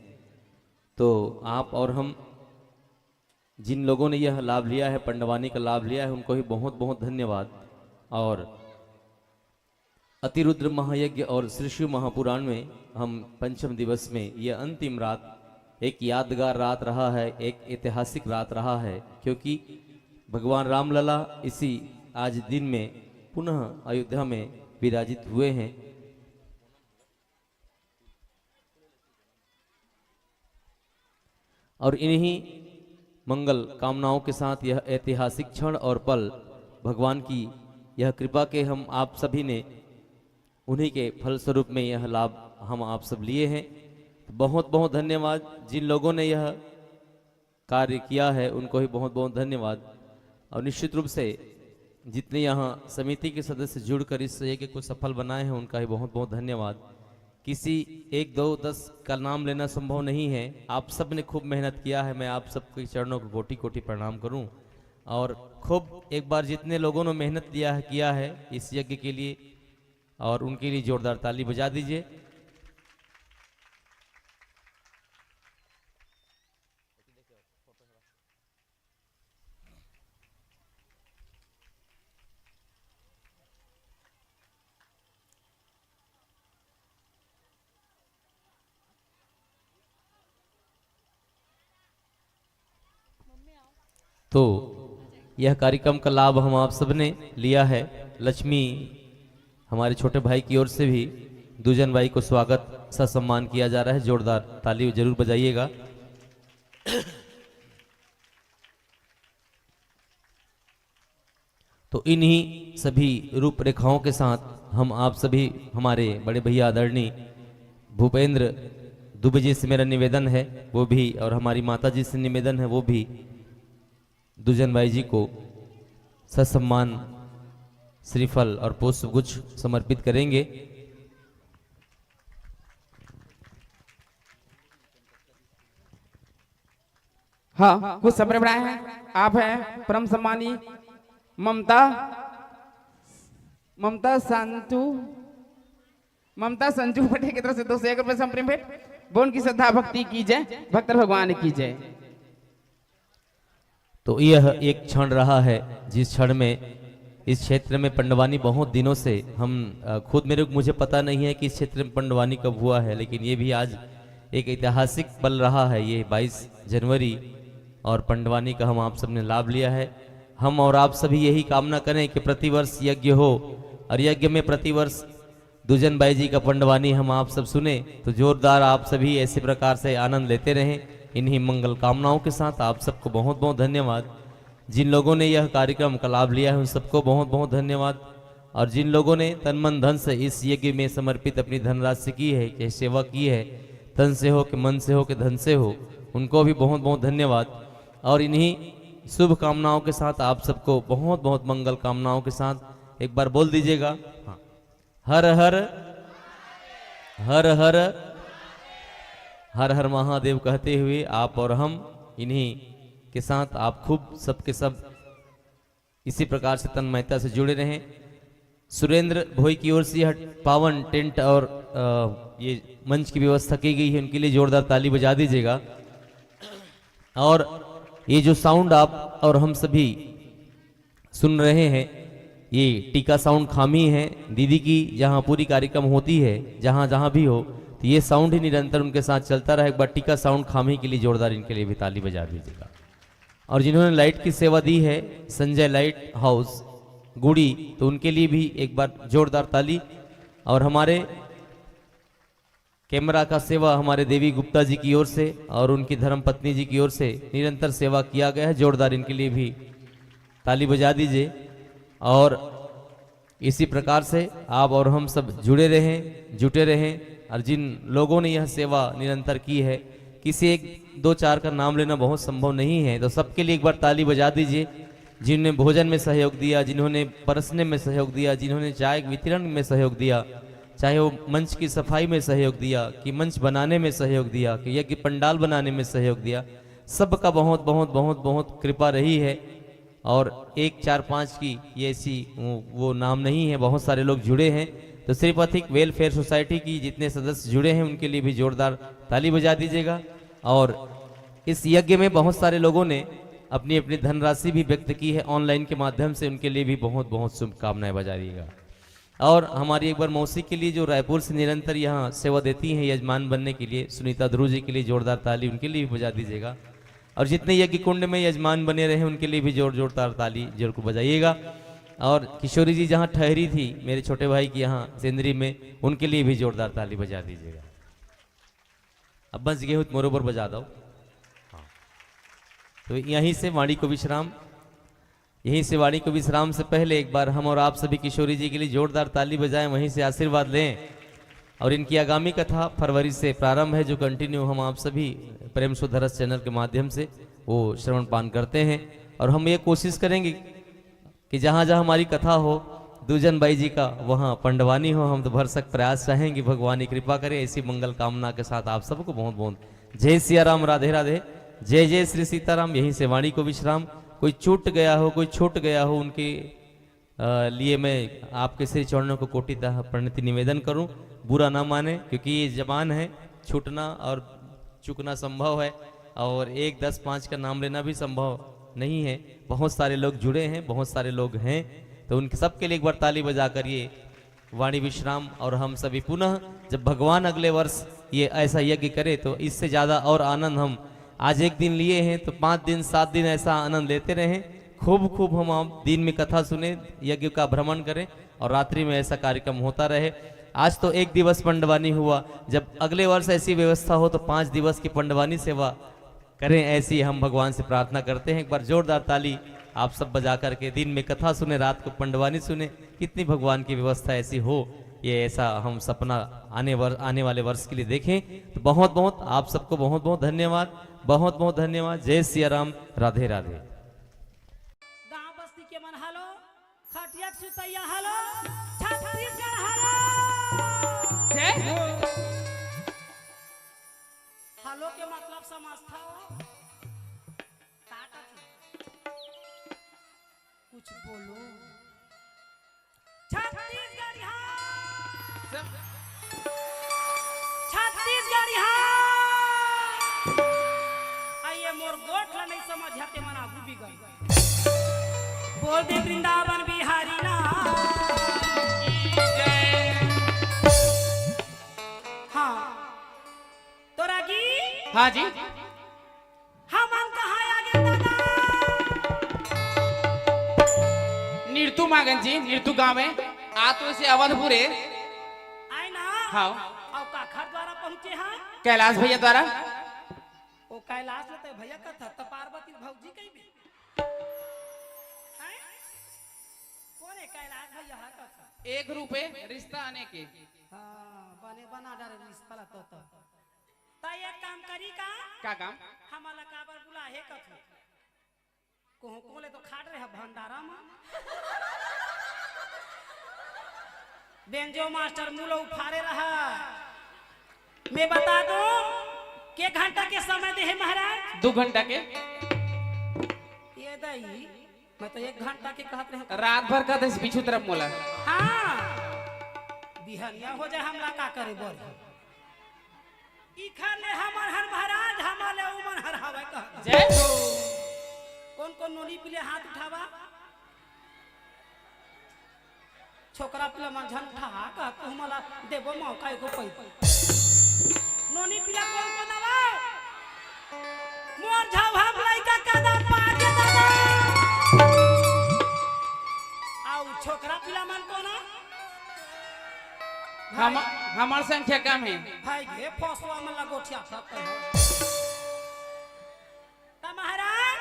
तो आप और हम जिन लोगों ने यह लाभ लिया है, पंडवानी का लाभ लिया है, उनको ही बहुत बहुत धन्यवाद। और अतिरुद्र महायज्ञ और श्री शिव महापुराण में हम पंचम दिवस में यह अंतिम रात एक यादगार रात रहा है, एक ऐतिहासिक रात रहा है, क्योंकि भगवान रामलला इसी आज दिन में पुनः अयोध्या में विराजित हुए हैं। और इन्हीं मंगल कामनाओं के साथ यह ऐतिहासिक क्षण और पल, भगवान की यह कृपा के हम आप सभी ने उन्हीं के फलस्वरूप में यह लाभ हम आप सब लिए हैं। बहुत बहुत धन्यवाद। जिन लोगों ने यह कार्य किया है उनको ही बहुत बहुत धन्यवाद। और निश्चित रूप से जितने यहाँ समिति के सदस्य जुड़कर इस यज्ञ को सफल बनाए हैं उनका ही बहुत बहुत धन्यवाद। किसी 1 2 10 का नाम लेना संभव नहीं है, आप सब ने खूब मेहनत किया है। मैं आप सबके चरणों को कोटि कोटि प्रणाम करूं। और खूब एक बार जितने लोगों ने मेहनत किया है इस यज्ञ के लिए, और उनके लिए जोरदार ताली बजा दीजिए। तो यह कार्यक्रम का लाभ हम आप सबने लिया है। लक्ष्मी हमारे छोटे भाई की ओर से भी दूजन भाई को स्वागत ससम्मान किया जा रहा है। जोरदार ताली जरूर बजाइएगा। तो इन्हीं सभी रूपरेखाओं के साथ हम आप सभी, हमारे बड़े भैया आदरणीय भूपेंद्र दुबे जी से मेरा निवेदन है वो भी, और हमारी माता जी से निवेदन है वो भी, दुजन भाई जी को ससम्मान श्रीफल और पुष्प गुच्छ समर्पित करेंगे। हाँ, कुछ समय बढ़ाए हैं। आप हैं परम सम्मानी ममता संजू पटेल की तरफ से 201 रुपए संप्रेम भेंट। बोन की श्रद्धा भक्ति की जय, भक्त भगवान की जय। तो यह एक क्षण रहा है जिस क्षण में इस क्षेत्र में पंडवानी बहुत दिनों से हम खुद मुझे पता नहीं है कि इस क्षेत्र में पंडवानी कब हुआ है, लेकिन ये भी आज एक ऐतिहासिक पल रहा है, ये 22 जनवरी, और पंडवानी का हम आप सब ने लाभ लिया है। हम और आप सभी यही कामना करें कि प्रतिवर्ष यज्ञ हो, और यज्ञ में प्रतिवर्ष दुजन बाई जी का पंडवानी हम आप सब सुने, तो जोरदार आप सभी ऐसे प्रकार से आनंद लेते रहें। इन्हीं मंगल कामनाओं के साथ आप सबको बहुत बहुत धन्यवाद। जिन लोगों ने यह कार्यक्रम का लाभ लिया है उन सबको बहुत बहुत धन्यवाद, और जिन लोगों ने तन मन धन से इस यज्ञ में समर्पित अपनी धनराशि की है, कि सेवा की है, तन से हो कि मन से हो कि धन से हो, उनको भी बहुत बहुत धन्यवाद। और इन्हीं शुभ कामनाओं के साथ आप सबको बहुत बहुत मंगल कामनाओं के साथ एक बार बोल दीजिएगा, हाँ, हर हर हर हर हर हर महादेव कहते हुए आप और हम इन्हीं के साथ आप खूब सबके सब इसी प्रकार से तन्मयता से जुड़े रहें। सुरेंद्र भोई की ओर से यह पावन टेंट और ये मंच की व्यवस्था की गई है, उनके लिए जोरदार ताली बजा दीजिएगा। और ये जो साउंड आप और हम सभी सुन रहे हैं, ये टीका साउंड खामी है दीदी की, जहाँ पूरी कार्यक्रम होती है, जहाँ जहाँ भी हो, तो ये साउंड ही निरंतर उनके साथ चलता रहे। एक बार टीका साउंड खामी के लिए जोरदार इनके लिए भी ताली बजा दीजिएगा। और जिन्होंने लाइट की सेवा दी है, संजय लाइट हाउस गुड़ी, तो उनके लिए भी एक बार जोरदार ताली। और हमारे कैमरा का सेवा हमारे देवी गुप्ता जी की ओर से और उनकी धर्म पत्नी जी की ओर से निरंतर सेवा किया गया है, जोरदार इनके लिए भी ताली बजा दीजिए। और इसी प्रकार से आप और हम सब जुड़े रहें, जुटे रहें। और जिन लोगों ने यह सेवा निरंतर की है, किसी एक दो चार का नाम लेना बहुत संभव नहीं है, तो सबके लिए एक बार ताली बजा दीजिए। जिन्होंने भोजन में सहयोग दिया, जिन्होंने परसने में सहयोग दिया, जिन्होंने चाय वितरण में सहयोग दिया, चाहे वो मंच की सफाई में सहयोग दिया, कि मंच बनाने में सहयोग दिया, कि यज्ञ पंडाल बनाने में सहयोग दिया, सबका बहुत बहुत बहुत बहुत कृपा रही है। और 1 4 5 की ये ऐसी वो नाम नहीं है, बहुत सारे लोग जुड़े हैं। तो श्री पथिक वेलफेयर सोसाइटी की जितने सदस्य जुड़े हैं उनके लिए भी जोरदार ताली बजा दीजिएगा। और इस यज्ञ में बहुत सारे लोगों ने अपनी अपनी धनराशि भी व्यक्त की है ऑनलाइन के माध्यम से, उनके लिए भी बहुत बहुत शुभकामनाएं बजा दीजिएगा। और हमारी एक बार मौसी के लिए जो रायपुर से निरंतर यहाँ सेवा देती हैं यजमान बनने के लिए, सुनीता ध्रुव जी के लिए जोरदार ताली उनके लिए भी बजा दीजिएगा। और जितने यज्ञ कुंड में यजमान बने रहे उनके लिए भी जोरदार ताली जरूर को बजाइएगा। और किशोरी जी जहाँ ठहरी थी मेरे छोटे भाई की यहाँ सेंदरी में, उनके लिए भी जोरदार ताली बजा दीजिएगा। अब बस गए हो तो मोरोबर बजा दो। हाँ, तो यहीं से वाणी को विश्राम, यहीं से वाणी को विश्राम से पहले एक बार हम और आप सभी किशोरी जी के लिए जोरदार ताली बजाएं, वहीं से आशीर्वाद लें। और इनकी आगामी कथा फरवरी से प्रारंभ है, जो कंटिन्यू हम आप सभी प्रेम सुधरस चैनल के माध्यम से वो श्रवण पान करते हैं। और हम ये कोशिश करेंगे कि जहाँ जहाँ हमारी कथा हो दुजन बाई जी का, वहाँ पंडवानी हो। हम तो भरसक प्रयास चाहेंगे, भगवान की कृपा करे। ऐसी मंगल कामना के साथ आप सबको बहुत बहुत जय सिया राम, राधे राधे, जय जय श्री सीताराम। यहीं से वाणी को विश्राम। कोई छूट गया हो, कोई छूट गया हो, उनके लिए मैं आपके श्री चरणों को कोटितः प्रणति निवेदन करूं। बुरा ना माने, क्योंकि ये जबान है, छूटना और चूकना संभव है, और 1 10 5 का नाम लेना भी संभव नहीं है। बहुत सारे लोग जुड़े हैं, बहुत सारे लोग हैं, तो उनके सबके लिए एक बार ताली बजा कर ये वाणी विश्राम। और हम सभी पुनः जब भगवान अगले वर्ष ये ऐसा यज्ञ करे, तो इससे ज़्यादा और आनंद हम आज एक दिन लिए हैं, तो 5 दिन 7 दिन ऐसा आनंद लेते रहें। खूब खूब हम आप दिन में कथा सुने, यज्ञ का भ्रमण करें, और रात्रि में ऐसा कार्यक्रम होता रहे। आज तो 1 दिवस पंडवानी हुआ, जब अगले वर्ष ऐसी व्यवस्था हो तो 5 दिवस की पंडवानी सेवा करें, ऐसी हम भगवान से प्रार्थना करते हैं। एक बार जोरदार ताली आप सब बजा करके दिन में कथा सुने, रात को पंडवानी सुने। कितनी भगवान की व्यवस्था ऐसी हो, ये ऐसा हम सपना आने वाले वर्ष के लिए देखें। तो बहुत बहुत आप सबको बहुत बहुत धन्यवाद, बहुत बहुत धन्यवाद। जय सिया राम, राधे राधे। गांव बस्ती के मन हालो, खटिया सुतैया हालो, छत्तीसगढ़ हालो, जय हालो के मतलब समझता हो? काटा कुछ बोलो। छत्तीसगढ़ यहाँ, छत्तीसगढ़ यहाँ। आइए मोर गोठ ला नहीं समझ आते मना गुबी गई। बोल दे वृंदावन बिहारी ना। हाँ तोरा की हाँ जी हम कहाँ आगे दादा। निर्तु मागन जी, निर्तु गांव में आ तो इसे अवधपुर है। आए ना हाँ और काखर द्वारा पहुँचे हैं। कैलाश भैया द्वारा। ओ कैलाश लेते भैया का था तो पार्वती भौजी कहीं भी हैं? कौन है कैलाश भैया है का था? एक रुपए रिश्ता आने के। हाँ बने बना डाले रिश्ता तो ता एक काम करी का क्या काम? हमारा काबर बुला है कथो कोहो कोले तो खाड़ रहे भंडारा में बेंजो मास्टर मुलो उफारे रहा। मैं बता दूं के घंटा के समय दे है महाराज। 2 घंटा के। ये दई मैं तो 1 घंटा के कहत रहे। रात भर का दस पीछू तरफ मोला। हाँ बिहनिया हो जाए हमला का करे बोल इखाने हमर हर महाराज हमारे उमन हर हवा कह। जय हो। कौन कौन नोनी पिले हाथ उठावा छोकरा पिला मन झन उठा का तुमला देबो मौका एको पई नोनी पिला कौन कौन आवा मोर झाव हम लइका कदा पाके दादा आउ छोकरा पिला मन कोना हमार संख्या कम है। भाई गे फसवा में लगोठिया सकते हो ता महाराज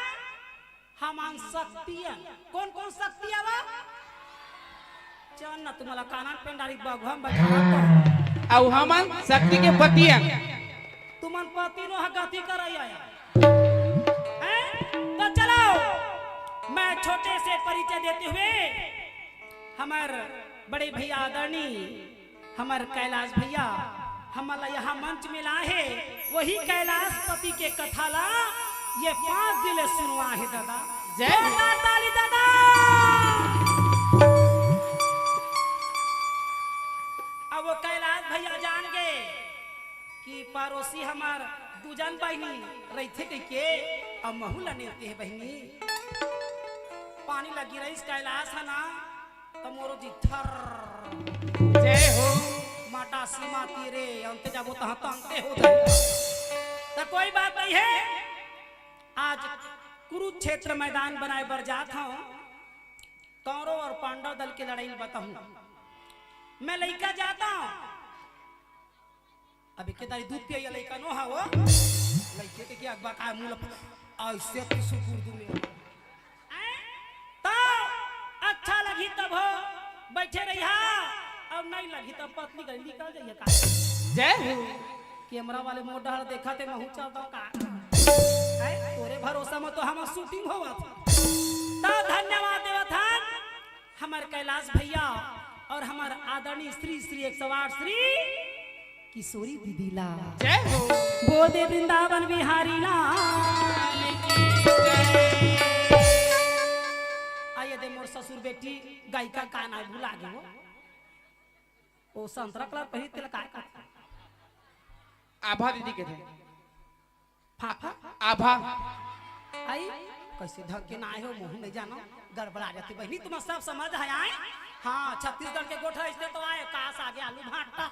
हमान शक्तियां कौन कौन शक्ति आवा चल ना तुम्हारा कानन पेंडारी बघम बजा और हमन शक्ति के पतिया तुमन पति नो गति करई आया हैं तो चलो मैं छोटे से परिचय देते हुए हमार बड़े भैया आदरणीय हमार कैलाश भैया हमारा यहाँ मंच में लाए वही कैलाश पति के कथाला ये 5 दिल सुनवा है दादा। जय ताली दादा। अब वो कैलाश भैया जान गए कि पड़ोसी हमार दूजन बहनी रहते के अब महू लनेते है बहनी पानी लगी रही कैलाश है ना तो मोरो जी थर जय हो। माटा सीमा तेरे अंत जाबो तहां तंते हो जाए तो कोई बात नहीं है। आज कुरुक्षेत्र मैदान बनाए बर जात हूं कौरव और पांडव दल के लड़ाई बताऊं मैं लइका जाता हूं अभी के तारी दूध पिया लइका नो हा वो लइके के क्या बका मूल ऐसे सुकुर में तो अच्छा लगी तब हो बैठे रहिया अब नहीं लगी तब पत्नी गई निकल जाइए का। जय हो। कैमरा वाले मोडा देखा थे मैं चलता हूँ का तोरे भरोसा में तो हम शूटिंग होवा था तो धन्यवाद देवथान हमारे कैलाश भैया और हमारे आदरणीय श्री श्री 108 श्री किशोरी दीदी ला। जय हो। बोल दे वृंदावन बिहारी ला। आइए दे मोर ससुर बेटी गायिका का नाम भुला गए वो संतरा कलर पहिर तेल काय का आभा दीदी के थे। फाफा आभा आई कैसे ढंग के ना आए हो मुंह नहीं जानो गड़बड़ा जाती बहनी तुम सब समझ है आए। हाँ छत्तीसगढ़ के गोठा इसने तो आए काश आगे आलू भाटा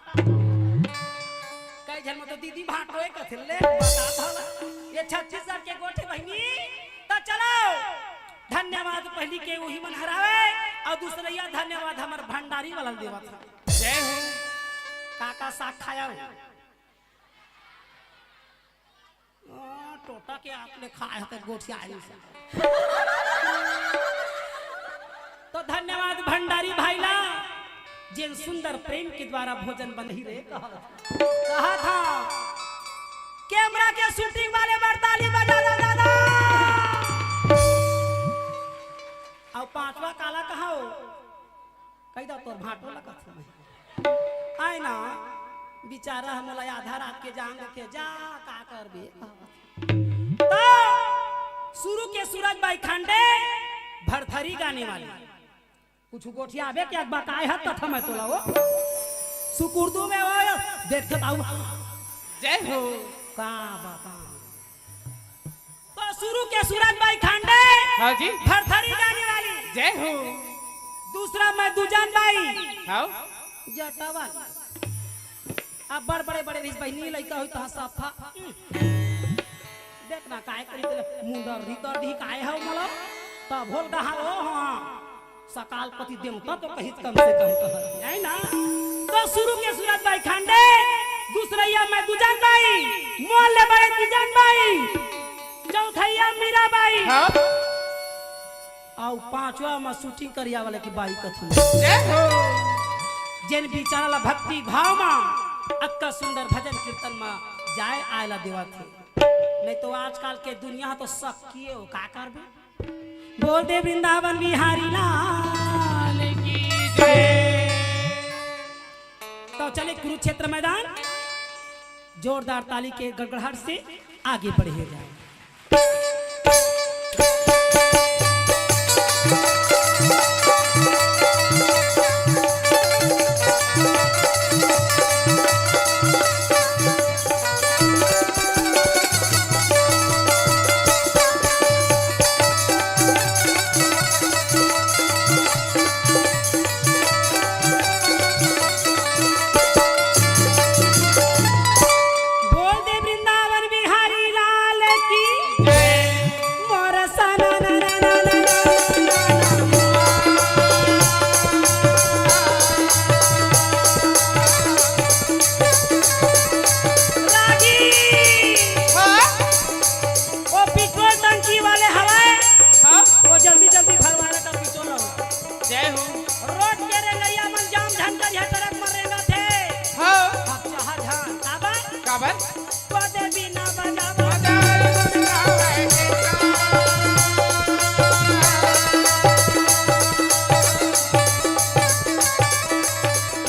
कई जन में तो दीदी भाट होए कथे ले बता था ये छत्तीसगढ़ के गोठे बहनी तो चलो धन्यवाद पहली के वही मन हरावे और दूसरा धन्यवाद हमार भंडारी वाला देवा था। जय हो। काका साग खाया हो टोटा के आपने खाया तो गोठिया आई से तो धन्यवाद भंडारी भाईला जिन सुंदर प्रेम के द्वारा भोजन बन ही रहे कहा था कैमरा के शूटिंग वाले बरताली बजा दो दादा और 5वां काला कहा हो कही दो तोर भाटो लगा आए ना बेचारा हमला आधा रात के जान के जा का करबे तो शुरू के सूरज भाई खंडे भरथरी गाने वाले कुछ गोठिया आवे के बकाए है तथा मैं तोला वो सुकुर्दू में वो देखते ताऊ जय हो। का बता तो शुरू के सूरज भाई खंडे हाँ जी। भरथरी गाने वाली जय हो। दूसरा मैं दुजान बाई हाँ जटावा अब बड़ बड़े बड़े रिस बहनी लइका होई तहा सफा देखना काहे करी तेल मुंडर रितर दी काहे हो मला त भोल डहाल हो हां सकाल पति देवता तो कहित कम से कम कह है ना। तो शुरू के सूरत बाई खांडे दूसरैया मैं दुजान बाई मोहल्ले बड़े दुजान बाई चौथैया मीरा बाई हाँ और पांचवा में शूटिंग करिया वाले की बाई कथन जय हो। जिन बिचारा भक्ति भाव में अक्का सुंदर भजन कीर्तन में जाए आयला देवा थे नहीं तो आजकल के दुनिया तो सब किए हो का करबे बोल दे वृंदावन बिहारी लाल की जय। तो चले कुरुक्षेत्र मैदान जोरदार ताली के गड़गड़ाहट से आगे बढ़े जाए। जल्दी जल्दी भरवाना तब भी चलो जय हो। रोड के रेंगैया मन जाम झन कर यह तरफ मरेगा थे हाँ अब चाह ध्यान काबर काबर को दे बिना बजा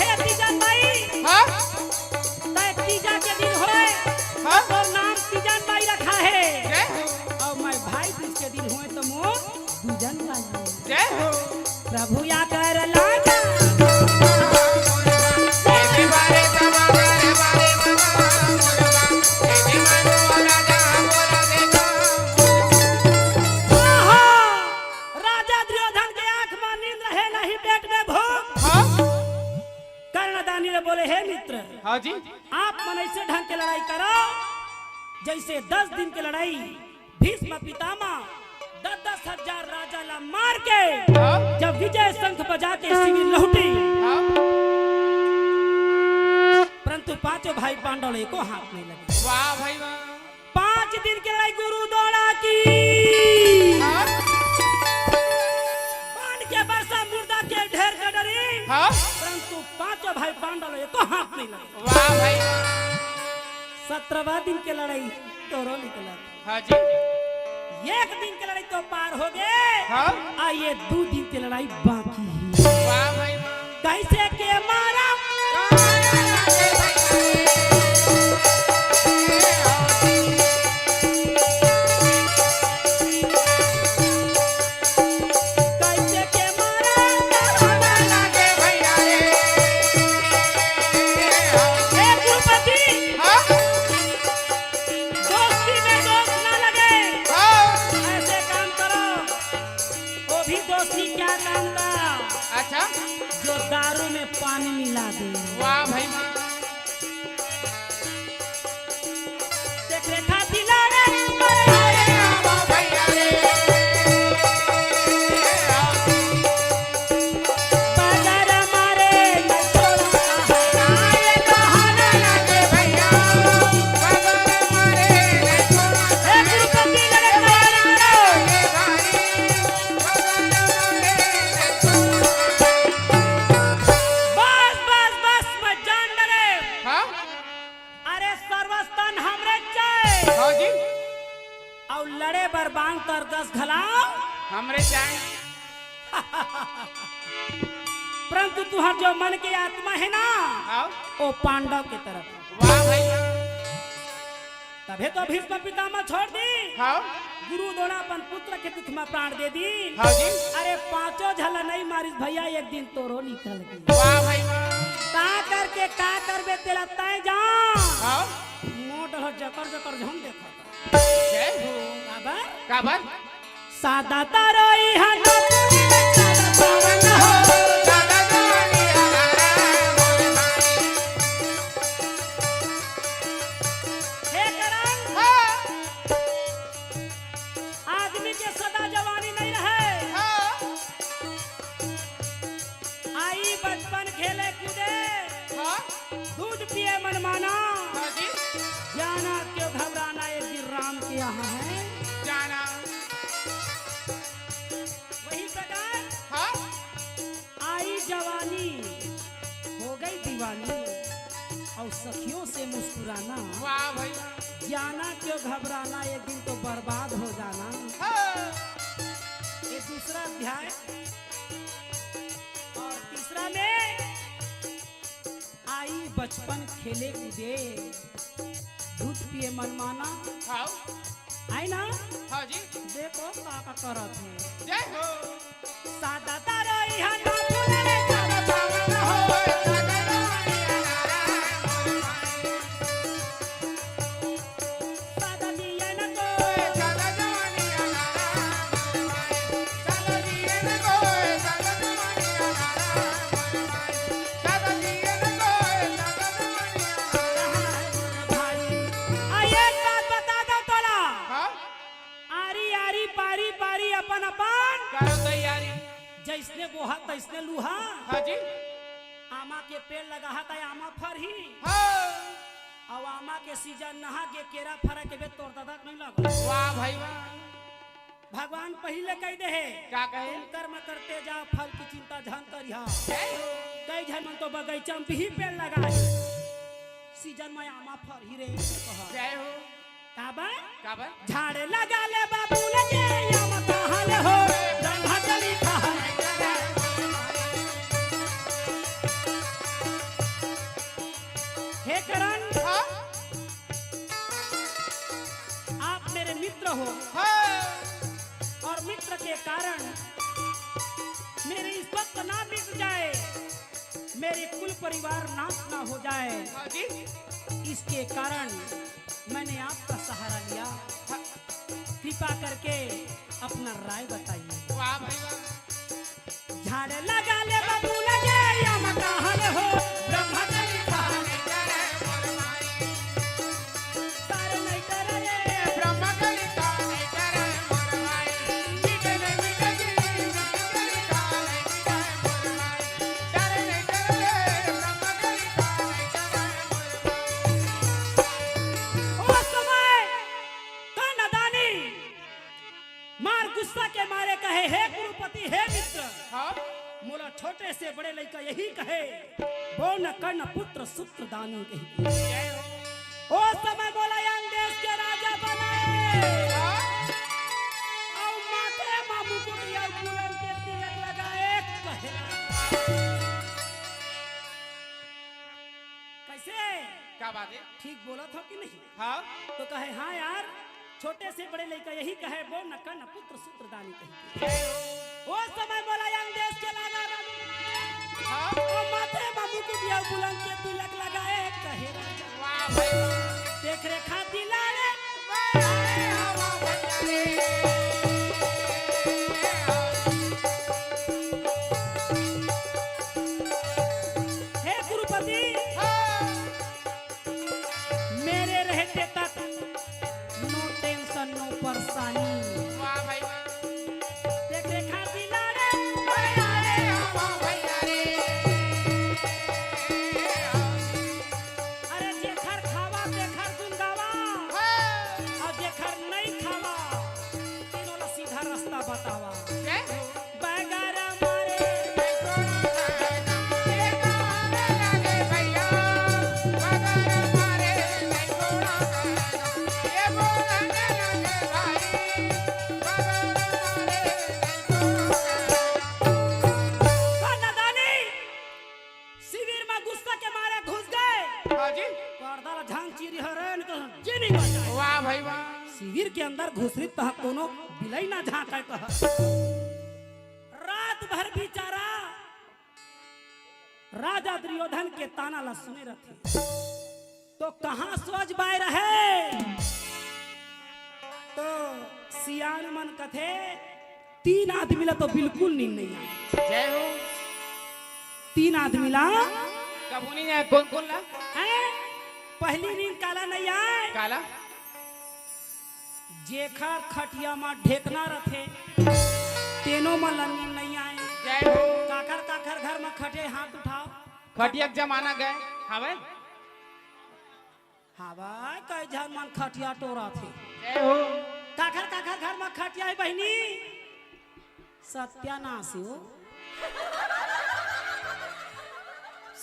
हे तीजन भाई हाँ तय तीजा के दिन होए हाँ तो नाम तीजन भाई रखा है जय हो। और मैं भाई तीज के दिन होए तो मोर तीजन भाई जय हो। प्रभु या कर लाजा राजा दुर्योधन के आंख में नींद रहे नहीं पेट में भूख हाँ कर्णदानी ने बोले हे मित्र हाँ जी आप मन ऐसे ढंग के लड़ाई करो जैसे 10 दिन की लड़ाई भीष्म पितामह 10-10 हजार राजा ला मार के हाँ जब विजय शंख बजा के शिविर लौटी हाँ परंतु पांचों भाई पांडव को हाथ नहीं लगे। वाह भाई वाह 5 दिन की लड़ाई गुरु द्रोणा की हाँ बाण के बरसा मुर्दा के ढेर का डरी हाँ परंतु पांचों भाई पांडव को हाथ नहीं लगे। वाह भाई 17वां दिन की लड़ाई तोरो निकला हाँ जी एक दिन की लड़ाई तो पार हो गए हाँ आइए 2 दिन की लड़ाई बाकी है वाह भाई वाह कैसे के मारा कैसे के मारा हे गुरुपति हाँ दोस्ती में दोस्त ना लगे हाँ ऐसे काम करो वो भी दोस्ती क्या काम का अच्छा जो दारू में पानी मिला दे वाह भाई वाह देख रेखा दिलारे बाजार मारे न छोड़ा आए कहाना लगे भैया हे गुरुपति लगे तैयारी करो बस मत जान डरे हाँ अरे सर्वस्तन हमरे चाहे हाँ जी और लड़े बरबान कर 10 घलाओ हमरे चाय परंतु तुहर जो मन के आत्मा है ना हाँ वो पांडव के तरफ वाह भाई वाह तभे तो भीष्म पितामह छोड़ दी हाँ गुरु द्रोण अपन पुत्र के तुख में प्राण दे दी हाँ जी अरे 5 झला नहीं मारिस भैया एक दिन तोरो निकल गई वाह भाई वाह का करके का करबे तेला तय जा हाँ मोट हो जकर जकर झम देखा जय हो काबर काबर सादा तारोई हनो दीवानी और सखियों से मुस्कुराना, वाह भैया। जाना क्यों घबराना, एक दिन तो बर्बाद हो जाना। ये दूसरा अध्याय। और तीसरा में आई बचपन खेले कूदे, दूध पिए मनमाना। हाँ आई ना, हाँ जी, देखो का करत है। जय हो। सादा तारा यहाँ ना भूले, सादा तारा ना हो, सादा जवानी अनारा, सादा दिया न कोई, सादा जवानी अनारा, सादा दिए न कोई, सादा जवानी अनारा, सादा दिए न कोई, सादा जवानी अनारा। भाई आई एक बात बता दो तोला, हाँ, आरी आरी पारी पारी अपन अपन, करो तैयारी। जैसने बोहा तैसने लूहा। हाँ जी, आमा के पेड़ लगा था आमा फर ही, हाँ, और आमा के सीजन नहा के केरा फरा के बे तोड़ दादा नहीं लगा। वाह भाई वाह। भगवान पहले कह दे है, क्या कहे? तुम कर्म करते जाओ फल की चिंता झन करिहा। जय हो। कई झन मन तो बगीचा में भी पेड़ लगा है, सीजन में आमा फर ही रे कहा। जय हो। काबा काबर? झाड़े लगा ले बाबू लगे आमा कहाँ ले हो, रंगा चली कहाँ। हे करण, हाँ, आप मेरे मित्र हो, हाँ, और मित्र के कारण मेरी इज्जत ना बिक जाए, मेरे कुल परिवार नाश ना हो जाए, हाँ जी, इसके कारण मैंने आपका सहारा लिया। कृपा करके अपना राय बताइए। वाह भाई वाह। झाड़े लगा ले बाबू लगे या मकान हो, ब्रह्मा जी खाने तारे नहीं करे, ब्रह्मा कली काने करे मोरवाई, मीठे ने मीठे की कली काने करे मोरवाई, डरे नहीं डरे ब्रह्मा कली काने करे मोरवाई। ओ समय का नदानी मार गुस्सा के मारे कहे, हे गुरुपति हे मित्र, हाँ, मोला छोटे से बड़े लड़का यही कहे, वो न कर्ण पुत्र सूत्र दानी कही। जय हो। ओ समय बोला यंग देश के राजा बनाए, हाँ, और माथे मामू को दिया बुलंद के तिलक लगाए कहे। कैसे क्या बात है? ठीक बोला था कि नहीं? हाँ, तो कहे हाँ यार, छोटे से बड़े लड़का यही कहे, वो न कर्ण पुत्र सूत्र दानी कही। जय हो। वो समय बोला यंग देश के राजा बनाए, हाँ, और माथे मामू को दिया बुलंद के तिलक लगाए कहे। वाह भाई वाह। देख रेखा दिलाने वाह, हवा बजारे। हे गुरुपति, हाँ, मेरे रहते तक नो टेंशन नो परेशानी। वाह भाई वाह। देख रेखा दिलाने हवा बजारे। अरे जेखर खावा तेखर गुंगावा, हाँ, और जेखर नहीं खावा तीनों ला सीधा रास्ता बतावा। जय हो। बैगर मारे नदानी शिविर में गुस्सा के मारे घुस गए, पर्दा ला झांग चीरी हरन के चीनी बजाए। वाह भाई वाह। शिविर के अंदर घुसरी तह कोनो बिलाई ना झांका कह। रात भर बिचारा राजा दुर्योधन के ताना ला सुने रहे, तो कहाँ सोच बाय रहे। तो सियान मन कथे, तीन आदमी ला तो बिल्कुल नींद नहीं आई। जय हो। तीन आदमी ला कबू नहीं है? कौन कौन ला? हैं? पहली नींद काला नहीं आए, काला? जेखर खटिया में ढेकना रथे तेनो में नींद नहीं आए। जय हो। काकर काकर घर में खटे हाथ उठाओ। खटिया के जमाना गए हवे। हाँ भाई कई झन मन खटिया टोरा थे। जय हो। काकर काकर घर में खटिया है बहनी, सत्यानाश हो।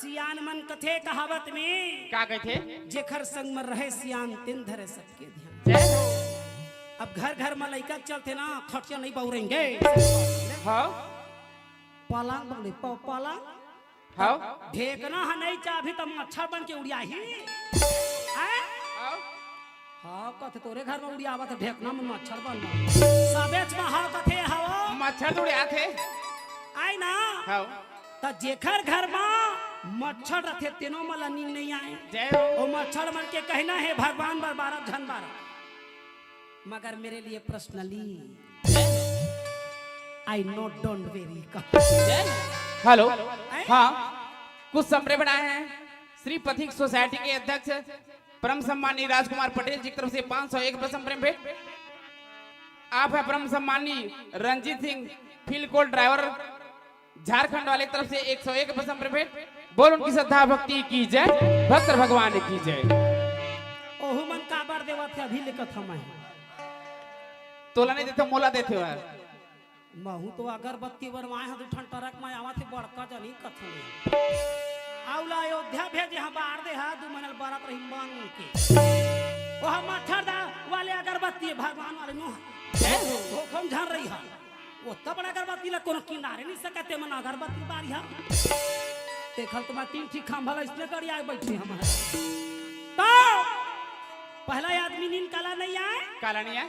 सियान मन कथे कहावत में का कहते जेखर संग में रहे सियान तिन धरे सबके ध्यान। जय हो। अब घर घर में लड़का चलते ना खर्चा नहीं बहुरेंगे। हाँ पलंग बगले पलंग हाँ ढेकना है नहीं चाभी तो मच्छर बन के उड़िया ही। हाँ कथे तोरे घर में उड़ियावा तो ढेकना में मच्छर बन सबेच में हाँ कथे हवा मच्छर तो उड़े थे आई ना। हाँ तो जेखर घर में मच्छर रखे तीनों मला नींद नहीं आए। जय हो। वो मच्छर मन के कहना है भगवान बार 12 झन 12 मगर मेरे लिए personally I note don't very hello हाँ कुछ समरे बनाए हैं श्री पथिक सोसाइटी के अध्यक्ष परम सम्मानी राजकुमार पटेल जी की तरफ से 501 रुपये संप्रेम भेंट। आप है परम सम्मानी रंजीत सिंह फील्ड कोल ड्राइवर झारखंड वाले की तरफ से 101 रुपये संप्रेम भेंट। बोल उनकी श्रद्धा भक्ति की जय भक्त भगवान की जय। ओहु मन का बार देवा थे अभी लिखत हम तोला नहीं देते मोला देते हो महू तो अगरबत्ती बनवाए हैं तो ठन टरक में आवा थे बड़का जनी कथन आउला अयोध्या भेजे हां बाहर दे हा दू मनल बारात रही मांग के वह मच्छर दा वाले अगरबत्ती भगवान वाले नो वो कम झन रही हा वो तब बड़ा अगरबत्ती ला कोनो किनारे नहीं सकते मन अगरबत्ती बारी हा देखल तो मैं 3 ठीक खंभा ला इसने कर आए बैठे हम तो पहला आदमी नींद काला नहीं आए काला नहीं है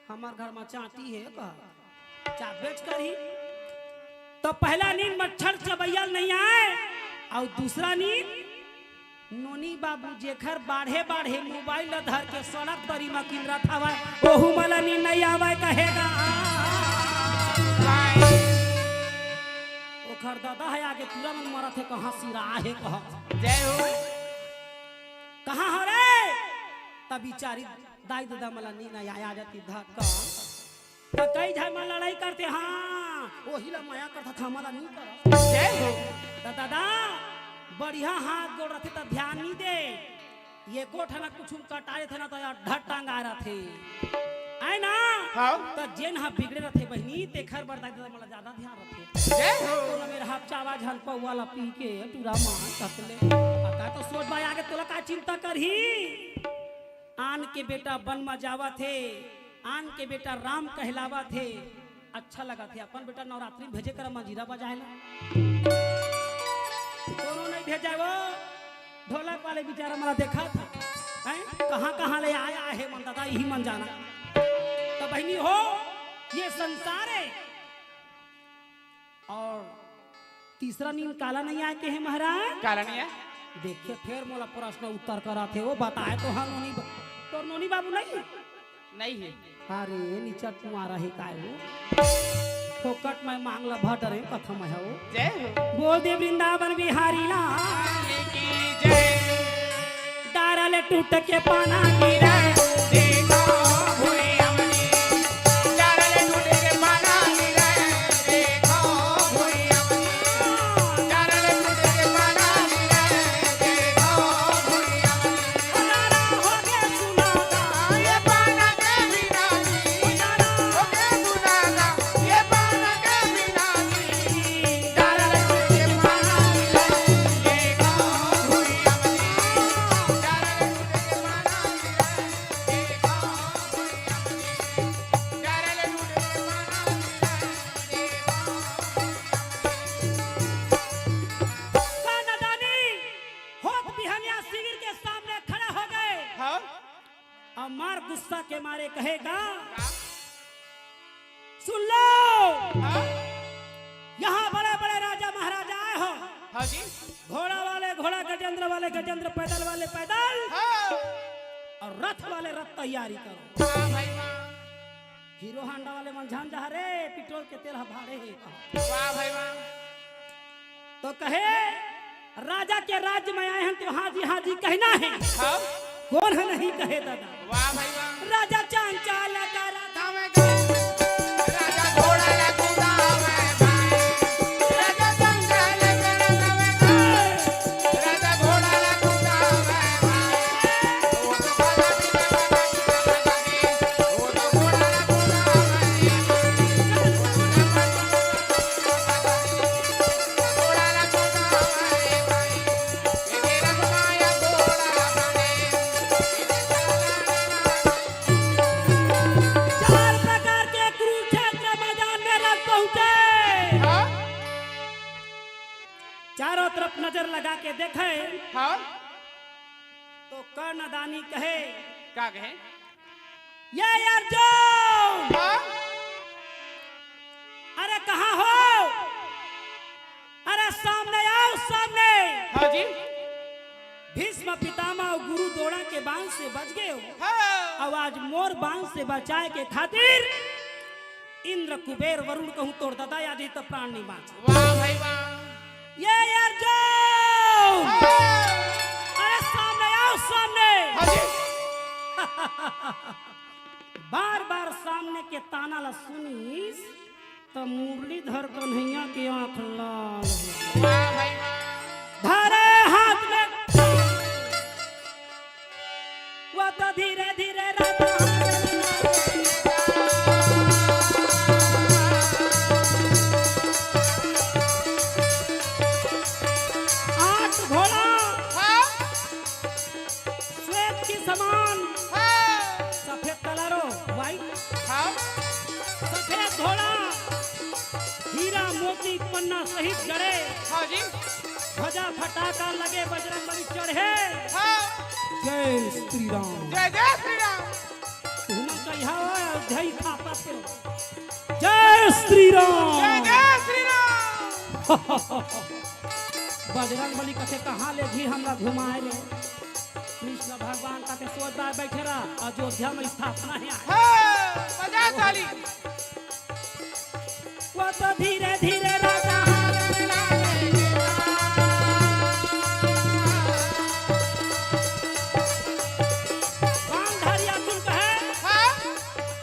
हमार घर में चाटी है का चा बेच कर ही तो पहला नींद मच्छर चबैया नहीं आए और दूसरा नींद नोनी बाबू जेखर बाढ़े बाढ़े मोबाइल धर के सड़क तरी में किंद्रा था ओहू मला नींद नहीं आवे कहेगा ओखर दादा है आगे पूरा मन मरा थे कहां सिरा है कहां जय हो कहां हो रे तब बिचारी दाई दादा मला नींद आया जाती धक्का तो कई झाई में लड़ाई करते हाँ वही ला माया करता था हमारा नहीं करा जय हो तो दादा बढ़िया हाथ गोड़ रहे तो ध्यान नहीं दे ये कोठ ना कुछ कटाए थे ना तो यार ढट टांगा रहे थे आए ना हाँ तो जेन हाँ बिगड़े रहे बहनी ते खर बरदाई दादा मला ज्यादा ध्यान रखे जय हो तो मेरा हाथ चावा झल वाला पी के टूरा मार कतले पता तो सोच भाई आगे तोला का चिंता करही आन के बेटा बन में जावा थे आन के बेटा राम कहलावा थे अच्छा लगा थे अपन बेटा नवरात्रि भेजे कर मंजीरा बजाए दोनों नहीं भेजा वो ढोलक वाले बेचारा मला देखा था कहाँ कहाँ ले आया है मन दादा यही मन जाना तो बहनी हो ये संसार है और तीसरा नींद काला नहीं आए के है महाराज काला नहीं है देखिए फिर मोला प्रश्न उत्तर करा थे वो बताए तो हाँ नोनी तो नोनी बाबू नहीं है अरे नीचा तुम्हारा ही काय हो फोकट में मांगला भट रे कथम है वो जय हो बोल दे वृंदावन बिहारी लाल की जय डारल टूट के पाना गिरा देखो भूले अमली डारल टूट के पाना गिरा देखो भूले अमली डारल टूट के पाना गिरा देखो भूले अमली नारा हो गया सुनागा ये पाना के बिना जी हो के सुनागा ये पाना के बिना जी डारल टूट के पाना गिरा देखो भूले अमली डारल टूट के पाना मार गुस्सा के मारे कहेगा सुन लो यहाँ बड़े बड़े राजा महाराजा आए हो हाँ जी घोड़ा वाले घोड़ा गजेंद्र वाले गजेंद्र पैदल वाले पैदल हाँ और रथ वाले रथ तैयारी करो हाँ भाई वाह हीरो हांडा वाले मंझान जा रे पेट्रोल के तेल भाड़े है वाह भाई वाह तो कहे राजा के राज्य में आए हैं तो हाँ जी कहना है हाँ कौन है नहीं कहे दादा वाह भाई वाह राजा चांचाल का राधा में राजा घोड़ा ला कूदा में भाई राजा संगल करना में भाई राजा घोड़ा ला कूदा में भाई वो तो खाना पीना वो तो घोड़ा ला कूदा में चारों तरफ नजर लगा के देखे हाँ तो कर्णदानी कहे, क्या कहे? ये अर्जुन, हाँ अरे कहाँ हो? अरे सामने आओ, सामने। हाँ जी भीष्म पितामह और गुरु द्रोण के बाण से बच गए हो, हाँ अब आज मोर बाण से बचाए के खातिर इंद्र कुबेर वरुण कहूं तोड़ दादा आज तो प्राण नहीं बाँच। वाह भाई वाह। ये अर्जुन, हाँ अरे सामने आओ, सामने। हाँ जी बार बार सामने के ताना ला सुनीस तो मुरलीधर कन्हैया की आंख लाल हो। वाह भाई वाह। धरे हाथ में वो तो धीरे धीरे रहता आठ घोड़ा हाँ श्वेत की समान, हाँ सफेद कलरो व्हाइट, हाँ सफेद घोड़ा हीरा मोती पन्ना सहित जड़े, हाँ जी ध्वजा फटाका लगे, बजरंगबली चढ़े। हाँ जय श्री राम। जय जय श्री राम। तुम कहिया जय खापा के जय श्री राम। जय जय श्री राम। बजरंगबली कथे कहाँ ले भी हमरा घुमाए ले। कृष्ण भगवान कथे सोच बार बैठे रहा, अयोध्या में स्थापना है। हाँ बजा ताली। वो तो धीरे धीरे राजा गांधारी अर्जुन कहे, हाँ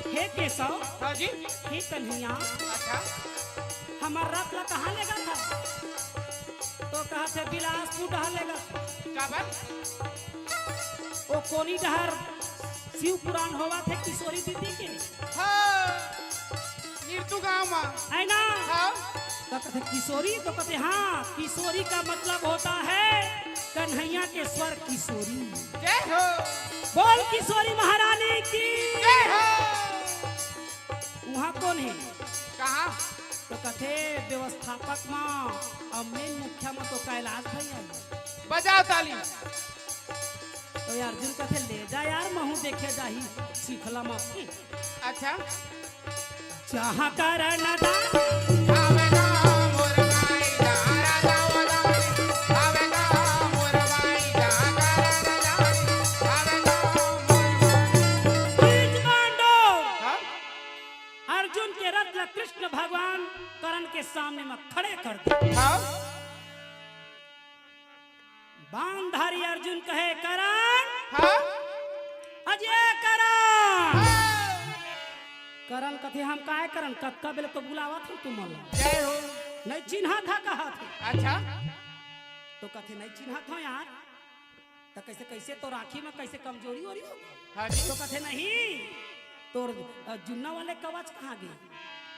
हे केशव, हाँ जी हे कन्हैया, अच्छा हमार रथ ला कहाँ ले गया था? तो कहा थे बिलासपुर डहा ले गया। क्या बात? वो कोनी डहर शिव पुराण होवा थे किशोरी दीदी के हाँ नीरतू गाँव में है ना। हाँ तो कहते किशोरी, तो कहते हाँ किशोरी का मतलब होता है कन्हैया के स्वर किशोरी। जय हो बोल किशोरी महारानी की। जय हो। वहाँ कौन है? कहाँ? तो कहते व्यवस्थापक माँ और मेन मुखिया में तो कैलाश भैया है। बजाओ ताली। तो यार अर्जुन कहते ले जा यार, महू देखे जाही सीखला माँ। अच्छा जहाँ कारण दान आवेगा मोर भाई जहाँ राजा वदानी, आवेगा मोर भाई जहाँ कारण दानी, आवेगा मोर भाई। बीच मांडो हाँ अर्जुन के रथ ला कृष्ण भगवान करण के सामने में खड़े कर दे। हाँ बाणधारी अर्जुन कहे करण, हाँ अजय करण। हाँ। करण कथे हम काहे करण कक्का बेले तो बुलावा था तुम मला जय हो। नहीं चिन्हा था कहा थे। अच्छा तो कथे नहीं चिन्हा था यार, तो कैसे कैसे तो राखी में कैसे कमजोरी हो रही हो। हाँ जी तो कथे नहीं तोर जुन्ना वाले कवच कहाँ गए?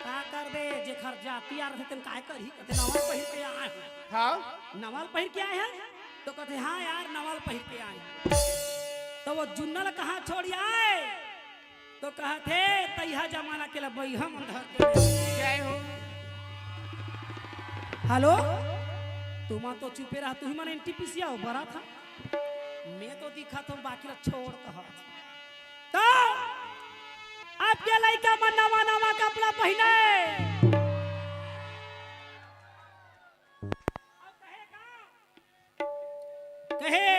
का कर दे जेखर जाति यार थे तुम काहे करही? कथे नवाल पहिर के आए हैं। हाँ नवाल पहिर के आए हैं? तो कहते हाँ यार नवाल पहिर के आए। तो वो जुन्नल कहाँ छोड़ आए? तो कहते तैहा जमाना के लिए बैहा मंधर के। जय हो। हेलो तुम तो चुपे रहा, तू ही मन एनटीपीसी आओ बड़ा था, मैं तो दिखा तुम बाकी ला छोड़ कहा। तो आपके लड़का मन नवा नवा कपड़ा पहने कहे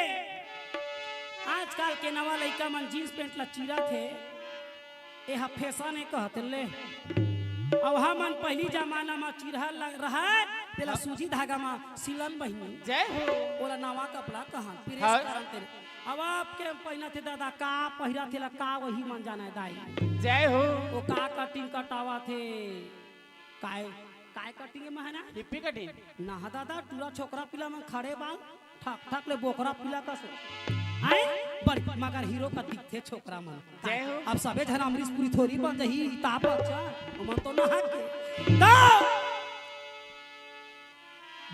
आजकल के नवा लड़का मन जींस पैंट ला चीरा थे, यह फैशन है कहते ले। अब हमन पहली जमाना में चीरा रहा तेला सूजी धागा में सिलन बहिनी। जय हो। ओला नवा कपड़ा कहाँ प्रेस हाँ। करन तेरे। अब आपके पहिना थे दादा का पहिरा थे का वही मन जाना है दाई। जय हो। वो का कटिंग कटावा थे काय काय कटिंग में है ना हिप्पी कटिंग ना दादा टूरा छोकरा पिला में खड़े बाल ठक ठक ले बोकरा पिला का सो आए बड़ी मगर हीरो का दिखते छोकरा मन। जय हो। अब सबे जन अमरीश पुरी थोड़ी बन जही ताप अच्छा मन तो ना हट के। तो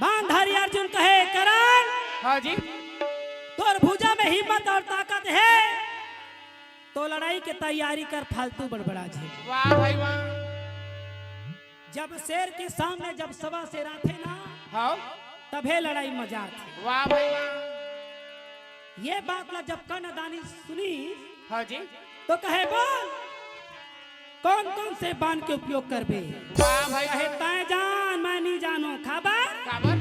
बाणधारी अर्जुन कहे करण, हाँ जी तोर भुजा में हिम्मत और ताकत है तो लड़ाई की तैयारी कर, फालतू बड़बड़ा झे। वाह भाई वाह। जब शेर के सामने जब सवा शेर आते ना हाँ तभे लड़ाई मजा थी। वाह भाई वाह। ये बात ला जब कन्यादानी सुनी हाँ जी। तो कहे बोल कौन कौन से बाण के उपयोग करबे। वाह भाई कहे तय जान मैं नहीं जानो खबर खबर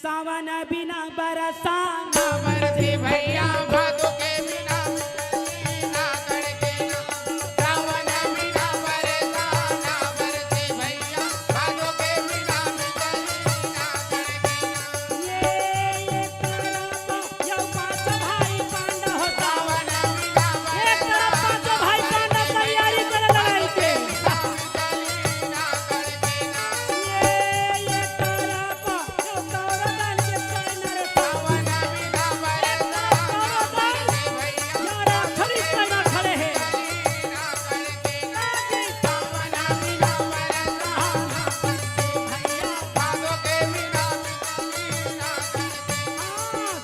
सावन बिना बरसा ना बरसे भैया भादो के बिना ना करके सावन बिना बरसा ना बरसे भैया भादो के बिना ना करके ये तरफ यो पांच भाई पांडव हो सावन बिना एक तरफ पांच भाई पांडव तैयारी कर लड़ाई के ना करके ये तरफ यो कौरवन के सेना सावन बिना बरसा ना बरसे भैया यारा खड़ी सेना खड़े हैं ना करके सावन बिना बरसा भैया भादो के बिना ना करके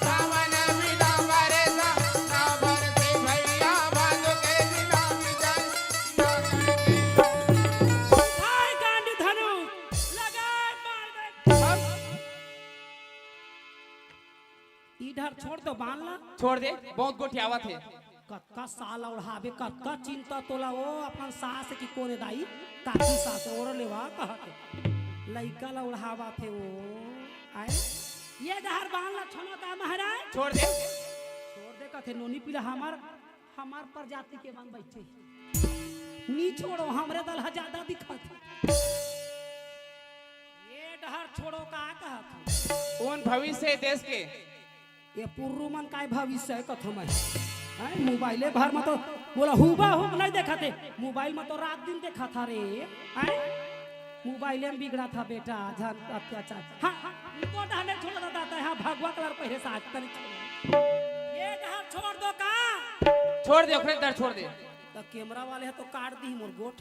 सावन बिना बरसा ना बरसे भैया भादो के बिना ना करके हाय गांडी धनु लगाए मार दे इधर छोड़ दो बांधला छोड़ दे बहुत गोठियावा थे कक्का साल उड़ावे कक्का चिंता तोला वो अपन सास की कोने दाई काकी सास और लेवा कहत लइका ला उड़ावा थे वो आए ये डहर बांधला छोना का महाराज छोड़ दे छोड़ दे कथे नोनी पिला हमार प्रजाति के बांध बैठे नी छोड़ो हमरे दल हा ज्यादा दिखत ये डहर छोड़ो का कहत उन भविष्य है देश के ये पुर्रु मन काय भविष्य है कथम है मोबाइले भर में तो बोला हुबा हुब नहीं देखा थे मोबाइल में तो रात दिन देखा था रे हैं मोबाइले में बिगड़ा था बेटा धन अत्याचार हाँ हाँ इनको डहने छोड़ देता था हाँ भगवा कलर पहले से आज तक ये डहर छोड़ दो का छोड़ दे ओकरे दर छोड़ दे तो कैमरा वाले है तो काट दी मोर गोठ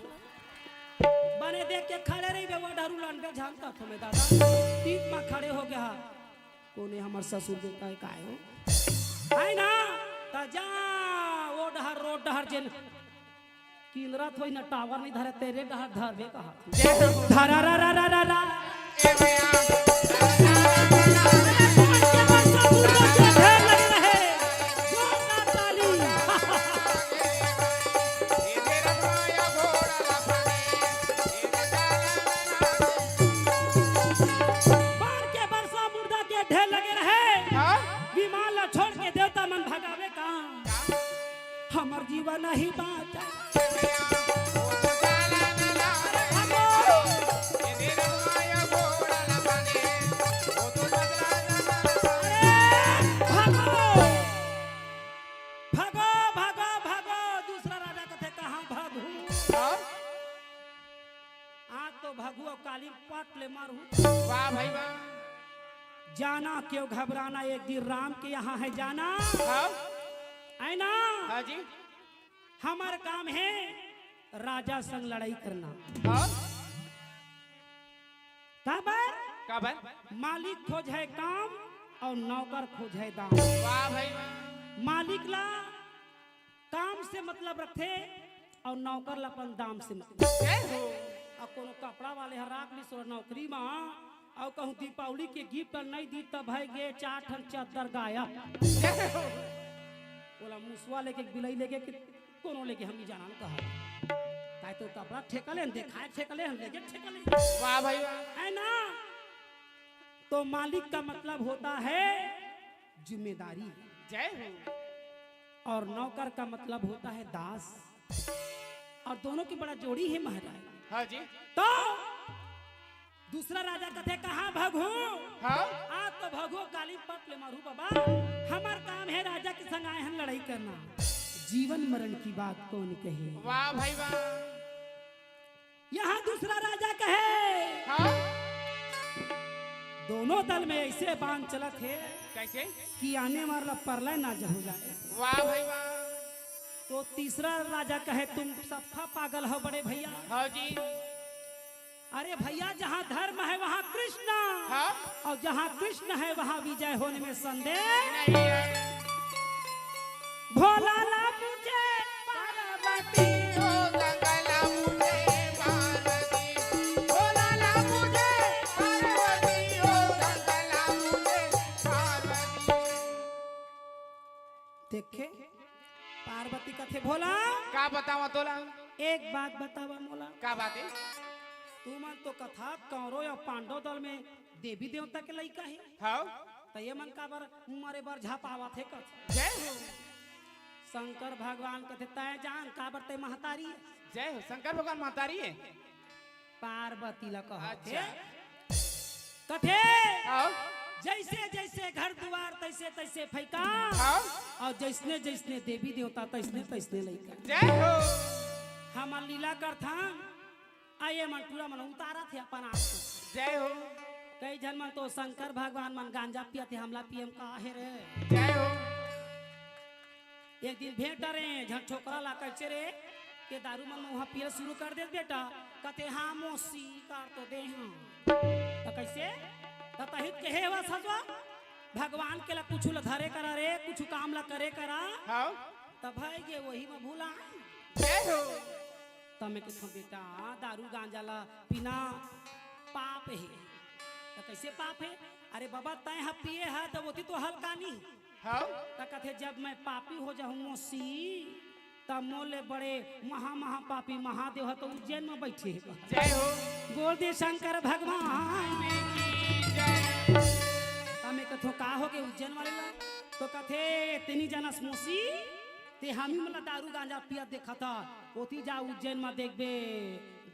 बने देख के खड़े रही बे वो डरू लंबे झांकता तुम्हें दादा पीठ में खड़े हो गया कोने हमार ससुर के कहे काहे हो है ना त जा वो डहर रोड डहर जेन किनरा थोई ना टावर नहीं धरे तेरे डहर धरबे कहा धरा रा रा रा रा रा ए भैया ढेर लग रहे जोरदार ताली ए तेरा माया घोड़ा लफड़े बाढ़ के बरसा मुर्दा के ढेर लगे रहे हां विमान ला छोड़ के देवता मन भगावे का हमर जीवन नहीं बाचा भागो भागो भागो दूसरा राजा कथे कहाँ भागू आज तो भागू और काली पाट ले मारू वाह भाई वाह जाना क्यों घबराना एक दिन राम के यहाँ है जाना हाँ है ना हाँ जी हमार काम है राजा संग लड़ाई करना हाँ का बन मालिक खोज है काम और नौकर खोज है दाम वाह भाई वाह मालिक ला काम से मतलब रखे और नौकर ला अपन दाम से मतलब जय हो और कोनो कपड़ा वाले हर राख ली सो नौकरी में और कहूँ दीपावली के गिफ्ट नहीं दी तब है गे 4 ठन चादर गाया जय हो बोला मुसवा लेके बिलई लेके कि कोनो लेके हम ही जाना न कहा काहे तो कपड़ा ठेकले देखाए ठेकले हम लेके ठेकले वाह भाई वाह है ना तो मालिक का मतलब होता है जिम्मेदारी जय हो और नौकर का मतलब होता है दास और दोनों की बड़ा जोड़ी है महाराज हाँ जी तो दूसरा राजा कथे कहाँ भगू हाँ आज तो भगो काली पट ले मारू बाबा हमार काम है राजा के संग आए हैं लड़ाई करना जीवन मरण की बात कौन कहे वाह भाई वाह यहाँ दूसरा राजा कहे हाँ दोनों दल में ऐसे बांध चलत है कैसे कि आने वाला परलय ना हो जाए वाह भाई वाह तो तीसरा राजा कहे तुम सफा पागल हो बड़े भैया हाँ जी अरे भैया जहाँ धर्म है वहाँ कृष्ण हाँ और जहाँ कृष्ण है वहाँ विजय होने में संदेह नहीं है भोला ला मुझे पार्वती हो गंगला मुझे पार्वती भोला ला मुझे पार्वती हो गंगला देखे पार्वती कथे भोला का बतावा तोला एक बात बतावा मोला का बात है तू मन तो कथा कौरव या पांडव दल में देवी देवता के लइका है हाँ तो ये मन का बर मरे बर झापावा थे कथ जय हो शंकर भगवान कथे तय जान का बर ते महतारी है। जय हो शंकर भगवान महतारी है पार्वती ला कहते अच्छा। कथे हाँ जैसे जैसे घर द्वार तैसे तैसे फैका हाँ और जैसने जैसने देवी देवता तैसने तैसने लइका जय हो हम लीला करथा आइए मन पूरा मन उतारा थे अपन आप को जय हो कई जन मन तो शंकर भगवान मन गांजा पिया थे हमला पियम का है रे जय हो एक दिन भेंट रे झट छोकरा ला कचे रे के दारू मन वहां पिए शुरू कर दे बेटा कते हां मोसी कर तो दे हां तो कैसे तो तहित कहे हुआ सजवा भगवान के ला कुछ ला धरे करा रे कुछ काम ला करे करा हाँ तब भाई गे वही में भूला जय हो तमे के बेटा दारू गांजा ला पीना पाप है तो कैसे पाप है अरे बाबा तय हा पिए है तो वो तो हल्का नहीं हाँ तो कहते जब मैं पापी हो जाऊं मोसी तब मोले बड़े महा पापी महादेव है तो उज्जैन में बैठे है जय हो बोल दे शंकर भगवान तमे कथो का हो के उज्जैन वाले ला तो कथे तेनी जनस मोसी ते हमी मला दारू गांजा पिया देखा था ओती जा उज्जैन में देखबे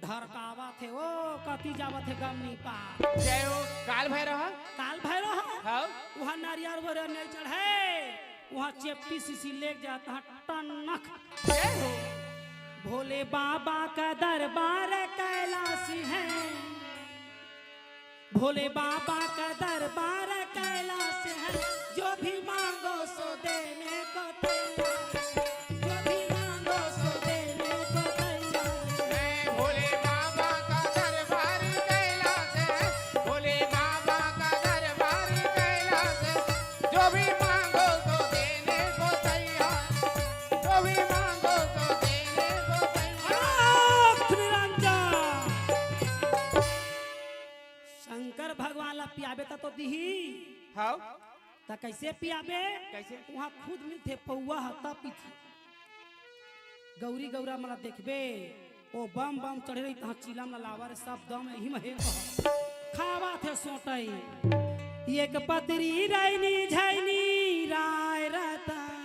धरकावा थे ओ कति जावा थे गमनी पा जय हो काल भैरव काल भैरव हाँ वहाँ नारियल वगैरह नहीं चढ़े वहाँ चेप्टी सीसी ले जाता है टनक जय हो भोले बाबा का दरबार कैलाशी है भोले बाबा का दरबार कैलाश है जो भी मांगो सो देने को तैयार जो भी मांगो सो देने को तैयार भोले बाबा का दरबार कैलाश है भोले बाबा का दरबार कैलाश है जो भी मांगो तो देने को तैयार जो भी मांगो तो देने को तैयार निरंजन शंकर भगवान ला पियाबे तो दिही हाँ तो कैसे पियाबे कैसे वहाँ खुद मिलते पौआ हता पीथी गौरी गौरा मला देखबे ओ बम बम चढ़े रही तहाँ चिलम लावर सब दम यही में हे खावा थे सोटई एक पतरी रैनी झैनी राय रतन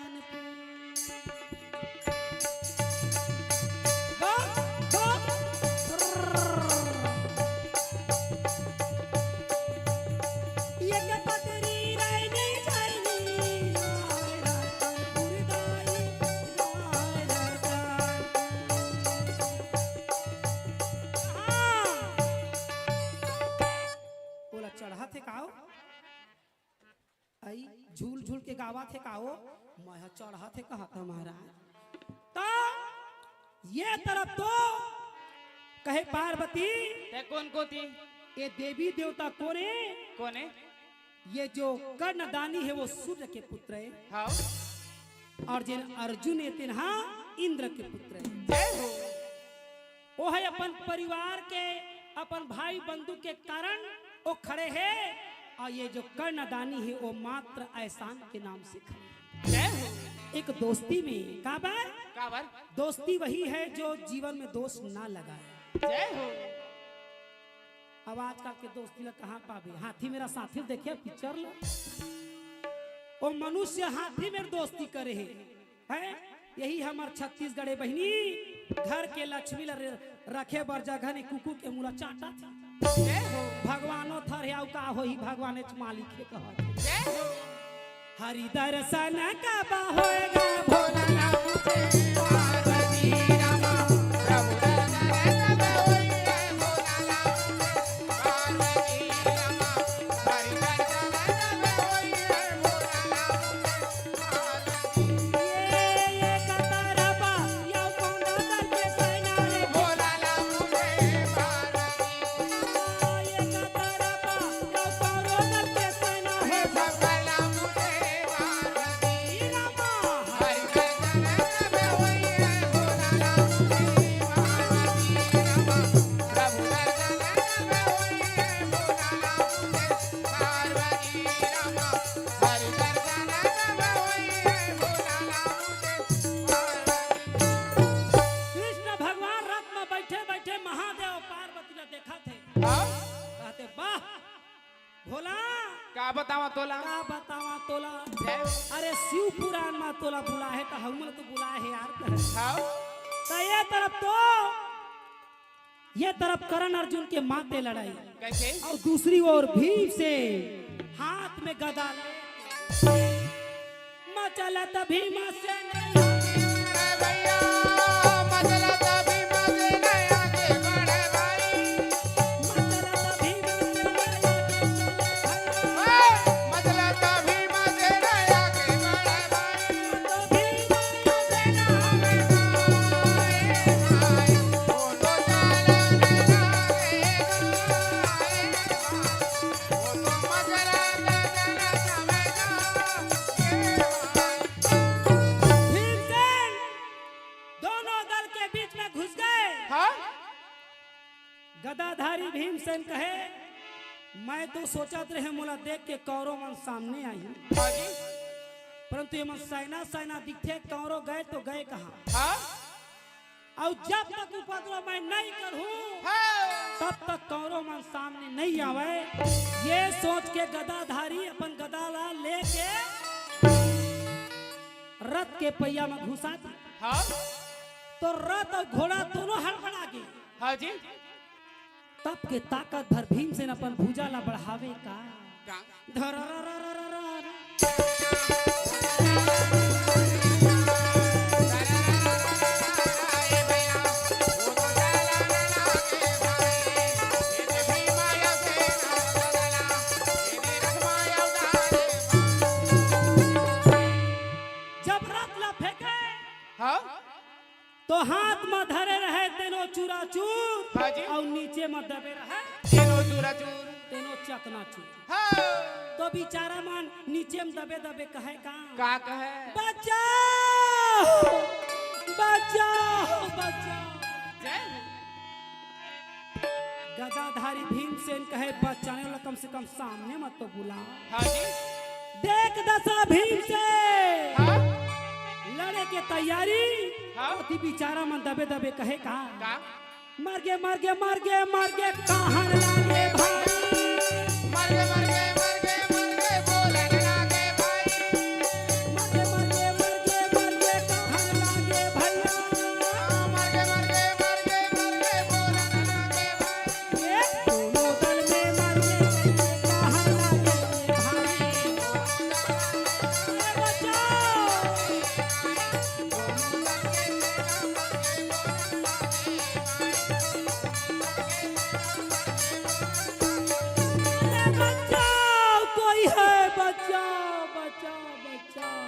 चढ़ा थे काओ आई झूल झूल के गावा थे काओ मैं चढ़ा थे कहा था महाराज तो ये तरफ तो कहे पार्वती ते कौन को थी ये देवी देवता कौन है कौन है ये जो कर्णदानी है वो सूर्य के पुत्र है हाँ और जिन अर्जुन है तिन्हा इंद्र के पुत्र है जय हो वो है अपन परिवार के अपन भाई बंधु के कारण वो खड़े हैं और ये जो कर्णदानी है वो मात्र एहसान के नाम से खड़े जय हो एक दोस्ती में काबर काबर दोस्ती वही है जो जीवन में दोष ना लगाए जय हो अब आजकल के दोस्ती ला कहाँ पावे हाथी मेरा साथी देखे पिक्चर ला वो मनुष्य हाथी में दोस्ती करे है यही हमार छत्तीसगढ़ बहनी घर के लक्ष्मी ला रखे बर जगह ने कुकुर के मुला चाटा था जय हो भगवानो थर का होई भगवान मालिक है कहा जय हो हरि दर्शन का होएगा भोला भोला मुझे पार्वती रामा प्रभु दर्शन कब होइए भोला पार्वती रामा हरि दर्शन कब होइए भोला पार्वती ये कतरबा या कोंडा करके सैना रे भोला मुझे पार्वती ये कतरबा या कोंडा करके सैना हे है भगवान मुझे पार्वती रामा हरि दर्शन जय हो। अरे शिव पुराण में तोला बुला है तो हम तो बुला है यार कहे। हाँ तो ये तरफ करण अर्जुन के माथे लड़ाई कैसे और दूसरी ओर भीम से हाथ में गदा मचलत भीमा से भैया मचला तो भीमा से नया के बड़े भाई मचलत भीमा मचला तो भीमा से नया के बड़े भाई से भीमसेन दोनों दल के बीच में घुस गए। गदाधारी भीमसेन कहे मैं तो सोचत रहे मोला देख के कौरव मन सामने आई परंतु ये मन सेना दिखे कौरव गए तो गए कहाँ और जब तक उपद्रव मैं नहीं करूं तब तक कौरव मन सामने नहीं आवे। ये सोच के गदाधारी अपन गदा लेके रथ के पहिया में घुसा दी तो रथ और घोड़ा दोनों हड़बड़ा गए। हाँ जी तब के ताकत भर भीमसेन अपन भुजा ला बढ़ावे का धररररररर। जब रथ ला फेंके तो हाथ में धरे रहे तेनो चूरा चूर हाँ जी। और नीचे में दबे रहे तीनों चूराचूर तेनो चकना चूर। हाँ तो बेचारा मन नीचे में दबे दबे कहे का कहे बचाओ बचाओ बचाओ। जय हो। गदाधारी भीमसेन कहे बचाने वाला कम से कम सामने मत तो बुला। हाँ जी देख दशा भीमसेन हाँ लड़े के तैयारी हाँ। अति बेचारा मन दबे दबे कहे का का मर गे मर गे मर गे मर गे कहाँ लागे भाई मर गए बोलन लागे भाई मर गे मर गे मर गे मर गे कहाँ लागे भैया मर गए बोलन लागे भाई ये दोनों दल में मर गे कहाँ लागे भाई अरे बचाओ। अरे बचाओ कोई है बचाओ बचाओ बचाओ।